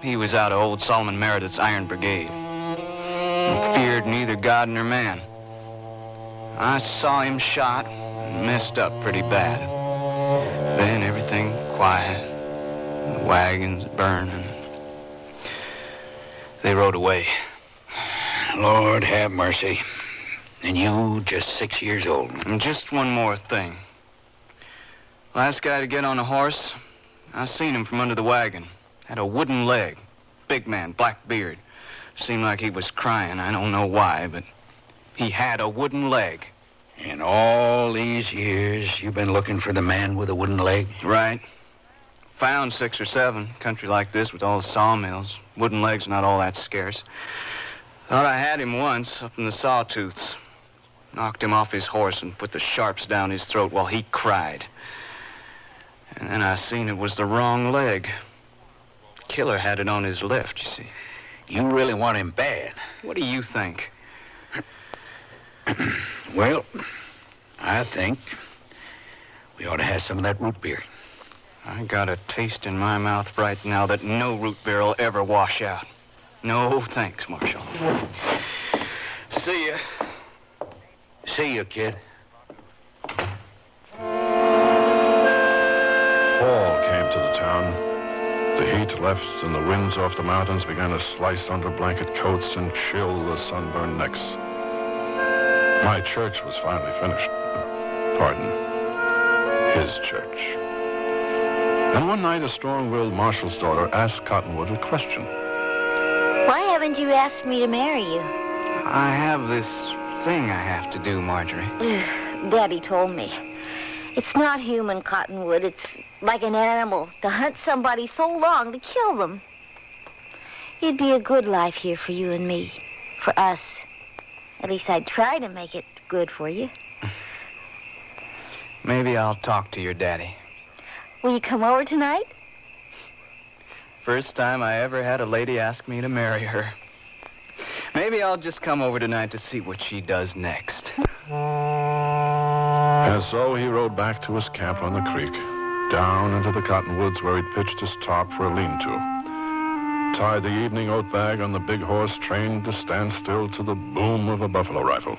He was out of old Solomon Meredith's Iron Brigade and feared neither God nor man. I saw him shot and messed up pretty bad. Then everything quiet, the wagons burning. They rode away. Lord have mercy. And you just 6 years old. And just one more thing. Last guy to get on a horse, I seen him from under the wagon. Had a wooden leg. Big man, black beard. Seemed like he was crying. I don't know why, but he had a wooden leg. In all these years, you've been looking for the man with a wooden leg? Right. Found 6 or 7. Country like this with all the sawmills. Wooden legs not all that scarce. Thought I had him once up in the sawtooths. Knocked him off his horse and put the sharps down his throat while he cried. And then I seen it was the wrong leg. Killer had it on his left, you see. You really want him bad. What do you think? Well, I think we ought to have some of that root beer. I got a taste in my mouth right now that no root beer will ever wash out. No, thanks, Marshal. See ya. See you, kid. Fall came to the town. The heat left and the winds off the mountains began to slice under blanket coats and chill the sunburned necks. My church was finally finished. Pardon. His church. And one night a strong-willed marshal's daughter asked Cottonwood a question. Why haven't you asked me to marry you? I have this thing I have to do, Marjorie. Daddy told me. It's not human, Cottonwood. It's like an animal, to hunt somebody so long to kill them. It'd be a good life here for you and me. For us. At least I'd try to make it good for you. Maybe I'll talk to your daddy. Will you come over tonight? First time I ever had a lady ask me to marry her. Maybe I'll just come over tonight to see what she does next. And so he rode back to his camp on the creek, down into the cottonwoods where he'd pitched his top for a lean-to. Tied the evening oat bag on the big horse trained to stand still to the boom of a buffalo rifle.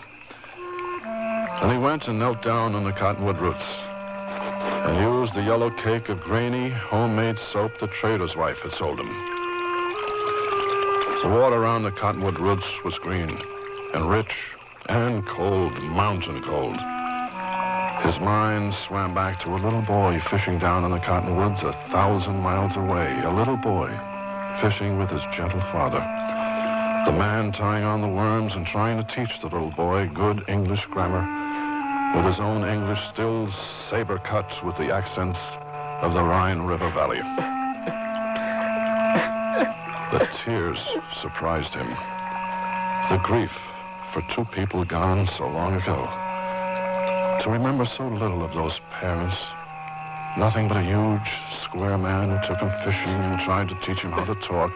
And he went and knelt down on the cottonwood roots and used the yellow cake of grainy, homemade soap the trader's wife had sold him. The water around the cottonwood roots was green and rich and cold, mountain cold. His mind swam back to a little boy fishing down in the cottonwoods 1,000 miles away. A little boy fishing with his gentle father. The man tying on the worms and trying to teach the little boy good English grammar with his own English still saber-cut with the accents of the Rhine River Valley. The tears surprised him. The grief for 2 people gone so long ago. To remember so little of those parents. Nothing but a huge, square man who took him fishing and tried to teach him how to talk.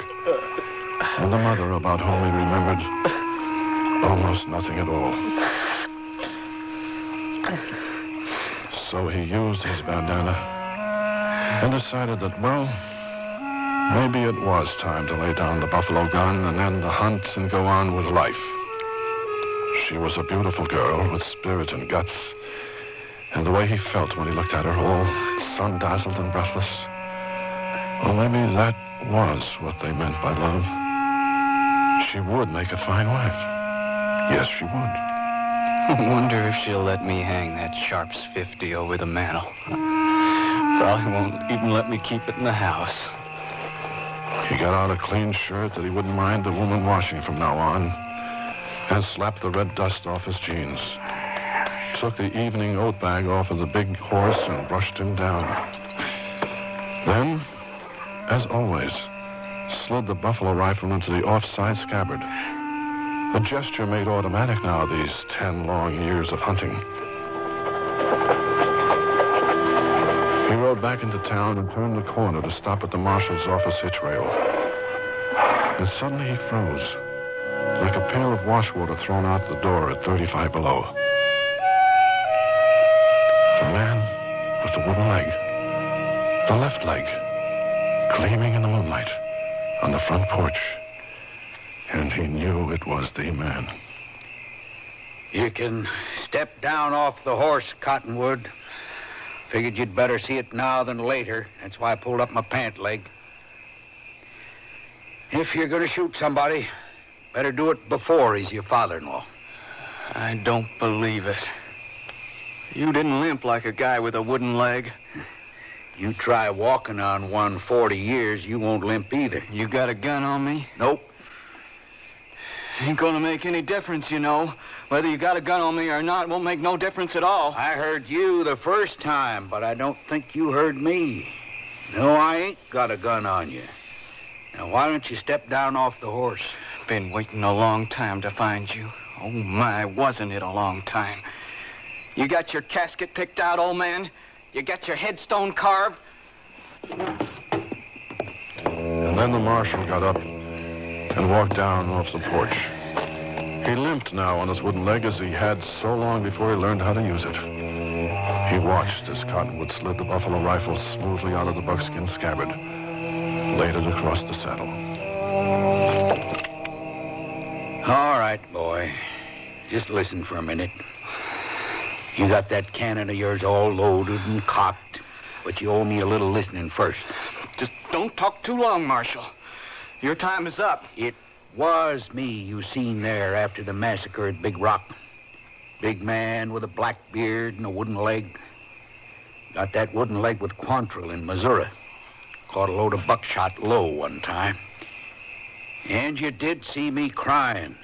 And the mother about whom he remembered almost nothing at all. So he used his bandana and decided that, well, maybe it was time to lay down the buffalo gun and end the hunt and go on with life. She was a beautiful girl with spirit and guts. And the way he felt when he looked at her, all sun-dazzled and breathless. Well, maybe that was what they meant by love. She would make a fine wife. Yes, she would. I wonder if she'll let me hang that Sharps 50 over the mantel. Probably won't even let me keep it in the house. He got out a clean shirt that he wouldn't mind the woman washing from now on, and slapped the red dust off his jeans. Took the evening oat bag off of the big horse and brushed him down. Then, as always, slid the buffalo rifle into the offside scabbard. A gesture made automatic now these 10 long years of hunting. He rode back into town and turned the corner to stop at the marshal's office hitch rail. And suddenly he froze. like a pail of wash water thrown out the door at 35 below. The man with the wooden leg, the left leg, gleaming in the moonlight on the front porch. And he knew it was the man. You can step down off the horse, Cottonwood. Figured you'd better see it now than later. That's why I pulled up my pant leg. If you're going to shoot somebody, better do it before he's your father-in-law. I don't believe it. You didn't limp like a guy with a wooden leg. You try walking on one 40 years, you won't limp either. You got a gun on me? Nope. Ain't gonna make any difference, you know. Whether you got a gun on me or not won't make no difference at all. I heard you the first time, but I don't think you heard me. No, I ain't got a gun on you. Now, why don't you step down off the horse? Been waiting a long time to find you. Oh, my, wasn't it a long time. You got your casket picked out, old man? You got your headstone carved? And then the marshal got up and walked down off the porch. He limped now on his wooden leg as he had so long before he learned how to use it. He watched as Cottonwood slid the buffalo rifle smoothly out of the buckskin scabbard, laid it across the saddle. All right, boy. Just listen for a minute. You got that cannon of yours all loaded and cocked, but you owe me a little listening first. Just don't talk too long, Marshal. Your time is up. It was me you seen there after the massacre at Big Rock. Big man with a black beard and a wooden leg. Got that wooden leg with Quantrill in Missouri. Caught a load of buckshot low one time. And you did see me crying.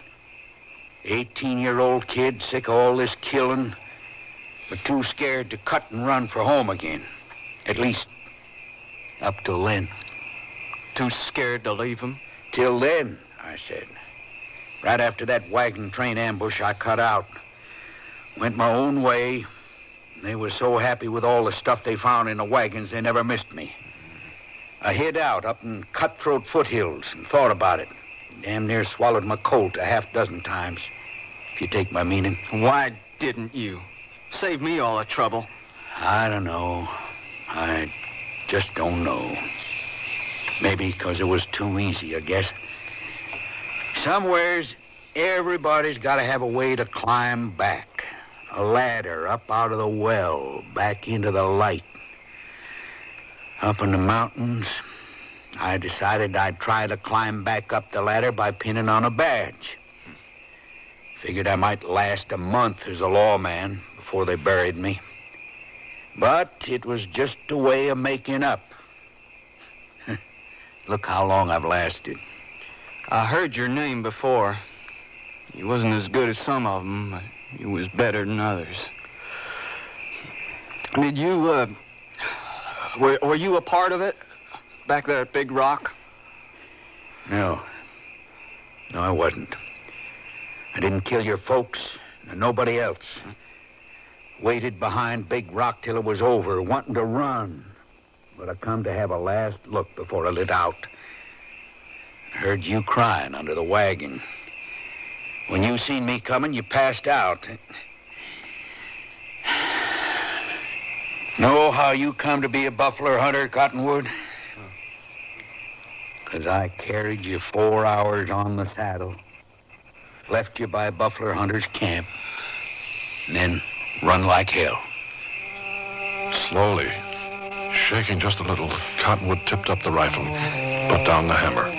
18-year-old kid, sick of all this killing, but too scared to cut and run for home again. At least, up till then. Too scared to leave him? Till then, I said. Right after that wagon train ambush, I cut out. Went my own way. They were so happy with all the stuff they found in the wagons, they never missed me. I hid out up in Cutthroat Foothills and thought about it. Damn near swallowed my colt a half dozen times, if you take my meaning. Why didn't you? Save me all the trouble. I don't know. I just don't know. Maybe because it was too easy, I guess. Somewheres, everybody's got to have a way to climb back. A ladder up out of the well, back into the light. Up in the mountains, I decided I'd try to climb back up the ladder by pinning on a badge. Figured I might last a month as a lawman before they buried me. But it was just a way of making up. Look how long I've lasted. I heard your name before. You wasn't as good as some of them, but you was better than others. Did you, were you a part of it? Back there at Big Rock? No. No, I wasn't. I didn't kill your folks, and nobody else. Waited behind Big Rock till it was over, wanting to run. But I come to have a last look before I lit out. Heard you crying under the wagon. When you seen me coming, you passed out. Know how you come to be a buffalo hunter, Cottonwood? 'Cause I carried you 4 hours on the saddle, left you by buffalo hunter's camp, and then run like hell. Slowly, shaking just a little, Cottonwood tipped up the rifle, put down the hammer,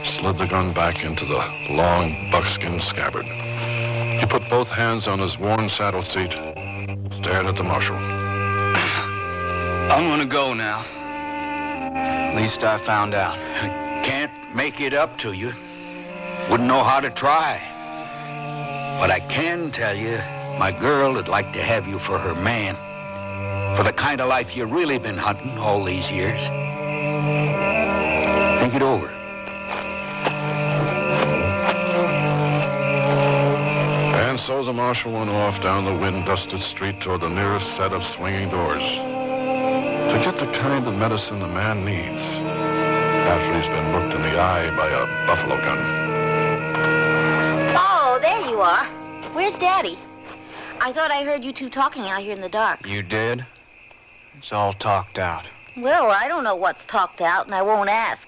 slid the gun back into the long buckskin scabbard. He put both hands on his worn saddle seat, stared at the marshal. I'm gonna go now. At least I found out. I can't make it up to you. Wouldn't know how to try. But I can tell you, my girl would like to have you for her man. For the kind of life you've really been hunting all these years. Think it over. And so the marshal went off down the wind-dusted street toward the nearest set of swinging doors. To get the kind of medicine a man needs after he's been looked in the eye by a buffalo gun. are. Where's Daddy? I thought I heard you two talking out here in the dark. You did? It's all talked out. Well, I don't know what's talked out, and I won't ask.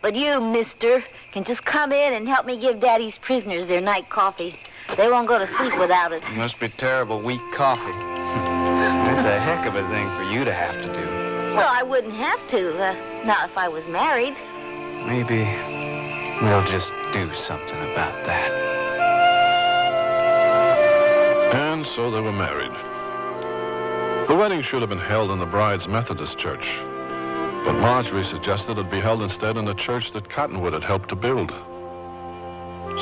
But you, mister, can just come in and help me give Daddy's prisoners their night coffee. They won't go to sleep without it. It must be terrible weak coffee. That's a heck of a thing for you to have to do. Well, I wouldn't have to, not if I was married. Maybe we'll just do something about that. And so they were married. The wedding should have been held in the bride's Methodist church, but Marjorie suggested it be held instead in a church that Cottonwood had helped to build.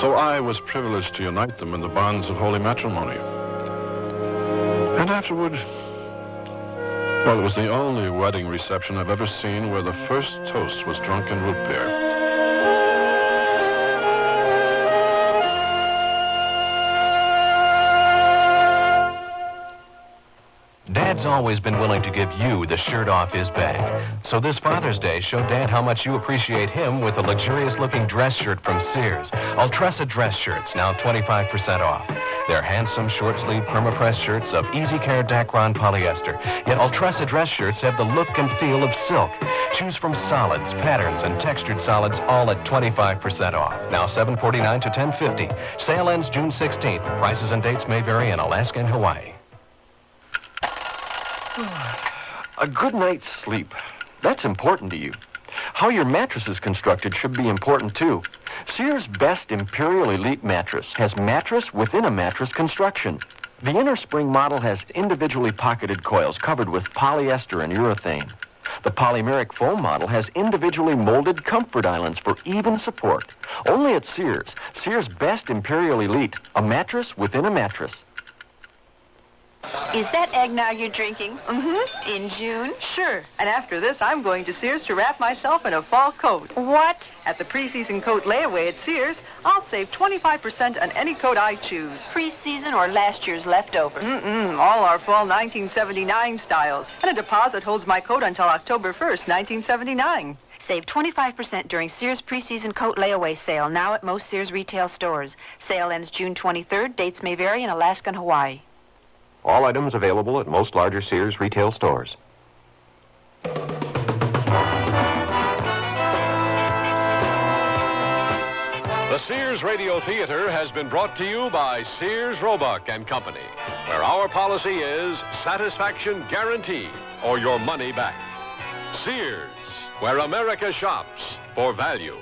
So I was privileged to unite them in the bonds of holy matrimony. And afterward, well, it was the only wedding reception I've ever seen where the first toast was drunk in root beer. Dad's always been willing to give you the shirt off his back. So this Father's Day, show Dad how much you appreciate him with a luxurious-looking dress shirt from Sears. Ultressa dress shirts, now 25% off. They're handsome, short-sleeve, perma-press shirts of easy-care Dacron polyester. Yet Ultressa dress shirts have the look and feel of silk. Choose from solids, patterns, and textured solids, all at 25% off. Now $7.49 to $10.50. Sale ends June 16th. Prices and dates may vary in Alaska and Hawaii. A good night's sleep. That's important to you. How your mattress is constructed should be important, too. Sears' Best Imperial Elite mattress has mattress within a mattress construction. The inner spring model has individually pocketed coils covered with polyester and urethane. The polymeric foam model has individually molded comfort islands for even support. Only at Sears. Sears' Best Imperial Elite, a mattress within a mattress. Is that eggnog you're drinking? Mm-hmm. In June? Sure. And after this, I'm going to Sears to wrap myself in a fall coat. What? At the preseason coat layaway at Sears, I'll save 25% on any coat I choose. Preseason or last year's leftovers? All our fall 1979 styles. And a deposit holds my coat until October 1st, 1979. Save 25% during Sears preseason coat layaway sale, now at most Sears retail stores. Sale ends June 23rd. Dates may vary in Alaska and Hawaii. All items available at most larger Sears retail stores. The Sears Radio Theater has been brought to you by Sears Roebuck and Company, where our policy is satisfaction guaranteed or your money back. Sears, where America shops for value.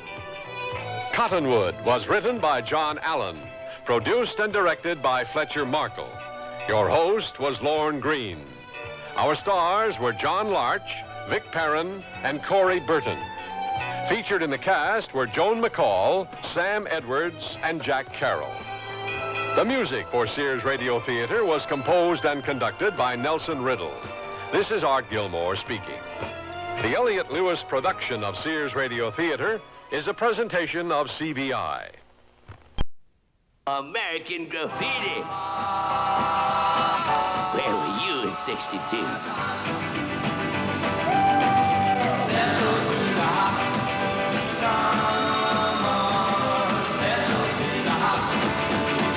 Cottonwood was written by John Allen, produced and directed by Fletcher Markle. Your host was Lorne Green. Our stars were John Larch, Vic Perrin, and Corey Burton. Featured in the cast were Joan McCall, Sam Edwards, and Jack Carroll. The music for Sears Radio Theater was composed and conducted by Nelson Riddle. This is Art Gilmore speaking. The Elliott Lewis production of Sears Radio Theater is a presentation of CBI. American Graffiti. Where were you in '62?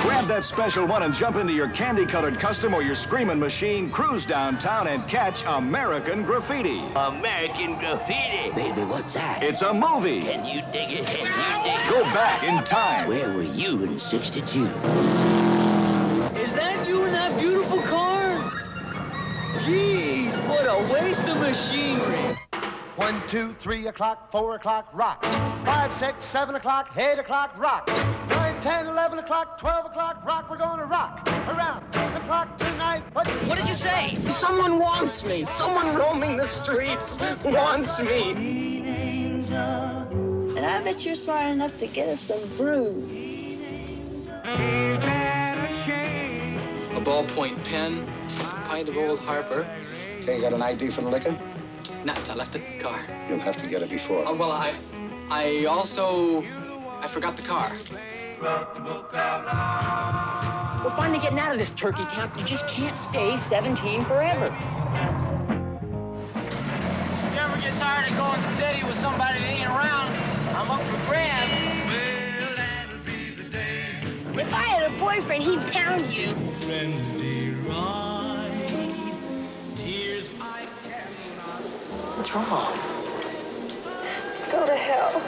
Grab that special one and jump into your candy-colored custom or your screaming machine, cruise downtown and catch American Graffiti. American Graffiti. Baby, what's that? It's a movie. Can you dig it? Can you dig it? Go back in time. Where were you in '62? Is that you in that beautiful car? Jeez, what a waste of machinery. 1, 2, 3 o'clock, 4 o'clock, rock. 5, 6, 7 o'clock, 8 o'clock, rock. 9, 10, 11 o'clock, 12 o'clock, rock. We're gonna rock around the clock tonight. What did you say? Someone wants me. Someone roaming the streets wants me. And I bet you're smart enough to get us some brew. A ballpoint pen, pint of Old Harper. Okay, you got an ID for the liquor? Nah, I left it in the car. You'll have to get it before. Oh, well, I forgot the car. We're finally getting out of this turkey camp. You just can't stay 17 forever. If you ever get tired of going steady with somebody that ain't around, I'm up for grabs. If I had a boyfriend, he'd pound you. What's wrong? Go to hell.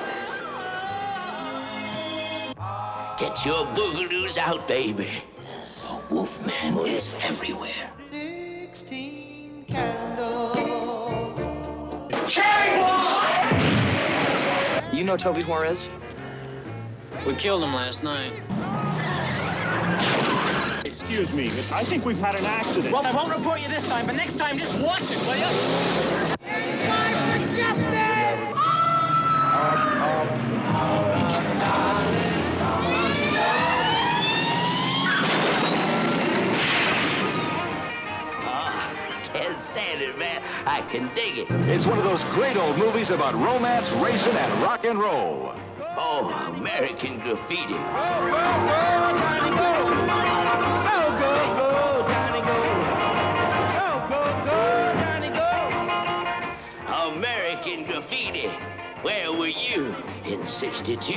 Get your boogaloos out, baby. The Wolfman is everywhere. 16 candles. You know Toby Juarez? We killed him last night. Excuse me, I think we've had an accident. Well, I won't report you this time, but next time just watch it, will you? Can't stand it, man. I can dig it. It's one of those great old movies about romance, racing, and rock and roll. Oh, American Graffiti. American Graffiti. Where were you in '62?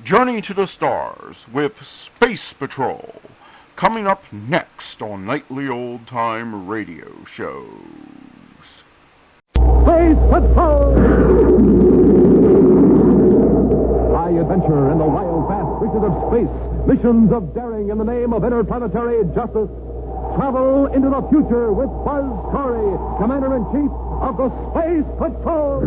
Journey to the Stars with Space Patrol. Coming up next on Nightly Old Time Radio Shows. Space Patrol! High adventure in the wild, vast reaches of space. Missions of daring in the name of interplanetary justice. Travel into the future with Buzz Corey, Commander-in-Chief of the Space Patrol.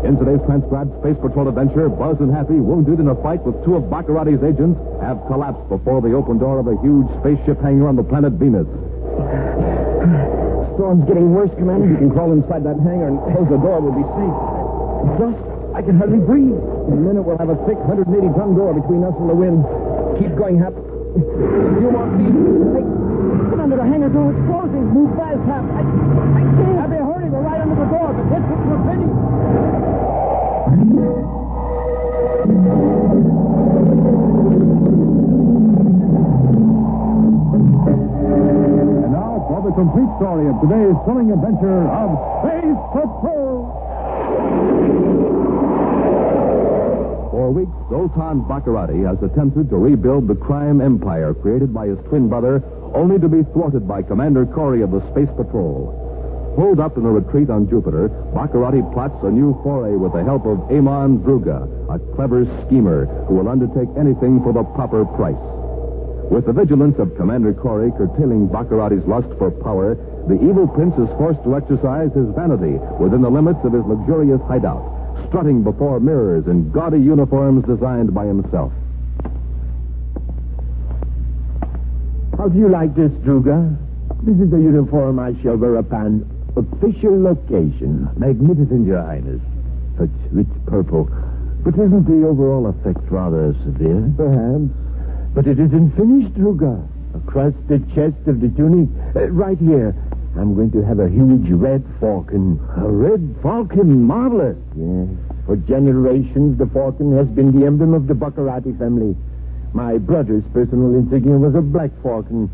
In today's transcribed Space Patrol adventure, Buzz and Happy, wounded in a fight with two of Baccarati's agents, have collapsed before the open door of a huge spaceship hangar on the planet Venus. Storm's getting worse, Commander. If you can crawl inside that hangar and close the door, we'll be safe. Just, I can hardly breathe. In a minute, we'll have a thick 180-ton door between us and the wind. Keep going, Hap. You want me? Hey, Commander, the hangar door is closing. Move fast, Hap. I can't. Happy, hurry. We're right under the door. The kids are finished. And now for the complete story of today's thrilling adventure of Space Patrol. For weeks, Zoltan Baccarati has attempted to rebuild the crime empire created by his twin brother, only to be thwarted by Commander Corey of the Space Patrol. Pulled up in a retreat on Jupiter, Baccarati plots a new foray with the help of Amon Druga, a clever schemer who will undertake anything for the proper price. With the vigilance of Commander Corey curtailing Baccarati's lust for power, the evil prince is forced to exercise his vanity within the limits of his luxurious hideout, strutting before mirrors in gaudy uniforms designed by himself. How do you like this, Druga? This is the uniform I shall wear upon official location. Magnificent, Your Highness. Such rich purple. But isn't the overall effect rather severe? Perhaps. But it isn't finished, Druga. Across the chest of the tunic, right here, I'm going to have a huge red falcon. A red falcon? Marvelous. Yes. For generations, the falcon has been the emblem of the Baccarati family. My brother's personal insignia was a black falcon,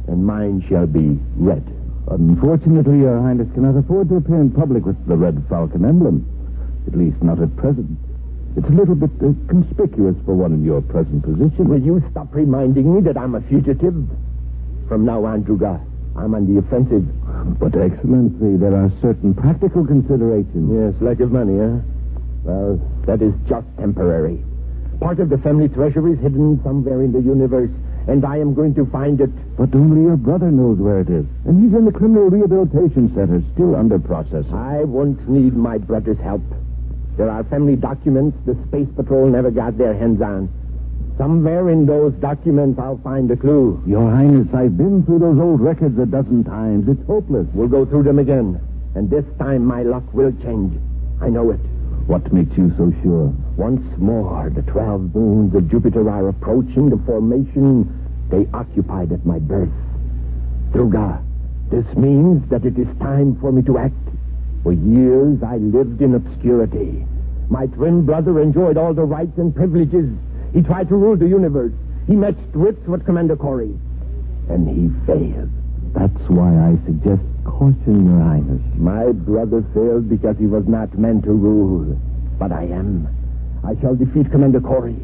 and mine shall be red. Unfortunately, Your Highness cannot afford to appear in public with the red falcon emblem. At least not at present. It's a little bit conspicuous for one in your present position. Will you stop reminding me that I'm a fugitive? From now on, Druga, I'm on the offensive. But, Excellency, there are certain practical considerations. Yes, lack of money, huh? Well, that is just temporary. Part of the family treasure is hidden somewhere in the universe, and I am going to find it. But only your brother knows where it is. And he's in the Criminal Rehabilitation Center, still under processing. I won't need my brother's help. There are family documents the Space Patrol never got their hands on. Somewhere in those documents, I'll find a clue. Your Highness, I've been through those old records a dozen times. It's hopeless. We'll go through them again. And this time, my luck will change. I know it. What makes you so sure? Once more, the 12 moons of Jupiter are approaching the formation they occupied at my birth. Druga, this means that it is time for me to act. For years, I lived in obscurity. My twin brother enjoyed all the rights and privileges. He tried to rule the universe. He matched wits with Commander Corey. And he failed. That's why I suggest caution, Your Highness. My brother failed because he was not meant to rule. But I am. I shall defeat Commander Corey.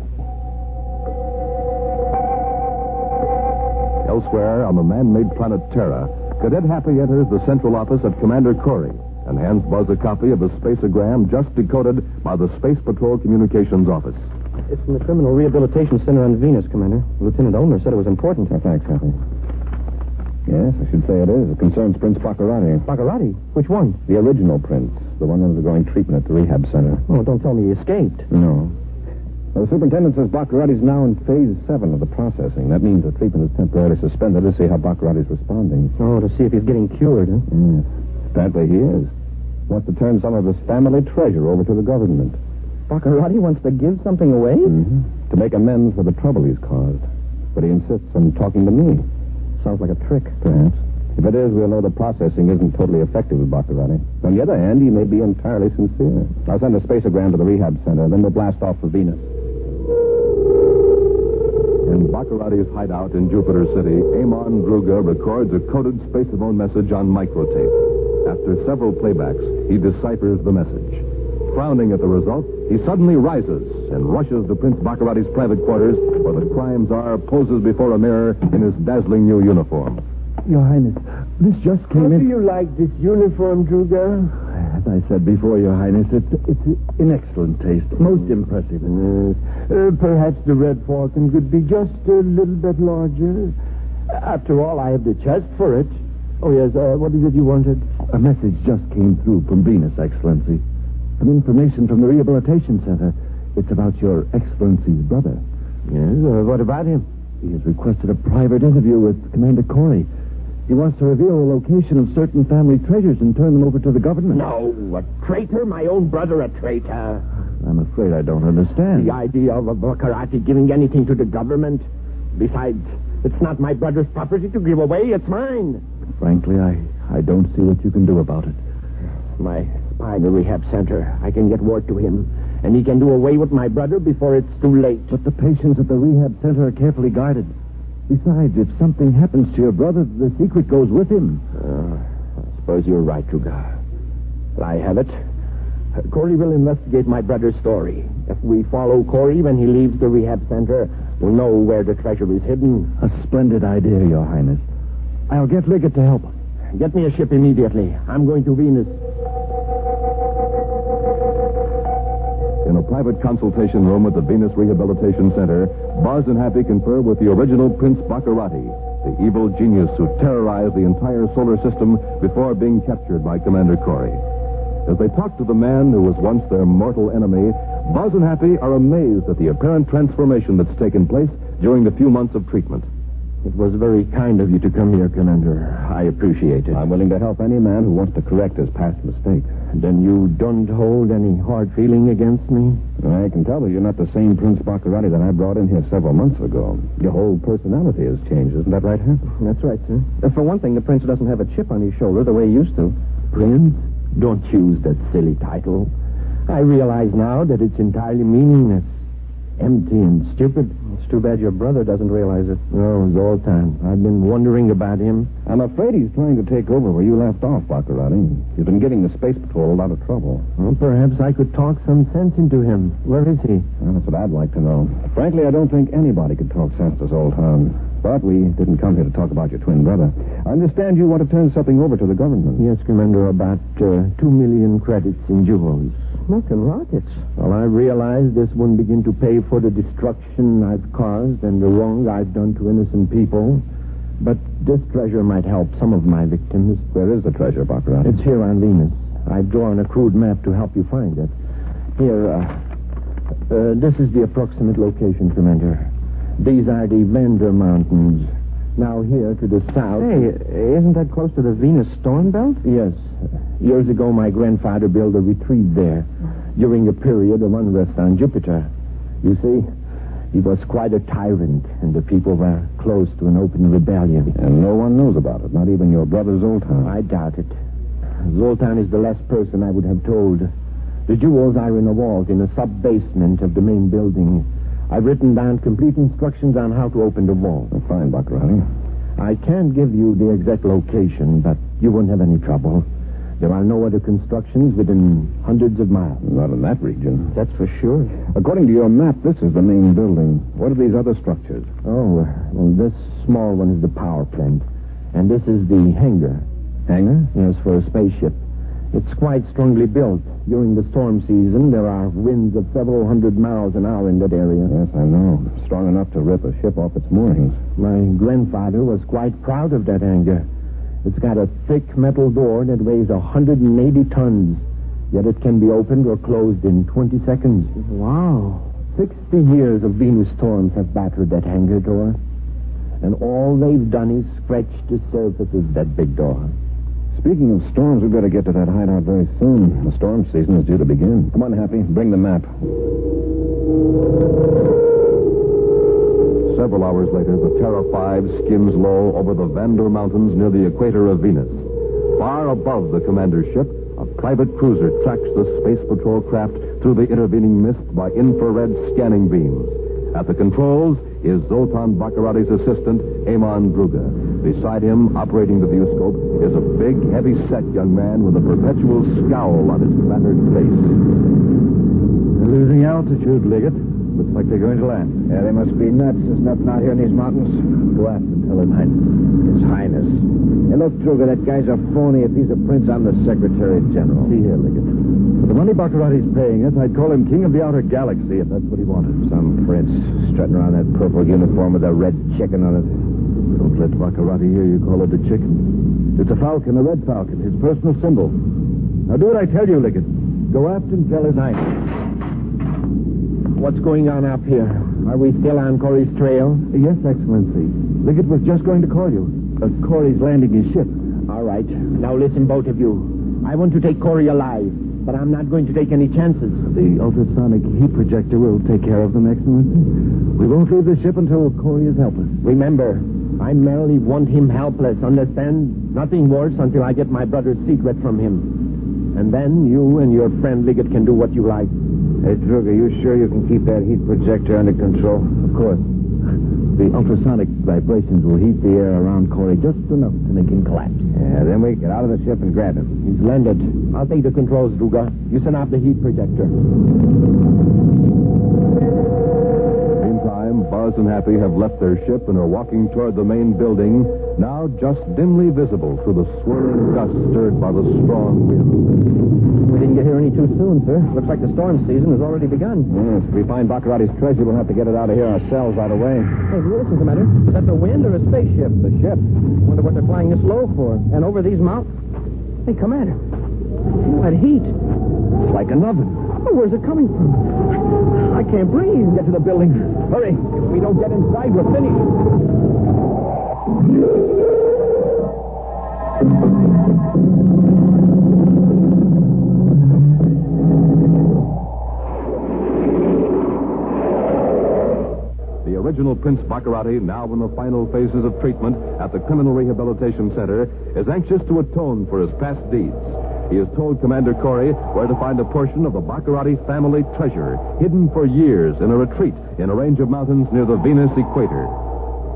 Elsewhere, on the man-made planet Terra, Cadet Happy enters the central office of Commander Corey and hands Buzz a copy of the spaceogram just decoded by the Space Patrol Communications Office. It's from the Criminal Rehabilitation Center on Venus, Commander. Lieutenant Ulmer said it was important. Oh, thanks, Happy. Yes, I should say it is. It concerns Prince Baccarati. Baccarati? Which one? The original prince. The one undergoing treatment at the rehab center. Oh, don't tell me he escaped. No. Well, the superintendent says Baccarati's now in phase 7 of the processing. That means the treatment is temporarily suspended to see how Baccarati's responding. Oh, to see if he's getting cured, huh? Yes. Apparently he is. Wants to turn some of his family treasure over to the government. Baccarati wants to give something away? Mm-hmm. To make amends for the trouble he's caused. But he insists on talking to me. Sounds like a trick. Perhaps. If it is, we'll know the processing isn't totally effective with Baccarati. On the other hand, he may be entirely sincere. I'll send a spaceogram to the rehab center, then we'll blast off for Venus. In Baccarati's hideout in Jupiter City, Amon Druga records a coded space-phone message on microtape. After several playbacks, he deciphers the message. Frowning at the result, he suddenly rises and rushes to Prince Baccarati's private quarters, where the crime czar poses before a mirror in his dazzling new uniform. Your Highness, this just came in... Do you like this uniform, Druga? As I said before, Your Highness, it's in excellent taste. Most impressive. Perhaps the Red Falcon could be just a little bit larger. After all, I have the chest for it. Oh, yes, what is it you wanted? A message just came through from Venus, Excellency. Some information from the Rehabilitation Center. It's about Your Excellency's brother. Yes, what about him? He has requested a private interview with Commander Corey. He wants to reveal the location of certain family treasures and turn them over to the government. No, a traitor? My own brother a traitor? I'm afraid I don't understand. The idea of a Baccarati giving anything to the government? Besides, it's not my brother's property to give away. It's mine. Frankly, I don't see what you can do about it. My spy in the rehab center. I can get word to him, and he can do away with my brother before it's too late. But the patients at the rehab center are carefully guarded. Besides, if something happens to your brother, the secret goes with him. I suppose you're right, Druga. I have it. Corey will investigate my brother's story. If we follow Corey when he leaves the rehab center, we'll know where the treasure is hidden. A splendid idea, Your Highness. I'll get Liggett to help. Get me a ship immediately. I'm going to Venus. In a private consultation room at the Venus Rehabilitation Center, Buzz and Happy confer with the original Prince Baccarati, the evil genius who terrorized the entire solar system before being captured by Commander Corey. As they talk to the man who was once their mortal enemy, Buzz and Happy are amazed at the apparent transformation that's taken place during the few months of treatment. It was very kind of you to come here, Commander. I appreciate it. I'm willing to help any man who wants to correct his past mistakes. Then you don't hold any hard feeling against me? I can tell that you're not the same Prince Baccarati that I brought in here several months ago. Your whole personality has changed, isn't that right, Happy? That's right, sir. For one thing, the prince doesn't have a chip on his shoulder the way he used to. Prince? Don't use that silly title. I realize now that it's entirely meaningless. Empty and stupid. It's too bad your brother doesn't realize it. Oh, Zoltan. I've been wondering about him. I'm afraid he's trying to take over where you left off, Baccarati. He's been giving the Space Patrol a lot of trouble. Well, perhaps I could talk some sense into him. Where is he? Well, that's what I'd like to know. Frankly, I don't think anybody could talk sense to Zoltan. But we didn't come here to talk about your twin brother. I understand you want to turn something over to the government. Yes, Commander, about 2 million credits in jewels. Smoking rockets. Well, I realize this won't begin to pay for the destruction I've caused and the wrong I've done to innocent people. But this treasure might help some of my victims. Where is the treasure, Baccarati? It's here on Venus. I've drawn a crude map to help you find it. Here, this is the approximate location, Commander. These are the Vender Mountains. Now here to the south... Hey, isn't that close to the Venus storm belt? Yes. Years ago, my grandfather built a retreat there during a period of unrest on Jupiter. You see, he was quite a tyrant, and the people were close to an open rebellion. And no one knows about it, not even your brother Zoltan. I doubt it. Zoltan is the last person I would have told. The jewels are in a vault in a sub-basement of the main building. I've written down complete instructions on how to open the vault. Fine, Baccarati. I can't give you the exact location, but you won't have any trouble. There are no other constructions within hundreds of miles. Not in that region. That's for sure. According to your map, this is the main building. What are these other structures? Oh, well, this small one is the power plant. And this is the hangar. Hangar? Yes, for a spaceship. It's quite strongly built. During the storm season, there are winds of several hundred miles an hour in that area. Yes, I know. Strong enough to rip a ship off its moorings. My grandfather was quite proud of that hangar. It's got a thick metal door that weighs 180 tons. Yet it can be opened or closed in 20 seconds. Wow. 60 years of Venus storms have battered that hangar door. And all they've done is scratch the surface of that big door. Speaking of storms, we've got to get to that hideout very soon. The storm season is due to begin. Come on, Happy. Bring the map. Several hours later, the Terra 5 skims low over the Vander Mountains near the equator of Venus. Far above the commander's ship, a private cruiser tracks the Space Patrol craft through the intervening mist by infrared scanning beams. At the controls is Zoltan Baccarati's assistant, Amon Druga. Beside him, operating the viewscope, is a big, heavy-set young man with a perpetual scowl on his battered face. They're losing altitude, Liggett. Looks like they're going to land. Yeah, they must be nuts. There's nothing out here in these mountains. Go aft and tell His Highness. His Highness. Hey, look, Druga, that guy's a phony. If he's a prince, I'm the Secretary General. See here, Liggett. For the money Baccarati's paying us, I'd call him King of the Outer Galaxy if that's what he wanted. Some prince strutting around that purple uniform with a red chicken on it. Don't let Baccarati hear you call it a chicken. It's a falcon, a red falcon, his personal symbol. Now do what I tell you, Liggett. Go aft and tell His Highness. What's going on up here? Are we still on Corey's trail? Yes, Excellency. Liggett was just going to call you. Corey's landing his ship. All right. Now listen, both of you. I want to take Corey alive, but I'm not going to take any chances. The ultrasonic heat projector will take care of them, Excellency. We won't leave the ship until Corey is helpless. Remember, I merely want him helpless, understand? Nothing worse until I get my brother's secret from him. And then you and your friend Liggett can do what you like. Hey, Druga, you sure you can keep that heat projector under control? Of course. The ultrasonic vibrations will heat the air around Corey just enough to make him collapse. Yeah, then we get out of the ship and grab him. He's landed. I'll take the controls, Druga. You send off the heat projector. Meantime, Buzz and Happy have left their ship and are walking toward the main building, now just dimly visible through the swirling dust stirred by the strong wind. We didn't get here any too soon, sir. Looks like the storm season has already begun. Yes, if we find Baccarati's treasure, we'll have to get it out of here ourselves right away. Hey, listen, Commander. Is that the wind or a spaceship? The ship. Wonder what they're flying this low for. And over these mountains. Hey, Commander. Feel that heat. It's like an oven. Oh, where's it coming from? I can't breathe. Get to the building. Hurry. If we don't get inside, we're finished. The original Prince Baccarati, now in the final phases of treatment at the Criminal Rehabilitation Center, is anxious to atone for his past deeds. He has told Commander Corey where to find a portion of the Baccarati family treasure, hidden for years in a retreat in a range of mountains near the Venus equator.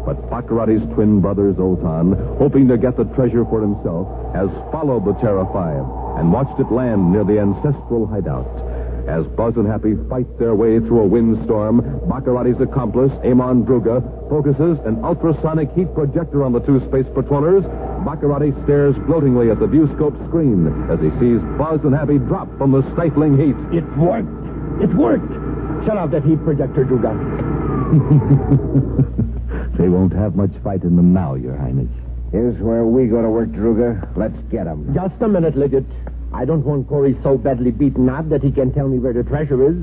But Baccarati's twin brother, Zoltan, hoping to get the treasure for himself, has followed the Terra 5 and watched it land near the ancestral hideout. As Buzz and Happy fight their way through a windstorm, Baccarati's accomplice, Amon Druga, focuses an ultrasonic heat projector on the two space patrollers. Baccarati stares gloatingly at the viewscope screen as he sees Buzz and Happy drop from the stifling heat. It worked. It worked. Shut off that heat projector, Druga. They won't have much fight in them now, Your Highness. Here's where we go to work, Druga. Let's get them. Just a minute, Liggett. I don't want Corey so badly beaten up that he can tell me where the treasure is.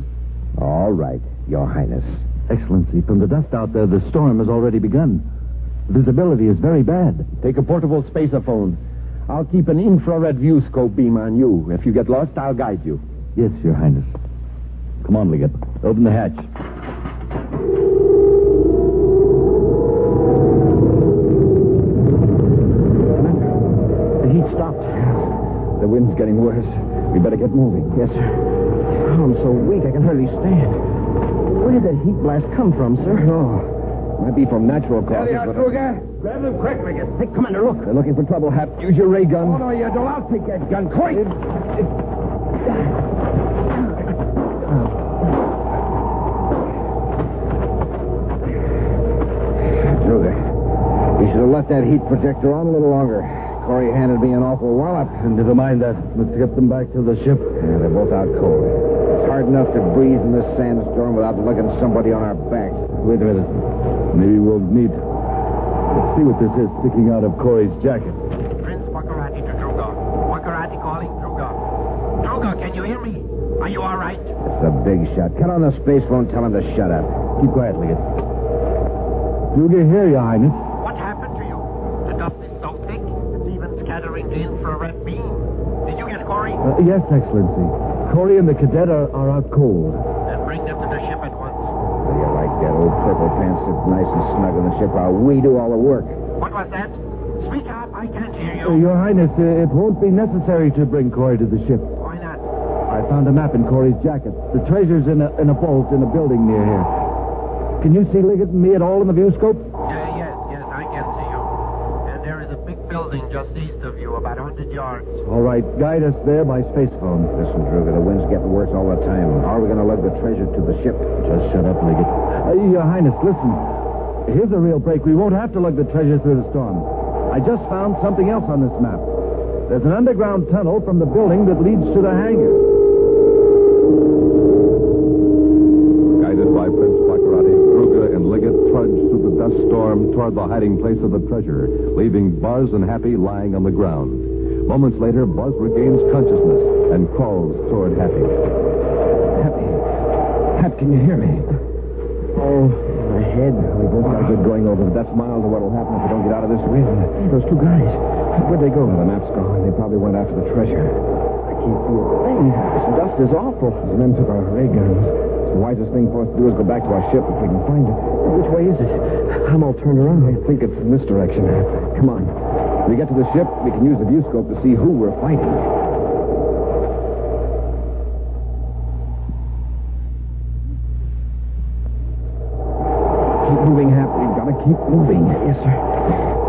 All right, Your Highness. Excellency, from the dust out there, the storm has already begun. Visibility is very bad. Take a portable spacerphone. I'll keep an infrared viewscope beam on you. If you get lost, I'll guide you. Yes, Your Highness. Come on, Liggett. Open the hatch. The heat stopped. The wind's getting worse. We better get moving. Yes, sir. Oh, I'm so weak I can hardly stand. Where did that heat blast come from, sir? Oh, might be from natural causes. Grab them quick, Liggett. Hey, Commander, look. They're looking for trouble, Hap. Use your ray gun. Oh, no, you don't. I'll take that gun. Quick! Druga, we should have left that heat projector on a little longer. Corey handed me an awful wallop. Never mind that. Let's get them back to the ship. Yeah, they're both out cold. It's hard enough to breathe in this sandstorm without lugging somebody on our backs. Wait a minute. Maybe we'll need... Let's see what this is sticking out of Corey's jacket. Prince Baccarati to Druga. Baccarati calling Druga. Druga, can you hear me? Are you all right? It's a big shot. Cut on the space phone. Tell him to shut up. Keep quiet, Liggett. Druga here, Your Highness. What happened to you? The dust is so thick, it's even scattering the infrared beam. Did you get Corey? Yes, Excellency. Corey and the cadet are out cold. Then bring them to the ship at once. You like that old purple pants sit nice and snug on the ship while we do all the work. What was that? Speak up, I can't hear you. Your Highness, it won't be necessary to bring Corey to the ship. Why not? I found a map in Corey's jacket. The treasure's in a vault in a building near here. Can you see Liggett and me at all in the viewscope? Yes, I can see you. And there is a big building just east of you, about 100 yards. All right, guide us there by space phone. Listen, Druga, the wind's getting worse all the time. How are we going to lug the treasure to the ship? Just shut up, Liggett. Your Highness, listen. Here's a real break. We won't have to lug the treasure through the storm. I just found something else on this map. There's an underground tunnel from the building that leads to the hangar. Guided by Prince Baccarati, Druga and Liggett trudged through the dust storm toward the hiding place of the treasure, leaving Buzz and Happy lying on the ground. Moments later, Buzz regains consciousness and crawls toward Happy. Hap, can you hear me? Oh, my head. We both got good going over, but that's mild to what'll happen if we don't get out of this wind. Those two guys, where'd they go? Well, the map's gone. They probably went after the treasure. I can't see a thing. This dust is awful. The men took our ray guns. The wisest thing for us to do is go back to our ship if we can find it. Which way is it? I'm all turned around. I think it's in this direction. Come on. When we get to the ship, we can use the viewscope to see who we're fighting. Keep moving, Hap. We've got to keep moving. Yes, sir.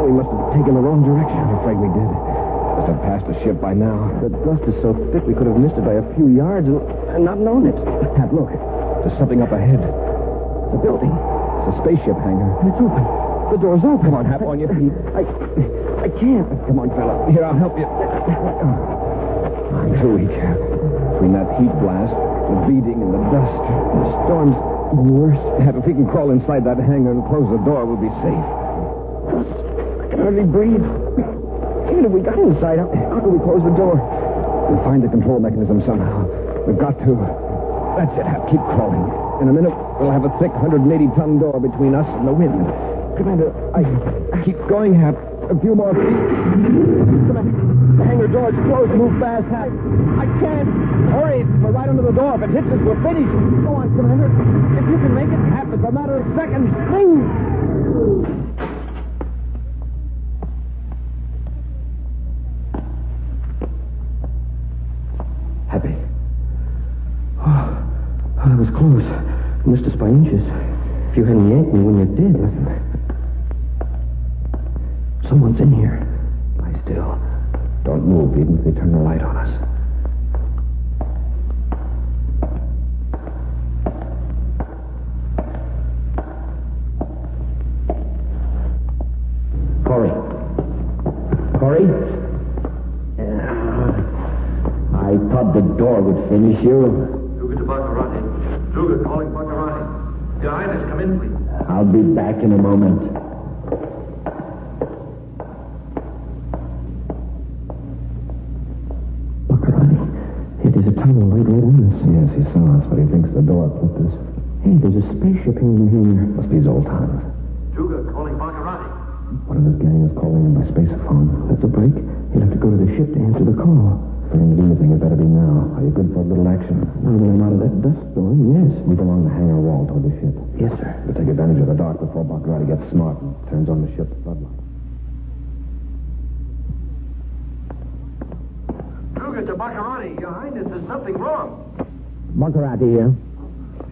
We must have taken the wrong direction. I'm afraid we did. Must have passed the ship by now. The dust is so thick we could have missed it by a few yards and not known it. Hap, look. There's something up ahead. It's a building. It's a spaceship hangar. It's open. The door's open. Come on, Hap, on your feet. I can't. Come on, fella. Here, I'll help you. I'm too weak, Hap. Between that heat blast, the beating, and the dust, the storm's worse. Hap, if we can crawl inside that hangar and close the door, we'll be safe. I can hardly breathe. Even if we got inside, how can we close the door? We'll find the control mechanism somehow. We've got to. That's it, Hap. Keep crawling. In a minute, we'll have a thick 180-ton door between us and the wind. Commander, I keep going, Hap. A few more feet. Commander, the hangar door's closed. Move fast, Hap. I can't. Hurry. We're right under the door. If it hits us, we're finished. Go on, Commander. If you can make it, Hap, it's a matter of seconds. Move. Happy. Oh, that was close. You missed us by inches. If you hadn't yanked me when you did, listen. Someone's in here. Lie still. Don't move, even if they turn the light on us. Corey. I thought the door would finish you. Druga to Baccarati. Druga calling Baccarati. Your Highness, come in, please. I'll be back in a moment. Baccarati, it is a tunnel right on us. Yes, he saw us, but he thinks the door clipped us. Hey, there's a spaceship in here. Must be his old times. Druga calling Baccarati. One of his gang is calling him by spacephone. That's a break. He'll have to go to the ship to answer the call. For him to do anything, it better be now. Are you good for a little action? Now that I'm out of that dust storm, yes. Move along the hangar wall toward the ship. Yes, sir. We'll take advantage of the dark before Baccarati gets smart and turns on the ship's floodlight. Druga to Baccarati. Your Highness, there's something wrong. Baccarati here.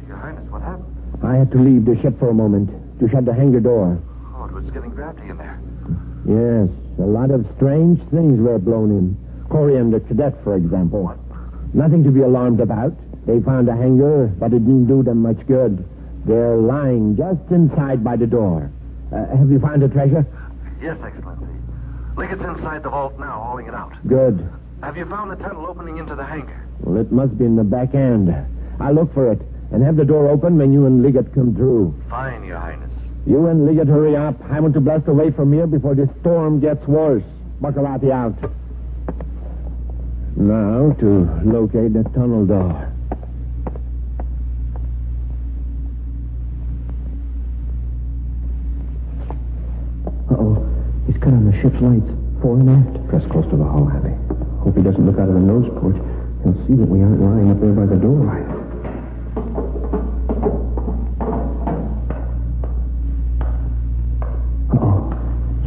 Your Highness, what happened? I had to leave the ship for a moment to shut the hangar door. Oh, it was getting drafty in there. Yes, a lot of strange things were blown in. Corey and the cadet, for example. Nothing to be alarmed about. They found a hangar, but it didn't do them much good. They're lying just inside by the door. Have you found the treasure? Yes, Excellency. Liggett's inside the vault now, hauling it out. Good. Have you found the tunnel opening into the hangar? Well, it must be in the back end. I'll look for it and have the door open when you and Liggett come through. Fine, Your Highness. You and Liggett hurry up. I want to blast away from here before this storm gets worse. Baccarati out. Now to locate the tunnel door. Uh-oh. He's cut on the ship's lights, fore and aft. Press close to the hull, Happy. Hope he doesn't look out of the nose port. He'll see that we aren't lying up there by the door. Right.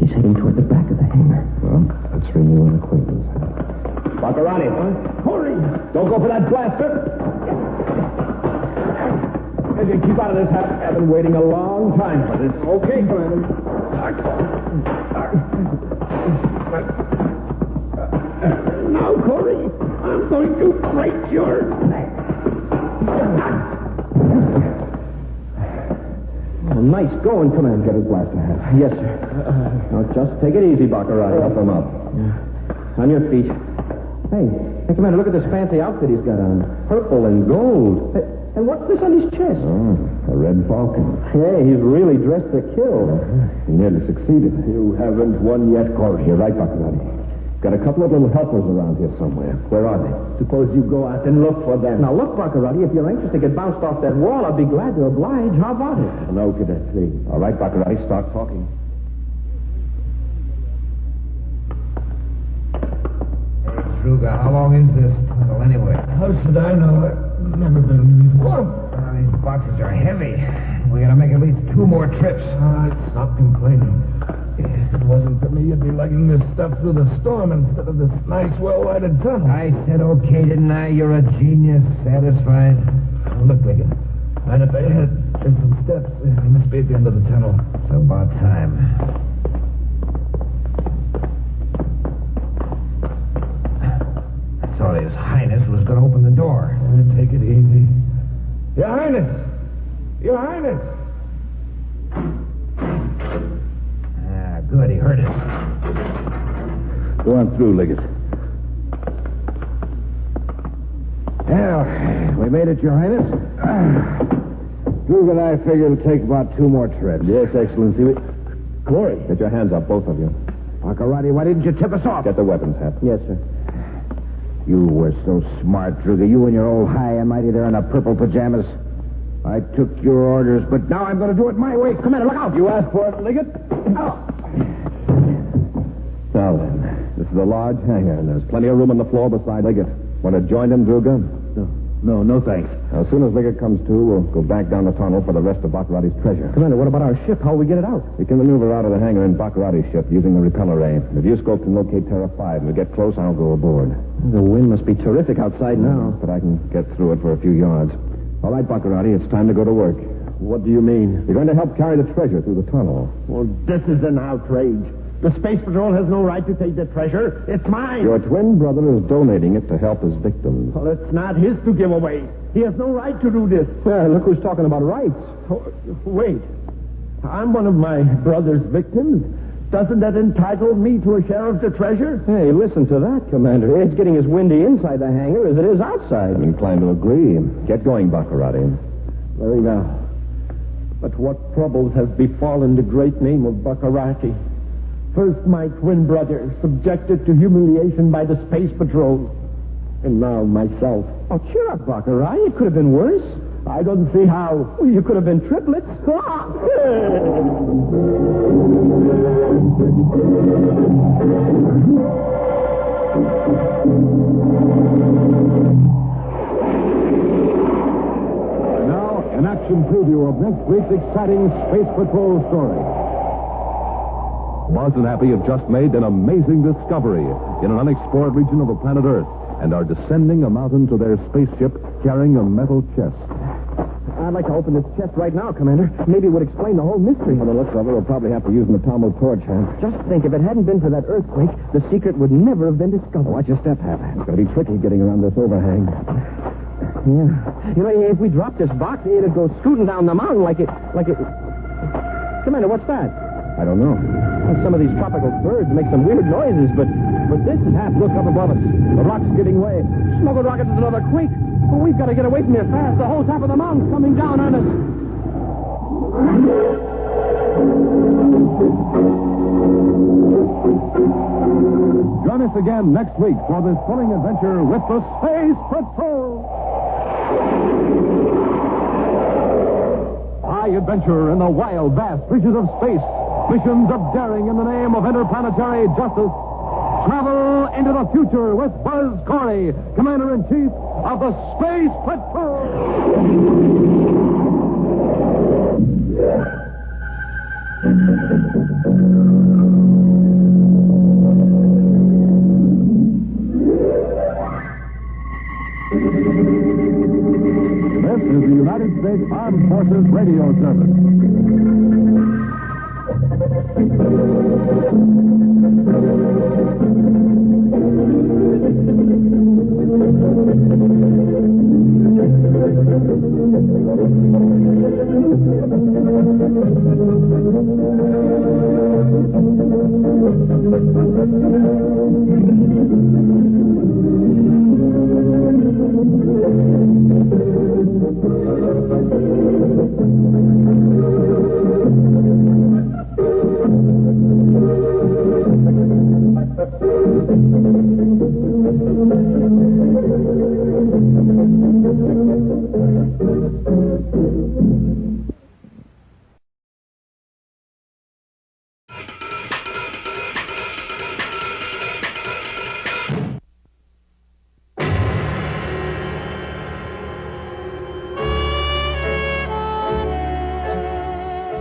He's heading toward the back of the hangar. Well, let's renew an acquaintance. Baccarati, hurry! Don't go for that blaster! Keep out of this. I've been waiting a long time for this. Okay, Commander. Now, Corey, I'm going to break your neck. Well, nice going, Commander. Get his blaster hat. Yes, sir. Now, just take it easy, Baccarat. Help him up. On your feet. Hey, Commander, look at this fancy outfit he's got on. Purple and gold. Hey, and what's this on his chest? Oh, a red falcon. Hey, he's really dressed to kill. He nearly succeeded. You haven't won yet, Corey. You're right, Baccarat. Got a couple of little helpers around here somewhere. Where are they? Suppose you go out and look for them. Now, look, Baccarat, if you're anxious to get bounced off that wall, I'd be glad to oblige. How about it? No, Cadet, please. All right, Baccarat, start talking. Truga, how long is this tunnel anyway? How should I know? I've never been before. These boxes are heavy. We gotta make at least 2 more trips. Stop complaining. If it wasn't for me, you'd be lugging this stuff through the storm instead of this nice, well-lighted tunnel. I said okay, didn't I? You're a genius. Satisfied? Look, Liggett. Right up ahead, there's some steps. They must be at the end of the tunnel. It's about time. I thought His Highness was going to open the door. Take it easy. Your Highness! Your Highness! Good, he heard it. Go on through, Liggett. Well, we made it, Your Highness. Duke and I figure it'll take about 2 more treads. Yes, Excellency. Corey. Get your hands up, both of you. Baccarat, why didn't you tip us off? Get the weapons, Hap. Yes, sir. You were so smart, Druga. You and your old high and mighty there in the purple pajamas. I took your orders, but now I'm going to do it my way. Commander, look out! You asked for it, Liggett. Oh. Now then, this is a large hangar, and there's plenty of room on the floor beside Liggett. Want to join him, Druga? No, thanks. Now, as soon as Liggett comes to, we'll go back down the tunnel for the rest of Baccarat's treasure. Commander, what about our ship? How'll we get it out? We can maneuver out of the hangar in Baccarat's ship using the repeller ray. The viewscope can locate Terra 5. When we get close, I'll go aboard. The wind must be terrific outside now. But I can get through it for a few yards. All right, Baccarat, it's time to go to work. What do you mean? You're going to help carry the treasure through the tunnel. Well, this is an outrage. The Space Patrol has no right to take the treasure. It's mine. Your twin brother is donating it to help his victims. Well, it's not his to give away. He has no right to do this. Look who's talking about rights. Oh, wait. I'm one of my brother's victims. Doesn't that entitle me to a share of the treasure? Hey, listen to that, Commander. It's getting as windy inside the hangar as it is outside. I'm inclined to agree. Get going, Baccarat. Very well. But what troubles have befallen the great name of Baccarat? First, my twin brother, subjected to humiliation by the Space Patrol. And now myself. Oh, cheer up, Baccarat. It could have been worse. I don't see how. Well, you could have been triplets. Now, an action preview of next week's exciting Space Patrol story. Buzz and Happy have just made an amazing discovery in an unexplored region of the planet Earth and are descending a mountain to their spaceship carrying a metal chest. I'd like to open this chest right now, Commander. Maybe it would explain the whole mystery. By the looks of it, we'll probably have to use an atomic torch, Hap. Just think, if it hadn't been for that earthquake, the secret would never have been discovered. Watch your step, Hap. It's going to be tricky getting around this overhang. Yeah. You know, if we dropped this box, it'd go scooting down the mountain like it... Commander, what's that? I don't know. Well, some of these tropical birds make some weird noises, but this is Hap. Look up above us. The rock's giving way. Smuggled rocket is another quake. Well, we've got to get away from here fast. The whole top of the mountain's coming down on us. Join us again next week for this thrilling adventure with the Space Patrol. High adventure in the wild, vast reaches of space. Missions of daring in the name of interplanetary justice. Travel into the future with Buzz Corey, Commander-in-Chief of the Space Patrol. This is the United States Armed Forces Radio Service.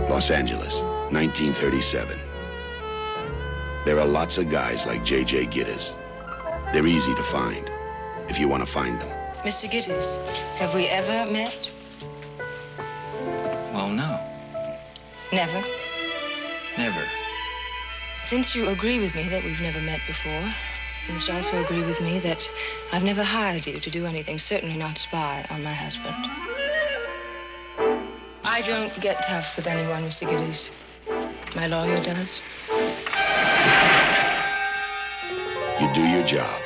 Los Angeles, 1937. There are lots of guys like J.J. Gittes. They're easy to find, if you want to find them. Mr. Gittes, have we ever met? Well, no. Never? Never. Since you agree with me that we've never met before, you must also agree with me that I've never hired you to do anything, certainly not spy on my husband. I don't get tough with anyone, Mr. Gittes. My lawyer does. You do your job.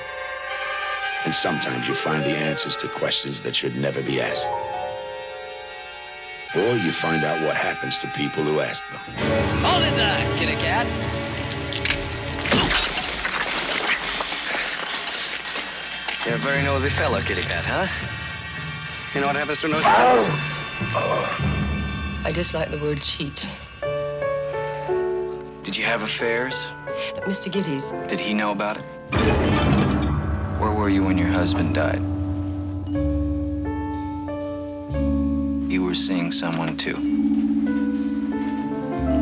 And sometimes you find the answers to questions that should never be asked. Or you find out what happens to people who ask them. Hold it there, kitty cat. You're a very nosy fellow, kitty cat, huh? You know what happens to nosy fellows? I dislike the word cheat. Did you have affairs? Mr. Gittes. Did he know about it? Where were you when your husband died? You were seeing someone, too.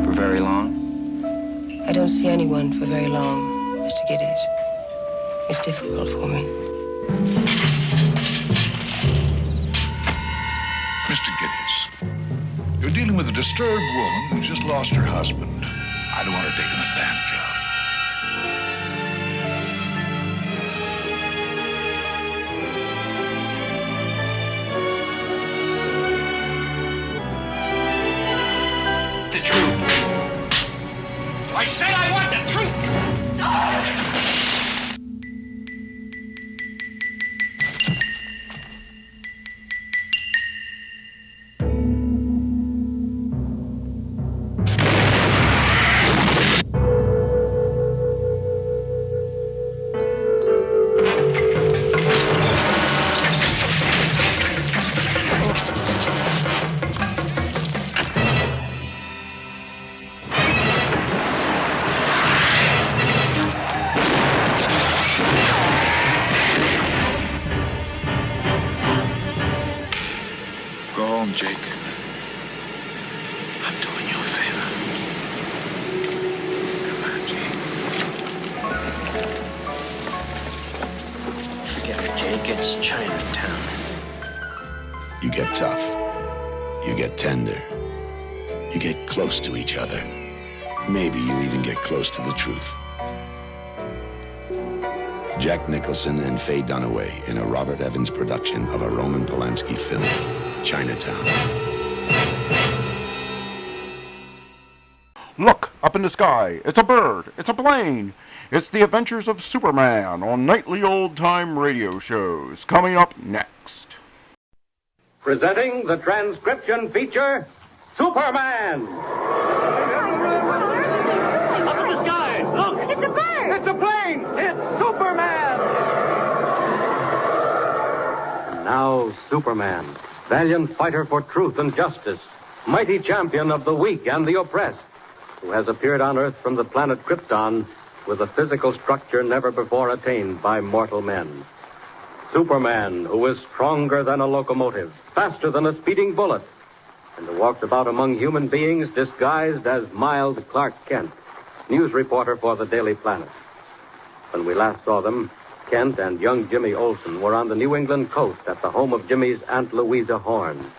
For very long? I don't see anyone for very long, Mr. Gittes. It's difficult for me. Mr. Gittes, you're dealing with a disturbed woman who's just lost her husband. I don't want her taken advantage of. The truth. I said I want the truth. Jake. I'm doing you a favor. Come on, Jake. Forget it, Jake. It's Chinatown. You get tough. You get tender. You get close to each other. Maybe you even get close to the truth. Jack Nicholson and Faye Dunaway in a Robert Evans production of a Roman Polanski film, Chinatown. Look, up in the sky. It's a bird. It's a plane. It's the Adventures of Superman on nightly old-time radio shows. Coming up next. Presenting the transcription feature, Superman. Up in the sky. Look. It's a bird. It's a plane. It's Superman. And now, Superman. Valiant fighter for truth and justice, mighty champion of the weak and the oppressed, who has appeared on Earth from the planet Krypton with a physical structure never before attained by mortal men. Superman, who is stronger than a locomotive, faster than a speeding bullet, and who walks about among human beings disguised as mild Clark Kent, news reporter for the Daily Planet. When we last saw them, Kent and young Jimmy Olsen were on the New England coast at the home of Jimmy's Aunt Louisa Horn.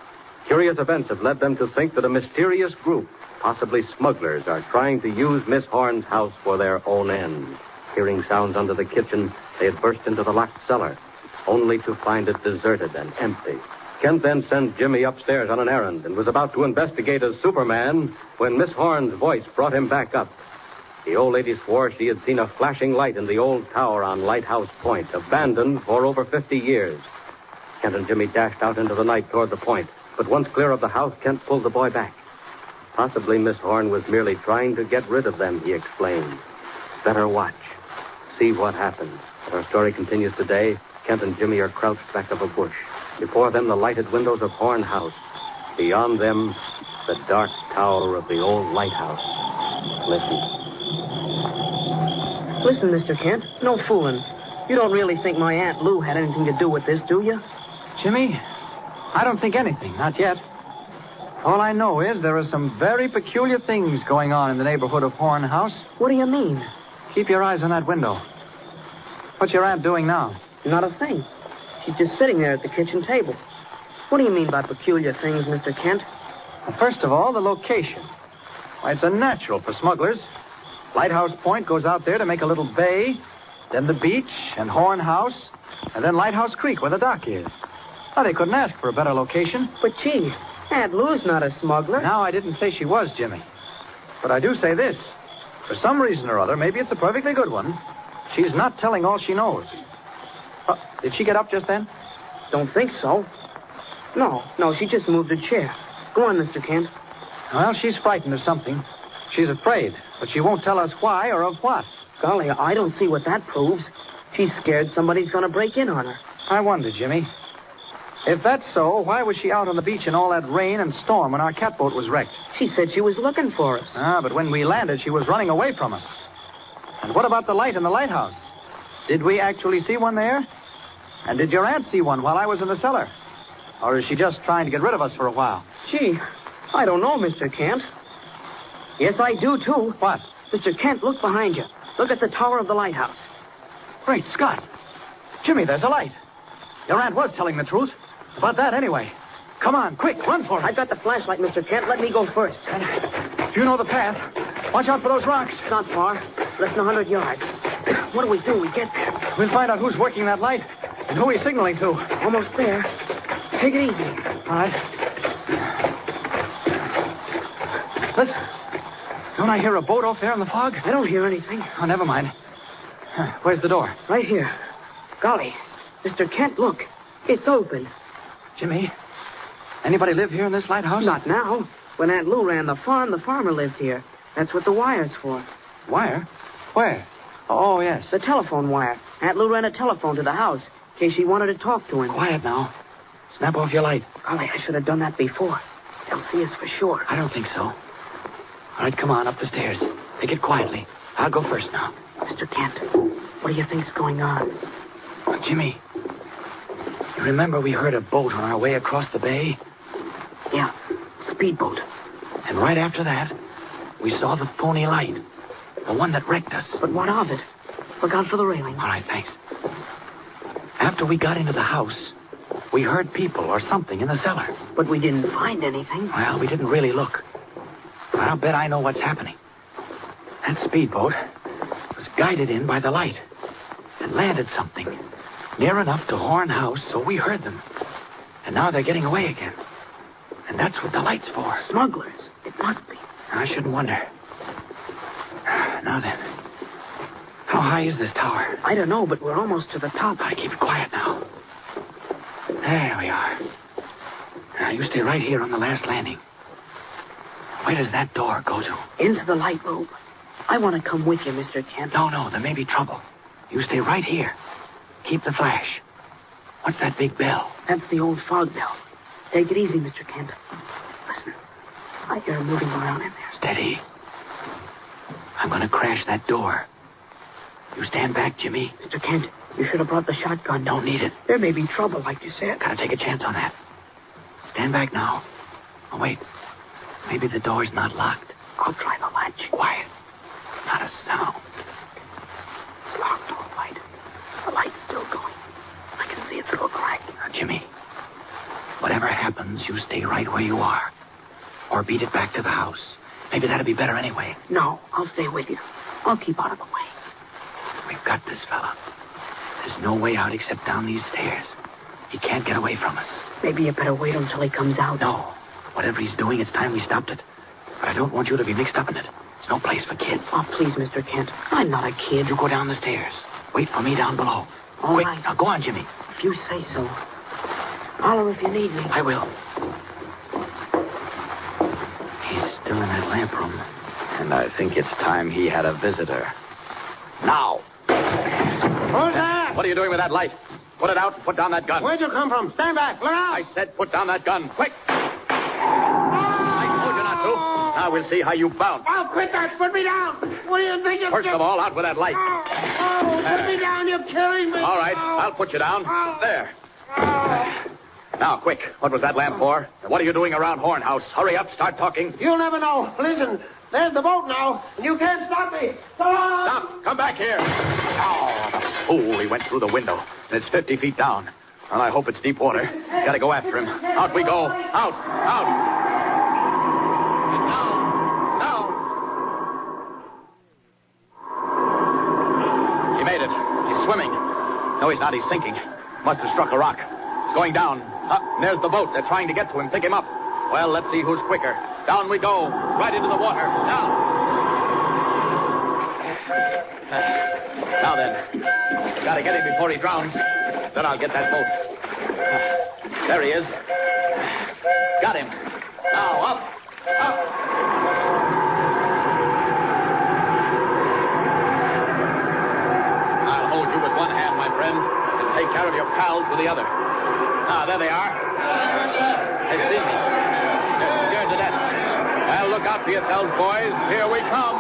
Curious events have led them to think that a mysterious group, possibly smugglers, are trying to use Miss Horn's house for their own ends. Hearing sounds under the kitchen, they had burst into the locked cellar, only to find it deserted and empty. Kent then sent Jimmy upstairs on an errand and was about to investigate as Superman when Miss Horn's voice brought him back up. The old lady swore she had seen a flashing light in the old tower on Lighthouse Point, abandoned for over 50 years. Kent and Jimmy dashed out into the night toward the point, but once clear of the house, Kent pulled the boy back. Possibly Miss Horn was merely trying to get rid of them, he explained. Better watch. See what happens. As our story continues today, Kent and Jimmy are crouched back of a bush. Before them, the lighted windows of Horn House. Beyond them, the dark tower of the old lighthouse. Listen. Listen, Mr. Kent, no fooling. You don't really think my Aunt Lou had anything to do with this, do you? Jimmy, I don't think anything, not yet. All I know is there are some very peculiar things going on in the neighborhood of Horn House. What do you mean? Keep your eyes on that window. What's your aunt doing now? Not a thing. She's just sitting there at the kitchen table. What do you mean by peculiar things, Mr. Kent? Well, first of all, the location. Why, it's unnatural for smugglers. Lighthouse Point goes out there to make a little bay, then the beach and Horn House, and then Lighthouse Creek where the dock is. Well, they couldn't ask for a better location. But, gee, Aunt Lou's not a smuggler. Now, I didn't say she was, Jimmy. But I do say this. For some reason or other, maybe it's a perfectly good one, she's not telling all she knows. Did she get up just then? Don't think so. No, she just moved a chair. Go on, Mr. Kent. Well, she's frightened of something. She's afraid, but she won't tell us why or of what. Golly, I don't see what that proves. She's scared somebody's going to break in on her. I wonder, Jimmy. If that's so, why was she out on the beach in all that rain and storm when our catboat was wrecked? She said she was looking for us. But when we landed, she was running away from us. And what about the light in the lighthouse? Did we actually see one there? And did your aunt see one while I was in the cellar? Or is she just trying to get rid of us for a while? Gee, I don't know, Mr. Kent. Yes, I do, too. What? Mr. Kent, look behind you. Look at the tower of the lighthouse. Great Scott. Jimmy, there's a light. Your aunt was telling the truth. About that, anyway. Come on, quick, run for it. I've got the flashlight, Mr. Kent. Let me go first. If you know the path, watch out for those rocks. It's not far. Less than 100 yards. What do we do? We get there. We'll find out who's working that light and who he's signaling to. Almost there. Take it easy. All right. Listen. Don't I hear a boat off there in the fog? I don't hear anything. Oh, never mind. Where's the door? Right here. Golly. Mr. Kent, look. It's open. Jimmy, anybody live here in this lighthouse? Not now. When Aunt Lou ran the farm, the farmer lived here. That's what the wire's for. Wire? Where? Oh, yes. The telephone wire. Aunt Lou ran a telephone to the house in case she wanted to talk to him. Quiet now. Snap off your light. Golly, I should have done that before. They'll see us for sure. I don't think so. All right, come on, up the stairs. Take it quietly. I'll go first now. Mr. Kent, what do you think's going on? Jimmy, you remember we heard a boat on our way across the bay? Yeah, speedboat. And right after that, we saw the phony light. The one that wrecked us. But what of it? Look out for the railing. All right, thanks. After we got into the house, we heard people or something in the cellar. But we didn't find anything. Well, we didn't really look. But I'll bet I know what's happening. That speedboat was guided in by the light and landed something near enough to Horn House so we heard them. And now they're getting away again. And that's what the light's for. Smugglers. It must be. I shouldn't wonder. Now then, how high is this tower? I don't know, but we're almost to the top. I keep it quiet now. There we are. Now, you stay right here on the last landing. Where does that door go to? Into the light room. I want to come with you, Mr. Kent. No, there may be trouble. You stay right here. Keep the flash. What's that big bell? That's the old fog bell. Take it easy, Mr. Kent. Listen, I hear him moving around in there. Steady. I'm going to crash that door. You stand back, Jimmy. Mr. Kent, you should have brought the shotgun. Don't need it. There may be trouble, like you said. Gotta take a chance on that. Stand back now. Oh, wait. Maybe the door's not locked. I'll try the latch. Quiet. Not a sound. It's locked, all right. The light's still going. I can see it through a crack. Now, Jimmy, whatever happens, you stay right where you are. Or beat it back to the house. Maybe that'd be better anyway. No, I'll stay with you. I'll keep out of the way. We've got this, fella. There's no way out except down these stairs. He can't get away from us. Maybe you better wait until he comes out. No. Whatever he's doing, it's time we stopped it. But I don't want you to be mixed up in it. It's no place for kids. Oh, please, Mr. Kent. I'm not a kid. You go down the stairs. Wait for me down below. All Quick. right. Now, go on, Jimmy. If you say so. Holler if you need me. I will. He's still in that lamp room. And I think it's time he had a visitor. Now. Who's that? What are you doing with that light? Put it out and put down that gun. Where'd you come from? Stand back. Look out. I said put down that gun. Quick. I told you not to. Now we'll see how you bounce. Oh, quit that. Put me down. What do you think you're First of all, out with that light. Put me down. You're killing me. All right. I'll put you down. There. Now, quick. What was that lamp for? And what are you doing around Hornhouse? Hurry up. Start talking. You'll never know. Listen. There's the boat now, and you can't stop me. So long. Stop. Come back here. Oh, the fool. He went through the window, and it's 50 feet down. And I hope it's deep water. Gotta go after him. Out we go. Out. Out. Down. Down. He made it. He's swimming. No, he's not. He's sinking. Must have struck a rock. He's going down. There's the boat. They're trying to get to him. Pick him up. Well, let's see who's quicker. Down we go. Right into the water. Down. Now then. Gotta get him before he drowns. Then I'll get that boat. There he is. Got him. Now, up. Up. I'll hold you with one hand, my friend, and take care of your pals with the other. Ah, there they are. They've seen me. They're scared to death. Well, look out for yourselves, boys. Here we come.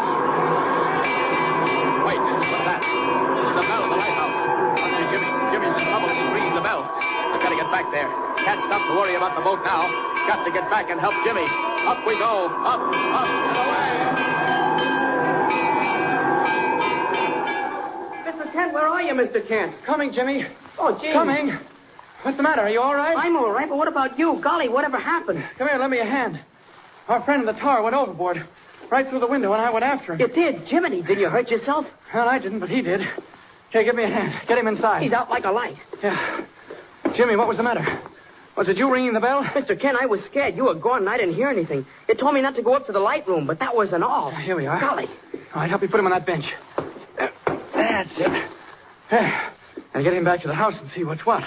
Wait, what's that? It's the bell of the lighthouse. Must be Jimmy. Jimmy's in trouble. He's ringing the bell. I've got to get back there. Can't stop to worry about the boat now. Got to get back and help Jimmy. Up we go. Up, and away. Mr. Kent, where are you, Mr. Kent? Coming, Jimmy. Oh, gee. Coming. What's the matter? Are you all right? I'm all right, but what about you? Golly, whatever happened? Come here, lend me a hand. Our friend in the tar went overboard. Right through the window, and I went after him. You did? Jiminy, did you hurt yourself? Well, I didn't, but he did. Here, give me a hand. Get him inside. He's out like a light. Yeah. Jimmy, what was the matter? Was it you ringing the bell? Mr. Kent, I was scared. You were gone, and I didn't hear anything. It told me not to go up to the light room, but that wasn't all. Here we are. Golly. All right, help me put him on that bench. That's it. There. And get him back to the house and see what's what.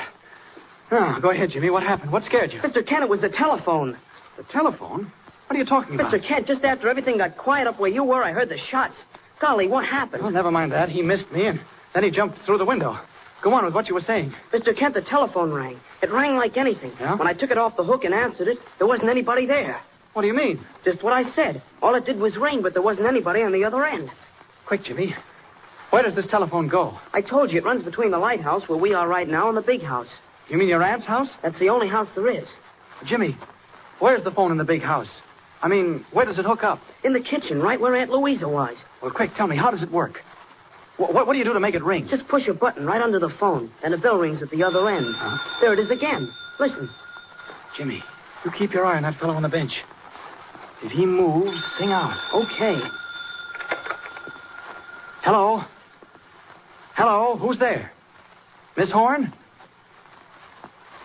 Oh, go ahead, Jimmy. What happened? What scared you? Mr. Kent, it was the telephone. The telephone? What are you talking about? Mr. Kent, just after everything got quiet up where you were, I heard the shots. Golly, what happened? Well, never mind that. He missed me, and then he jumped through the window. Go on with what you were saying. Mr. Kent, the telephone rang. It rang like anything. Yeah? When I took it off the hook and answered it, there wasn't anybody there. What do you mean? Just what I said. All it did was ring, but there wasn't anybody on the other end. Quick, Jimmy. Where does this telephone go? I told you, it runs between the lighthouse, where we are right now, and the big house. You mean your aunt's house? That's the only house there is. Jimmy, where's the phone in the big house? I mean, where does it hook up? In the kitchen, right where Aunt Louisa was. Well, quick, tell me, how does it work? What do you do to make it ring? Just push a button right under the phone, and a bell rings at the other end. Huh? There it is again. Listen. Jimmy, you keep your eye on that fellow on the bench. If he moves, sing out. Okay. Hello? Hello? Who's there? Miss Horn?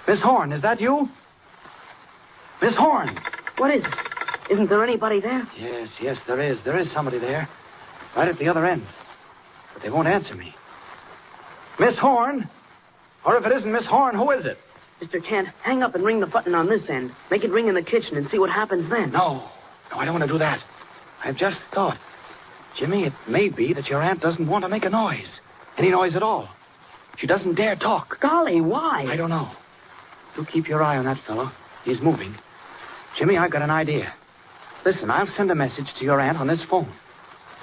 Miss Horn, is that you? Miss Horn! What is it? Isn't there anybody there? Yes, there is. There is somebody there. Right at the other end. But they won't answer me. Miss Horn? Or if it isn't Miss Horn, who is it? Mr. Kent, hang up and ring the button on this end. Make it ring in the kitchen and see what happens then. No, I don't want to do that. I've just thought. Jimmy, it may be that your aunt doesn't want to make a noise. Any noise at all. She doesn't dare talk. Golly, why? I don't know. You keep your eye on that fellow. He's moving. Jimmy, I've got an idea. Listen, I'll send a message to your aunt on this phone.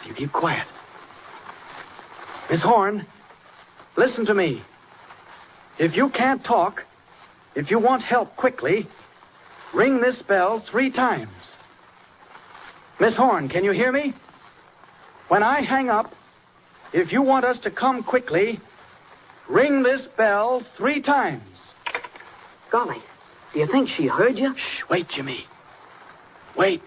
You keep quiet. Miss Horn, listen to me. If you can't talk, if you want help quickly, ring this bell 3 times. Miss Horn, can you hear me? When I hang up, if you want us to come quickly, ring this bell 3 times. Golly, do you think she heard you? Shh, wait, Jimmy. Wait.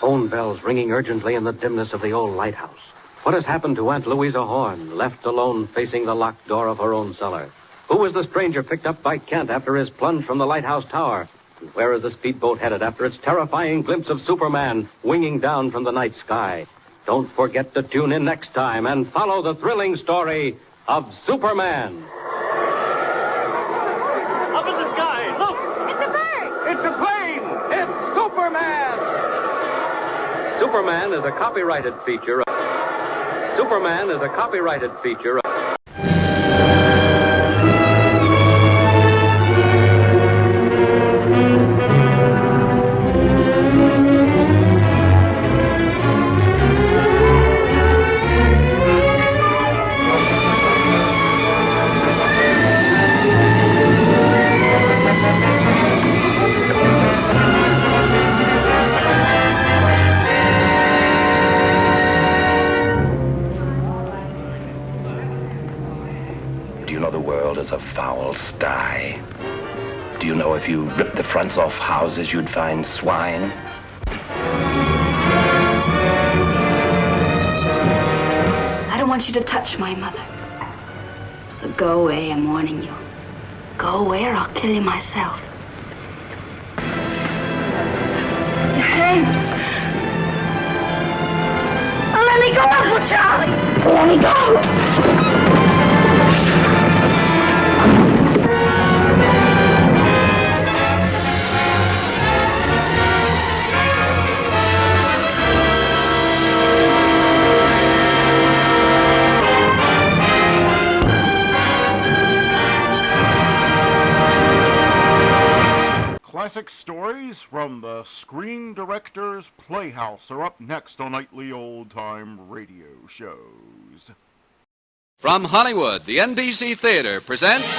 Phone bells ringing urgently in the dimness of the old lighthouse. What has happened to Aunt Louisa Horn, left alone facing the locked door of her own cellar? Who was the stranger picked up by Kent after his plunge from the lighthouse tower? And where is the speedboat headed after its terrifying glimpse of Superman winging down from the night sky? Don't forget to tune in next time and follow the thrilling story of Superman. Up in the sky, look! It's a bird! It's a plane! It's Superman! Superman is a copyrighted feature. Superman is a copyrighted feature. A foul sty. Do you know if you ripped the fronts off houses, you'd find swine? I don't want you to touch my mother. So go away, I'm warning you. Go away or I'll kill you myself. Your hands. Oh, let me go, Uncle Charlie. Let me go. Classic stories from the Screen Directors Playhouse are up next on nightly old-time radio shows. From Hollywood, the NBC Theater presents...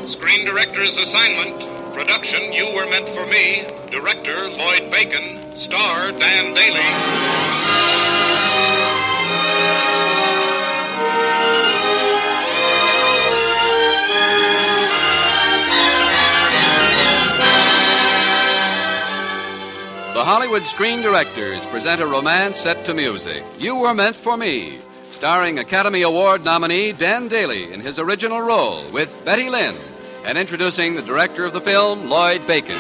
Screen Director's Assignment. Production, You Were Meant for Me. Director, Lloyd Bacon. Star, Dan Daly. The Hollywood Screen Directors present a romance set to music, You Were Meant for Me, starring Academy Award nominee Dan Daly in his original role with Betty Lynn, and introducing the director of the film, Lloyd Bacon.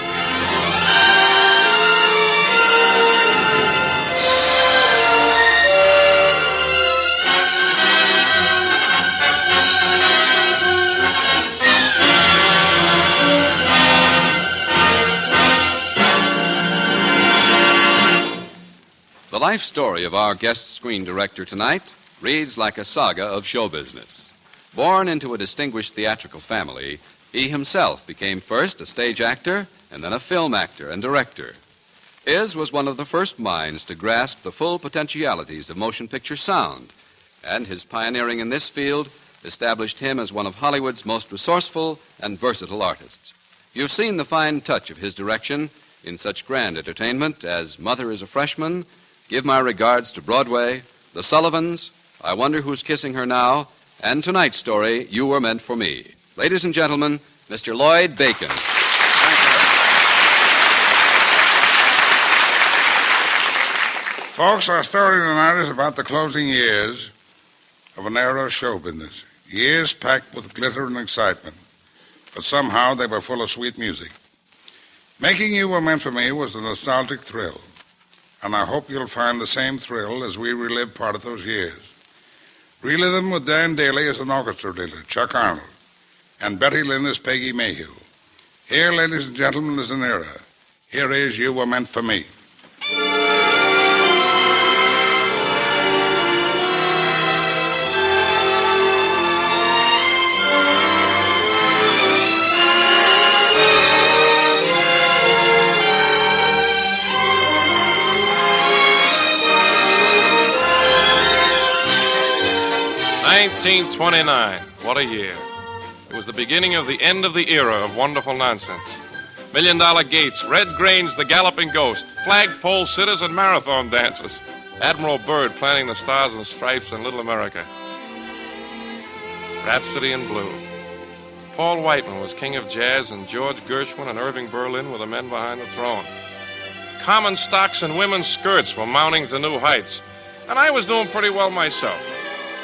The life story of our guest screen director tonight reads like a saga of show business. Born into a distinguished theatrical family, he himself became first a stage actor and then a film actor and director. His was one of the first minds to grasp the full potentialities of motion picture sound, and his pioneering in this field established him as one of Hollywood's most resourceful and versatile artists. You've seen the fine touch of his direction in such grand entertainment as Mother is a Freshman, Give My Regards to Broadway, The Sullivans, I Wonder Who's Kissing Her Now, and tonight's story, You Were Meant for Me. Ladies and gentlemen, Mr. Lloyd Bacon. Folks, our story tonight is about the closing years of an era of show business. Years packed with glitter and excitement, but somehow they were full of sweet music. Making You Were Meant for Me was a nostalgic thrill, and I hope you'll find the same thrill as we relive part of those years. Relive them with Dan Daly as an orchestra leader, Chuck Arnold, and Betty Lynn as Peggy Mayhew. Here, ladies and gentlemen, is an era. Here is You Were Meant for Me. $1929. What a year. It was the beginning of the end of the era of wonderful nonsense. $1 Million Gates, Red Grange, the Galloping Ghost, flagpole sitters and marathon dancers. Admiral Byrd planting the Stars and Stripes in Little America. Rhapsody in Blue. Paul Whiteman was king of jazz, and George Gershwin and Irving Berlin were the men behind the throne. Common stocks and women's skirts were mounting to new heights, and I was doing pretty well myself.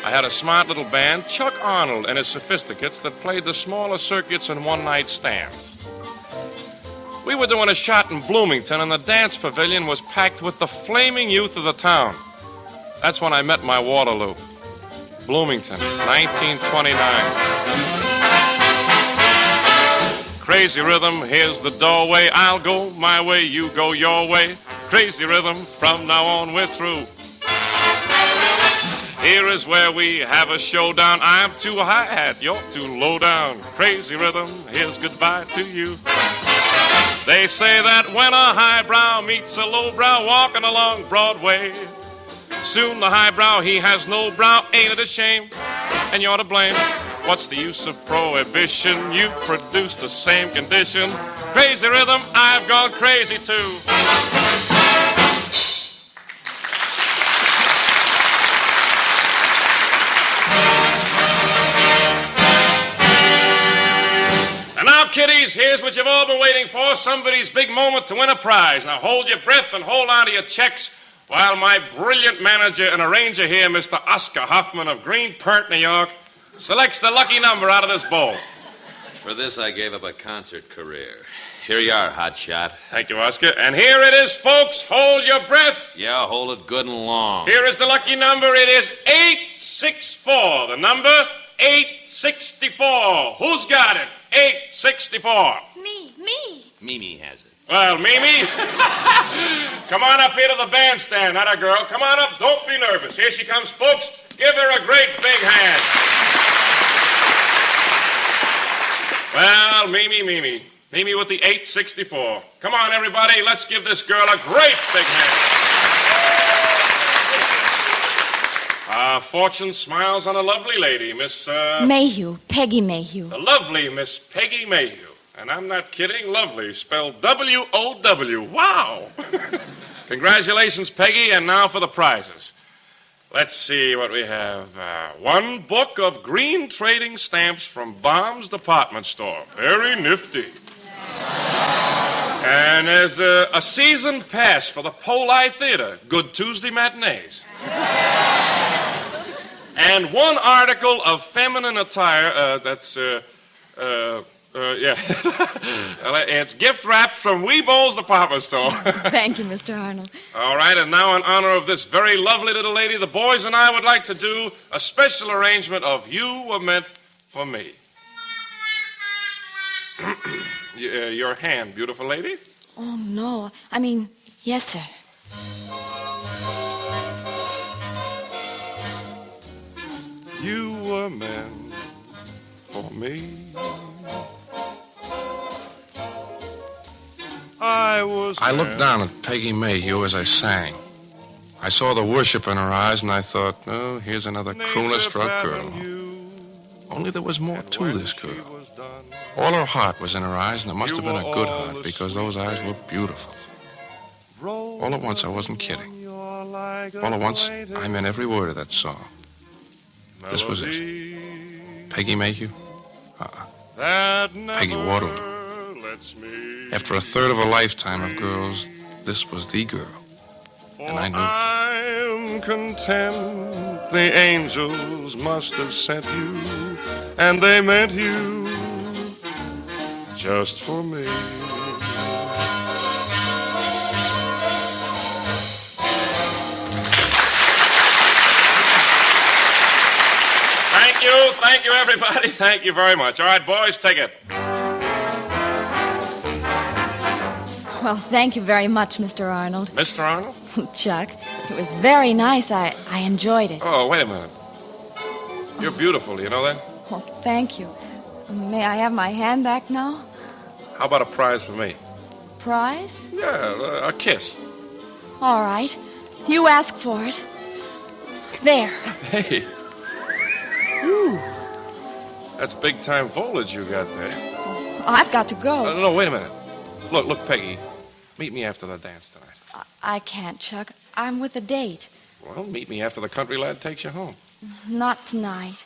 I had a smart little band, Chuck Arnold and his Sophisticates, that played the smaller circuits and one-night stands. We were doing a shot in Bloomington, and the dance pavilion was packed with the flaming youth of the town. That's when I met my Waterloo. Bloomington, 1929. Crazy rhythm, here's the doorway. I'll go my way, you go your way. Crazy rhythm, from now on we're through. Here is where we have a showdown. I'm too hi-hat, you're too low down. Crazy rhythm, here's goodbye to you. They say that when a highbrow meets a lowbrow walking along Broadway, soon the highbrow, he has no brow. Ain't it a shame? And you're to blame. What's the use of prohibition? You produce the same condition. Crazy rhythm, I've gone crazy too. And now, kiddies, here's what you've all been waiting for, somebody's big moment to win a prize. Now hold your breath and hold on to your checks while my brilliant manager and arranger here, Mr. Oscar Hoffman of Greenport, New York, selects the lucky number out of this bowl. For this, I gave up a concert career. Here you are, hotshot. Thank you, Oscar. And here it is, folks. Hold your breath. Yeah, hold it good and long. Here is the lucky number. It is 864. The number, 864. Who's got it? 864. Me. Mimi has it. Well, Mimi, come on up here to the bandstand, atta girl. Come on up. Don't be nervous. Here she comes, folks. Give her a great big hand. Well, Mimi with the 864. Come on, everybody. Let's give this girl a great big hand. Fortune smiles on a lovely lady, Miss... Mayhew. Peggy Mayhew. The lovely Miss Peggy Mayhew. And I'm not kidding, lovely, spelled W-O-W. Wow! Congratulations, Peggy, and now for the prizes. Let's see what we have. One book of green trading stamps from Baum's Department Store. Very nifty. And there's a season pass for the Poli Theater. Good Tuesday matinees. And one article of feminine attire, yeah. It's gift wrapped from Weebow's Department Store. Thank you, Mr. Arnold. All right, and now in honor of this very lovely little lady, the boys and I would like to do a special arrangement of You Were Meant for Me. Your hand, beautiful lady. Oh, no. I mean, yes, sir. You were meant for me. I looked down at Peggy Mayhew as I sang. I saw the worship in her eyes, and I thought, oh, here's another crooner-struck girl. Only there was more to this girl. All her heart was in her eyes, and it must have been a good heart, because those eyes were beautiful. All at once, I wasn't kidding. All at once, I meant every word of that song. This was it. Peggy Mayhew? Peggy Waterloo. After a third of a lifetime of girls, this was the girl. And I knew. I'm content the angels must have sent you, and they meant you just for me. Thank you, everybody. Thank you very much. All right, boys, take it. Well, thank you very much, Mr. Arnold. Mr. Arnold? Chuck, it was very nice. I enjoyed it. Oh, wait a minute. You're beautiful, you know that? Oh, thank you. May I have my hand back now? How about a prize for me? Prize? Yeah, a kiss. All right. You ask for it. There. Hey. Woo. That's big-time foliage you got there. I've got to go. No, wait a minute. Look, Peggy. Meet me after the dance tonight. I can't, Chuck. I'm with a date. Well, meet me after the country lad takes you home. Not tonight.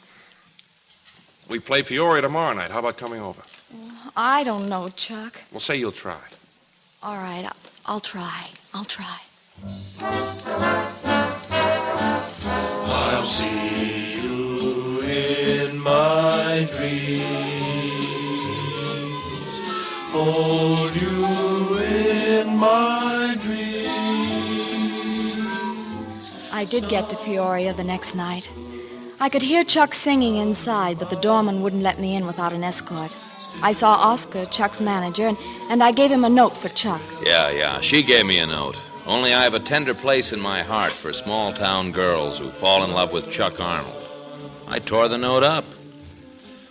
We play Peoria tomorrow night. How about coming over? I don't know, Chuck. Well, say you'll try. All right, I'll try. I'll try. I'll see you in my dreams. Hold you in my dreams. I did get to Peoria the next night. I could hear Chuck singing inside, but the doorman wouldn't let me in without an escort. I saw Oscar, Chuck's manager, and I gave him a note for Chuck. Yeah, she gave me a note. Only I have a tender place in my heart for small-town girls who fall in love with Chuck Arnold. I tore the note up.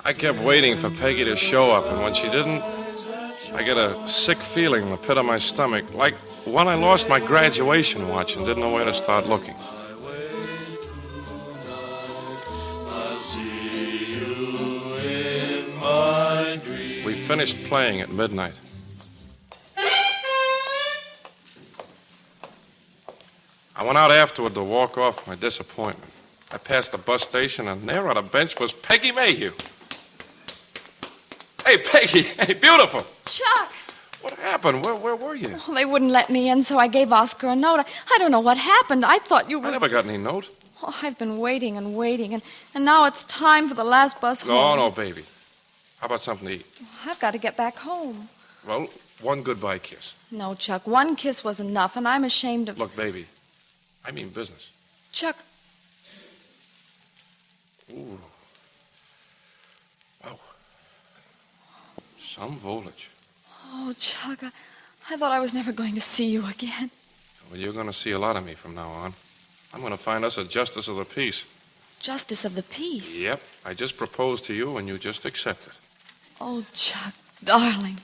I kept waiting for Peggy to show up, and when she didn't, I get a sick feeling in the pit of my stomach, like when I lost my graduation watch and didn't know where to start looking. We finished playing at midnight. I went out afterward to walk off my disappointment. I passed the bus station, and there on a bench was Peggy Mayhew. Hey, Peggy. Hey, beautiful. Chuck! What happened? Where were you? Well, they wouldn't let me in, so I gave Oscar a note. I don't know what happened. I thought you were... I never got any note. Oh, I've been waiting and waiting, and now it's time for the last bus home. No, baby. How about something to eat? I've got to get back home. Well, one goodbye kiss. No, Chuck, one kiss was enough, and I'm ashamed of... Look, baby, I mean business. Chuck... Ooh. Wow. Some voltage. Oh, Chuck, I thought I was never going to see you again. Well, you're going to see a lot of me from now on. I'm going to find us a justice of the peace. Justice of the peace? Yep. I just proposed to you, and you just accepted. Oh, Chuck, darling.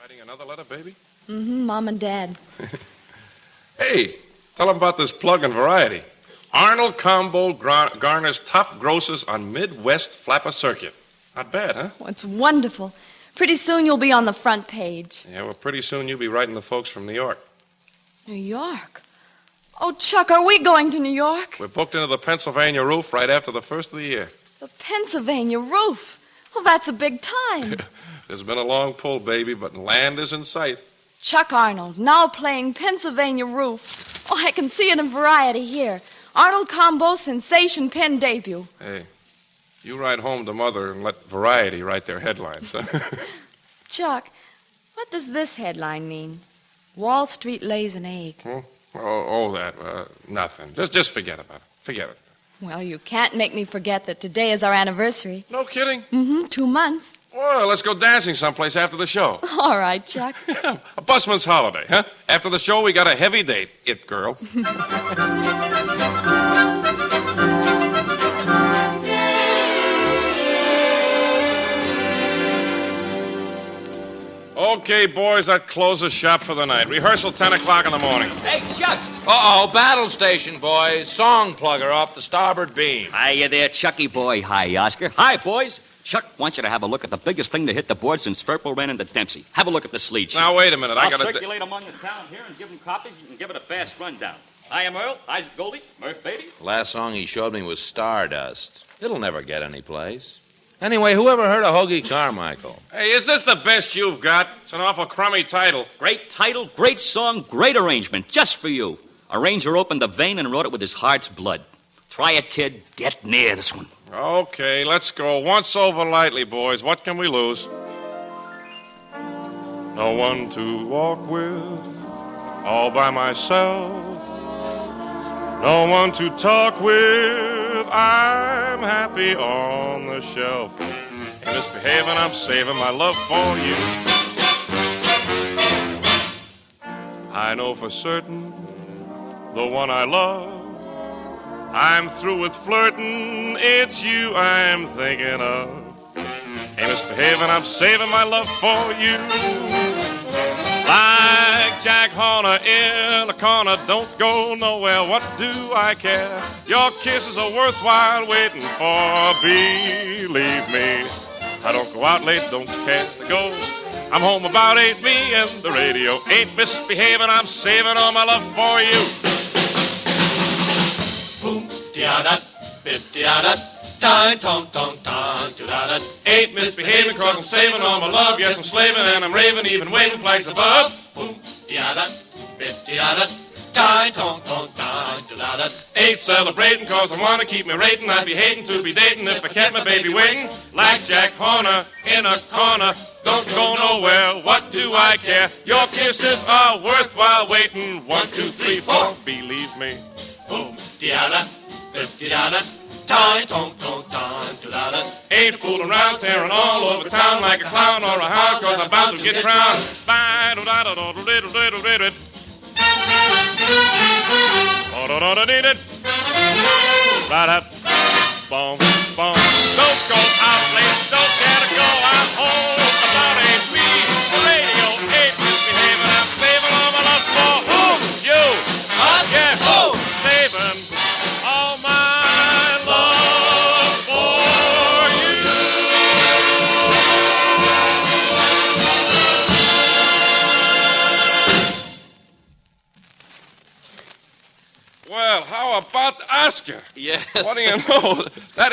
Writing another letter, baby? Mm-hmm, Mom and Dad. Hey, tell them about this plug in Variety. Arnold Combo garners top grosses on Midwest Flapper Circuit. Not bad, huh? Oh, it's wonderful. Pretty soon you'll be on the front page. Yeah, well, pretty soon you'll be writing the folks from New York. New York? Oh, Chuck, are we going to New York? We're booked into the Pennsylvania roof right after the first of the year. The Pennsylvania roof? Well, that's a big time. There's been a long pull, baby, but land is in sight. Chuck Arnold, now playing Pennsylvania roof. Oh, I can see it in Variety here. Arnold Combo's sensation pen debut. Hey, you ride home to Mother and let Variety write their headlines. Huh? Chuck, what does this headline mean? Wall Street lays an egg. That. Nothing. Just forget about it. Forget it. Well, you can't make me forget that today is our anniversary. No kidding? Mm-hmm, 2 months. Well, let's go dancing someplace after the show. All right, Chuck. A busman's holiday, huh? After the show, we got a heavy date. It girl. Okay, boys, that closes shop for the night. Rehearsal 10 o'clock in the morning. Hey, Chuck! Uh-oh, battle station, boys. Song plugger off the starboard beam. Hiya there, Chucky boy. Hi, Oscar. Hi, boys. Chuck wants you to have a look at the biggest thing to hit the board since Firple ran into Dempsey. Have a look at the sleet sheet. Now, wait a minute. I'll circulate among the town here and give them copies. You can give it a fast rundown. I am Earl, Isaac Goldie, Murph Beatty. Last song he showed me was Stardust. It'll never get any place. Anyway, who ever heard of Hoagie Carmichael? Hey, is this the best you've got? It's an awful crummy title. Great title, great song, great arrangement, just for you. Arranger opened the vein and wrote it with his heart's blood. Try it, kid. Get near this one. Okay, let's go. Once over lightly, boys. What can we lose? No one to walk with, all by myself. No one to talk with, I'm happy on the shelf. Ain't misbehaving, I'm saving my love for you. I know for certain, the one I love, I'm through with flirting, it's you I'm thinking of. Ain't misbehaving, I'm saving my love for you. Like Jack Horner in a corner, don't go nowhere, what do I care? Your kisses are worthwhile waiting for, believe me. I don't go out late, don't care to go. I'm home about 8, me and the radio. Ain't misbehaving, I'm saving all my love for you. Boom, dia-da, bip-dia-da, time, tong-tong, tong, da-da. Ain't misbehaving, cause I'm saving all my love. Yes, I'm slaving and I'm raving, even waving flags above. Boom, dia-da, bip-dia-da, time, tong-tong, tong, da-da. Ain't celebrating, cause I wanna keep me rating. I'd be hating to be dating if I kept my baby waiting. Like Jack Horner in a corner, don't go nowhere, what do I care? Your kisses are worthwhile waiting. 1, 2, 3, 4, believe me. Boom, dia-da, bip-dia-da, time, tong, tong, tong, da-da. Ain't fooling around, tearing all over town like a clown or a hound, cause I'm bound to get crowned. Bye-do-da-da-da-da-da-da-da-da. Oh-da-da-da-dee-da. Right-up. Boom, boom. Don't go out late, don't care to go out home. About 8 feet, the radio ain't misbehaving. I'm saving all my love for whom? You. Us? Yes. Who? Saving all my love for you. Well, how about Oscar? Yes. What do you know? That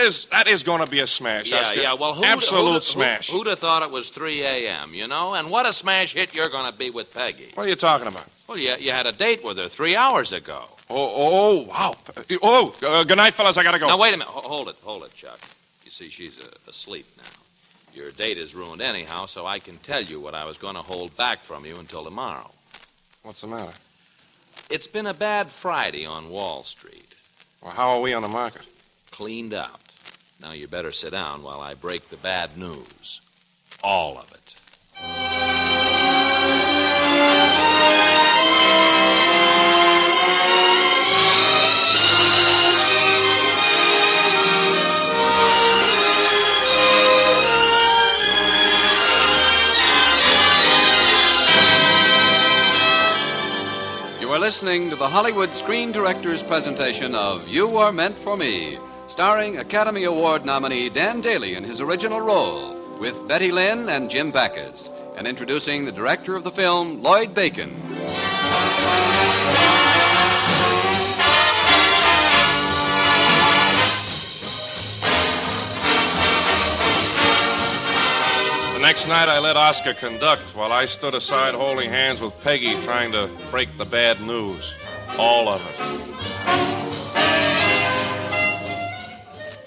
is going to be a smash, Yeah, Oscar. yeah. Well, absolute smash. Who'd have thought it was 3 a.m., you know? And what a smash hit you're going to be with Peggy. What are you talking about? Well, you had a date with her 3 hours ago. Oh, wow. Oh, good night, fellas. I got to go. Now, wait a minute. Hold it, Chuck. You see, she's asleep now. Your date is ruined anyhow, so I can tell you what I was going to hold back from you until tomorrow. What's the matter? It's been a bad Friday on Wall Street. Well, how are we on the market? Cleaned out. Now you better sit down while I break the bad news. All of it. You are listening to the Hollywood Screen Directors presentation of You Are Meant for Me, starring Academy Award nominee Dan Daly in his original role, with Betty Lynn and Jim Backus, and introducing the director of the film, Lloyd Bacon. The next night, I let Oscar conduct while I stood aside holding hands with Peggy trying to break the bad news. All of it.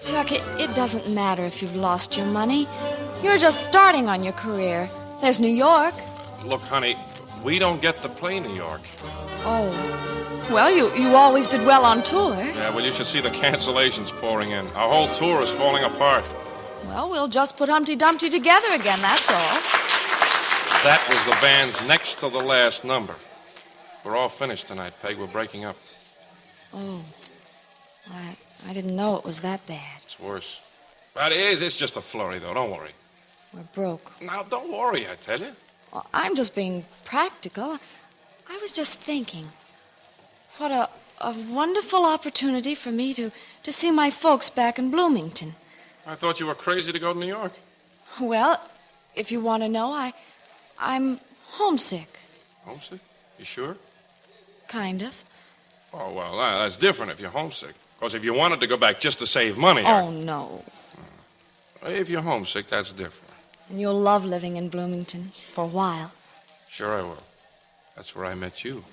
Chuck, it doesn't matter if you've lost your money. You're just starting on your career. There's New York. Look, honey, we don't get to play New York. Oh. Well, you always did well on tour. Yeah, well, you should see the cancellations pouring in. Our whole tour is falling apart. Well, we'll just put Humpty Dumpty together again, that's all. That was the band's next to the last number. We're all finished tonight, Peg. We're breaking up. Oh. I didn't know it was that bad. It's worse. But it's just a flurry, though. Don't worry. We're broke. Now, don't worry, I tell you. Well, I'm just being practical. I was just thinking. What a wonderful opportunity for me to see my folks back in Bloomington. I thought you were crazy to go to New York. Well, if you want to know, I'm homesick. Homesick? You sure? Kind of. Oh, well, that's different if you're homesick. Because if you wanted to go back just to save money... Oh, no. If you're homesick, that's different. And you'll love living in Bloomington for a while. Sure I will. That's where I met you.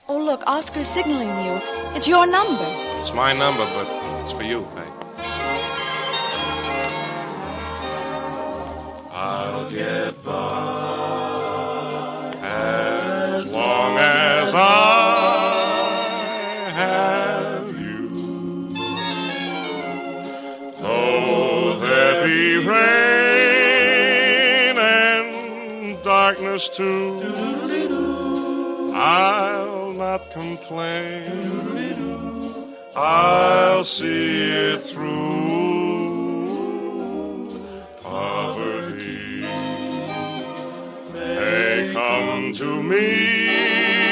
Oh, look, Oscar's signaling you. It's your number. It's my number, but it's for you, Peg. I'll get by as long as I have you. Though there be rain and darkness too, I'll not complain. I'll see it through. Poverty may come to me,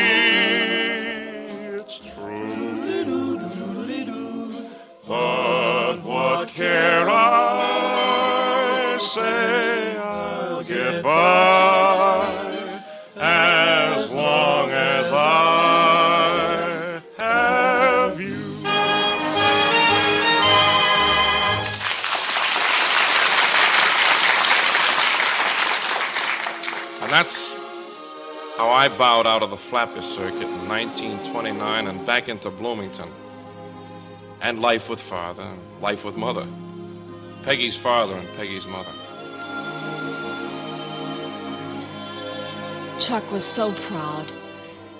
goodbye as long as I have you. And that's how I bowed out of the Flapper circuit in 1929 and back into Bloomington. And life with father, and life with mother. Peggy's father and Peggy's mother. Chuck was so proud.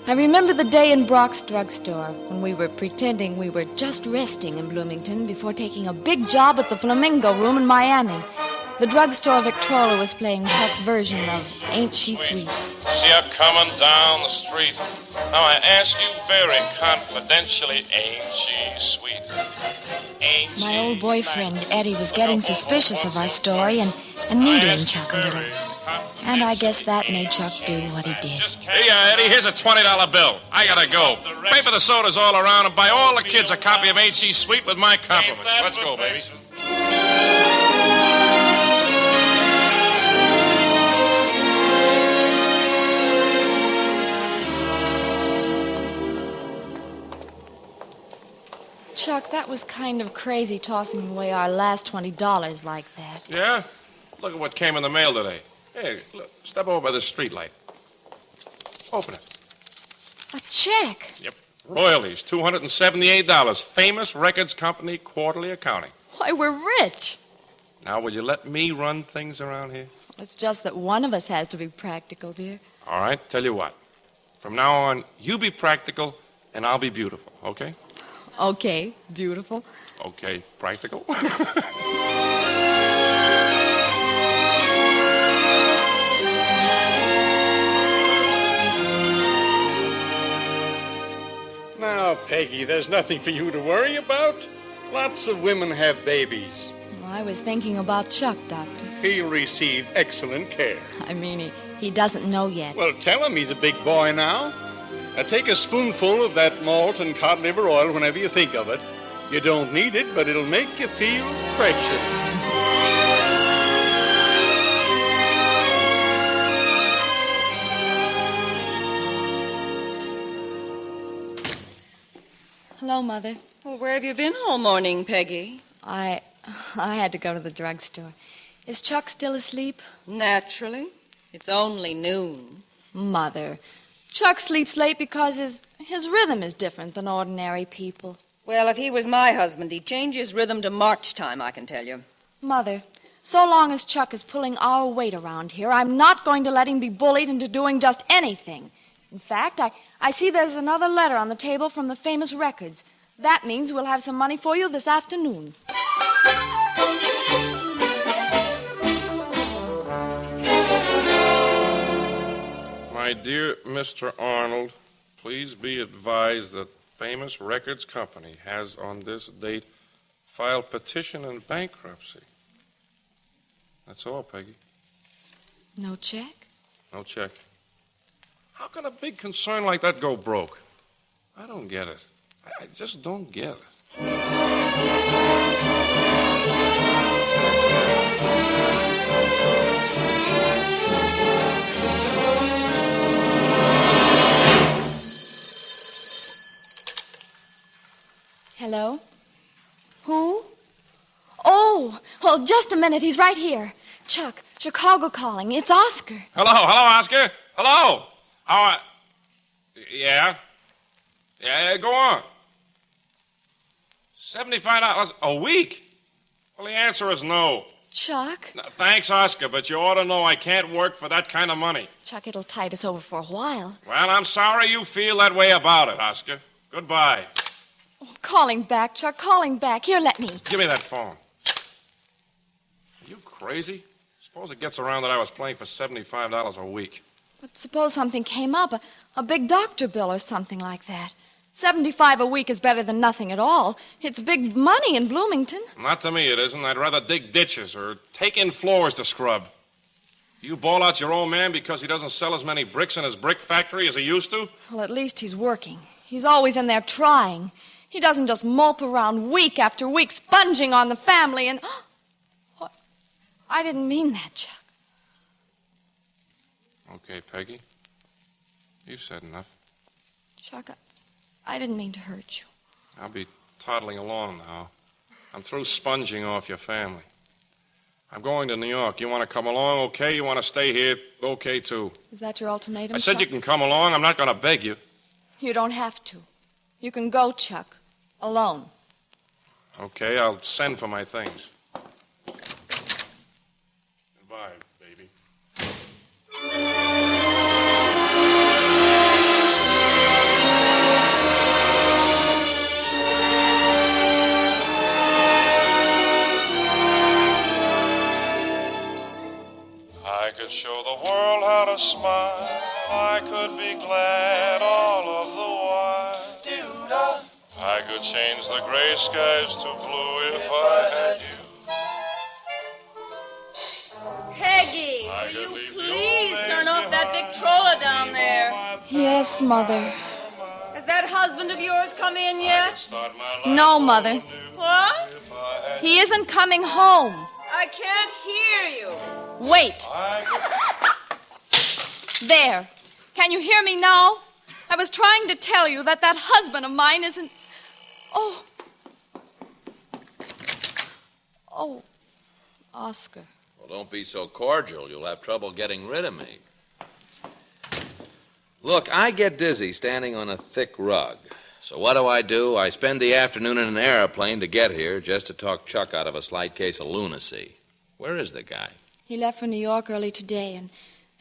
I remember the day in Brock's drugstore when we were pretending we were just resting in Bloomington before taking a big job at the Flamingo Room in Miami. The drugstore Victrola was playing Chuck's version of Ain't She Sweet. See her coming down the street. Now I ask you very confidentially, ain't she sweet? Ain't My old boyfriend, Eddie, was getting suspicious of our story and needling Chuck a little. And I guess that made Chuck do what he did. Hey, Eddie, here's a $20 bill. I gotta go. Pay for the sodas all around and buy all the kids a copy of Ain't She Sweet with my compliments. Let's go, baby. Chuck, that was kind of crazy tossing away our last $20 like that. Yeah? Look at what came in the mail today. Hey, look, step over by the street light. Open it. A check. Yep. Royalties, $278. Famous Records Company quarterly accounting. Why, we're rich. Now, will you let me run things around here? It's just that one of us has to be practical, dear. All right, tell you what. From now on, you be practical and I'll be beautiful, okay? Okay, beautiful. Okay, practical. Now, Peggy, there's nothing for you to worry about. Lots of women have babies. Well, I was thinking about Chuck, Doctor. He'll receive excellent care. I mean, he doesn't know yet. Well, tell him he's a big boy now. Now, take a spoonful of that malt and cod liver oil whenever you think of it. You don't need it, but it'll make you feel precious. Hello, Mother. Well, where have you been all morning, Peggy? I had to go to the drugstore. Is Chuck still asleep? Naturally. It's only noon. Mother, Chuck sleeps late because his rhythm is different than ordinary people. Well, if he was my husband, he'd change his rhythm to March time, I can tell you. Mother, so long as Chuck is pulling our weight around here, I'm not going to let him be bullied into doing just anything. In fact, I see there's another letter on the table from the famous records. That means we'll have some money for you this afternoon. My dear Mr. Arnold, please be advised that Famous Records Company has on this date filed petition in bankruptcy. That's all, Peggy. No check? No check. How can a big concern like that go broke? I don't get it. I just don't get it. Hello? Who? Oh, well, just a minute. He's right here. Chuck, Chicago calling. It's Oscar. Hello, Oscar. Hello. Yeah? Yeah, go on. $75 a week? Well, the answer is no. Chuck? No, thanks, Oscar, but you ought to know I can't work for that kind of money. Chuck, it'll tide us over for a while. Well, I'm sorry you feel that way about it, Oscar. Goodbye. Oh, calling back, Chuck, calling back. Here, let me. Give me that phone. Are you crazy? Suppose it gets around that I was playing for $75 a week. But suppose something came up, a big doctor bill or something like that. $75 a week is better than nothing at all. It's big money in Bloomington. Not to me, it isn't. I'd rather dig ditches or take in floors to scrub. You bawl out your old man because he doesn't sell as many bricks in his brick factory as he used to? Well, at least he's working. He's always in there trying. He doesn't just mope around week after week, sponging on the family and... I didn't mean that, Chuck. Okay, Peggy. You've said enough. Chuck, I didn't mean to hurt you. I'll be toddling along now. I'm through sponging off your family. I'm going to New York. You want to come along, okay? You want to stay here, okay, too. Is that your ultimatum, I said Chuck? you can come along. I'm not going to beg you. You don't have to. You can go, Chuck. Alone. Okay, I'll send for my things. Goodbye, baby. I could show the world how to smile. I could be glad all of the while. I could change the gray skies to blue if I had you. Peggy, will you please turn off that Victrola down there? Yes, Mother. Has that husband of yours come in yet? No, Mother. What? He isn't coming home. I can't hear you. Wait. There. Can you hear me now? I was trying to tell you that husband of mine isn't... Oh, Oscar. Well, don't be so cordial. You'll have trouble getting rid of me. Look, I get dizzy standing on a thick rug. So what do? I spend the afternoon in an airplane to get here just to talk Chuck out of a slight case of lunacy. Where is the guy? He left for New York early today, and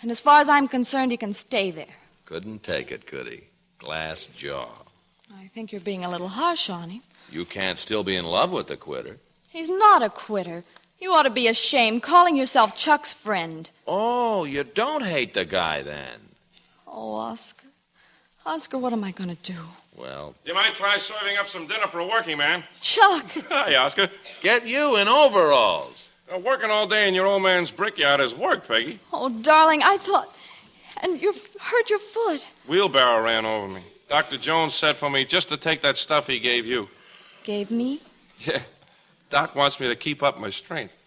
as far as I'm concerned, he can stay there. Couldn't take it, could he? Glass jaw. I think you're being a little harsh on him. You can't still be in love with the quitter. He's not a quitter. You ought to be ashamed, calling yourself Chuck's friend. Oh, you don't hate the guy, then? Oh, Oscar. Oscar, what am I going to do? Well... You might try serving up some dinner for a working man. Chuck! Hi, Oscar. Get you in overalls. Working all day in your old man's brickyard is work, Peggy. Oh, darling, I thought... And you've hurt your foot. Wheelbarrow ran over me. Dr. Jones said for me just to take that stuff he gave you. Gave me? Yeah. Doc wants me to keep up my strength.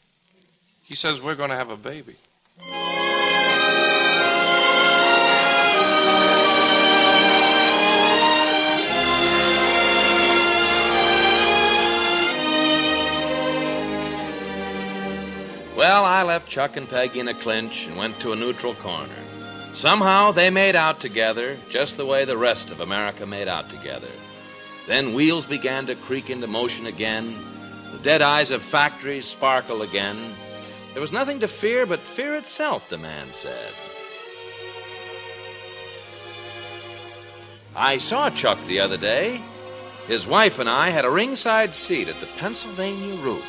He says we're going to have a baby. Well, I left Chuck and Peggy in a clinch and went to a neutral corner. Somehow they made out together, just the way the rest of America made out together. Then wheels began to creak into motion again. The dead eyes of factories sparkled again. There was nothing to fear but fear itself, the man said. I saw Chuck the other day. His wife and I had a ringside seat at the Pennsylvania roof.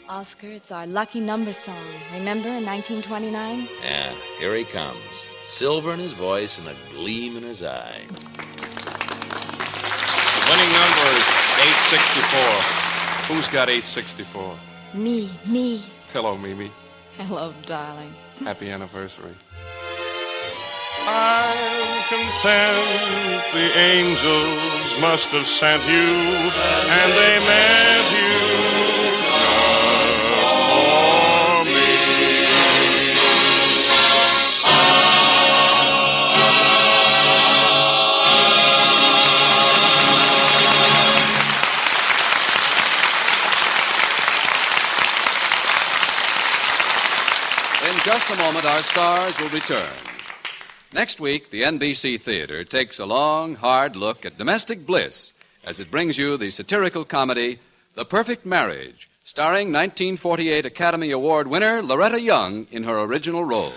Oscar, it's our lucky number song. Remember in 1929? Yeah, here he comes. Silver in his voice and a gleam in his eye. The winning number is 864. Who's got 864? Me. Hello, Mimi. Hello, darling. Happy anniversary. I'm content the angels must have sent you, and they meant you just for me. In just a moment, our stars will return. Next week, the NBC Theater takes a long, hard look at domestic bliss as it brings you the satirical comedy, The Perfect Marriage, starring 1948 Academy Award winner Loretta Young in her original role.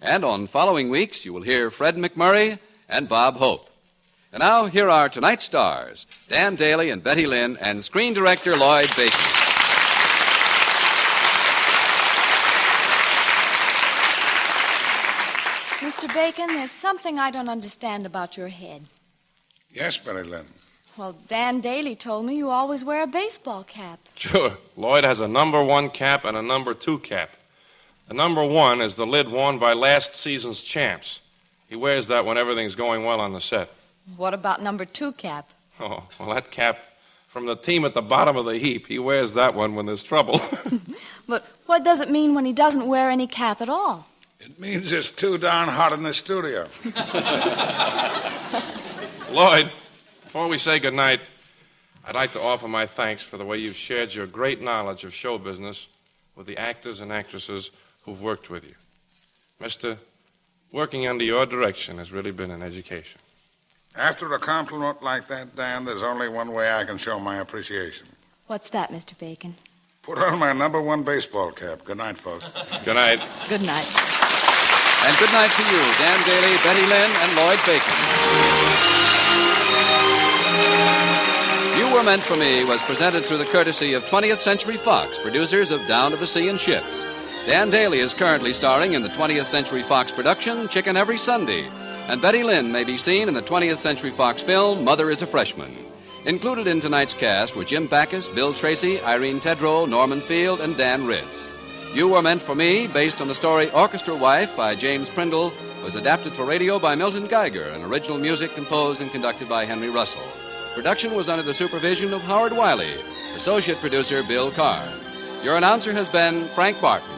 And on following weeks, you will hear Fred McMurray and Bob Hope. And now, here are tonight's stars, Dan Daly and Betty Lynn, and screen director Lloyd Bacon. Mr. Bacon, there's something I don't understand about your head. Yes, Betty Lynn. Well, Dan Daly told me you always wear a baseball cap. Sure. Lloyd has a number 1 cap and a number 2 cap. The number 1 is the lid worn by last season's champs. He wears that when everything's going well on the set. What about number 2 cap? Oh, well, that cap From the team at the bottom of the heap. He wears that one when there's trouble. But what does it mean when he doesn't wear any cap at all? It means it's too darn hot in the studio. Lloyd, before we say goodnight, I'd like to offer my thanks for the way you've shared your great knowledge of show business with the actors and actresses who've worked with you. Mister, working under your direction has really been an education. After a compliment like that, Dan, there's only one way I can show my appreciation. What's that, Mr. Bacon? Put on my #1 baseball cap. Good night, folks. Good night. Good night. And good night to you, Dan Daly, Betty Lynn, and Lloyd Bacon. You Were Meant for Me was presented through the courtesy of 20th Century Fox, producers of Down to the Sea and Ships. Dan Daly is currently starring in the 20th Century Fox production Chicken Every Sunday, and Betty Lynn may be seen in the 20th Century Fox film Mother is a Freshman. Included in tonight's cast were Jim Backus, Bill Tracy, Irene Tedrow, Norman Field, and Dan Ritz. You Were Meant for Me, based on the story Orchestra Wife by James Prindle, was adapted for radio by Milton Geiger and original music composed and conducted by Henry Russell. Production was under the supervision of Howard Wiley, associate producer Bill Carr. Your announcer has been Frank Barton.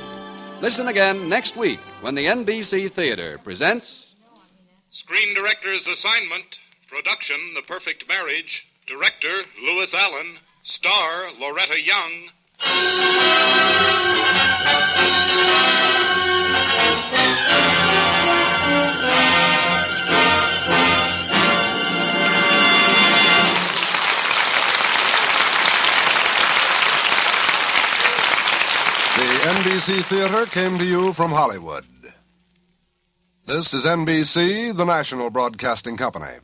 Listen again next week when the NBC Theater presents... Screen Director's Assignment. Production, The Perfect Marriage. Director, Lewis Allen. Star, Loretta Young. The NBC Theater came to you from Hollywood. This is NBC, the national broadcasting company.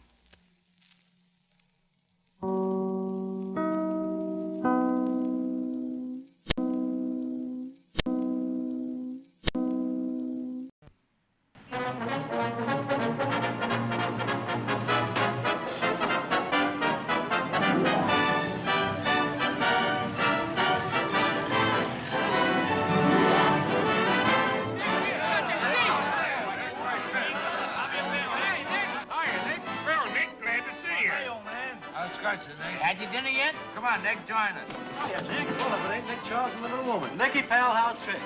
Had you dinner yet? Come on, Nick, join us. Hiya, Nick. Well, if it ain't Nick Charles and the little woman. Nicky, pal, how's tricks?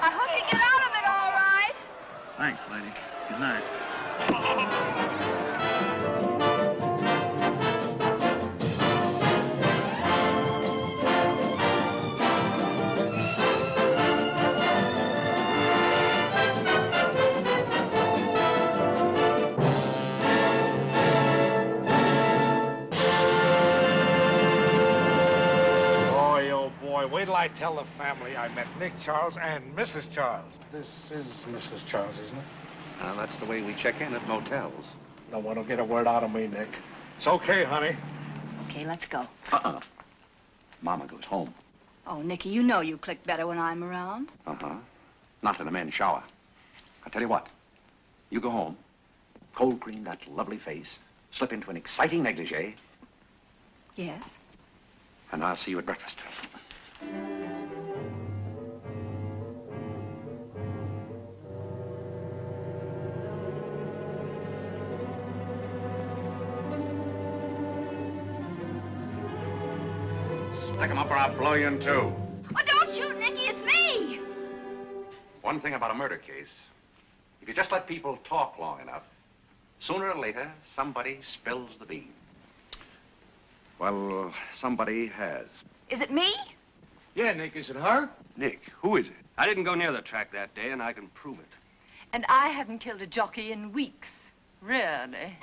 I hope you get out of it all right. Thanks, lady. Good night. Boy, oh boy, wait till I tell the family I met Nick Charles and Mrs. Charles. This is Mrs. Charles, isn't it? That's the way we check in at motels. No one will get a word out of me, Nick. It's okay, honey. Okay, let's go. Mama goes home. Oh, Nicky, you know you click better when I'm around. Not in the men's shower. I tell you what. You go home, cold cream that lovely face, slip into an exciting negligee, Yes? and I'll see you at breakfast. Stick 'em up or I'll blow you in two. Oh, don't shoot, Nicky. It's me. One thing about a murder case, if you just let people talk long enough, sooner or later, somebody spills the beans. Well, somebody has. Is it me? Yeah, Nick, is it her? Nick, who is it? I didn't go near the track that day, and I can prove it. And I haven't killed a jockey in weeks. Really?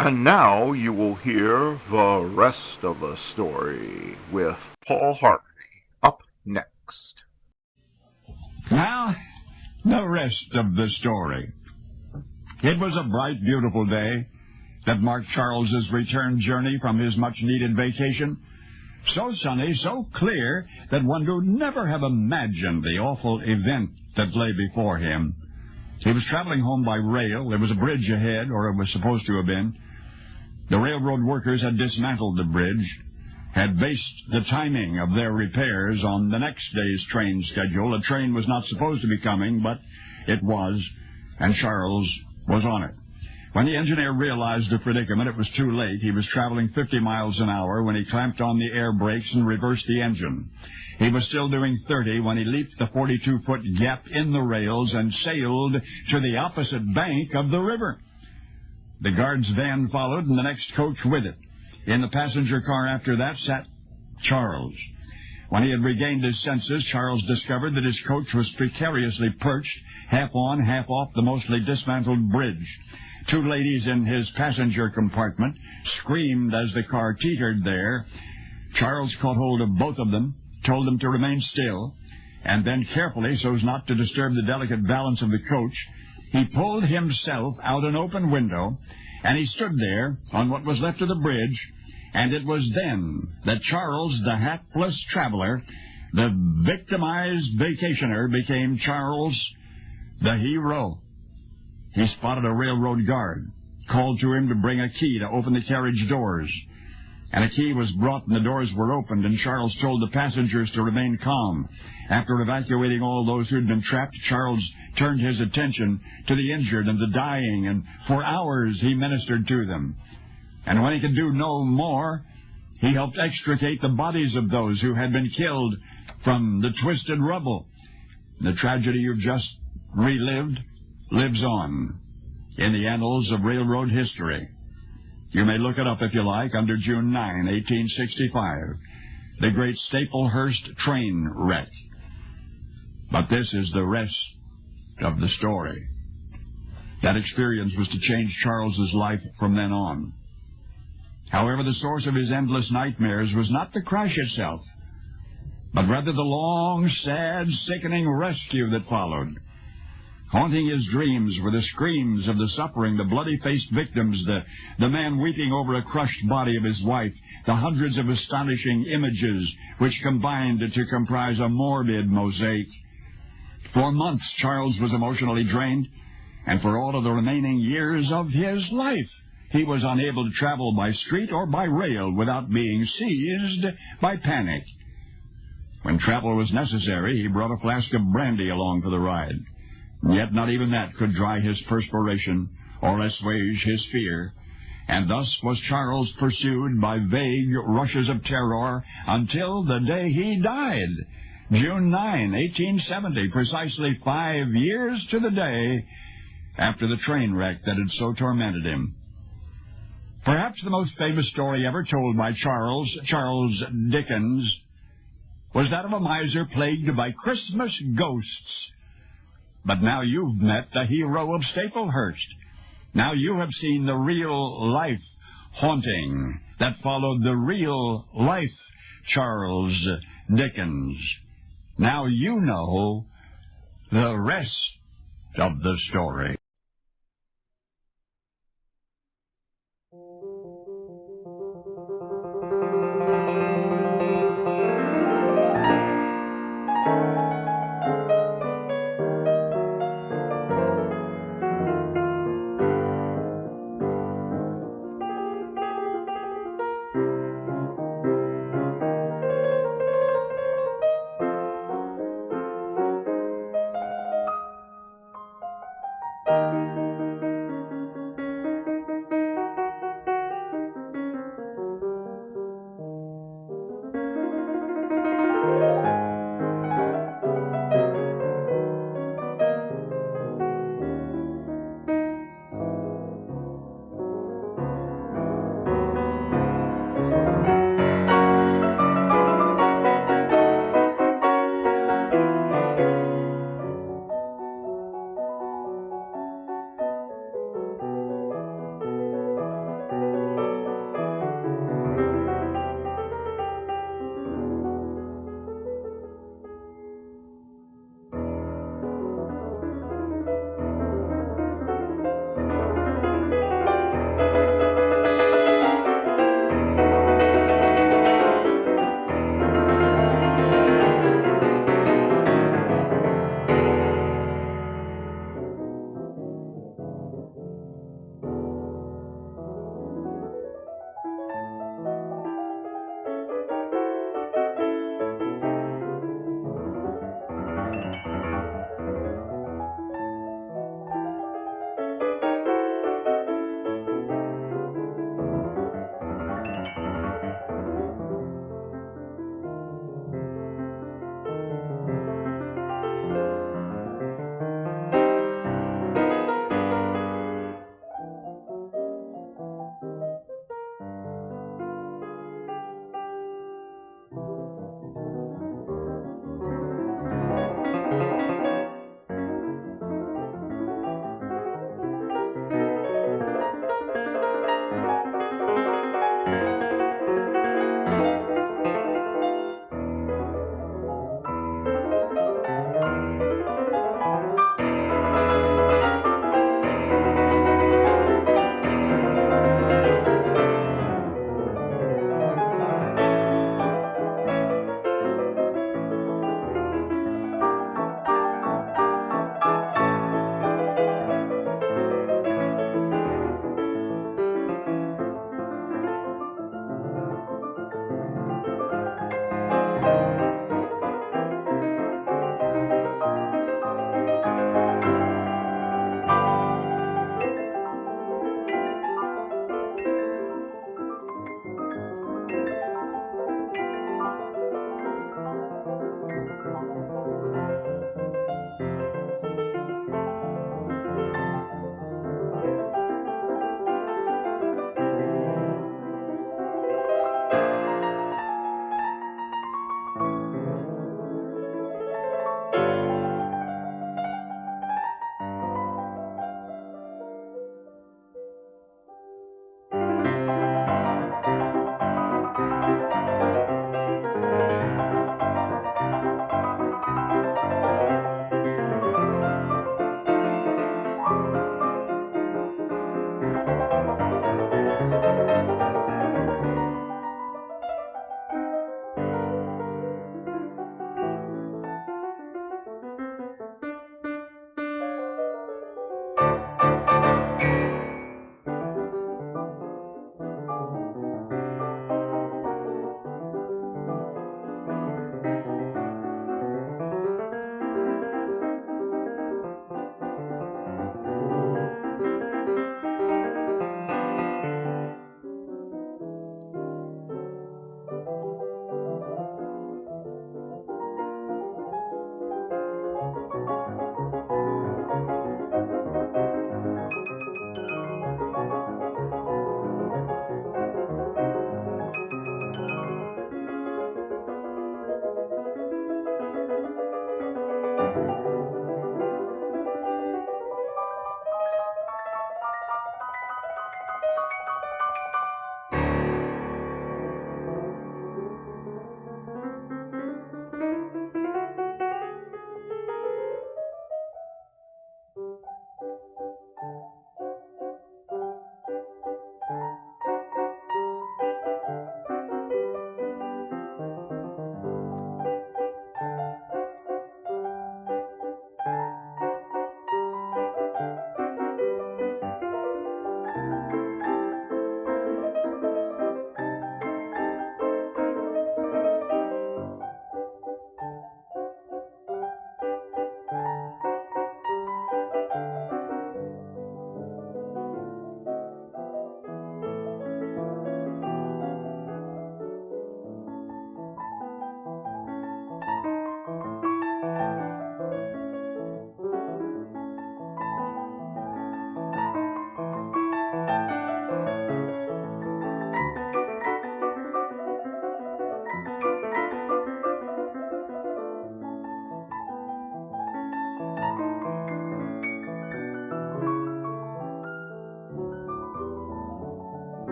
And now you will hear the rest of the story with Paul Harvey up next. Now, the rest of the story. It was a bright, beautiful day that marked Charles's return journey from his much-needed vacation. So sunny, so clear, that one would never have imagined the awful event that lay before him. He was traveling home by rail. There was a bridge ahead, or it was supposed to have been. The railroad workers had dismantled the bridge, had based the timing of their repairs on the next day's train schedule. A train was not supposed to be coming, but it was, and Charles was on it. When the engineer realized the predicament, it was too late. He was traveling 50 miles an hour when he clamped on the air brakes and reversed the engine. He was still doing 30 when he leaped the 42-foot gap in the rails and sailed to the opposite bank of the river. The guard's van followed, and the next coach with it. In the passenger car after that sat Charles. When he had regained his senses, Charles discovered that his coach was precariously perched, half on, half off the mostly dismantled bridge. Two ladies in his passenger compartment screamed as the car teetered there. Charles caught hold of both of them, told them to remain still, and then carefully, so as not to disturb the delicate balance of the coach, he pulled himself out an open window, and he stood there on what was left of the bridge, and it was then that Charles, the hapless traveler, the victimized vacationer, became Charles, the hero. He spotted a railroad guard, called to him to bring a key to open the carriage doors. And a key was brought and the doors were opened, and Charles told the passengers to remain calm. After evacuating all those who had been trapped, Charles turned his attention to the injured and the dying, and for hours he ministered to them. And when he could do no more, he helped extricate the bodies of those who had been killed from the twisted rubble. The tragedy you've just relived lives on in the annals of railroad history. You may look it up if you like under June 9, 1865, the great Staplehurst train wreck. But this is the rest of the story. That experience was to change Charles's life from then on. However, the source of his endless nightmares was not the crash itself, but rather the long, sad, sickening rescue that followed. Haunting his dreams were the screams of the suffering, the bloody-faced victims, the man weeping over a crushed body of his wife, the hundreds of astonishing images which combined to comprise a morbid mosaic. For months, Charles was emotionally drained, and for all of the remaining years of his life, he was unable to travel by street or by rail without being seized by panic. When travel was necessary, he brought a flask of brandy along for the ride. Yet not even that could dry his perspiration or assuage his fear, and thus was Charles pursued by vague rushes of terror until the day he died, June 9, 1870, precisely 5 years to the day after the train wreck that had so tormented him. Perhaps the most famous story ever told by Charles Dickens, was that of a miser plagued by Christmas ghosts. But now you've met the hero of Staplehurst. Now you have seen the real-life haunting that followed the real-life Charles Dickens. Now you know the rest of the story.